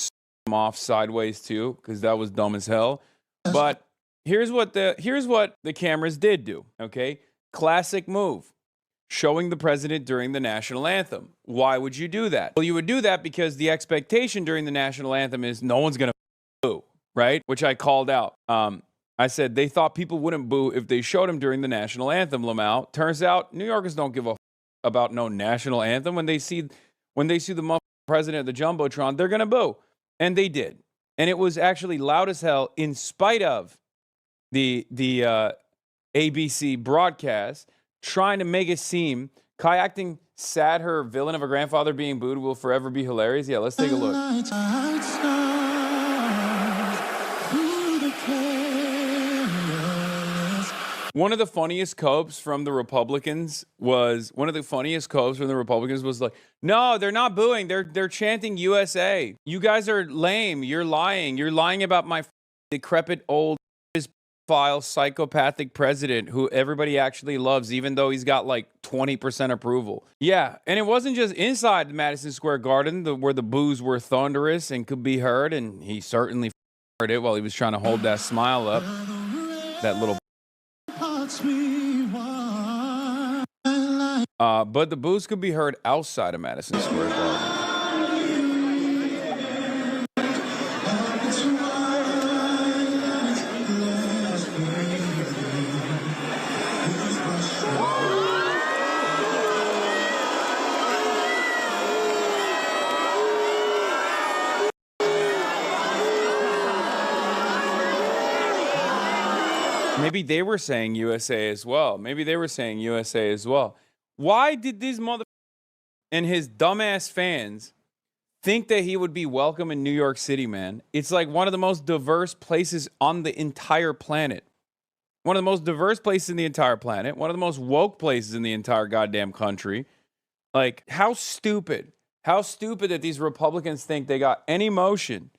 off sideways too, because that was dumb as hell. But here's what the cameras did do, okay? Classic move. Showing the president during the national anthem. Why would you do that? Well, you would do that because the expectation during the national anthem is no one's going to boo, right? Which I called out. I said they thought people wouldn't boo if they showed him during the national anthem, Lamau. Turns out New Yorkers don't give a about no national anthem. When they see the president of the Jumbotron, they're going to boo. And they did. And it was actually loud as hell in spite of the ABC broadcast trying to make it seem Kai acting sad her villain of a grandfather being booed will forever be hilarious. Yeah, let's take a look. One of the funniest copes from the Republicans was like, no, they're not booing. They're chanting USA. You guys are lame. You're lying. You're lying about my decrepit old psychopathic president who everybody actually loves, even though he's got like 20% approval. Yeah, and it wasn't just inside the Madison Square Garden where the boos were thunderous and could be heard, and he certainly heard it while he was trying to hold that smile up. That little. But the boos could be heard outside of Madison Square Garden. Maybe they were saying USA as well. Why did this mother and his dumbass fans think that he would be welcome in New York City, man? It's like one of the most diverse places on the entire planet. One of the most diverse places in the entire planet. One of the most woke places in the entire goddamn country. Like, how stupid that these Republicans think they got any motion,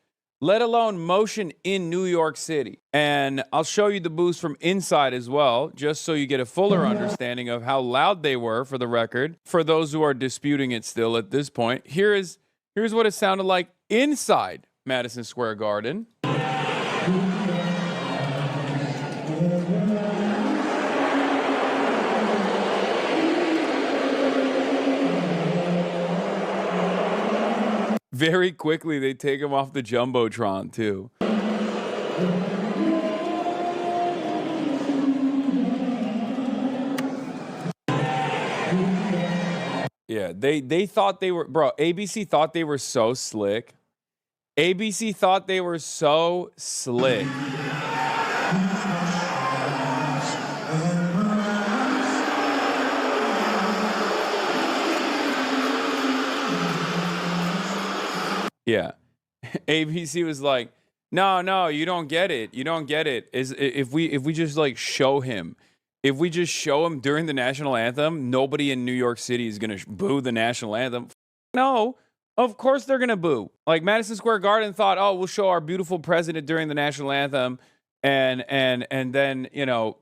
let alone motion in New York City. And I'll show you the boos from inside as well, just so you get a fuller understanding of how loud they were, for the record, for those who are disputing it still at this point. Here's what it sounded like inside Madison Square Garden. Very quickly, they take him off the Jumbotron, too. Yeah, they thought they were... Bro, ABC thought they were so slick. ABC thought they were so slick. Yeah. ABC was like, no, you don't get it. You don't get it. If we just like show him, if we just show him during the national anthem, nobody in New York City is gonna boo the national anthem. No, of course they're gonna boo. Like Madison Square Garden thought, oh, we'll show our beautiful president during the national anthem, and then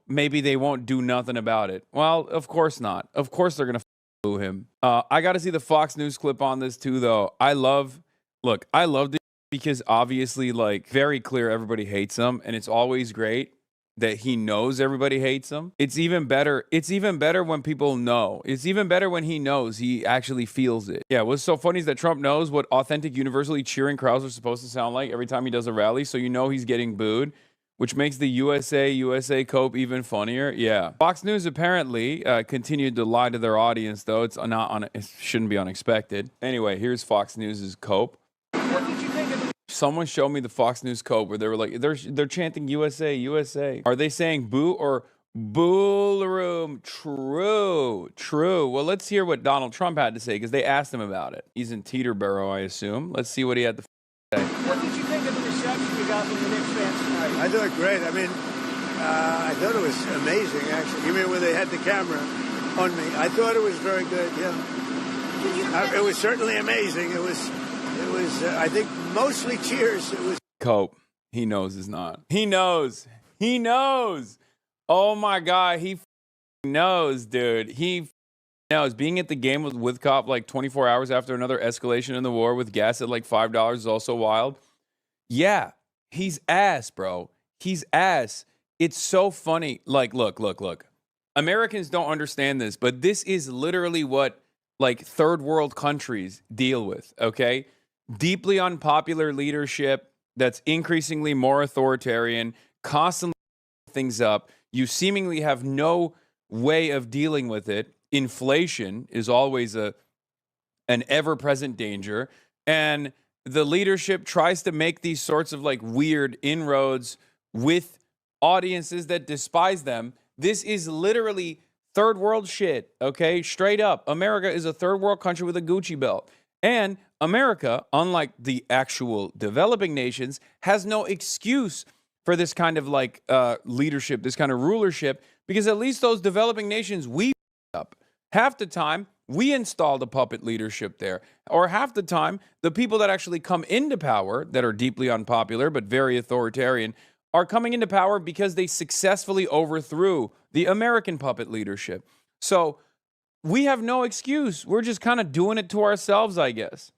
maybe they won't do nothing about it. Well, of course not. Of course they're gonna boo him. I got to see the Fox News clip on this too, though. I love this because obviously, like, very clear everybody hates him, and it's always great that he knows everybody hates him. It's even better when people know. It's even better when he knows he actually feels it. Yeah, what's so funny is that Trump knows what authentic, universally cheering crowds are supposed to sound like every time he does a rally, so you know he's getting booed, which makes the USA cope even funnier. Yeah. Fox News apparently continued to lie to their audience, though. It shouldn't be unexpected. Anyway, here's Fox News's cope. What did you think of Someone showed me the Fox News cope where they were like, they're chanting USA, USA. Are they saying boo or boo-room? True. Well, let's hear what Donald Trump had to say because they asked him about it. He's in Teterboro, I assume. Let's see what he had to say. What did you think of the reception you got from the Knicks fans tonight? I thought great. I mean, I thought it was amazing, actually. You mean when they had the camera on me? I thought it was very good, yeah. It was certainly amazing. It was. I think mostly cheers. It was. Cope. He knows it's not. He knows. Oh my God. He knows, dude. He knows. Being at the game with Cop like 24 hours after another escalation in the war with gas at like $5 is also wild. Yeah. He's ass, bro. He's ass. It's so funny. Like, look. Americans don't understand this, but this is literally what like third world countries deal with, okay? Deeply unpopular leadership that's increasingly more authoritarian, constantly things up. You seemingly have no way of dealing with it. Inflation is always an ever-present danger. And the leadership tries to make these sorts of like weird inroads with audiences that despise them. This is literally third world shit, okay? Straight up. America is a third world country with a Gucci belt. And America, unlike the actual developing nations, has no excuse for this kind of like leadership, this kind of rulership, because at least those developing nations, we up. Half the time, we installed a puppet leadership there. Or half the time, the people that actually come into power, that are deeply unpopular but very authoritarian, are coming into power because they successfully overthrew the American puppet leadership. So we have no excuse. We're just kind of doing it to ourselves, I guess.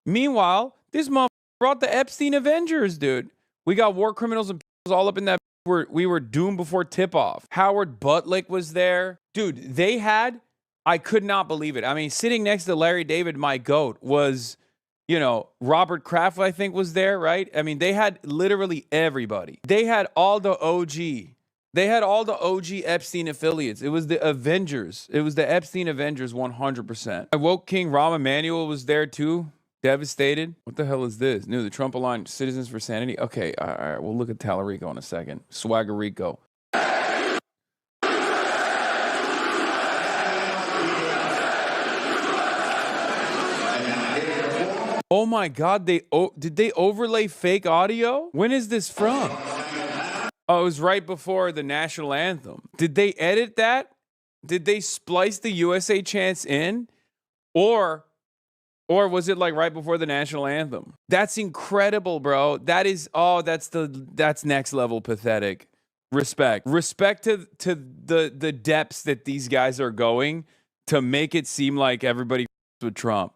Meanwhile, this motherfucker brought the Epstein Avengers, dude. We got war criminals and all up in that. We were doomed before tip-off. Howard Butlick was there. Dude, they had, I could not believe it. I mean, sitting next to Larry David, my goat, was, Robert Kraft, I think, was there, right? I mean, they had literally everybody. They had all the OG. They had all the OG Epstein affiliates. It was the Avengers. It was the Epstein Avengers 100%. Woke King Rahm Emanuel was there too. Devastated. What the hell is this? The Trump aligned Citizens for Sanity. Okay, all right. We'll look at Tallarico in a second. Swaggerico. Oh my God! Did they overlay fake audio? When is this from? Oh, it was right before the national anthem. Did they edit that? Did they splice the USA chants in? Or was it like right before the national anthem? That's incredible, bro. That's next level pathetic. Respect to the depths that these guys are going to make it seem like everybody with Trump.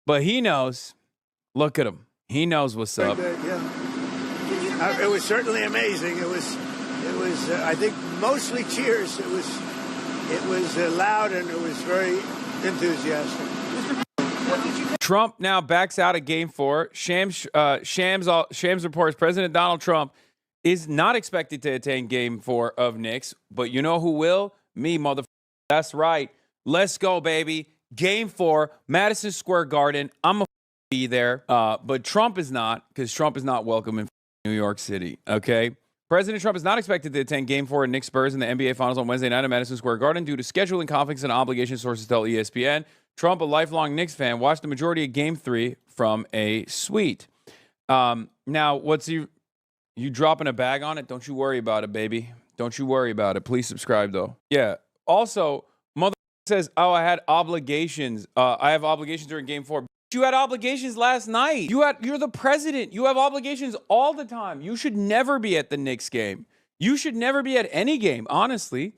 But he knows. Look at him. He knows what's up. It was certainly amazing. It was. I think mostly cheers. It was loud and it was very enthusiastic. Trump now backs out of Game 4. Shams reports President Donald Trump is not expected to attend Game 4 of Knicks, but you know who will? Me, motherfucker. That's right. Let's go, baby. Game 4, Madison Square Garden. I'm gonna be there, but Trump is not, because Trump is not welcome in New York City. Okay. President Trump is not expected to attend Game 4 at Knicks Spurs in the NBA Finals on Wednesday night at Madison Square Garden due to scheduling conflicts and obligations, sources tell ESPN. Trump, a lifelong Knicks fan, watched the majority of Game 3 from a suite. Now, what's you dropping a bag on it? Don't you worry about it, baby. Don't you worry about it. Please subscribe, though. Yeah. Also, mother says, oh, I had obligations. I have obligations during Game 4. You had obligations last night. You're the president. You have obligations all the time. You should never be at the Knicks game. You should never be at any game, honestly.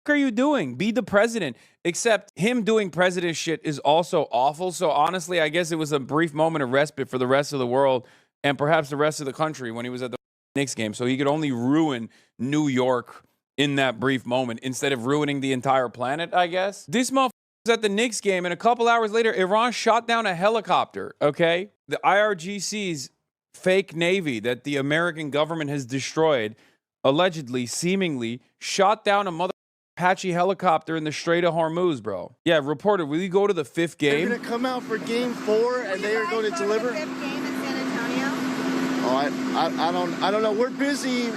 What are you doing? Be the president. Except him doing president shit is also awful. So honestly, I guess it was a brief moment of respite for the rest of the world and perhaps the rest of the country when he was at the Knicks game. So he could only ruin New York in that brief moment instead of ruining the entire planet, I guess. This motherfucker was at the Knicks game, and a couple hours later, Iran shot down a helicopter, okay? The IRGC's fake Navy that the American government has destroyed, allegedly, seemingly, shot down a mother Apache helicopter in the Strait of Hormuz, bro. Yeah, reporter, will you go to the 5th game? They're going to come out for Game 4, and they are going to deliver? The 5th game in San Antonio? Oh, I don't know. We're busy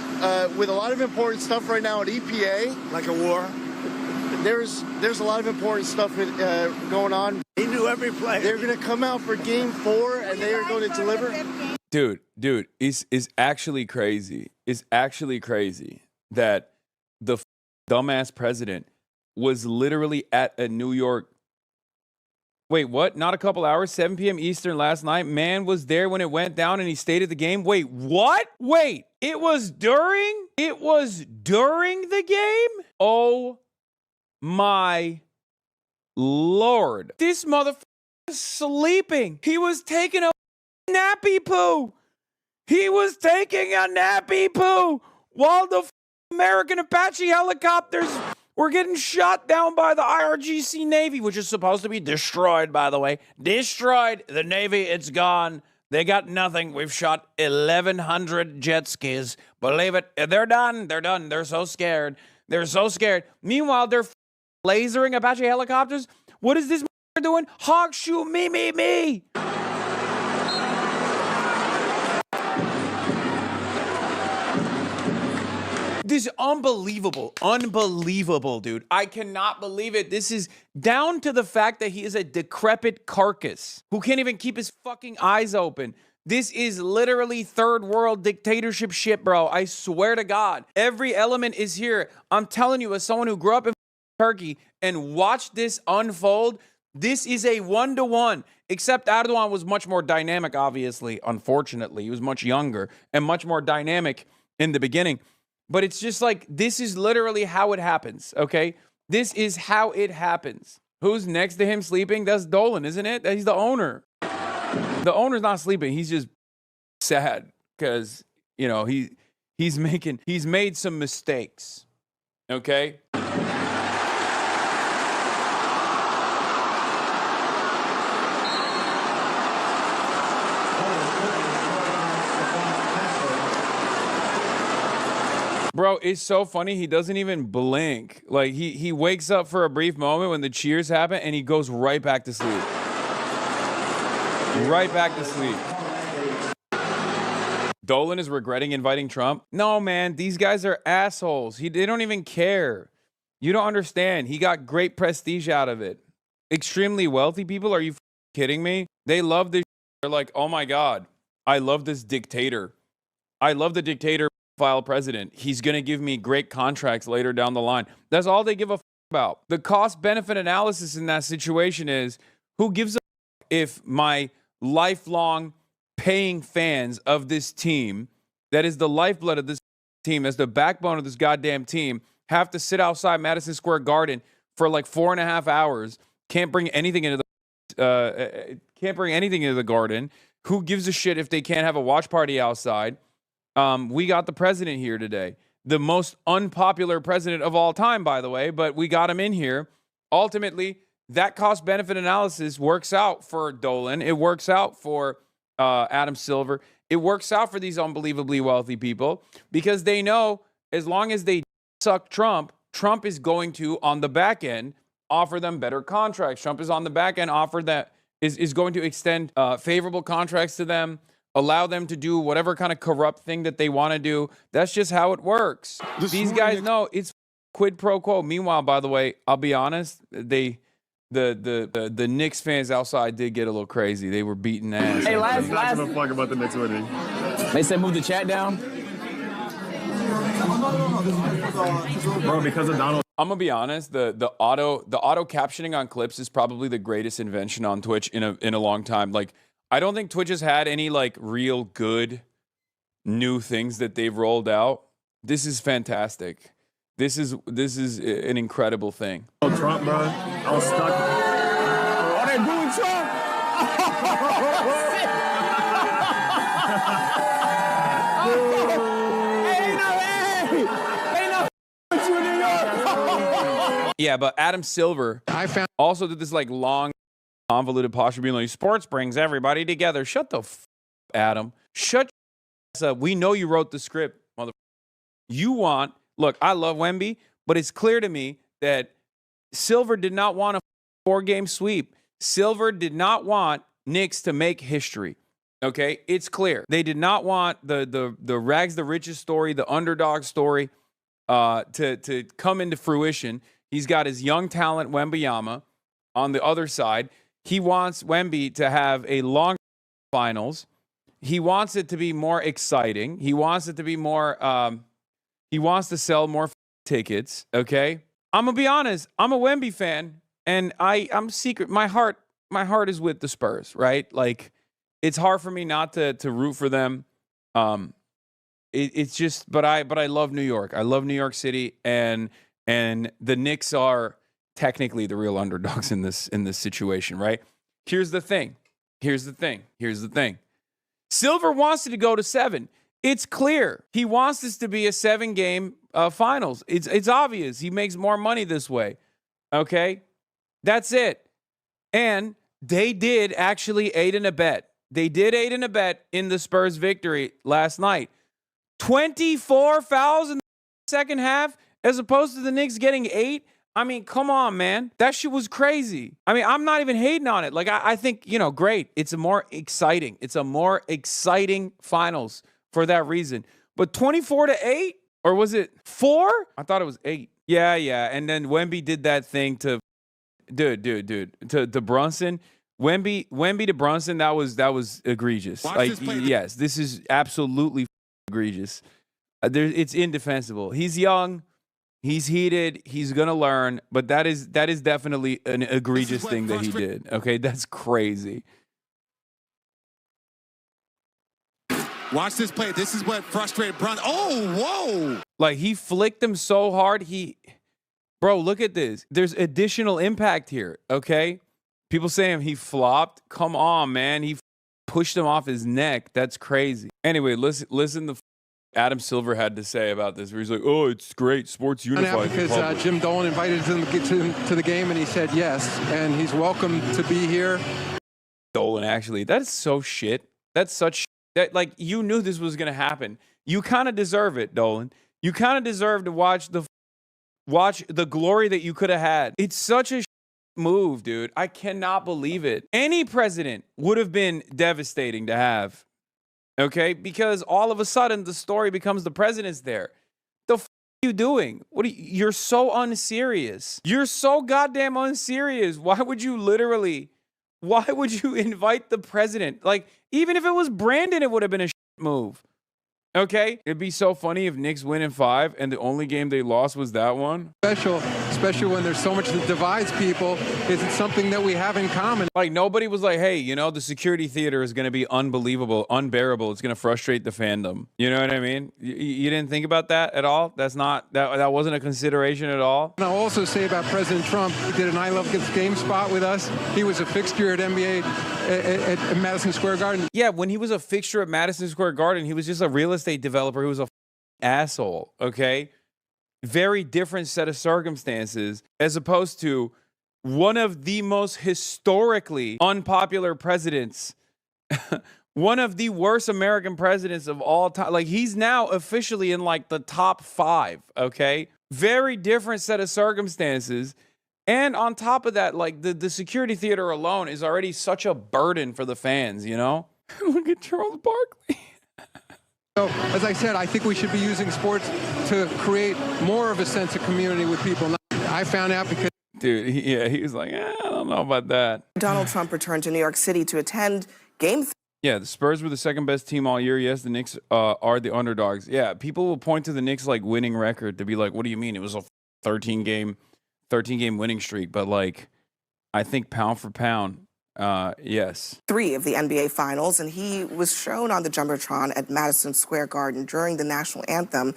with a lot of important stuff right now at EPA. Like a war? There's a lot of important stuff going on. He knew every play. They're going to come out for Game 4, and they are going to deliver? Dude, it's actually crazy. It's actually crazy that the dumbass president was literally at a New York. Wait, what? Not a couple hours, 7 p.m. Eastern last night. Man was there when it went down and he stayed at the game. Wait, what? Wait, it was during the game? Oh my Lord. This motherfucker was sleeping. He was taking a nappy poo. He was taking a nappy poo while the American Apache helicopters were getting shot down by the IRGC Navy, which is supposed to be destroyed, by the way. Destroyed. The Navy, it's gone. They got nothing. We've shot 1,100 jet skis. Believe it. They're done. They're done. They're so scared. They're so scared. Meanwhile, they're lasering Apache helicopters. What is this doing? Hawk shoot me. This is unbelievable, dude. I cannot believe it. This is down to the fact that he is a decrepit carcass who can't even keep his fucking eyes open. This is literally third world dictatorship shit, bro. I swear to God. Every element is here. I'm telling you, as someone who grew up in Turkey and watched this unfold, this is a 1-to-1. Except Erdogan was much more dynamic, obviously, unfortunately. He was much younger and much more dynamic in the beginning. But it's just like, this is literally how it happens, okay? This is how it happens. Who's next to him sleeping? That's Dolan, isn't it? He's the owner. The owner's not sleeping. He's just sad because, you know, he's made some mistakes, okay? Bro, it's so funny. He doesn't even blink. Like, he wakes up for a brief moment when the cheers happen, and he goes right back to sleep. Right back to sleep. Dolan is regretting inviting Trump. No, man, these guys are assholes. They don't even care. You don't understand. He got great prestige out of it. Extremely wealthy people? Are you kidding me? They love this. They're like, oh my God, I love this dictator. I love the dictator. File president. He's going to give me great contracts later down the line. That's all they give a about. The cost benefit analysis in that situation is, who gives a if my lifelong paying fans of this team, that is the lifeblood of this team, as the backbone of this goddamn team, have to sit outside Madison Square Garden for like 4.5 hours, can't bring anything into the garden. Who gives a shit if they can't have a watch party outside? We got the president here today. The most unpopular president of all time, by the way, but we got him in here. Ultimately, that cost-benefit analysis works out for Dolan. It works out for Adam Silver. It works out for these unbelievably wealthy people because they know as long as they suck Trump, Trump is going to, on the back end, offer them better contracts. Trump is on the back end, is going to extend favorable contracts to them, allow them to do whatever kind of corrupt thing that they want to do. That's just how it works. These guys know it's quid pro quo. Meanwhile, by the way, I'll be honest, the Knicks fans outside did get a little crazy. They were beating ass. Hey, last Fuck about the Knicks winning. They said move the chat down. Bro, because of Donald. I'm gonna be honest. The auto captioning on clips is probably the greatest invention on Twitch in a long time. Like, I don't think Twitch has had any like real good new things that they've rolled out. This is fantastic. This is an incredible thing. Oh, Trump, bro. I was stuck. What they doing, Trump? Yeah, but Adam Silver also did this like long, convoluted posture being like, sports brings everybody together. Shut the f, Adam. Shut your ass up. We know you wrote the script, mother. Look, I love Wemby, but it's clear to me that Silver did not want a 4-game sweep. Silver did not want Knicks to make history. Okay, it's clear. They did not want the rags the riches story, the underdog story, to come into fruition. He's got his young talent, Wembanyama, on the other side. He wants Wemby to have a long finals. He wants it to be more exciting. He wants it to be more, he wants to sell more tickets, okay? I'm going to be honest. I'm a Wemby fan, and I'm secret. My heart is with the Spurs, right? Like, it's hard for me not to root for them. It's just, but I love New York. I love New York City, and the Knicks are technically the real underdogs in this situation, right? Here's the thing. Silver wants it to go to 7. It's clear. He wants this to be a 7-game finals. It's obvious. He makes more money this way. Okay? That's it. And they did actually aid in a bet. They did aid in a bet in the Spurs victory last night. 24 fouls in the second half as opposed to the Knicks getting 8. I mean, come on, man. That shit was crazy. I mean, I'm not even hating on it. Like, I think, great. It's a more exciting finals for that reason. But 24-8? Or was it 4? I thought it was 8. Yeah. And then Wemby did that thing to Brunson. Wemby to Brunson, that was egregious. Yes, this is absolutely egregious. It's indefensible. He's young. He's heated. He's gonna learn, but that is definitely an egregious thing that he did. Okay, that's crazy. Watch this play. This is what frustrated Brunson. Oh, whoa! Like, he flicked him so hard. Bro, look at this. There's additional impact here. Okay, people saying he flopped. Come on, man. He pushed him off his neck. That's crazy. Anyway, listen to Adam Silver had to say about this, where he's like, "Oh, it's great, sports unified." Because Jim Dolan invited him to the game, and he said yes, and he's welcome to be here. Dolan, actually, that's so shit. That's such shit. That, like, you knew this was gonna happen. You kind of deserve it, Dolan. You kind of deserve to watch the glory that you could have had. It's such a move, dude. I cannot believe it. Any president would have been devastating to have. Okay, because all of a sudden the story becomes the president's there. The f are you doing? You're so unserious. You're so goddamn unserious. Why would you invite the president? Like, even if it was Brandon, it would have been a move. Okay? It'd be so funny if Knicks win in 5 and the only game they lost was that one. Especially when there's so much that divides people. Is it something that we have in common? Like, nobody was like, hey, the security theater is going to be unbelievable, unbearable. It's going to frustrate the fandom. You know what I mean? You didn't think about that at all? That wasn't a consideration at all? And I'll also say about President Trump, he did an I Love Kids game spot with us. He was a fixture at NBA at Madison Square Garden. Yeah, when he was a fixture at Madison Square Garden, he was just a real estate developer who was a asshole, okay? Very different set of circumstances, as opposed to one of the most historically unpopular presidents, one of the worst American presidents of all time. Like, he's now officially in like the top 5, okay? Very different set of circumstances. And on top of that, like, the security theater alone is already such a burden for the fans, Look at Charles Barkley. So, as I said, I think we should be using sports to create more of a sense of community with people. I found out because... Dude, he was like, I don't know about that. Donald Trump returned to New York City to attend Game 3. Yeah, the Spurs were the second best team all year. Yes, the Knicks are the underdogs. Yeah, people will point to the Knicks like winning record to be like, what do you mean? It was a 13 game winning streak. But like, I think pound for pound, yes. 3 of the NBA Finals, and he was shown on the Jumbotron at Madison Square Garden during the national anthem.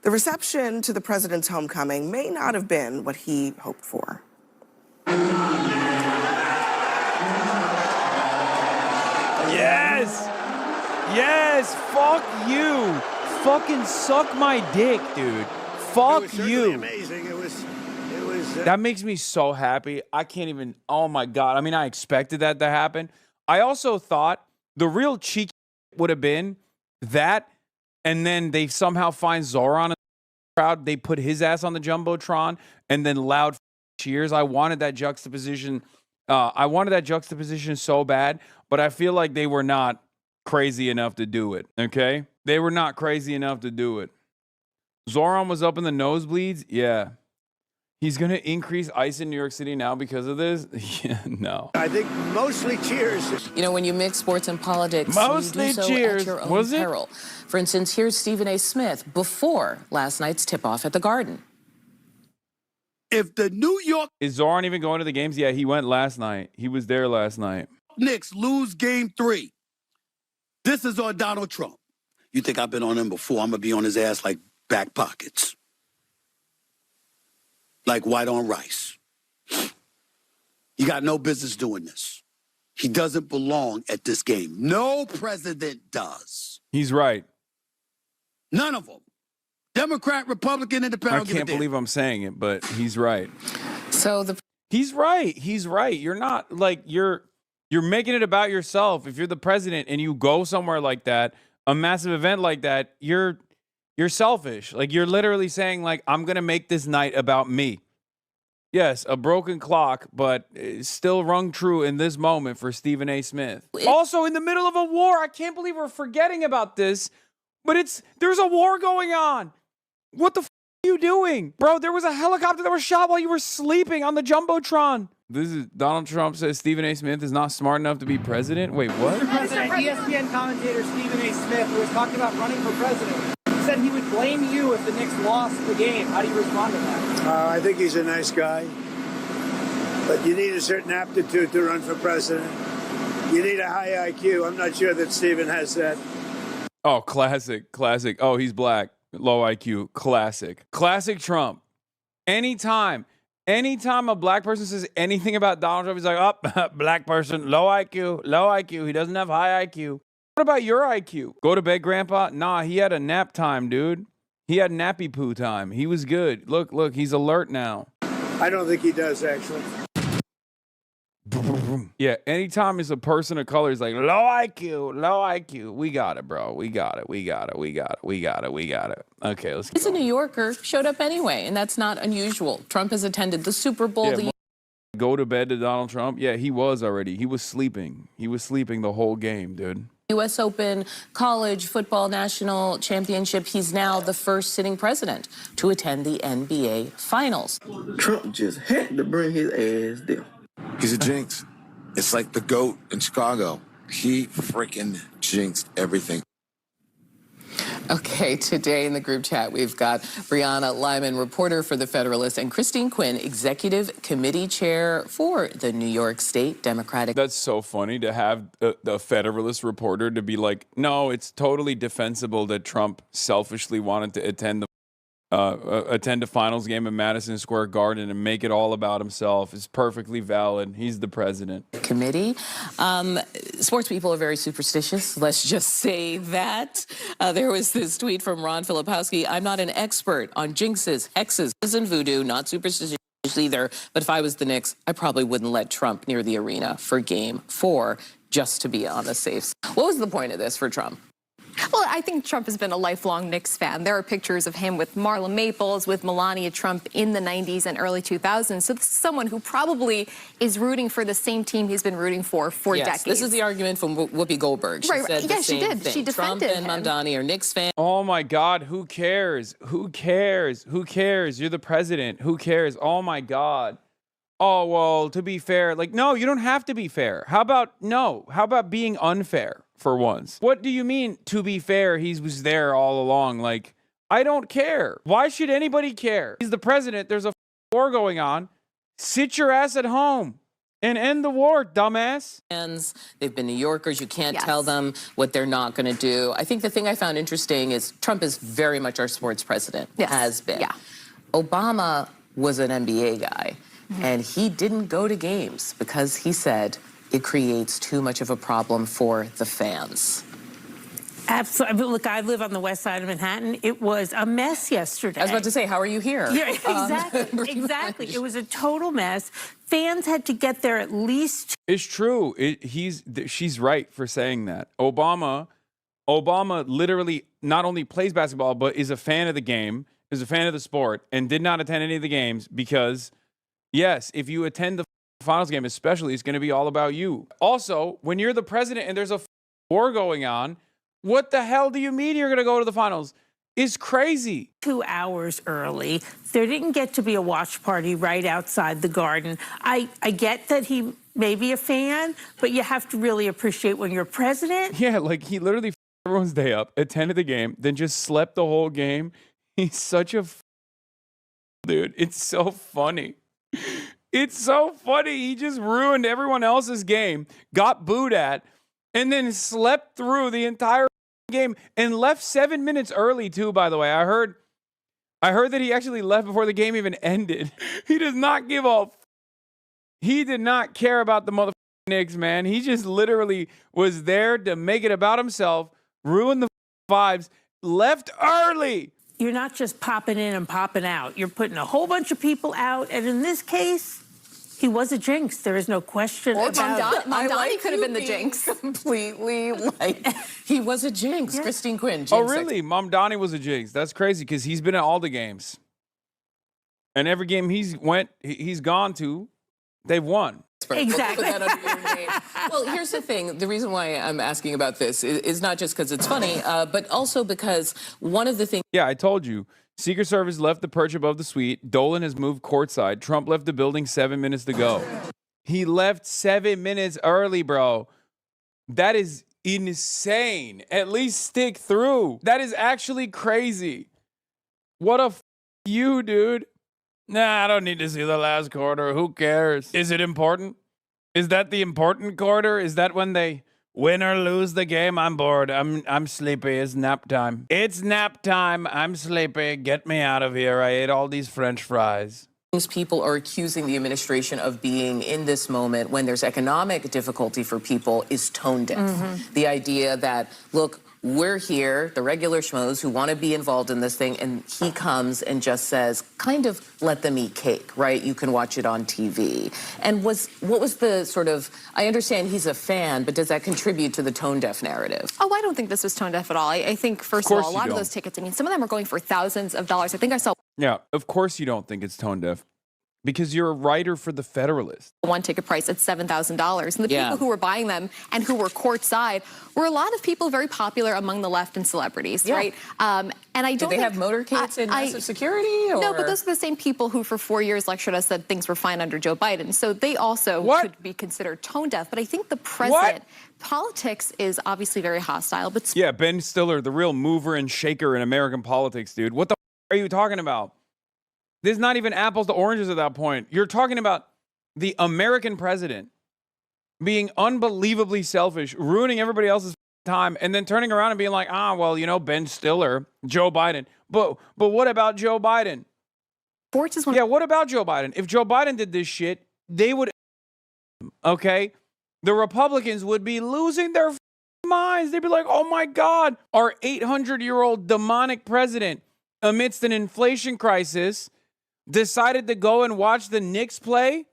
The reception to the president's homecoming may not have been what he hoped for. Yes! Yes! Fuck you! Fucking suck my dick, dude. Fuck you. Amazing. It was. That makes me so happy. I can't even. Oh my God. I mean, I expected that to happen. I also thought the real cheek would have been that, and then they somehow find Zoran in the crowd. They put his ass on the Jumbotron, and then loud cheers. I wanted that juxtaposition. So bad, but I feel like they were not crazy enough to do it. Okay, they were not crazy enough to do it. Zoran was up in the nosebleeds. Yeah. He's going to increase ICE in New York City now because of this? Yeah, no. I think mostly cheers. You know, when you mix sports and politics, mostly you do so cheers. at your own Was it? peril. For instance, here's Stephen A. Smith before last night's tip-off at the Garden. If the New York Is Zoran even going to the games? Yeah, he went last night. He was there last night. Knicks lose game 3, this is on Donald Trump. You think I've been on him before? I'm going to be on his ass like back pockets. Like white on rice. You got no business doing this. He doesn't belong at this game. No president does. He's right. None of them. Democrat, Republican, Independent. I can't believe I'm saying it, but he's right. So he's right. He's right. You're not like you're making it about yourself. If you're the president and you go somewhere like that, a massive event like that, you're selfish. Like you're literally saying like I'm going to make this night about me. Yes, a broken clock, but it's still rung true in this moment for Stephen A. Smith. Also in the middle of a war. I can't believe we're forgetting about this, but there's a war going on. What the are you doing? Bro, there was a helicopter that was shot while you were sleeping on the Jumbotron. This is Donald Trump says Stephen A. Smith is not smart enough to be president. Wait, what? Mr. President, ESPN commentator Stephen A. Smith, who was talking about running for president, said he would blame you if the Knicks lost the game. How do you respond to that? I think he's a nice guy, but you need a certain aptitude to run for president. You need a high IQ. I'm not sure that Stephen has that. Oh, classic. Oh, he's black. Low IQ. Classic Trump. Anytime a black person says anything about Donald Trump, he's like, oh, black person, low IQ. He doesn't have high IQ. What about your IQ? Go to bed, Grandpa? Nah, he had a nap time, dude. He had nappy poo time. He was good. Look, he's alert now. I don't think he does, actually. Yeah, anytime it's a person of color, it's like, low IQ. We got it, bro. We got it. Okay, let's go. He's a New Yorker, showed up anyway, and that's not unusual. Trump has attended the Super Bowl. Yeah, go to bed to Donald Trump? Yeah, he was already. He was sleeping. He was sleeping the whole game, dude. U.S. Open, college football national championship. He's now the first sitting president to attend the NBA Finals. Trump just had to bring his ass there. He's a jinx. It's like the GOAT in Chicago. He freaking jinxed everything. Okay, today in the group chat, we've got Brianna Lyman, reporter for The Federalist, and Christine Quinn, executive committee chair for the New York State Democratic. That's so funny to have the Federalist reporter to be like, no, it's totally defensible that Trump selfishly wanted to attend a finals game at Madison Square Garden and make it all about himself. It's perfectly valid. He's the president. Committee. Sports people are very superstitious. Let's just say that. There was this tweet from Ron Filipowski. I'm not an expert on jinxes, hexes, and voodoo, not superstitious either. But if I was the Knicks, I probably wouldn't let Trump near the arena for Game 4 just to be on the safe side. What was the point of this for Trump? Well, I think Trump has been a lifelong Knicks fan. There are pictures of him with Marla Maples, with Melania Trump in the 90s and early 2000s. So this is someone who probably is rooting for the same team he's been rooting for decades. This is the argument from Whoopi Goldberg. She said the she same did. thing. She defended Trump and him. Mamdani are Knicks fans. Oh my God, who cares? Who cares? Who cares? You're the president. Who cares? Oh my God. Oh, well, to be fair, like, no, you don't have to be fair. How about being unfair for once? What do you mean, to be fair, he was there all along? Like, I don't care. Why should anybody care? He's the president. There's a war going on. Sit your ass at home and end the war, dumbass. They've been New Yorkers. You can't tell them what they're not going to do. I think the thing I found interesting is Trump is very much our sports president, has been. Yeah. Obama was an NBA guy. And he didn't go to games because he said it creates too much of a problem for the fans. Absolutely. Look, I live on the west side of Manhattan. It was a mess yesterday. I was about to say, how are you here? Yeah, exactly. Exactly. It was a total mess. Fans had to get there at least. It's true. She's right for saying that. Obama literally not only plays basketball, but is a fan of the game, is a fan of the sport, and did not attend any of the games because, yes, if you attend the finals game especially, it's going to be all about you. Also, when you're the president and there's a war going on, what the hell do you mean you're going to go to the finals? It's crazy. 2 hours early. There didn't get to be a watch party right outside the Garden. I get that he may be a fan, but you have to really appreciate when you're president. Yeah, like he literally everyone's day up, attended the game, then just slept the whole game. He's such a dude. It's so funny. It's so funny. He just ruined everyone else's game, got booed at, and then slept through the entire game and left 7 minutes early too, by the way. I heard that he actually left before the game even ended. He does not give a he did not care about the motherfucking Knicks, man. He just literally was there to make it about himself, ruin the vibes, left early. You're not just popping in and popping out. You're putting a whole bunch of people out. And in this case, he was a jinx. There is no question about it. Mamdani could have been the jinx. Completely he was a jinx. Yeah. Christine Quinn. Oh, really? Mamdani was a jinx. That's crazy because he's been at all the games. And every game he's gone to, they've won. Exactly. We'll put that under your name. Well, here's the thing. The reason why I'm asking about this is not just because it's funny, but also because one of the things. Yeah, I told you. Secret Service left the perch above the suite. Dolan has moved courtside. Trump left the building 7 minutes to go. He left 7 minutes early, bro. That is insane. At least stick through. That is actually crazy. What a you, dude. Nah, I don't need to see the last quarter. Who cares? Is it important? Is that the important quarter? Is that when they win or lose the game? I'm bored. I'm sleepy. It's nap time. It's nap time. I'm sleepy. Get me out of here. I ate all these French fries. People are accusing the administration of being in this moment when there's economic difficulty for people is tone deaf. The idea that, look, we're here, the regular schmoes who want to be involved in this thing, and he comes and just says, kind of let them eat cake, right? You can watch it on TV. And what was the sort of, I understand he's a fan, but does that contribute to the tone-deaf narrative? Oh, I don't think this was tone deaf at all. I think, first of all, a lot of those tickets, I mean, some of them are going for thousands of dollars. I think I saw. Yeah, of course you don't think it's tone deaf. Because you're a writer for The Federalist. One ticket price at $7,000. And the people who were buying them and who were courtside were a lot of people very popular among the left and celebrities, right? And I don't Did they have motorcades and massive security? Or? No, but those are the same people who for 4 years lectured us that things were fine under Joe Biden. So they also could be considered tone deaf. But I think the president, politics is obviously very hostile. But yeah, Ben Stiller, the real mover and shaker in American politics, dude. What the are you talking about? There's not even apples to oranges at that point. You're talking about the American president being unbelievably selfish, ruining everybody else's time, and then turning around and being like, well, you know, Ben Stiller, Joe Biden. But what about Joe Biden? Yeah, what about Joe Biden? If Joe Biden did this shit, they would, okay? The Republicans would be losing their minds. They'd be like, oh my God, our 800-year-old demonic president, amidst an inflation crisis, decided to go and watch the Knicks play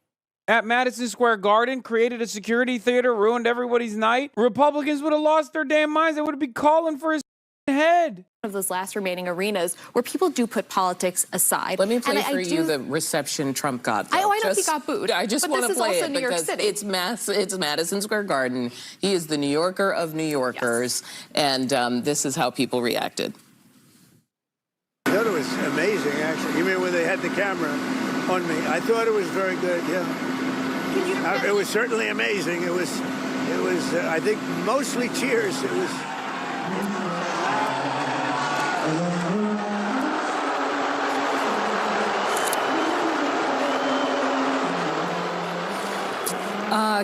at Madison Square Garden, created a security theater, ruined everybody's night. Republicans would have lost their damn minds. They would be calling for his head. Of those last remaining arenas where people do put politics aside. Let me play And for you the reception Trump got. I though. know he got booed. I just but want to this play is also it New York because City. it's Madison Square Garden. He is the New Yorker of New Yorkers, and this is how people reacted. I thought it was amazing, actually. You mean when they had the camera on me? I thought it was very good. Yeah. It was certainly amazing. It was. I think mostly cheers. It was.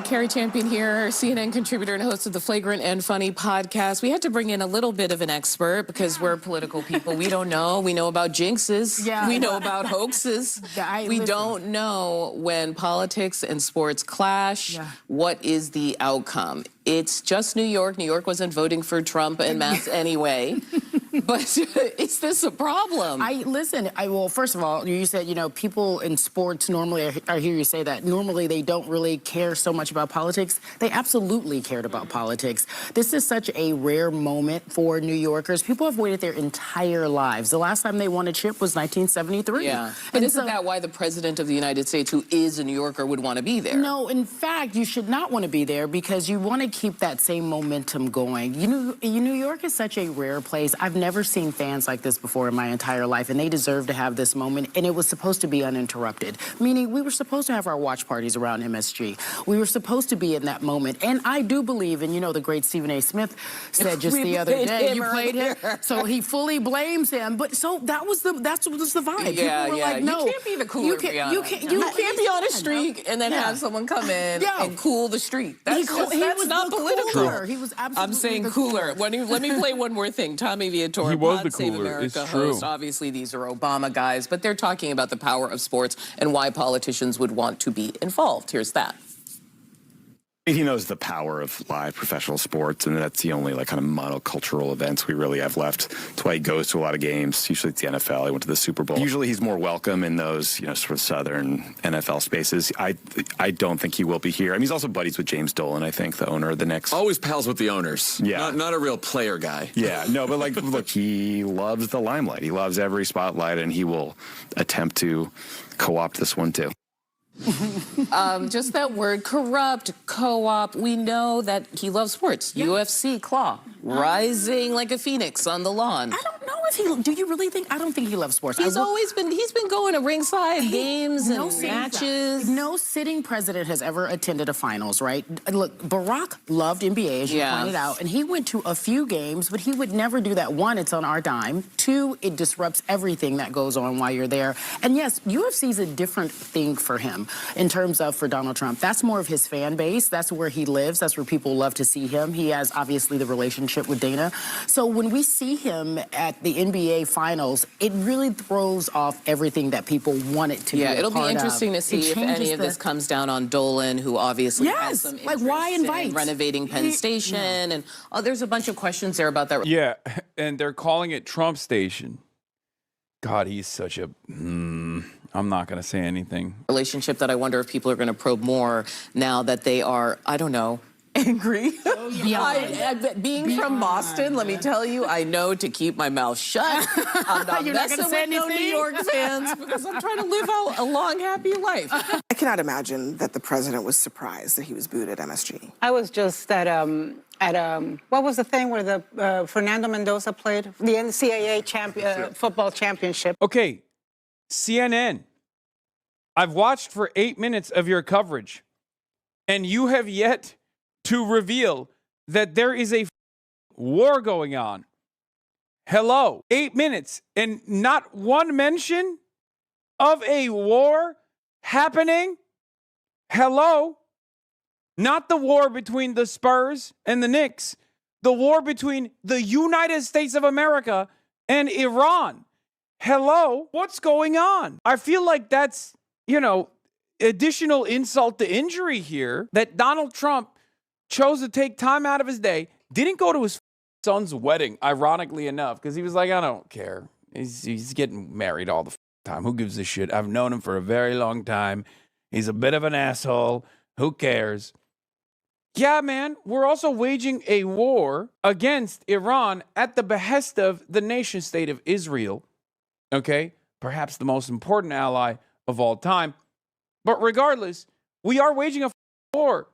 Carrie Champion here, CNN contributor and host of the Flagrant and Funny podcast. We had to bring in a little bit of an expert because we're political people. We don't know. We know about jinxes. Yeah. We know about hoaxes. We don't know when politics and sports clash. Yeah. What is the outcome? It's just New York. New York wasn't voting for Trump en masse anyway. But is this a problem? Well, first of all, you said, people in sports normally, I hear you say that, normally they don't really care so much about politics. They absolutely cared about politics. This is such a rare moment for New Yorkers. People have waited their entire lives. The last time they won a chip was 1973. Yeah. But isn't that why the President of the United States, who is a New Yorker, would want to be there? No, in fact, you should not want to be there because you want to keep that same momentum going. New York is such a rare place. I've never seen fans like this before in my entire life, and they deserve to have this moment, and it was supposed to be uninterrupted, meaning we were supposed to have our watch parties around MSG. We were supposed to be in that moment, and I do believe, and the great Stephen A. Smith said just the other day, you played him, so he fully blames him, but so that's what was the vibe. Yeah, People were like, no. You can't be the cooler Rihanna. You can't be on a streak and then have someone come in and cool the streak. That's not political. Cooler. He was absolutely I'm saying cooler. Let me play one more thing. Tommy Viator, He was the Pod Save cooler. America It's true. host. Obviously, these are Obama guys, but they're talking about the power of sports and why politicians would want to be involved. Here's that. He knows the power of live professional sports, and that's the only kind of monocultural events we really have left. That's why he goes to a lot of games. Usually it's the NFL. He went to the Super Bowl. Usually he's more welcome in those, sort of southern NFL spaces. I don't think he will be here. I mean, he's also buddies with James Dolan, I think, the owner of the Knicks. Always pals with the owners. Yeah. Not a real player guy. Yeah, no, but look, he loves the limelight. He loves every spotlight, and he will attempt to co-opt this one too. Just that word, corrupt, co-op. We know that he loves sports. Yeah. UFC, claw, rising like a phoenix on the lawn. I don't know if he. Do you really think? I don't think he loves sports. He's been going to ringside games and matches. No sitting president has ever attended a finals, right? Look, Barack loved NBA, as you pointed out, and he went to a few games, but he would never do that. One, it's on our dime. Two, it disrupts everything that goes on while you're there. And yes, UFC is a different thing for him in terms of for Donald Trump. That's more of his fan base. That's where he lives. That's where people love to see him. He has obviously the relationship with Dana. So when we see him at the NBA finals, it really throws off everything that people want it to be. Yeah, it'll be interesting to see if any of this comes down on Dolan, who obviously has some interest why invite? in renovating Penn Station, and there's a bunch of questions there about that. Yeah, and they're calling it Trump Station. God, he's such a. I'm not going to say anything. Relationship that I wonder if people are going to probe more now that they are, I don't know, angry. Being from Boston, let me tell you, I know to keep my mouth shut. I'm not messing with no New York fans because I'm trying to live out a long, happy life. I cannot imagine that the president was surprised that he was booed at MSG. I was just at what was the thing where the Fernando Mendoza played? The NCAA football championship. Okay, CNN. I've watched for 8 minutes of your coverage, and you have yet to reveal that there is a war going on. Hello, 8 minutes, and not one mention of a war happening? Hello? Not the war between the Spurs and the Knicks, the war between the United States of America and Iran. Hello? What's going on? I feel like that's, additional insult to injury here that Donald Trump chose to take time out of his day, didn't go to his son's wedding, ironically enough, because he was like, I don't care. He's getting married all the time. Who gives a shit? I've known him for a very long time. He's a bit of an asshole. Who cares? Yeah, man, we're also waging a war against Iran at the behest of the nation state of Israel. Okay? Perhaps the most important ally of all time. But regardless, we are waging a war.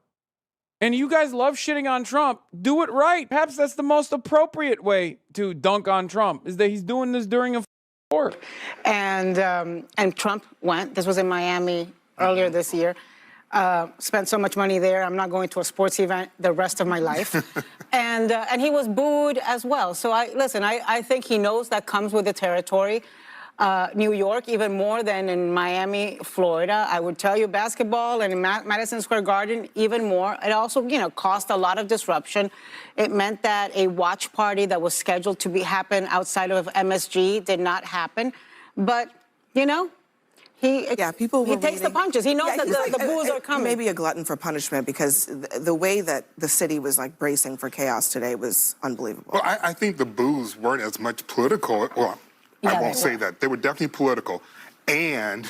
And you guys love shitting on Trump. Do it right. Perhaps that's the most appropriate way to dunk on Trump, is that he's doing this during a war. And Trump went. This was in Miami earlier this year. Spent so much money there. I'm not going to a sports event the rest of my life. and he was booed as well. So I think he knows that comes with the territory. New York, even more than in Miami, Florida. I would tell you basketball and in Madison Square Garden, even more. It also, caused a lot of disruption. It meant that a watch party that was scheduled to happen outside of MSG did not happen. But, he takes the punches. He knows that the boos are coming. Maybe a glutton for punishment, because the way that the city was bracing for chaos today was unbelievable. Well, I think the boos weren't as much political. Well, I won't say that. They were definitely political. And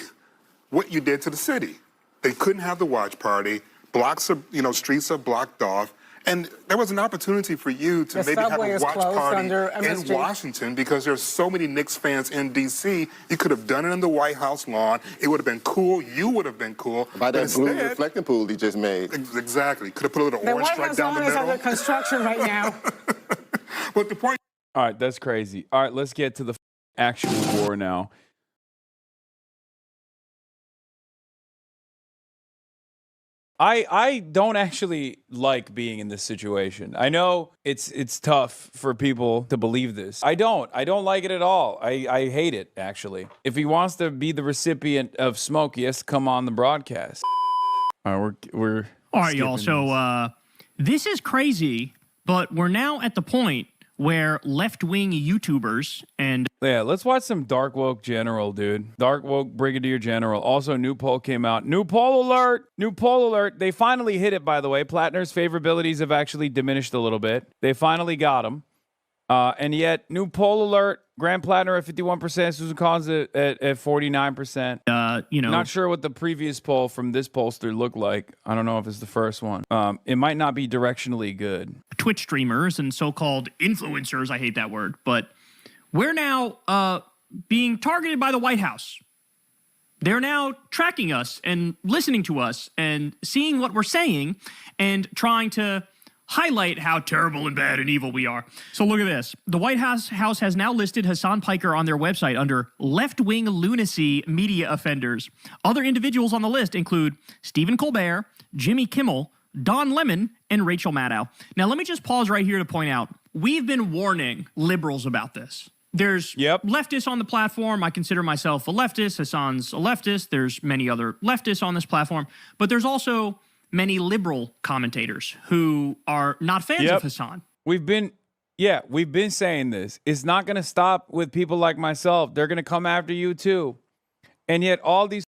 what you did to the city. They couldn't have the watch party. Blocks of, streets are blocked off. And there was an opportunity for you to maybe have a watch party in Washington, because there's so many Knicks fans in D.C. You could have done it in the White House lawn. It would have been cool. You would have been cool. By that blue reflecting pool he just made. Exactly. Could have put a little orange stripe down the middle. The White House lawn is under construction right now. But the point... All right, that's crazy. All right, let's get to the actual war now. I don't actually like being in this situation. I know it's tough for people to believe this. I don't like it at all. I hate it, actually. If he wants to be the recipient of smoke, he has to come on the broadcast. All right, we're all right, y'all. So this is crazy, but we're now at the point where left-wing YouTubers and... Yeah, let's watch some Dark Woke General, dude. Dark Woke Brigadier General. Also, new poll came out. New poll alert! New poll alert. They finally hit it, by the way. Plattner's favorabilities have actually diminished a little bit. They finally got him. And yet, new poll alert. Graham Plattner at 51%. Susan Collins at 49%. Not sure what the previous poll from this pollster looked like. I don't know if it's the first one. It might not be directionally good. Twitch streamers and so-called influencers, I hate that word, but we're now being targeted by the White House. They're now tracking us and listening to us and seeing what we're saying and trying to highlight how terrible and bad and evil we are. So look at this. The White House has now listed Hassan Piker on their website under left-wing lunacy media offenders. Other individuals on the list include Stephen Colbert, Jimmy Kimmel, Don Lemon, and Rachel Maddow. Now, let me just pause right here to point out, we've been warning liberals about this. There's leftists on the platform. I consider myself a leftist. Hassan's a leftist. There's many other leftists on this platform. But there's also many liberal commentators who are not fans of Hassan. We've been saying this. It's not going to stop with people like myself. They're going to come after you too. And yet all these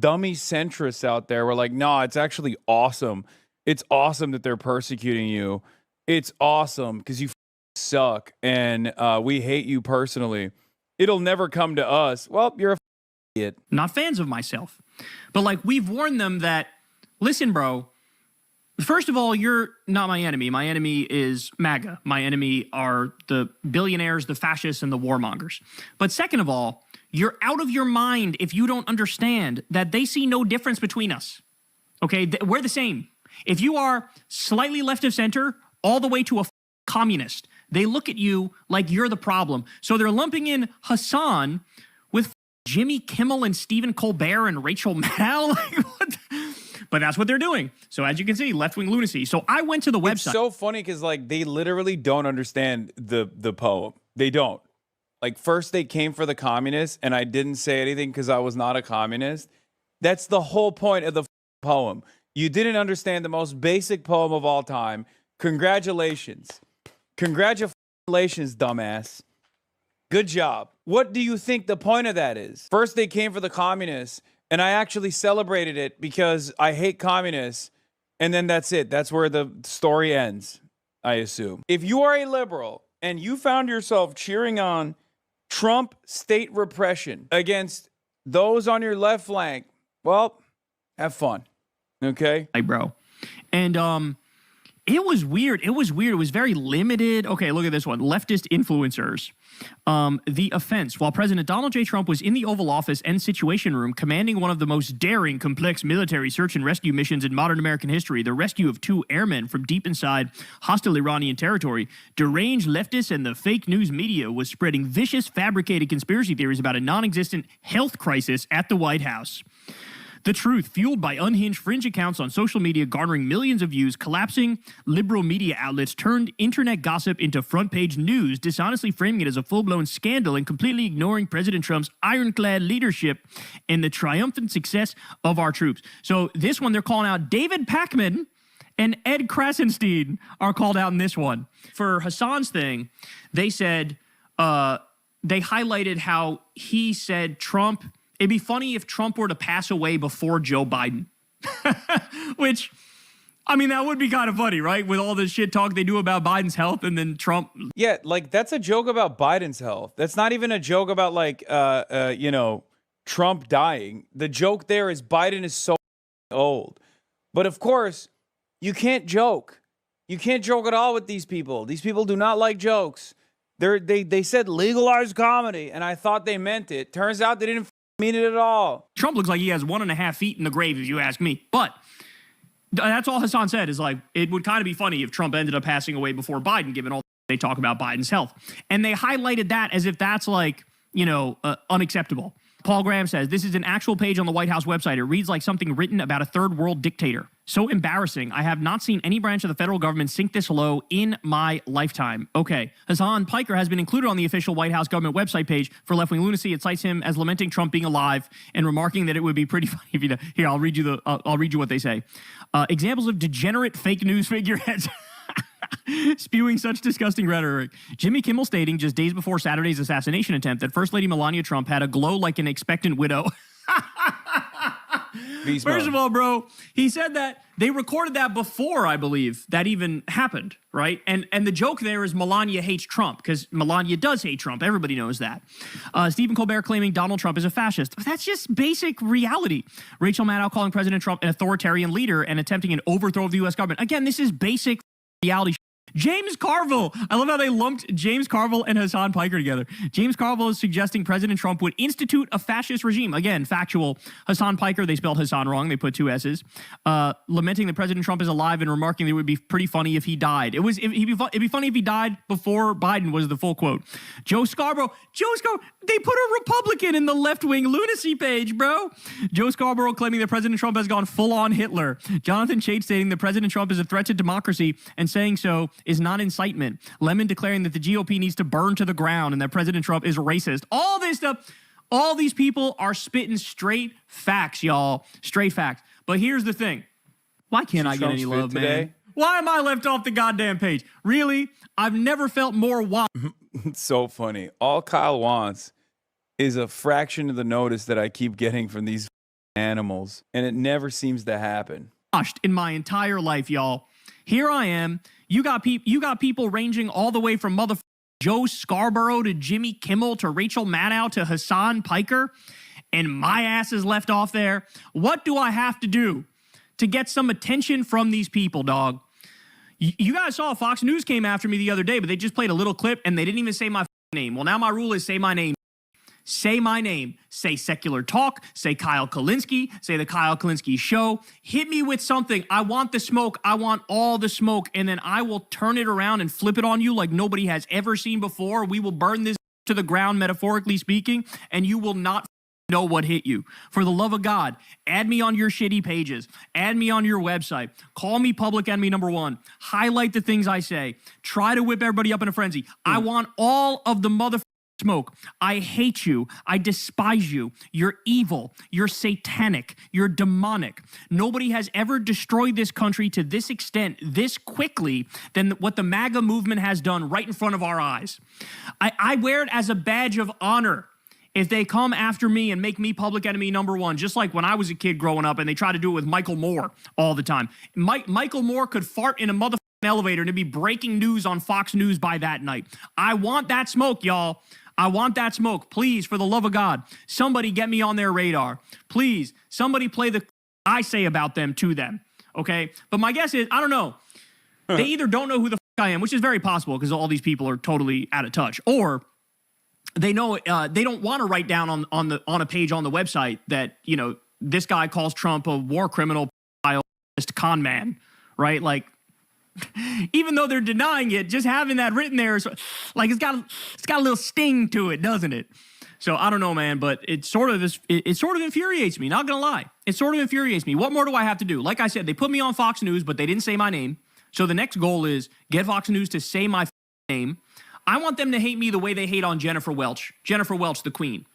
dummy centrists out there were like, no, it's actually awesome. It's awesome that they're persecuting you. It's awesome because you suck and we hate you personally. It'll never come to us. Well, you're a idiot. Not fans of myself. But we've warned them that, listen, bro, first of all, you're not my enemy. My enemy is MAGA. My enemy are the billionaires, the fascists, and the warmongers. But second of all, you're out of your mind if you don't understand that they see no difference between us. Okay? We're the same. If you are slightly left of center, all the way to a communist, they look at you like you're the problem. So they're lumping in Hassan with Jimmy Kimmel and Stephen Colbert and Rachel Maddow. What? But that's what they're doing. So as you can see, left-wing lunacy. So I went to the website. It's so funny because they literally don't understand the poem. They don't. First they came for the communists, and I didn't say anything because I was not a communist. That's the whole point of the poem. You didn't understand the most basic poem of all time. Congratulations. Congratulations, dumbass. Good job. What do you think the point of that is? First they came for the communists, and I actually celebrated it because I hate communists, and then that's it. That's where the story ends, I assume. If you are a liberal and you found yourself cheering on Trump state repression against those on your left flank, well, have fun. Okay? Hey, bro. And It was weird. It was very limited. Okay, look at this one. Leftist influencers. The offense. While President Donald J. Trump was in the Oval Office and Situation Room commanding one of the most daring, complex military search and rescue missions in modern American history, the rescue of 2 airmen from deep inside hostile Iranian territory, deranged leftists and the fake news media was spreading vicious, fabricated conspiracy theories about a non-existent health crisis at the White House. The truth, fueled by unhinged fringe accounts on social media garnering millions of views, collapsing liberal media outlets turned internet gossip into front-page news, dishonestly framing it as a full-blown scandal and completely ignoring President Trump's ironclad leadership and the triumphant success of our troops. So this one, they're calling out David Pakman and Ed Krasenstein are called out in this one. For Hassan's thing, they said, they highlighted how he said Trump... It'd be funny if Trump were to pass away before Joe Biden. Which, I mean, that would be kind of funny, right? With all the shit talk they do about Biden's health and then Trump. Yeah, like that's a joke about Biden's health. That's not even a joke about like, you know, Trump dying. The joke there is Biden is so old. But of course, you can't joke. You can't joke at all with these people. These people do not like jokes. They said legalize comedy, and I thought they meant it. Turns out they didn't mean it at all. Trump looks like he has 1.5 feet in the grave, if you ask me. But that's all Hassan said, is like, it would kind of be funny if Trump ended up passing away before Biden, given all they talk about Biden's health. And they highlighted that as if that's like, you know, unacceptable. Paul Graham says, this is an actual page on the White House website. It reads like something written about a third world dictator. So embarrassing. I have not seen any branch of the federal government sink this low in my lifetime. Okay. Hassan Piker has been included on the official White House government website page for left-wing lunacy. It cites him as lamenting Trump being alive and remarking that it would be pretty funny if you... Here, I'll read you what they say. Examples of degenerate fake news figureheads spewing such disgusting rhetoric. Jimmy Kimmel stating just days before Saturday's assassination attempt that First Lady Melania Trump had a glow like an expectant widow. First of all, bro, he said that they recorded that before, I believe, that even happened, right? And the joke there is Melania hates Trump, because Melania does hate Trump. Everybody knows that. Stephen Colbert claiming Donald Trump is a fascist. That's just basic reality. Rachel Maddow calling President Trump an authoritarian leader and attempting an overthrow of the U.S. government. Again, this is basic reality. James Carville. I love how they lumped James Carville and Hassan Piker together. James Carville is suggesting President Trump would institute a fascist regime. Again, factual. Hassan Piker, they spelled Hassan wrong. They put 2 S's. Lamenting that President Trump is alive and remarking that it would be pretty funny if he died. It'd be funny if he died before Biden was the full quote. Joe Scarborough, they put a Republican in the left-wing lunacy page, bro. Joe Scarborough claiming that President Trump has gone full-on Hitler. Jonathan Chait stating that President Trump is a threat to democracy and saying so is not incitement. Lemon declaring that the GOP needs to burn to the ground and that President Trump is racist. All this stuff, all these people are spitting straight facts, y'all. Straight facts. But here's the thing. Why can't I get any love, man? Why am I left off the goddamn page? Really? I've never felt more It's so funny. All Kyle wants is a fraction of the notice that I keep getting from these animals, and it never seems to happen. In my entire life, y'all. Here I am. You got people ranging all the way from Joe Scarborough to Jimmy Kimmel to Rachel Maddow to Hassan Piker, and my ass is left off there. What do I have to do to get some attention from these people, dog? You guys saw Fox News came after me the other day, but they just played a little clip and they didn't even say my name. Well, now my rule is say my name. Say my name. Say Secular Talk. Say Kyle Kulinski. Say The Kyle Kulinski Show. Hit me with something. I want the smoke. I want all the smoke. And then I will turn it around and flip it on you like nobody has ever seen before. We will burn this to the ground, metaphorically speaking, and you will not know what hit you. For the love of God, add me on your shitty pages. Add me on your website. Call me public enemy number 1. Highlight the things I say. Try to whip everybody up in a frenzy. I want all of the smoke. I hate you. I despise you. You're evil. You're satanic. You're demonic. Nobody has ever destroyed this country to this extent, this quickly, than what the MAGA movement has done right in front of our eyes. I wear it as a badge of honor if they come after me and make me public enemy number 1, just like when I was a kid growing up and they try to do it with Michael Moore all the time. Michael Moore could fart in a motherfucking elevator and it'd be breaking news on Fox News by that night. I want that smoke, y'all. I want that smoke. Please, for the love of God, somebody get me on their radar. Please, somebody play the I say about them to them, okay? But my guess is, I don't know. They either don't know who the I am, which is very possible because all these people are totally out of touch, or they know they don't want to write down on a page on the website that, you know, this guy calls Trump a war criminal, con man, right? Like, even though they're denying it, just having that written there is like it's got a little sting to it, doesn't it? So I don't know, man, but it sort of infuriates me. Not gonna lie, it sort of infuriates me. What more do I have to do? Like I said, they put me on Fox News, but they didn't say my name. So the next goal is get Fox News to say my name. I want them to hate me the way they hate on Jennifer Welch. Jennifer Welch, the queen.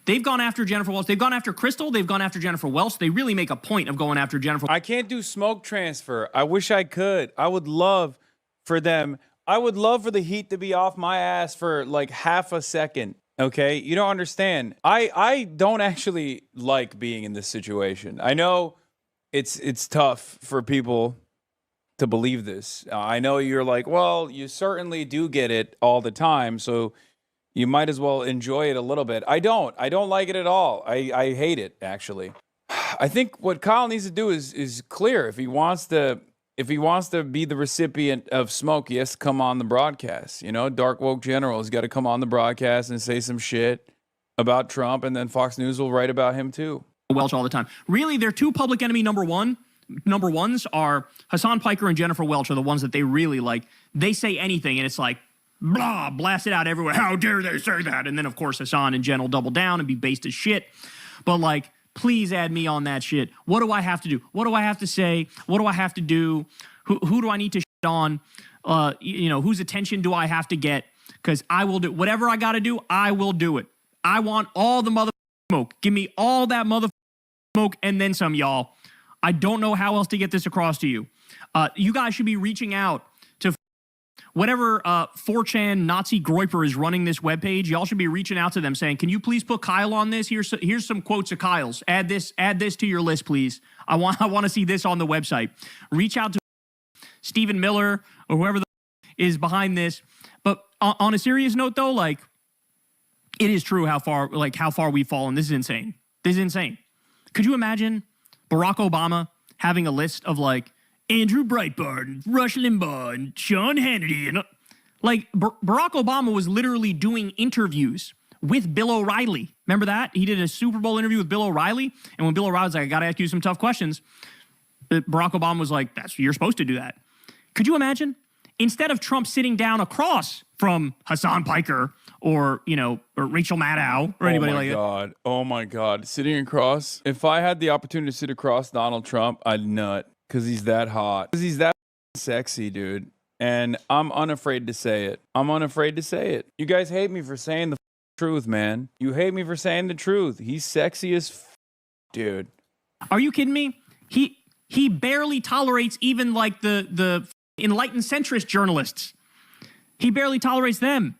They've gone after Jennifer Welch. They've gone after Crystal. They've gone after Jennifer Welch. They really make a point of going after Jennifer. I can't do smoke transfer. I wish I could. I would love for them. I would love for the heat to be off my ass for like half a second. Okay? You don't understand. I don't actually like being in this situation. I know it's tough for people to believe this. I know you're like, well, you certainly do get it all the time, so you might as well enjoy it a little bit. I don't like it at all. I hate it, actually. I think what Kyle needs to do is clear. If he wants to be the recipient of smoke, he has to come on the broadcast. You know, Dark Woke General has got to come on the broadcast and say some shit about Trump, and then Fox News will write about him too. Welch all the time. Really, their two public enemy number ones are Hassan Piker and Jennifer Welch are the ones that they really like. They say anything, and it's like, blah, blast it out everywhere. How dare they say that? And then, of course, Hassan and Jen will double down and be based as shit. But, like, please add me on that shit. What do I have to do? What do I have to say? What do I have to do? Who do I need to shit on? You know, whose attention do I have to get? Because I will do whatever I got to do. I will do it. I want all the mother smoke. Give me all that mother smoke and then some, y'all. I don't know how else to get this across to you. You guys should be reaching out to whatever 4chan Nazi Groiper is running this webpage. Y'all should be reaching out to them saying, can you please put Kyle on this? Here's some quotes of Kyle's. Add this to your list, please. I want to see this on the website. Reach out to Stephen Miller or whoever is behind this. But on a serious note, though, like, it is true how far we've fallen. This is insane. This is insane. Could you imagine Barack Obama having a list of like Andrew Breitbart and Rush Limbaugh and Sean Hannity and like Barack Obama was literally doing interviews with Bill O'Reilly. Remember that? He did a Super Bowl interview with Bill O'Reilly, and when Bill O'Reilly was like, I got to ask you some tough questions, Barack Obama was like, you're supposed to do that. Could you imagine? Instead of Trump sitting down across from Hassan Piker or, you know, or Rachel Maddow or anybody like that. Oh my God. Sitting across. If I had the opportunity to sit across Donald Trump, I'd nut because he's that hot. Because he's that sexy, dude. And I'm unafraid to say it. I'm unafraid to say it. You guys hate me for saying the truth, man. You hate me for saying the truth. He's sexy as dude. Are you kidding me? He barely tolerates even like the enlightened centrist journalists. He barely tolerates them.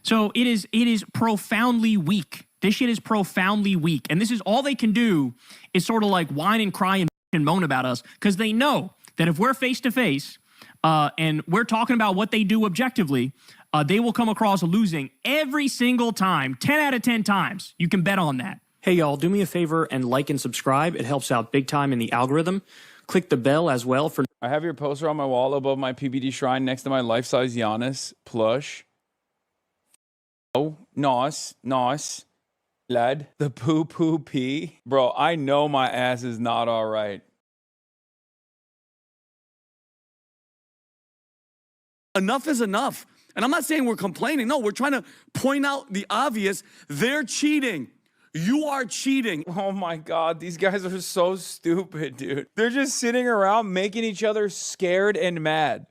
So it is profoundly weak. This shit is profoundly weak. And this is all they can do is sort of like whine and cry and moan about us because they know that if we're face to face and we're talking about what they do objectively, they will come across losing every single time, 10 out of 10 times. You can bet on that. Hey, y'all, do me a favor and like and subscribe. It helps out big time in the algorithm. Click the bell as well for... I have your poster on my wall above my PBD shrine next to my life-size Giannis plush. Oh, nice, lad. The poo-poo pee. Bro, I know my ass is not all right. Enough is enough. And I'm not saying we're complaining. No, we're trying to point out the obvious. They're cheating. You are cheating. Oh my God, these guys are so stupid, dude. They're just sitting around making each other scared and mad.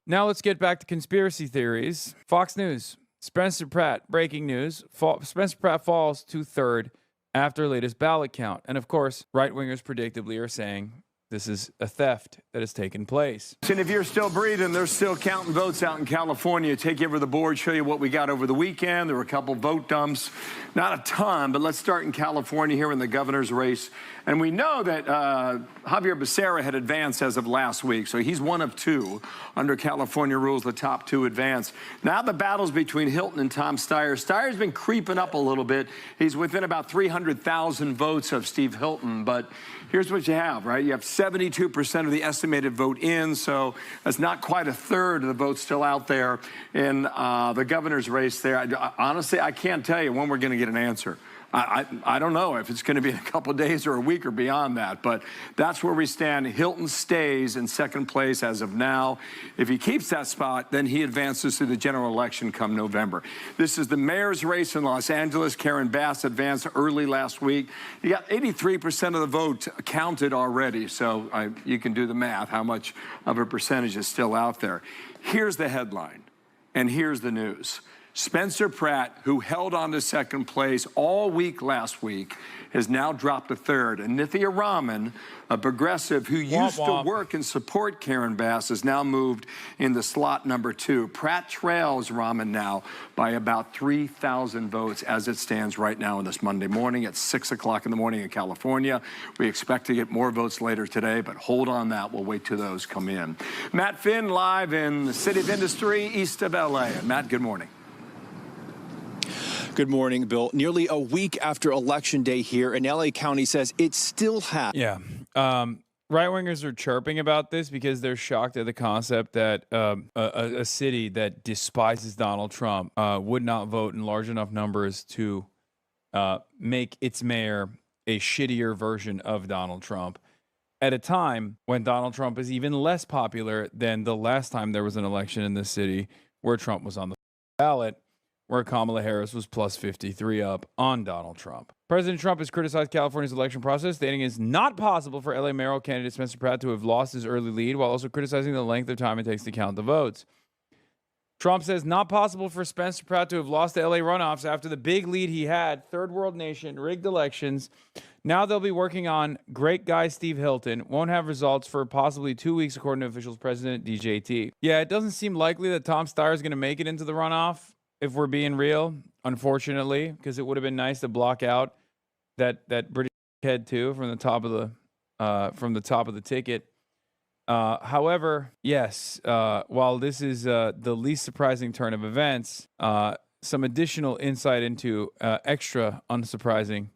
Now let's get back to conspiracy theories. Fox News. Spencer Pratt, breaking news. Spencer Pratt falls to third after latest ballot count. And of course, right-wingers predictably are saying this is a theft that has taken place. And if you're still breathing, they're still counting votes out in California. Take you over the board, show you what we got over the weekend. There were a couple vote dumps. Not a ton, but let's start in California here in the governor's race. And we know that Javier Becerra had advanced as of last week, so he's one of two under California rules, the top two advance. Now the battle's between Hilton and Tom Steyer. Steyer's been creeping up a little bit. He's within about 300,000 votes of Steve Hilton, but here's what you have, right? You have 7 72% of the estimated vote in, so that's not quite a third of the vote still out there in the governor's race there. Honestly, I can't tell you when we're going to get an answer. I don't know if it's going to be in a couple of days or a week or beyond that, but that's where we stand. Hilton stays in second place as of now. If he keeps that spot, then he advances to the general election come November. This is the mayor's race in Los Angeles. Karen Bass advanced early last week. You got 83% of the vote counted already, so you can do the math, how much of a percentage is still out there. Here's the headline, and here's the news. Spencer Pratt, who held on to second place all week last week, has now dropped to third. And Nithya Raman, a progressive who used to work and support Karen Bass, has now moved into slot number 2. Pratt trails Raman now by about 3,000 votes as it stands right now on this Monday morning at 6 o'clock in the morning in California. We expect to get more votes later today, but hold on that. We'll wait till those come in. Matt Finn live in the City of Industry, east of LA. Matt, good morning. Good morning, Bill. Nearly a week after Election Day here, and LA County says it still has. Yeah. Right-wingers are chirping about this because they're shocked at the concept that a city that despises Donald Trump would not vote in large enough numbers to make its mayor a shittier version of Donald Trump at a time when Donald Trump is even less popular than the last time there was an election in this city where Trump was on the ballot, where Kamala Harris was plus 53 up on Donald Trump. President Trump has criticized California's election process, stating it's not possible for LA mayoral candidate Spencer Pratt to have lost his early lead, while also criticizing the length of time it takes to count the votes. Trump says not possible for Spencer Pratt to have lost the LA runoffs after the big lead he had, third world nation, rigged elections. Now they'll be working on great guy Steve Hilton. Won't have results for possibly 2 weeks, according to officials President DJT. Yeah, it doesn't seem likely that Tom Steyer is going to make it into the runoff, if we're being real, unfortunately, because it would have been nice to block out that British head too from the top of the ticket. However, yes, while this is the least surprising turn of events, some additional insight into extra unsurprising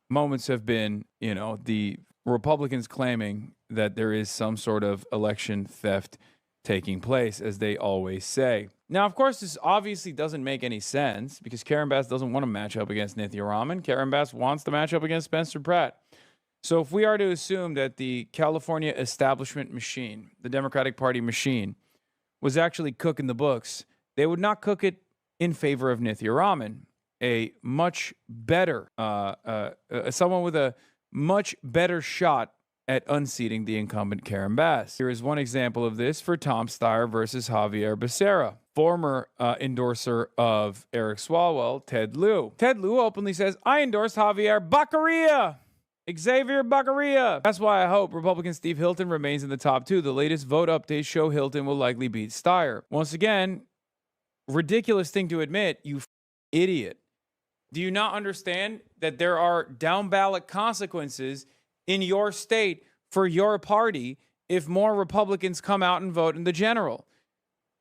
moments have been, the Republicans claiming that there is some sort of election theft taking place, as they always say. Now, of course, this obviously doesn't make any sense because Karen Bass doesn't want to match up against Nithya Raman. Karen Bass wants to match up against Spencer Pratt. So if we are to assume that the California establishment machine, the Democratic Party machine, was actually cooking the books, they would not cook it in favor of Nithya Raman, a much better, someone with a much better shot at unseating the incumbent Karen Bass. Here is one example of this for Tom Steyer versus Javier Becerra. Former endorser of Eric Swalwell, Ted Lieu. Ted Lieu openly says, I endorse Javier Baccaria. Xavier Baccaria. That's why I hope Republican Steve Hilton remains in the top 2. The latest vote updates show Hilton will likely beat Steyer. Once again, ridiculous thing to admit, you idiot. Do you not understand that there are down ballot consequences in your state for your party if more Republicans come out and vote in the general?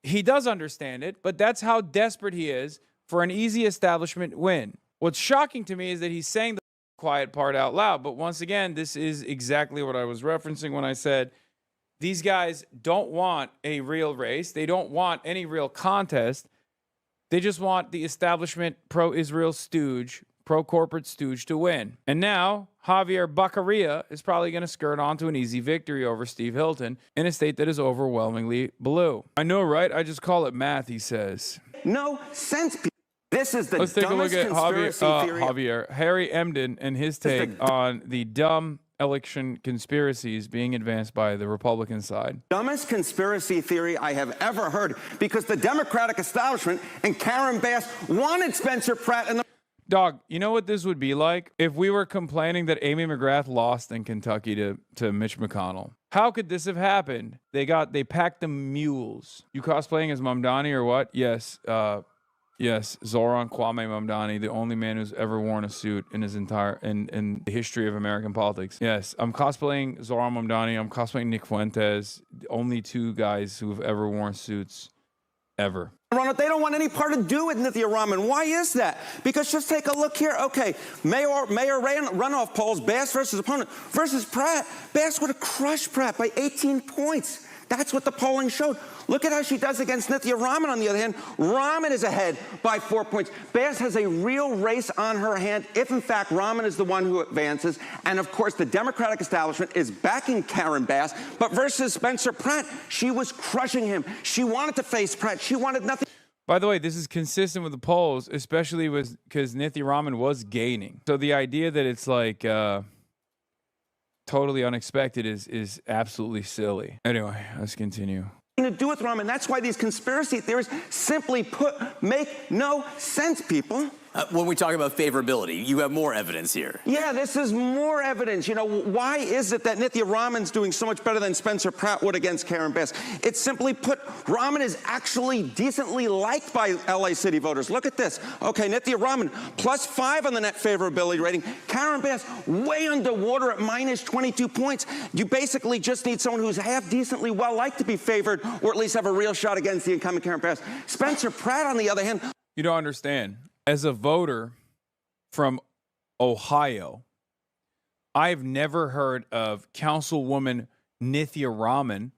He does understand it, but that's how desperate he is for an easy establishment win. What's shocking to me is that he's saying the quiet part out loud. But once again, this is exactly what I was referencing when I said these guys don't want a real race. They don't want any real contest. They just want the establishment pro-Israel stooge, pro-corporate stooge to win. And now Javier Baccaria is probably going to skirt onto an easy victory over Steve Hilton in a state that is overwhelmingly blue. I know, right? I just call it math, he says. No sense. This is the Let's take a look at Javier. Harry Emden and his take on the dumb election conspiracies being advanced by the Republican side. Dumbest conspiracy theory I have ever heard, because the Democratic establishment and Karen Bass wanted Spencer Pratt and the Dog, you know what this would be like if we were complaining that Amy McGrath lost in Kentucky to Mitch McConnell? How could this have happened? They packed the mules. You cosplaying as Mamdani or what? Yes, yes, Zoran Kwame Mamdani, the only man who's ever worn a suit in his entire in the history of American politics. Yes, I'm cosplaying Zoran Mamdani. I'm cosplaying Nick Fuentes, the only 2 guys who've ever worn suits ever. They don't want any part to do with Nithya Raman. Why is that? Because just take a look here. Okay, Mayor runoff polls, Bass versus opponent versus Pratt. Bass would have crushed Pratt by 18 points. That's what the polling showed. Look at how she does against Nithya Raman, on the other hand. Raman is ahead by 4 points. Bass has a real race on her hand if, in fact, Raman is the one who advances. And, of course, the Democratic establishment is backing Karen Bass. But versus Spencer Pratt, she was crushing him. She wanted to face Pratt. She wanted nothing. By the way, this is consistent with the polls, especially because Nithya Raman was gaining. So the idea that it's like totally unexpected is absolutely silly. Anyway, let's continue. To do with Raman. That's why these conspiracy theories, simply put, make no sense, people. When we talk about favorability, you have more evidence here. Yeah, this is more evidence. You know, why is it that Nithya Raman's doing so much better than Spencer Pratt would against Karen Bass? It's simply put, Raman is actually decently liked by LA City voters. Look at this. Okay, Nithya Raman, +5 on the net favorability rating. Karen Bass, way underwater at -22 points. You basically just need someone who's half decently well-liked to be favored, or at least have a real shot against the incumbent Karen Bass. Spencer Pratt, on the other hand. You don't understand. As a voter from Ohio, I've never heard of Councilwoman Nithya Raman,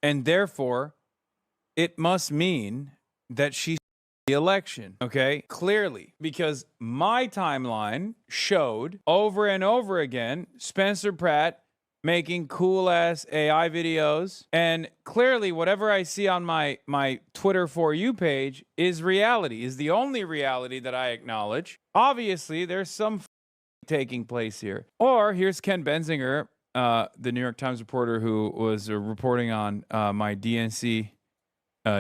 and therefore it must mean that she's the election, okay? Clearly, because my timeline showed over and over again Spencer Pratt making cool-ass AI videos, and clearly whatever I see on my Twitter For You page is reality, is the only reality that I acknowledge. Obviously, there's some taking place here. Or here's Ken Benzinger, the New York Times reporter who was reporting on my DNC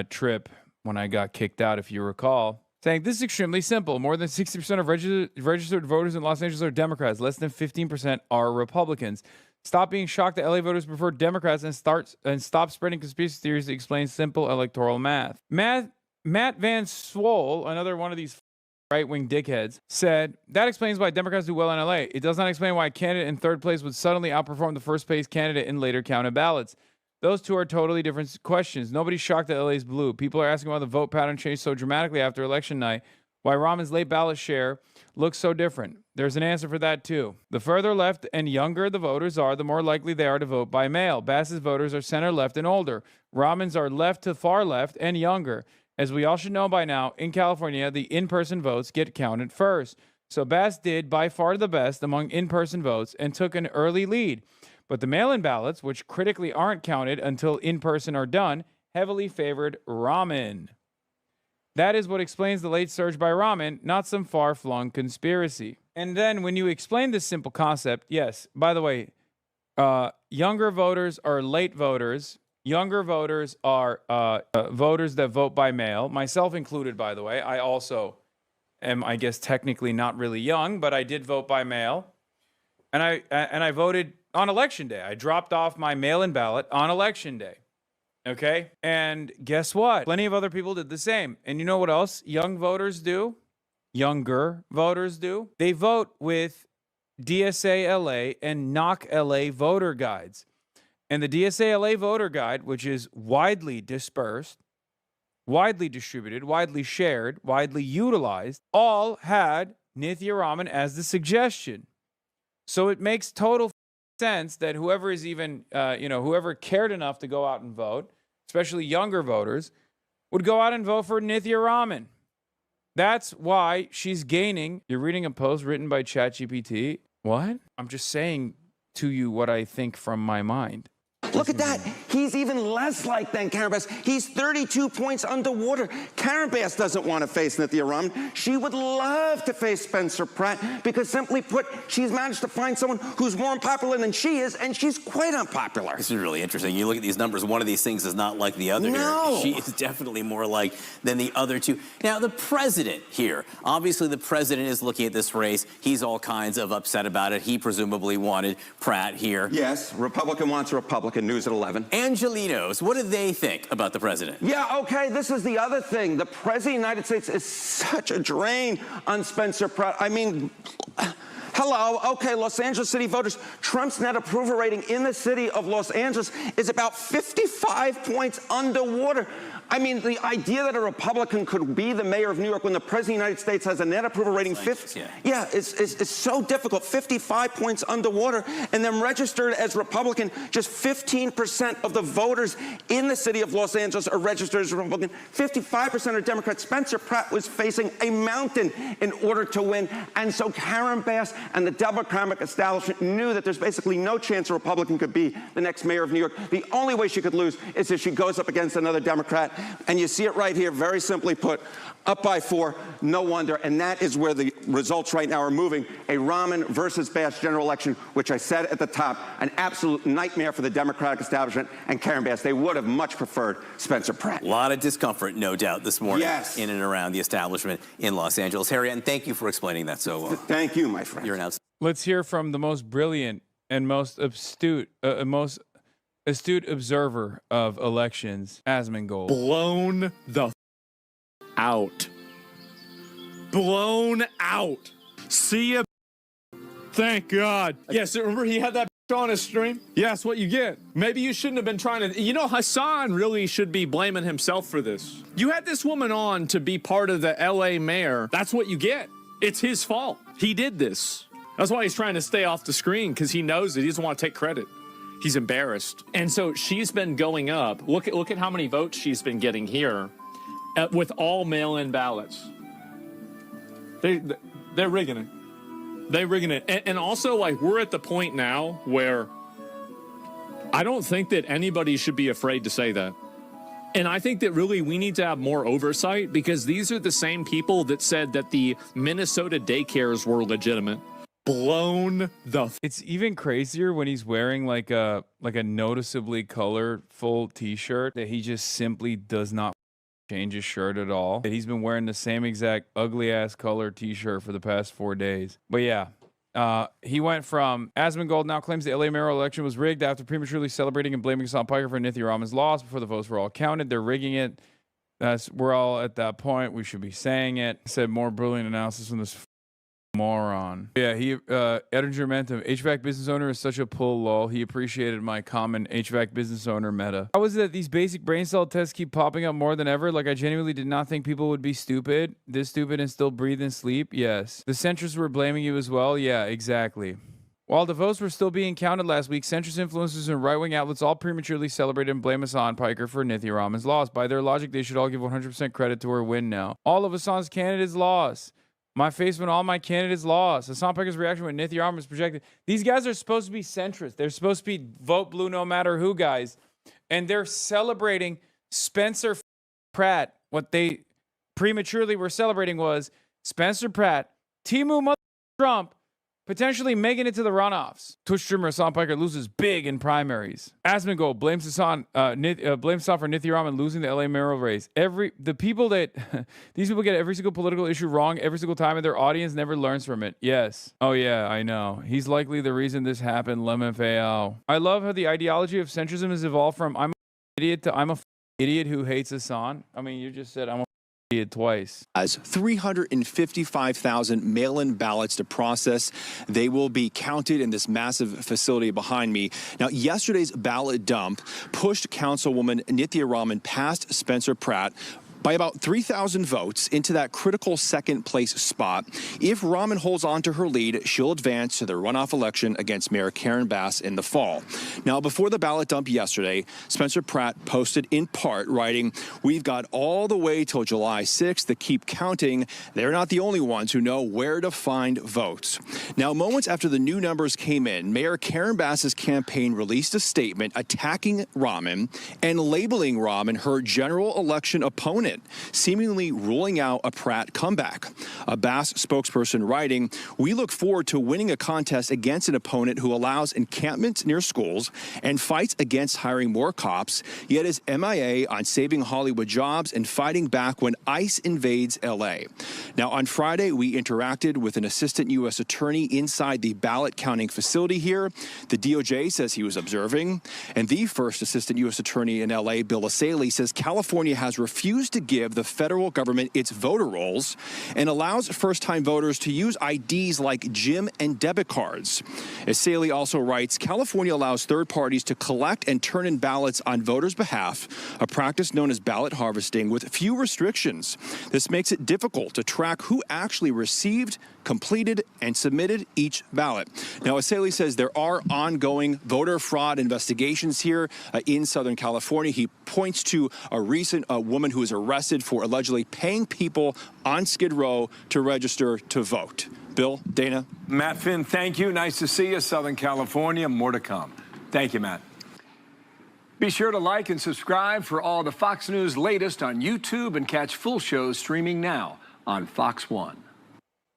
trip when I got kicked out, if you recall, saying this is extremely simple. More than 60% of registered voters in Los Angeles are Democrats. Less than 15% are Republicans. Stop being shocked that LA voters prefer Democrats and stop spreading conspiracy theories that explain simple electoral math. Matt Van Swole, another one of these right-wing dickheads, said, that explains why Democrats do well in LA. It does not explain why a candidate in third place would suddenly outperform the first-place candidate in later counted ballots. Those two are totally different questions. Nobody's shocked that LA is blue. People are asking why the vote pattern changed so dramatically after election night, why Raman's late ballot share looks so different. There's an answer for that, too. The further left and younger the voters are, the more likely they are to vote by mail. Bass's voters are center left and older. Raman's are left to far left and younger. As we all should know by now, in California, the in-person votes get counted first. So Bass did by far the best among in-person votes and took an early lead. But the mail-in ballots, which critically aren't counted until in-person are done, heavily favored Raman. That is what explains the late surge by Raman, not some far-flung conspiracy. And then when you explain this simple concept, yes, by the way, younger voters are late voters. Younger voters are voters that vote by mail, myself included, by the way. I also am, I guess, technically not really young, but I did vote by mail. And I voted on Election Day. I dropped off my mail-in ballot on Election Day. Okay? And guess what? Plenty of other people did the same. And you know what else young voters do? Younger voters do? They vote with DSA LA and Knock LA voter guides. And the DSA LA voter guide, which is widely dispersed, widely distributed, widely shared, widely utilized, all had Nithya Raman as the suggestion. So it makes total sense that whoever is even, whoever cared enough to go out and vote, especially younger voters, would go out and vote for Nithya Raman. That's why she's gaining. You're reading a post written by ChatGPT. What? I'm just saying to you what I think from my mind. Look at that. He's even less like than Karen Bass. He's 32 points underwater. Karen Bass doesn't want to face Nithya Raman. She would love to face Spencer Pratt because, simply put, she's managed to find someone who's more unpopular than she is, and she's quite unpopular. This is really interesting. You look at these numbers, one of these things is not like the other. No. Here. She is definitely more like than the other two. Now, the president here, obviously the president is looking at this race. He's all kinds of upset about it. He presumably wanted Pratt here. Yes, Republican wants a Republican. News at 11. Angelinos, what do they think about the president? Yeah, okay, this is the other thing. The president of the United States is such a drain on Spencer Pratt. I mean, Hello, okay, Los Angeles City voters. Trump's net approval rating in the city of Los Angeles is about 55 points underwater. I mean, the idea that a Republican could be the mayor of New York when the president of the United States has a net approval rating 50, it's so difficult. 55 points underwater, and then registered as Republican, just 15% of the voters in the city of Los Angeles are registered as Republican. 55% are Democrats. Spencer Pratt was facing a mountain in order to win, and so Karen Bass and the Democratic establishment knew that there's basically no chance a Republican could be the next mayor of New York. The only way she could lose is if she goes up against another Democrat. And you see it right here, very simply put, up by 4, no wonder. And that is where the results right now are moving. A Rahman versus Bass general election, which I said at the top, an absolute nightmare for the Democratic establishment and Karen Bass. They would have much preferred Spencer Pratt. A lot of discomfort, no doubt, this morning Yes. in and around the establishment in Los Angeles. Harry, and thank you for explaining that so well. Thank you, my friend. You're an outstanding. Let's hear from the most brilliant and most astute observer of elections, Asmongold. Blown the out. Blown out. See ya. Thank God. Yes, remember he had that on his stream? Yeah, that's what you get. Maybe you shouldn't have been trying to... You know, Hassan really should be blaming himself for this. You had this woman on to be part of the LA mayor. That's what you get. It's his fault. He did this. That's why he's trying to stay off the screen, because he knows that he doesn't want to take credit. He's embarrassed. And so she's been going up. Look at how many votes she's been getting here with all mail-in ballots. They're rigging it. They're rigging it. And also, like, we're at the point now where I don't think that anybody should be afraid to say that. And I think that really we need to have more oversight, because these are the same people that said that the Minnesota daycares were legitimate. Blown the... It's even crazier when he's wearing like a noticeably colorful t-shirt that he just simply does not change his shirt at all. That he's been wearing the same exact ugly ass color t-shirt for the past 4 days. But yeah, he went from Asmongold now claims the LA mayoral election was rigged after prematurely celebrating and blaming Hassan Piker for Nithya Raman's loss before the votes were all counted. They're rigging it. We're all at that point. We should be saying it. Said more brilliant analysis from this moron. Yeah, Editor Mentum, HVAC business owner is such a pull lol. He appreciated my common HVAC business owner meta. How is it that these basic brain cell tests keep popping up more than ever? Like, I genuinely did not think people would be stupid. This stupid and still breathe and sleep? Yes. The centrists were blaming you as well? Yeah, exactly. While the votes were still being counted last week, centrist influencers and right-wing outlets all prematurely celebrated and blame Hassan Piker for Nithya Raman's loss. By their logic, they should all give 100% credit to her win now. All of Hassan's candidates lost. My face when all my candidates lost. Hassan Piker's reaction when Nithya Raman was projected. These guys are supposed to be centrist. They're supposed to be vote blue no matter who guys. And they're celebrating Spencer Pratt. What they prematurely were celebrating was Spencer Pratt, Timu Trump, potentially making it to the runoffs. Twitch streamer Hassan Piker loses big in primaries. Asmongold blames Hassan for Nithya Raman losing the LA mayoral race. These people get every single political issue wrong every single time, and their audience never learns from it. Yes. Oh yeah, I know. He's likely the reason this happened. LMFAO. I love how the ideology of centrism has evolved from I'm an idiot to I'm a idiot who hates Hassan. I mean, you just said I'm a idiot twice. As 355,000 mail-in ballots to process. They will be counted in this massive facility behind me. Now, yesterday's ballot dump pushed Councilwoman Nithya Raman past Spencer Pratt by about 3,000 votes into that critical second place spot. If Raman holds on to her lead, she'll advance to the runoff election against Mayor Karen Bass in the fall. Now, before the ballot dump yesterday, Spencer Pratt posted in part, writing, "We've got all the way till July 6th to keep counting. They're not the only ones who know where to find votes." Now, moments after the new numbers came in, Mayor Karen Bass's campaign released a statement attacking Raman and labeling Raman her general election opponent, seemingly ruling out a Pratt comeback. A Bass spokesperson writing, "We look forward to winning a contest against an opponent who allows encampments near schools and fights against hiring more cops, yet is MIA on saving Hollywood jobs and fighting back when ICE invades LA." Now, on Friday, we interacted with an assistant U.S. attorney inside the ballot counting facility here. The DOJ says he was observing, and the first assistant U.S. attorney in LA, Bill Asaley, says California has refused to to give the federal government its voter rolls and allows first-time voters to use IDs like gym and debit cards. As Saley also writes, California allows third parties to collect and turn in ballots on voters' behalf, a practice known as ballot harvesting with few restrictions. This makes it difficult to track who actually received, completed, and submitted each ballot. Now, as Saley says, there are ongoing voter fraud investigations here in Southern California. He points to a recent woman who was arrested for allegedly paying people on Skid Row to register to vote. Bill, Dana. Matt Finn, thank you. Nice to see you, Southern California. More to come. Thank you, Matt. Be sure to like and subscribe for all the Fox News latest on YouTube and catch full shows streaming now on Fox 1.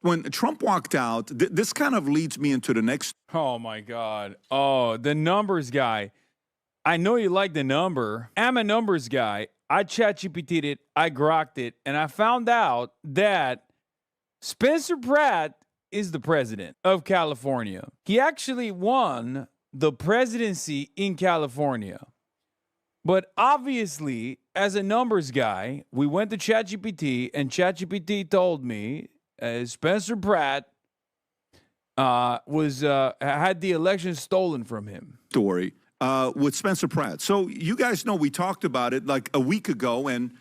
When Trump walked out, this kind of leads me into the next. Oh, my God. Oh, the numbers guy. I know you like the number. I'm a numbers guy. I ChatGPT'd it, I grokked it, and I found out that Spencer Pratt is the president of California. He actually won the presidency in California. But obviously, as a numbers guy, we went to ChatGPT, and ChatGPT told me Spencer Pratt had the election stolen from him. Story with Spencer Pratt. So you guys know we talked about it like a week ago, and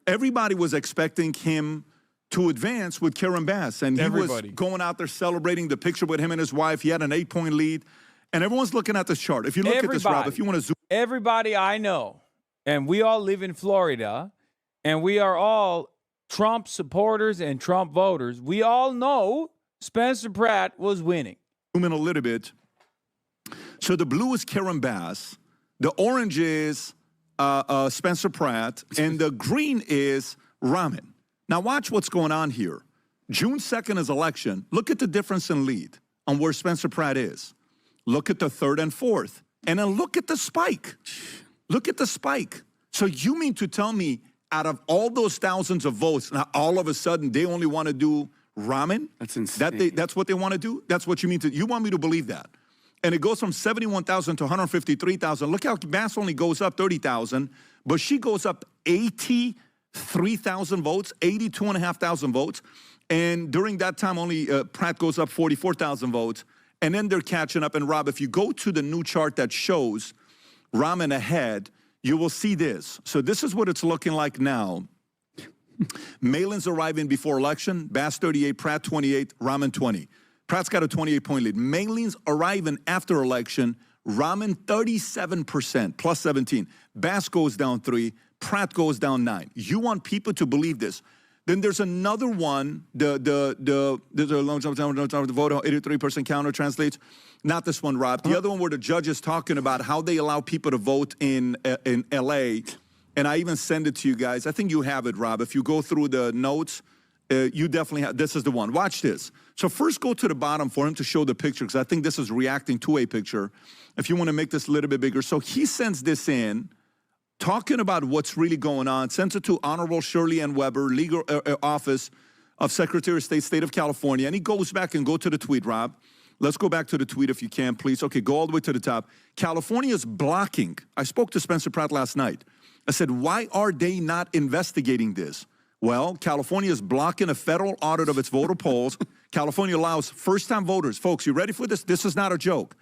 everybody was expecting him to advance with Karen Bass, and he was going out there celebrating the picture with him and his wife. He had an 8-point lead, and everyone's looking at this chart. If you look at this, Rob, if you want to zoom. Everybody I know, and we all live in Florida, and we are all Trump supporters and Trump voters. We all know Spencer Pratt was winning. Zoom in a little bit. So the blue is Karen Bass, the orange is Spencer Pratt, and the green is Ramin. Now watch what's going on here. June 2nd is election. Look at the difference in lead on where Spencer Pratt is. Look at the third and fourth. And then look at the spike. Look at the spike. So you mean to tell me out of all those thousands of votes, now all of a sudden they only want to do Ramin? That's insane. That's what they want to do? That's what you mean to, you want me to believe that? And it goes from 71,000 to 153,000. Look how Bass only goes up 30,000, but she goes up 83,000 votes, 82,500 votes. And during that time, only Pratt goes up 44,000 votes. And then they're catching up. And Rob, if you go to the new chart that shows Ramin ahead, you will see this. So this is what it's looking like now. Mail-ins arriving before election, Bass 38, Pratt 28, Ramin 20. Pratt's got a 28-point lead. Mail-ins arriving after election, Ramin 37%, plus 17. Bass goes down 3, Pratt goes down 9. You want people to believe this. Then there's another one, the vote 83% counter translates. Not this one, Rob. The other one where the judge is talking about how they allow people to vote in L.A., and I even send it to you guys. I think you have it, Rob. If you go through the notes, you definitely have, this is the one. Watch this. So first go to the bottom for him to show the picture, because I think this is reacting to a picture. If you want to make this a little bit bigger. So he sends this in, talking about what's really going on, sends it to Honorable Shirley Ann Weber, Legal Office of Secretary of State of California, and he goes back and go to the tweet, Rob. Let's go back to the tweet if you can, please. Okay, go all the way to the top. California is blocking. I spoke to Spencer Pratt last night. I said, why are they not investigating this? Well, California is blocking a federal audit of its voter polls. California allows first-time voters. Folks, you ready for this? This is not a joke.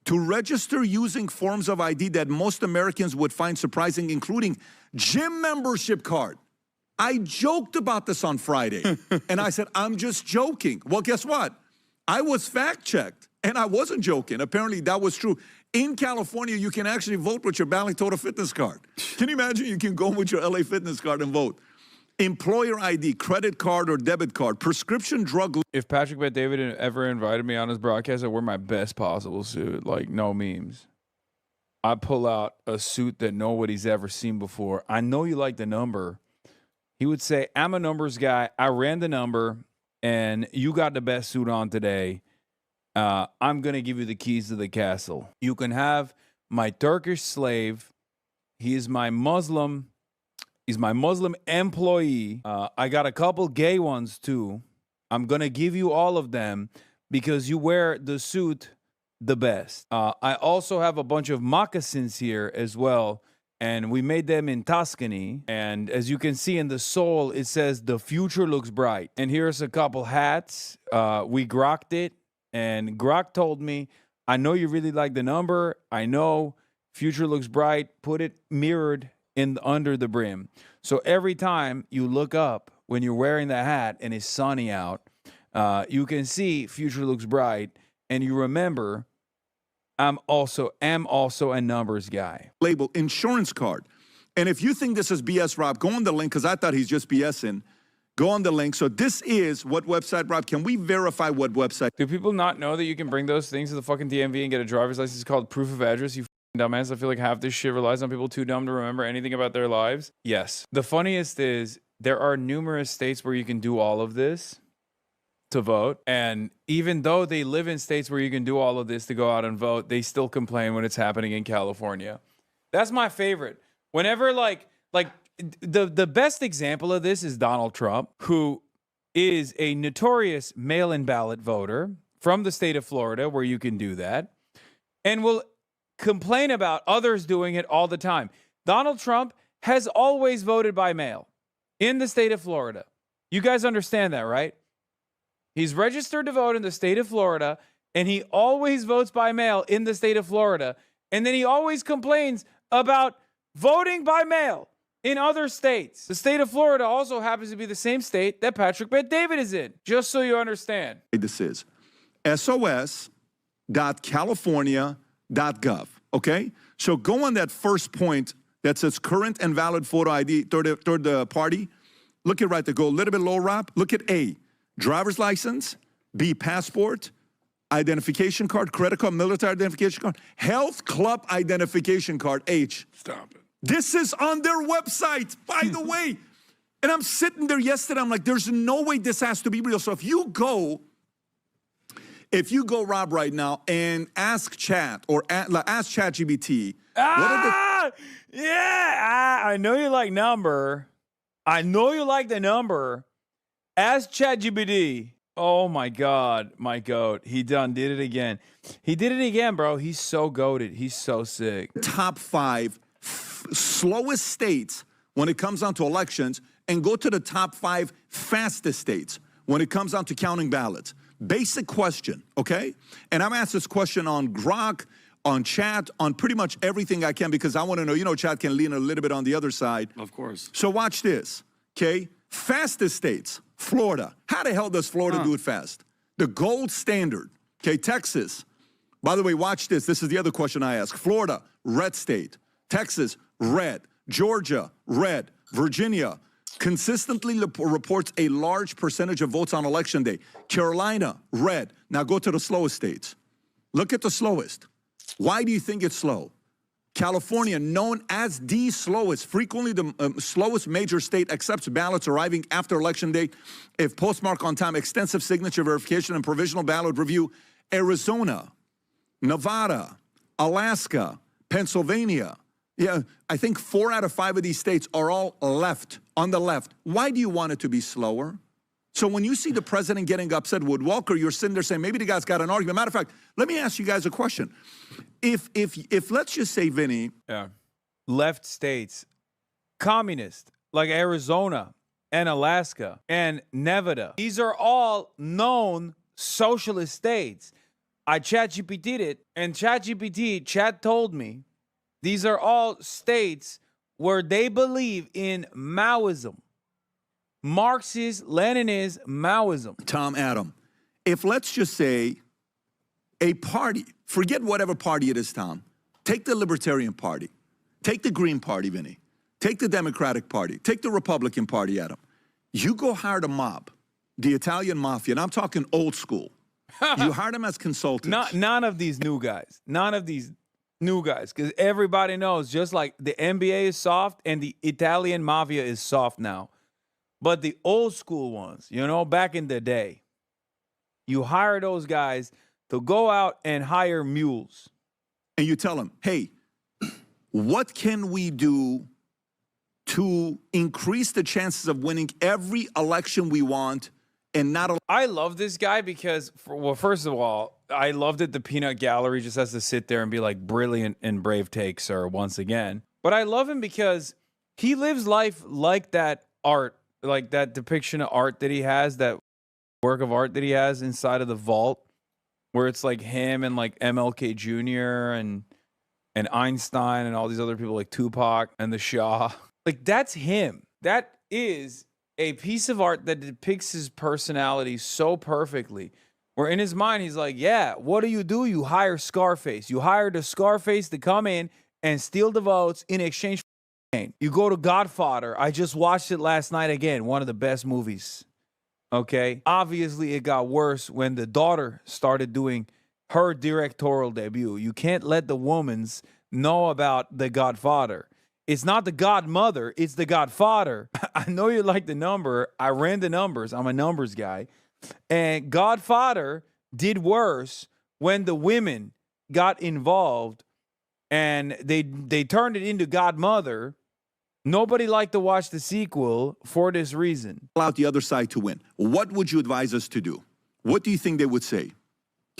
To register using forms of ID that most Americans would find surprising, including gym membership card. I joked about this on Friday, and I said, I'm just joking. Well, guess what? I was fact-checked, and I wasn't joking. Apparently, that was true. In California, you can actually vote with your Bally Total Fitness card. Can you imagine? You can go with your LA Fitness card and vote. Employer ID, credit card or debit card, prescription drug. If Patrick Bet-David ever invited me on his broadcast, I wear my best possible suit, like no memes. I pull out a suit that nobody's ever seen before. I know you like the number. He would say, I'm a numbers guy. I ran the number, and you got the best suit on today. I'm going to give you the keys to the castle. You can have my Turkish slave. He's my Muslim employee. I got a couple gay ones, too. I'm going to give you all of them because you wear the suit the best. I also have a bunch of moccasins here as well and we made them in Tuscany. And as you can see in the sole, it says the future looks bright. And here's a couple hats. We grokked it, and Grok told me, I know you really like the number. I know future looks bright. Put it mirrored in under the brim. So every time you look up when you're wearing the hat and it's sunny out, you can see future looks bright, and you remember am also a numbers guy. Label insurance card. And if you think this is BS, Rob, go on the link, because I thought he's just BSing. Go on the link. So this is what website, Rob? Can we verify what website? Do people not know that you can bring those things to the fucking DMV and get a driver's license called proof of address? You dumbass. I feel like half this shit relies on people too dumb to remember anything about their lives. Yes. The funniest is there are numerous states where you can do all of this to vote. And even though they live in states where you can do all of this to go out and vote, they still complain when it's happening in California. That's my favorite. Whenever the best example of this is Donald Trump, who is a notorious mail-in ballot voter from the state of Florida, where you can do that, and will complain about others doing it all the time. Donald Trump has always voted by mail in the state of Florida. You guys understand that, right? He's registered to vote in the state of Florida, and he always votes by mail in the state of Florida. And then he always complains about voting by mail in other states. The state of Florida also happens to be the same state that Patrick Bet-David is in, just so you understand. This is sos.california.gov, okay? So go on that first point that says current and valid photo ID, third party. Look at right there, go a little bit low, Rob. Look at A, driver's license, B, passport, identification card, credit card, military identification card, health club identification card, H. Stop it. This is on their website, by the way. And I'm sitting there yesterday, I'm like, there's no way this has to be real. So if you go, Rob, right now and ask chat or ask ChatGPT, I know you like number. I know you like the number. Ask ChatGPT. Oh my God, my goat. He did it again. He did it again, bro. He's so goated. He's so sick. Top 5 slowest states when it comes down to elections, and go to the top 5 fastest states when it comes down to counting ballots. Basic question, okay? And I'm asked this question on Grok, on chat, on pretty much everything I can, because I want to know, chat can lean a little bit on the other side. Of course. So watch this, okay? Fastest states, Florida. How the hell does Florida do it fast? The gold standard, okay? Texas. By the way, watch this. This is the other question I ask. Florida, red state. Texas, red. Georgia, red. Virginia, consistently reports a large percentage of votes on election day. Carolina, red. Now go to the slowest states. Look at the slowest. Why do you think it's slow? California, known as the slowest, frequently the slowest major state, accepts ballots arriving after election day if postmarked on time, extensive signature verification and provisional ballot review. Arizona, Nevada, Alaska, Pennsylvania. Yeah, I think 4 out of 5 of these states are all left, on the left. Why do you want it to be slower? So when you see the president getting upset with Walker, you're sitting there saying, maybe the guy's got an argument. Matter of fact, let me ask you guys a question. If let's just say, Vinny. Yeah. Left states, communist, like Arizona and Alaska and Nevada. These are all known socialist states. I ChatGPT'd it, and Chat told me these are all states where they believe in Maoism. Marxist, Leninist, Maoism. Tom, Adam, if let's just say a party, forget whatever party it is, Tom, take the Libertarian Party, take the Green Party, Vinny, take the Democratic Party, take the Republican Party, Adam. You go hire the mob, the Italian mafia, and I'm talking old school. You hire them as consultants. None of these new guys. None of these new guys, because everybody knows, just like the NBA is soft and the Italian mafia is soft now. But the old school ones, back in the day, you hire those guys to go out and hire mules. And you tell them, hey, what can we do to increase the chances of winning every election we want and not... I love this guy because, first of all, I loved that the peanut gallery just has to sit there and be like, brilliant and brave take, sir, once again. But I love him because he lives life like that art, like that depiction of art that he has, that work of art that he has inside of the vault, where it's like him and like MLK Jr. and Einstein and all these other people like Tupac and the Shah. Like, that's him. That is a piece of art that depicts his personality so perfectly. Where in his mind, he's like, yeah, what do? You hire Scarface. You hire the Scarface to come in and steal the votes in exchange for cocaine. You go to Godfather. I just watched it last night again. One of the best movies. Okay? Obviously, it got worse when the daughter started doing her directorial debut. You can't let the womans know about the Godfather. It's not the Godmother. It's the Godfather. I know you like the number. I ran the numbers. I'm a numbers guy. And Godfather did worse when the women got involved and they turned it into Godmother. Nobody liked to watch the sequel for this reason. Allow the other side to win. What would you advise us to do? What do you think they would say?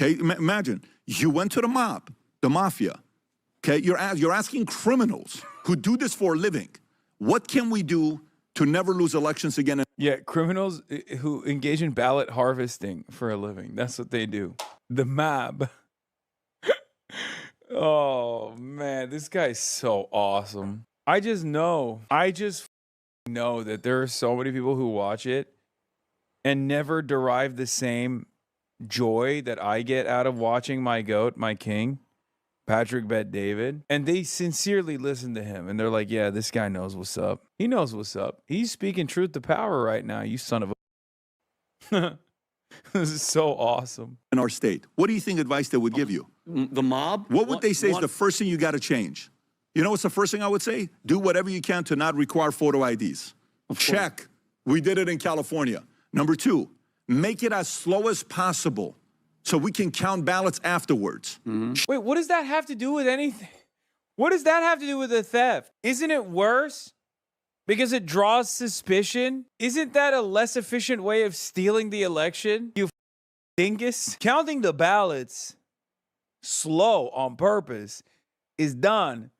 Okay, imagine you went to the mob, the mafia. Okay, you're asking criminals who do this for a living, what can we do to never lose elections again? Yeah, criminals who engage in ballot harvesting for a living. That's what they do. The mob. Oh, man, this guy's so awesome. I just know that there are so many people who watch it and never derive the same joy that I get out of watching my GOAT, my king, Patrick Bet David. And they sincerely listen to him. And they're like, yeah, this guy knows what's up. He knows what's up. He's speaking truth to power right now, you son of a... This is so awesome. In our state, what do you think advice they would give you? The mob? What would they say is the first thing you got to change? You know what's the first thing I would say? Do whatever you can to not require photo IDs. Check. We did it in California. Number two, make it as slow as possible so we can count ballots afterwards. Wait, what does that have to do with anything? What does that have to do with the theft? Isn't it worse? Because it draws suspicion? Isn't that a less efficient way of stealing the election? You dingus. Counting the ballots slow on purpose is done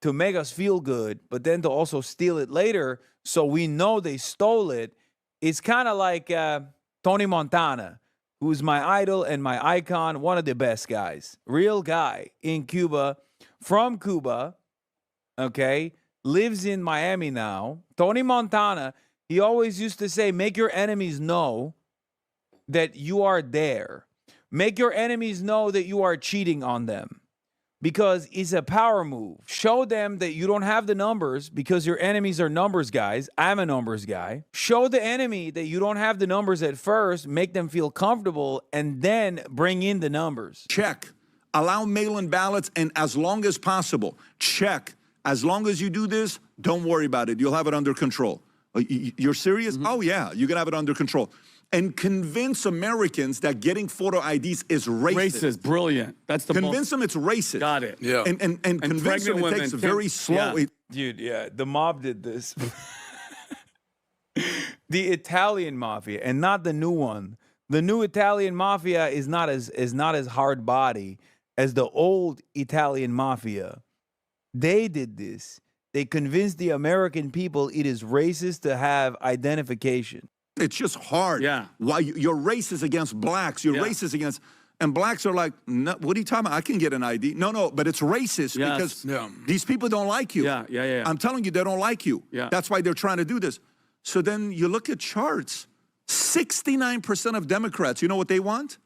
to make us feel good, but then to also steal it later so we know they stole it. It's kind of like Tony Montana, who's my idol and my icon, one of the best guys. Real guy in Cuba, from Cuba, okay? Lives in Miami now. Tony Montana, he always used to say, make your enemies know that you are there. Make your enemies know that you are cheating on them. Because it's a power move. Show them that you don't have the numbers because your enemies are numbers guys. I'm a numbers guy. Show the enemy that you don't have the numbers at first, make them feel comfortable, and then bring in the numbers. Check. Allow mail-in ballots, and as long as possible, check. As long as you do this, don't worry about it. You'll have it under control. You're serious? Oh, yeah, you can have it under control. And convince Americans that getting photo IDs is racist. Racist, brilliant. That's the Convince them it's racist. Got it. Yeah. And convince them it takes very slow. Yeah. Dude, yeah, the mob did this. The Italian mafia, and not the new one. The new Italian mafia is not as hard body as the old Italian mafia. They did this. They convinced the American people it is racist to have identification. It's just hard. Yeah. Why you're racist against blacks? You're racist against, and blacks are like, no, what are you talking about? I can get an ID. No, but it's racist because these people don't like you. Yeah. I'm telling you, they don't like you. Yeah. That's why they're trying to do this. So then you look at charts. 69% of Democrats, you know what they want?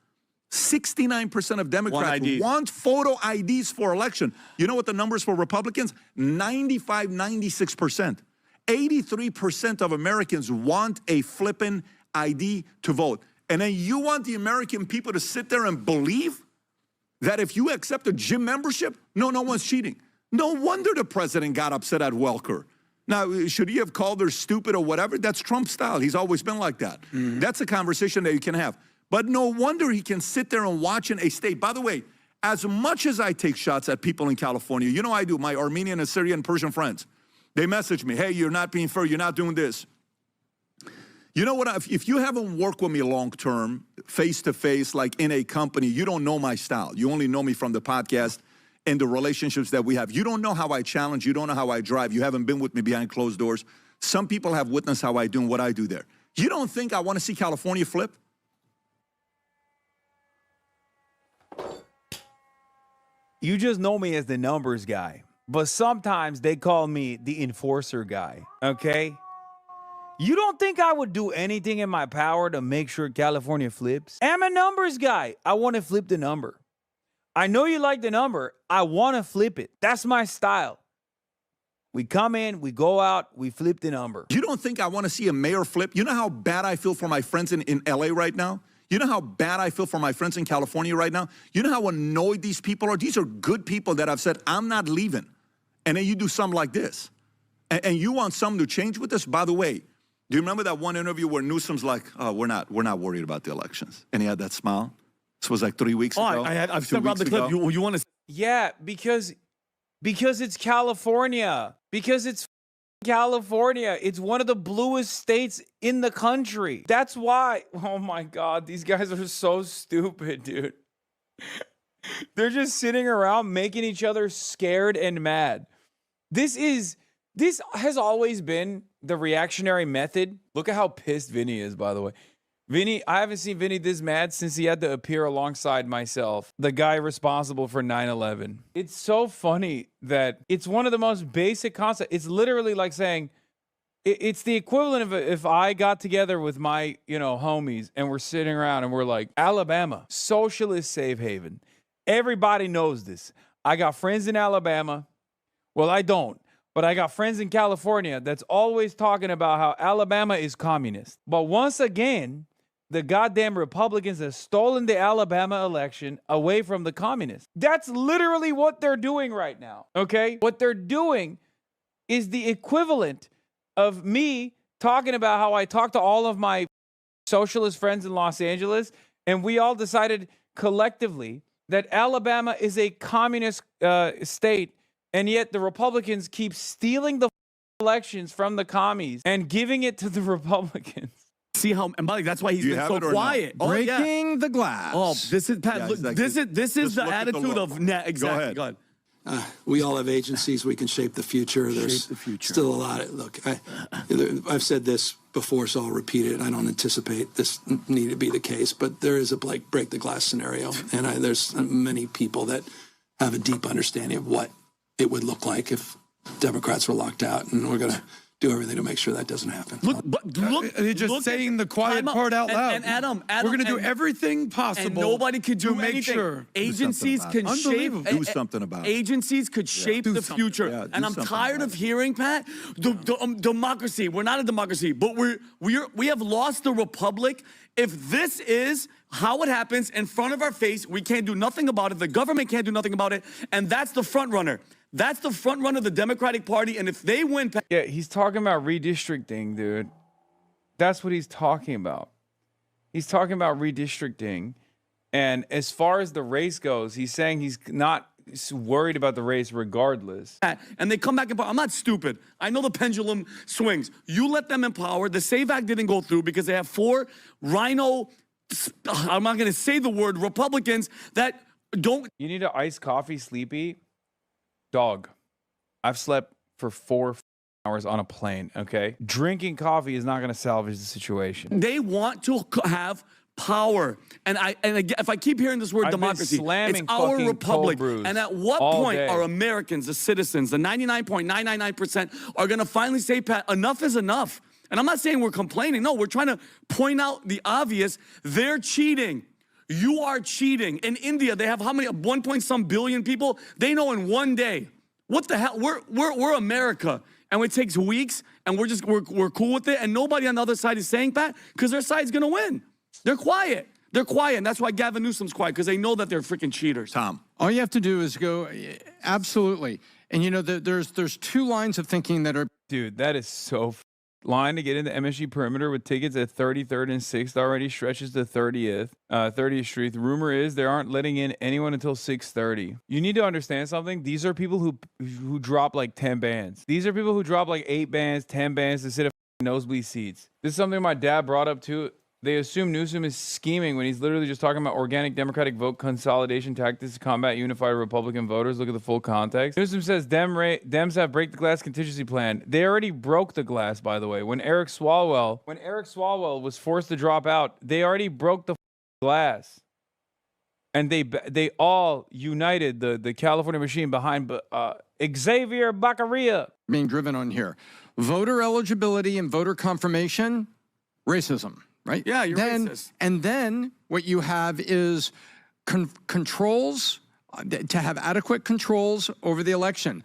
69% of Democrats want photo IDs for election. You know what the numbers for Republicans? 95, 96%. 83% of Americans want a flippin' ID to vote. And then you want the American people to sit there and believe that if you accept a gym membership, no one's cheating. No wonder the president got upset at Welker. Now, should he have called her stupid or whatever? That's Trump style. He's always been like that. That's a conversation that you can have. But no wonder he can sit there and watch in a state. By the way, as much as I take shots at people in California, you know I do, my Armenian, Assyrian, and Persian friends. They message me, hey, you're not being fair, you're not doing this. You know what, if you haven't worked with me long-term, face-to-face, like in a company, you don't know my style. You only know me from the podcast and the relationships that we have. You don't know how I challenge. You don't know how I drive. You haven't been with me behind closed doors. Some people have witnessed how I do and what I do there. You don't think I want to see California flip? You just know me as the numbers guy, but sometimes they call me the enforcer guy, okay? You don't think I would do anything in my power to make sure California flips? I'm a numbers guy. I want to flip the number. I know you like the number. I want to flip it. That's my style. We come in, we go out, we flip the number. You don't think I want to see a mayor flip? You know how bad I feel for my friends in LA right now? You know how bad I feel for my friends in California right now? You know how annoyed these people are? These are good people that have said, I'm not leaving. And then you do something like this. And you want something to change with this? By the way, do you remember that one interview where Newsom's like, oh, we're not worried about the elections? And he had that smile? This was like 3 weeks ago. I've still got the clip. You want to? Yeah, because it's California. Because it's California. It's one of the bluest states in the country. That's why. Oh my God, these guys are so stupid, dude. They're just sitting around making each other scared and mad. This has always been the reactionary method. Look at how pissed Vinny is, by the way. Vinny, I haven't seen Vinny this mad since he had to appear alongside myself, the guy responsible for 9/11. It's so funny that it's one of the most basic concepts. It's literally like saying, it's the equivalent of if I got together with my, homies and we're sitting around and we're like, Alabama, socialist safe haven. Everybody knows this. I got friends in Alabama. Well, I don't. But I got friends in California that's always talking about how Alabama is communist. But once again, the goddamn Republicans have stolen the Alabama election away from the communists. That's literally what they're doing right now, okay? What they're doing is the equivalent of me talking about how I talked to all of my socialist friends in Los Angeles, and we all decided collectively that Alabama is a communist state, and yet the Republicans keep stealing the elections from the commies and giving it to the Republicans. See how, and Mike, that's why he's been so quiet. No? Breaking the glass. Oh, this is Pat. Yeah, look, exactly. this is the attitude of exactly. Go ahead. We all have agencies. We can shape the future. There's still a lot. Look, I've said this before, so I'll repeat it. I don't anticipate this need to be the case, but there is a break the glass scenario, and there's many people that have a deep understanding of what it would look like if Democrats were locked out, and we're going to do everything to make sure that doesn't happen. They're just saying the quiet part out loud. And Adam, we're going to do everything possible. and nobody could do make sure agencies can shape. Do something about it. Agencies could shape the future. Yeah, and I'm tired of hearing, Pat, democracy. We're not a democracy, but we have lost the republic. If this is how it happens in front of our face, we can't do nothing about it. The government can't do nothing about it. And that's the front runner. That's the front runner of the Democratic Party. And if they win... Yeah, he's talking about redistricting, dude. That's what he's talking about. He's talking about redistricting. And as far as the race goes, he's saying he's not worried about the race regardless. And they come back in power. I'm not stupid. I know the pendulum swings. You let them in power. The SAVE Act didn't go through because they have 4 rhino... I'm not going to say the word Republicans that don't... You need an iced coffee, sleepy? Dog, I've slept for 4 hours on a plane, okay? Drinking coffee is not going to salvage the situation. They want to have power. And again, if I keep hearing this word democracy, it's our republic. And at what point are Americans, the citizens, the 99.999% are going to finally say, Pat, enough is enough? And I'm not saying we're complaining. No, we're trying to point out the obvious. They're cheating. You are cheating. In India, they have how many? 1 point some billion people. They know in one day. What the hell? We're America, and it takes weeks, and we're cool with it. And nobody on the other side is saying that because their side's gonna win. They're quiet. They're quiet, and that's why Gavin Newsom's quiet because they know that they're freaking cheaters. Tom, all you have to do is go. Absolutely, and there's 2 lines of thinking that are. Dude, that is so. Line to get into MSG perimeter with tickets at 33rd and 6th already stretches to 30th Street. The rumor is they aren't letting in anyone until 6:30. You need to understand something. These are people who drop like 10 bands. These are people who drop like 8 bands, 10 bands to sit at nosebleed seats. This is something my dad brought up too They assume Newsom is scheming when he's literally just talking about organic Democratic vote consolidation tactics to combat unified Republican voters. Look at the full context. Newsom says Dems have break the glass contingency plan. They already broke the glass, by the way. When Eric Swalwell was forced to drop out, they already broke the glass. And they all united the California machine behind Xavier Baccaria. Being driven on here. Voter eligibility and voter confirmation, racism. Right? Yeah, you're racist. And then what you have is controls, to have adequate controls over the election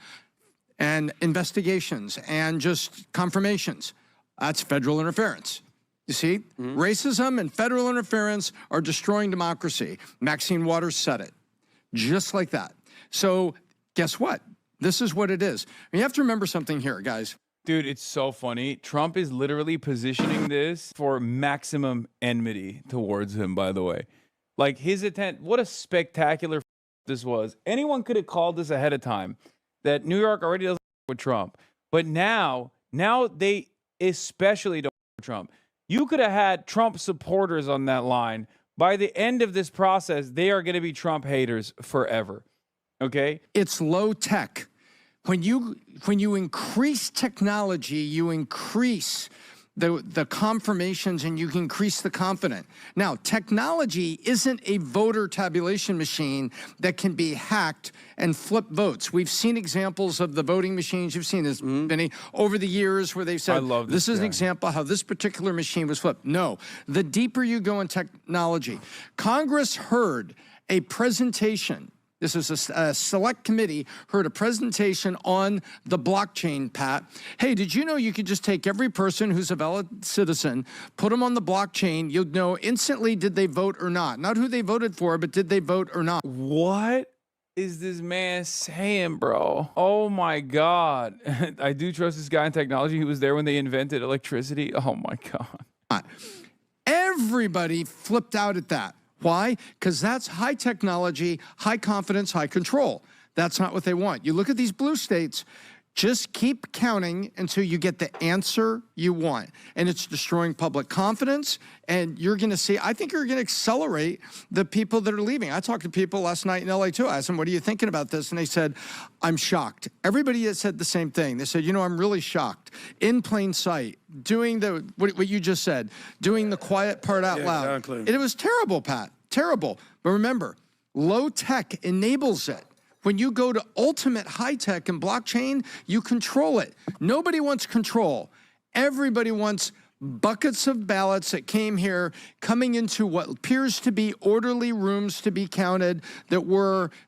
and investigations and just confirmations. That's federal interference. You see, racism and federal interference are destroying democracy. Maxine Waters said it, just like that. So guess what? This is what it is. You have to remember something here, guys. Dude, it's so funny. Trump is literally positioning this for maximum enmity towards him, by the way. Like his intent, what a spectacular this was. Anyone could have called this ahead of time, that New York already doesn't with Trump. But now they especially don't with Trump. You could have had Trump supporters on that line. By the end of this process, they are going to be Trump haters forever. Okay? It's low tech. When you increase technology, you increase the confirmations and you can increase the confidence. Now, technology isn't a voter tabulation machine that can be hacked and flip votes. We've seen examples of the voting machines. You've seen this, Vinny, over the years where they've said, this is an example how this particular machine was flipped. No, the deeper you go in technology. Congress heard a presentation. This is a select committee, heard a presentation on the blockchain, Pat. Hey, did you know you could just take every person who's a valid citizen, put them on the blockchain, you'd know instantly did they vote or not. Not who they voted for, but did they vote or not. What is this man saying, bro? Oh my God. I do trust this guy in technology. He was there when they invented electricity. Oh my God. Everybody flipped out at that. Why? Because that's high technology, high confidence, high control. That's not what they want. You look at these blue states, just keep counting until you get the answer you want. And it's destroying public confidence. And you're going to see, I think you're going to accelerate the people that are leaving. I talked to people last night in LA too. I asked them, what are you thinking about this? And they said, I'm shocked. Everybody has said the same thing. They said, you know, I'm really shocked. In plain sight, doing what you just said, doing the quiet part out loud. Exactly. And it was terrible, Pat, terrible. But remember, low tech enables it. When you go to ultimate high tech and blockchain, you control it. Nobody wants control. Everybody wants buckets of ballots that came here coming into what appears to be orderly rooms to be counted, that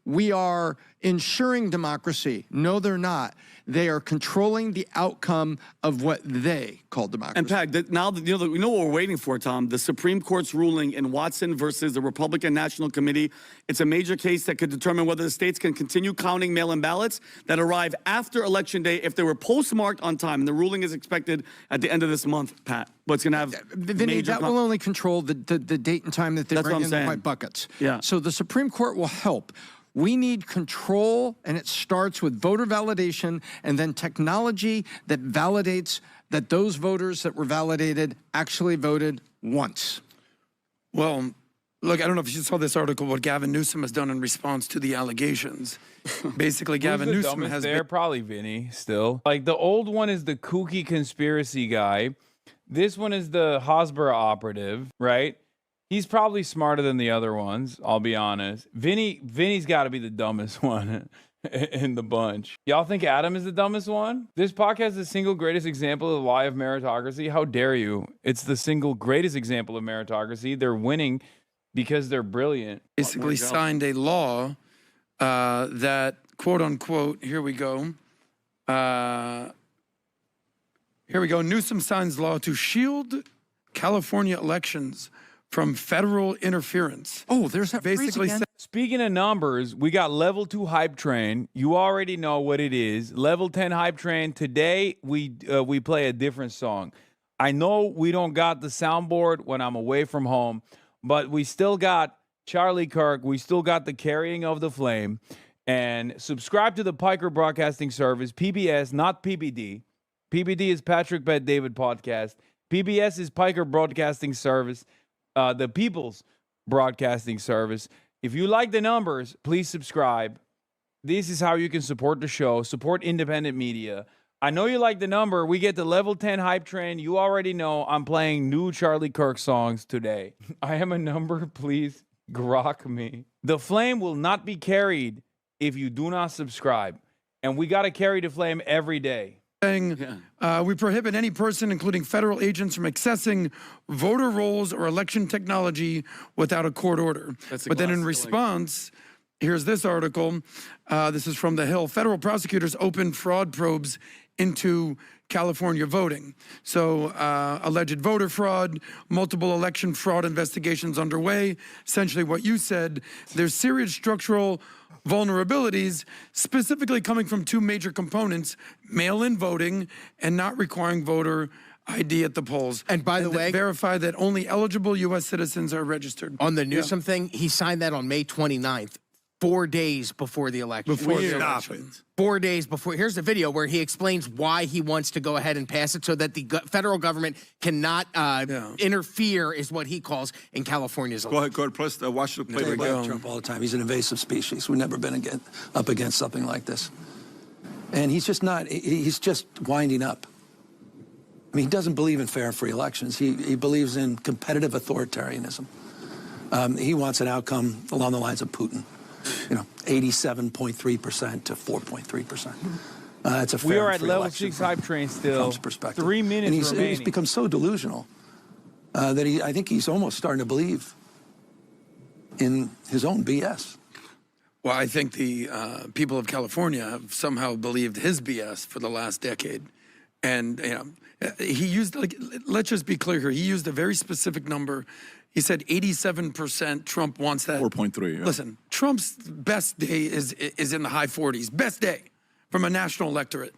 we are ensuring democracy. No, they're not. They are controlling the outcome of what they call democracy. And Pat, now that we know what we're waiting for, Tom, the Supreme Court's ruling in Watson versus the Republican National Committee. It's a major case that could determine whether the states can continue counting mail-in ballots that arrive after Election Day if they were postmarked on time. And the ruling is expected at the end of this month, Pat. What's going to have Vinny, that will only control the date and time that they bring in the white buckets. Yeah. So the Supreme Court will help. We need control, and it starts with voter validation and then technology that validates that those voters that were validated actually voted once. Well, look, I don't know if you saw this article, what Gavin Newsom has done in response to the allegations. Basically, Gavin Newsom has been... Probably Vinny, still. Like, the old one is the kooky conspiracy guy. This one is the Hasbro operative, right? He's probably smarter than the other ones, I'll be honest. Vinny's got to be the dumbest one in the bunch. Y'all think Adam is the dumbest one? This podcast is the single greatest example of the lie of meritocracy. How dare you? It's the single greatest example of meritocracy. They're winning because they're brilliant. Basically signed a law that, quote unquote, here we go. Newsom signs law to shield California elections from federal interference. Oh, there's that basically. Speaking of numbers, we got level 2 hype train. You already know what it is. Level 10 hype train. Today we play a different song. I know we don't got the soundboard when I'm away from home, but we still got Charlie Kirk. We still got the Carrying of the Flame. And subscribe to the Piker Broadcasting Service, PBS, not PBD. PBD is Patrick Bet David podcast. PBS is Piker Broadcasting Service, the People's Broadcasting Service. If you like the numbers, please subscribe. This is how you can support the show, support independent media. I know you like the number. We get the level 10 hype train. You already know I'm playing new Charlie Kirk songs today. I am a number, please grok me. The flame will not be carried if you do not subscribe. And we got to carry the flame every day. We prohibit any person, including federal agents, from accessing voter rolls or election technology without a court order. But then in response, here's this article. This is from The Hill. Federal prosecutors opened fraud probes into California voting. So alleged voter fraud, multiple election fraud investigations underway. Essentially what you said, there's serious structural vulnerabilities, specifically coming from two major components, mail-in voting and not requiring voter ID at the polls. And by the way, verify that only eligible U.S. citizens are registered. On the Newsom thing, he signed that on May 29th. 4 days before the election. 4 days before. Here's the video where he explains why he wants to go ahead and pass it so that the federal government cannot interfere, is what he calls, in California's election. Go ahead, press watch the play. I talk about Trump all the time. He's an invasive species. We've never been up against something like this. And he's just not, he's just winding up. I mean, he doesn't believe in fair and free elections. He believes in competitive authoritarianism. He wants an outcome along the lines of Putin. 87.3% to 4.3%. That's a fair We are and at free level election 6 from hype train still. Trump's perspective. 3 minutes and he's remaining. become so delusional that I think he's almost starting to believe in his own BS. Well, I think the people of California have somehow believed his BS for the last decade. And he used, let's just be clear here, he used a very specific number. He said 87% Trump wants that. 4.3, yeah. Listen, Trump's best day is in the high 40s. Best day from a national electorate.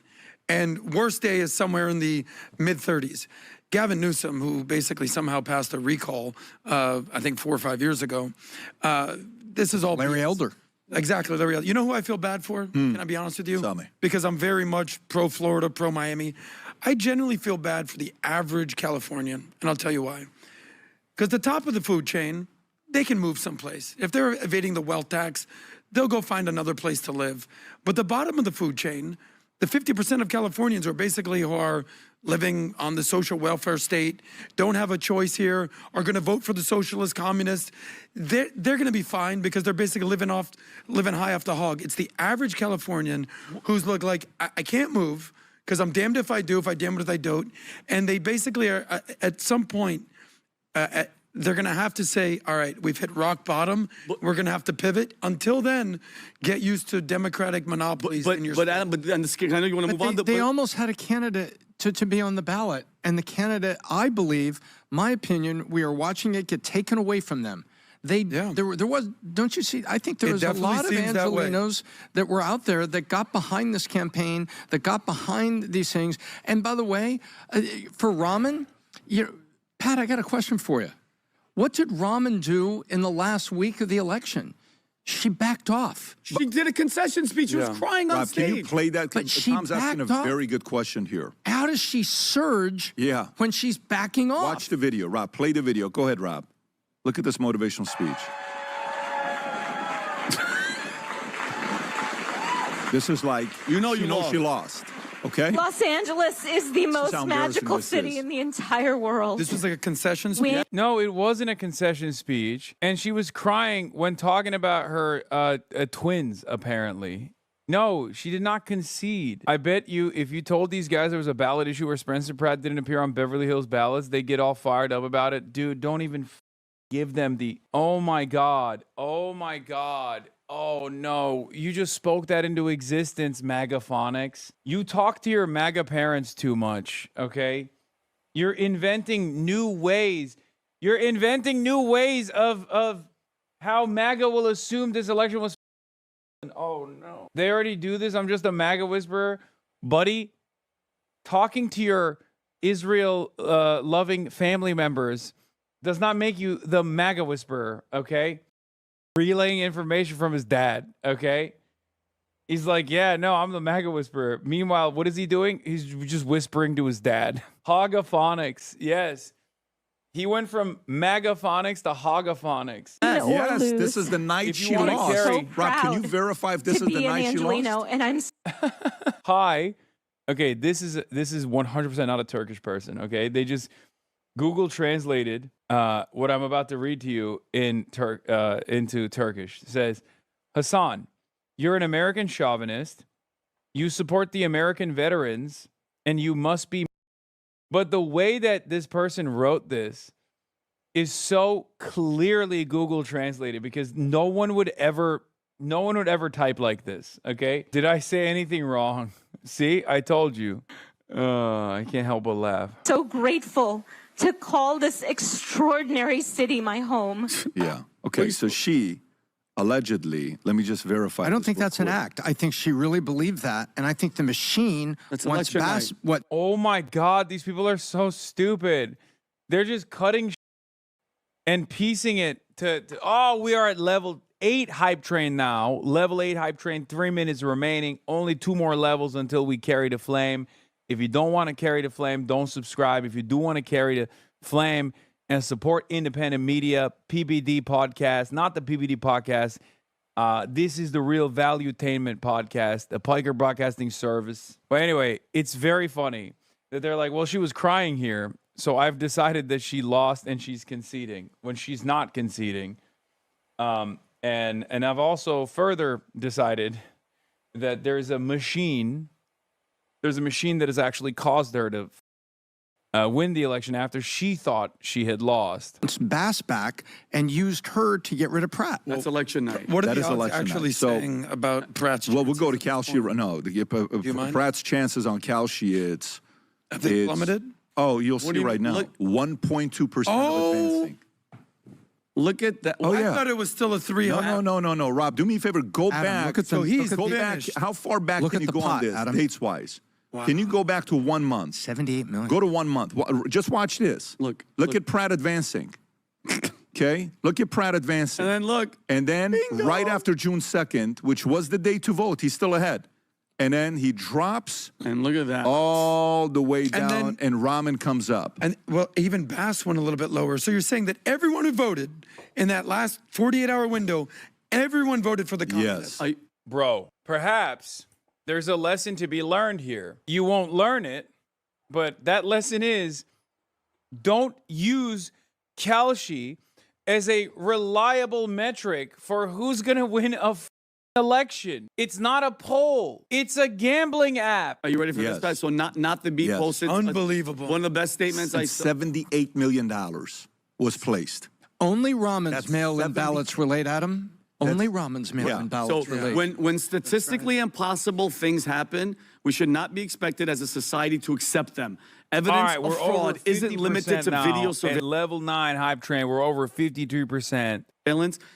And worst day is somewhere in the mid-30s. Gavin Newsom, who basically somehow passed a recall, I think 4 or 5 years ago, this is all Larry Elder. Exactly, Larry Elder. You know who I feel bad for? Can I be honest with you? Tell me. Because I'm very much pro-Florida, pro-Miami. I genuinely feel bad for the average Californian, and I'll tell you why. Because the top of the food chain, they can move someplace. If they're evading the wealth tax, they'll go find another place to live. But the bottom of the food chain, the 50% of Californians who are living on the social welfare state, don't have a choice here, are going to vote for the socialist communists, they're going to be fine because they're basically living high off the hog. It's the average Californian who's like, I can't move because I'm damned if I do, if I damned if I don't. And they basically are, at some point, they're going to have to say, all right, we've hit rock bottom. We're going to have to pivot. Until then, get used to democratic monopolies in your state. I know you want to move on. They almost had a candidate to be on the ballot. And the candidate, I believe, my opinion, we are watching it get taken away from them. There was, don't you see, I think there was a lot of Angelinos that were out there that got behind this campaign, that got behind these things. And by the way, for Rahman, Pat, I got a question for you. What did Rahman do in the last week of the election? She backed off. She did a concession speech. She was crying on stage. Can you play that? But she Tom's asking a backed off. very good question here. How does she surge when she's backing off? Watch the video. Rob, play the video. Go ahead, Rob. Look at this motivational speech. This is like, she lost. Okay? Los Angeles is the most magical city in the entire world. This was like a concession speech? No, it wasn't a concession speech. And she was crying when talking about her twins, apparently. No, she did not concede. I bet you if you told these guys there was a ballot issue where Spencer Pratt didn't appear on Beverly Hills ballots, they get all fired up about it. Dude, don't even give them the, oh my God, oh my God. Oh, no. You just spoke that into existence, MAGAphonics. You talk to your MAGA parents too much, okay? You're inventing new ways. You're inventing new ways of how MAGA will assume this election was. Oh, no. They already do this. I'm just a MAGA whisperer. Buddy, talking to your Israel-loving family members does not make you the MAGA whisperer, okay? Relaying information from his dad, okay? He's like, yeah, no, I'm the MAGA whisperer. Meanwhile, what is he doing? He's just whispering to his dad. Hogaphonics. Yes. He went from MAGAphonics to Hogaphonics. Yes, this is the night she lost. So Rob, can you verify if this is the night she lost? And I'm Hi. Okay, this is 100% not a Turkish person, okay? They just Google translated what I'm about to read to you into Turkish. It says, Hassan, you're an American chauvinist. You support the American veterans, and you must be. But the way that this person wrote this is so clearly Google translated because no one would ever type like this, okay? Did I say anything wrong? See, I told you. I can't help but laugh. so grateful to call this extraordinary city my home. Yeah. Okay, so she allegedly, let me just verify. I don't think that's an act. I think she really believed that, and I think the machine wants what. Oh my God, these people are so stupid. They're just cutting and piecing it to oh, we are at level 8 hype train now. Level 8 hype train, 3 minutes remaining. Only 2 more levels until we carry the flame. If you don't want to carry the flame, don't subscribe. If you do want to carry the flame and support independent media, PBD podcast, not the PBD podcast. This is the Real Valuetainment podcast, the Piker Broadcasting Service. But anyway, it's very funny that they're like, well, she was crying here, so I've decided that she lost and she's conceding when she's not conceding. And I've also further decided that there's a machine that has actually caused her to win the election after she thought she had lost. Bass back and used her to get rid of Pratt. That's election night. What are That the is odds election actually night. So- saying about Pratt's Well, we'll go to chances? Kalshi. No, mind? Pratt's chances on Kalshi, Have they plummeted? Oh, you'll What see do you right now. look- 1.2% of advancing. Look at that. Oh, yeah. I thought it was still a 3. No. Rob, do me a favor. Go Adam, back. look at the- So he's go back. finished. How far back Look can at you the go pot, on this, Adam. dates-wise? Can you go back to 1 month? 78 million. Go to 1 month. Just watch this. Look at Pratt advancing. Okay? Look at Pratt advancing. And then look. And then right after June 2nd, which was the day to vote, he's still ahead. And then he drops. And look at that. All the way down, then- and Rahman comes up. And well, even Bass went a little bit lower. So you're saying that everyone who voted in that last 48-hour window, everyone voted for the communists. Yes. Bro, perhaps there's a lesson to be learned here. You won't learn it, but that lesson is don't use Kalshi as a reliable metric for who's going to win a election. It's not a poll. It's a gambling app. Are you ready for this, guys? So not the beat Yes. posted. Unbelievable. One of the best statements I And saw. $78 million was placed. Only Rahman's That's mail-in 70 ballots were late, Adam. Only Rahman's mail-in ballots So were late. when statistically impossible things happen, we should not be expected as a society to accept them. Evidence All right, of we're fraud over isn't limited to now, video and surveillance. level 9 hype train, we're over 52%.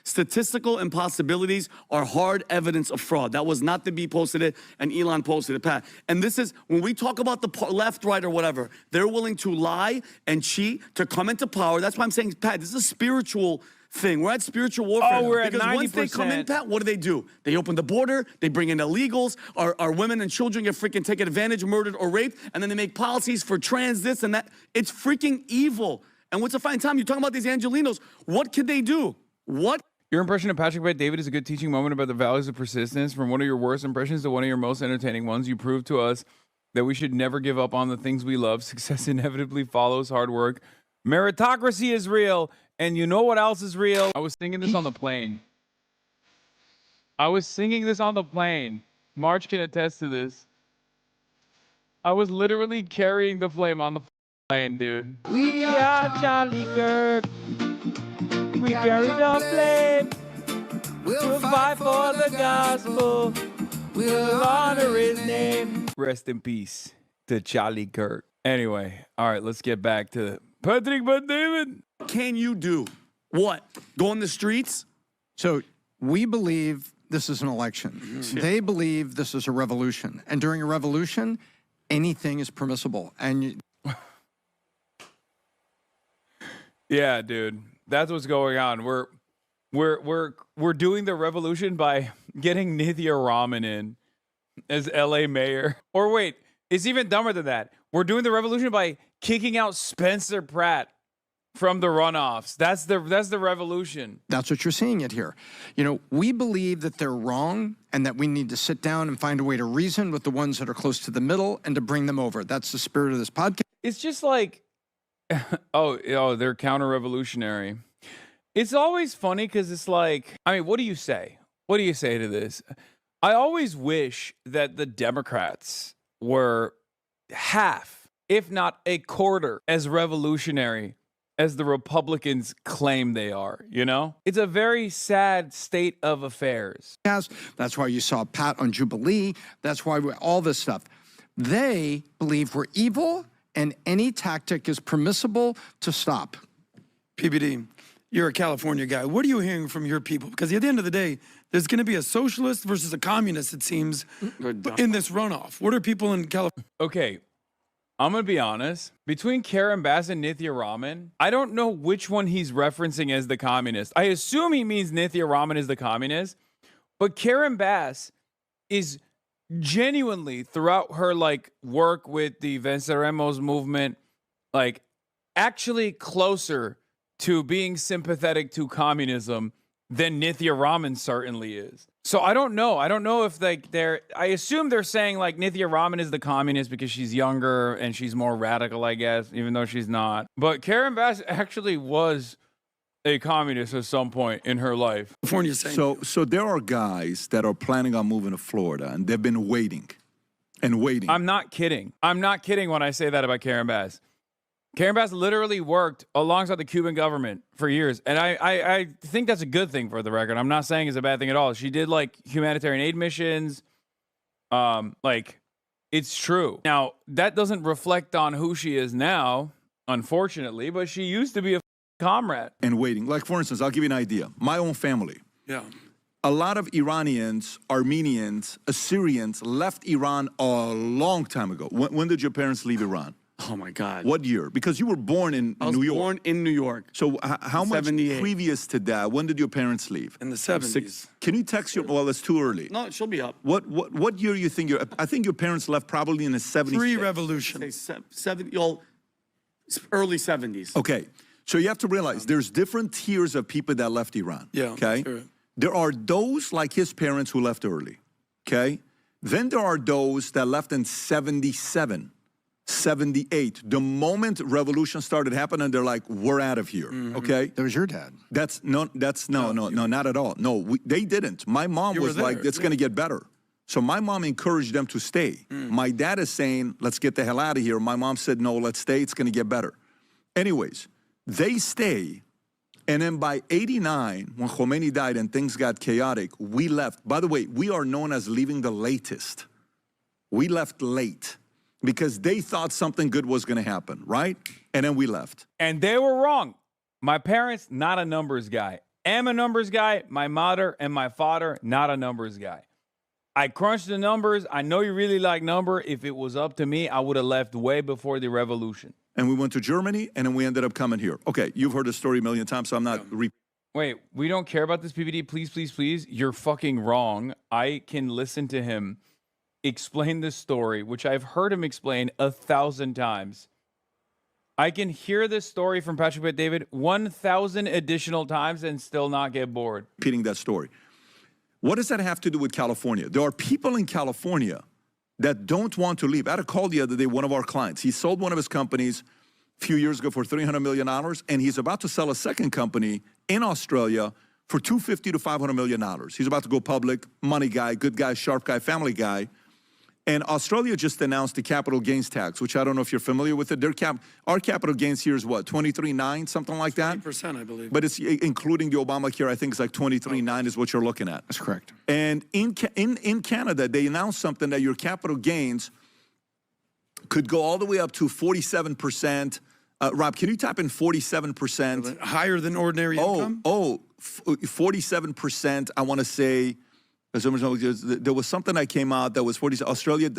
Statistical impossibilities are hard evidence of fraud. That was not the B posted it, and Elon posted it, Pat. And this is, when we talk about the left, right, or whatever, they're willing to lie and cheat to come into power. That's why I'm saying, Pat, this is a spiritual thing. We're at spiritual warfare. Oh, we're at because once they come in, 90%. Pat, what do? They open the border, they bring in illegals, our women and children get freaking taken advantage, murdered, or raped, and then they make policies for trans this and that. It's freaking evil. And what's a fine time? You're talking about these Angelinos. What could they do? What? Your impression of Patrick Bet-David is a good teaching moment about the values of persistence. From one of your worst impressions to one of your most entertaining ones, you proved to us that we should never give up on the things we love. Success inevitably follows hard work. Meritocracy is real, and you know what else is real? I was singing this on the plane. March can attest to this. I was literally carrying the flame on the plane, dude. We are Charlie Kirk. We carry the flame. We'll fight for the gospel. We'll honor his name. Rest in peace to Charlie Kirk. Anyway, all right, let's get back to Patrick Bet-David. Can you do? What? Go on the streets? So we believe this is an election. They believe this is a revolution. And during a revolution, anything is permissible. And Yeah, dude. That's what's going on. We're doing the revolution by getting Nithya Raman in. as LA mayor. Or wait, it's even dumber than that. We're doing the revolution by kicking out Spencer Pratt from the runoffs. That's the revolution. That's what you're seeing it here. You know, we believe that they're wrong and that we need to sit down and find a way to reason with the ones that are close to the middle and to bring them over. That's the spirit of this podcast. It's just like, oh, they're counter-revolutionary. It's always funny because it's like, I mean, what do you say? What do you say to this? I always wish that the Democrats were half, if not a quarter, as revolutionary as the Republicans claim they are, you know? It's a very sad state of affairs. That's why you saw Pat on Jubilee. That's why all this stuff. They believe we're evil and any tactic is permissible to stop. PBD, you're a California guy. What are you hearing from your people? Because at the end of the day, there's going to be a socialist versus a communist, it seems, in this runoff. What are people in California? Okay, I'm going to be honest. Between Karen Bass and Nithya Raman, I don't know which one he's referencing as the communist. I assume he means Nithya Raman is the communist, but Karen Bass is genuinely, throughout her like work with the Venceremos movement, like actually closer to being sympathetic to communism than Nithya Raman certainly is. So I don't know. I don't know if like I assume they're saying like Nithya Raman is the communist because she's younger and she's more radical, I guess, even though she's not. But Karen Bass actually was a communist at some point in her life. So there are guys that are planning on moving to Florida and they've been waiting and waiting. I'm not kidding. I'm not kidding when I say that about Karen Bass. Karen Bass literally worked alongside the Cuban government for years. And I think that's a good thing for the record. I'm not saying it's a bad thing at all. She did like humanitarian aid missions. Like it's true. Now, that doesn't reflect on who she is now, unfortunately, but she used to be a comrade. And waiting. Like, for instance, I'll give you an idea. My own family. Yeah. A lot of Iranians, Armenians, Assyrians left Iran a long time ago. When did your parents leave Iran? Oh, my God. What year? Because you were born in New York. I was born in New York. So how much previous to that? When did your parents leave? In the 70s. Can you text your, well, it's too early. No, she'll be up. What year you think I think your parents left probably in the 70s. Pre-revolution. Early 70s. Okay. So you have to realize there's different tiers of people that left Iran. Yeah. Okay. Sure. There are those like his parents who left early. Okay. Then there are those that left in 77. 78. The moment revolution started happening, they're like, we're out of here. Okay. That was your dad. No, not at all. No, they didn't. My mom was like, it's going to get better. So my mom encouraged them to stay. My dad is saying, let's get the hell out of here. My mom said, no, let's stay. It's going to get better. Anyways, they stay. And then by 89, when Khomeini died and things got chaotic, we left. By the way, we are known as leaving the latest. We left late. Because they thought something good was going to happen, right? And then we left. And they were wrong. My parents, not a numbers guy. Am a numbers guy. My mother and my father, not a numbers guy. I crunched the numbers. I know you really like number. If it was up to me, I would have left way before the revolution. And we went to Germany, and then we ended up coming here. Okay, you've heard the story a million times, so I'm not... Wait, we don't care about this, PVD. Please, please, please. You're fucking wrong. I can listen to him explain this story, which I've heard him explain 1,000 times. I can hear this story from Patrick Bet David 1,000 additional times and still not get bored. Repeating that story. What does that have to do with California? There are people in California that don't want to leave. I had a call the other day, one of our clients. He sold one of his companies a few years ago for $300 million, and he's about to sell a second company in Australia for $250 to $500 million. He's about to go public, money guy, good guy, sharp guy, family guy. And Australia just announced the capital gains tax, which I don't know if you're familiar with it. Our capital gains here is what, 23.9, something like that? 3%, I believe. But it's including the Obamacare, I think it's like 23.9 is what you're looking at. That's correct. And in Canada, they announced something that your capital gains could go all the way up to 47%. Rob, can you type in 47%? Higher than ordinary income? 47%, I want to say. There was something that came out that was 40. Australia,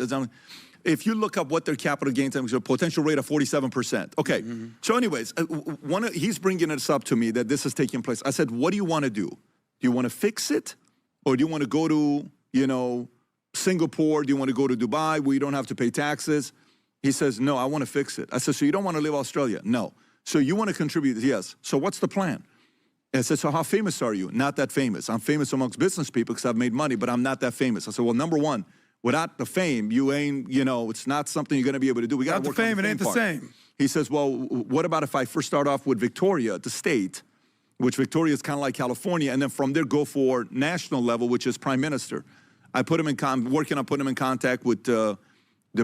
if you look up what their capital gains is, a potential rate of 47%. Okay. So, anyways, he's bringing this up to me that this is taking place. I said, "What do you want to do? Do you want to fix it, or do you want to go to Singapore? Do you want to go to Dubai where you don't have to pay taxes? He says, no, I want to fix it. I said, so you don't want to leave Australia? No. So you want to contribute? Yes. So what's the plan? And I said, so how famous are you? Not that famous. I'm famous amongst business people because I've made money, but I'm not that famous. I said, well, number one, without the fame, you ain't, it's not something you're going to be able to do. We got to work on the fame. It ain't the same. He says, well, what about if I first start off with Victoria, the state, which Victoria is kind of like California, and then from there go for national level, which is prime minister. I put him working on putting him in contact with the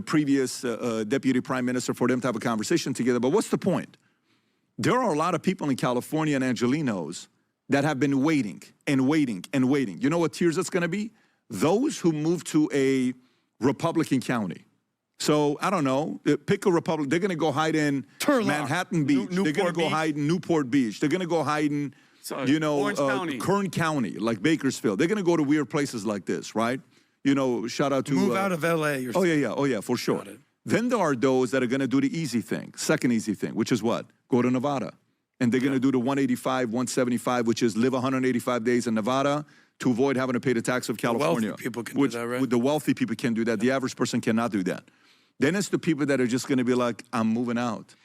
previous deputy prime minister for them to have a conversation together. But what's the point? There are a lot of people in California and Angelenos that have been waiting and waiting and waiting. You know what tiers it's going to be? Those who move to a Republican county. So, I don't know, pick a Republican. They're going to go hide in Manhattan Beach. They're going to go hide in Newport Beach. They're going to go hide in, Kern County, like Bakersfield. They're going to go to weird places like this, right? Shout out to... Move out of L.A. or something. Oh, yeah, for sure. Then there are those that are going to do the easy thing, second easy thing, which is what? Go to Nevada. And they're going to do the 185, 175, which is live 185 days in Nevada to avoid having to pay the tax of California. The wealthy people can do that, right? The wealthy people can do that. The average person cannot do that. Then it's the people that are just going to be like, I'm moving out.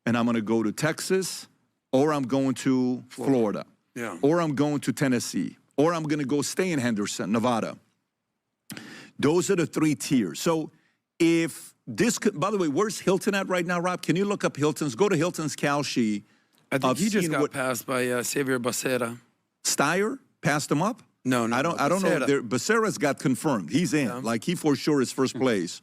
And I'm going to go to Texas, or I'm going to Florida. Yeah. Or I'm going to Tennessee. Or I'm going to go stay in Henderson, Nevada. Those are the three tiers. So if this could, by the way, where's Hilton at right now, Rob? Can you look up Hilton's? Go to Hilton's Calshi. I think he just got passed by Xavier Becerra. Steyer passed him up? No, I don't know. Becerra's got confirmed. He's in. Yeah. Like, he for sure is first place.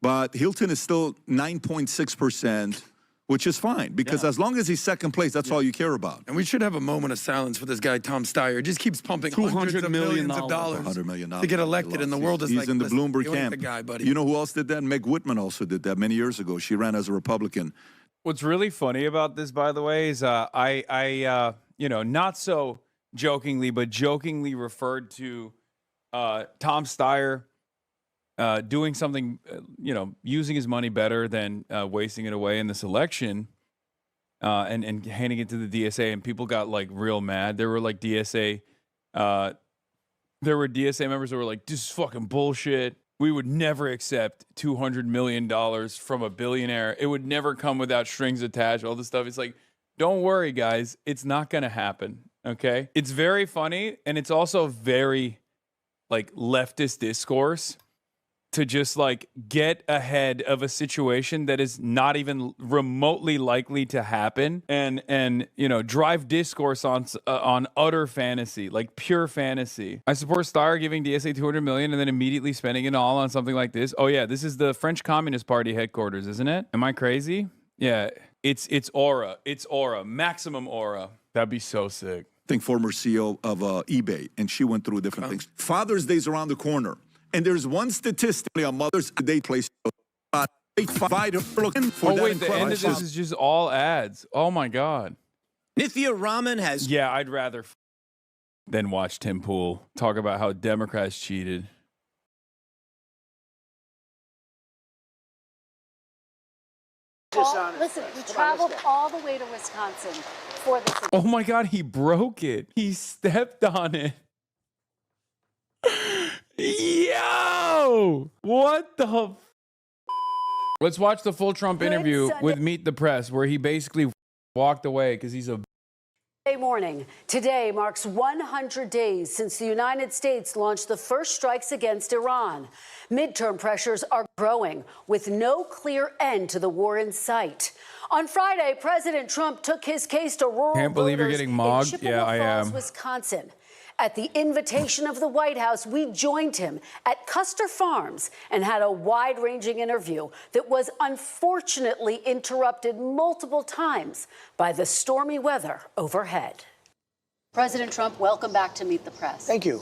But Hilton is still 9.6%, which is fine. Because as long as he's second place, that's all you care about. And we should have a moment of silence for this guy, Tom Steyer. He just keeps pumping hundreds of millions of dollars $100 million to get elected. And the world is he's like, in the Bloomberg you ain't camp. the guy, buddy. You know who else did that? Meg Whitman also did that many years ago. She ran as a Republican. What's really funny about this, by the way, is I not so jokingly, but jokingly referred to Tom Steyer doing something, using his money better than wasting it away in this election, and handing it to the DSA, and people got like real mad. There were like DSA members that were like, "This is fucking bullshit. We would never accept $200 million from a billionaire. It would never come without strings attached." All this stuff. It's like, don't worry, guys. It's not gonna happen. Okay? It's very funny, and it's also very like leftist discourse to just like get ahead of a situation that is not even remotely likely to happen, and drive discourse on utter fantasy, like pure fantasy. I support Steyer giving DSA $200 million and then immediately spending it all on something like this. Oh yeah, this is the French Communist Party headquarters, isn't it? Am I crazy? Yeah, it's aura, maximum aura. That'd be so sick. I think former CEO of eBay, and she went through different things. Father's Day's around the corner. And there's one statistic on Mother's Day place. Oh wait, the end of this is just all ads. Oh my God. Nithya Raman has... Yeah, I'd rather than watch Tim Pool talk about how Democrats cheated. Listen, we traveled all the way to Wisconsin for this. Oh my God, he broke it. He stepped on it. Yo! What the Let's watch the full Trump interview with Meet the Press, where he basically walked away because he's a... Morning. Today marks 100 days since the United States launched the first strikes against Iran. Midterm pressures are growing, with no clear end to the war in sight. On Friday, President Trump took his case to rural Can't believe you're getting mogged. Yeah, I am. Wisconsin. At the invitation of the White House, we joined him at Custer Farms and had a wide-ranging interview that was unfortunately interrupted multiple times by the stormy weather overhead. President Trump, welcome back to Meet the Press. Thank you.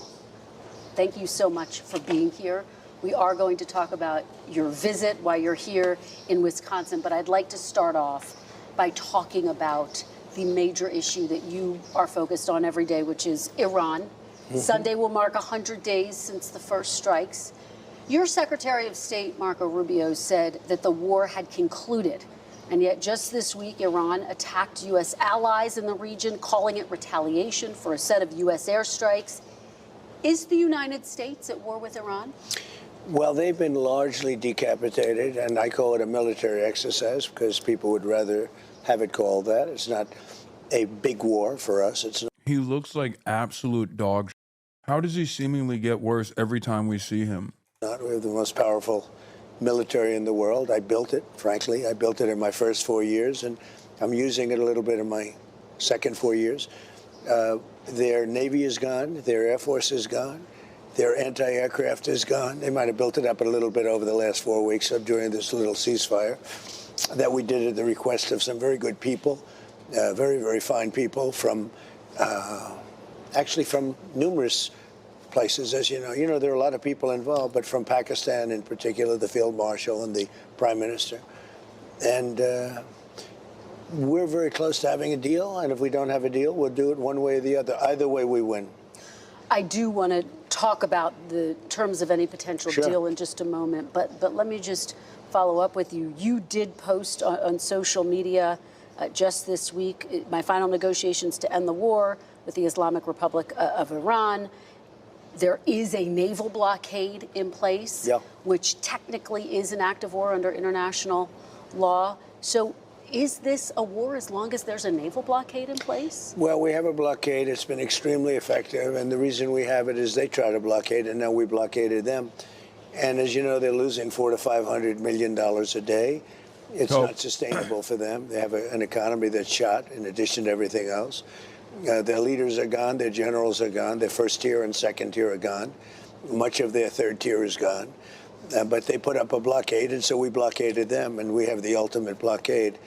Thank you so much for being here. We are going to talk about your visit while you're here in Wisconsin, but I'd like to start off by talking about the major issue that you are focused on every day, which is Iran. Sunday will mark 100 days since the first strikes. Your Secretary of State, Marco Rubio, said that the war had concluded. And yet just this week, Iran attacked U.S. allies in the region, calling it retaliation for a set of U.S. airstrikes. Is the United States at war with Iran? Well, they've been largely decapitated, and I call it a military exercise because people would rather have it called that. It's not a big war for us. It's not. He looks like absolute dog shit. How does he seemingly get worse every time we see him? We have the most powerful military in the world. I built it, frankly. I built it in my first 4 years, and I'm using it a little bit in my second 4 years. Their Navy is gone. Their Air Force is gone. Their anti-aircraft is gone. They might have built it up a little bit over the last 4 weeks during this little ceasefire that we did at the request of some very good people, very, very fine people from, actually from numerous places, as you know. You know, there are a lot of people involved, but from Pakistan in particular, the Field Marshal and the Prime Minister. And we're very close to having a deal, and if we don't have a deal, we'll do it one way or the other. Either way, we win. I do want to talk about the terms of any potential deal in just a moment, but let me just follow up with you. You did post on social media just this week, my final negotiations to end the war with the Islamic Republic of Iran. There is a naval blockade in place, which technically is an act of war under international law. So is this a war as long as there's a naval blockade in place? Well, we have a blockade. It's been extremely effective, and the reason we have it is they try to blockade, and now we blockaded them. And as you know, they're losing $400 to $500 million a day. It's not sustainable for them. They have an economy that's shot in addition to everything else. Their leaders are gone. Their generals are gone. Their first tier and second tier are gone. Much of their third tier is gone. But they put up a blockade, and so we blockaded them, and we have the ultimate blockade.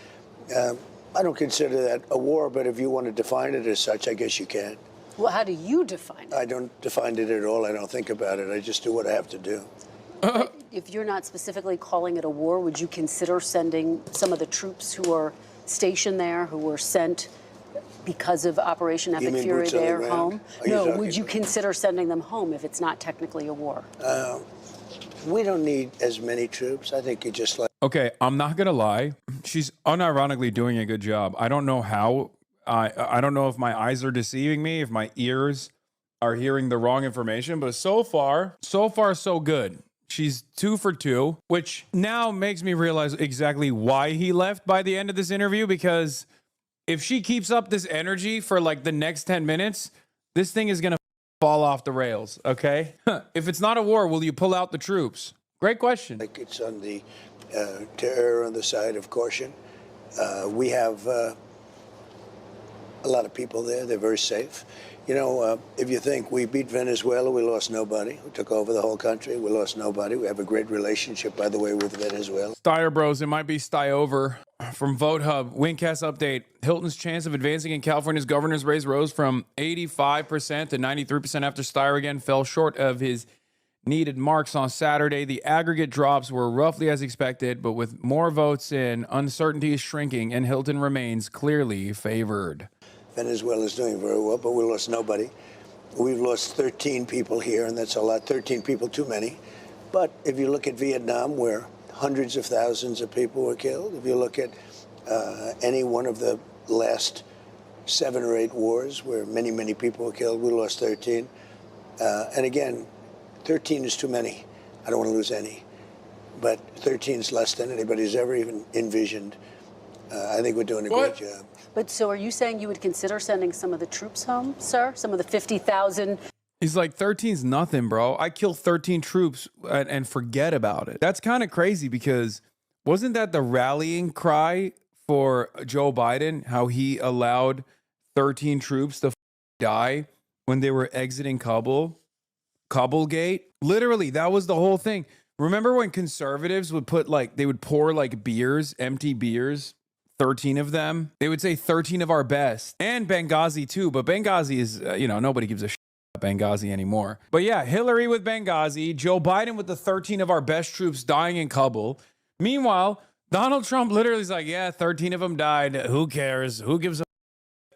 I don't consider that a war, but if you want to define it as such, I guess you can. Well, how do you define it? I don't define it at all. I don't think about it. I just do what I have to do. If you're not specifically calling it a war, would you consider sending some of the troops who are stationed there, who were sent because of Operation Epic Fury there home? No, would you consider sending them home if it's not technically a war? We don't need as many troops. I think you just like. Okay, I'm not gonna lie. She's unironically doing a good job. I don't know how. I don't know if my eyes are deceiving me, if my ears are hearing the wrong information, but so far, so good. She's 2 for 2, which now makes me realize exactly why he left by the end of this interview, because if she keeps up this energy for like the next 10 minutes, this thing is gonna fall off the rails, okay? If it's not a war, will you pull out the troops? Great question. Like it's on the to err on the side of caution. We have a lot of people there. They're very safe. You know, if you think we beat Venezuela, we lost nobody. We took over the whole country. We lost nobody. We have a great relationship, by the way, with Venezuela. Steyer Bros, it might be Styover from Vote Hub. Wingcast update. Hilton's chance of advancing in California's governor's race rose from 85% to 93% after Steyer again fell short of his needed marks on Saturday. The aggregate drops were roughly as expected, but with more votes in, uncertainty is shrinking, and Hilton remains clearly favored. Venezuela is doing very well, but we lost nobody. We've lost 13 people here, and that's a lot. 13 people too many. But if you look at Vietnam, where hundreds of thousands of people were killed, if you look at any one of the last 7 or 8 wars where many, many people were killed, we lost 13. And again, 13 is too many. I don't want to lose any. But 13 is less than anybody's ever even envisioned. I think we're doing a great job. But so are you saying you would consider sending some of the troops home, sir? Some of the 50,000? He's like, 13's nothing, bro. I kill 13 troops and forget about it. That's kind of crazy, because wasn't that the rallying cry for Joe Biden, how he allowed 13 troops to die when they were exiting Kabul? Kabulgate? Literally, that was the whole thing. Remember when conservatives would put they would pour beers, empty beers, 13 of them? They would say 13 of our best. And Benghazi too, but Benghazi is, nobody gives a shit about Benghazi anymore. But yeah, Hillary with Benghazi, Joe Biden with the 13 of our best troops dying in Kabul. Meanwhile, Donald Trump literally is like, yeah, 13 of them died. Who cares? Who gives a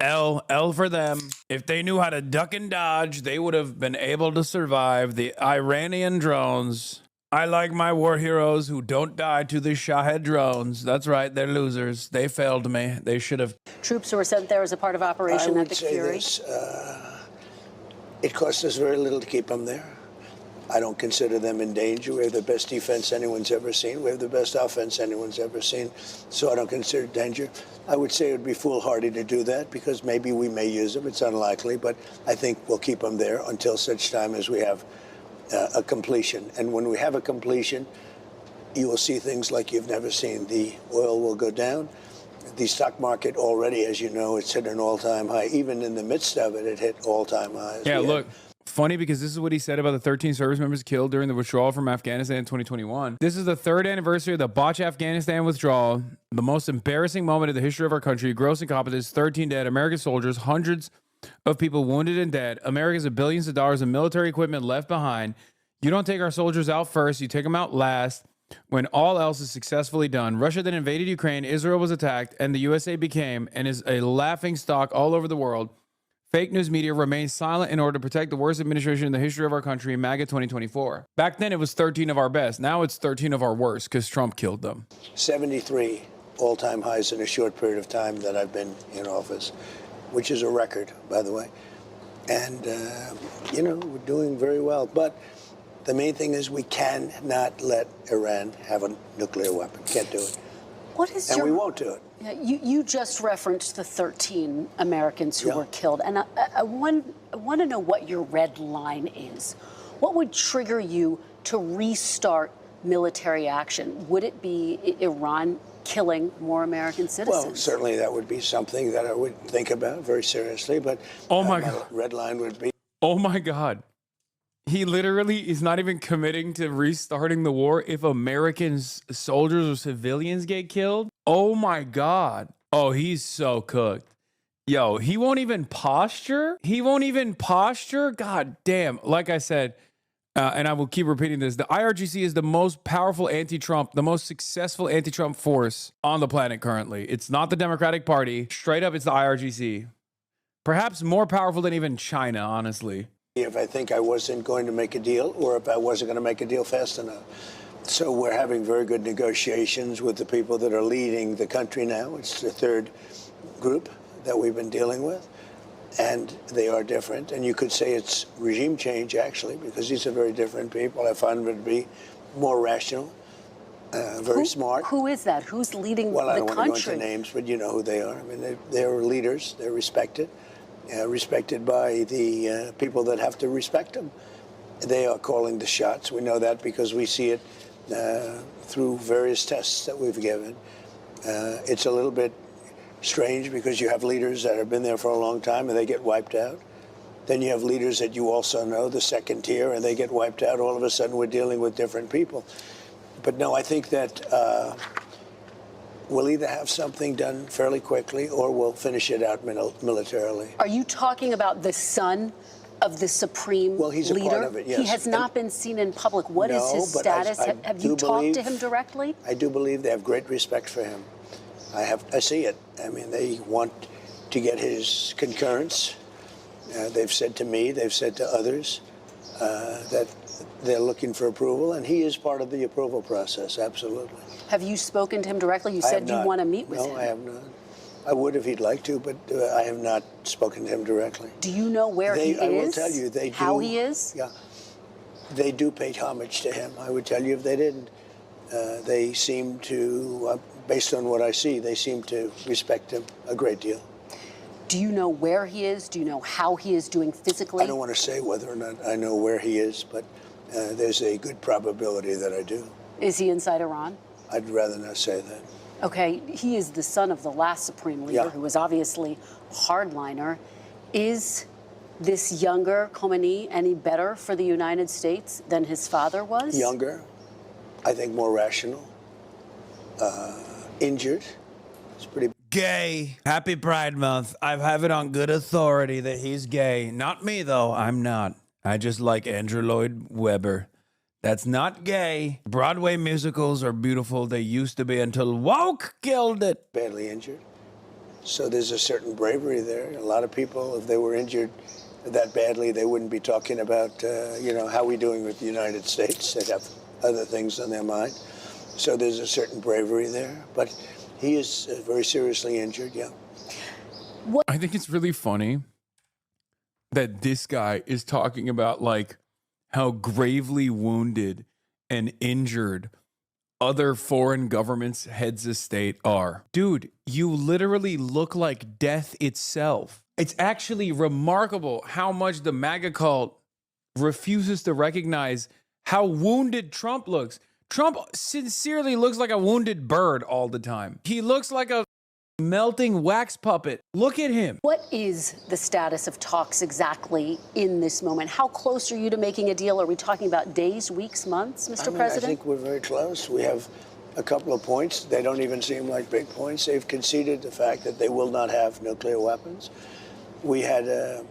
L for them. If they knew how to duck and dodge, they would have been able to survive the Iranian drones. I like my war heroes who don't die to the Shahed drones. That's right, they're losers. They failed me. They should have. Troops who were sent there as a part of Operation Epic Fury. It costs us very little to keep them there. I don't consider them in danger. We have the best defense anyone's ever seen. We have the best offense anyone's ever seen. So I don't consider it danger. I would say it would be foolhardy to do that because maybe we may use them. It's unlikely, but I think we'll keep them there until such time as we have a completion. And when we have a completion, you will see things like you've never seen. The oil will go down. The stock market already, as you know, it's hit an all-time high. Even in the midst of it, it hit all-time highs. Yeah, look, funny because this is what he said about the 13 service members killed during the withdrawal from Afghanistan in 2021. This is the 3rd anniversary of the botched Afghanistan withdrawal, the most embarrassing moment in the history of our country. Gross incompetence, 13 dead, American soldiers, hundreds of people wounded and dead. Americans have billions of dollars of military equipment left behind. You don't take our soldiers out first, you take them out last. When all else is successfully done, Russia then invaded Ukraine, Israel was attacked, and the USA became and is a laughing stock all over the world. Fake news media remains silent in order to protect the worst administration in the history of our country, MAGA 2024. Back then, it was 13 of our best. Now it's 13 of our worst because Trump killed them. 73 all-time highs in a short period of time that I've been in office, which is a record, by the way. And, we're doing very well. But the main thing is we cannot let Iran have a nuclear weapon. Can't do it. What is and we won't do it. Yeah, you just referenced the 13 Americans who were killed. And I want to know what your red line is. What would trigger you to restart military action? Would it be Iran killing more American citizens? Well, certainly that would be something that I would think about very seriously. But my God. Red line would be. Oh, my God. He literally is not even committing to restarting the war if American soldiers or civilians get killed. Oh, my God. Oh, he's so cooked. Yo, he won't even posture? He won't even posture? God damn. Like I said, and I will keep repeating this, the IRGC is the most powerful anti-Trump, the most successful anti-Trump force on the planet currently. It's not the Democratic Party. Straight up, it's the IRGC. Perhaps more powerful than even China, honestly. If I think I wasn't going to make a deal or if I wasn't going to make a deal fast enough. So we're having very good negotiations with the people that are leading the country now. It's the 3rd group that we've been dealing with. And they are different. And you could say it's regime change, actually, because these are very different people. I find them to be more rational, very smart. Who is that? Who's leading the country? Well, I don't want to go into names, but you know who they are. I mean, they're leaders. They're respected. Respected by the people that have to respect them. They are calling the shots. We know that because we see it through various tests that we've given. It's a little bit strange because you have leaders that have been there for a long time and they get wiped out. Then you have leaders that you also know, the 2nd tier, and they get wiped out. All of a sudden, we're dealing with different people. But no, I think that we'll either have something done fairly quickly or we'll finish it out militarily. Are you talking about the son of the supreme leader? Well, he's a part of it, yes. He has not been seen in public. What is his status? Have you talked to him directly? I do believe they have great respect for him. I see it. I mean, they want to get his concurrence. They've said to me, they've said to others that they're looking for approval, and he is part of the approval process, absolutely. Have you spoken to him directly? You said you want to meet with him. No, I have not. I would if he'd like to, but I have not spoken to him directly. Do you know where he is? I will tell you, they do. How he is? Yeah. They do pay homage to him. I would tell you if they didn't. They seem to, based on what I see, they seem to respect him a great deal. Do you know where he is? Do you know how he is doing physically? I don't want to say whether or not I know where he is, but there's a good probability that I do. Is he inside Iran? I'd rather not say that. Okay, he is the son of the last supreme leader, who was obviously a hardliner. Is this younger Khomeini any better for the United States than his father was? Younger, I think more rational, injured. It's pretty gay. Happy Pride Month. I have it on good authority that he's gay. Not me, though. I'm not. I just like Andrew Lloyd Webber. That's not gay. Broadway musicals are beautiful. They used to be until woke killed it. Badly injured. So there's a certain bravery there. A lot of people, if they were injured that badly, they wouldn't be talking about, how we doing with the United States. They'd have other things on their mind. So there's a certain bravery there. But he is very seriously injured, yeah. I think it's really funny that this guy is talking about like how gravely wounded and injured other foreign governments' heads of state are. Dude, you literally look like death itself. It's actually remarkable how much the MAGA cult refuses to recognize how wounded Trump looks. Trump sincerely looks like a wounded bird all the time. He looks like a melting wax puppet. Look at him. What is the status of talks exactly in this moment? How close are you to making a deal? Are we talking about days, weeks, months, Mr. President? I think we're very close. We have a couple of points. They don't even seem like big points. They've conceded the fact that they will not have nuclear weapons. We had a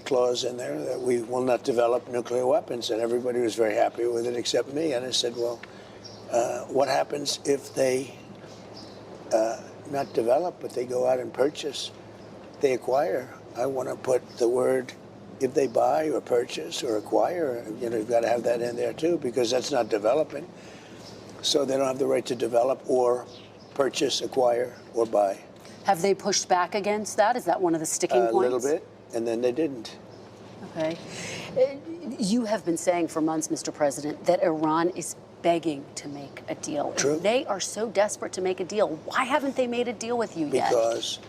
clause in there that we will not develop nuclear weapons, and everybody was very happy with it except me. And I said, well, what happens if they not develop, but they go out and purchase, they acquire? I want to put the word, if they buy or purchase or acquire, you've got to have that in there too, because that's not developing. So they don't have the right to develop or purchase, acquire, or buy. Have they pushed back against that? Is that one of the sticking points? A little bit, and then they didn't. Okay. You have been saying for months, Mr. President, that Iran is begging to make a deal. True. If they are so desperate to make a deal, why haven't they made a deal with you yet? Because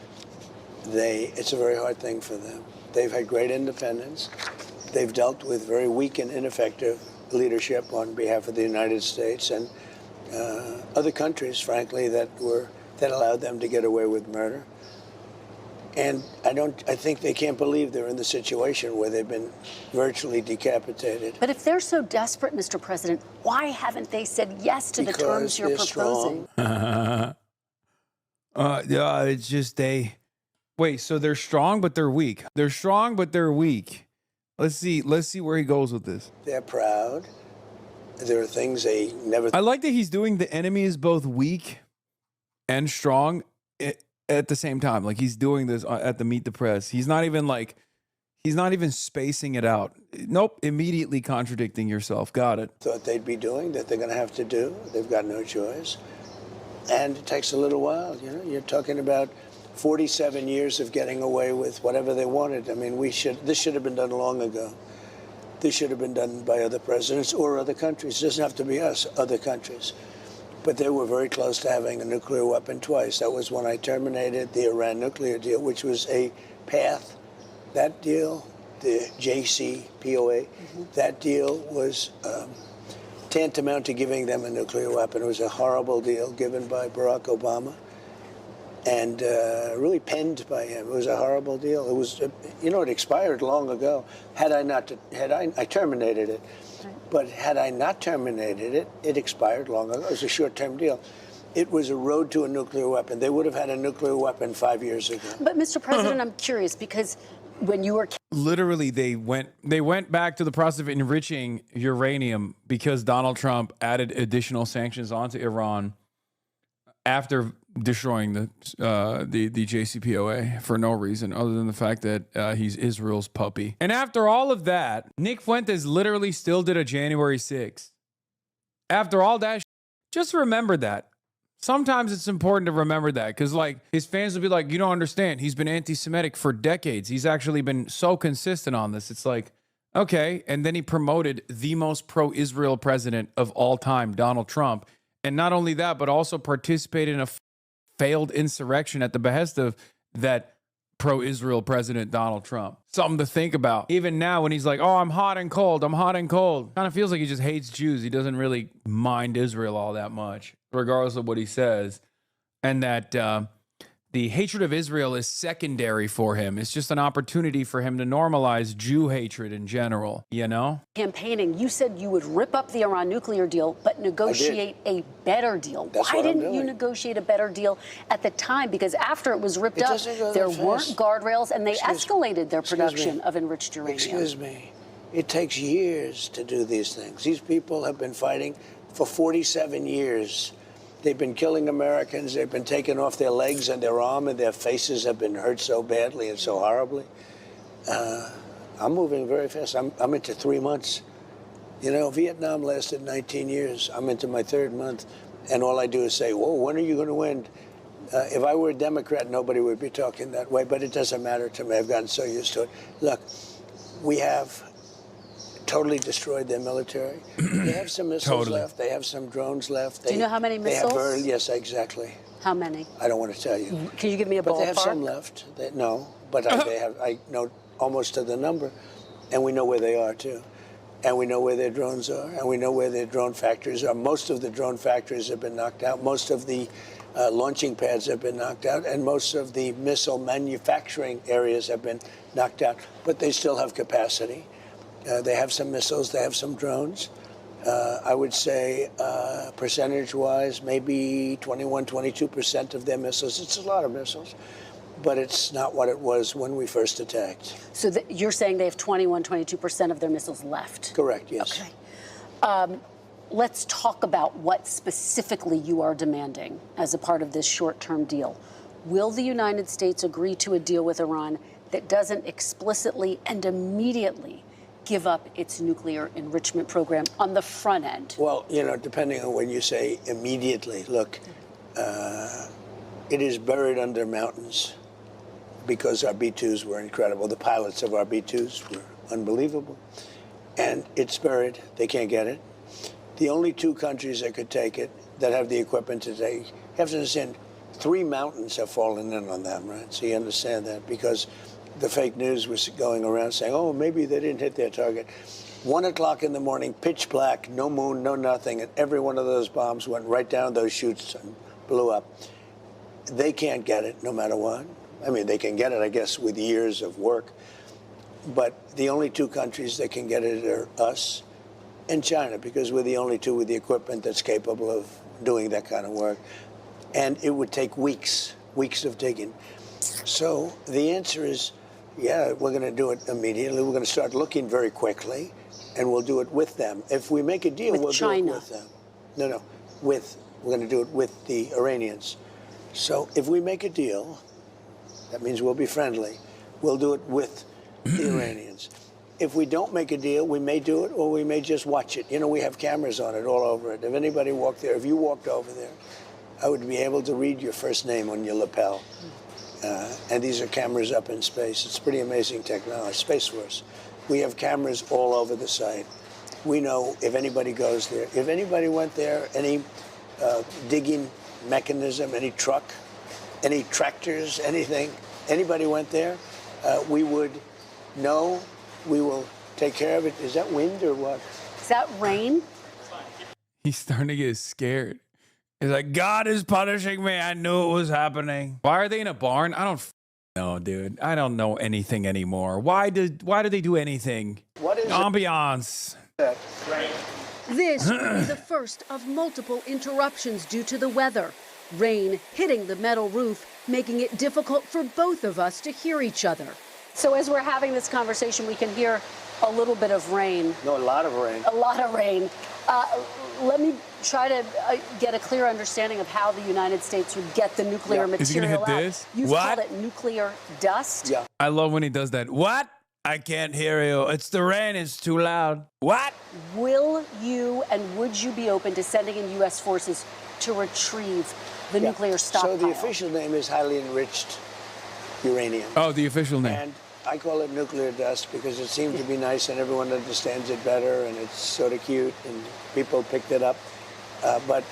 it's a very hard thing for them. They've had great independence. They've dealt with very weak and ineffective leadership on behalf of the United States and other countries, frankly, that allowed them to get away with murder. And I think they can't believe they're in the situation where they've been virtually decapitated. But if they're so desperate, Mr. President, why haven't they said yes to the terms you're proposing? It's just wait, so they're strong, but they're weak. They're strong, but they're weak. Let's see where he goes with this. They're proud. There are things they never... I like that he's doing the enemy is both weak and strong at the same time. Like he's doing this at the Meet the Press. He's not even spacing it out. Nope, immediately contradicting yourself. Got it. Thought they'd be doing, that they're going to have to do. They've got no choice. And it takes a little while. You're talking about 47 years of getting away with whatever they wanted. I mean, this should have been done long ago. This should have been done by other presidents or other countries. It doesn't have to be us, other countries. But they were very close to having a nuclear weapon twice. That was when I terminated the Iran nuclear deal, which was a path. That deal, the JCPOA, that deal was tantamount to giving them a nuclear weapon. It was a horrible deal given by Barack Obama and really penned by him. It was a horrible deal. It was, it expired long ago. I terminated it. But had I not terminated it, it expired long ago. It was a short-term deal. It was a road to a nuclear weapon. They would have had a nuclear weapon 5 years ago. But, Mr. President, I'm curious, because when you were... Literally, they went back to the process of enriching uranium because Donald Trump added additional sanctions onto Iran after destroying the JCPOA for no reason other than the fact that he's Israel's puppy. And after all of that, Nick Fuentes literally still did a January 6th. After all that, just remember that. Sometimes it's important to remember that because, like, his fans will be like, you don't understand. He's been anti-Semitic for decades. He's actually been so consistent on this. It's like, okay. And then he promoted the most pro-Israel president of all time, Donald Trump. And not only that, but also participated in a failed insurrection at the behest of that pro-Israel president, Donald Trump. Something to think about. Even now when he's like, oh, I'm hot and cold. I'm hot and cold. Kind of feels like he just hates Jews. He doesn't really mind Israel all that much, regardless of what he says. And that the hatred of Israel is secondary for him. It's just an opportunity for him to normalize Jew hatred in general, Campaigning, you said you would rip up the Iran nuclear deal, but negotiate a better deal. Why didn't you negotiate a better deal at the time? Because after it was ripped up, there weren't guardrails, and they escalated their production of enriched uranium. Excuse me. It takes years to do these things. These people have been fighting for 47 years. They've been killing Americans. They've been taking off their legs and their arm, and their faces have been hurt so badly and so horribly. I'm moving very fast. I'm into 3 months. Vietnam lasted 19 years. I'm into my 3rd month, and all I do is say, whoa, when are you going to win? If I were a Democrat, nobody would be talking that way, but it doesn't matter to me. I've gotten so used to it. Look, We have totally destroyed their military. They have some missiles left. They have some drones left. Do you know how many missiles? Yes, exactly. How many? I don't want to tell you. Can you give me a ballpark? But they have some left. No, but I know almost to the number, and we know where they are too, and we know where their drones are, and we know where their drone factories are. Most of the drone factories have been knocked out. Most of the launching pads have been knocked out, and most of the missile manufacturing areas have been knocked out. But they still have capacity. They have some missiles. They have some drones. I would say percentage-wise, maybe 21, 22% of their missiles. It's a lot of missiles, but it's not what it was when we first attacked. So you're saying they have 21, 22% of their missiles left? Correct, yes. Okay. Let's talk about what specifically you are demanding as a part of this short-term deal. Will the United States agree to a deal with Iran that doesn't explicitly and immediately give up its nuclear enrichment program on the front end? Well, you know, depending on when you say immediately, look, it is buried under mountains because our B-2s were incredible. The pilots of our B-2s were unbelievable. And it's buried. They can't get it. The only two countries that could take it, that have the equipment to take, you have to understand, 3 mountains have fallen in on them, right? So you understand that, because the fake news was going around saying, oh, maybe they didn't hit their target. 1 o'clock in the morning, pitch black, no moon, no nothing, and every one of those bombs went right down those chutes and blew up. They can't get it no matter what. I mean, they can get it, I guess, with years of work. But the only 2 countries that can get it are us and China, because we're the only 2 with the equipment that's capable of doing that kind of work. And it would take weeks of digging. So the answer is, yeah, we're going to do it immediately. We're going to start looking very quickly, and we'll do it with them. If we make a deal, we'll do it with them. No, we're going to do it with the Iranians. So if we make a deal, that means we'll be friendly. We'll do it with the Iranians. If we don't make a deal, we may do it, or we may just watch it. You know, we have cameras on it all over it. If anybody walked there, if you walked over there, I would be able to read your first name on your lapel. And these are cameras up in space. It's pretty amazing technology, Space Force. We have cameras all over the site. We know if anybody goes there. If anybody went there, any digging mechanism, any truck, any tractors, anything, anybody went there, we would know. We will take care of it. Is that wind or what? Is that rain? He's starting to get scared. He's like, God is punishing me. I knew it was happening. Why are they in a barn? I don't know, dude. I don't know anything anymore. Why do they do anything? What is ambiance? This will be the first of multiple interruptions due to the weather. Rain hitting the metal roof, making it difficult for both of us to hear each other. So as we're having this conversation, we can hear a little bit of rain. No, a lot of rain. A lot of rain. Let me try to get a clear understanding of how the United States would get the nuclear material Is he gonna hit out. this? You've What? called it nuclear dust. Yeah. I love when he does that. What? I can't hear you. It's the rain. It's too loud. What? Will you and would you be open to sending in U.S. forces to retrieve the nuclear stockpile? So the official name is highly enriched uranium. Oh, the official name. And I call it nuclear dust because it seemed to be nice and everyone understands it better and it's sort of cute and people picked it up. But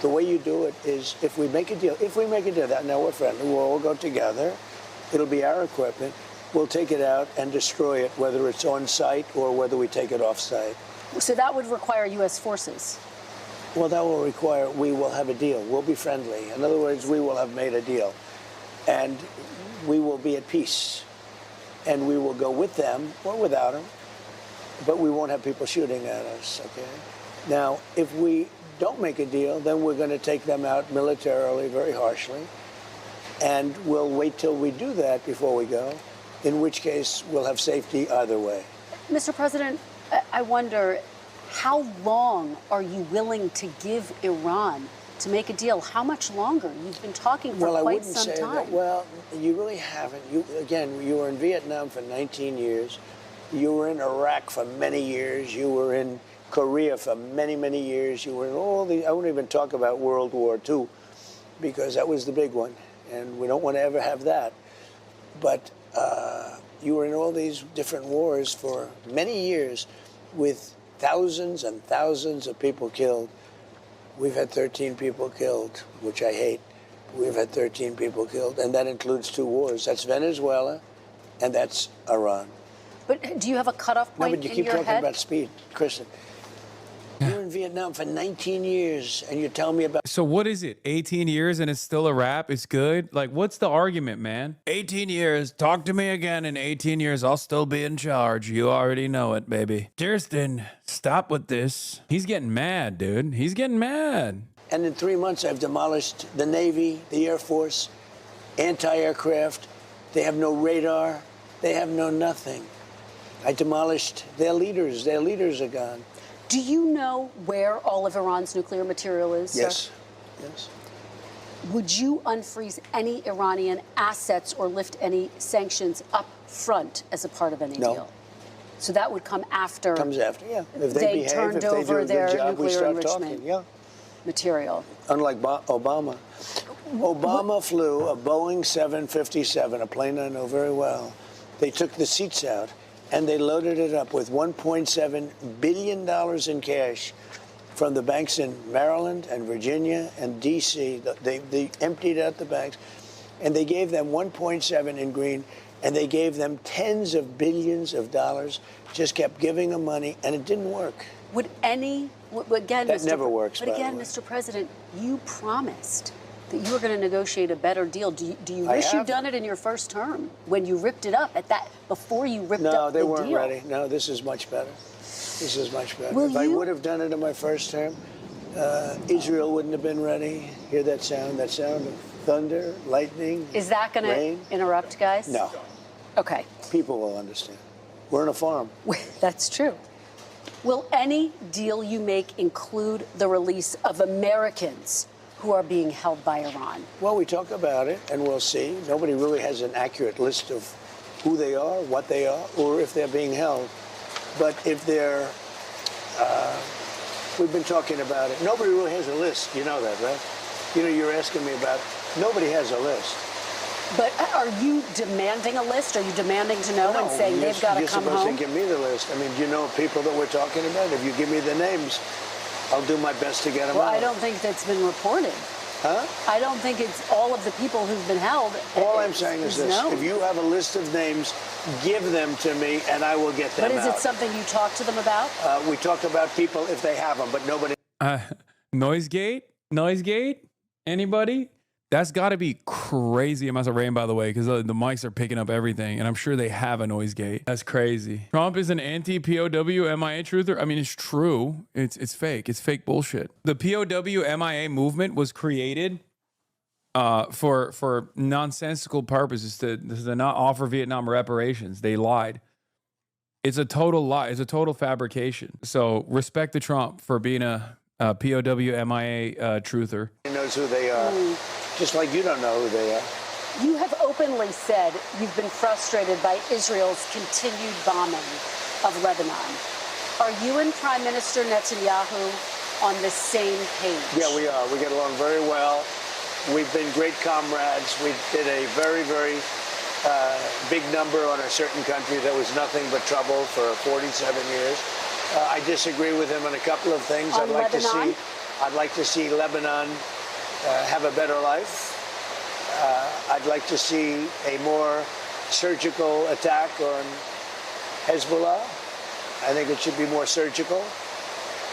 the way you do it is if we make a deal, now we're friendly, we'll all go together. It'll be our equipment. We'll take it out and destroy it, whether it's on site or whether we take it off site. So that would require U.S. forces. Well, that will require, we will have a deal. We'll be friendly. In other words, we will have made a deal. And we will be at peace. And we will go with them or without them, but we won't have people shooting at us, okay? Now, if we don't make a deal, then we're going to take them out militarily, very harshly, and we'll wait till we do that before we go, in which case we'll have safety either way. Mr. President, I wonder, how long are you willing to give Iran to make a deal? How much longer? You've been talking for quite some time. That. Well, you really haven't. You were in Vietnam for 19 years. You were in Iraq for many years. You were in Korea for many, many years. You were in all the, I won't even talk about World War II because that was the big one. And we don't want to ever have that. But You were in all these different wars for many years with thousands and thousands of people killed. We've had 13 people killed, which I hate. We've had 13 people killed, and that includes 2 wars. That's Venezuela, and that's Iran. But do you have a cutoff point No, but you in keep your talking head? about speed, Kristen. You were in Vietnam for 19 years, and you're telling me about... So what is it? 18 years and it's still a wrap? It's good? Like, what's the argument, man? 18 years. Talk to me again in 18 years. I'll still be in charge. You already know it, baby. Kirsten, stop with this. He's getting mad, dude. He's getting mad. And in 3 months, I've demolished the Navy, the Air Force, anti-aircraft. They have no radar. They have no nothing. I demolished their leaders. Their leaders are gone. Do you know where all of Iran's nuclear material is, Yes. sir? Yes. Would you unfreeze any Iranian assets or lift any sanctions up front as a part of any No. deal? So that would come after. Comes after, yeah. If they behave, turned if they do over a good their job, we nuclear start enrichment talking, yeah. material. Unlike Obama. Obama flew a Boeing 757, a plane I know very well. They took the seats out and they loaded it up with $1.7 billion in cash from the banks in Maryland and Virginia and D.C. They emptied out the banks, and they gave them 1.7 in green, and they gave them tens of billions of dollars, just kept giving them money, and it didn't work. Would any, again, That Mr. never works, But by the again, way. Mr. President, you promised that you were going to negotiate a better deal. Do you I wish you'd have. done it in your first term when you ripped it up at that, before you ripped No, up the they weren't deal? ready. No, this is much better. This is much better. Will If I you- would have done it in my first term, Israel wouldn't have been ready. Hear that sound of thunder, lightning, Is that going rain? to interrupt, guys? No. Okay. People will understand. We're on a farm. That's true. Will any deal you make include the release of Americans who are being held by Iran? Well, we talk about it, and we'll see. Nobody really has an accurate list of who they are, what they are, or if they're being held. But if they're, we've been talking about it. Nobody really has a list. You know that, right? You know, you're asking me about, nobody has a list. But are you demanding a list? Are you demanding to know and saying they've got to come You're home? supposed to give me the list. I mean, do you know people that we're talking about? If you give me the names, I'll do my best to get them Well, out. I don't think that's been reported. Huh? I don't think it's all of the people who've been held. All I'm saying is this. known. If you have a list of names, give them to me, and I will get them But is out. it something you talk to them about? We talk about people if they have them, but nobody... Noise gate? Anybody? That's got to be crazy amounts of rain, by the way, because the mics are picking up everything, and I'm sure they have a noise gate. That's crazy. Trump is an anti-POW MIA truther. I mean, it's true. It's fake. It's fake bullshit. The POW MIA movement was created for nonsensical purposes to not offer Vietnam reparations. They lied. It's a total lie. It's a total fabrication. So respect to Trump for being a POW MIA truther. He knows who they are, just like you don't know who they are. You have openly said you've been frustrated by Israel's continued bombing of Lebanon. Are you and Prime Minister Netanyahu on the same page? Yeah, we are. We get along very well. We've been great comrades. We did a very, very big number on a certain country that was nothing but trouble for 47 years. I disagree with him on a couple of things. On Lebanon? I'd like to see Lebanon have a better life. I'd like to see a more surgical attack on Hezbollah. I think it should be more surgical.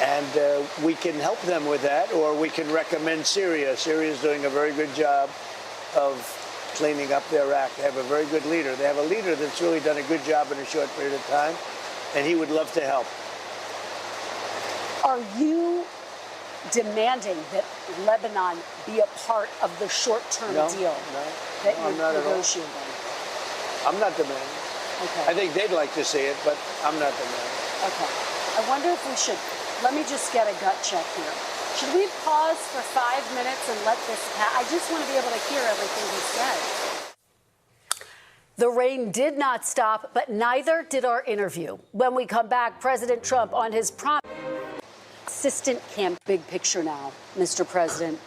And we can help them with that, or we can recommend Syria. Syria is doing a very good job of cleaning up their act. They have a very good leader. They have a leader that's really done a good job in a short period of time, and he would love to help. Are you demanding that Lebanon be a part of the short-term deal that I'm you're not at all. negotiating? I'm not demanding. Okay. I think they'd like to see it, but I'm not demanding. Okay. I wonder if we should, let me just get a gut check here. Should we pause for 5 minutes and let this pass? I just want to be able to hear everything he says. The rain did not stop, but neither did our interview. When we come back, President Trump on his consistent big picture now, Mr. President.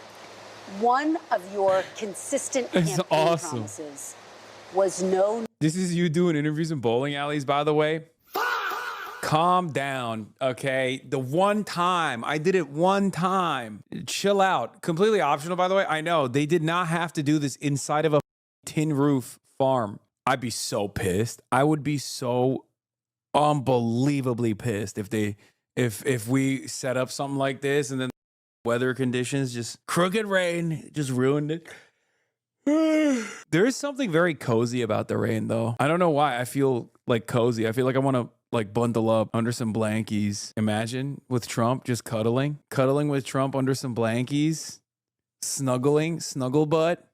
One of your consistent It's campaign awesome. promises was no. This is you doing interviews in bowling alleys, by the way. Calm down, okay? The one time, I did it one time. Chill out. Completely optional, by the way. I know, they did not have to do this inside of a tin roof farm. I'd be so pissed. I would be so unbelievably pissed if we set up something like this and then weather conditions, just crooked rain, just ruined it. There is something very cozy about the rain, though. I don't know why. I feel like cozy. I feel like I want to like bundle up under some blankies. Imagine with Trump just cuddling with Trump under some blankies, snuggle butt.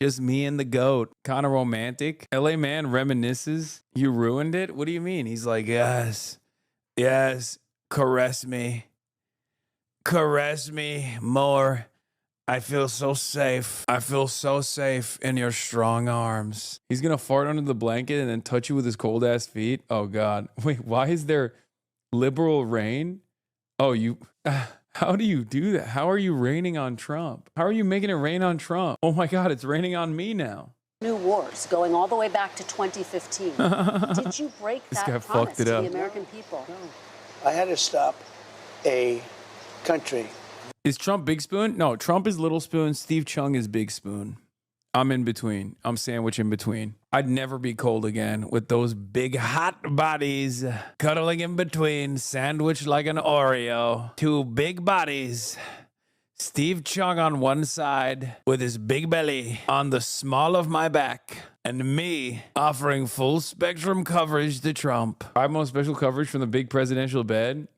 Just me and the goat. Kind of romantic. LA man reminisces. You ruined it? What do you mean? He's like, yes, caress me more. I feel so safe. I feel so safe in your strong arms. He's gonna fart under the blanket and then touch you with his cold ass feet. Oh God. Wait, why is there liberal rain? Oh, how do you do that? How are you raining on Trump? How are you making it rain on Trump? Oh my God, it's raining on me now. New wars going all the way back to 2015. Did you break This that guy promise fucked it to up. the American people? I had to stop a country. Is Trump Big Spoon? No, Trump is Little Spoon. Steve Chung is Big Spoon. I'm in between. I'm sandwich in between. I'd never be cold again with those big hot bodies cuddling in between, sandwiched like an Oreo. Two big bodies. Steve Chung on one side with his big belly on the small of my back, and me offering full spectrum coverage to Trump. I have most special coverage from the big presidential bed.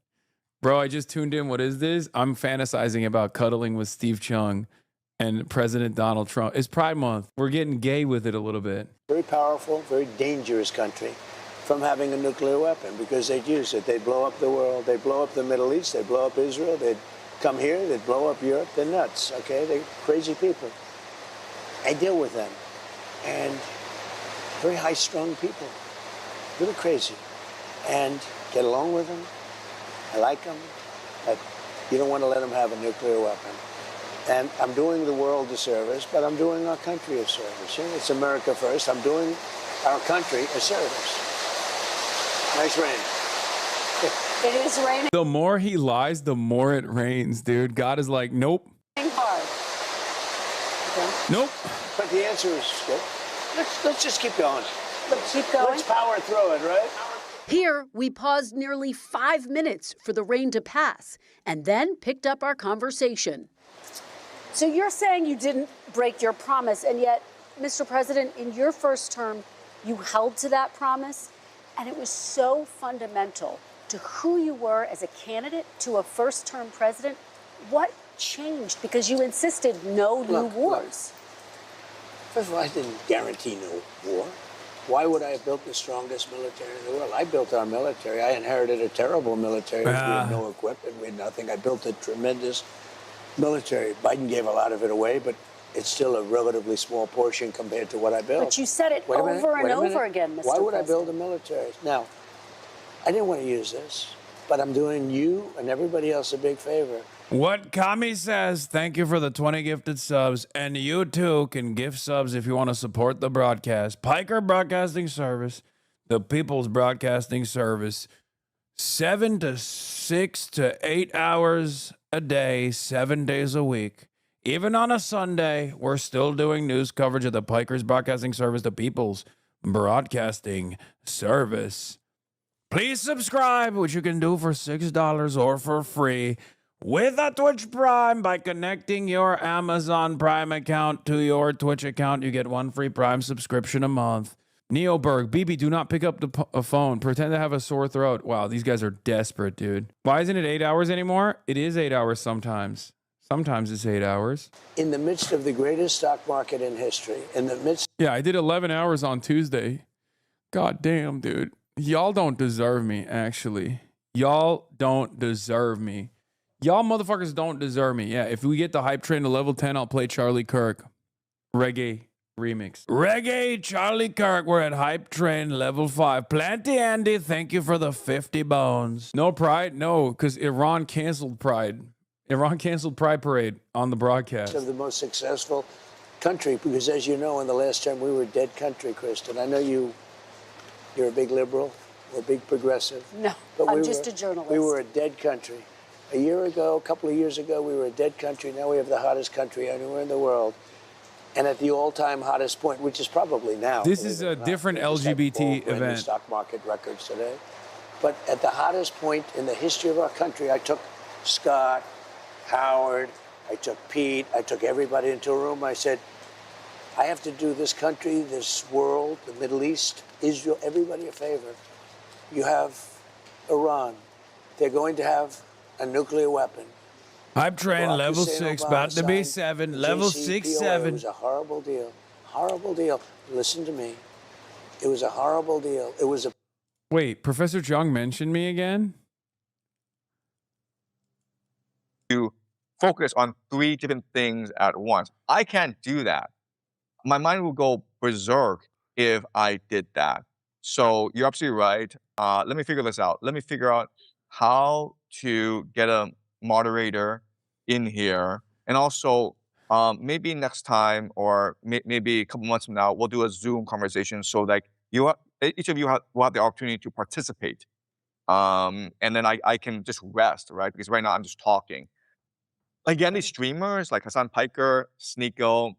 Bro, I just tuned in. What is this? I'm fantasizing about cuddling with Steve Chung and President Donald Trump. It's Pride Month. We're getting gay with it a little bit. Very powerful, very dangerous country from having a nuclear weapon because they'd use it. They'd blow up the world. They'd blow up the Middle East. They'd blow up Israel. They'd come here. They'd blow up Europe. They're nuts, okay? They're crazy people. I deal with them. And very high-strung people. Really crazy. And get along with them. I like them, but you don't want to let them have a nuclear weapon. And I'm doing the world a service, but I'm doing our country a service. You know, it's America first. I'm doing our country a service. Nice rain. It is raining The more he lies, the more it rains, dude. God is like, nope. hard. Okay. Nope. But the answer is good. Let's just keep going. Let's keep going. Let's power through it, right? Here, we paused nearly 5 minutes for the rain to pass and then picked up our conversation. So you're saying you didn't break your promise, and yet, Mr. President, in your first term, you held to that promise, and it was so fundamental to who you were as a candidate to a first-term president. What changed? Because you insisted no new wars. First of all, I didn't guarantee no war. Why would I have built the strongest military in the world? I built our military. I inherited a terrible military. We had no equipment. We had nothing. I built a tremendous military. Biden gave a lot of it away, but it's still a relatively small portion compared to what I built. But you said it over and over again, Mr. Why would I build President? a military? Now, I didn't want to use this, but I'm doing you and everybody else a big favor. What Kami says, thank you for the 20 gifted subs, and you too can gift subs if you want to support the broadcast. Piker Broadcasting Service, the People's Broadcasting Service, 7 to 6 to 8 hours a day, 7 days a week. Even on a Sunday, we're still doing news coverage of the Pikers Broadcasting Service, the People's Broadcasting Service. Please subscribe, which you can do for $6 or for free with a Twitch Prime by connecting your Amazon Prime account to your Twitch account. You get one free Prime subscription a month. Neoberg, BB, do not pick up the phone. Pretend to have a sore throat. Wow, these guys are desperate, dude. Why isn't it 8 hours anymore? It is 8 hours sometimes. Sometimes it's 8 hours. In the midst of the greatest stock market in history, in the midst... Yeah, I did 11 hours on Tuesday. God damn, dude. Y'all don't deserve me, actually. Y'all don't deserve me. Y'all motherfuckers don't deserve me. Yeah, if we get the hype train to level 10, I'll play Charlie Kirk. Reggae remix. Reggae Charlie Kirk. We're at hype train level 5. Planty Andy, thank you for the 50 bones. No Pride? No, because Iran canceled Pride. Iran canceled Pride Parade on the broadcast. Of the most successful country, because as you know, in the last term, we were a dead country, Kristen. I know you're a big liberal or a big progressive. No, but I'm just a journalist. We were a dead country. A year ago, a couple of years ago, we were a dead country. Now we have the hottest country anywhere in the world. And at the all-time hottest point, which is probably now. This is a different LGBT event. Stock market records today. But at the hottest point in the history of our country, I took Scott, Howard, I took Pete, I took everybody into a room. I said, I have to do this country, this world, the Middle East, Israel, everybody a favor. You have Iran. They're going to have a nuclear weapon. Hype train, Barack level Hussein 6, Obama about to be signed 7, the level JCPOA. 6, 7. It was a horrible deal. Horrible deal. Listen to me. It was a horrible deal. It was a... Wait, Professor Chung mentioned me again? To focus on 3 different things at once. I can't do that. My mind will go berserk if I did that. So you're absolutely right. Let me figure this out. Let me figure out how to get a moderator in here. And also, maybe next time or maybe a couple months from now, we'll do a Zoom conversation so that each of you will have the opportunity to participate. And then I can just rest, right? Because right now I'm just talking. Again, these streamers like Hassan Piker, Sneeko,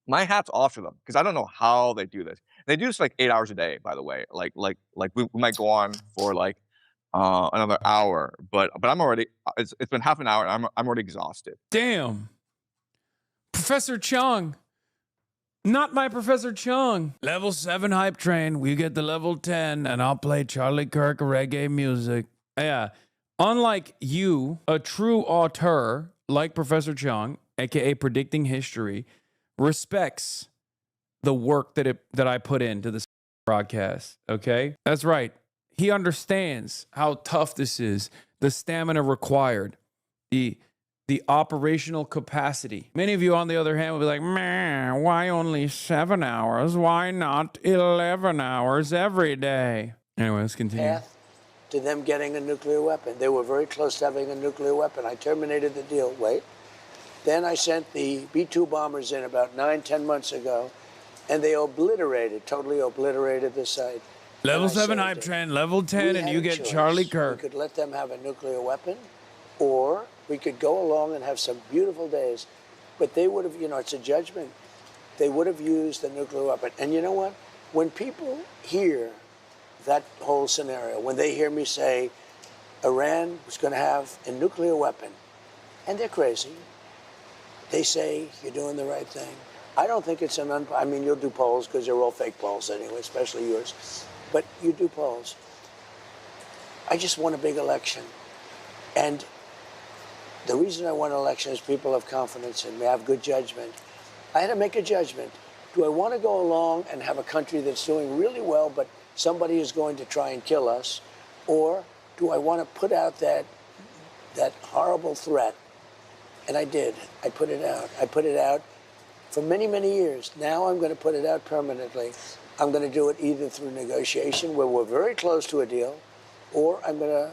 my hat's off to them because I don't know how they do this. They do this like 8 hours a day, by the way. Like we might go on for like another hour, but I'm already. It's been half an hour, and I'm already exhausted. Damn, Professor Chung, not my Professor Chung. Level 7 hype train. We get the level 10, and I'll play Charlie Kirk reggae music. Yeah, unlike you, a true auteur like Professor Chung, aka predicting history, respects the work that I put into this broadcast, okay? That's right. He understands how tough this is, the stamina required, the operational capacity. Many of you, on the other hand, will be like, man, why only 7 hours? Why not 11 hours every day? Anyway, let's continue. Path to them getting a nuclear weapon. They were very close to having a nuclear weapon. I terminated the deal. Wait. Then I sent the B-2 bombers in about 9-10 months ago, and they totally obliterated the site. Level 7 hype train, level 10, and you get Charlie Kirk. We could let them have a nuclear weapon, or we could go along and have some beautiful days. But they would have, it's a judgment. They would have used the nuclear weapon. And you know what? When people hear that whole scenario, when they hear me say Iran was going to have a nuclear weapon, and they're crazy, they say you're doing the right thing. I don't think it's I mean, you'll do polls because they're all fake polls anyway, especially yours. But you do polls. I just won a big election. And the reason I won an election is people have confidence in me. I have good judgment. I had to make a judgment. Do I want to go along and have a country that's doing really well, but somebody is going to try and kill us? Or do I want to put out that horrible threat? And I did. I put it out. I put it out for many, many years. Now I'm going to put it out permanently. I'm going to do it either through negotiation, where we're very close to a deal, or I'm going to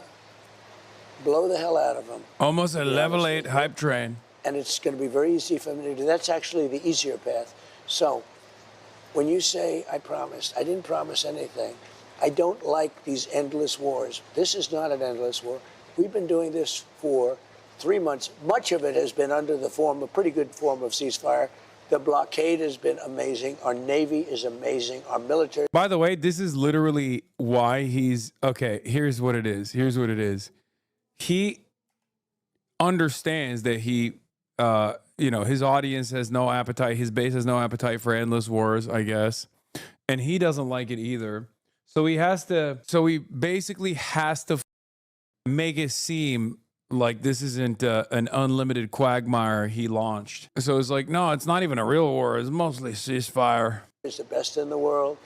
blow the hell out of them. Almost a level 8 hype train. And it's going to be very easy for me to do. That's actually the easier path. So when you say I promised, I didn't promise anything. I don't like these endless wars. This is not an endless war. We've been doing this for 3 months. Much of it has been under the form, a pretty good form of ceasefire. The blockade has been amazing. Our Navy is amazing. Our military. By the way, this is literally why he's okay. Here's what it is. Here's what it is. He understands that he, his audience has no appetite. His base has no appetite for endless wars, I guess. And he doesn't like it either. So he basically has to make it seem like this isn't an unlimited quagmire he launched. So it's like, no, it's not even a real war. It's mostly ceasefire. It's the best in the world.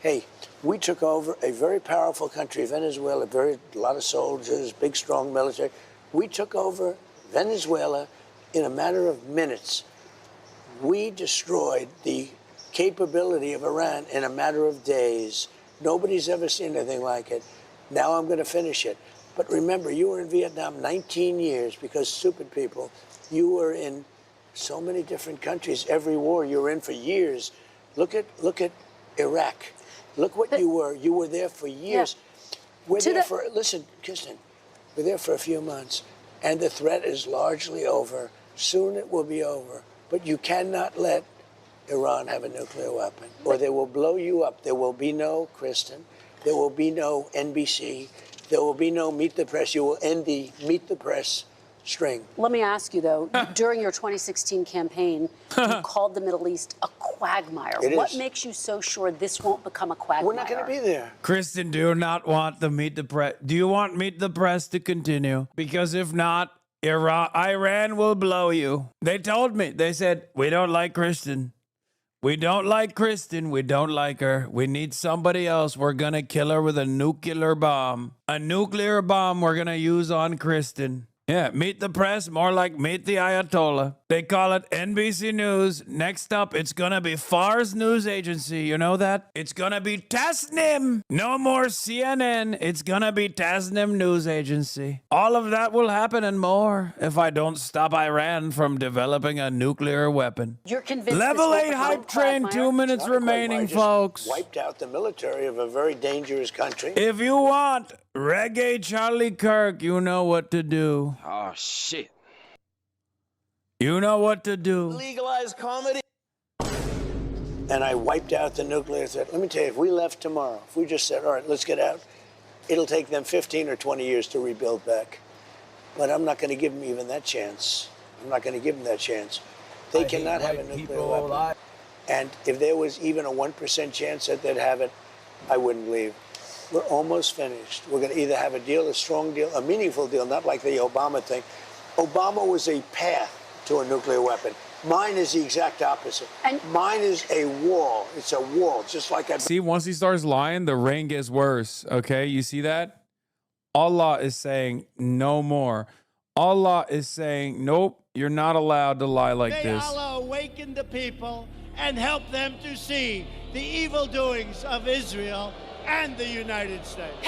Hey, we took over a very powerful country, Venezuela, a lot of soldiers, big, strong military. We took over Venezuela in a matter of minutes. We destroyed the capability of Iran in a matter of days. Nobody's ever seen anything like it. Now I'm going to finish it. But remember, you were in Vietnam 19 years because stupid people. You were in So many different countries, every war you're in for years. Look at Iraq. Look what you were. You were there for years. Yeah. We're there for, listen, Kirsten, we're there for a few months, and the threat is largely over. Soon it will be over. But you cannot let Iran have a nuclear weapon, or they will blow you up. There will be no Kristen. There will be no NBC. There will be no Meet the Press. You will end the Meet the Press string. Let me ask you, though, during your 2016 campaign, you called the Middle East a quagmire. What makes you so sure this won't become a quagmire? We're not going to be there. Kristen, do you not want the Meet the Press? Do you want Meet the Press to continue? Because if not, Iran will blow you. They told me. They said, we don't like Kristen. We don't like Kristen. We don't like her. We need somebody else. We're going to kill her with a nuclear bomb. A nuclear bomb we're going to use on Kristen. Yeah, Meet the Press, more like Meet the Ayatollah. They call it NBC News. Next up, it's gonna be Fars News Agency. You know that? It's gonna be Tasnim. No more CNN. It's gonna be Tasnim News Agency. All of that will happen and more if I don't stop Iran from developing a nuclear weapon. You're convinced Level 8 hype train, 2 minutes remaining, folks. Wiped out the military of a very dangerous country. If you want reggae Charlie Kirk, you know what to do. Oh, shit. You know what to do. Legalize comedy. And I wiped out the nuclear threat. Let me tell you, if we left tomorrow, if we just said, all right, let's get out, it'll take them 15 or 20 years to rebuild back. But I'm not going to give them even that chance. I'm not going to give them that chance. They cannot have a nuclear weapon. And if there was even a 1% chance that they'd have it, I wouldn't leave. We're almost finished. We're going to either have a deal, a strong deal, a meaningful deal, not like the Obama thing. Obama was a path to a nuclear weapon. Mine is the exact opposite. And mine is a wall. It's a wall, just like I... See, once he starts lying, the rain gets worse, okay? You see that? Allah is saying no more. Allah is saying, nope, you're not allowed to lie like this. May Allah awaken the people and help them to see the evil doings of Israel and the United States.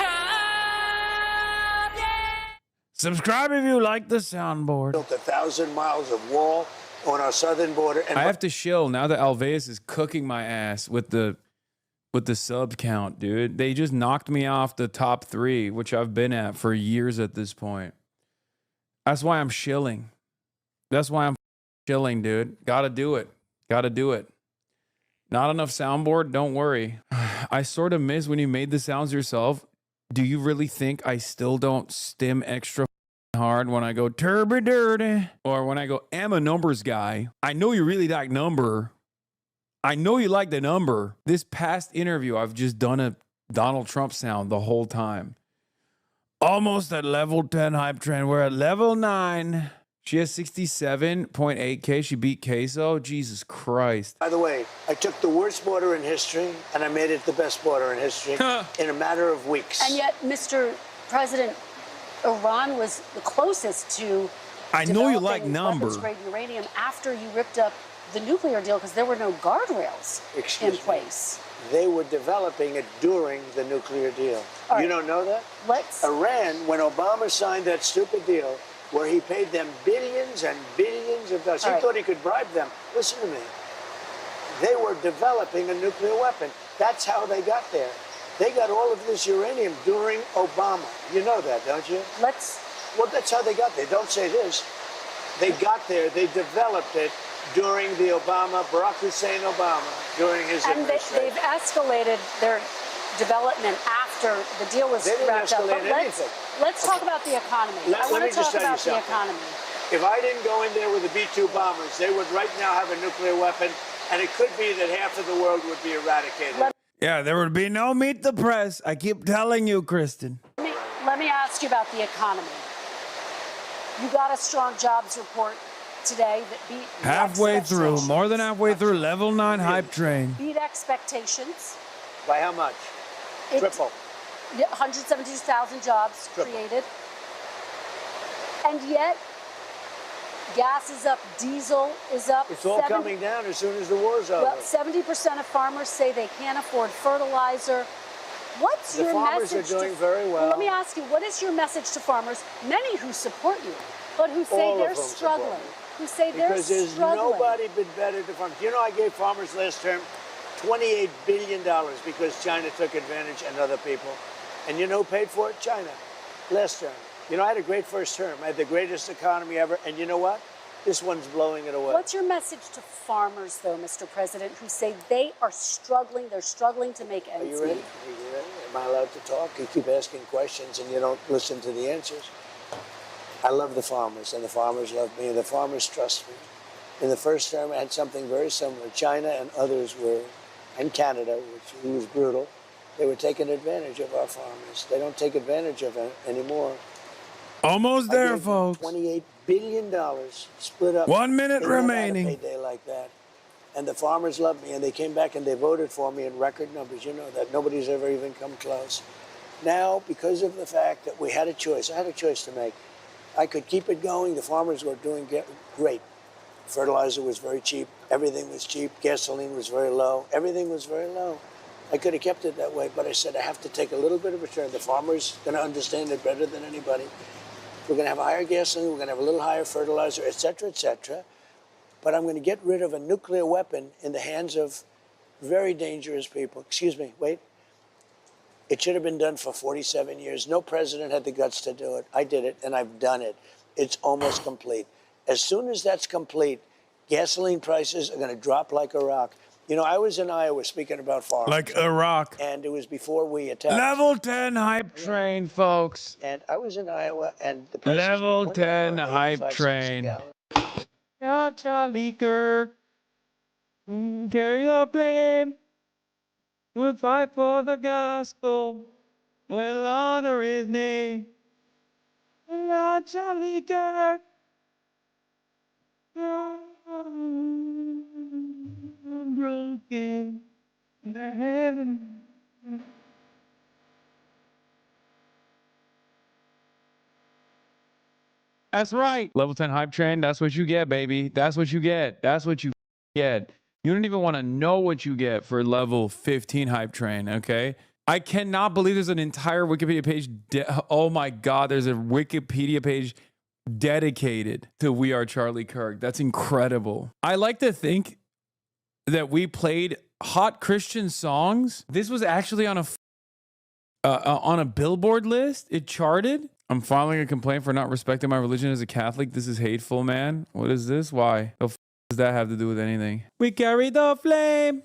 Subscribe if you like the soundboard. Built 1,000 miles of wall on our southern border. And I have to shill now that Alveus is cooking my ass with the sub count, dude. They just knocked me off the top 3, which I've been at for years at this point. That's why I'm shilling. That's why I'm shilling, dude. Gotta do it. Gotta do it. Not enough soundboard? Don't worry. I sort of miss when you made the sounds yourself. Do you really think I still don't stim extra hard when I go turby dirty? Or when I go, am a numbers guy? I know you really like number. I know you like the number. This past interview, I've just done a Donald Trump sound the whole time. Almost at level 10 hype train. We're at level 9. She has 67.8K. She beat Queso. Jesus Christ. By the way, I took the worst border in history and I made it the best border in history in a matter of weeks. And yet, Mr. President, Iran was the closest to I know you like number. Grade uranium after you ripped up the nuclear deal because there were no guardrails in place. They were developing it during the nuclear deal. Right. You don't know that? Iran, when Obama signed that stupid deal, where he paid them billions and billions of dollars. He thought he could bribe them. Listen to me. They were developing a nuclear weapon. That's how they got there. They got all of this uranium during Obama. You know that, don't you? Well, that's how they got there. Don't say this. They got there. They developed it during the Barack Hussein Obama, during his administration. And they've escalated their development after the deal was wrapped up. But let's talk about the economy. I want to talk about the economy. If I didn't go in there with the B-2 bombers, they would right now have a nuclear weapon, and it could be that half of the world would be eradicated. Yeah, there would be no Meet the Press. I keep telling you, Kristen. Let me ask you about the economy. You got a strong jobs report today that beat halfway through, more than halfway through, level 9 hype train. Beat expectations. By how much? Triple. 172,000 jobs created. And yet, gas is up, diesel is up. It's all coming down as soon as the war's over. Well, 70% of farmers say they can't afford fertilizer. What's your message? The farmers are doing very well. Let me ask you, what is your message to farmers, many who support you, but who say they're struggling? who say they're because there's struggling. nobody been better to farmers. You know, I gave farmers last term $28 billion because China took advantage and other people. And you know who paid for it? China. Last term. You know, I had a great first term. I had the greatest economy ever. And you know what? This one's blowing it away. What's your message to farmers, though, Mr. President, who say they are struggling, they're struggling to make ends meet? Are you ready? Are you ready? Am I allowed to talk? You keep asking questions and you don't listen to the answers. I love the farmers, and the farmers love me, and the farmers trust me. In the first term, I had something very similar. China and others were, and Canada, which was brutal, they were taking advantage of our farmers. They don't take advantage of it anymore. Almost there, folks. $28 billion split up. 1 minute remaining. A day like that. And the farmers loved me, and they came back and they voted for me in record numbers. You know that. Nobody's ever even come close. Now, because of the fact that we had a choice, I had a choice to make. I could keep it going. The farmers were doing great. Fertilizer was very cheap. Everything was cheap. Gasoline was very low. Everything was very low. I could have kept it that way, but I said I have to take a little bit of a turn. The farmer's going to understand it better than anybody. We're going to have higher gasoline. We're going to have a little higher fertilizer, et cetera, et cetera. But I'm going to get rid of a nuclear weapon in the hands of very dangerous people. Excuse me, wait. It should have been done for 47 years. No president had the guts to do it. I did it, and I've done it. It's almost complete. As soon as that's complete, gasoline prices are going to drop like a rock. You know, I was in Iowa speaking about farmers. Like a rock. And it was before we attacked. Level 10 hype train, folks. And I was in Iowa, and the prices Level went 10 up hype 85 cents a train. gallon. Yeah, Charlie Kirk. Carry the blame. We'll fight for the gospel. We'll honor his name. Yeah, Charlie Kirk. Broken. The heaven. That's right. Level 10 hype train. That's what you get, baby. That's what you get. That's what you get. You don't even want to know what you get for level 15 hype train, okay? I cannot believe there's an entire Wikipedia page. Oh my God, there's a Wikipedia page dedicated to We Are Charlie Kirk. That's incredible. I like to think that we played hot Christian songs. This was actually on a Billboard list. It charted. I'm filing a complaint for not respecting my religion as a Catholic. This is hateful, man. What is this? Why? The f does that have to do with anything? We carry the flame.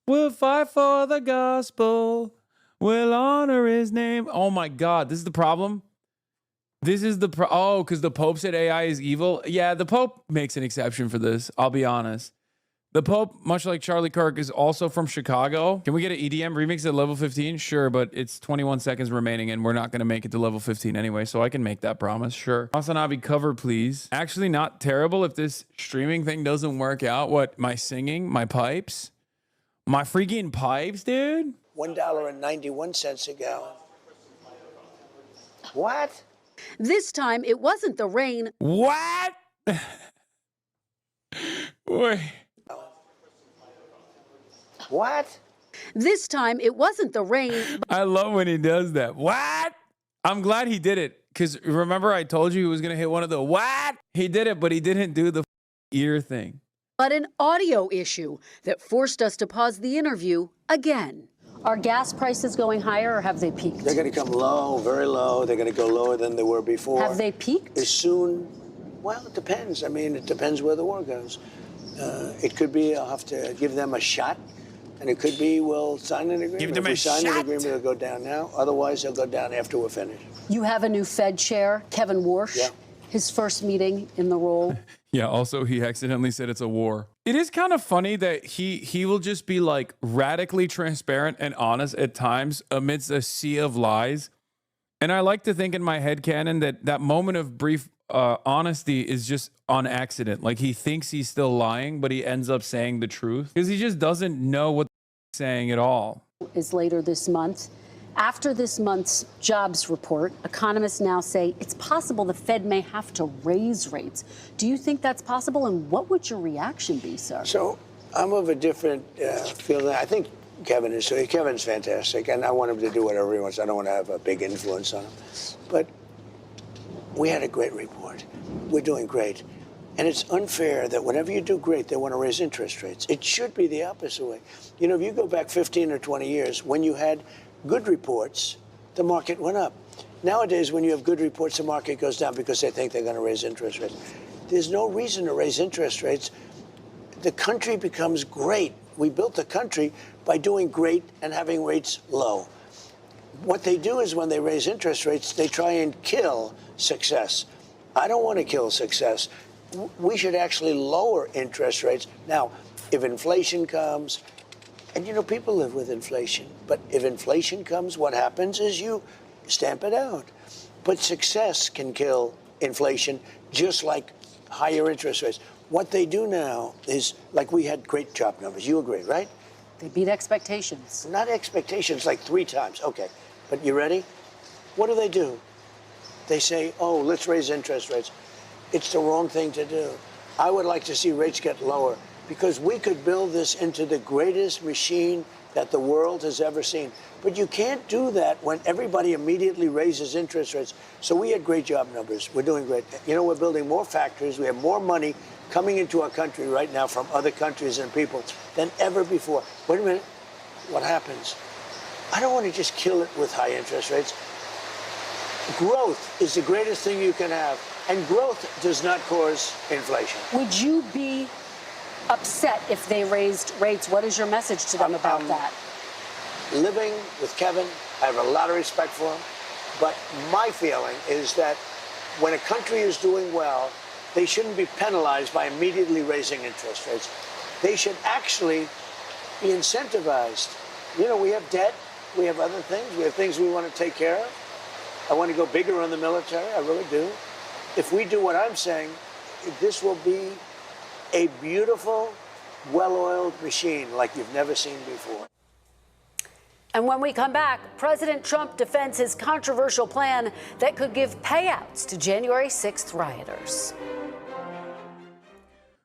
We'll fight for the gospel. We'll honor his name. Oh my God. This is the problem. This is the oh, because the Pope said AI is evil. Yeah, the Pope makes an exception for this. I'll be honest. The Pope, much like Charlie Kirk, is also from Chicago. Can we get an EDM remix at level 15? Sure, but it's 21 seconds remaining, and we're not going to make it to level 15 anyway, so I can make that promise. Sure. Masanabi cover, please. Actually, not terrible if this streaming thing doesn't work out. What, my singing, my pipes? My freaking pipes, dude? $1.91 a gallon. What? This time, it wasn't the rain. What? Wait. What? This time, it wasn't the rain. I love when he does that. What? I'm glad he did it. Because remember I told you he was going to hit one of the what? He did it, but he didn't do the ear thing. But an audio issue that forced us to pause the interview again. Are gas prices going higher or have they peaked? They're going to come low, very low. They're going to go lower than they were before. Have they peaked? As soon, well, it depends. I mean, it depends where the war goes. It could be I'll have to give them a shot. And it could be we'll sign an agreement. Give them if we a sign shot. an agreement, it'll go down now. Otherwise, it'll go down after we're finished. You have a new Fed chair, Kevin Warsh. Yeah. His first meeting in the role. Yeah, also he accidentally said it's a war. It is kind of funny that he will just be like radically transparent and honest at times amidst a sea of lies. And I like to think in my headcanon that that moment of brief honesty is just on accident. Like he thinks he's still lying, but he ends up saying the truth because he just doesn't know what he's saying at all. Is later this month. After this month's jobs report, economists now say it's possible the Fed may have to raise rates. Do you think that's possible? And what would your reaction be, sir? So I'm of a different feeling. I think Kevin's fantastic, and I want him to do whatever he wants. I don't want to have a big influence on him. But we had a great report. We're doing great. And it's unfair that whenever you do great, they want to raise interest rates. It should be the opposite way. You know, if you go back 15 or 20 years, when you had good reports, the market went up. Nowadays, when you have good reports, the market goes down because they think they're going to raise interest rates. There's no reason to raise interest rates. The country becomes great. We built the country by doing great and having rates low. What they do is when they raise interest rates, they try and kill success. I don't want to kill success. We should actually lower interest rates. Now, if inflation comes, and you know, people live with inflation, but if inflation comes, what happens is you stamp it out. But success can kill inflation, just like higher interest rates. What they do now is, like, we had great job numbers. You agree, right? They beat expectations. Not expectations, like 3 times. Okay, but you ready? What do? They say, oh, let's raise interest rates. It's the wrong thing to do. I would like to see rates get lower because we could build this into the greatest machine that the world has ever seen. But you can't do that when everybody immediately raises interest rates. So we had great job numbers. We're doing great. You know, we're building more factories. We have more money coming into our country right now from other countries and people than ever before. Wait a minute. What happens? I don't want to just kill it with high interest rates. Growth is the greatest thing you can have. And growth does not cause inflation. Would you be upset if they raised rates? What is your message to them about that? Living with Kevin, I have a lot of respect for him. But my feeling is that when a country is doing well, they shouldn't be penalized by immediately raising interest rates. They should actually be incentivized. You know, we have debt, we have other things, we have things we want to take care of. I want to go bigger on the military, I really do. If we do what I'm saying, this will be a beautiful, well-oiled machine like you've never seen before. And when we come back, President Trump defends his controversial plan that could give payouts to January 6th rioters.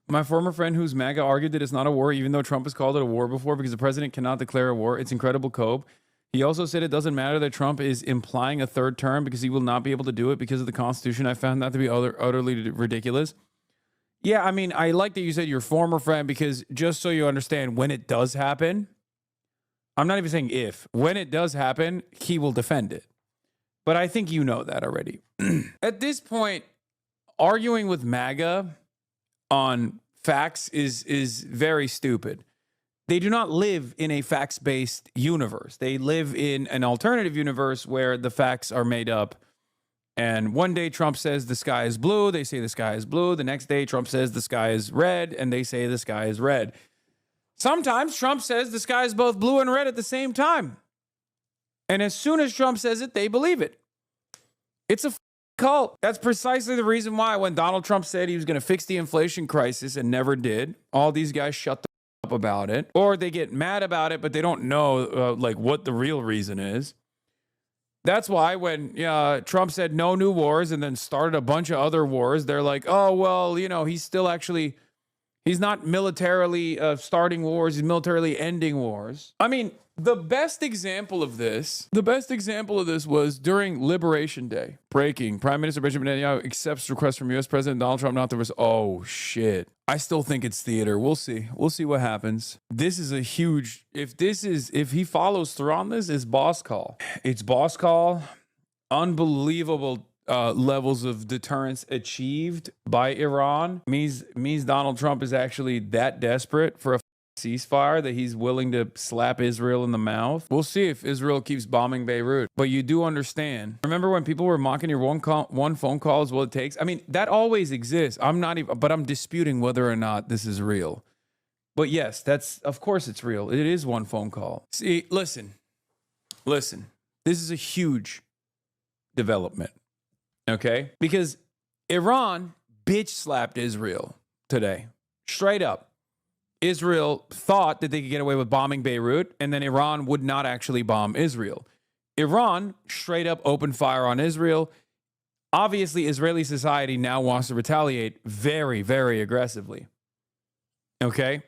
My former friend who's MAGA argued that it's not a war, even though Trump has called it a war before, because the president cannot declare a war. It's incredible cope. He also said it doesn't matter that Trump is implying a third term because he will not be able to do it because of the Constitution. I found that to be utterly ridiculous. Yeah, I mean, I like that you said your former friend because just so you understand, when it does happen, I'm not even saying if. When it does happen, he will defend it. But I think you know that already. At this point, arguing with MAGA on facts is very stupid. They do not live in a facts-based universe. They live in an alternative universe where the facts are made up. And one day Trump says the sky is blue. They say the sky is blue. The next day Trump says the sky is red, and they say the sky is red. Sometimes Trump says the sky is both blue and red at the same time. And as soon as Trump says it, they believe it. It's a cult. That's precisely the reason why when Donald Trump said he was going to fix the inflation crisis and never did, all these guys shut the up about it, or they get mad about it, but they don't know like what the real reason is. That's why when Trump said no new wars and then started a bunch of other wars, they're like, oh, well, you know, he's not militarily starting wars, he's militarily ending wars. I mean, the best example of this was during Liberation Day. Breaking, Prime Minister Benjamin Netanyahu accepts request from U.S. President Donald Trump not to oh shit. I still think it's theater. We'll see. We'll see what happens. This is a huge, if he follows through on this, it's boss call. It's boss call. Unbelievable levels of deterrence achieved by Iran. Means Donald Trump is actually that desperate for a ceasefire that he's willing to slap Israel in the mouth. We'll see if Israel keeps bombing Beirut. But you do understand. Remember when people were mocking your one phone call is what it takes? I mean, that always exists. But I'm disputing whether or not this is real. But yes, of course it's real. It is one phone call. See, listen. This is a huge development. Okay? Because Iran bitch slapped Israel today. Straight up. Israel thought that they could get away with bombing Beirut, and then Iran would not actually bomb Israel. Iran straight up opened fire on Israel. Obviously, Israeli society now wants to retaliate very, very aggressively. Okay?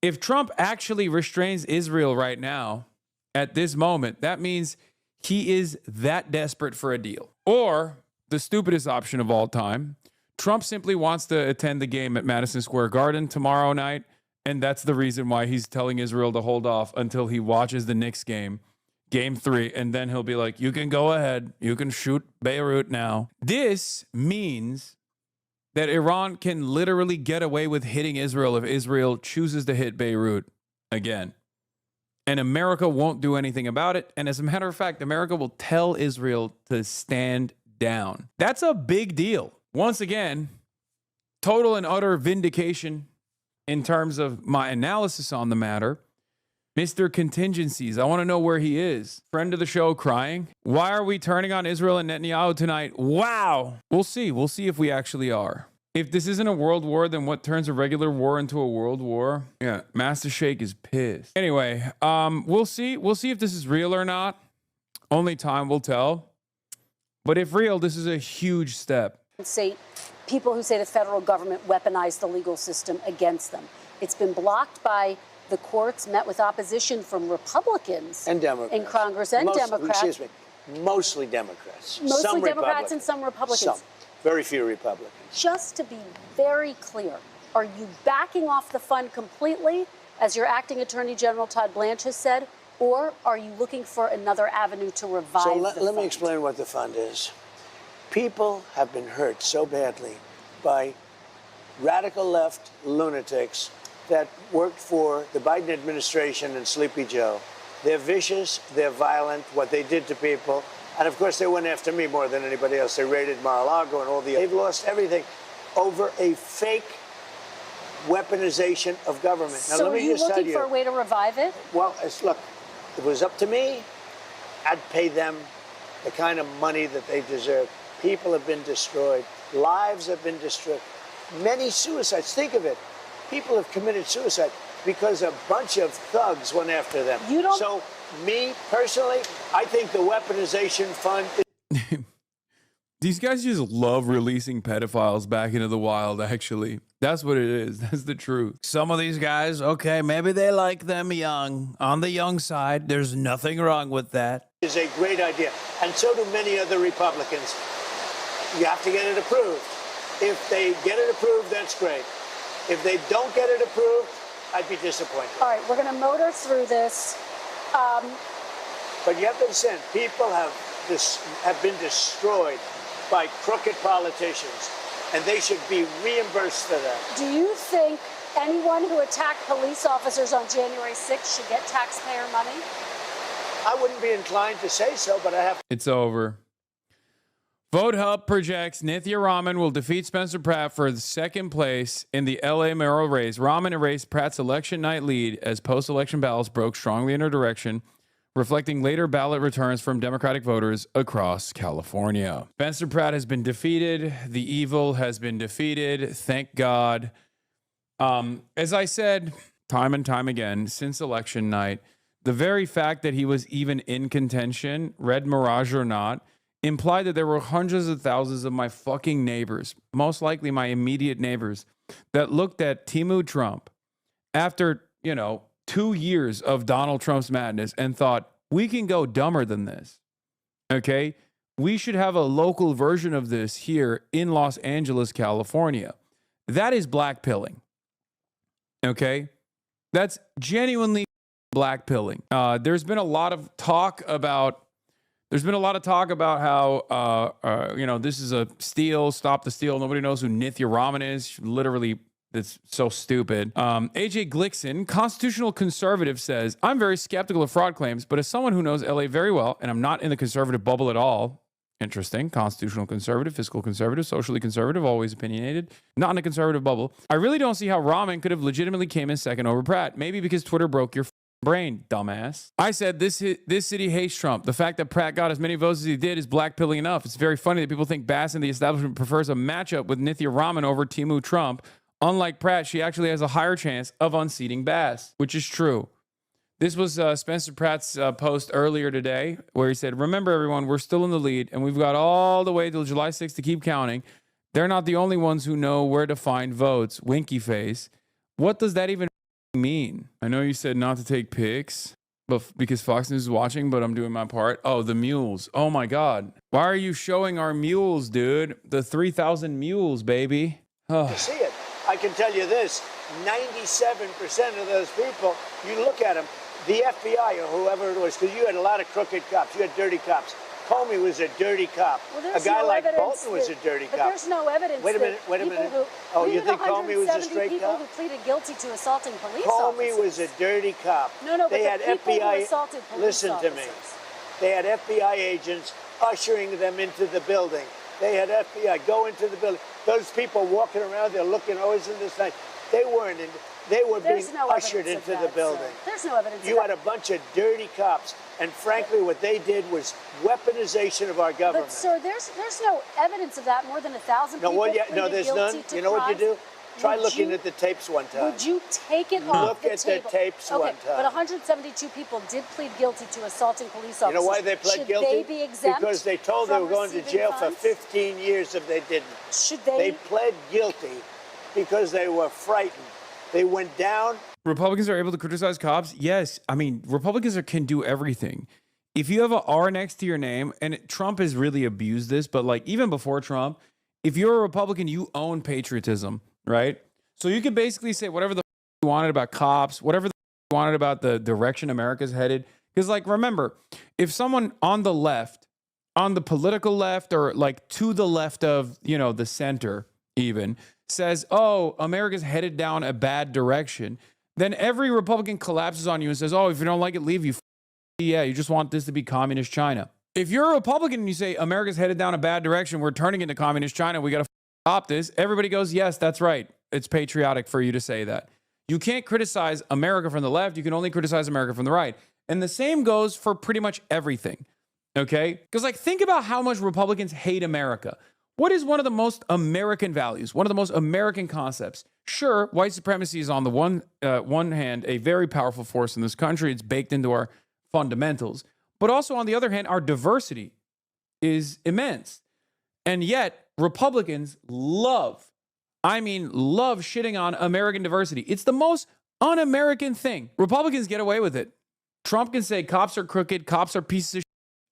If Trump actually restrains Israel right now, at this moment, that means he is that desperate for a deal. Or, the stupidest option of all time, Trump simply wants to attend the game at Madison Square Garden tomorrow night, and that's the reason why he's telling Israel to hold off until he watches the Knicks game, game 3, and then he'll be like, you can go ahead. You can shoot Beirut now. This means that Iran can literally get away with hitting Israel if Israel chooses to hit Beirut again. And America won't do anything about it. And as a matter of fact, America will tell Israel to stand down. That's a big deal. Once again, total and utter vindication in terms of my analysis on the matter. Mr. Contingencies, I want to know where he is. Friend of the show crying. Why are we turning on Israel and Netanyahu tonight? Wow. We'll see. We'll see if we actually are. If this isn't a world war, then what turns a regular war into a world war? Yeah, Master Sheikh is pissed. Anyway, we'll see. We'll see if this is real or not. Only time will tell. But if real, this is a huge step. Say people who say the federal government weaponized the legal system against them. It's been blocked by the courts, met with opposition from Republicans and Democrats in Congress and Democrats. Excuse me, mostly Democrats. Mostly some Democrats and some Republicans. Some. Very few Republicans. Just to be very clear, are you backing off the fund completely, as your acting Attorney General Todd Blanche has said, or are you looking for another avenue to revive so the let me fund? explain what the fund is. People have been hurt so badly by radical left lunatics that worked for the Biden administration and Sleepy Joe. They're vicious, they're violent, what they did to people. And of course, they went after me more than anybody else. They raided Mar-a-Lago and all the... They've lost everything over a fake weaponization of government. Now, So let are me you just tell looking for a way to revive it? Well, look, if it was up to me, I'd pay them the kind of money that they deserve. People have been destroyed. Lives have been destroyed. Many suicides. Think of it. People have committed suicide because a bunch of thugs went after them. You don't... So, me, personally, I think the weaponization fund... These guys just love releasing pedophiles back into the wild, actually. That's what it is. That's the truth. Some of these guys, okay, maybe they like them young, on the young side. There's nothing wrong with that. ...is a great idea. And so do many other Republicans. You have to get it approved. If they get it approved, that's great. If they don't get it approved, I'd be disappointed. All right, we're going to motor through this. But you have to understand, people have been destroyed by crooked politicians, and they should be reimbursed for that. Do you think anyone who attacked police officers on January 6th should get taxpayer money? I wouldn't be inclined to say so, but I have... It's over. Vote Hub projects Nithya Raman will defeat Spencer Pratt for the second place in the LA mayoral race. Raman erased Pratt's election night lead as post-election ballots broke strongly in her direction, reflecting later ballot returns from Democratic voters across California. Spencer Pratt has been defeated. The evil has been defeated. Thank God. As I said time and time again since election night, the very fact that he was even in contention, red mirage or not, implied that there were hundreds of thousands of my fucking neighbors, most likely my immediate neighbors, that looked at Timu Trump after, 2 years of Donald Trump's madness and thought, we can go dumber than this. Okay? We should have a local version of this here in Los Angeles, California. That is blackpilling. Okay? That's genuinely blackpilling. There's been a lot of talk about how, this is a steal, stop the steal. Nobody knows who Nithya Raman is. Literally, that's so stupid. AJ Glickson, constitutional conservative, says, I'm very skeptical of fraud claims, but as someone who knows LA very well, and I'm not in the conservative bubble at all, interesting, constitutional conservative, fiscal conservative, socially conservative, always opinionated, not in a conservative bubble, I really don't see how Raman could have legitimately came in second over Pratt. Maybe because Twitter broke your brain, dumbass. I said this city hates Trump. The fact that Pratt got as many votes as he did is blackpilling enough. It's very funny that people think Bass and the establishment prefers a matchup with Nithya Raman over Timu Trump. Unlike Pratt, she actually has a higher chance of unseating Bass, which is true. This was Spencer Pratt's post earlier today where he said, remember everyone, we're still in the lead and we've got all the way till July 6th to keep counting. They're not the only ones who know where to find votes. Winky face. What does that even mean? I know you said not to take pics, but because Fox News is watching, but I'm doing my part. Oh, the mules. Oh my God. Why are you showing our mules, dude? The 3,000 mules, baby. Oh. To see it. I can tell you this, 97% of those people, you look at them, the FBI or whoever it was, because you had a lot of crooked cops, you had dirty cops. Comey was a dirty cop. Well, a guy like Bolton was a dirty but cop. there's no evidence. Wait a minute, wait a minute. Oh, you think Comey was a straight people cop? who pleaded guilty to assaulting police Comey officers. was a dirty cop. No, but they had the people FBI, who assaulted police listen officers. to me. They had FBI agents ushering them into the building. They had FBI go into the building. Those people walking around, they're looking always in this night. They weren't in. They were being ushered into the building. There's no evidence. You had a bunch of dirty cops, and frankly, what they did was weaponization of our government. But sir, there's no evidence of that. More than 1,000 people. No, there's none. You know what you do? Try looking at the tapes one time. Would you take it off the table? Look at the tapes one time. But 172 people did plead guilty to assaulting police officers. You know why they pled guilty? Should they be exempt? Because they told they were going to jail for 15 years if they didn't. Should they? They pled guilty because they were frightened. They went down. Republicans are able to criticize cops? Yes. I mean, Republicans can do everything. If you have an R next to your name, and Trump has really abused this, but like even before Trump, if you're a Republican, you own patriotism, right? So you could basically say whatever the you wanted about cops, whatever the you wanted about the direction America's headed. Because like, remember, if someone on the left, on the political left, or like to the left of, you know, the center even, says, oh, America's headed down a bad direction, then every Republican collapses on you and says, oh, if you don't like it, leave. You yeah, you just want this to be communist China. If you're a Republican and you say America's headed down a bad direction, we're turning into communist China, we got to stop this, everybody goes, yes, that's right. It's patriotic for you to say that. You can't criticize America from the left. You can only criticize America from the right. And the same goes for pretty much everything. Okay? Because like, think about how much Republicans hate America. What is one of the most American values? One of the most American concepts? Sure, white supremacy is on the one hand a very powerful force in this country. It's baked into our fundamentals. But also on the other hand, our diversity is immense. And yet Republicans love shitting on American diversity. It's the most un-American thing. Republicans get away with it. Trump can say cops are crooked, cops are pieces of shit,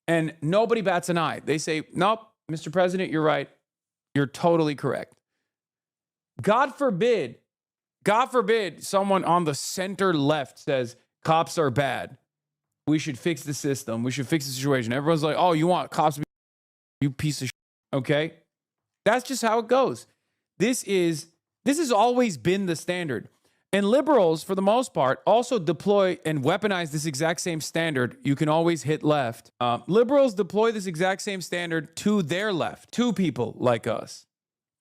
and nobody bats an eye. They say, nope, Mr. President, you're right. You're totally correct. God forbid someone on the center left says cops are bad. We should fix the system. We should fix the situation. Everyone's like, oh, you want cops to be, you piece of shit. Okay? That's just how it goes. This has always been the standard. And liberals, for the most part, also deploy and weaponize this exact same standard. You can always hit left. Liberals deploy this exact same standard to their left, to people like us,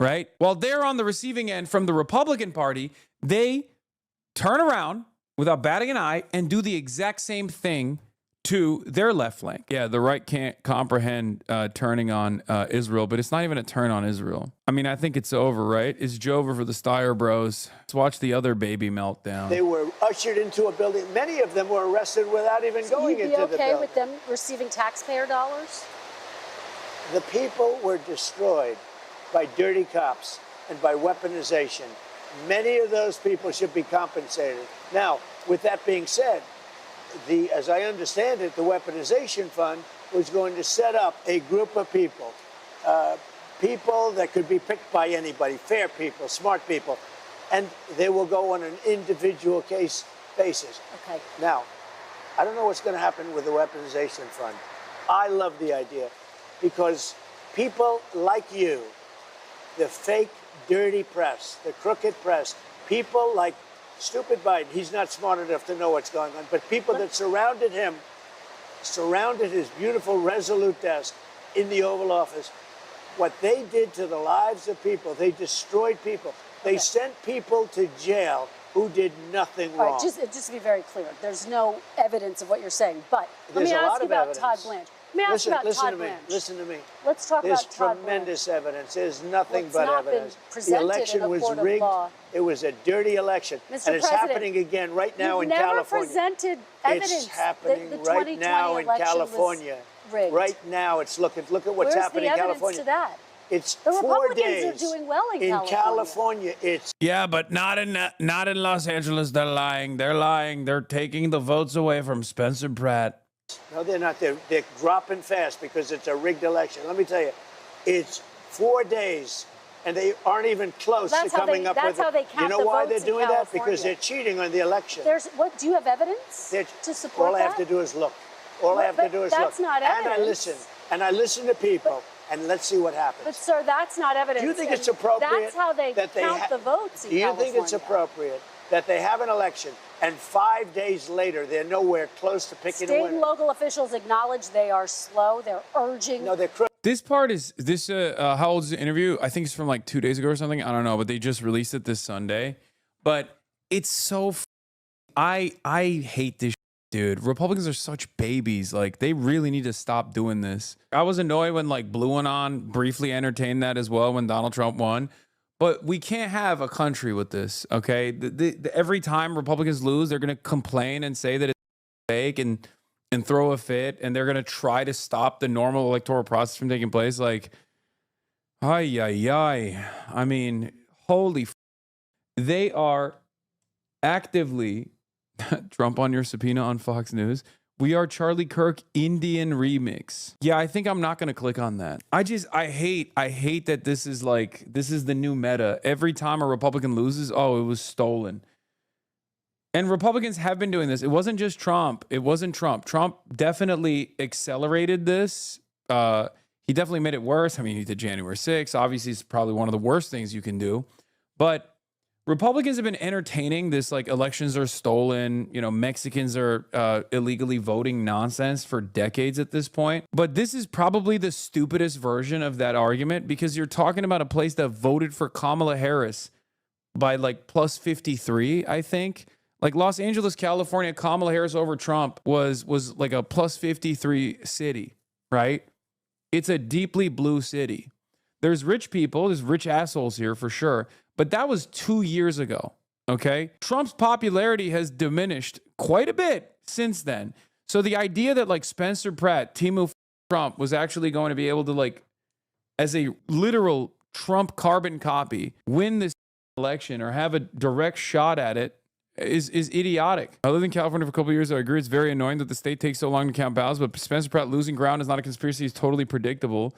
right? While they're on the receiving end from the Republican Party, they turn around without batting an eye and do the exact same thing to their left flank. Yeah, the right can't comprehend turning on Israel, but it's not even a turn on Israel. I mean, I think it's over, right? It's Jover for the Steyer bros. Let's watch the other baby meltdown. They were ushered into a building. Many of them were arrested without even going into the building. You'd be okay with them receiving taxpayer dollars? The people were destroyed by dirty cops and by weaponization. Many of those people should be compensated. Now, with that being said, as I understand it, the weaponization fund was going to set up a group of people, people that could be picked by anybody, fair people, smart people, and they will go on an individual case basis. Okay. Now, I don't know what's going to happen with the weaponization fund. I love the idea because people like you, the fake, dirty press, the crooked press, people like stupid Biden, he's not smart enough to know what's going on, but people that surrounded him, surrounded his beautiful, resolute desk in the Oval Office, what they did to the lives of people, they destroyed people. They sent people to jail who did nothing wrong. All right, just to be very clear, there's no evidence of what you're saying, but let me There's a ask lot you of about evidence. Todd Blanche. Let me ask you about Todd Blanche. Listen to me. Let's talk There's about Todd tremendous Blanche. evidence. There's nothing but not been evidence. The presented election in a was court of rigged. law. It was a dirty election. Mr. And it's President, happening again right now in You've never California. presented evidence It's happening that the right now 2020 in election was California. rigged. Right now, it's look at what's Where's happening the in evidence California. to that? It's The 4 Republicans days. are doing well in California. It's Yeah, but not in Los Angeles. They're lying. They're lying. They're taking the votes away from Spencer Pratt. no, they're not. They're dropping fast because it's a rigged election. Let me tell you, it's 4 days, and they aren't even close to coming up with it. That's how they count You know the why votes they're in doing that? Because California. they're cheating on the election. Do you have evidence to support All I have to do is look. All I have to do is look. That's not And I evidence. listen. And I listen to people. And let's see what happens. But, sir, that's not evidence. Do you think and it's appropriate That's how they that they count the votes in Do you California. think it's appropriate that they have an election and 5 days later they're nowhere close to picking a State winner? and local officials acknowledge they are slow. They're urging. No, they're This part is this. How old is the interview? I think it's from like 2 days ago or something. I don't know, but they just released it this Sunday. But it's so. I hate this. Dude, Republicans are such babies. Like, they really need to stop doing this. I was annoyed when, like, Blue Went On briefly entertained that as well when Donald Trump won. But we can't have a country with this, okay? Every time Republicans lose, they're going to complain and say that it's fake and throw a fit. And they're going to try to stop the normal electoral process from taking place. Like, I mean, holy they are actively... Trump on your subpoena on Fox News. We are Charlie Kirk Indian remix. Yeah, I think I'm not going to click on that. I hate that this is the new meta. Every time a Republican loses, oh, it was stolen. And Republicans have been doing this. It wasn't just Trump. It wasn't Trump. Trump definitely accelerated this. He definitely made it worse. I mean, he did January 6th. Obviously, it's probably one of the worst things you can do. But Republicans have been entertaining this, like, elections are stolen, you know, Mexicans are illegally voting nonsense for decades at this point. But this is probably the stupidest version of that argument because you're talking about a place that voted for Kamala Harris by like plus 53, I think. Like Los Angeles, California, Kamala Harris over Trump was like a plus 53 city, right? It's a deeply blue city. There's rich people, there's rich assholes here for sure. But that was 2 years ago, okay? Trump's popularity has diminished quite a bit since then. So the idea that like Spencer Pratt, Timu Trump, was actually going to be able to like, as a literal Trump carbon copy, win this election or have a direct shot at it is idiotic. I lived in California for a couple of years. I agree it's very annoying that the state takes so long to count ballots, but Spencer Pratt losing ground is not a conspiracy. It's totally predictable.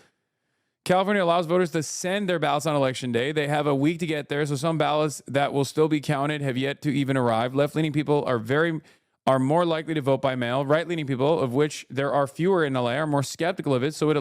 California allows voters to send their ballots on election day. They have a week to get there, so some ballots that will still be counted have yet to even arrive. Left-leaning people are more likely to vote by mail. Right-leaning people, of which there are fewer in LA, are more skeptical of it, so it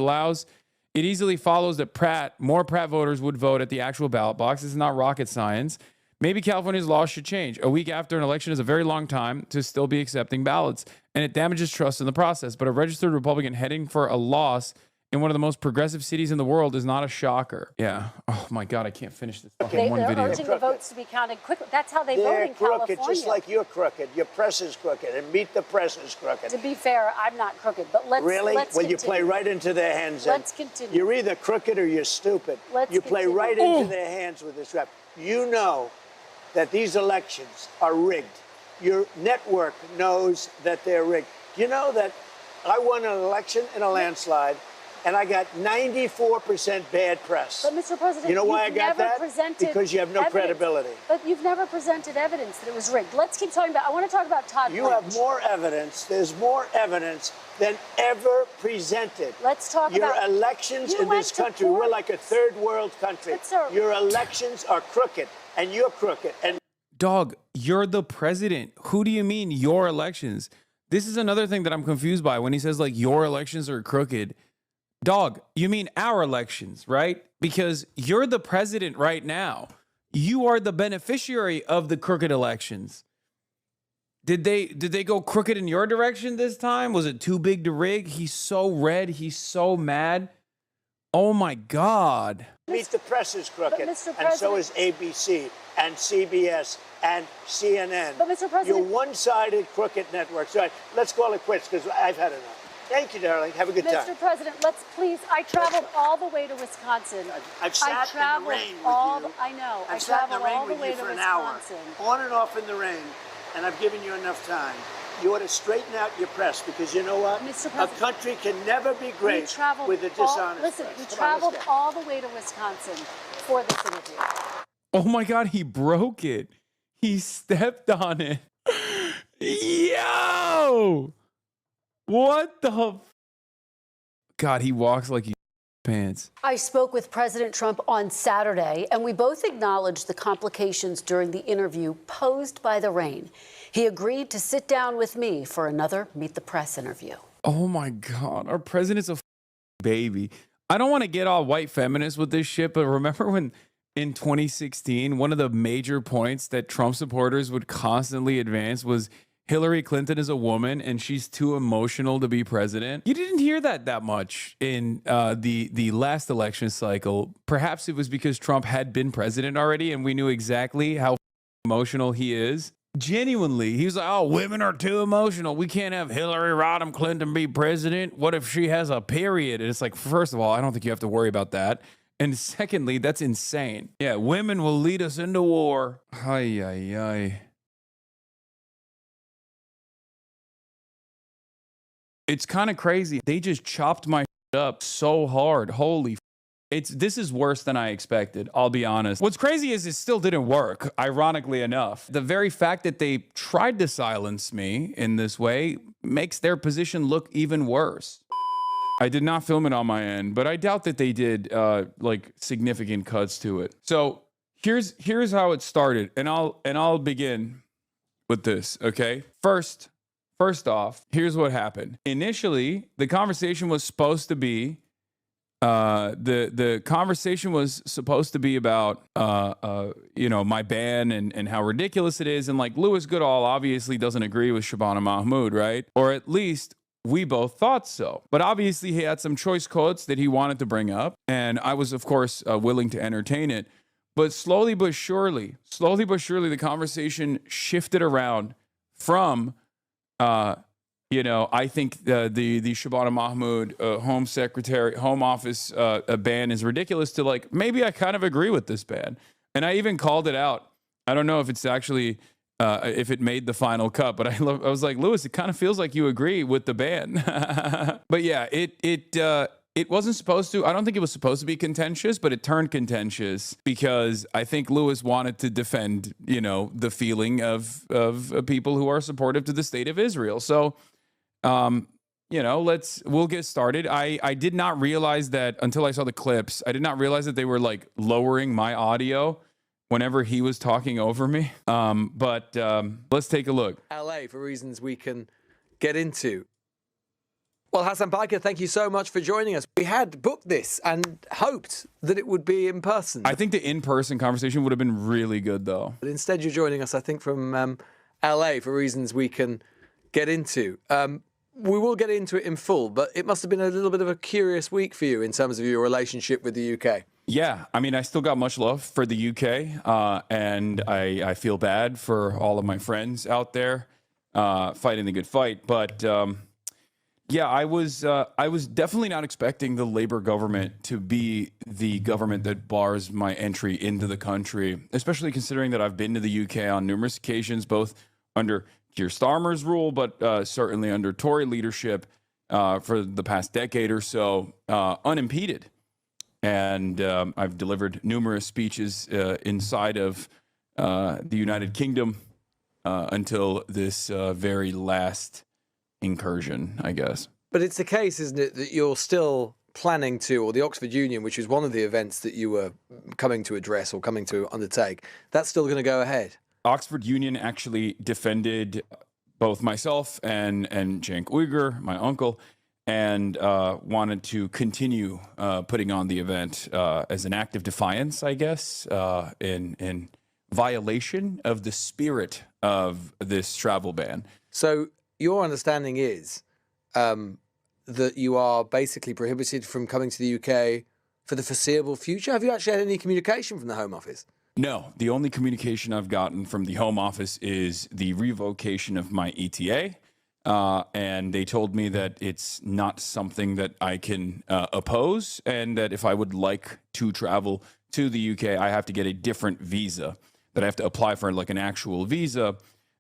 easily follows that more Pratt voters would vote at the actual ballot box. This is not rocket science. Maybe California's laws should change. A week after an election is a very long time to still be accepting ballots, and it damages trust in the process. But a registered Republican heading for a loss in one of the most progressive cities in the world is not a shocker. Yeah. Oh my God, I can't finish this fucking one video. They're urging the votes to be counted quickly. That's how they vote in crooked, California. just like you're crooked. Your press is crooked, and Meet the Press is crooked. To be fair, I'm not crooked, but let's Well, continue. you play right into their hands. Let's continue. You're either crooked or you're stupid. You play continue. right into their hands with this rap. You know that these elections are rigged. Your network knows that they're rigged. You know that I won an election in a landslide, and I got 94% bad press. But, Mr. President, you know why I you've got never that? presented Because you have no evidence. credibility. But you've never presented evidence that it was rigged. Let's keep talking about. I want to talk about Todd. You have more evidence. There's more evidence than ever presented. Let's talk Your about elections you in went this to country. court. We're like a third world country. But, sir, your elections are crooked, and you're crooked. And Dog, you're the president. Who do you mean your elections? This is another thing that I'm confused by when he says like your elections are crooked. Dog, you mean our elections, right? Because you're the president right now. You are the beneficiary of the crooked elections. Did they go crooked in your direction this time? Was it too big to rig? He's so red. He's so mad. Oh my God. Meet the Press is crooked, Mr. and so President- is ABC and CBS and CNN. But, Mr. President- You're one-sided crooked networks. All right, let's call it quits because I've had enough. Thank you, darling. Have a good time. Mr. President, let's please. I traveled all the way to Wisconsin. I've sat in the rain with you. I know. I've I sat in traveled the rain all the with way you to for an hour, Wisconsin. on and off in the rain, and I've given you enough time. You ought to straighten out your press because you know what? Mr. A President, country can never be great with a dishonest Listen, press. we Come on, traveled let's go. all the way to Wisconsin for this interview. Oh my God, he broke it. He stepped on it. Yo! What the? God, he walks like he pants. I spoke with President Trump on Saturday, and we both acknowledged the complications during the interview posed by the rain. He agreed to sit down with me for another Meet the Press interview. Oh my God, our president's a baby. I don't want to get all white feminist with this shit, but remember when in 2016, one of the major points that Trump supporters would constantly advance was Hillary Clinton is a woman and she's too emotional to be president. You didn't hear that much in the last election cycle. Perhaps it was because Trump had been president already and we knew exactly how emotional he is. Genuinely, he was like, oh, women are too emotional. We can't have Hillary Rodham Clinton be president. What if she has a period? And it's like, first of all, I don't think you have to worry about that. And secondly, that's insane. Yeah, women will lead us into war. Ay, ay, ay. It's kind of crazy. They just chopped my up so hard. Holy this is worse than I expected, I'll be honest. What's crazy is it still didn't work, ironically enough. The very fact that they tried to silence me in this way makes their position look even worse. I did not film it on my end, but I doubt that they did like significant cuts to it. So here's how it started, and I'll begin with this, okay? First off, here's what happened. Initially, the conversation was supposed to be the conversation was supposed to be about my ban and how ridiculous it is, and like Louis Goodall obviously doesn't agree with Shabana Mahmood, right? Or at least we both thought so. But obviously he had some choice quotes that he wanted to bring up, and I was of course willing to entertain it. But slowly but surely, the conversation shifted around from I think the Shabana Mahmood Home Office ban is ridiculous to like, maybe I kind of agree with this ban. And I even called it out. I don't know if it's actually, if it made the final cut, but I was like, Louis, it kind of feels like you agree with the ban. But yeah, it wasn't supposed to, I don't think it was supposed to be contentious, but it turned contentious because I think Louis wanted to defend, the feeling of people who are supportive to the state of Israel. So, we'll get started. I did not realize that until I saw the clips. I did not realize that they were like lowering my audio whenever he was talking over me. But let's take a look. LA for reasons we can get into. Well, Hassan Piker, thank you so much for joining us. We had booked this and hoped that it would be in person. I think the in-person conversation would have been really good, though. But instead, you're joining us, I think, from LA for reasons we can get into. We will get into it in full, but it must have been a little bit of a curious week for you in terms of your relationship with the UK. Yeah, I mean, I still got much love for the UK, and I feel bad for all of my friends out there fighting the good fight. But yeah, I was definitely not expecting the Labour government to be the government that bars my entry into the country, especially considering that I've been to the UK on numerous occasions, both under Keir Starmer's rule, but certainly under Tory leadership for the past decade or so, unimpeded. And I've delivered numerous speeches inside of the United Kingdom until this very last incursion, I guess. But it's the case, isn't it, that you're still planning to, or the Oxford Union, which is one of the events that you were coming to address or coming to undertake, that's still going to go ahead? Oxford Union actually defended both myself and Cenk Uygur, my uncle, and wanted to continue putting on the event as an act of defiance, I guess, in violation of the spirit of this travel ban. So your understanding is that you are basically prohibited from coming to the UK for the foreseeable future? Have you actually had any communication from the Home Office? No, the only communication I've gotten from the Home Office is the revocation of my ETA. And they told me that it's not something that I can oppose, and that if I would like to travel to the UK, I have to get a different visa, that I have to apply for like an actual visa.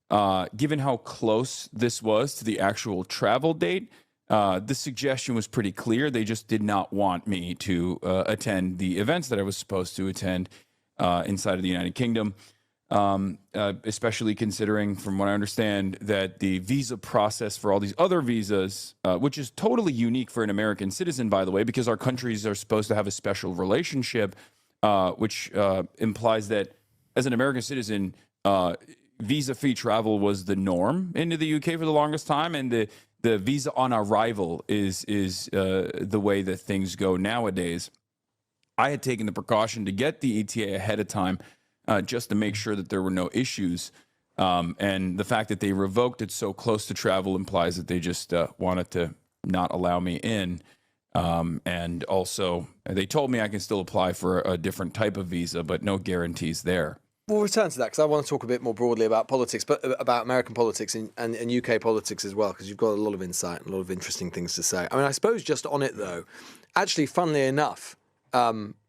given how close this was to the actual travel date, the suggestion was pretty clear. They just did not want me to attend the events that I was supposed to attend inside of the United Kingdom, especially considering, from what I understand, that the visa process for all these other visas, which is totally unique for an American citizen, by the way, because our countries are supposed to have a special relationship, which implies that as an American citizen, visa-free travel was the norm into the UK for the longest time, and the visa on arrival is the way that things go nowadays. I had taken the precaution to get the ETA ahead of time just to make sure that there were no issues. And the fact that they revoked it so close to travel implies that they just wanted to not allow me in. And also, they told me I can still apply for a different type of visa, but no guarantees there. We'll return to that because I want to talk a bit more broadly about politics, but about American politics and UK politics as well, because you've got a lot of insight and a lot of interesting things to say. I mean, I suppose just on it, though, actually, funnily enough,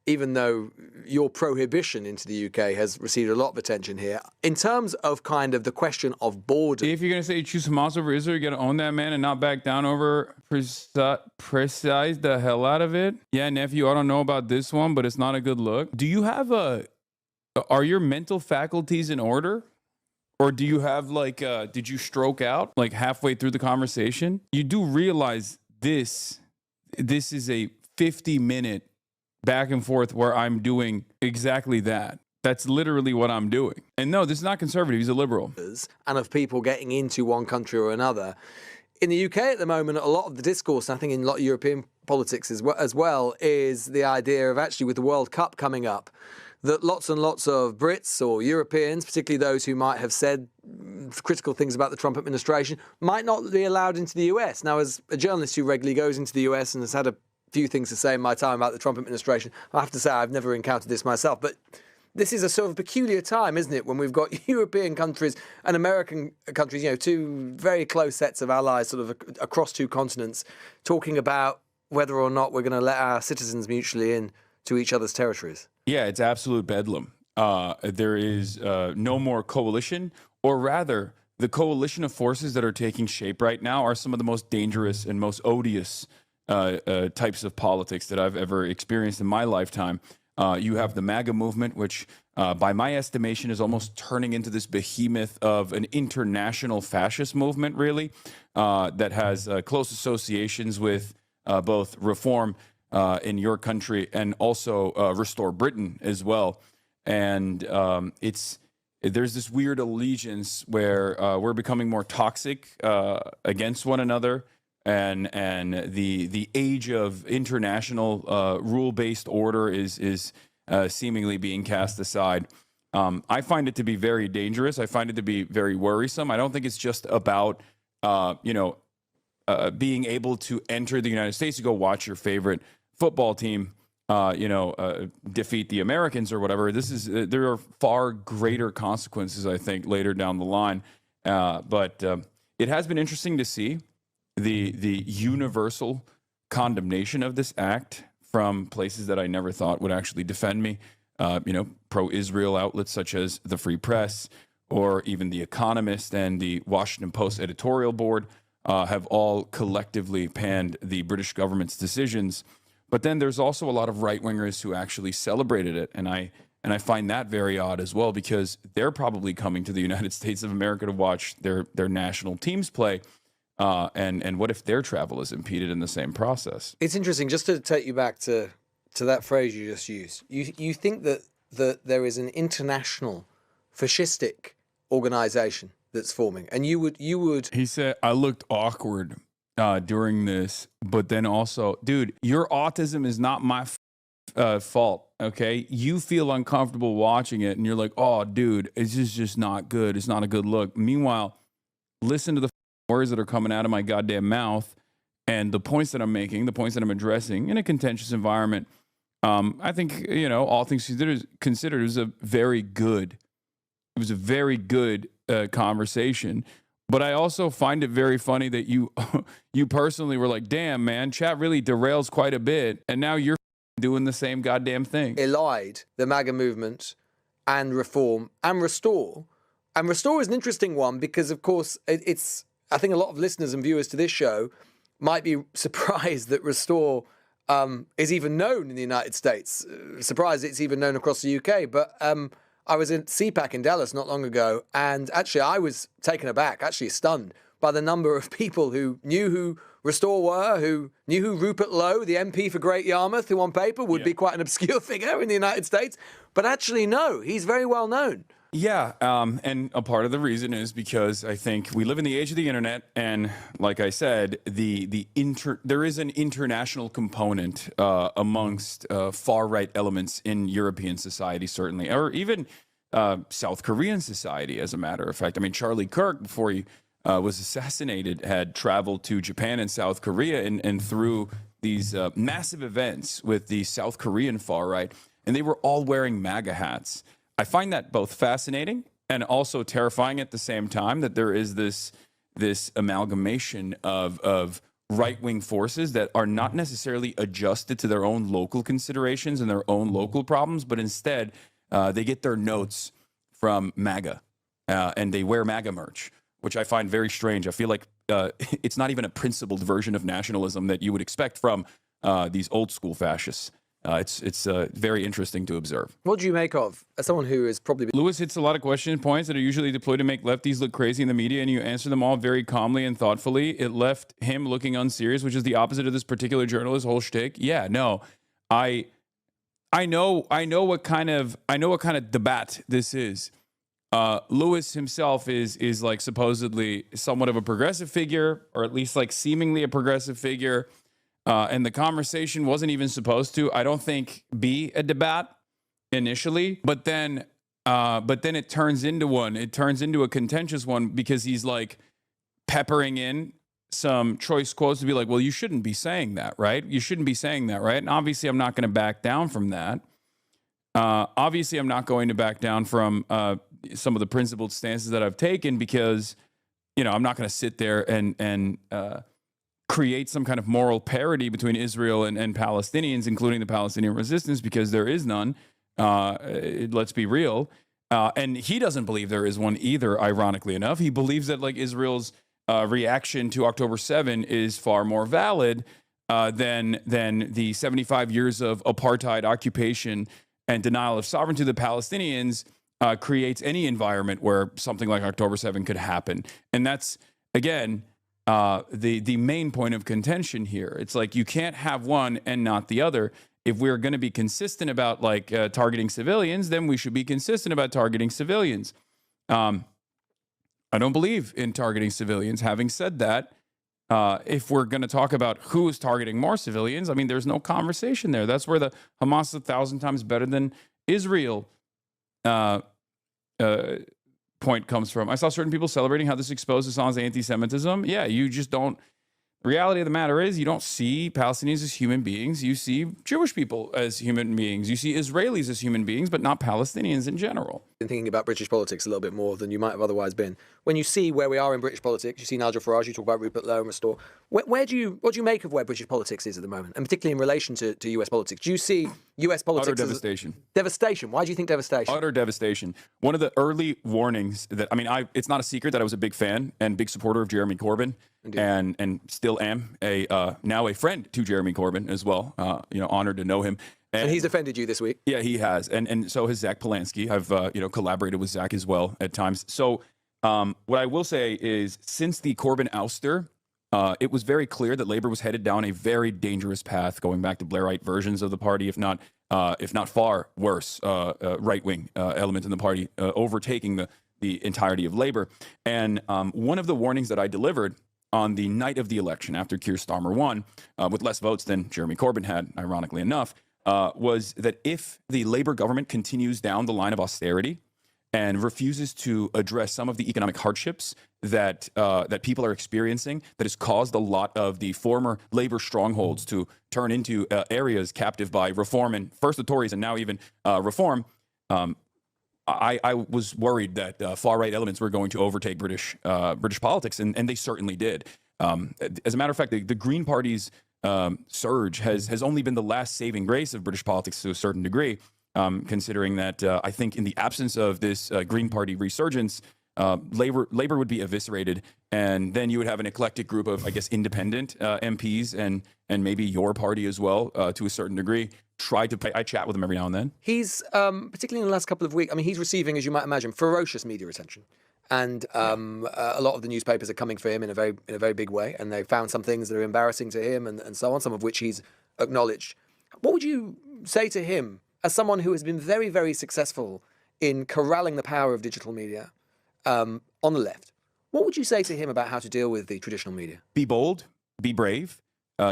even though your prohibition into the UK has received a lot of attention here, in terms of kind of the question of border. If you're going to say you choose Hamas over Israel, you got to own that, man, and not back down over precise the hell out of it. Yeah, nephew, I don't know about this one, but it's not a good look. Do you have are your mental faculties in order? Or do you have did you stroke out like halfway through the conversation? You do realize this is a 50-minute back and forth where I'm doing exactly that. That's literally what I'm doing. And no, this is not conservative. He's a liberal. And of people getting into one country or another. In the UK at the moment, a lot of the discourse, I think in a lot of European politics as well, is the idea of actually with the World Cup coming up, that lots and lots of Brits or Europeans, particularly those who might have said critical things about the Trump administration, might not be allowed into the US. Now, as a journalist who regularly goes into the US and has had a few things to say in my time about the Trump administration, I have to say I've never encountered this myself. But this is a sort of peculiar time, isn't it, when we've got European countries and American countries, two very close sets of allies sort of across two continents, talking about whether or not we're going to let our citizens mutually in to each other's territories. Yeah, it's absolute bedlam. There is no more coalition, or rather, the coalition of forces that are taking shape right now are some of the most dangerous and most odious types of politics that I've ever experienced in my lifetime. You have the MAGA movement, which by my estimation is almost turning into this behemoth of an international fascist movement, really, that has close associations with both reform in your country and also Restore Britain as well. And there's this weird allegiance where we're becoming more toxic against one another, and the age of international rule-based order is seemingly being cast aside. I find it to be very dangerous. I find it to be very worrisome. I don't think it's just about being able to enter the United States to go watch your favorite football team, defeat the Americans or whatever. There are far greater consequences, I think, later down the line. But it has been interesting to see the universal condemnation of this act from places that I never thought would actually defend me. Pro-Israel outlets such as the Free Press or even The Economist and the Washington Post editorial board have all collectively panned the British government's decisions. But then there's also a lot of right-wingers who actually celebrated it, and I find that very odd as well, because they're probably coming to the United States of America to watch their national teams play, and what if their travel is impeded in the same process? It's interesting, just to take you back to that phrase you just used. You think that there is an international fascistic organization that's forming, and you would. He said, "I looked awkward during this, but then also, dude, your autism is not my fault, okay? You feel uncomfortable watching it, and you're like, oh, dude, it's just not good. It's not a good look. Meanwhile, listen to the words that are coming out of my goddamn mouth and the points that I'm making, the points that I'm addressing in a contentious environment. I think, all things considered, it was a very good conversation. But I also find it very funny that you personally were like, damn, man, chat really derails quite a bit. And now you're doing the same goddamn thing. Allied the MAGA movement and Reform and Restore And Restore is an interesting one because, of course, it's. I think a lot of listeners and viewers to this show might be surprised that Restore is even known in the United States. Surprised it's even known across the UK. But I was in CPAC in Dallas not long ago, and actually I was taken aback, actually stunned, by the number of people who knew who Restore were, who knew who Rupert Lowe, the MP for Great Yarmouth, who on paper would be quite an obscure figure in the United States. But actually, no, he's very well known. Yeah, and a part of the reason is because I think we live in the age of the internet, and like I said, there is an international component amongst far-right elements in European society, certainly, or even South Korean society, as a matter of fact. I mean, Charlie Kirk, before he was assassinated, had traveled to Japan and South Korea and through these massive events with the South Korean far-right, and they were all wearing MAGA hats. I find that both fascinating and also terrifying at the same time, that there is this amalgamation of right-wing forces that are not necessarily adjusted to their own local considerations and their own local problems, but instead they get their notes from MAGA and they wear MAGA merch, which I find very strange. I feel like it's not even a principled version of nationalism that you would expect from these old school fascists. It's very interesting to observe. What do you make of, as someone who is probably... Lewis hits a lot of question points that are usually deployed to make lefties look crazy in the media, and you answer them all very calmly and thoughtfully. It left him looking unserious, which is the opposite of this particular journalist's whole shtick. Yeah, no, I know what kind of debate this is. Lewis himself is like supposedly somewhat of a progressive figure, or at least like seemingly a progressive figure. And the conversation wasn't even supposed to, I don't think, be a debate initially, but then it turns into one. It turns into a contentious one because he's like peppering in some choice quotes to be like, well, you shouldn't be saying that, right? You shouldn't be saying that, right? And obviously, I'm not going to back down from that. Obviously, I'm not going to back down from some of the principled stances that I've taken because, I'm not going to sit there and create some kind of moral parity between Israel and Palestinians, including the Palestinian resistance, because there is none. Let's be real. And he doesn't believe there is one either, ironically enough. He believes that like Israel's reaction to October 7 is far more valid than the 75 years of apartheid occupation and denial of sovereignty of the Palestinians creates any environment where something like October 7 could happen. And that's, again, the main point of contention here. It's like you can't have one and not the other. If we're going to be consistent about like targeting civilians, then we should be consistent about targeting civilians. I don't believe in targeting civilians. Having said that, if we're going to talk about who is targeting more civilians, I mean, there's no conversation there. That's where the Hamas is 1,000 times better than Israel point comes from. I saw certain people celebrating how this exposed Assange's anti-Semitism. Yeah, you just don't. The reality of the matter is you don't see Palestinians as human beings. You see Jewish people as human beings. You see Israelis as human beings, but not Palestinians in general. Been thinking about British politics a little bit more than you might have otherwise been. When you see where we are in British politics, you see Nigel Farage, you talk about Rupert Lowe and Restore. What do you make of where British politics is at the moment, and particularly in relation to US politics? Do you see US politics Utter devastation. Devastation. Why do you think devastation? Utter devastation. One of the early warnings that, it's not a secret that I was a big fan and big supporter of Jeremy Corbyn. Indeed. And still am now a friend to Jeremy Corbyn as well. Honored to know him. And he's offended you this week. Yeah, he has, and so has Zach Polanski. I've collaborated with Zach as well at times. So what I will say is, since the Corbyn ouster, it was very clear that Labour was headed down a very dangerous path, going back to Blairite versions of the party, if not far worse, right-wing element in the party, overtaking the entirety of Labour. And one of the warnings that I delivered on the night of the election, after Keir Starmer won, with less votes than Jeremy Corbyn had, ironically enough, was that if the Labour government continues down the line of austerity and refuses to address some of the economic hardships that people are experiencing, that has caused a lot of the former Labour strongholds to turn into areas captive by reform, and first the Tories and now even reform, I was worried that far-right elements were going to overtake British politics, and they certainly did. As a matter of fact, the Green Party's surge has only been the last saving grace of British politics to a certain degree, considering that I think in the absence of this Green Party resurgence, Labor would be eviscerated, and then you would have an eclectic group of, I guess, independent MPs and maybe your party as well, to a certain degree. I chat with him every now and then. He's, particularly in the last couple of weeks, I mean, he's receiving, as you might imagine, ferocious media attention. And a lot of the newspapers are coming for him in a very big way, and they found some things that are embarrassing to him and so on, some of which he's acknowledged. What would you say to him as someone who has been very, very successful in corralling the power of digital media on the left? What would you say to him about how to deal with the traditional media? Be bold, be brave.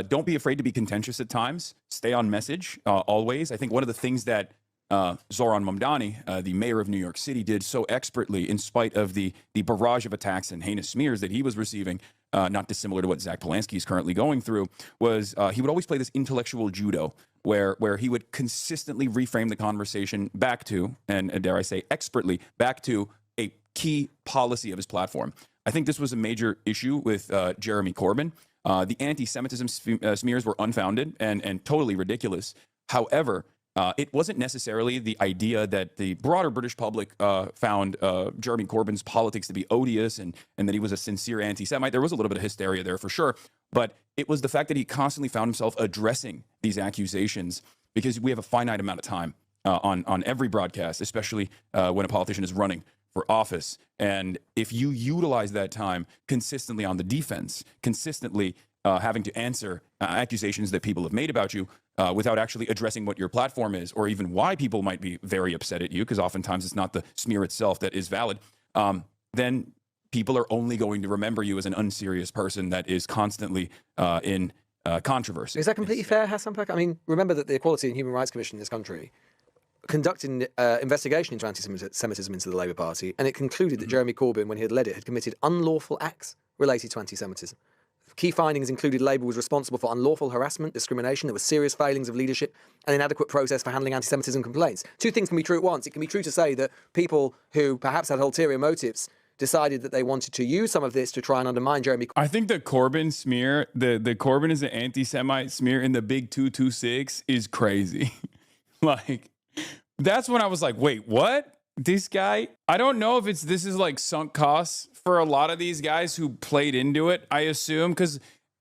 Don't be afraid to be contentious at times. Stay on message always. I think one of the things that Zoran Mamdani, the mayor of New York City, did so expertly in spite of the barrage of attacks and heinous smears that he was receiving, not dissimilar to what Zach Polanski is currently going through, was he would always play this intellectual judo where he would consistently reframe the conversation back to, and dare I say expertly, back to a key policy of his platform. I think this was a major issue with Jeremy Corbyn. The anti-Semitism smears were unfounded and totally ridiculous. However, it wasn't necessarily the idea that the broader British public found Jeremy Corbyn's politics to be odious and that he was a sincere anti-Semite. There was a little bit of hysteria there for sure, but it was the fact that he constantly found himself addressing these accusations, because we have a finite amount of time on every broadcast, especially when a politician is running for office. And if you utilize that time consistently on the defense, consistently having to answer accusations that people have made about you without actually addressing what your platform is, or even why people might be very upset at you, because oftentimes it's not the smear itself that is valid, then people are only going to remember you as an unserious person that is constantly in controversy. Is that completely fair, Hassan Pak? I mean, remember that the Equality and Human Rights Commission in this country conducted an investigation into anti-Semitism into the Labour Party, and it concluded that Jeremy Corbyn, when he had led it, had committed unlawful acts related to anti-Semitism. Key findings included Labour was responsible for unlawful harassment, discrimination, there were serious failings of leadership, and inadequate process for handling anti-Semitism complaints. Two things can be true at once. It can be true to say that people who perhaps had ulterior motives decided that they wanted to use some of this to try and undermine Jeremy Corbyn. I think the Corbyn smear, the Corbyn is an anti-Semite smear in the big 226 is crazy. Like, that's when I was like, wait, what? This guy? I don't know if this is like sunk costs for a lot of these guys who played into it, I assume, because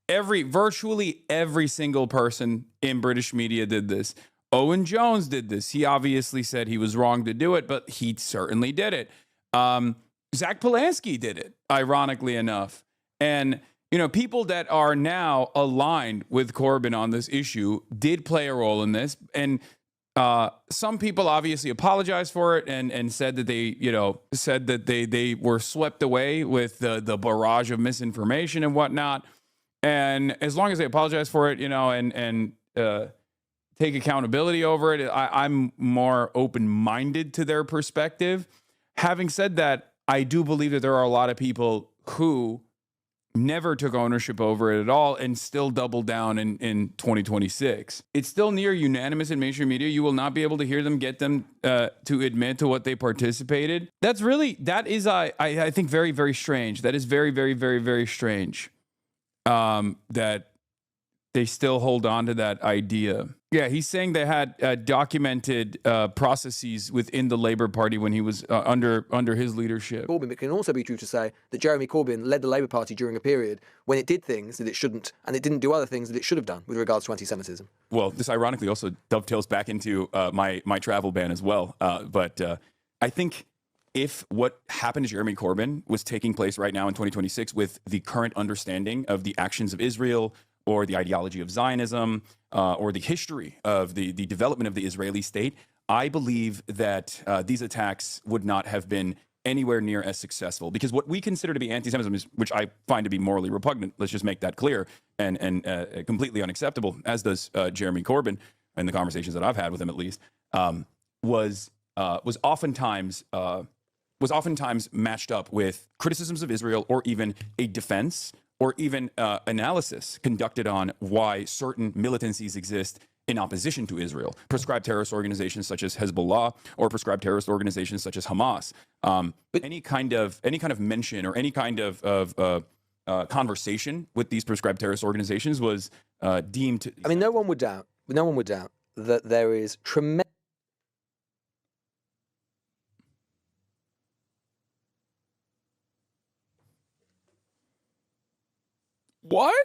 virtually every single person in British media did this. Owen Jones did this. He obviously said he was wrong to do it, but he certainly did it. Zach Polanski did it, ironically enough. And, you know, people that are now aligned with Corbyn on this issue did play a role in this. And some people obviously apologized for it and said that they were swept away with the barrage of misinformation and whatnot. And as long as they apologize for it, and take accountability over it, I'm more open-minded to their perspective. Having said that, I do believe that there are a lot of people who never took ownership over it at all and still doubled down in 2026. It's still near unanimous in mainstream media. You will not be able to hear them get them to admit to what they participated. That is, I think, very, very strange. That is very, very, very, very strange that they still hold on to that idea. Yeah, he's saying they had documented processes within the Labour Party when he was under his leadership. Corbyn, but it can also be true to say that Jeremy Corbyn led the Labour Party during a period when it did things that it shouldn't, and it didn't do other things that it should have done with regards to anti-Semitism. Well, this ironically also dovetails back into my travel ban as well. But I think if what happened to Jeremy Corbyn was taking place right now in 2026 with the current understanding of the actions of Israel, or the ideology of Zionism, or the history of the development of the Israeli state, I believe that these attacks would not have been anywhere near as successful. Because what we consider to be anti-Semitism, which I find to be morally repugnant, let's just make that clear, and completely unacceptable, as does Jeremy Corbyn, in the conversations that I've had with him at least, was oftentimes matched up with criticisms of Israel, or even a defense, or even analysis conducted on why certain militancies exist in opposition to Israel. Prescribed terrorist organizations such as Hezbollah, or prescribed terrorist organizations such as Hamas. But any kind of mention or any kind of conversation with these prescribed terrorist organizations was deemed to... I mean, no one would doubt that there is tremendous... What?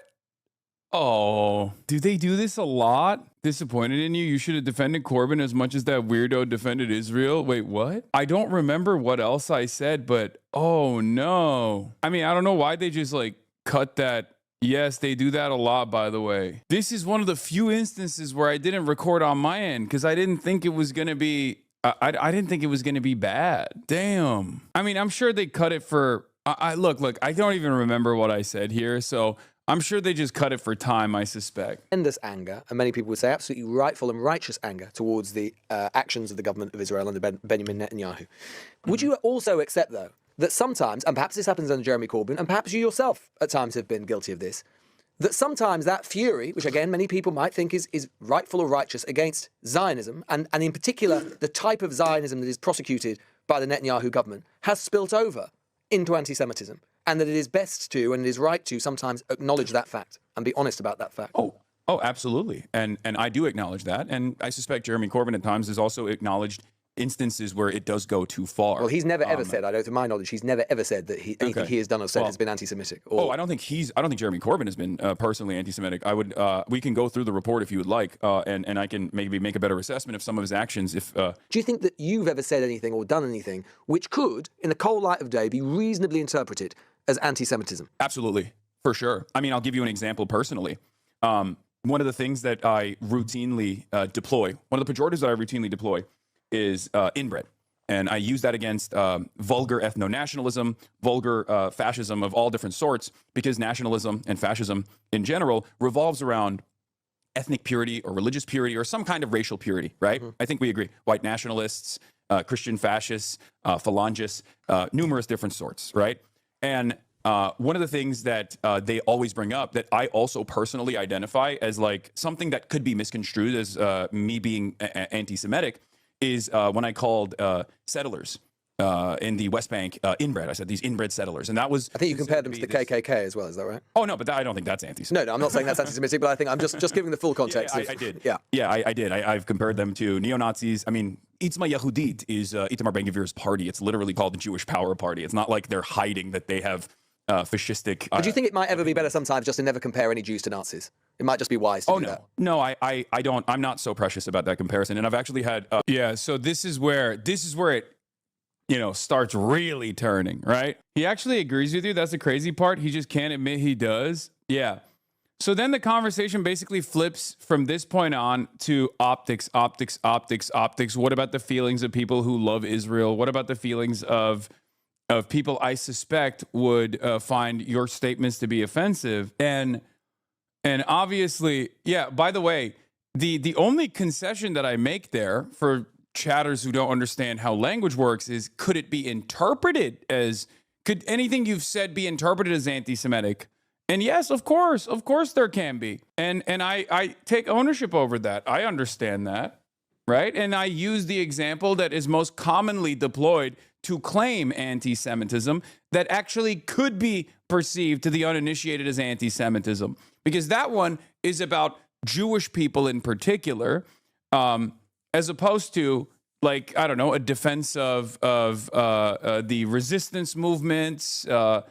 Oh, do they do this a lot? Disappointed in you? You should have defended Corbyn as much as that weirdo defended Israel. Wait, what? I don't remember what else I said, but oh no. I mean, I don't know why they just like cut that. Yes, they do that a lot, by the way. This is one of the few instances where I didn't record on my end because I didn't think it was going to be, I didn't think it was going to be bad. Damn. I mean, I'm sure they cut it for, look, I don't even remember what I said here, so I'm sure they just cut it for time, I suspect. Tremendous anger, and many people would say absolutely rightful and righteous anger towards the actions of the government of Israel under Benjamin Netanyahu. Would you also accept, though, that sometimes, and perhaps this happens under Jeremy Corbyn, and perhaps you yourself at times have been guilty of this, that sometimes that fury, which again many people might think is rightful or righteous against Zionism, and in particular the type of Zionism that is prosecuted by the Netanyahu government, has spilt over into anti-Semitism, and that it is best to and it is right to sometimes acknowledge that fact and be honest about that fact? Oh, absolutely. And I do acknowledge that. And I suspect Jeremy Corbyn at times has also acknowledged instances where it does go too far. Well, he's never ever said, I know to my knowledge, he's never ever said that anything he has done or said has been anti-Semitic. I don't think Jeremy Corbyn has been personally anti-Semitic. We can go through the report if you would like, and I can maybe make a better assessment of some of his actions. Do you think that you've ever said anything or done anything which could, in the cold light of day, be reasonably interpreted as anti-Semitism? Absolutely, for sure. I mean, I'll give you an example personally. One of the things that I routinely deploy, one of the pejoratives that I routinely deploy is inbred. And I use that against vulgar ethno-nationalism, vulgar fascism of all different sorts, because nationalism and fascism in general revolves around ethnic purity or religious purity or some kind of racial purity, right? Mm-hmm. I think we agree. White nationalists, Christian fascists, phalangists, numerous different sorts, right? And one of the things that they always bring up that I also personally identify as like something that could be misconstrued as me being anti-Semitic is when I called settlers in the West Bank inbred. I said these inbred settlers, and that was. I think you compared them to the KKK as well. Is that right? Oh no, but I don't think that's anti-Semitic. No, I'm not saying that's anti-Semitic, but I think I'm just giving the full context. I did. Yeah, I did. I've compared them to neo-Nazis. I mean, Itzma Yehudit is Itamar Ben-Gvir's party. It's literally called the Jewish Power Party. It's not like they're hiding that they have fascistic. But do you think it might ever be better sometimes just to never compare any Jews to Nazis? It might just be wise to do that. No, I don't. I'm not so precious about that comparison. And I've actually had. So this is where it, starts really turning, right? He actually agrees with you. That's the crazy part. He just can't admit he does. Yeah. So then the conversation basically flips from this point on to optics. What about the feelings of people who love Israel? What about the feelings of people I suspect would find your statements to be offensive? And obviously, yeah, by the way, the only concession that I make there for chatters who don't understand how language works is, could it be interpreted as, could anything you've said be interpreted as anti-Semitic? And yes, of course there can be. And I take ownership over that. I understand that, right? And I use the example that is most commonly deployed to claim anti-Semitism that actually could be perceived to the uninitiated as anti-Semitism. Because that one is about Jewish people in particular, as opposed to, like, I don't know, a defense of the resistance movements broadly.